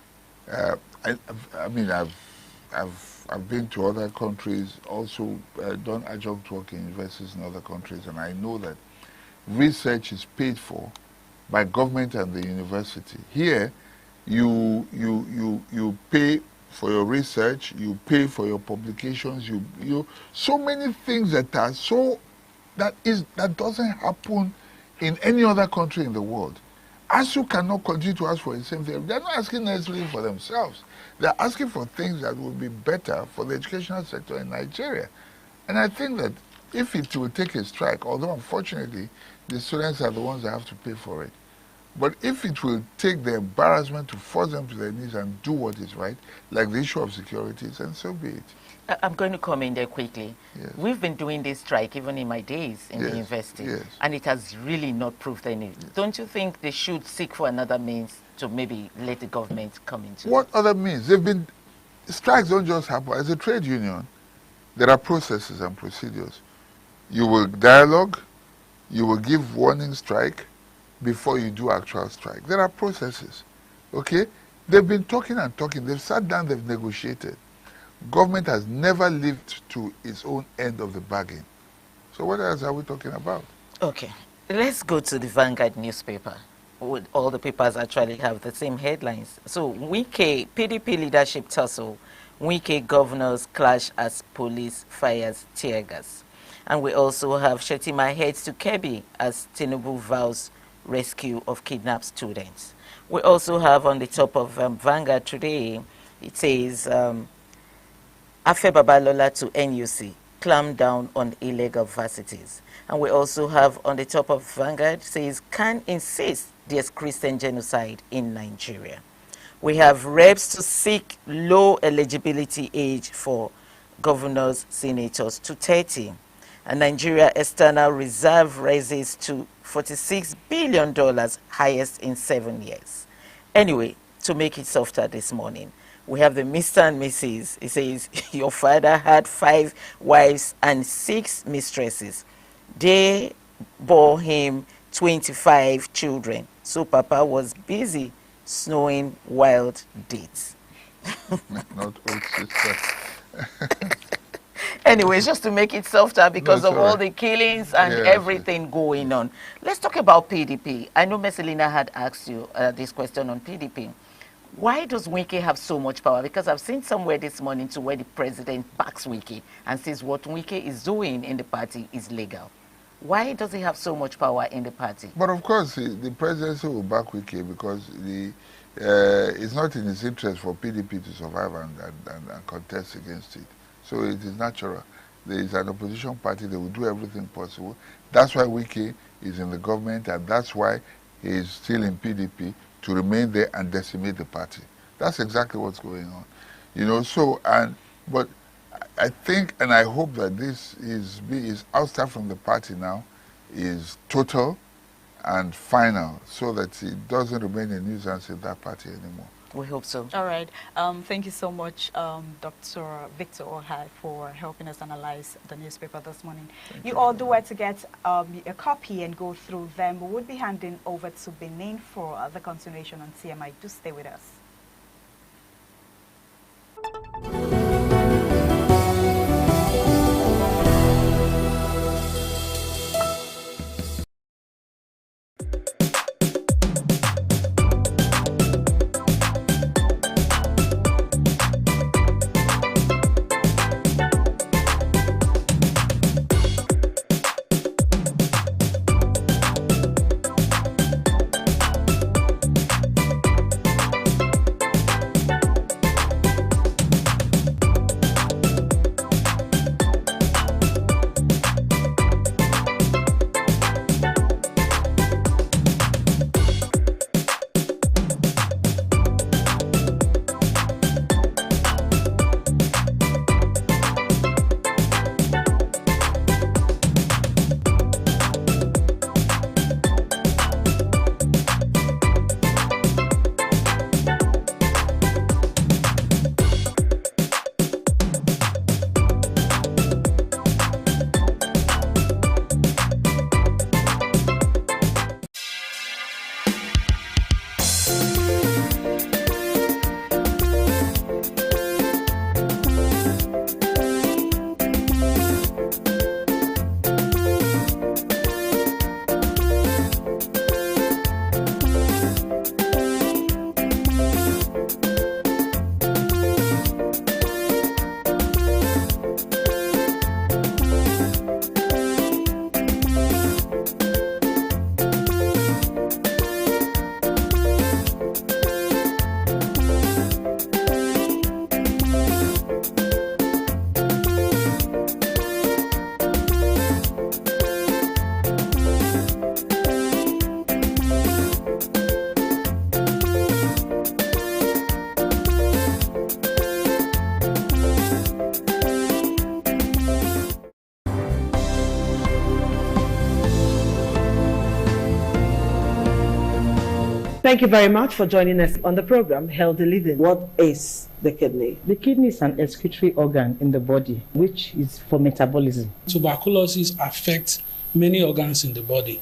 I mean, I've been to other countries, also done adjunct work in universities in other countries, and I know that research is paid for by government and the university. Here, you pay for your research, you pay for your publications, you so many things that are so that doesn't happen in any other country in the world. ASU cannot continue to ask for the same thing. They're not asking necessarily for themselves. They're asking for things that will be better for the educational sector in Nigeria. And I think that if it will take a strike, although unfortunately the students are the ones that have to pay for it, but if it will take the embarrassment to force them to their knees and do what is right, like the issue of security, then so be it. I'm going to come in there quickly. Yes. We've been doing this strike even in my days in the university, and it has really not proved anything. Don't you think they should seek for another means to maybe let the government come into What other means? They've been, strikes don't just happen. As a trade union, there are processes and procedures. You will dialogue, you will give warning strike before you do actual strike. There are processes, okay? They've been talking and talking. They've sat down, they've negotiated. Government has never lived to its own end of the bargain. So what else are we talking about? Okay, let's go to the Vanguard newspaper. All the papers actually have the same headlines. So, Wike, PDP leadership tussle. Wike governors clash as police fires tear gas. And we also have Shettima heads to Kebbi as Tinubu vows rescue of kidnapped students. We also have on the top of Vanguard today, it says, Afe Babalola to NUC, clamp down on illegal varsities. And we also have on the top of Vanguard, says, can insist there's Christian genocide in Nigeria. We have reps to seek low eligibility age for governors, senators to 30. And Nigeria external reserve rises to $46 billion, highest in 7 years. Anyway, to make it softer this morning, we have the Mr. and Mrs. It says, your father had 5 wives and 6 mistresses. They bore him 25 children. So Papa was busy snowing wild dates. Not old sister. Anyways, just to make it softer because of all the killings and everything going on. Let's talk about PDP. I know Messelina had asked you this question on PDP. Why does Wike have so much power? Because I've seen somewhere this morning to where the president backs Wike and says what Wike is doing in the party is legal. Why does he have so much power in the party? But of course, the presidency will back Wike because it's not in his interest for PDP to survive and contest against it. So it is natural. There is an opposition party, they will do everything possible. That's why Wike is in the government, and that's why he is still in PDP, to remain there and decimate the party. That's exactly what's going on. You know, so, but I think and I hope that this is outside from the party now is total and final, so that it doesn't remain a nuisance in that party anymore. We hope so. All right. Thank you so much, Dr. Victor Ohai, for helping us analyze the newspaper this morning. You all do where to get a copy and go through them. We would be handing over to Benin for the continuation on CMI. Do stay with us. Thank you very much for joining us on the program, Healthy Living. What is the kidney? The kidney is an excretory organ in the body, which is for metabolism. Tuberculosis affects many organs in the body,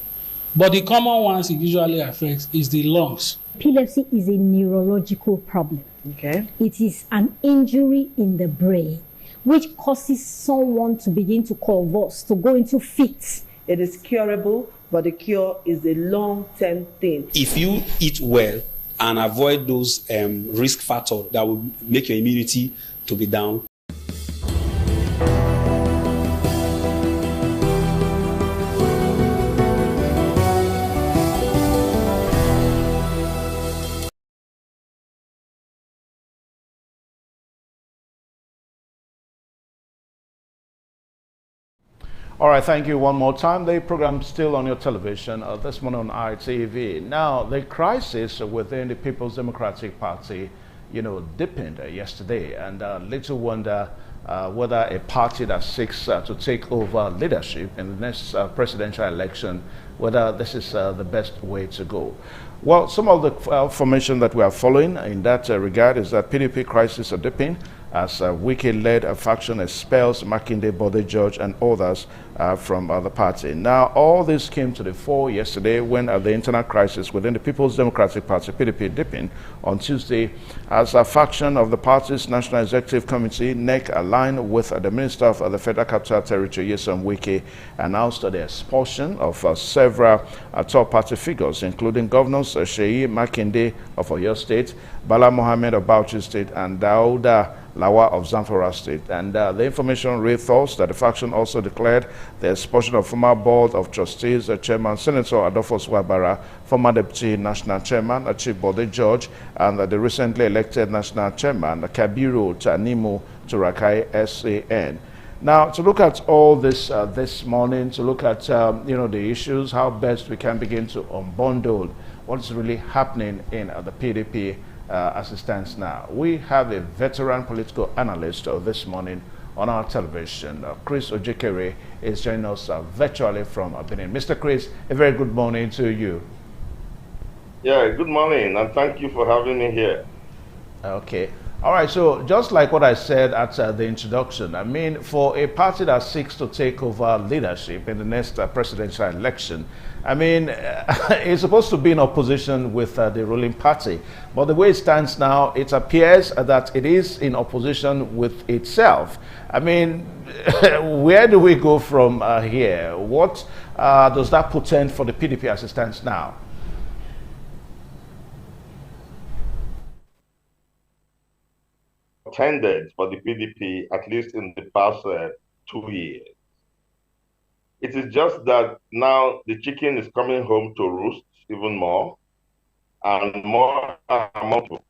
but the common ones it usually affects is the lungs. Epilepsy is a neurological problem. Okay. It is an injury in the brain which causes someone to begin to convulse, to go into fits. It is curable, but the cure is a long-term thing. If you eat well and avoid those risk factors that will make your immunity to be down. All right, thank you one more time. The program still on your television this morning on ITV. Now, the crisis within the People's Democratic Party, deepened yesterday, and little wonder whether a party that seeks to take over leadership in the next presidential election, whether this is the best way to go. Well, some of the formation that we are following in that regard is that PDP crisis are deepening as Wike-led faction expels Makinde, Bode George, and others from the party. Now, all this came to the fore yesterday when the internal crisis within the People's Democratic Party, PDP, deepened on Tuesday as a faction of the party's National Executive Committee, NEC, aligned with the Minister of the Federal Capital Territory, Nyesom Wike, announced the expulsion of several top party figures, including Governors Sheyi Makinde of Oyo State, Bala Mohammed of Bauchi State, and Dauda Lawa of Zamfara State. And the information read thus that the faction also declared the expulsion of former Board of Trustees Chairman Senator Adolphus Wabara, former Deputy National Chairman Chief Bode George, and the recently elected National Chairman Kabiru Tanimu Turakai SAN. Now, to look at all this this morning, to look at the issues, how best we can begin to unbundle what's really happening in the PDP as it stands now. We have a veteran political analyst this morning on our television. Chris Ojekere is joining us virtually from Benin. Mr. Chris, a very good morning to you. Yeah, good morning, and thank you for having me here. Okay. All right, so just like what I said at the introduction, I mean, for a party that seeks to take over leadership in the next presidential election, I mean, it's supposed to be in opposition with the ruling party. But the way it stands now, it appears that it is in opposition with itself. I mean, where do we go from here? What does that portend for the PDP as it stands now? Tended for the PDP, at least in the past 2 years. It is just that now the chicken is coming home to roost even more, and more people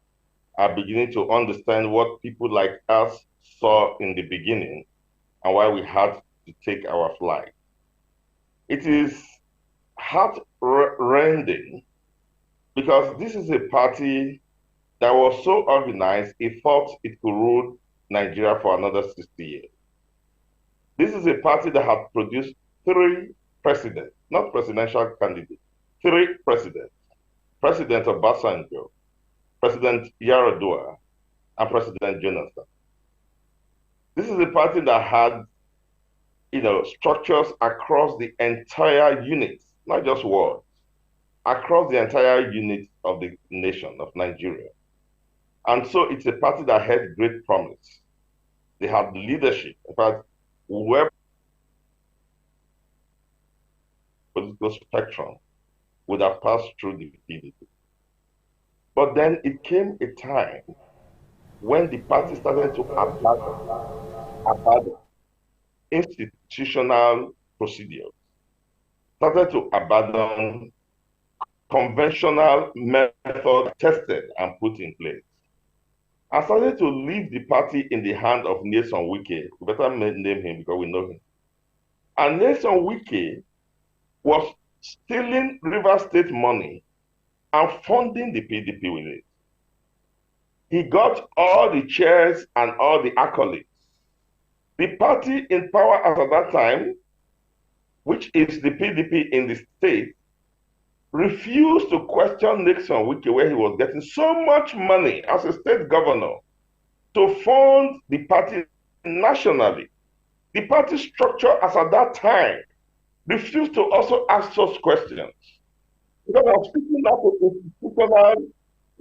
are beginning to understand what people like us saw in the beginning and why we had to take our flight. It is heart-rending because this is a party that was so organized, it thought it could rule Nigeria for another 60 years. This is a party that had produced 3 presidents, not presidential candidates, 3 presidents. President Obasanjo, President Yaradua, and President Jonathan. This is a party that had, structures across the entire unit, not just wards, across the entire unit of the nation of Nigeria. And so it's a party that had great promise. They had leadership. In fact, whoever political spectrum would have passed through the PDP. But then it came a time when the party started to abandon institutional procedures, started to abandon conventional methods tested and put in place. I started to leave the party in the hand of Nyesom Wike. We better name him because we know him. And Nyesom Wike was stealing River State money and funding the PDP with it. He got all the chairs and all the accolades. The party in power as at that time, which is the PDP in the state, refused to question Nixon Wike, where he was getting so much money as a state governor to fund the party nationally. The party structure as at that time refused to also ask such questions. Because I'm speaking now to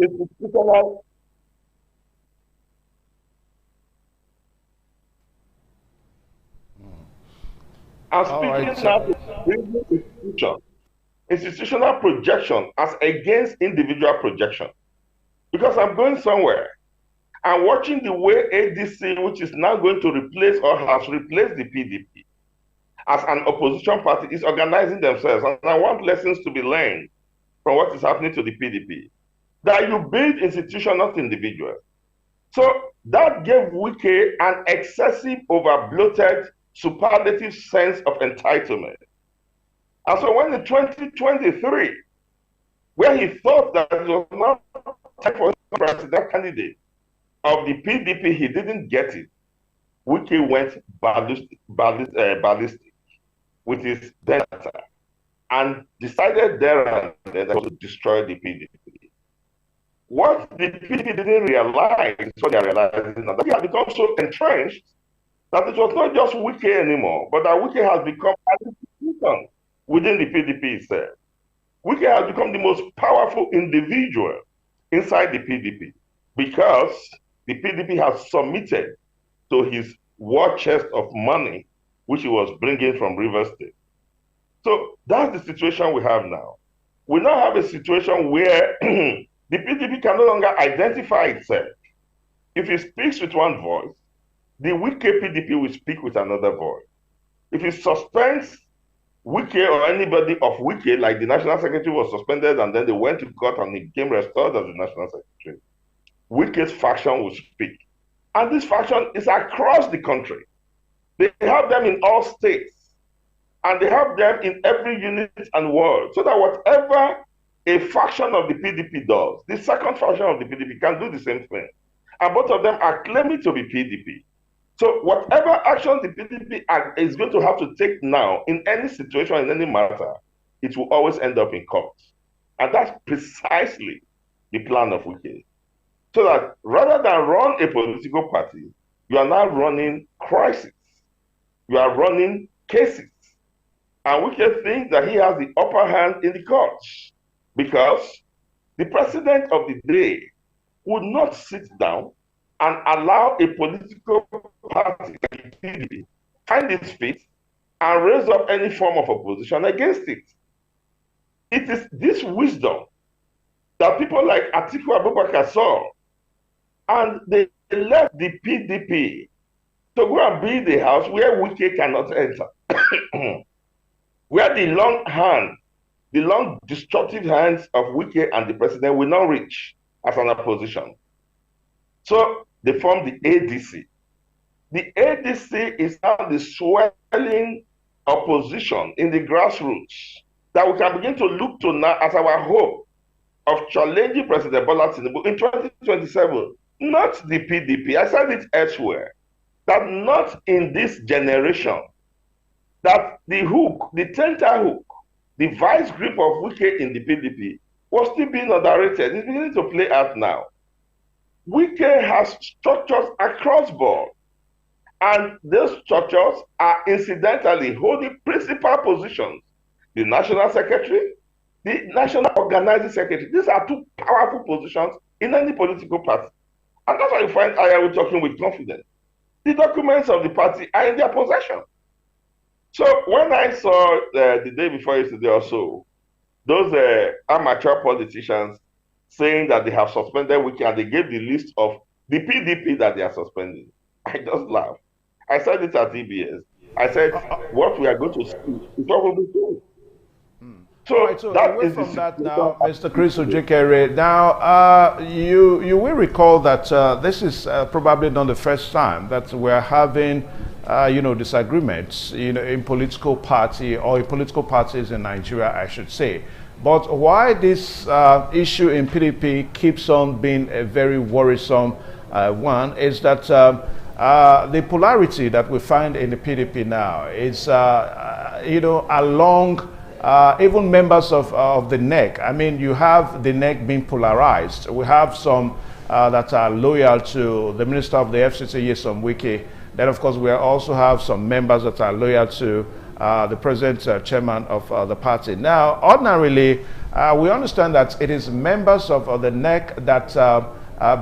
institutional. I'm speaking now to institutional projection as against individual projection. Because I'm going somewhere. I'm watching the way ADC, which is now going to replace or has replaced the PDP, as an opposition party, is organizing themselves. And I want lessons to be learned from what is happening to the PDP. That you build institutions, not individuals. So that gave Wike an excessive, over-bloated, superlative sense of entitlement. And so when in 2023, where he thought that it was not time for a presidential candidate of the PDP, he didn't get it. Wike went ballistic with his data and decided there and then to destroy the PDP. What the PDP didn't realize, what they are realizing now, that he had become so entrenched that it was not just Wike anymore, but that Wike has become an institution within the PDP itself. Wike has become the most powerful individual inside the PDP because the PDP has submitted to his war chest of money, which he was bringing from Rivers State. So that's the situation we have now. We now have a situation where the PDP can no longer identify itself. If it speaks with one voice, the Wike PDP will speak with another voice. If it suspends Wike or anybody of Wike, like the National Secretary was suspended and then they went to court and he became restored as the National Secretary, Wike's faction will speak. And this faction is across the country. They have them in all states. And they have them in every unit and ward. So that whatever a faction of the PDP does, the second faction of the PDP can do the same thing. And both of them are claiming to be PDP. So whatever action the PDP is going to have to take now in any situation, in any matter, it will always end up in court. And that's precisely the plan of Wike. So that rather than run a political party, you are now running crisis. You are running cases. And Wike thinks that he has the upper hand in the courts because the president of the day would not sit down and allow a political party like the PDP find its feet and raise up any form of opposition against it. It is this wisdom that people like Atiku Abubakar saw, and they left the PDP to go and build a house where Wike cannot enter. Where the long destructive hands of Wike and the president will not reach as an opposition. So they formed the ADC. The ADC is now the swelling opposition in the grassroots that we can begin to look to now as our hope of challenging President Bola Tinubu in 2027. Not the PDP. I said it elsewhere. That not in this generation. That the hook, the tenterhook, the vice grip of Wike in the PDP was still being underrated. It's beginning to play out now. Wike has structures across board, and those structures are incidentally holding principal positions. The National Secretary, the National Organizing Secretary. These are two powerful positions in any political party. And that's why you find Ayawu talking with confidence. The documents of the party are in their possession. So when I saw the day before yesterday or so, those amateur politicians saying that they have suspended Wike and they gave the list of the PDP that they are suspending, I just laughed. I said it at EBS. I said, what we are going to see is what will be true. So away from that now, Mr. Chris Ojekere, now you will recall that this is probably not the first time that we're having disagreements in political party or in political parties in Nigeria, I should say. But why this issue in PDP keeps on being a very worrisome one is that the polarity that we find in the PDP now is along even members of the NEC. I mean, you have the NEC being polarized. We have some that are loyal to the Minister of the FCT, Nyesom Wike. Then, of course, we also have some members that are loyal to the present chairman of the party. Now, ordinarily, we understand that it is members of the NEC that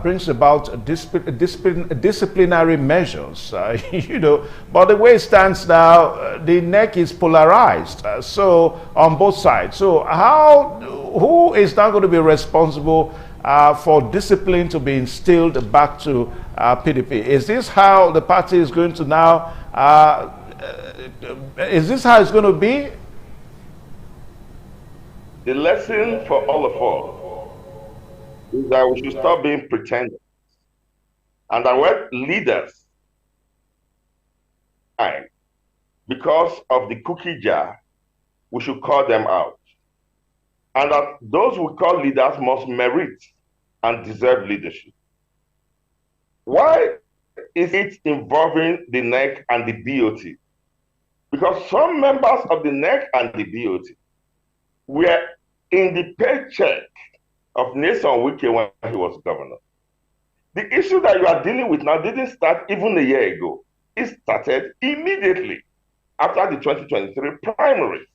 brings about disciplinary measures, you know. But the way it stands now, the NEC is polarized, so on both sides. So who is now going to be responsible for discipline to be instilled back to PDP? Is this how the party is going to now, is this how it's going to be? The lesson for all of us is that we should stop being pretenders, and that when leaders, because of the cookie jar, we should call them out, and that those we call leaders must merit and deserve leadership. Why is it involving the NEC and the BOT? Because some members of the NEC and the BOT were in the paycheck of Nyesom Wike when he was governor. The issue that you are dealing with now didn't start even a year ago. It started immediately after the 2023 primaries.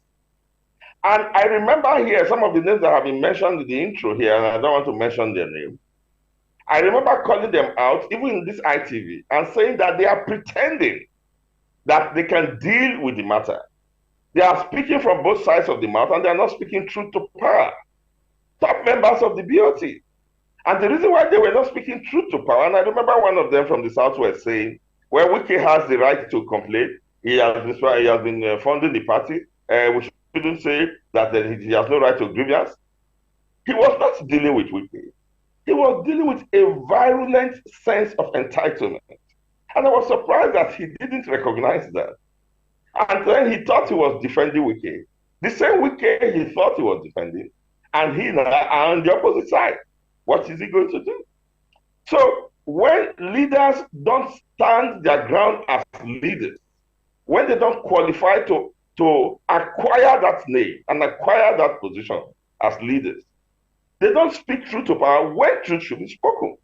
And I remember here some of the names that have been mentioned in the intro here, and I don't want to mention their name. I remember calling them out, even in this ITV, and saying that they are pretending that they can deal with the matter. They are speaking from both sides of the mouth, and they are not speaking truth to power. Top members of the BOT. And the reason why they were not speaking truth to power, and I remember one of them from the Southwest saying, well, Wike has the right to complain. He has been funding the party. We shouldn't say that he has no right to grievance. He was not dealing with Wike. He was dealing with a virulent sense of entitlement. And I was surprised that he didn't recognize that. And then he thought he was defending Wike. The same Wike he thought he was defending, and he now are on the opposite side. What is he going to do? So when leaders don't stand their ground as leaders, when they don't qualify to acquire that name and acquire that position as leaders, they don't speak truth to power when truth should be spoken.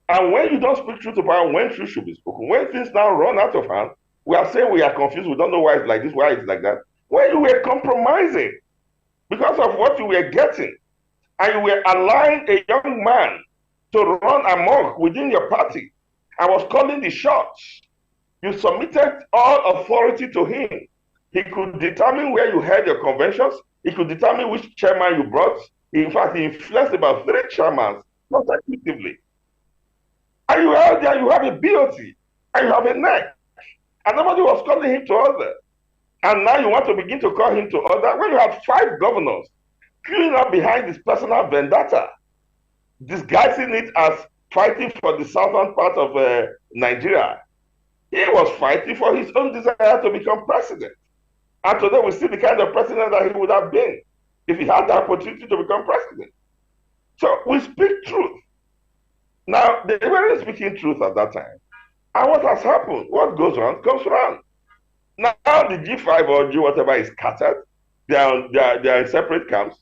And when you don't speak truth to power when truth should be spoken, when things now run out of hand, we are saying we are confused, we don't know why it's like this, why it's like that. When you were compromising because of what you were getting, and you were allowing a young man to run amok within your party and was calling the shots, you submitted all authority to him. He could determine where you held your conventions. He could determine which chairman you brought. In fact, he influenced about 3 chairmans consecutively. And you out there, you have a BOT, and you have a NEC, and nobody was calling him to order. And now you want to begin to call him to order when you have 5 governors queuing up behind this personal vendetta, disguising it as fighting for the southern part of Nigeria. He was fighting for his own desire to become president. And today we see the kind of president that he would have been if he had the opportunity to become president. So we speak truth. Now, they weren't speaking truth at that time. And what has happened? What goes on comes around. Now the G5 or G whatever is scattered. They are in separate camps,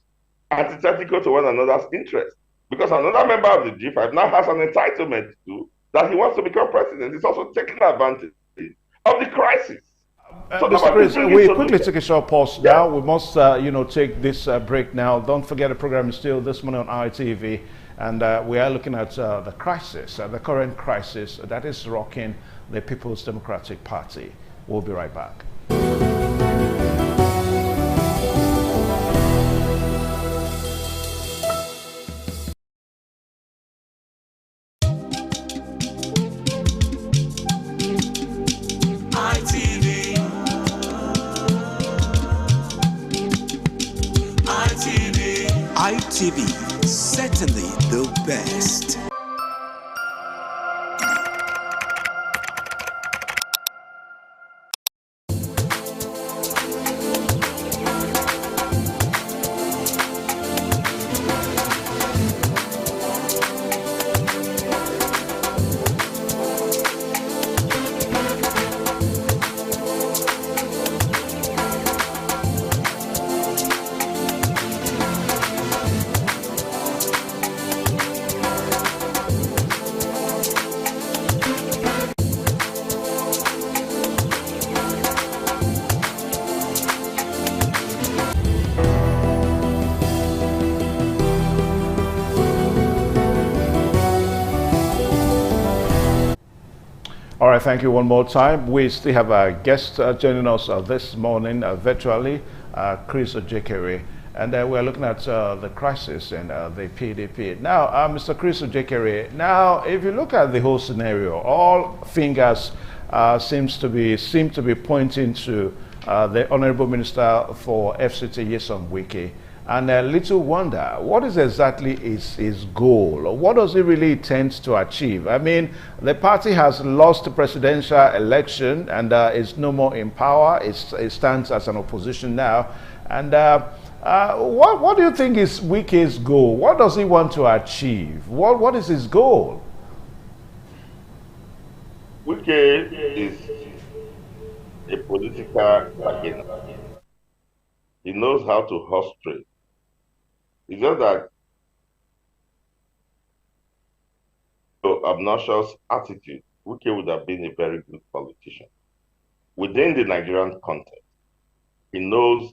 antithetical to one another's interests. Because another member of the G5 now has an entitlement to that he wants to become president. He's also taking advantage of the crisis. So Mr. Chris, we quickly take a short pause now. We must, take this break now. Don't forget the program is still this morning on ITV, and we are looking at the crisis, the current crisis that is rocking the People's Democratic Party. We'll be right back. ITV, certainly the best. right, thank you one more time. We still have our guest joining us this morning virtually, Chris Ojekere. And we're looking at the crisis in the PDP. Now, Mr. Chris Ojekere, now, if you look at the whole scenario, all fingers seem to be pointing to the Honorable Minister for FCT, Nyesom Wike. And little wonder, what is exactly his goal? What does he really intend to achieve? I mean, the party has lost the presidential election and is no more in power. It stands as an opposition now. And what do you think is Wike's goal? What does he want to achieve? What is his goal? Wike is a political bargainer. He knows how to horse trade. It's just that obnoxious attitude, Wike would have been a very good politician. Within the Nigerian context, he knows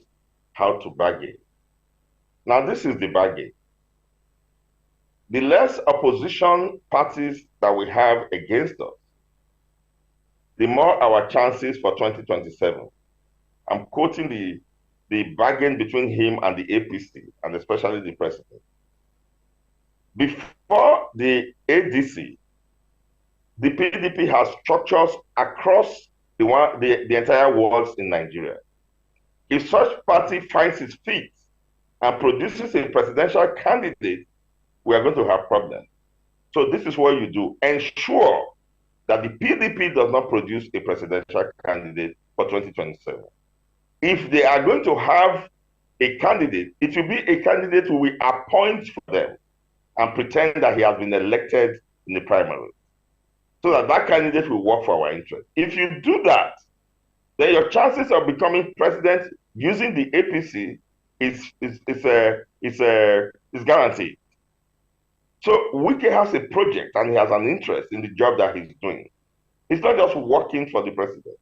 how to bargain. Now, this is the bargain. The less opposition parties that we have against us, the more our chances for 2027. I'm quoting the bargain between him and the APC, and especially the president. Before the ADC, the PDP has structures across the entire world in Nigeria. If such party finds its feet and produces a presidential candidate, we are going to have problems. So this is what you do. Ensure that the PDP does not produce a presidential candidate for 2027. If they are going to have a candidate, it will be a candidate who will appoint for them and pretend that he has been elected in the primary, so that that candidate will work for our interest. If you do that, then your chances of becoming president using the APC is guaranteed. So Wike has a project and he has an interest in the job that he's doing. He's not just working for the president.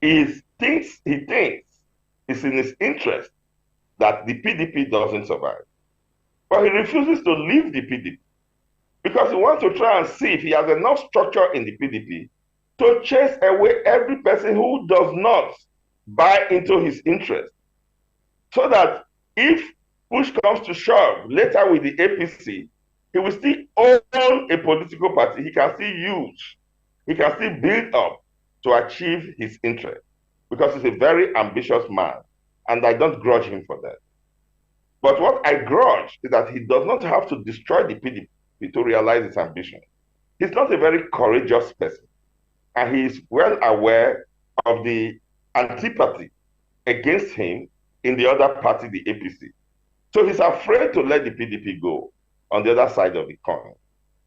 He thinks it's in his interest that the PDP doesn't survive. But he refuses to leave the PDP because he wants to try and see if he has enough structure in the PDP to chase away every person who does not buy into his interest. So that if push comes to shove later with the APC, he will still own a political party he can still use. He can still build up to achieve his interest, because he's a very ambitious man, and I don't grudge him for that. But what I grudge is that he does not have to destroy the PDP to realize his ambition. He's not a very courageous person, and he is well aware of the antipathy against him in the other party, the APC. So he's afraid to let the PDP go on the other side of the coin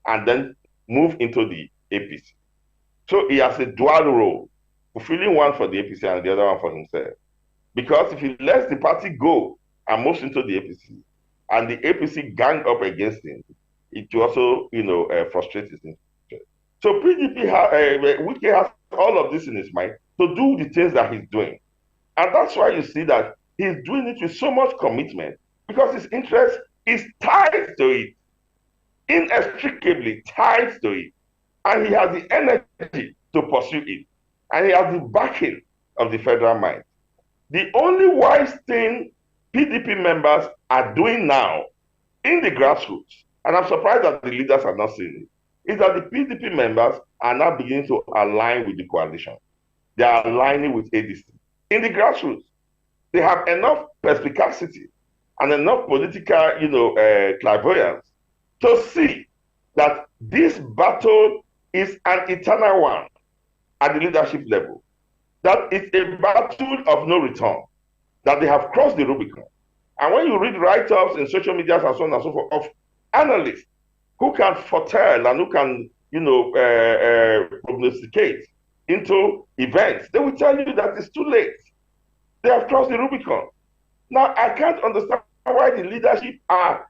and then move into the APC. So he has a dual role, fulfilling one for the APC and the other one for himself. Because if he lets the party go and moves into the APC, and the APC gang up against him, it will also, frustrate his interest. So Wike has all of this in his mind to do the things that he's doing. And that's why you see that he's doing it with so much commitment, because his interest is tied to it, inextricably tied to it. And he has the energy to pursue it. And he has the backing of the federal mind. The only wise thing PDP members are doing now in the grassroots, and I'm surprised that the leaders are not seeing it, is that the PDP members are now beginning to align with the coalition. They are aligning with ADC. In the grassroots, they have enough perspicacity and enough political, clairvoyance to see that this battle is an eternal one at the leadership level. That it's a battle of no return, that they have crossed the Rubicon. And when you read write-ups in social media and so on and so forth of analysts who can foretell and who can, prognosticate into events, they will tell you that it's too late. They have crossed the Rubicon. Now, I can't understand why the leadership are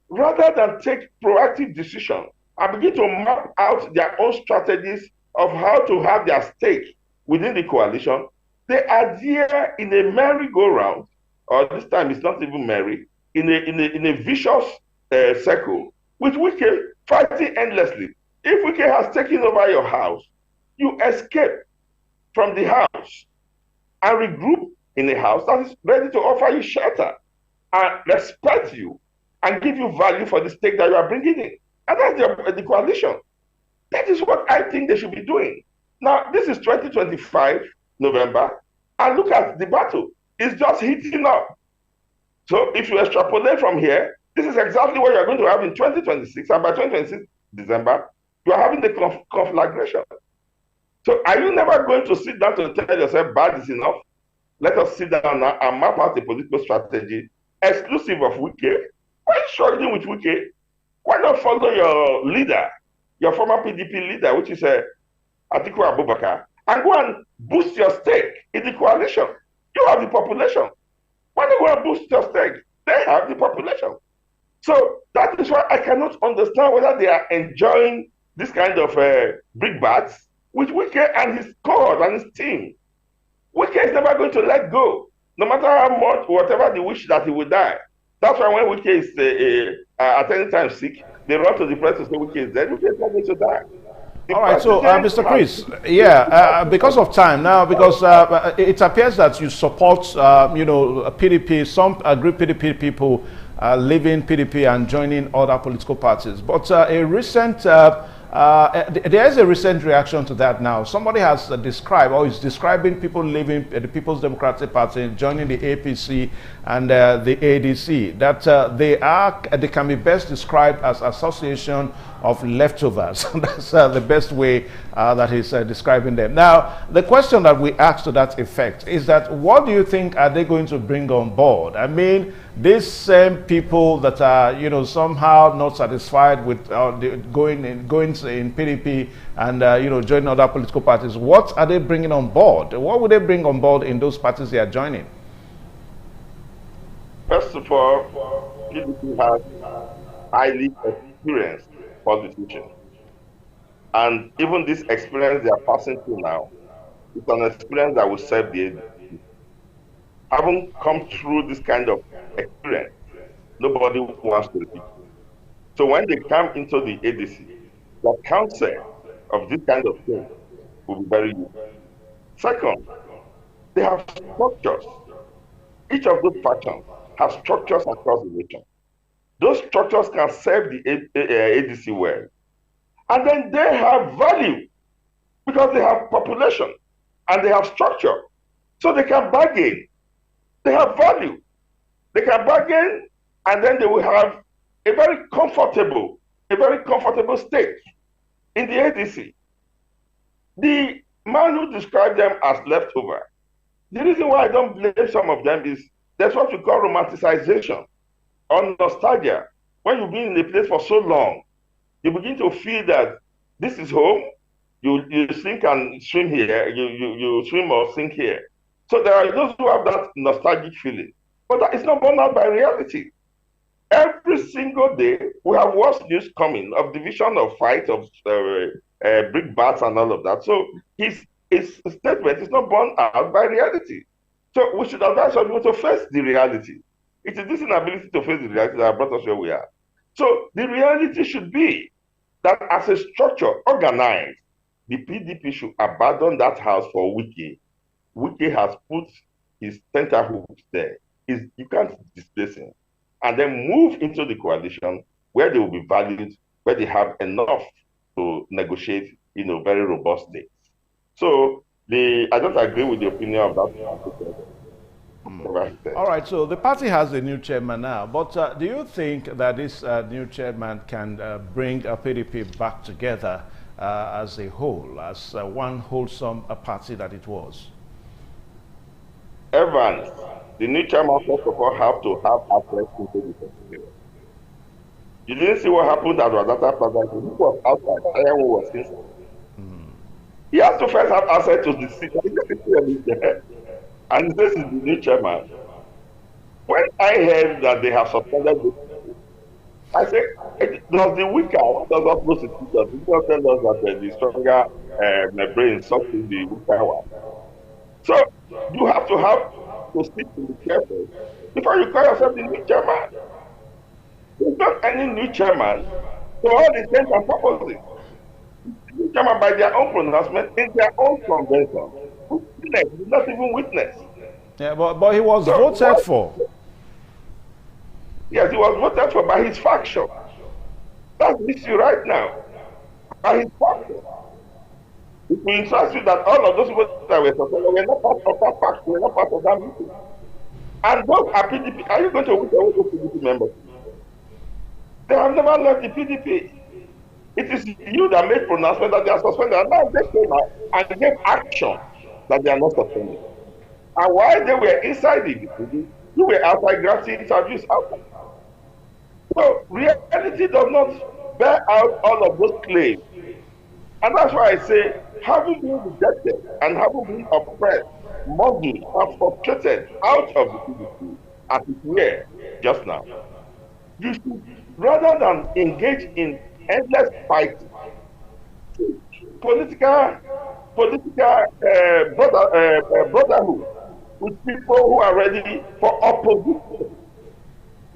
rather than take proactive decisions and begin to map out their own strategies of how to have their stake within the coalition, they are there in a merry-go-round, or this time it's not even merry, in a vicious circle, with Wike fighting endlessly. If Wike has taken over your house, you escape from the house and regroup in a house that is ready to offer you shelter and respect you and give you value for the stake that you are bringing in. And that's the coalition. That is what I think they should be doing. Now, this is 2025, November, and look at the battle. It's just heating up. So if you extrapolate from here, this is exactly what you're going to have in 2026, and by 2026, December, you are having the conflagration. So are you never going to sit down to tell yourself, bad is enough? Let us sit down now and map out a political strategy exclusive of Wike. Why are you struggling with Wike? Why not follow your leader, your former PDP leader, which is Atiku Abubakar, and go and boost your stake in the coalition? You have the population. Why not go and boost your stake? They have the population. So that is why I cannot understand whether they are enjoying this kind of big bats with Wike and his cohort and his team. Wike is never going to let go, no matter how much, whatever the wish that he will die. That's why when Wike is at any time sick, they run to the press to say Wike is dead. Wike is not going to die. All right, so Mr. Chris, because of time now, because it appears that you support, PDP, some agree PDP people leaving PDP and joining other political parties. But there is a recent reaction to that now. Somebody has described, or is describing people leaving the People's Democratic Party, joining the APC and the ADC, that they can be best described as association of leftovers. That's the best way that he's describing them. Now, the question that we asked to that effect is that what do you think are they going to bring on board? I mean, these same people that are, somehow not satisfied with going in PDP and, joining other political parties, what are they bringing on board? What would they bring on board in those parties they are joining? First of all, PDP has highly experienced politicians. And even this experience they are passing through now, it's an experience that will serve the ADC. Having come through this kind of experience, nobody wants to repeat it. So when they come into the ADC, the concept of this kind of thing will be very useful. Second, they have structures. Each of those factions have structures across the nation. Those structures can serve the ADC well. And then they have value because they have population and they have structure. So they can bargain. They have value. They can bargain, and then they will have a very comfortable stake in the ADC. The man who described them as leftover, the reason why I don't blame some of them is that's what we call romanticization or nostalgia. When you've been in a place for so long, you begin to feel that this is home. You sink and swim here. You swim or sink here. So there are those who have that nostalgic feeling, but that is not borne out by reality. Every single day, we have worse news coming of division, of fight, of brick bats and all of that. So his statement is not borne out by reality. So we should advise our people to face the reality. It is this inability to face the reality that brought us where we are. So the reality should be that as a structure organized, the PDP should abandon that house for Wike. Wike has put his tenterhooks there. You can't displace him. And then move into the coalition where they will be valued, where they have enough to negotiate, very robust dates. So I don't agree with the opinion of that. All right, so the party has a new chairman now, but do you think that this new chairman can bring a PDP back together as a whole, as one wholesome party that it was? Evans, the new chairman, first of all, have to have access to the secretary. You didn't see what happened at Wadata Plaza. He was outside, everyone was inside. He has to first have access to the secretary. And this is the new chairman. When I heard that they have suspended this, I said, does the weaker, what does not know the people tell us that the stronger brain something the weaker one. So you have to speak to the chairman before you call yourself the new chairman. There's not any new chairman for all intents and purposes. chairman by their own pronouncement in their own convention. Witness, not even witness. Yeah, but he was voted for. Yes, he was voted for by his faction. That's the issue right now. By his faction. It will interest you that all of those people that were suspended were not part of that faction, were not part of that meeting. And those are PDP. Are you going to wish away those PDP members? They have never left the PDP. It is you that made pronouncement that they are suspended. And now they came out and gave action that they are not suspended. And while they were inside the PDP, you were outside granting interviews outside. So reality does not bear out all of those claims. And that's why I say, having been rejected and having been oppressed, mugged and frustrated out of the PDP, as it were just now, you should, rather than engage in endless fighting, political brotherhood with people who are ready for opposition.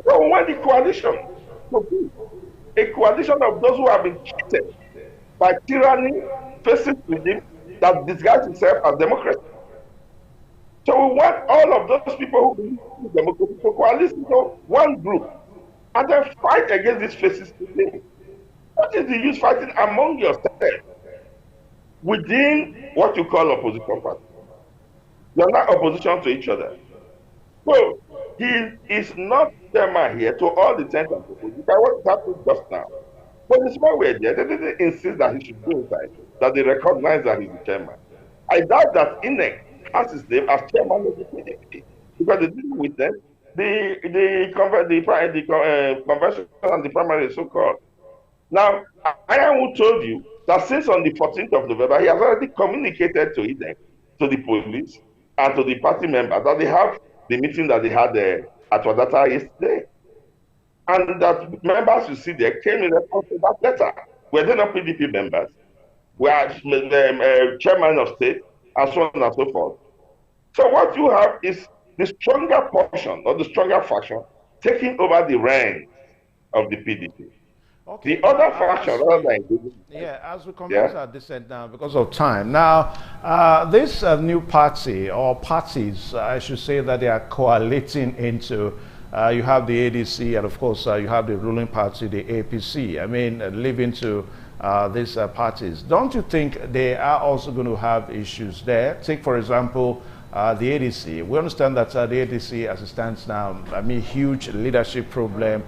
So we want the coalition to be a coalition of those who have been cheated by tyranny, fascist regime that disguises itself as democracy. So we want all of those people who believe in democracy to coalesce into one group and then fight against this fascist regime. What is the use fighting among yourselves within what you call opposition party? You are not opposition to each other. So he is not chairman here to all the intents and purposes. Look at what happened just now. But the small way there, they didn't insist that he should go inside, that they recognize that he's the chairman. I doubt that INEC has his name as chairman of the PDP because they didn't witness the convention and the primary so-called. Now, I who told you that since on the 14th of November, he has already communicated to INEC, to the police, and to the party members that they have the meeting that they had at Wadata yesterday. And that members you see there came in response to that letter. Were they not PDP members? Were chairman of state, and so on and so forth. So what you have is the stronger portion or the stronger faction taking over the reins of the PDP. Okay. The other faction, as we commence our descent now because of time. Now, this new party or parties, I should say, that they are coalescing into. You have the ADC, and of course you have the ruling party, the APC. I mean, leaving to these parties. Don't you think they are also going to have issues there? Take, for example, the ADC. We understand that the ADC, as it stands now, I mean, huge leadership problem.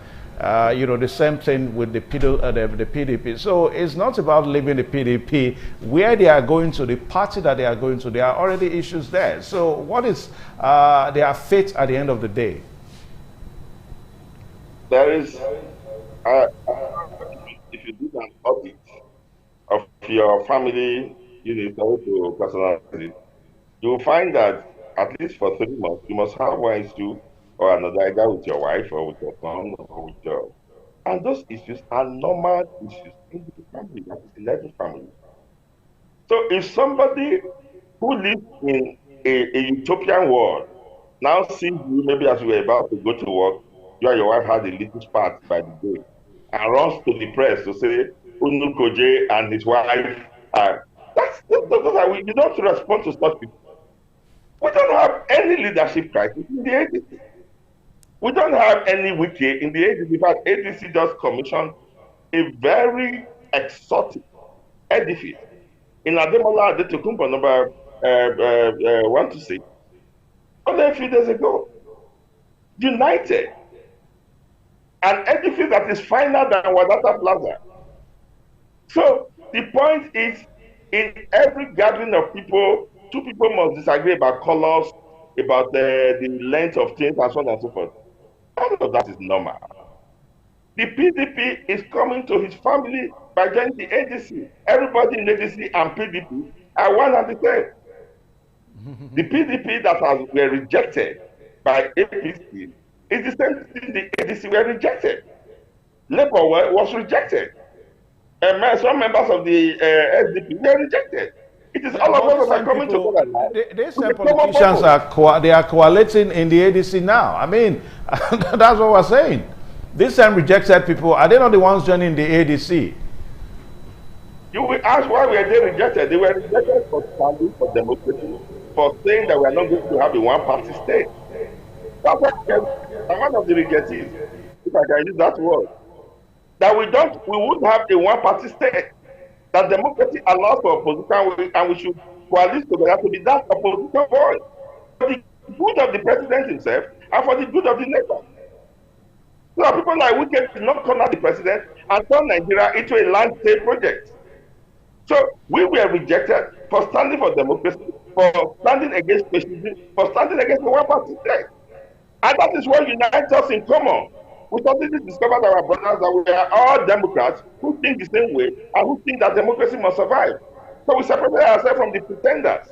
You know, the same thing with the PDP. So it's not about leaving the PDP. Where they are going to, the party that they are going to, there are already issues there. So what is their fate at the end of the day? There is, if you do an audit of your family unit to personality, you will find that at least for 3 months, you must have one issue or another, either with your wife or with your son or with your... And those issues are normal issues in the family, that is in every family. So if somebody who lives in a utopian world now sees you, maybe as you were about to go to work, you and your wife had a little spat by the day, and runs to the press to say, Unu Koje and his wife, you don't respond to such people. We don't have any leadership crisis in the ADC. We don't have any wiki in the ADC. In fact, ADC just commissioned a very exotic edifice in Ademola Adetokunbo number 126, only a few days ago. United. An edifice that is finer than Wadata Plaza. So the point is, in every gathering of people, two people must disagree about colors, about the length of things, and so on and so forth. All of that is normal. The PDP is coming to his family by joining the ADC. Everybody in ADC and PDP are one and the same. The PDP that were rejected by APC is the same thing the ADC were rejected. Labour was rejected. And some members of the SDP were rejected. It is all of us that are coming together. These politicians are coalescing in the ADC now. I mean, that's what we're saying. These same rejected people, are they not the ones joining the ADC? You will ask why were they rejected? They were rejected for standing for democracy, for saying that we are not going to have a one-party state. That's why I'm one of the rejectees, if I can use that word. That we wouldn't have a one-party state. That democracy allows for opposition, and we should coalesce together to be that opposition voice for the good of the president himself and for the good of the nation. So people like Wike did not corner the president and turn Nigeria into a land state project. So we were rejected for standing for democracy, for standing against fascism, for standing against the one-party state. And that is what unites us in common. We suddenly discovered our brothers that we are all Democrats who think the same way and who think that democracy must survive. So we separated ourselves from the pretenders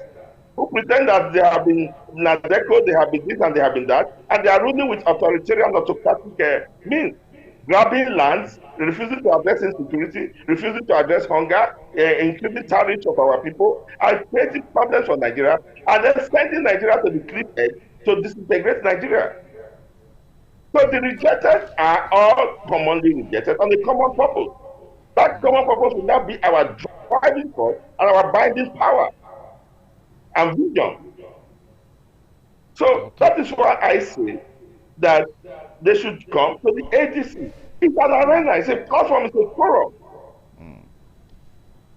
who pretend that they have been Nadeco, they have been this and they have been that, and they are ruling with authoritarian, autocratic means, grabbing lands, refusing to address insecurity, refusing to address hunger, increasing tariffs of our people, and creating problems for Nigeria, and then sending Nigeria to the cliff edge to disintegrate Nigeria. So the rejected are all commonly rejected on a common purpose. That common purpose will now be our driving force and our binding power and vision. So that is why I say that they should come to the ADC. It's an arena, it's a platform, it's a forum.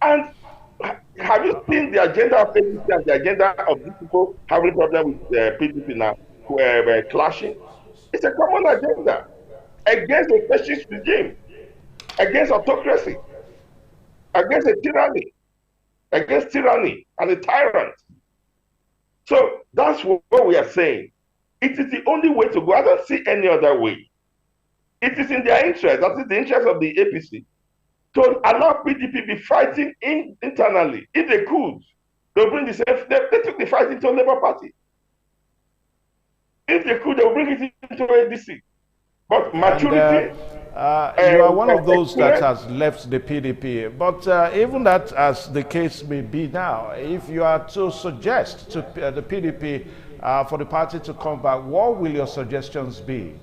And have you seen the agenda of ADC and the agenda of these people having problem with PDP now, clashing? It's a common agenda against a fascist regime, against autocracy, against a tyranny, and a tyrant. So that's what we are saying. It is the only way to go. I don't see any other way. It is in their interest, that is the interest of the APC, to allow PDP be fighting internally. If they could, they'll bring the same. They took the fight into Labour Party. If they could, they'll bring it into ADC. But maturity. You are one of those that has left the PDP. But even that, as the case may be now, if you are to suggest to the PDP for the party to come back, what will your suggestions be?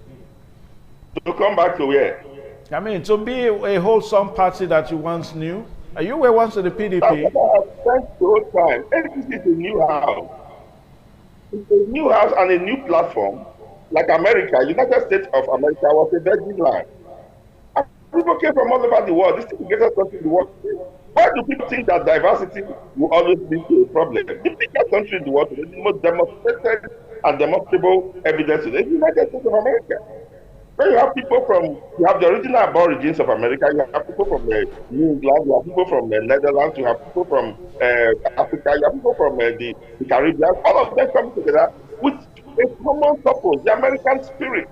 To come back to where? I mean, to be a wholesome party that you once knew. You were once in the PDP. That's what I have spent the whole time. APC is a new house. It's a new house and a new platform. Like America, United States of America was a virgin land. And people came from all over the world. This is the greatest country in the world. Why do people think that diversity will always lead to a problem? The biggest country in the world, the most demonstrated and demonstrable evidence is the United States of America. When you have people from, you have the original aborigines of America, you have people from New England, you have people from the Netherlands, you have people from Africa, you have people from the Caribbean, all of them come together with a common purpose, the American spirit.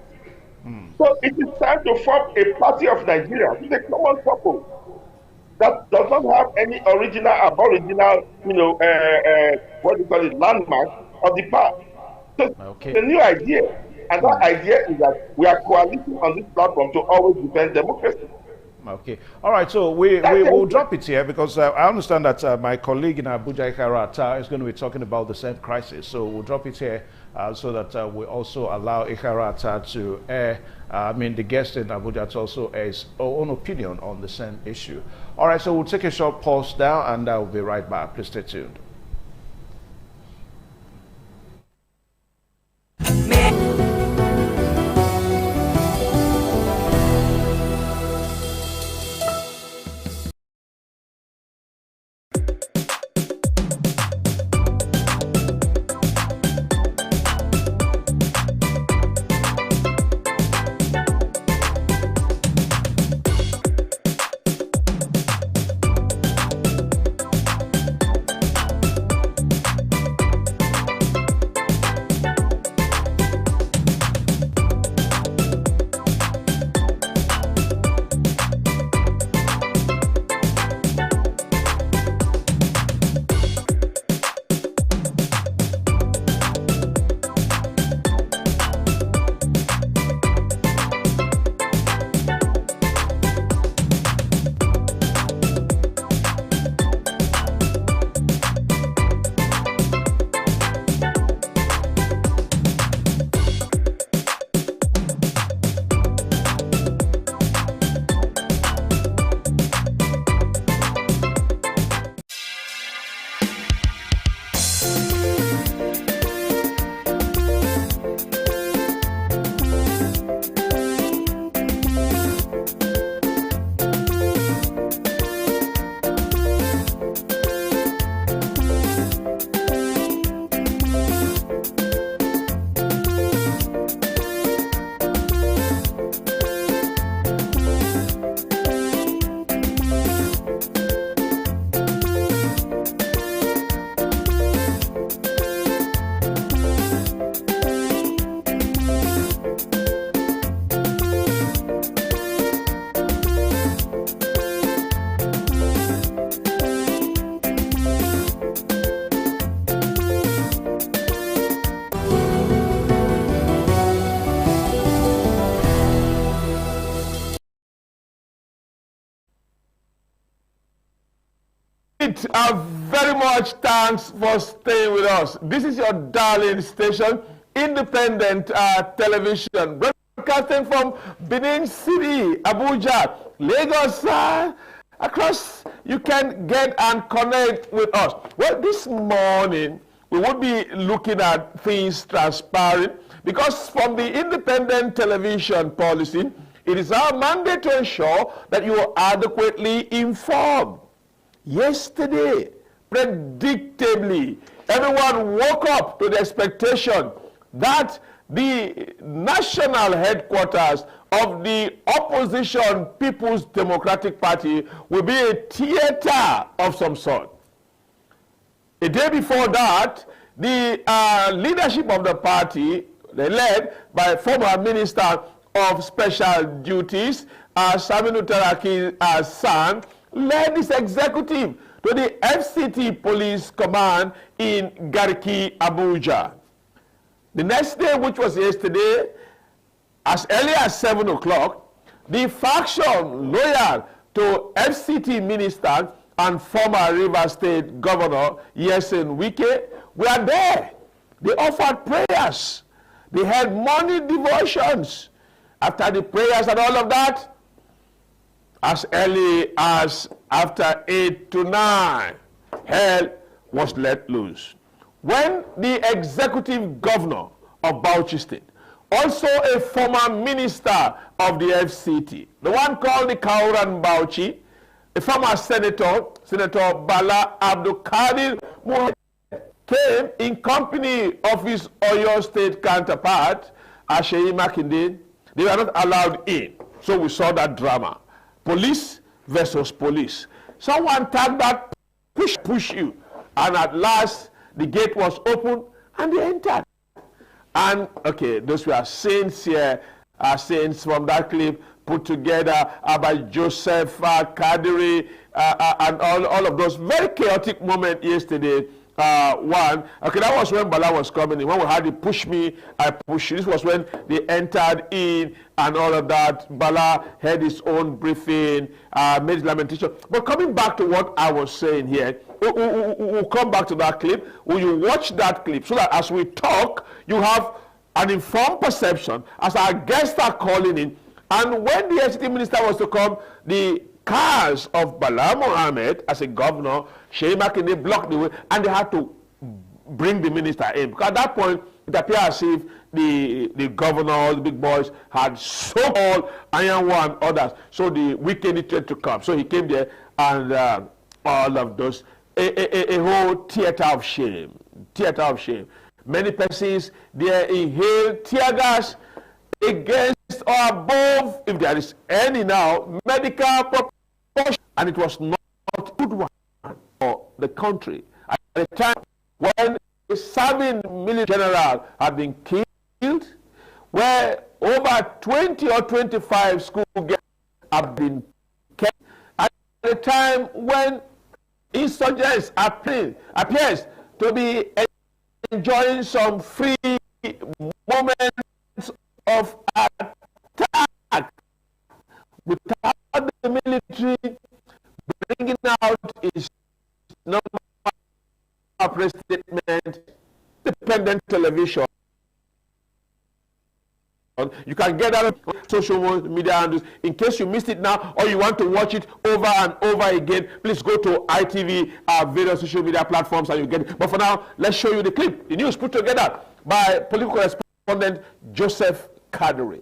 So it is time to form a party of Nigeria with a common purpose that does not have any original, aboriginal, what do you call it, landmark of the past. So it's a new idea. And that idea is that we are coaliting on this platform to always defend democracy. Okay. All right. So we will drop it here because I understand that my colleague in Abuja, Ikara, is going to be talking about the same crisis. So we'll drop it here so that we also allow Ikara to air, the guest in Abuja to also air his own opinion on the same issue. All right. So we'll take a short pause now and I will be right back. Please stay tuned. Very much thanks for staying with us. This is your darling station, Independent Television, broadcasting from Benin City, Abuja, Lagos, across. You can get and connect with us. Well, this morning we will be looking at things transpiring, because from the Independent Television policy, it is our mandate to ensure that you are adequately informed. Yesterday, predictably, everyone woke up to the expectation that the national headquarters of the opposition People's Democratic Party will be a theater of some sort. A day before that, the leadership of the party, led by former Minister of Special Duties, Saminu Taraki's son, led this executive to the FCT Police Command in Garki, Abuja. The next day, which was yesterday, as early as 7 o'clock, the faction loyal to FCT Minister and former Rivers State Governor Nyesom Wike were there. They offered prayers. They had morning devotions. After the prayers and all of that, as early as after 8 to 9, hell was let loose. When the executive governor of Bauchi State, also a former minister of the FCT, the one called the Kauran Bauchi, a former senator, Senator Bala Abdul Qadir Muhammad, came in company of his Oyo State counterpart, Seyi Makinde. They were not allowed in. So we saw that drama. Police versus police. Someone tagged that, push you. And at last, the gate was open and they entered. And, okay, those were saints here, saints from that clip put together by Joseph Kadiri and all of those very chaotic moments yesterday. That was when Bala was coming in. When we had the push me, I push you. This was when they entered in and all of that. Bala had his own briefing, made his lamentation. But coming back to what I was saying here, we'll come back to that clip. Will you watch that clip so that as we talk, you have an informed perception as our guests are calling in. And when the FCT minister was to come, the cars of Bala Mohammed as a governor, Seyi Makinde blocked the way, and they had to bring the minister in. Because at that point, it appeared as if the governor, the big boys, had so-called Iron One others. So the wicked needed to come. So he came there, and all of those, a whole theater of shame. Theater of shame. Many persons, they inhaled tear gas against or above, if there is any now, medical proportion, and it was not a good one for the country. At the time when a serving military general had been killed, where over 20 or 25 school girls have been kept, at the time when insurgents appears to be enjoying some free moments of attack without the military bringing out its number of press statement. Independent Television. You can get that on social media handles. In case you missed it now or you want to watch it over and over again, please go to ITV, our various social media platforms, and you get it. But for now, let's show you the clip. The news put together by political correspondent Joseph Kadiri.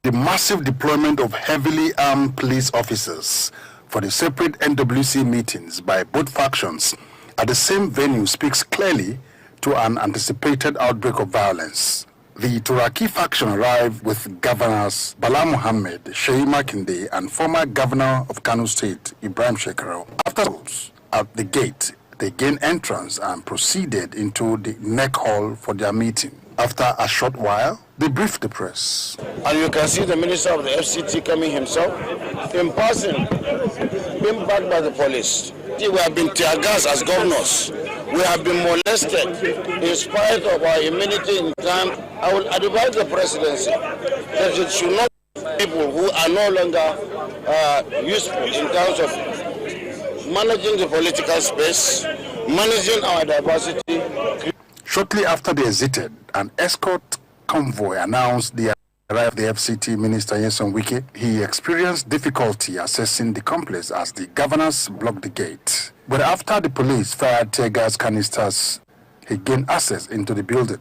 The massive deployment of heavily armed police officers for the separate NWC meetings by both factions at the same venue speaks clearly to an anticipated outbreak of violence. The Turaki faction arrived with Governors Bala Mohammed, Seyi Makinde, and former Governor of Kano State, Ibrahim Shekarau. After at the gate, they gained entrance and proceeded into the neck hall for their meeting. After a short while, they briefed the press. And you can see the Minister of the FCT coming himself in person, being backed by the police. We have been tear gassed as governors. We have been molested in spite of our immunity in time. I will advise the presidency that it should not people who are no longer useful in terms of managing the political space, managing our diversity. Shortly after they exited, an escort convoy announced the arrival of the FCT Minister Nyesom Wike. He experienced difficulty accessing the complex as the governors blocked the gate. But after the police fired tear gas canisters, he gained access into the building.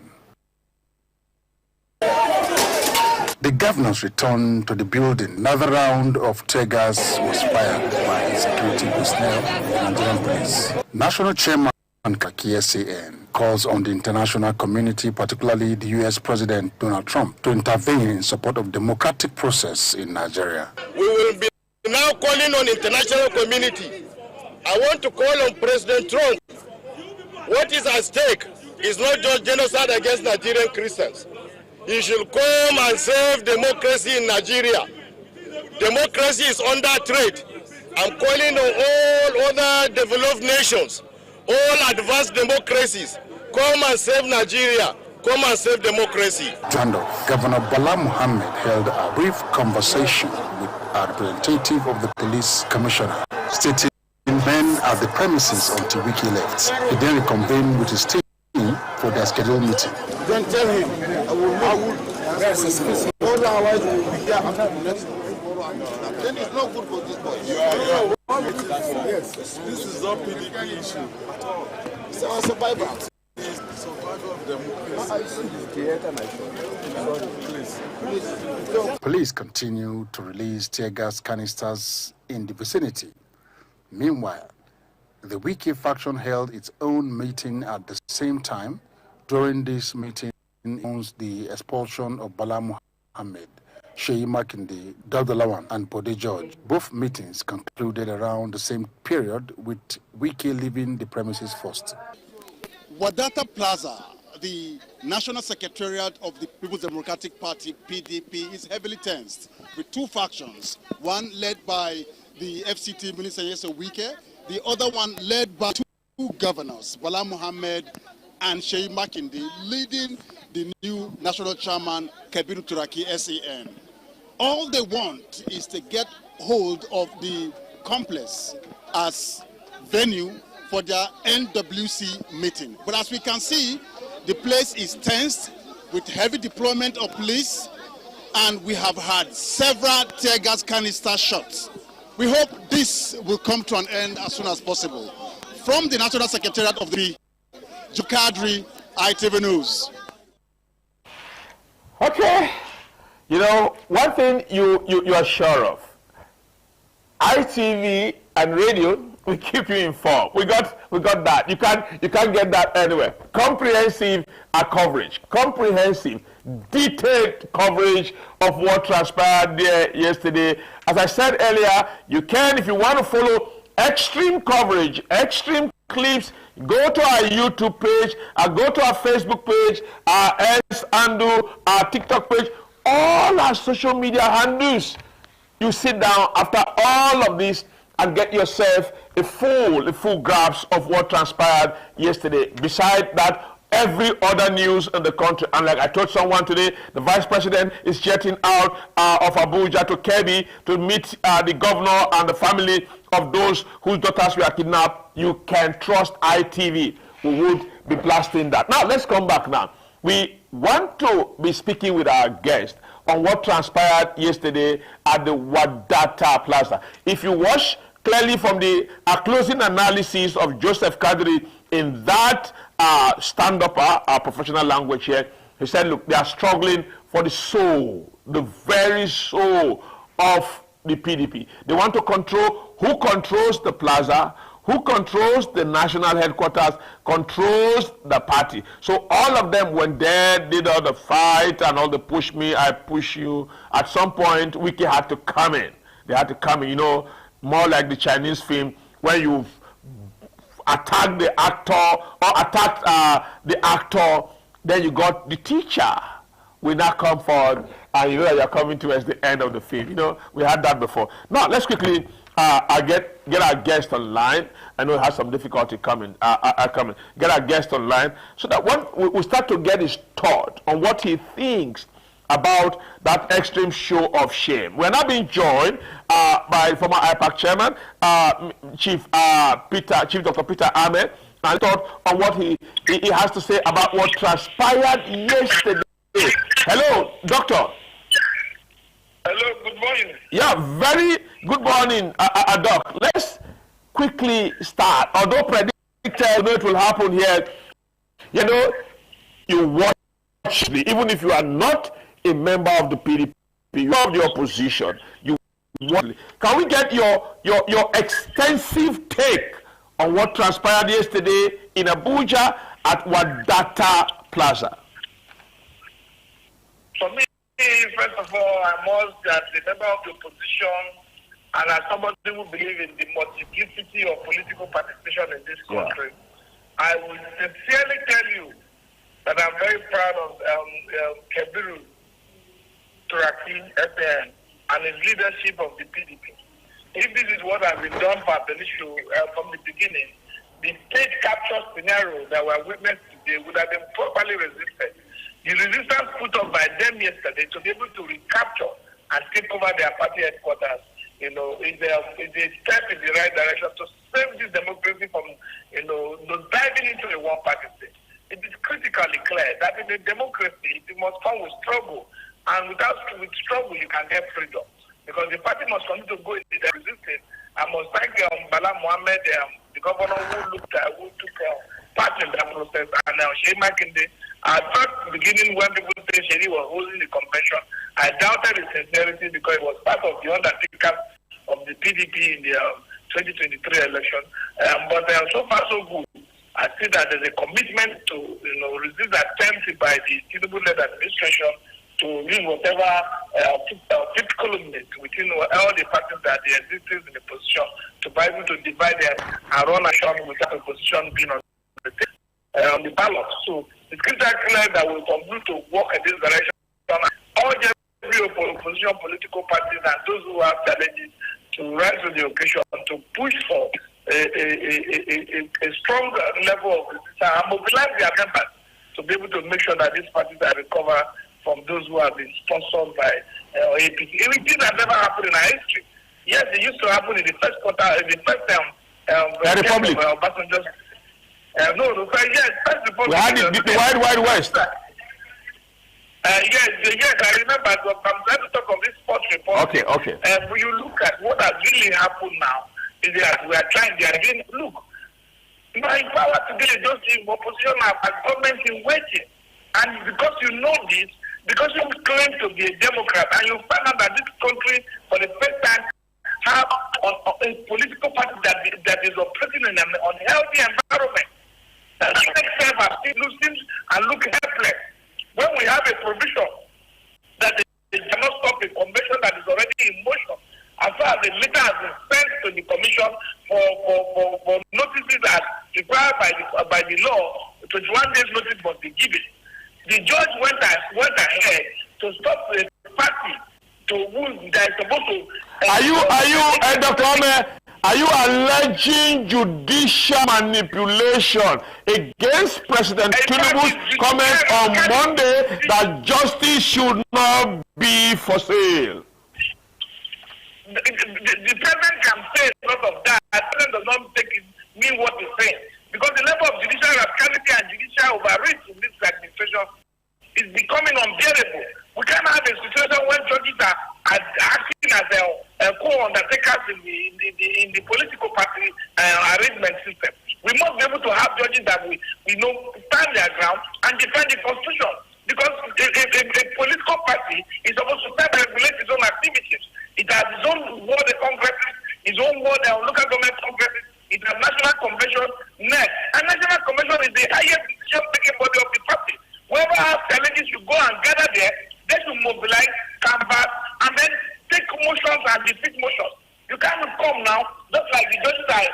The governors returned to the building. Another round of tear gas was fired by security personnel of the Nigerian police. National Chairman Kaki SAN calls on the international community, particularly the U.S. President Donald Trump, to intervene in support of democratic process in Nigeria. We will be now calling on international community. I want to call on President Trump. What is at stake is not just genocide against Nigerian Christians. He should come and save democracy in Nigeria. Democracy is under threat. I'm calling on all other developed nations, all advanced democracies, come and save Nigeria, come and save democracy. Governor Bala Muhammad held a brief conversation with a representative of the police commissioner, stating men at the premises until Wike left. He then reconvened with his team for their scheduled meeting. Then tell him, I would. Otherwise, we will be here after the next one. Then it's not good for this boy. Yes, this is not PDP issue at all. It's our survival. Survival of democracy. Police continue to release tear gas canisters in the vicinity. Meanwhile, the Wike faction held its own meeting at the same time. During this meeting, announced the expulsion of Bala Muhammad, Sheyi Makinde, Dauda Lawan, and Bode George. Both meetings concluded around the same period, with Wike leaving the premises first. Wadata Plaza, the National Secretariat of the People's Democratic Party, PDP, is heavily tensed with two factions, one led by the FCT Minister Nyesom Wike, the other one led by two governors, Bala Muhammad and Sheyi Makinde, leading the new national chairman, Kabiru Turaki SAN. All they want is to get hold of the complex as venue for their NWC meeting. But as we can see, the place is tensed with heavy deployment of police, and we have had several tear gas canister shots. We hope this will come to an end as soon as possible. From the National Secretariat of the Jukadri, ITV News. Okay, you know, one thing you are sure of, ITV and radio, we keep you informed. We got that. You can't get that anywhere. Comprehensive coverage, comprehensive, detailed coverage of what transpired there yesterday. As I said earlier, you can, if you want to follow extreme coverage, extreme clips, go to our YouTube page, go to our Facebook page, our X handle, our TikTok page, all our social media handles. You sit down after all of this and get yourself a full grasp of what transpired yesterday. Besides that, every other news in the country. And like I told someone today, the vice president is jetting out of Abuja to Kebbi to meet the governor and the family of those whose daughters were kidnapped. You can trust ITV. We would be blasting that. Now, let's come back now. We want to be speaking with our guest on what transpired yesterday at the Wadata Plaza. If you watch clearly from the closing analysis of Joseph Kadri in that stand-up, our professional language here, he said, look, they are struggling for the soul, the very soul of the PDP. They want to control who controls the plaza, who controls the national headquarters, controls the party. So all of them went there, did all the fight and all the push me, I push you. At some point, Wike had to come in. They had to come in, you know, more like the Chinese film where you attack the actor or attack the actor, then you got the teacher will now come forward and you know that you're coming towards the end of the film. You know, we had that before. Now, let's quickly get our guest online. I know it has some difficulty coming. Get our guest online so that when we start to get his thought on what he thinks about that extreme show of shame. We're now being joined by former IPAC chairman, Chief Dr. Peter Ahmed, and thought on what he has to say about what transpired yesterday. Hello, Doctor. Hello, good morning. Yeah, very good morning, Doc. Let's quickly start. Although predicted it will happen here, you watch, even if you are not a member of the PDP, you have the opposition. Can we get your extensive take on what transpired yesterday in Abuja at Wadata Plaza? For me, first of all, I must, as a member of the opposition and as somebody who believes in the multiplicity of political participation in this country, I will sincerely tell you that I'm very proud of Kebiru Turaki SAN and his leadership of the PDP. If this is what has been done for the issue from the beginning, the state capture scenario that we witnessed today would have been properly resisted. The resistance put up by them yesterday to be able to recapture and take over their party headquarters, is a step in the right direction to save this democracy from, diving into a one-party state. It is critically clear that in a democracy, it must come with struggle, and with struggle, you can get freedom. Because the party must continue to go in the resistance. I must thank Bala Mohammed, the governor who took part in that process, and Sheikh Makinde. At first beginning, when people say Sheikh was holding the convention, I doubted his sincerity because it was part of the undertakers of the PDP in the 2023 election. But so far so good. I see that there's a commitment to resist attempts by the Tinubu-led administration to use whatever fifth columnist within all the parties that they exist in the position to be able to divide them and run a show without the position being on the ballot. So it's critical clear that we continue to work in this direction. All the opposition political parties and those who have challenges to rise to the occasion to push for a strong level of resistance and mobilize their members to be able to make sure that these parties are recovered from those who have been sponsored by APC. Anything that never happened in our history. Yes, it used to happen in the first quarter, in the first Republic. Yes, first Republic. We had the Wild West. Yes, I remember. I'm trying to talk of this sports report. Okay. When you look at what has really happened now, is that we are trying, they are again, look, in power today, those in opposition are government in waiting. And because you know this, because you claim to be a Democrat, and you find out that this country, for the first time, have a political party that is operating in an unhealthy environment. That makes sense as still seems and look helpless. When we have a provision that they cannot stop a convention that is already in motion, as far as the letter has been sent to the commission for notices that required by the law, 21 days notice must be given. The judge went ahead to stop the party to who that is supposed to. Dr. Ome, are you alleging judicial manipulation against President Tinubu's comment on Monday that justice should not be for sale? The president can say a lot of that. The president does not mean what he's saying. Because the level of judicial rascality and judicial overreach in this administration is becoming unbearable. We can't have a situation when judges are acting as co-undertakers in the political party arrangement system. We must be able to have judges that we know stand their ground and defend the constitution. Because a political party is supposed to self-regulate its own activities. It has its own ward congresses, its own ward local government congresses. It has national convention next. And national convention is the highest decision-making body of the party. Whoever has challenges should go and gather there. They should mobilize, canvass, and then take motions and defeat motions. You can't come now, just like the judges are,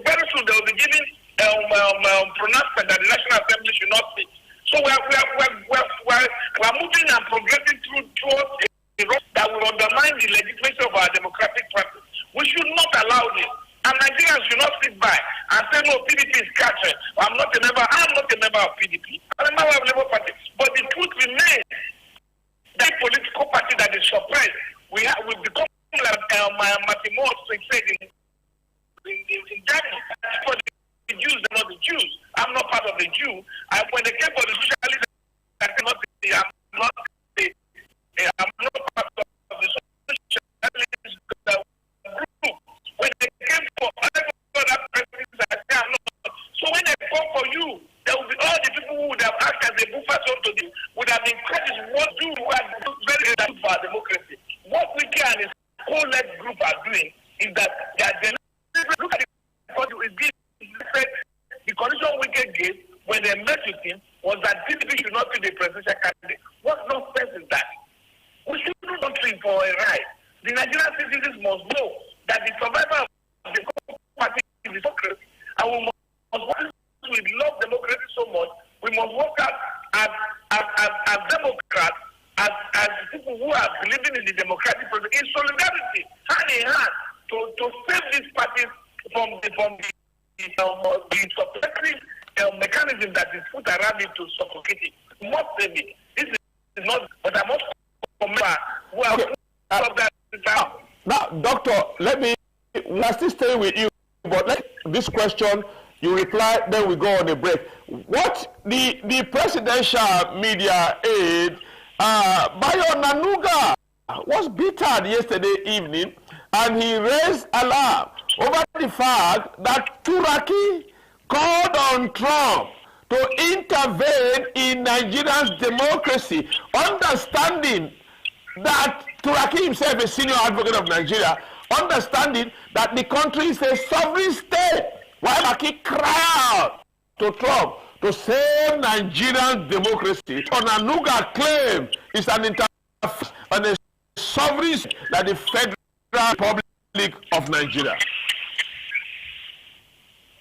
very soon they will be giving pronouncement that the National Assembly should not speak. So we're moving and progressing towards a road that will undermine the legitimacy of our democratic practice. We should not allow this. And Nigerians should not sit by and say, no, PDP is catching. I'm not a member of PDP. I'm a member of Labour Party. But the truth remains that that is suppressed. We become like Martin Moore said in Germany. For the Jews, they're not the Jews. I'm not part of the Jew. When they came for the socialists, I'm not part of the socialist group. When they came for other presidents, I'm not. So when they come for you, there will be all the people who would have acted as a buffer zone to them would have been credited. What do you want very good for our democracy? What we can is co-led group are doing is that they are look at the condition Wike gave when they met with him was that PDP should not be the presidential candidate. What nonsense is that? We should do country for a right. The Nigerian citizens must know that the survival of the party is democracy, and we love democracy so much. We must work out as Democrats, as people who are believing in the democratic process, in solidarity, hand in hand, to save these parties from the suppressive mechanism that is put around it to suffocate it. We must save it. This is not, but I must remember who are that. Now, Doctor, we are still staying with you, but this question, you reply, then we go on a break. What the presidential media aide, Bayo Nanuga, was bittered yesterday evening, and he raised alarm over the fact that Turaki called on Trump to intervene in Nigeria's democracy, understanding that Turaki himself, a senior advocate of Nigeria, understanding that the country is a sovereign state, while Turaki cried out to Trump to save Nigerian democracy. Onanuga claim is an interference on a sovereign state that the Federal Republic of Nigeria.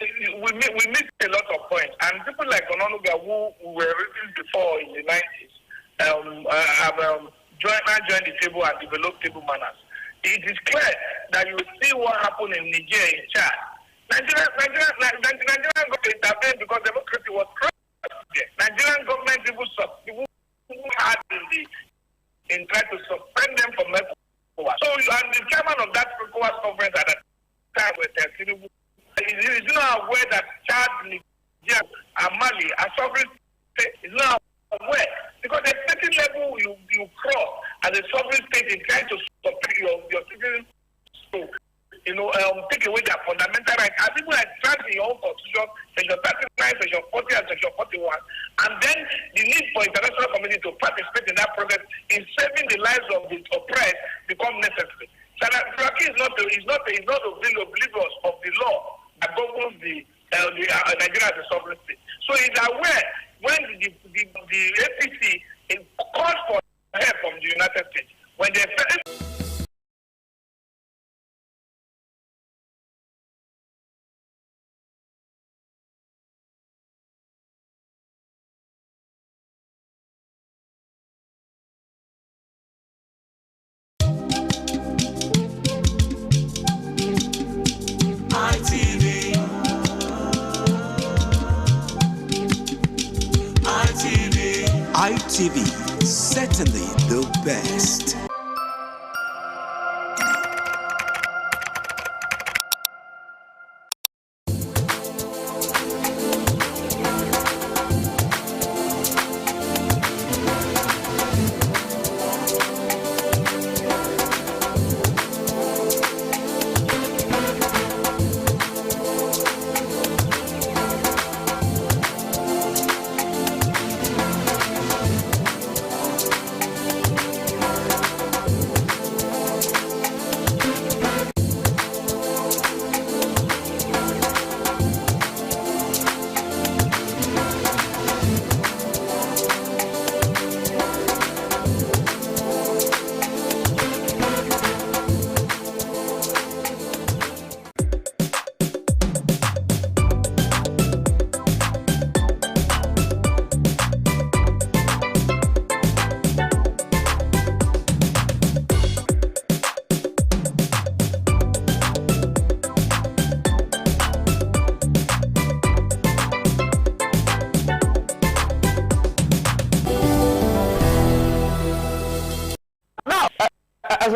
We missed a lot of points, and people like Onanuga, who were written before in the 90s, have joined the table and developed table manners. It is clear that you see what happened in Niger, in Chad. Nigerian government intervened because democracy was crushed. Nigerian government people who had in trying to suspend them from ECOWAS. So, and the chairman of that ECOWAS conference at that time was Tinubu. Is not aware that Chad, Niger, and Mali are sovereign states. Is not aware because at a certain level you cross as a sovereign state in trying to support your citizens to take away their fundamental rights. As people are trying in your own constitution, section 39, section 40, and section 41, and then the need for international community to participate in that process in saving the lives of the oppressed become necessary. So that Turkey is not oblivious of the law that governs the Nigeria as a sovereign state. So he's aware when the APC called for help from the United States, when they ITV, certainly the best.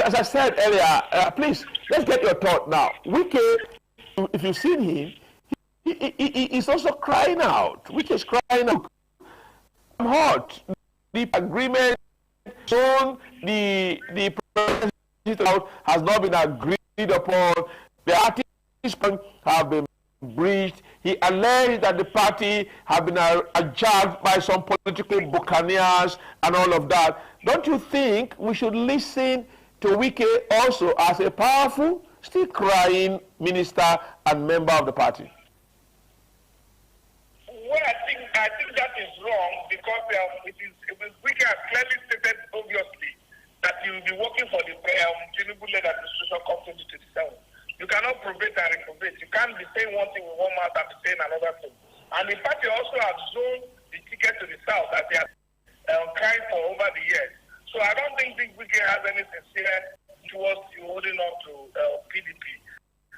as I said earlier, please, let's get your thought now. Wike, if you've seen him, he's also crying out. Wike is crying out. I'm hurt. The agreement shown the president has not been agreed upon. The artists have been breached. He alleged that the party have been adjudged by some political buccaneers and all of that. Don't you think we should listen to Wike also as a powerful, still crying minister and member of the party? Well, I think that is wrong because Wike has clearly stated obviously that he will be working for the Tinubu-led administration come 2027. You cannot probate and reprobate. You can't be saying one thing with one mouth and be saying another thing. And the party also has zoned the ticket to the south that they have crying for over the years. So I don't think Wike has any sincere towards holding on to PDP.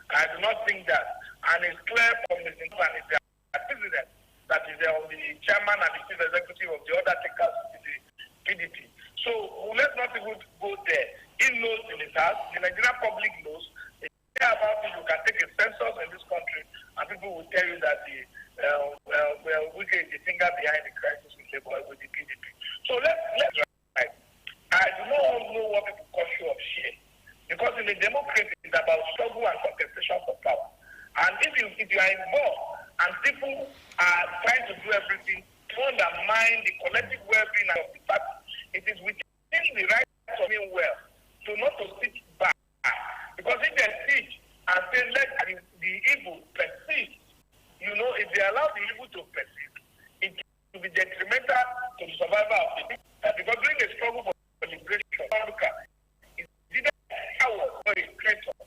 I do not think that. And it's clear from his inquiry that the president, that is the chairman and the chief executive of the other takers in the PDP. So let's not even go there. He knows in his heart, the Nigerian public knows. About it, you can take a census in this country, and people will tell you that Wike is the finger behind the crisis with the PDP. So let's right. I do not know what people call show of shame, because in a democracy, it's about struggle and contestation for power. And if you are involved and people are trying to do everything to undermine the collective well-being of the party, it is within the right of being well to not to sit back. Because if they sit and say, let the evil persist, if they allow the evil to persist, it will be detrimental to the survival of the people. Because during the struggle for liberation, Africa is either power or a traitor.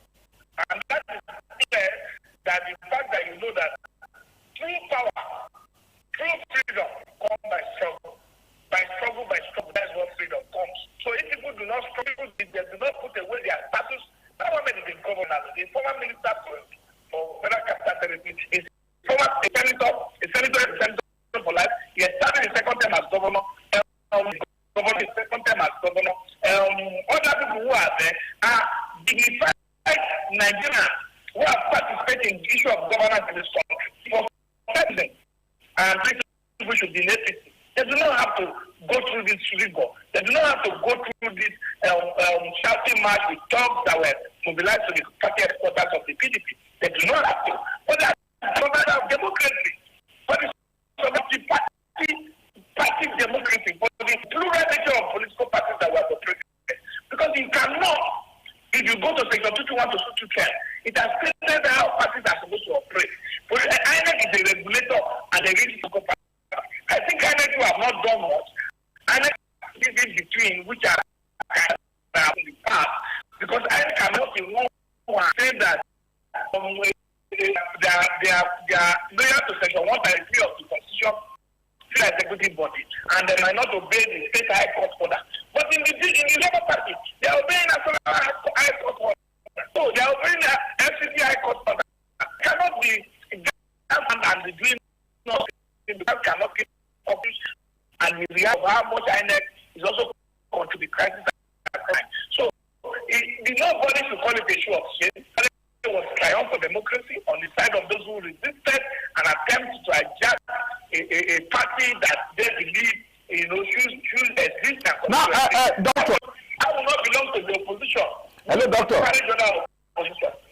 And that is clear that the fact that you know that true power, true freedom comes by struggle. By struggle, that's what freedom comes. So if people do not struggle, they do not put away their status. That one is the governor, the former minister for Federal Capital Territory, is a senator for life. He has started his second term as governor. His second term as governor. Other people who are there are dignified Nigerians who have participated in the issue of governance in this country. For president, and people should be native. They do not have to go through this rigor. They do not have to go through this shouting match with dogs that were mobilized to the party headquarters of the PDP. They do not have to. But that's a matter of democracy. But it's party democracy. But the plural nature of political parties that were operating. Because you cannot, if you go to section 221 to 210, it has stated how parties are supposed to operate. But INEC is a regulator and a political party. I think INEC have not done much. INEC is in between, which are in the past, because INEC cannot be one say that they are loyal to section 133 of the Constitution, still executive body, and they might not obey the state high court order. But in the Labour Party, they are obeying national high court order. So they are obeying the FCT high court order. It cannot be and the dream cannot keep office, and we have how much INEC is also going to the crisis at time. So nobody should call it a show of shame. It was triumph for democracy on the side of those who resisted and attempted to adjust a party that they believe should exist. Now, Doctor, I will not belong to the opposition. Hello, Doctor.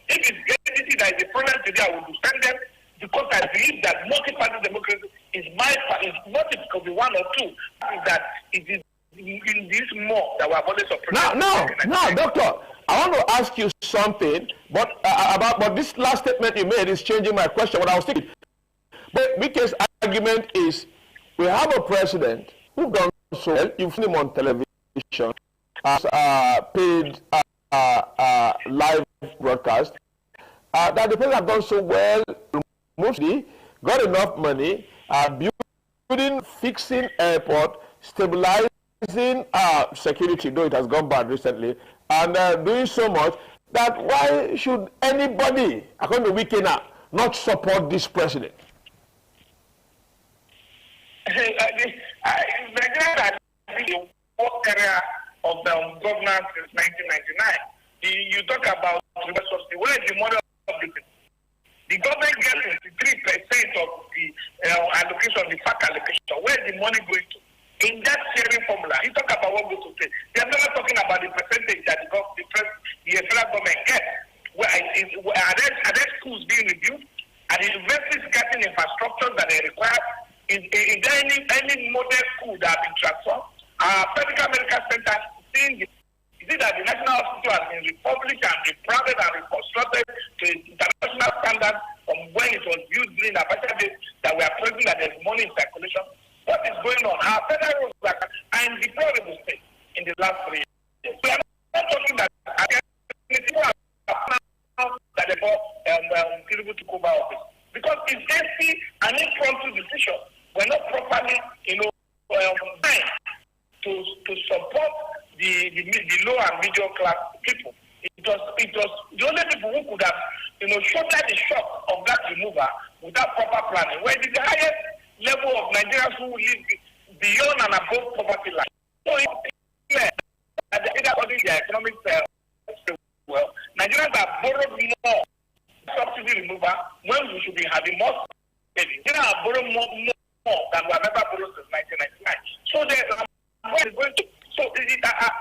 If it's entity that is a problem today, I will defend them because I believe that multi-party democracy is my party. It's not because the one or two. Is that it is in this more that we have always operated. Now, Doctor, I want to ask you something, but but this last statement you made is changing my question. What I was thinking, but Wike's argument is we have a president who done so well. You've seen him on television as paid live broadcast. That the president have done so well, mostly got enough money, building, fixing airport, stabilizing security, though it has gone bad recently, and doing so much that why should anybody, according to Wike now, not support this president? Nigeria is the worst area of governance since 1999. You talk about reverse subsidy. Where is the money of the people? The government gets 53% of the allocation, the FAC allocation. Where is the money going to? In that sharing formula, you talk about what goes to pay. They are never talking about the percentage that the federal government gets. Are there schools being reviewed? Are the universities getting infrastructure that they require? Is there any model school that has been transformed? Medical center, is it that the National Hospital has been republished and rebranded and reconstructed to international standards from when it was built during the Abacha days that we are present that there is money in circulation? What is going on? Our federal roads are in deplorable state in the last 3 years. We are not talking that they bought Tinubu to over office because it's hasty and impromptu decision. We're not properly, designed to support the low and middle class people. It was the only people who could have, shouldered the shock of that removal without proper planning. Where it is the highest level of Nigerians who live beyond and above poverty line. So it's clear that according to their economic well, Nigerians have borrowed more subsidy removal when we should be having more savings. They have borrowed more than we have ever borrowed since 1999. So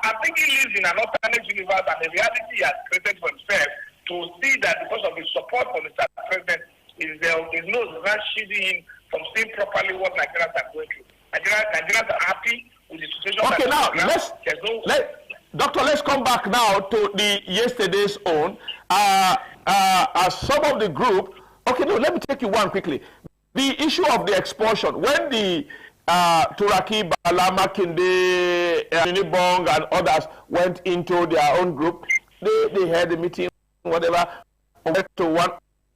I think he lives in an alternate universe, and the reality he has created for himself to see that because of his support for Mr. President, his nose is not shielding him from seeing properly what Nigerians are going through. Nigerians are happy with the situation. Okay, now Doctor, let's come back now to the yesterday's own. As some of the group, okay, no, let me take you one quickly. The issue of the expulsion, when the Turaki, Bala, Makinde, Ninibong, and others went into their own group, they had a meeting, whatever, went to one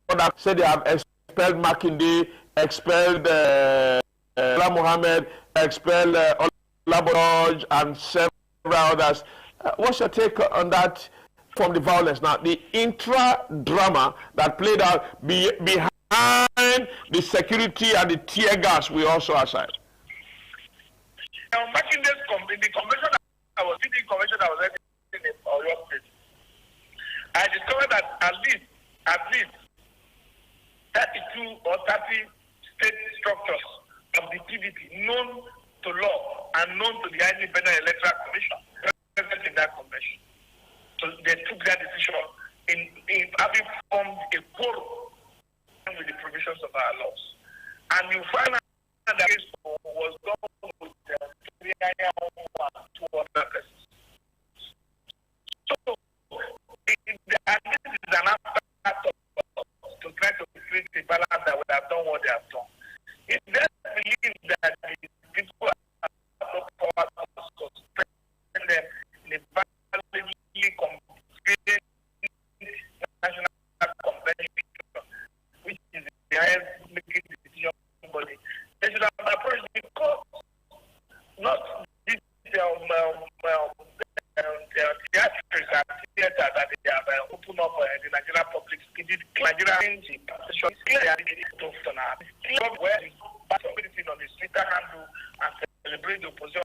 other, said they have expelled Makinde, expelled Bala Mohammed, expelled Olaboroj, and several others. What's your take on that from the violence? Now, the intra-drama that played out behind the security and the tear gas we also aside. Back in this the convention I was in Oyo State, I discovered that at least 32 or 30 state structures of the PDP known to law and known to the Independent Electoral Commission present in that convention. So they took that decision in having formed a quorum with the provisions of our laws. And you find out that the case was done with two other persons. So this is an afterthought to try to create a balance that would have done what they have done. If they believe that the people have no power to suspend them in a validly convened national convention, which is the highest making decision body, they should have approached the court, not this theatrics and theater that they have opened up the Nigerian public. It is Nigerian position where somebody on his Twitter handle and celebrate the opposition.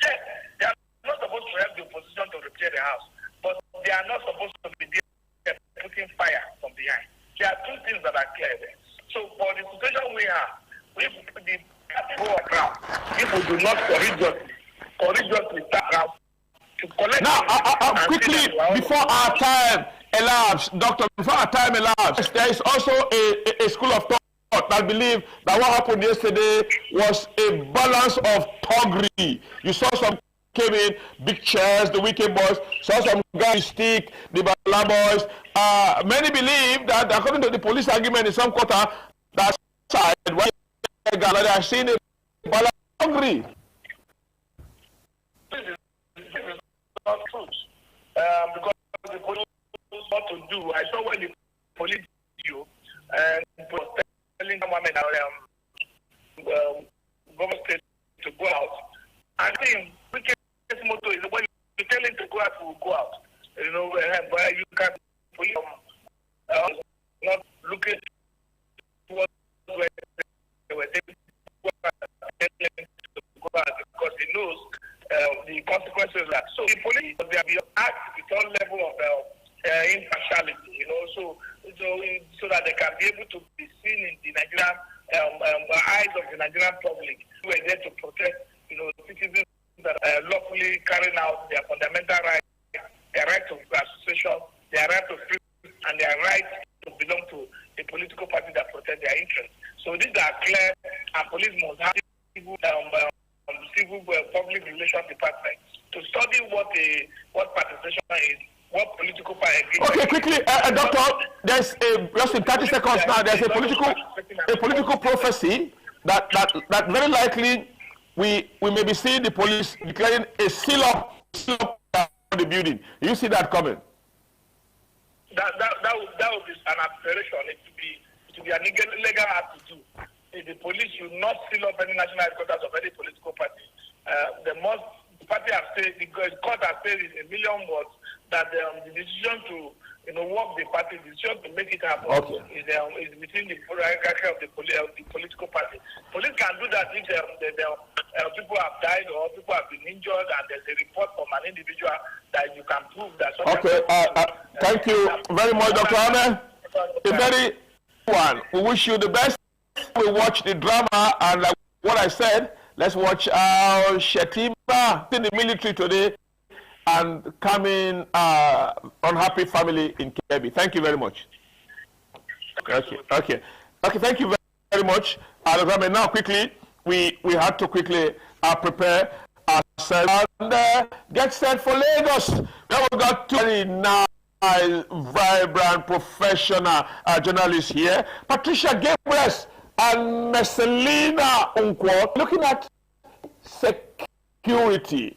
Yes, they are not supposed to help the opposition to repair the house, but they are not supposed to be there putting fire from behind. There are two things that are clear there. So for the situation we have, if the go around, people do not courageously start around to collect. Now, quickly, before our time elapsed, Doctor, before our time elapsed, there is also a school of thought that believe that what happened yesterday was a balance of thuggery. You saw some came in, big chairs, the wicked boys, saw some guys stick, the Bala boys. Many believe that according to the police argument in some quarter, that side, where they are seeing a Bala thuggery. This is not true. Because the police what to do. I saw when the police you and was telling someone government state to go out. I think wicked motto is when you tell him to go out, he will go out. You know, where you can police not looking towards where they were telling him to go out because he knows the consequences of that. So the police, they have been asked with all level of impartiality, you know, so that they can be able to be seen in the Nigerian eyes of the Nigerian public. We are there to protect, you know, citizens that are lawfully carrying out their fundamental rights, their right to association, their right to freedom, and their right to belong to a political party that protects their interests. So these are clear, and police must have civil public relations department to study what participation is, what political party. Okay, quickly, Doctor. There's just in 30 seconds now. There's a political prophecy that very likely we may be seeing the police declaring a seal up on the building. You see that coming? That would be an aberration. It would be an illegal act to do. The police should not seal up any national headquarters of any political party. The party has said, the court has said in a million words that the decision to work the party, the decision to make it happen is within the hierarchy of the political party. Police can do that if people have died or people have been injured and there's a report from an individual that you can prove that. Thank you very much, Dr. Ahmed. A very one. We wish you the best. We watch the drama, and like what I said, let's watch Shetima in the military today and coming unhappy family in Kebbi. Thank you very much. Okay. Thank you very much. Now quickly, we had to quickly prepare ourselves and get set for Lagos. Now we got two very nice, vibrant, professional journalists here. Patricia Gabriel and Messelina Unkwo, looking at security.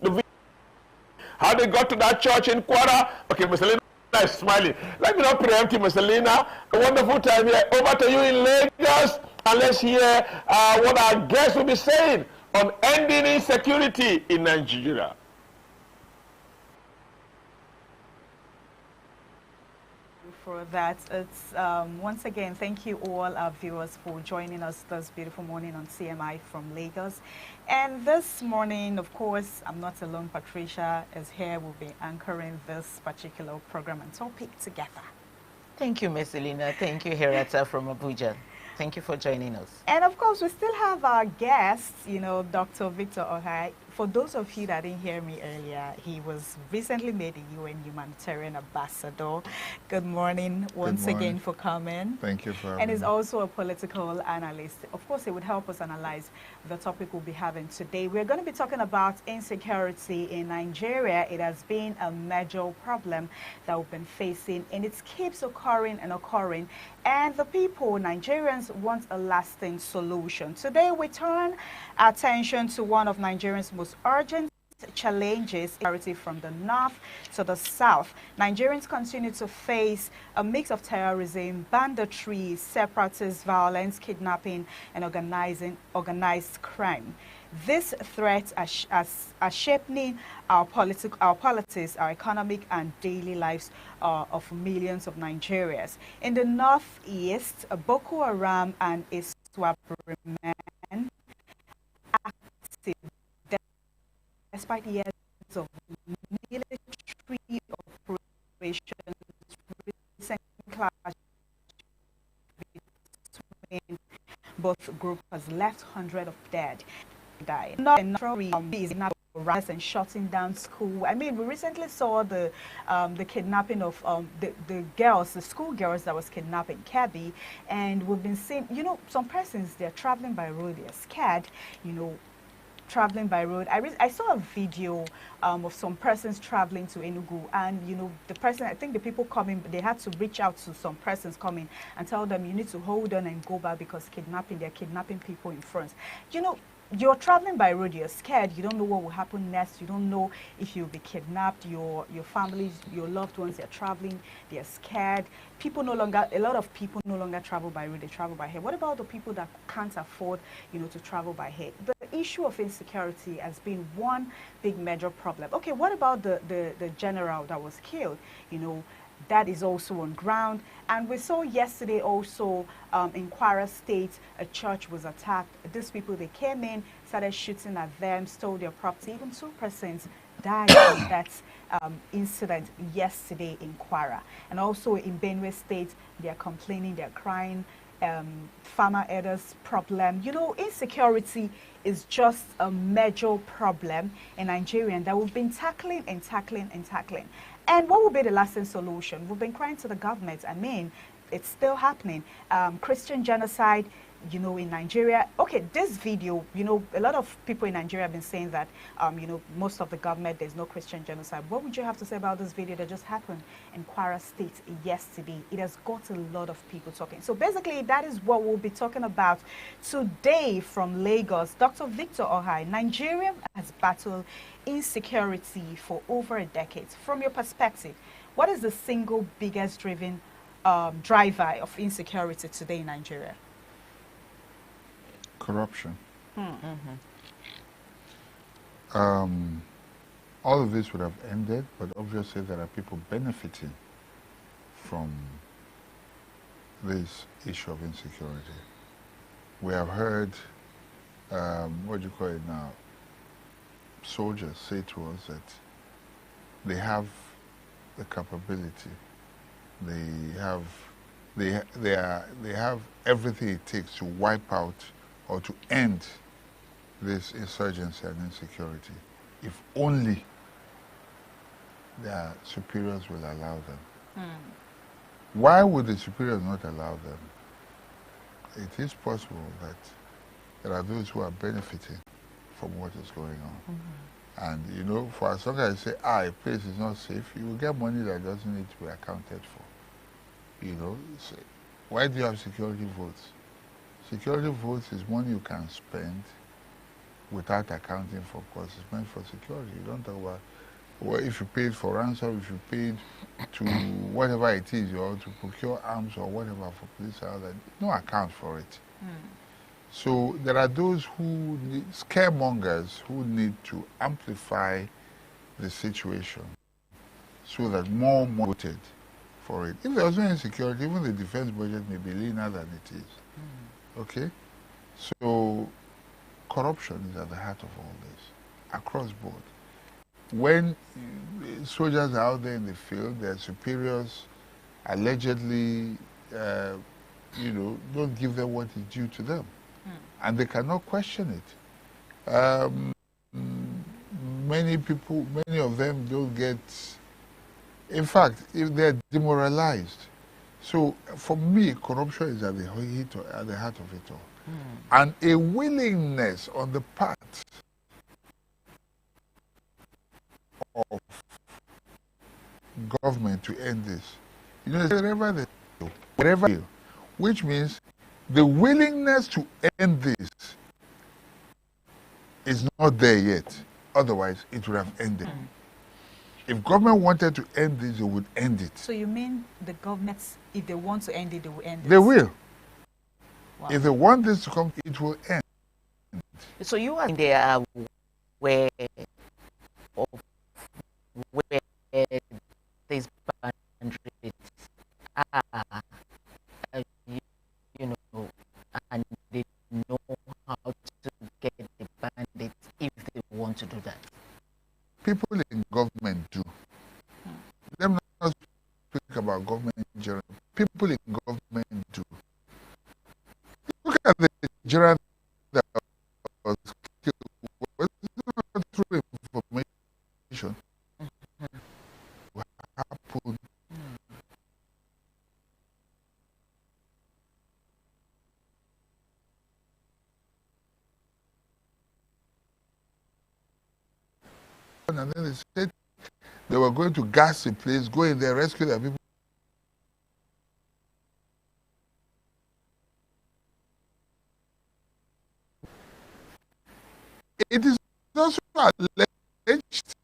How they got to that church in Kwara. Okay, Messelina is smiling. Let me not preempt you, Messelina. A wonderful time here. Over to you in Lagos. And let's hear what our guests will be saying on ending insecurity in Nigeria. For that, it's once again, thank you all our viewers for joining us this beautiful morning on CMI from Lagos. And this morning, of course, I'm not alone. Patricia is here. We'll be anchoring this particular program and topic together. Thank you, Ms. Selina. Thank you, Hirata from Abuja. Thank you for joining us. And of course, we still have our guest, Dr. Victor Ohai. For those of you that didn't hear me earlier, he was recently made a UN humanitarian ambassador. Good morning once again for coming. Thank you for having me. And he's also a political analyst. Of course, he would help us analyze the topic we'll be having today. We're going to be talking about insecurity in Nigeria. It has been a major problem that we've been facing, and it keeps occurring and occurring. And the people, Nigerians, want a lasting solution. Today, we turn our attention to one of Nigerians' most urgent challenges, security from the north to the south. Nigerians continue to face a mix of terrorism, banditry, separatist violence, kidnapping, and organized crime. These threats are shaping our politics, our economic and daily lives of millions of Nigerians. In the northeast, Boko Haram and ISWAP remain active despite years of military operations. Recent clash between both groups has left hundreds of dead. Not rise and shutting down school. I mean, we recently saw the kidnapping of the school girls that was kidnapped in Kebbi, and we've been seeing, some persons, they're traveling by road, they're scared, traveling by road. I saw a video of some persons traveling to Enugu, and the person, I think the people coming, they had to reach out to some persons coming and tell them, you need to hold on and go back because they're kidnapping people in France. You're traveling by road, you're scared, you don't know what will happen next, you don't know if you'll be kidnapped, your families, your loved ones, they're traveling, they're scared. A lot of people no longer travel by road, they travel by air. What about the people that can't afford, to travel by air? The issue of insecurity has been one big major problem. Okay, what about the general that was killed? That is also on ground. And we saw yesterday also in Kwara State, a church was attacked. These people, they came in, started shooting at them, stole their property. Even 2 persons died in that incident yesterday in Kwara. And also in Benue State, they are complaining, they are crying. Farmer elders problem. You know, insecurity is just a major problem in Nigeria that we've been tackling and tackling and tackling. And what will be the lasting solution? We've been crying to the government. I mean, it's still happening. Christian genocide, you know, in Nigeria. Okay, this video, you know, a lot of people in Nigeria have been saying that, you know, most of the government, there's no Christian genocide. What would you have to say about this video that just happened in Kwara State yesterday? It has got a lot of people talking. So basically, that is what we'll be talking about today from Lagos. Dr. Victor Ohai, Nigeria has battled insecurity for over a decade. From your perspective, what is the single biggest driver of insecurity today in Nigeria? Corruption. Mm-hmm. All of this would have ended, but obviously there are people benefiting from this issue of insecurity. We have heard, what do you call it now, soldiers say to us that they have the capability, they have everything it takes to wipe out or to end this insurgency and insecurity, if only their superiors will allow them. Why would the superiors not allow them? It is possible that there are those who are benefiting from what is going on. And, you know, for as long as you say, a place is not safe, you will get money that doesn't need to be accounted for. You know, so why do you have security votes? Security votes is money you can spend without accounting for costs. It's meant for security. You don't talk about, well, if you paid for ransom, if you paid to whatever it is, or to procure arms or whatever for police, no account for it. So there are those who need, scaremongers who need to amplify the situation so that more voted for it. If there was no insecurity, even the defense budget may be leaner than it is. Okay? So corruption is at the heart of all this, across board. When soldiers are out there in the field, their superiors allegedly, you know, don't give them what is due to them. And they cannot question it. Many of them don't get, in fact, if they're demoralized. So for me, corruption is at the heart of it all. And a willingness on the part of government to end this. You know, wherever, which means the willingness to end this is not there yet. Otherwise, it would have ended. If government wanted to end this, they would end it. So you mean the governments, if they want to end it, they will end it? They will. Wow. If they want this to come, it will end. So you are in there where these boundaries are, you know, and they know how to get the bandits if they want to do that. People in government do. Let me not speak about government in general. People in government do. Look at the general that was killed. Was not through information. What happened? And then they said they were going to gas the place, go in there, rescue their people. It is also alleged,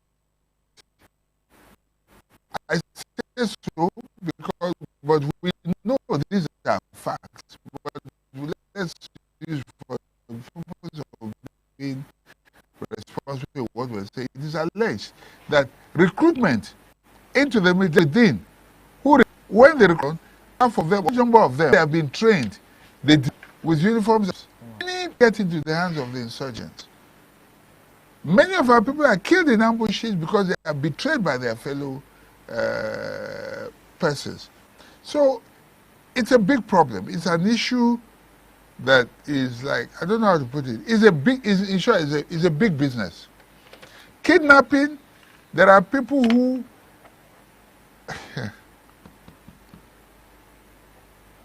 I say so because, but we know these are facts, but let's use for the purpose of being responsible for what we're saying. It is alleged that recruitment into the military, when they recruit, half of them, a number of them, they have been trained with uniforms. Many get into the hands of the insurgents. Many of our people are killed in ambushes because they are betrayed by their fellow persons. So it's a big problem. It's an issue that is like, I don't know how to put it. It's a big, in short, it's a big business. Kidnapping, there are people who,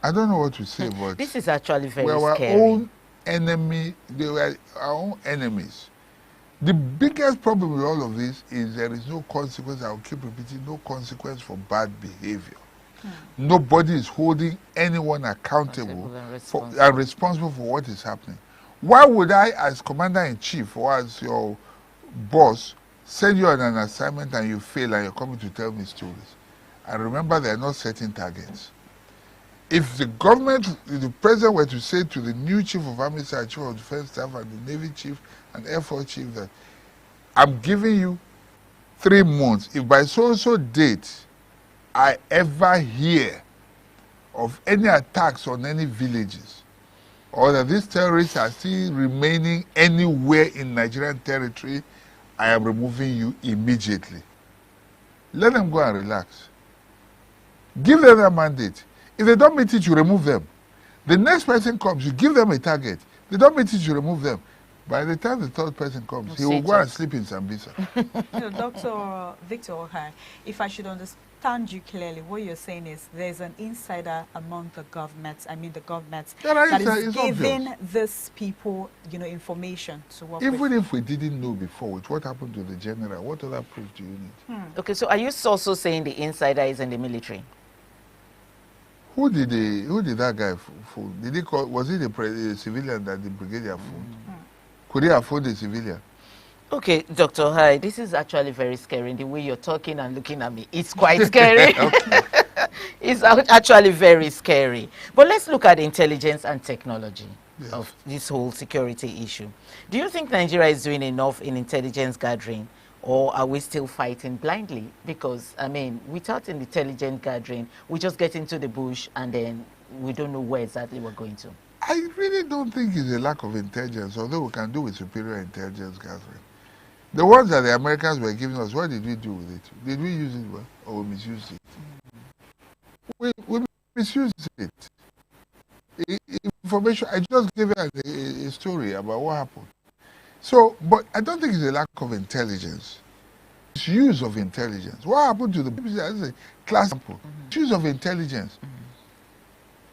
I don't know what to say, but this is actually very we're our scary. own enemy. They were our own enemies. The biggest problem with all of this is there is no consequence. I will keep repeating, no consequence for bad behavior. Nobody is holding anyone accountable and responsible for what is happening. Why would I, as commander-in-chief or as your boss, send you on an assignment and you fail and you're coming to tell me stories? And remember, they are not setting targets. If the government, if the president were to say to the new chief of army staff, chief of defense staff, and the Navy chief and Air Force chief that I'm giving you 3 months, if by so-and-so date I ever hear of any attacks on any villages, or that these terrorists are still remaining anywhere in Nigerian territory, I am removing you immediately. Let them go and relax. Give them that mandate. If they don't meet it, you remove them. The next person comes, you give them a target. They don't meet it, you remove them. By the time the third person comes, he will go and sleep in Sambisa. Dr. Victor Ohai, if I should understand you clearly, what you're saying is there's an insider among the government, the government, that is giving these people, information to work with. Even if we didn't know before with what happened to the general, what other proof do you need? Okay, so are you also saying the insider is in the military? Who did that guy phone? Did he call? Was it the civilian that the brigadier phoned? Could he have phoned a civilian? Okay, Dr. Ohai, this is actually very scary. The way you're talking and looking at me, it's quite scary. It's actually very scary. But let's look at intelligence and technology of this whole security issue. Do you think Nigeria is doing enough in intelligence gathering, or are we still fighting blindly? Because, without an intelligence gathering, we just get into the bush and then we don't know where exactly we're going to. I really don't think it's a lack of intelligence, although we can do with superior intelligence gathering. The ones that the Americans were giving us, what did we do with it? Did we use it well, or we misused it? We misused it. Information, I just gave you a story about what happened. So, but I don't think it's a lack of intelligence. It's use of intelligence. What happened to the people? That's a class example. Use of intelligence.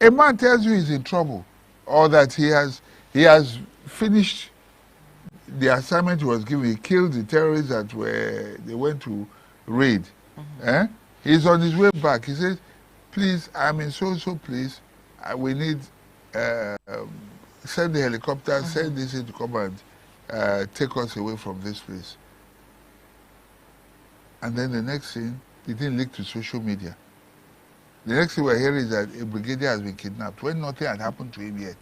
A man tells you he's in trouble, or that he has finished the assignment he was given. He killed the terrorists that they went to raid. He's on his way back. He says, please, I'm in so-so place. We need, send the helicopter, send this in to come and take us away from this place. And then the next thing, it didn't leak to social media. The next thing we're hearing is that a brigadier has been kidnapped when nothing had happened to him yet.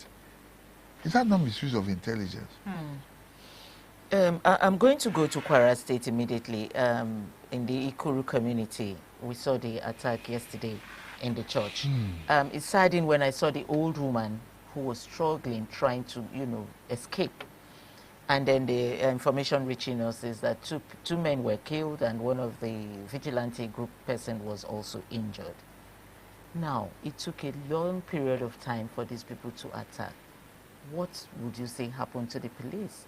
Is that not misuse of intelligence? I'm going to go to Kwara State immediately. In the Ikuru community, we saw the attack yesterday in the church. It's saddening when I saw the old woman who was struggling, trying to, escape. And then the information reaching us is that two men were killed and one of the vigilante group person was also injured. Now, it took a long period of time for these people to attack. What would you say happened to the police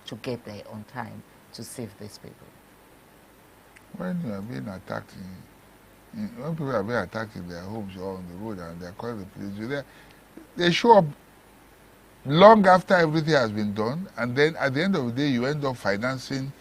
to get there on time to save these people? When you are being attacked, when people are being attacked in their homes or on the road and they are calling the police, they show up long after everything has been done, and then at the end of the day, you end up financing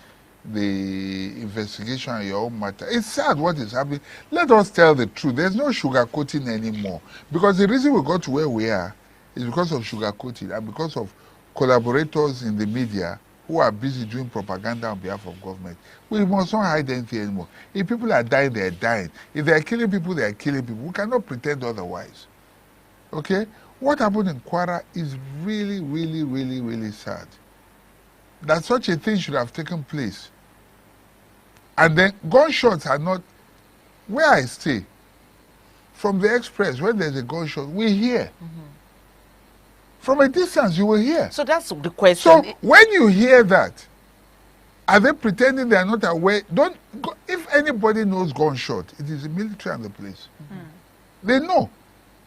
the investigation on your own matter. It's sad what is happening. Let us tell the truth. There's no sugarcoating anymore. Because the reason we got to where we are is because of sugarcoating and because of collaborators in the media who are busy doing propaganda on behalf of government. We must not hide anything anymore. If people are dying, they are dying. If they are killing people, they are killing people. We cannot pretend otherwise. Okay? What happened in Kwara is really, really, really, really sad. That such a thing should have taken place. And then gunshots are not, where I stay, from the express, when there's a gunshot, we hear. From a distance, you will hear. So that's the question. So when you hear that, Are they pretending they are not aware? If anybody knows gunshot, it is the military and the police. They know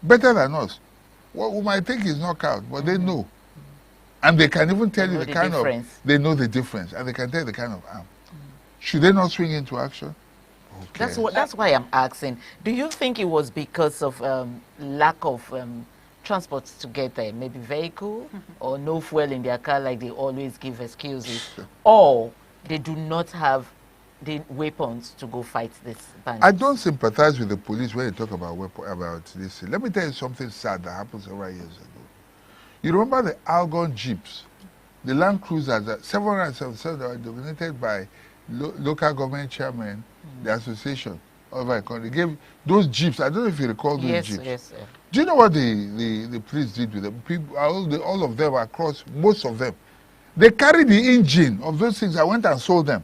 better than us. What we might think is knockout, but they know. And they can even tell you the kind of, they know the difference, and they can tell you the kind of arm. Should they not swing into action? Okay. That's why I'm asking. Do you think it was because of lack of transport to get there? Maybe vehicle or no fuel in their car, like they always give excuses, or they do not have the weapons to go fight this bandit? I don't sympathize with the police when they talk about this. Let me tell you something sad that happened several years ago. You remember the Algon Jeeps, the Land Cruisers, several that were dominated by local government chairmen, the association of our country. They gave those Jeeps, I don't know if you recall those Jeeps. Yes. Do you know what the police did with them? People, all of them across, most of them, they carried the engine of those things. I went and sold them.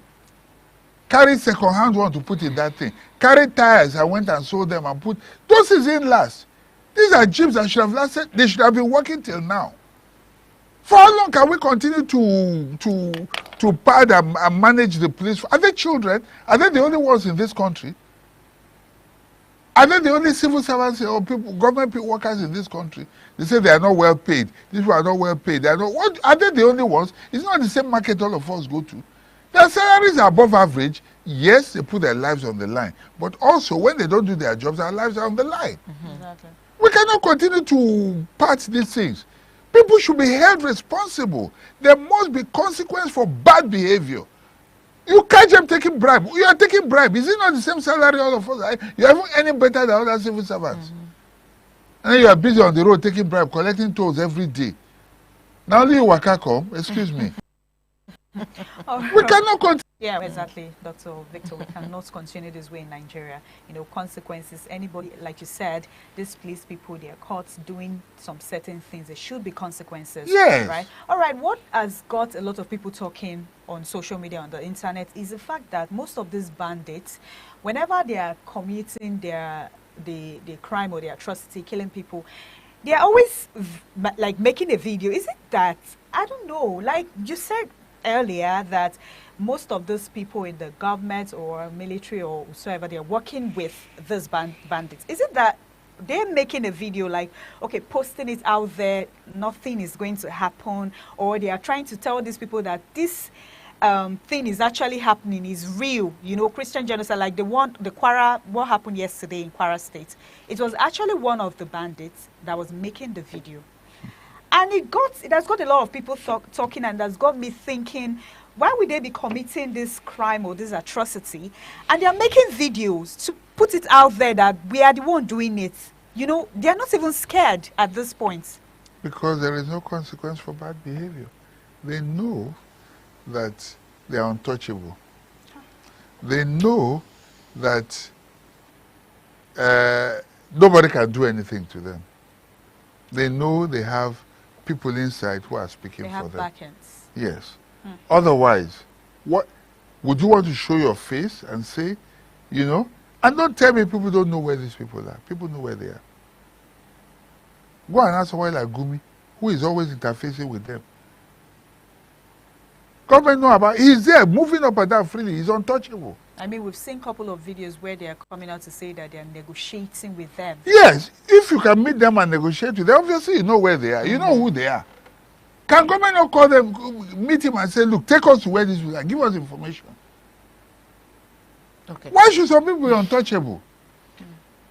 Carried second-hand one to put in that thing. Carried tires. I went and sold them and put those things in last. These are Jeeps that should have lasted. They should have been working till now. For how long can we continue to pad and manage the police? Are they children? Are they the only ones in this country? Are they the only civil servants or people, government workers in this country? They say they are not well paid. These people are not well paid. They are not. What are they the only ones? It's not the same market all of us go to. Their salaries are above average. Yes, they put their lives on the line. But also, when they don't do their jobs, our lives are on the line. Exactly. We cannot continue to patch these things. People should be held responsible. There must be consequence for bad behavior. You catch them taking bribe. You are taking bribe. Is it not the same salary all of us? You are even any better than other civil servants. And then you are busy on the road taking bribe, collecting tolls every day. Now only you waka come, excuse me. We cannot continue. Yeah, exactly, Dr. Victor. We cannot continue this way in Nigeria. You know, consequences. Anybody, like you said, these police people, they are caught doing some certain things. There should be consequences. Yes. Right. All right. What has got a lot of people talking on social media, on the internet, is the fact that most of these bandits, whenever they are committing the crime or the atrocity, killing people, they are always like making a video. Is it that, I don't know, like you said earlier, that most of those people in the government or military or whatsoever, they're working with these bandits. Is it that they're making a video like, okay, posting it out there, nothing is going to happen, or they are trying to tell these people that this thing is actually happening, is real, you know, Christian genocide, like what happened yesterday in Kwara State? It was actually one of the bandits that was making the video. And it has got a lot of people talking, and that's got me thinking, why would they be committing this crime or this atrocity? And they're making videos to put it out there that we are the one doing it. You know, they're not even scared at this point. Because there is no consequence for bad behavior. They know that they are untouchable. They know that nobody can do anything to them. They know they have people inside who are speaking for them. They have backends. Yes. Otherwise, what would you want to show your face and say, you know? And don't tell me people don't know where these people are. People know where they are. Go and ask someone like Gumi, who is always interfacing with them. Government know about, he's there, moving up and down freely. He's untouchable. I mean, we've seen a couple of videos where they are coming out to say that they are negotiating with them. Yes, if you can meet them and negotiate with them, obviously you know where they are. You know who they are. Can government not call them, meet him and say, look, take us to where these people are, give us information. Okay. Why should some people be untouchable?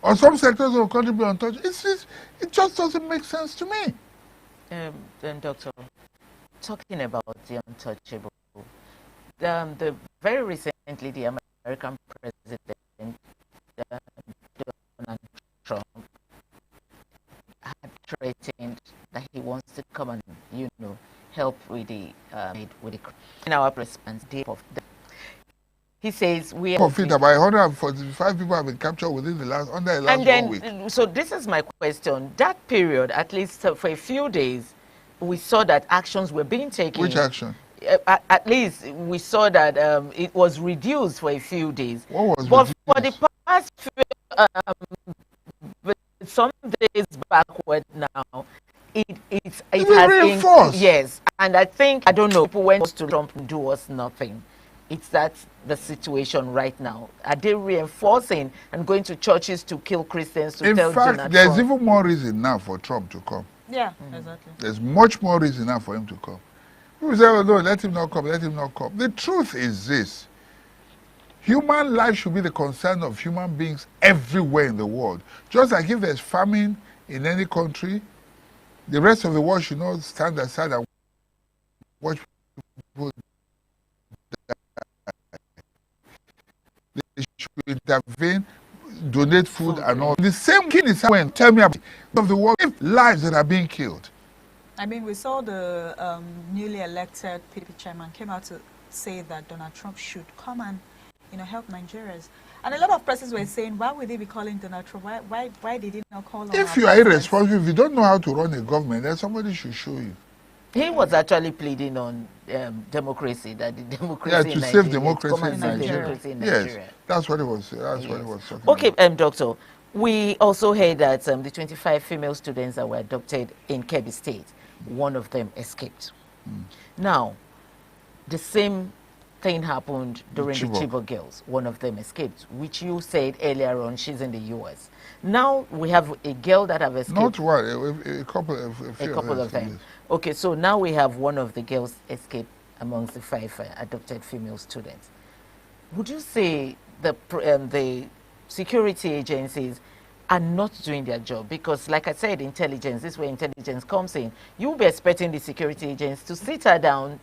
Or some sectors of the country be untouchable? It just doesn't make sense to me. Then, Doctor, talking about the untouchable, the very recently the American president, Donald Trump, had threatened that he wants to come and, you know, help with the in our response day of the. He says we are about 145 people have been captured within the last 1 week. So this is my question. That period, at least for a few days, we saw that actions were being taken. Which action? At least we saw that it was reduced for a few days. What was but reduced? For the past few, some days backward now, it has reinforced. Yes, and I don't know, people went to Trump and do us nothing. Is that the situation right now? Are they reinforcing and going to churches to kill Christians to tell In fact, Donald there's Trump? even more reason now for Trump to come. Yeah, exactly. There's much more reason now for him to come. People say, oh, no, let him not come, let him not come. The truth is this. Human life should be the concern of human beings everywhere in the world. Just like if there's famine in any country, the rest of the world should not stand aside and watch people die. They should intervene, donate food and all. The same thing is happening. Tell me about the world, lives that are being killed. I mean, we saw the newly elected PDP chairman came out to say that Donald Trump should come and, help Nigerians. And a lot of persons were saying, why would they be calling Donald Trump? Why did he not call on If you are irresponsible, if you don't know how to run a government, then somebody should show you. He was actually pleading on democracy, that the democracy to save democracy in Nigeria. Yes, that's what it was. That's what it was talking Okay, about. Doctor, we also heard that the 25 female students that were adopted in Kebbi State, one of them escaped. Now, the same thing happened during the Chibok girls. One of them escaped, which you said earlier on, she's in the U.S. Now we have a girl that have escaped. Not one, a couple of them. Yes. Okay, so now we have one of the girls escaped amongst the 5 adopted female students. Would you say the security agencies are not doing their job? Because, like I said, intelligence, this is where intelligence comes in. You'll be expecting the security agents to sit her down,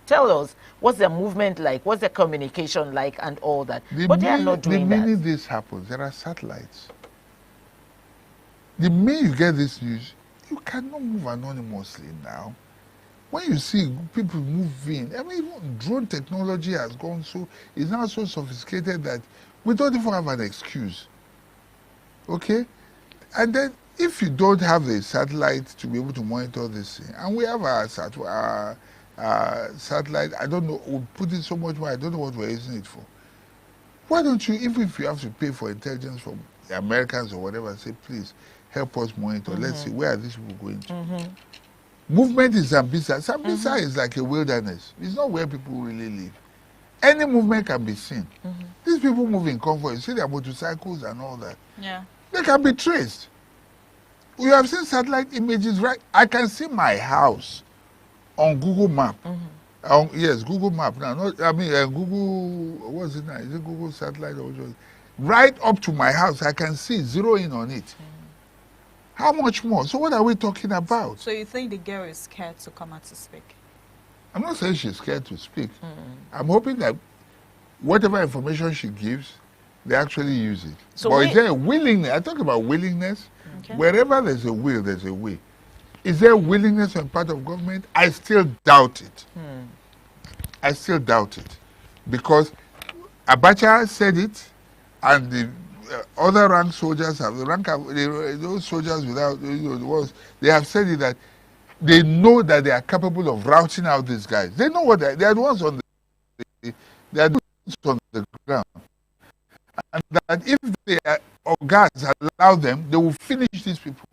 tell us what's their movement like, what's their communication like, and all that. But they are not doing that. The minute this happens, there are satellites. The minute you get this news, you cannot move anonymously now. When you see people moving, I mean, drone technology has gone is now so sophisticated that we don't even have an excuse. Okay? And then, if you don't have the satellite to be able to monitor this thing, and we have our satellite, I don't know, we put in so much money, I don't know what we're using it for. Why don't you, even if you have to pay for intelligence from the Americans or whatever, say, please, help us monitor. Let's see, where are these people going to? Movement is Sambisa. Sambisa is like a wilderness. It's not where people really live. Any movement can be seen. These people move in convoy. You see their motorcycles and all that. Yeah. They can be traced. You have seen satellite images, right? I can see my house on Google Map. Yes, Google Map. Now, Google, what's it now? Is it Google Satellite? Or right up to my house, I can see, zero in on it. How much more? So what are we talking about? So you think the girl is scared to come out to speak? I'm not saying she's scared to speak. I'm hoping that whatever information she gives, they actually use it. So but is there a willingness? I talk about willingness. Okay. Wherever there's a will, there's a way. Is there willingness on part of government? I still doubt it. I still doubt it. Because Abacha said it, and the other rank soldiers have, those soldiers without, they have said it, that they know that they are capable of routing out these guys. They know what they are the ones on the ground. And that if the organs allow them, they will finish these people.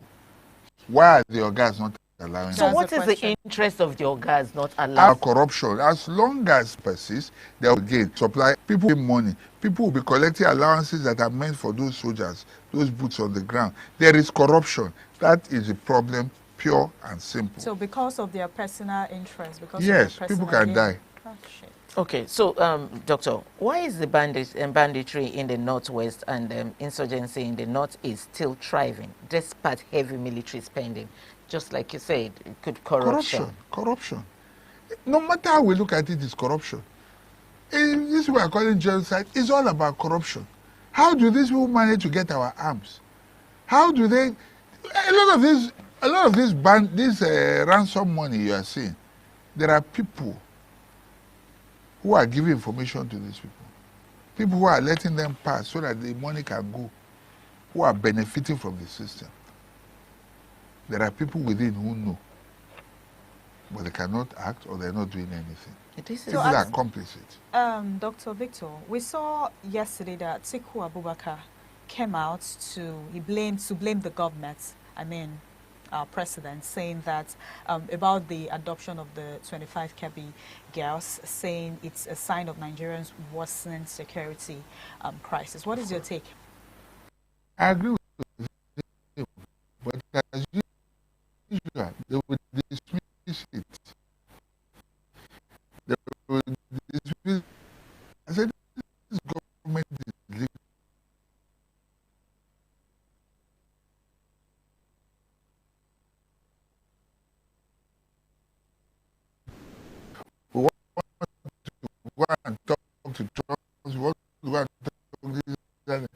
Why are the organs not allowing them? So what is the interest of the organs not allowing? Corruption. As long as persists, they will gain. Supply. People pay money. People will be collecting allowances that are meant for those soldiers, those boots on the ground. There is corruption. That is a problem, pure and simple. So because of their personal interest, because yes, of their people can die. Oh, shit. Okay, so Doctor, why is the banditry in the northwest and insurgency in the northeast still thriving despite heavy military spending? Just like you said, it could corruption. Corruption. No matter how we look at it, it's corruption. This we are calling genocide is all about corruption. How do these people manage to get our arms? How do they? A lot of this ransom money you are seeing, there are people who are giving information to these people. People who are letting them pass so that the money can go, who are benefiting from the system. There are people within who know, but they cannot act or they're not doing anything. People are complicit. Dr. Victor, we saw yesterday that Atiku Abubakar came out to blame the government. I mean, president, saying that about the adoption of the 25 Kebbi girls, saying it's a sign of Nigerians' worsening security crisis. What is your take? I agree with you, but as usual, they will dismiss it. They will dismiss. I said, this government is living. We want to go and talk to Trump. We want to go and talk to this.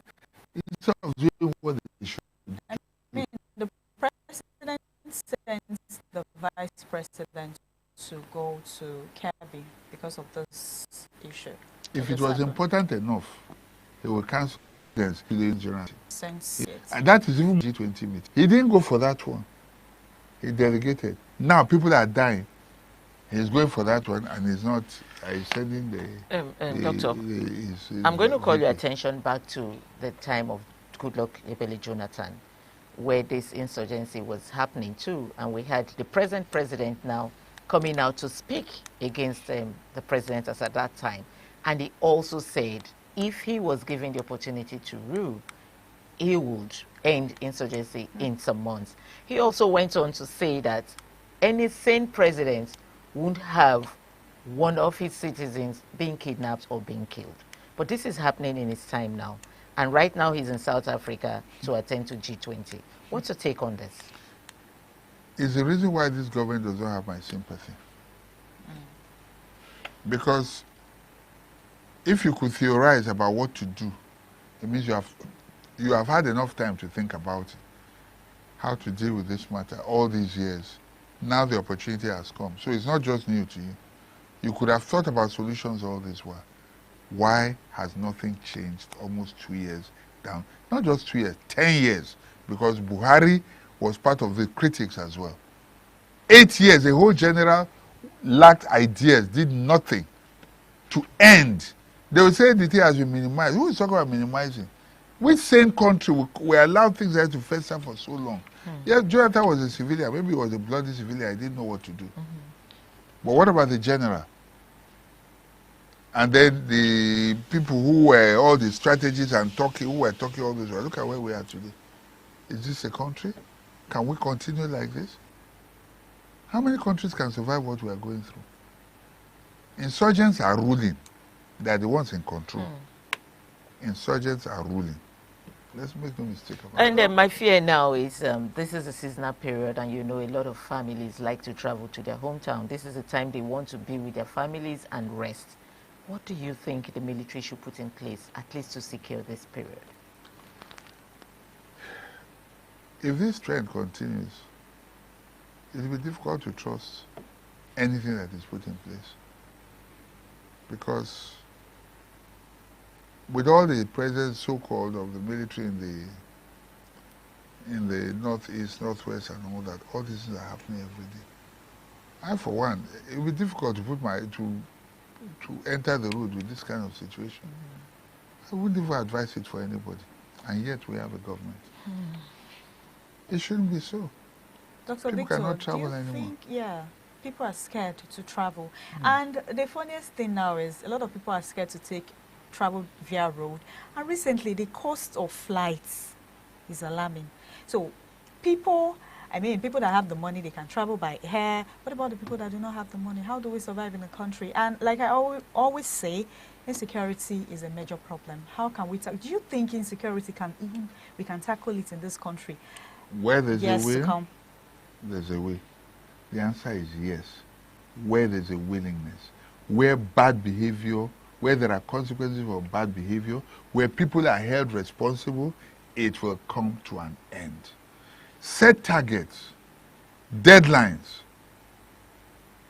Instead of doing what they should do. I mean, the president sends the vice president to go to Kebbi because of this issue. If it was important enough, he will cancel the insurance. And that is even G20 meeting. He didn't go for that one. He delegated. Now people are dying. He's going for that one, and he's not. He's sending Doctor, I'm going to call your attention back to the time of Goodluck Ebele Jonathan, where this insurgency was happening too, and we had the present president now coming out to speak against the president as at that time, and he also said if he was given the opportunity to rule, he would end insurgency in some months. He also went on to say that any sane president wouldn't have one of his citizens being kidnapped or being killed. But this is happening in his time now. And right now he's in South Africa to attend to G20. What's your take on this? It's the reason why this government does not have my sympathy. Because if you could theorize about what to do, it means you have had enough time to think about it, how to deal with this matter all these years. Now the opportunity has come. So it's not just new to you. You could have thought about solutions all this while. Why has nothing changed almost 2 years down? Not just 2 years, 10 years. Because Buhari was part of the critics as well. 8 years, the whole general lacked ideas, did nothing to end. They will say the thing has been minimized. Who is talking about minimizing? Which sane country we allowed things like to fester for so long? Yes, Jonathan was a civilian. Maybe he was a bloody civilian. I didn't know what to do. But what about the general? And then the people who were all the strategists and who were talking all this. Look at where we are today. Is this a country? Can we continue like this? How many countries can survive what we are going through? Insurgents are ruling. They are the ones in control. Insurgents are ruling. Let's make no mistake about it. And my fear now is this is a seasonal period, and you know a lot of families like to travel to their hometown. This is the time they want to be with their families and rest. What do you think the military should put in place, at least to secure this period? If this trend continues, it will be difficult to trust anything that is put in place. Because with all the presence, so-called, of the military in the northeast, northwest, and all that, all these things are happening every day. I, for one, it will be difficult to put to enter the road with this kind of situation. I wouldn't even advise it for anybody, and yet we have a government. It shouldn't be so. Dr. People Victor, cannot travel do you anymore. think, people are scared to travel. And the funniest thing now is a lot of people are scared to travel via road. And recently, the cost of flights is alarming. So people that have the money, they can travel by air. What about the people that do not have the money? How do we survive in the country? And like I always say, insecurity is a major problem. How can we do you think insecurity we can tackle it in this country? Where there's a will, there's a way. The answer is yes. Where there's a willingness, where bad behavior, where there are consequences of bad behavior, where people are held responsible, it will come to an end. Set targets, deadlines.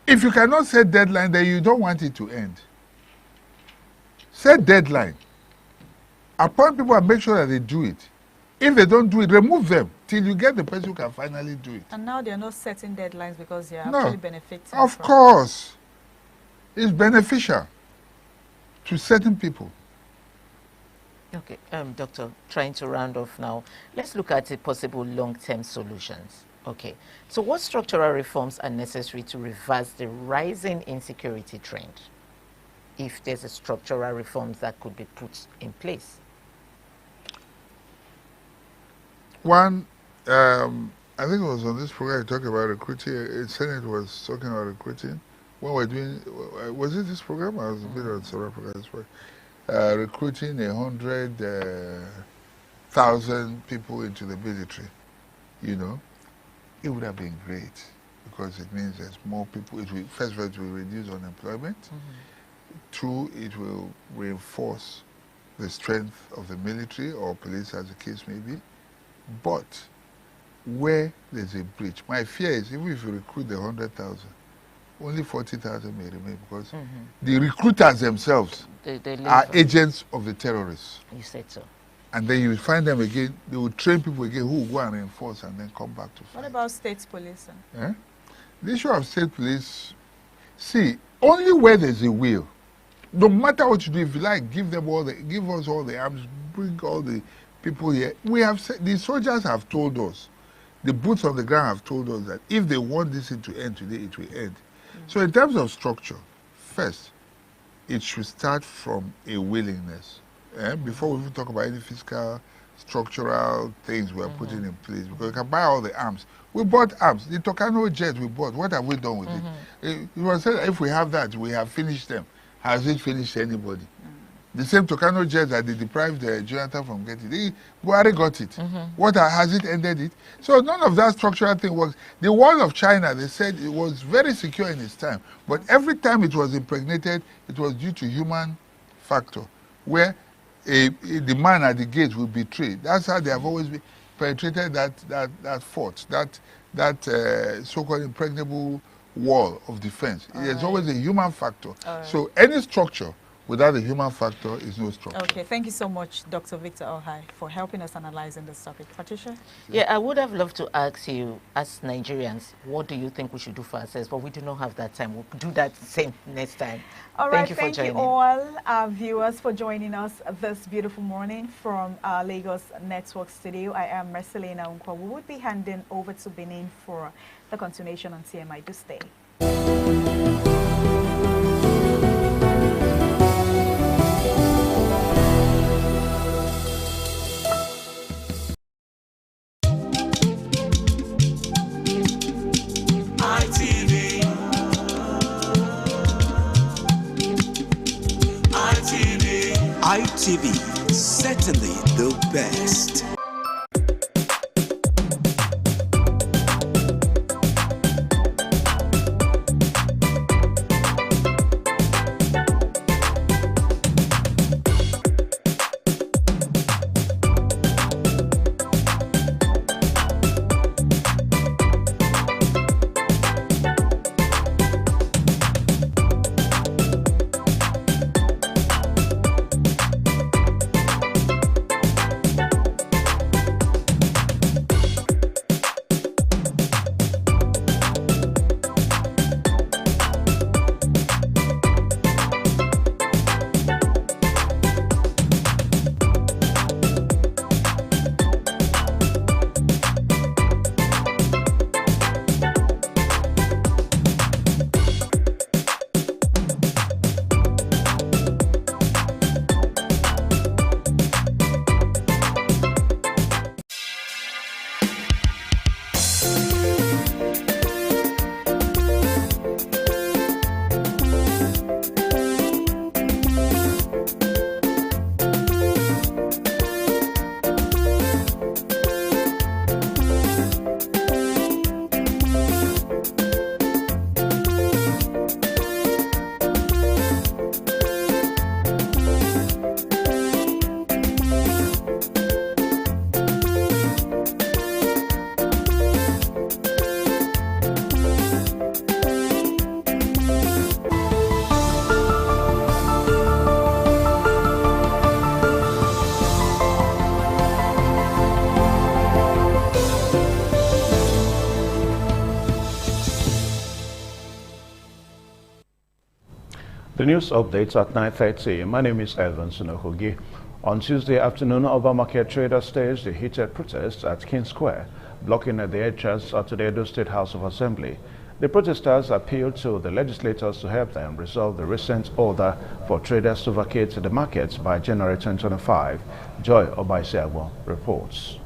If you cannot set deadline, then you don't want it to end. Set deadline. Appoint people and make sure that they do it. If they don't do it, remove them till you get the person who can finally do it. And now they're not setting deadlines because they're actually benefiting. Of course. It's beneficial to certain people. Okay, Doctor, trying to round off now. Let's look at the possible long-term solutions. Okay. So what structural reforms are necessary to reverse the rising insecurity trend? If there's a structural reforms that could be put in place? One, I think it was on this program I talked about recruiting. Senate was talking about recruiting. When we're doing, was it this program? I was a bit on several programs. Recruiting 100,000 people into the military. You know, it would have been great because it means there's more people. It will, first of all, it will reduce unemployment. Two, it will reinforce the strength of the military or police, as the case may be. But where there's a breach, my fear is even if you recruit the 100,000, only 40,000 may remain because the recruiters themselves are agents of the terrorists. You said so. And then you will find them again, they will train people again who will go and reinforce and then come back to fight. What about state police? The issue of state police, see, only where there's a will, no matter what you do, if you like, give us all the arms, bring all the people here. We have said, the soldiers have told us, the boots on the ground have told us that if they want this thing to end today, it will end. So in terms of structure, first, it should start from a willingness. Before we even talk about any fiscal, structural things we are putting in place, because we can buy all the arms. We bought arms. The Tucano jet we bought, what have we done with it? It was said if we have that, we have finished them. Has it finished anybody? The same Tucano jet that they deprived Jonathan from getting, Buhari got it. What has it ended it? So none of that structural thing works. The wall of China, they said it was very secure in its time, but every time it was impregnated, it was due to human factor, where the man at the gate will betray. That's how they have always penetrated that fort, that so-called impregnable wall of defense. There's always a human factor. So any structure without the human factor is no structure. Okay, thank you so much, Dr. Victor Ohai, for helping us analyzing this topic. Patricia? Yeah, I would have loved to ask you, as Nigerians, what do you think we should do for ourselves? But we do not have that time. We'll do that same next time. All right, thank you all our viewers for joining us this beautiful morning from our Lagos Network Studio. I am Marcelina Unkwa. We would be handing over to Benin for the continuation on TMI. Do stay. ITV, certainly the best. The news updates at 9:30. My name is Evans Nohogi. On Tuesday afternoon, Obamacare traders staged a heated protest at King Square blocking the entrance to the Edo State House of Assembly. The protesters appealed to the legislators to help them resolve the recent order for traders to vacate the markets by January 2025. Joy Obaisiagbo reports.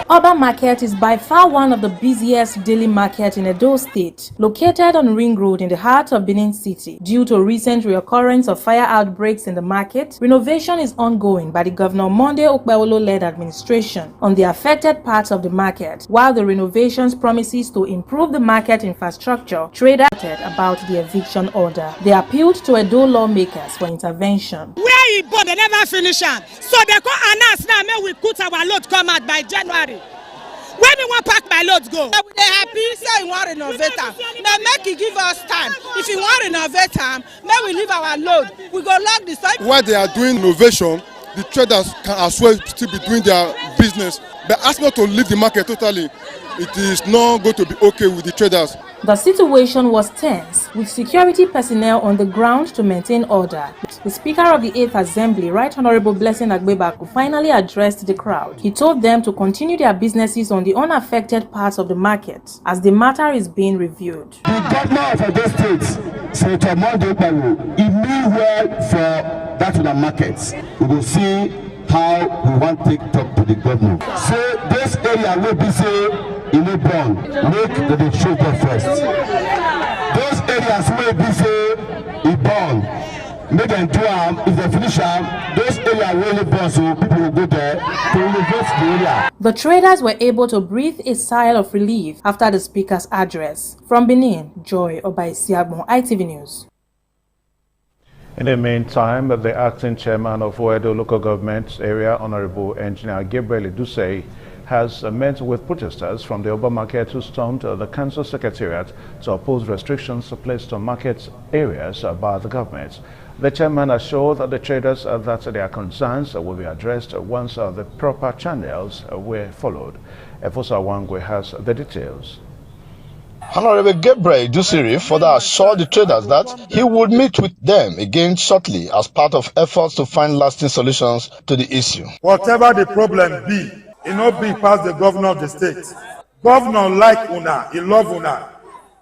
Oba Market is by far one of the busiest daily markets in Edo State, located on Ring Road in the heart of Benin City. Due to recent reoccurrence of fire outbreaks in the market, renovation is ongoing by the Governor Monday Okpebholo-led administration on the affected parts of the market. While the renovations promises to improve the market infrastructure, traders about the eviction order. They appealed to Edo lawmakers for intervention. Where he bought, they never finish am. So they go announce now, may we put our load come out by January. When we want pack my loads go. They happy say we want renovate am. Now make it give us time. If you want renovate am, may we leave our load. We go lock the site. While they are doing innovation, the traders can as well still be doing their business. But ask not to leave the market totally. It is not going to be okay with the traders. The situation was tense, with security personnel on the ground to maintain order. The Speaker of the 8th Assembly, Right Honorable Blessing Agbebaku, finally addressed the crowd. He told them to continue their businesses on the unaffected parts of the market, as the matter is being reviewed. The governor of Edo State, Senator Monday Okpebholo, he mean well for that of the markets. We will see how we want to talk to the governor. So this area will be say in a bond, make the show go first. Those areas will be say in bond, make them do am. If they finish am, those areas will be bond, so people will go there to renovate the area. The traders were able to breathe a sigh of relief after the speaker's address. From Benin, Joy Obaisiagbo, ITV News. In the meantime, the acting chairman of Edo Local Government Area, Honorable Engineer Gabriel Iduse, has met with protesters from the Oba Market who stormed the council secretariat to oppose restrictions placed on market areas by the government. The chairman assured the traders that their concerns will be addressed once the proper channels were followed. Efosa Wangwe has the details. Honorable Gabriel Iduse further assured the traders that he would meet with them again shortly as part of efforts to find lasting solutions to the issue. Whatever the problem be, it not be past the governor of the state. Governor like una, he love una.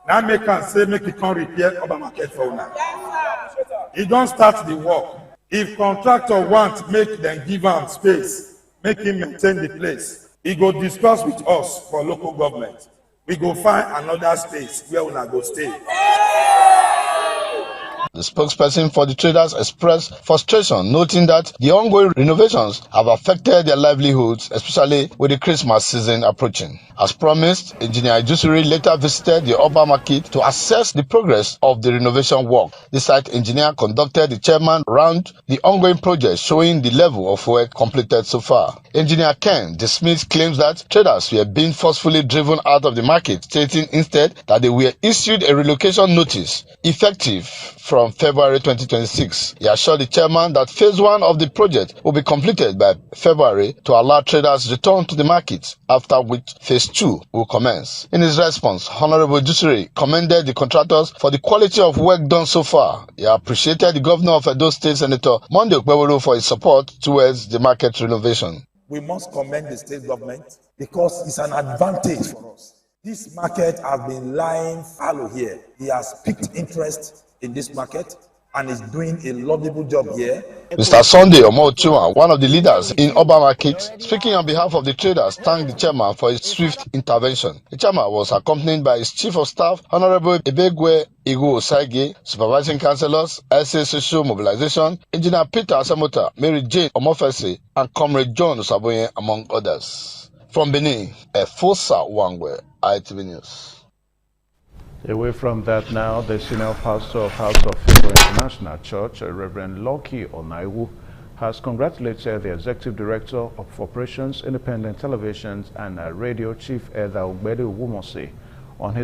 Now make can say make it can repair Oba Market for una. He don't start the work. If contractor want make them give him space, make him maintain the place. He go discuss with us for local government. We go find another space where una go stay. The spokesperson for the traders expressed frustration, noting that the ongoing renovations have affected their livelihoods, especially with the Christmas season approaching. As promised, Engineer Iduse later visited the Oba Market to assess the progress of the renovation work. The site engineer conducted the chairman around the ongoing project, showing the level of work completed so far. Engineer Ken dismissed claims that traders were being forcefully driven out of the market, stating instead that they were issued a relocation notice effective from February 2026. He assured the chairman that phase 1 of the project will be completed by February to allow traders return to the market, after which phase 2 will commence. In his response, Honorable Iduse commended the contractors for the quality of work done so far. He appreciated the governor of Edo State, Senator Monday Okpebholo, for his support towards the market renovation. We must commend the state government because it's an advantage for us. This market has been lying fallow here. He has piqued interest in this market and is doing a laudable job here. Mr. Sunday Omochuma, one of the leaders in Oba Market, speaking on behalf of the traders, thanked the chairman for his swift intervention. The chairman was accompanied by his chief of staff, Honorable Ebegwe Igu Osaige, supervising councillors, SA Social Mobilization, Engineer Peter Asamota, Mary Jane Omofese, and Comrade John Saboye, among others. From Benin, Efosa Wangwe, ITV News. Away from that now, the senior pastor of House of Favour International Church, Reverend Lucky Onaiwu, has congratulated the Executive Director of Operations, Independent Television and Radio Chief Eda Ogbedu Wumosi on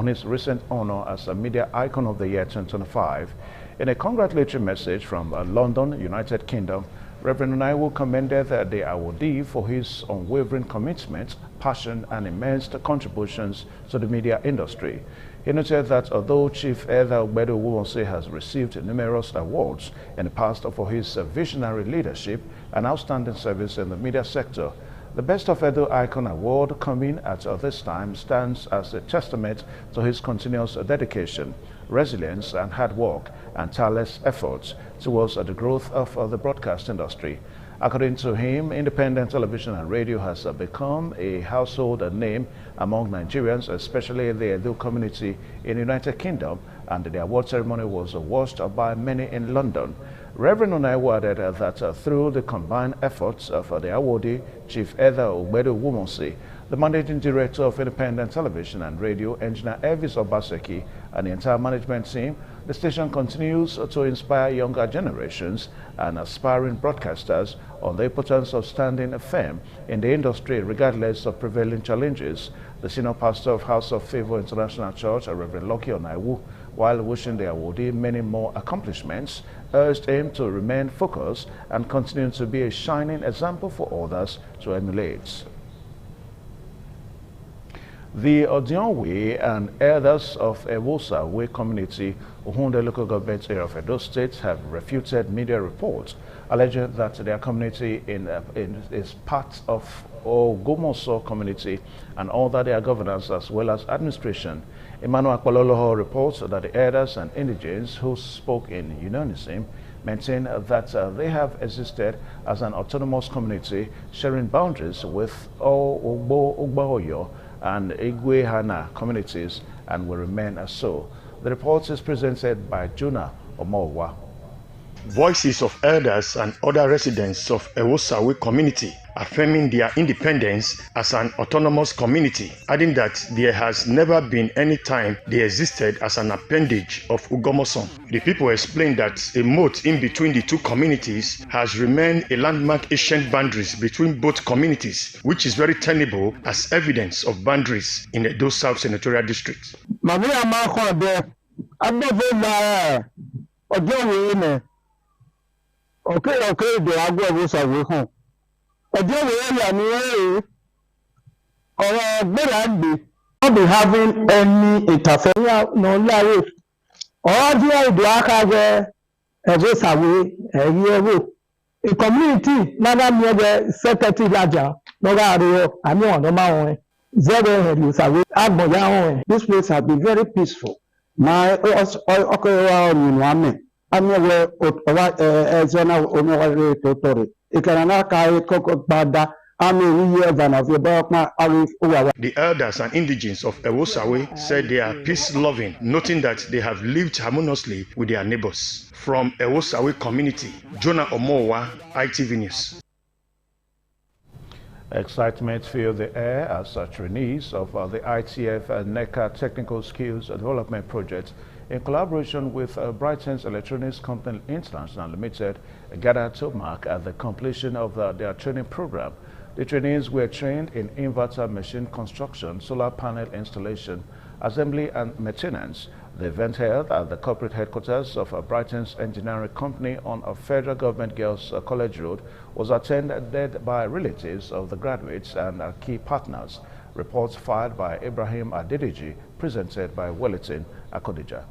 his recent honor as a Media Icon of the Year 2025. In a congratulatory message from London, United Kingdom, Reverend Onaiwu commended the awardee for his unwavering commitment, passion, and immense contributions to the media industry. He noted that although Chief Edha Ogbedu Uwonse has received numerous awards in the past for his visionary leadership and outstanding service in the media sector, the Best of Edo Icon Award coming at this time stands as a testament to his continuous dedication, resilience, and hard work and tireless efforts towards the growth of the broadcast industry. According to him, independent television and radio has become a household name among Nigerians, especially the Edo community in the United Kingdom, and the award ceremony was watched by many in London. Reverend Onaiwu added that through the combined efforts of the awardee, Chief Edha Ogbedu Uwonse, the managing director of independent television and radio, Engineer Elvis Obaseki, and the entire management team, the station continues to inspire younger generations and aspiring broadcasters on the importance of standing firm in the industry regardless of prevailing challenges. The senior pastor of House of Favor International Church, Reverend Lucky Onaiwu, while wishing the awardee many more accomplishments, urged him to remain focused and continue to be a shining example for others to emulate. The Odionwe and elders of Ewosa Way community, Uhunde local government area of Edo State, have refuted media reports alleging that their community is part of Ogomoso community and all that their governance as well as administration. Emmanuel Akpaloloho reports that the elders and indigents who spoke in unionism maintain that they have existed as an autonomous community sharing boundaries with Ogbaoyo and Igwehana communities and will remain as so. The report is presented by Jonah Omowa. Voices of elders and other residents of Ewosawe community affirming their independence as an autonomous community, adding that there has never been any time they existed as an appendage of Ugomoson. The people explained that a moat in between the two communities has remained a landmark ancient boundaries between both communities, which is very tenable as evidence of boundaries in Edo South Senatorial District. Okay, the agua was a home. A deal not be having any interference, no lie. All the Duaka was away a year ago. A community, Madame Yoga, Secretary Laja, Nogario, and no man. Zero had you away at Boyan. This place has been very peaceful. My okay, in one. I'm aware of Zona Omori Totori. Ikanaka Coco Bada, The elders and indigents of Ewosawe said they are peace-loving, noting that they have lived harmoniously with their neighbors. From Ewosawe community, Jonah Omowa, ITV News. Excitement filled the air as trainees of the ITF NECA Technical Skills Development Project, in collaboration with Brighton's Electronics Company International Limited, gathered to mark at the completion of their training program. The trainees were trained in inverter machine construction, solar panel installation, assembly and maintenance. The event held at the corporate headquarters of Brighton's Engineering Company on a Federal Government Girls College Road was attended by relatives of the graduates and key partners. Reports filed by Ibrahim Adediji, presented by Wellington Akodija.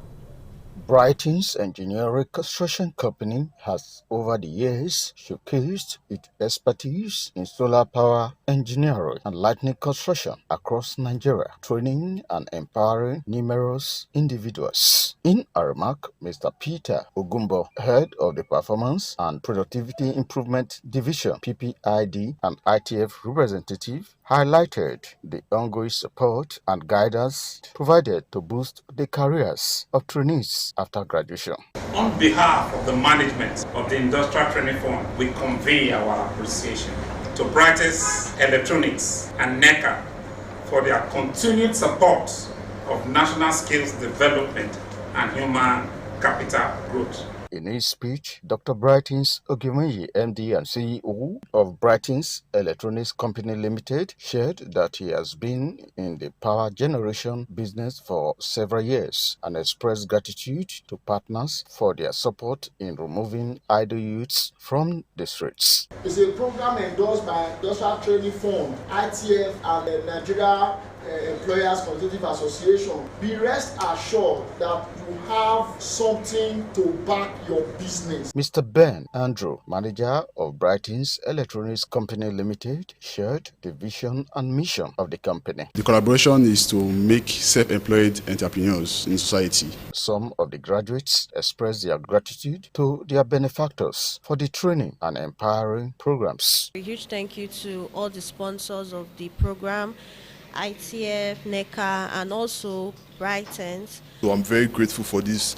Brighton's Engineering Construction Company has over the years showcased its expertise in solar power engineering and lightning construction across Nigeria, training and empowering numerous individuals. In a remark, Mr. Peter Ogumbo, head of the Performance and Productivity Improvement Division, PPID, and ITF representative, highlighted the ongoing support and guidance provided to boost the careers of trainees after graduation. On behalf of the management of the Industrial Training Fund, we convey our appreciation to Brighton's Electronics and NECA for their continued support of national skills development and human capital growth. In his speech, Dr. Brightons Ogimeyi, MD and CEO of Brightons Electronics Company Limited, shared that he has been in the power generation business for several years and expressed gratitude to partners for their support in removing idle youths from the streets. It's a program endorsed by Industrial Training Fund, ITF, and the Nigeria Employers Consultative Association. Be rest assured that you have something to back your business. Mr. Ben Andrew, manager of Brightons Electronics Company Limited, shared the vision and mission of the company. The collaboration is to make self-employed entrepreneurs in society. Some of the graduates expressed their gratitude to their benefactors for the training and empowering programs. A huge thank you to all the sponsors of the program, ITF, NECA, and also Brightons. So I'm very grateful for this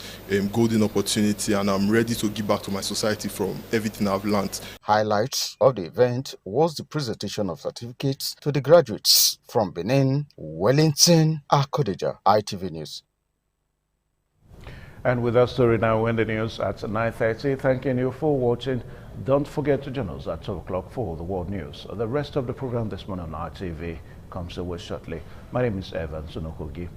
golden opportunity, and I'm ready to give back to my society from everything I've learned. Highlights of the event was the presentation of certificates to the graduates from Benin, Wellington, Akodeja, ITV News. And with that story now, we end the news at 9:30. Thanking you for watching. Don't forget to join us at 12 o'clock for the world news. The rest of the program this morning on RTV comes away shortly. My name is Evan Sunokogi.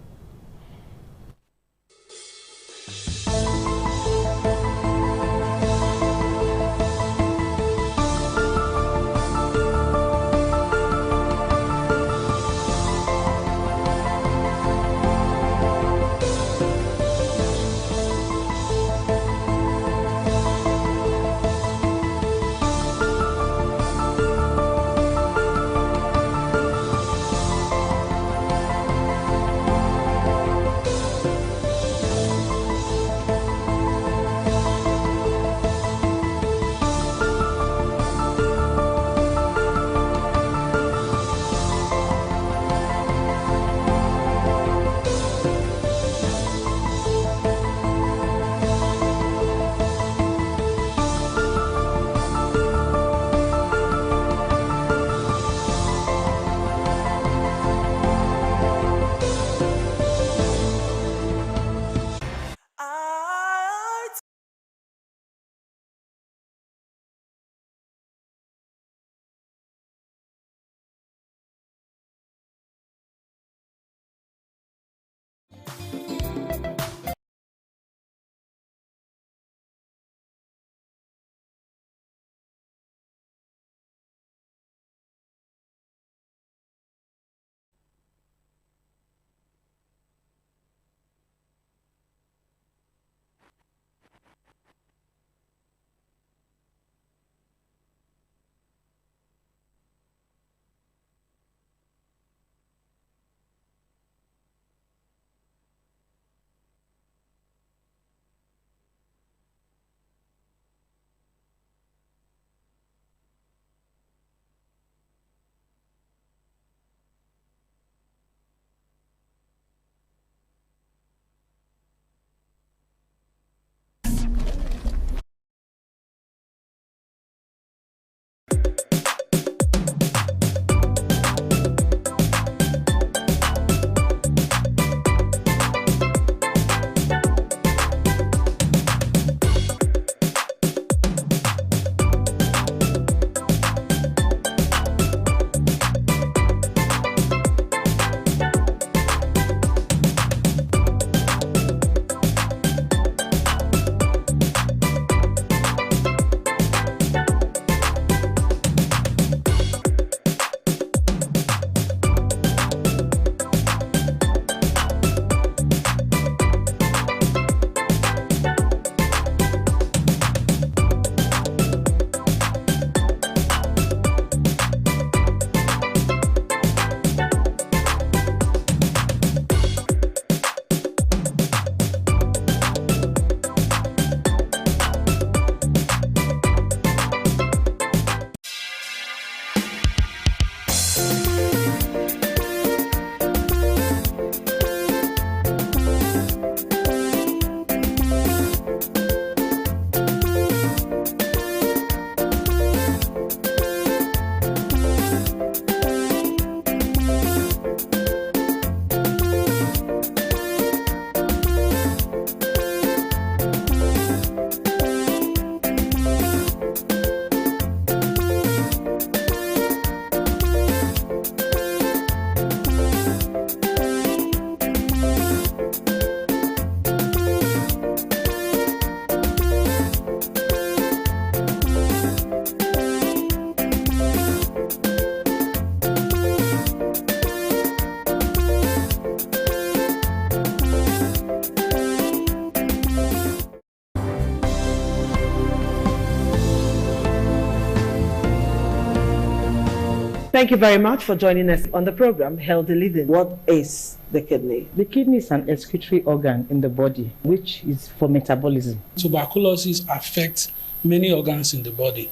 Thank you very much for joining us on the program, Healthy Living. What is the kidney? The kidney is an excretory organ in the body, which is for metabolism. Tuberculosis affects many organs in the body,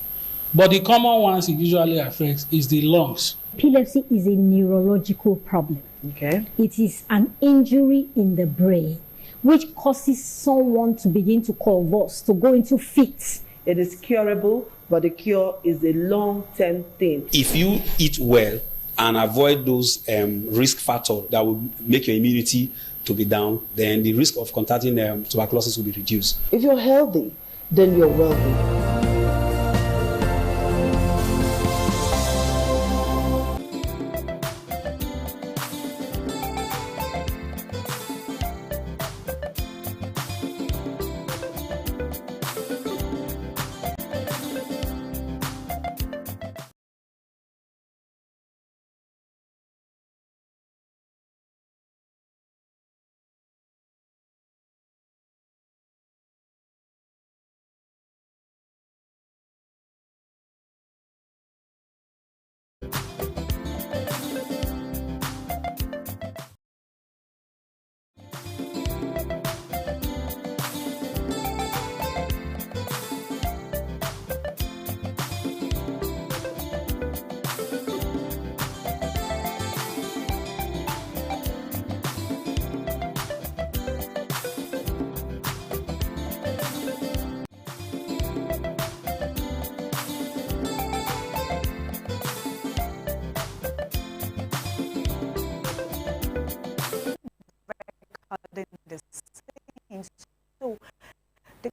but the common ones it usually affects is the lungs. Epilepsy is a neurological problem. Okay. It is an injury in the brain, which causes someone to begin to convulse, to go into fits. It is curable, but the cure is a long-term thing. If you eat well and avoid those risk factors that will make your immunity to be down, then the risk of contracting tuberculosis will be reduced. If you're healthy, then you're wealthy. The same. So they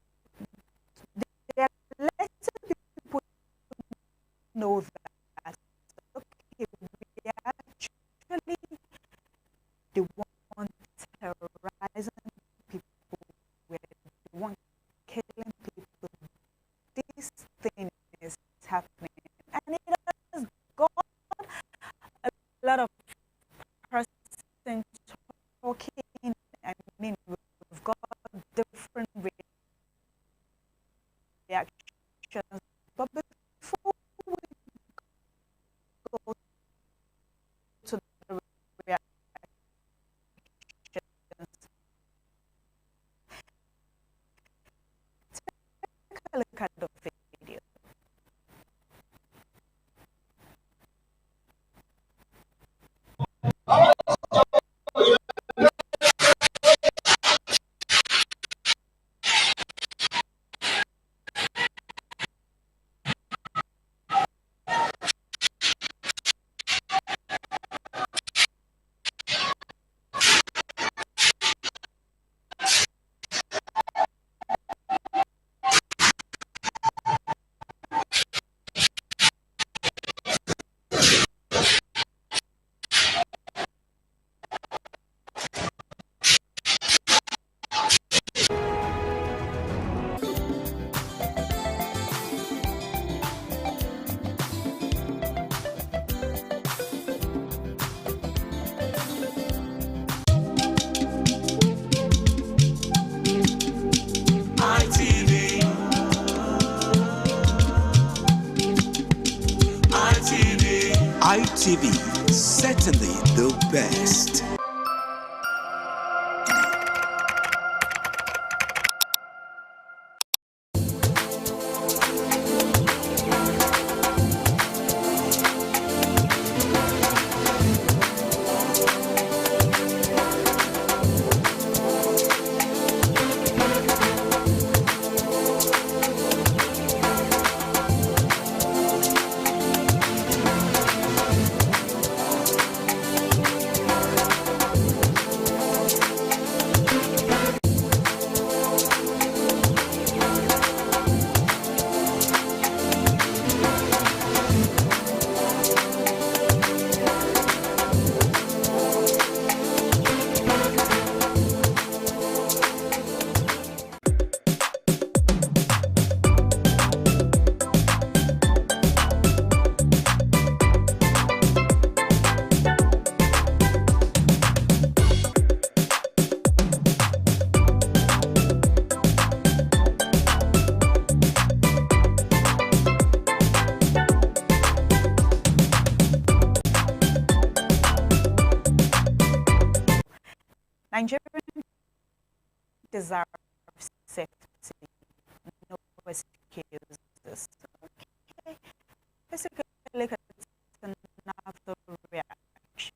are letting people know that okay, we are actually the one terrorizing people, we're the one killing people. This thing is happening, and it has got a lot of person talking. I mean, we've got different reactions, but before we go to the reactions, take a look at the video. ITV, certainly the best. Nigerian deserve safety, no excuses. Okay, basically, it's another reaction.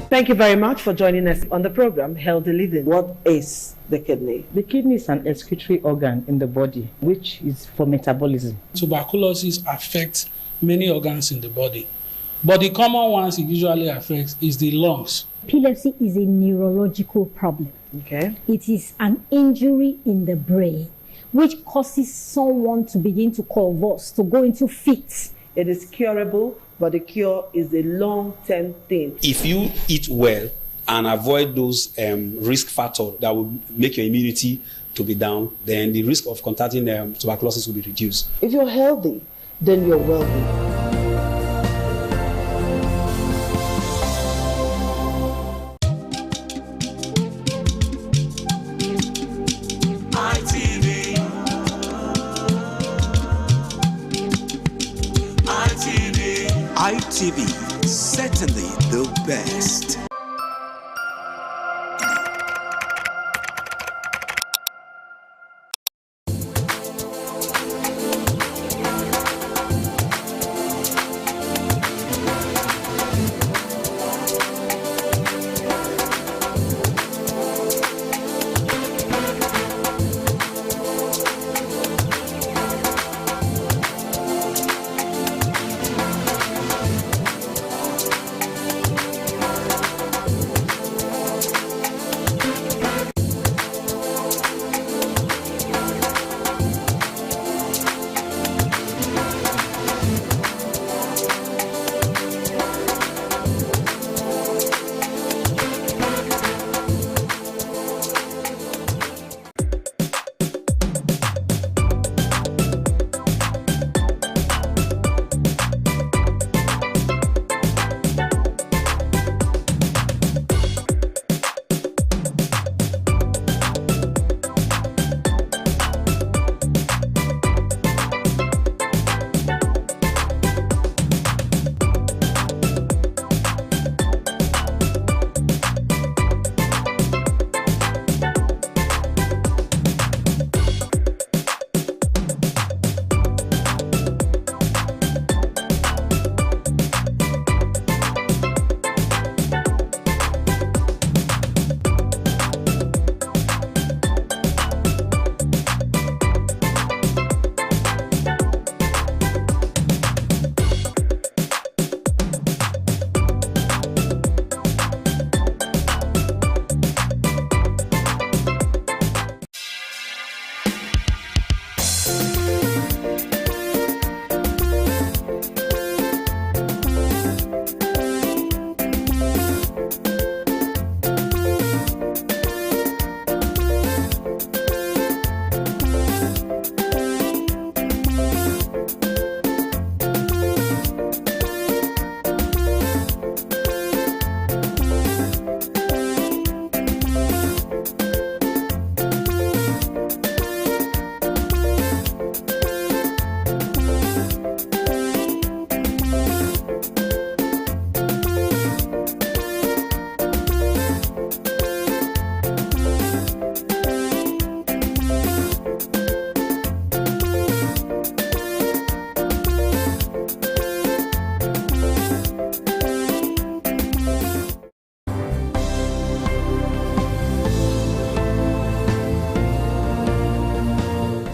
Thank you very much for joining us on the program Healthy Living. What is the kidney? The kidney is an excretory organ in the body, which is for metabolism. Tuberculosis affects many organs in the body, but the common ones it usually affects is the lungs. Epilepsy is a neurological problem. Okay. It is an injury in the brain which causes someone to begin to convulse, to go into fits. It is curable, but the cure is a long-term thing. If you eat well and avoid those risk factors that will make your immunity to be down, then the risk of contracting tuberculosis will be reduced. If you're healthy, then you're wealthy. ITV, certainly the best.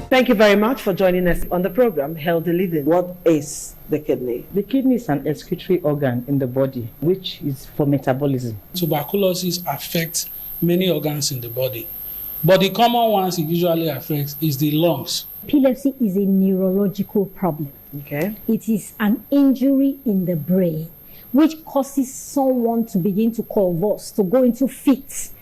Thank you very much for joining us on the program, Healthy Living. What is the kidney? The kidney is an excretory organ in the body, which is for metabolism. Tuberculosis affects many organs in the body, but the common ones it usually affects is the lungs. Epilepsy is a neurological problem. Okay. It is an injury in the brain which causes someone to begin to convulse, to go into fits.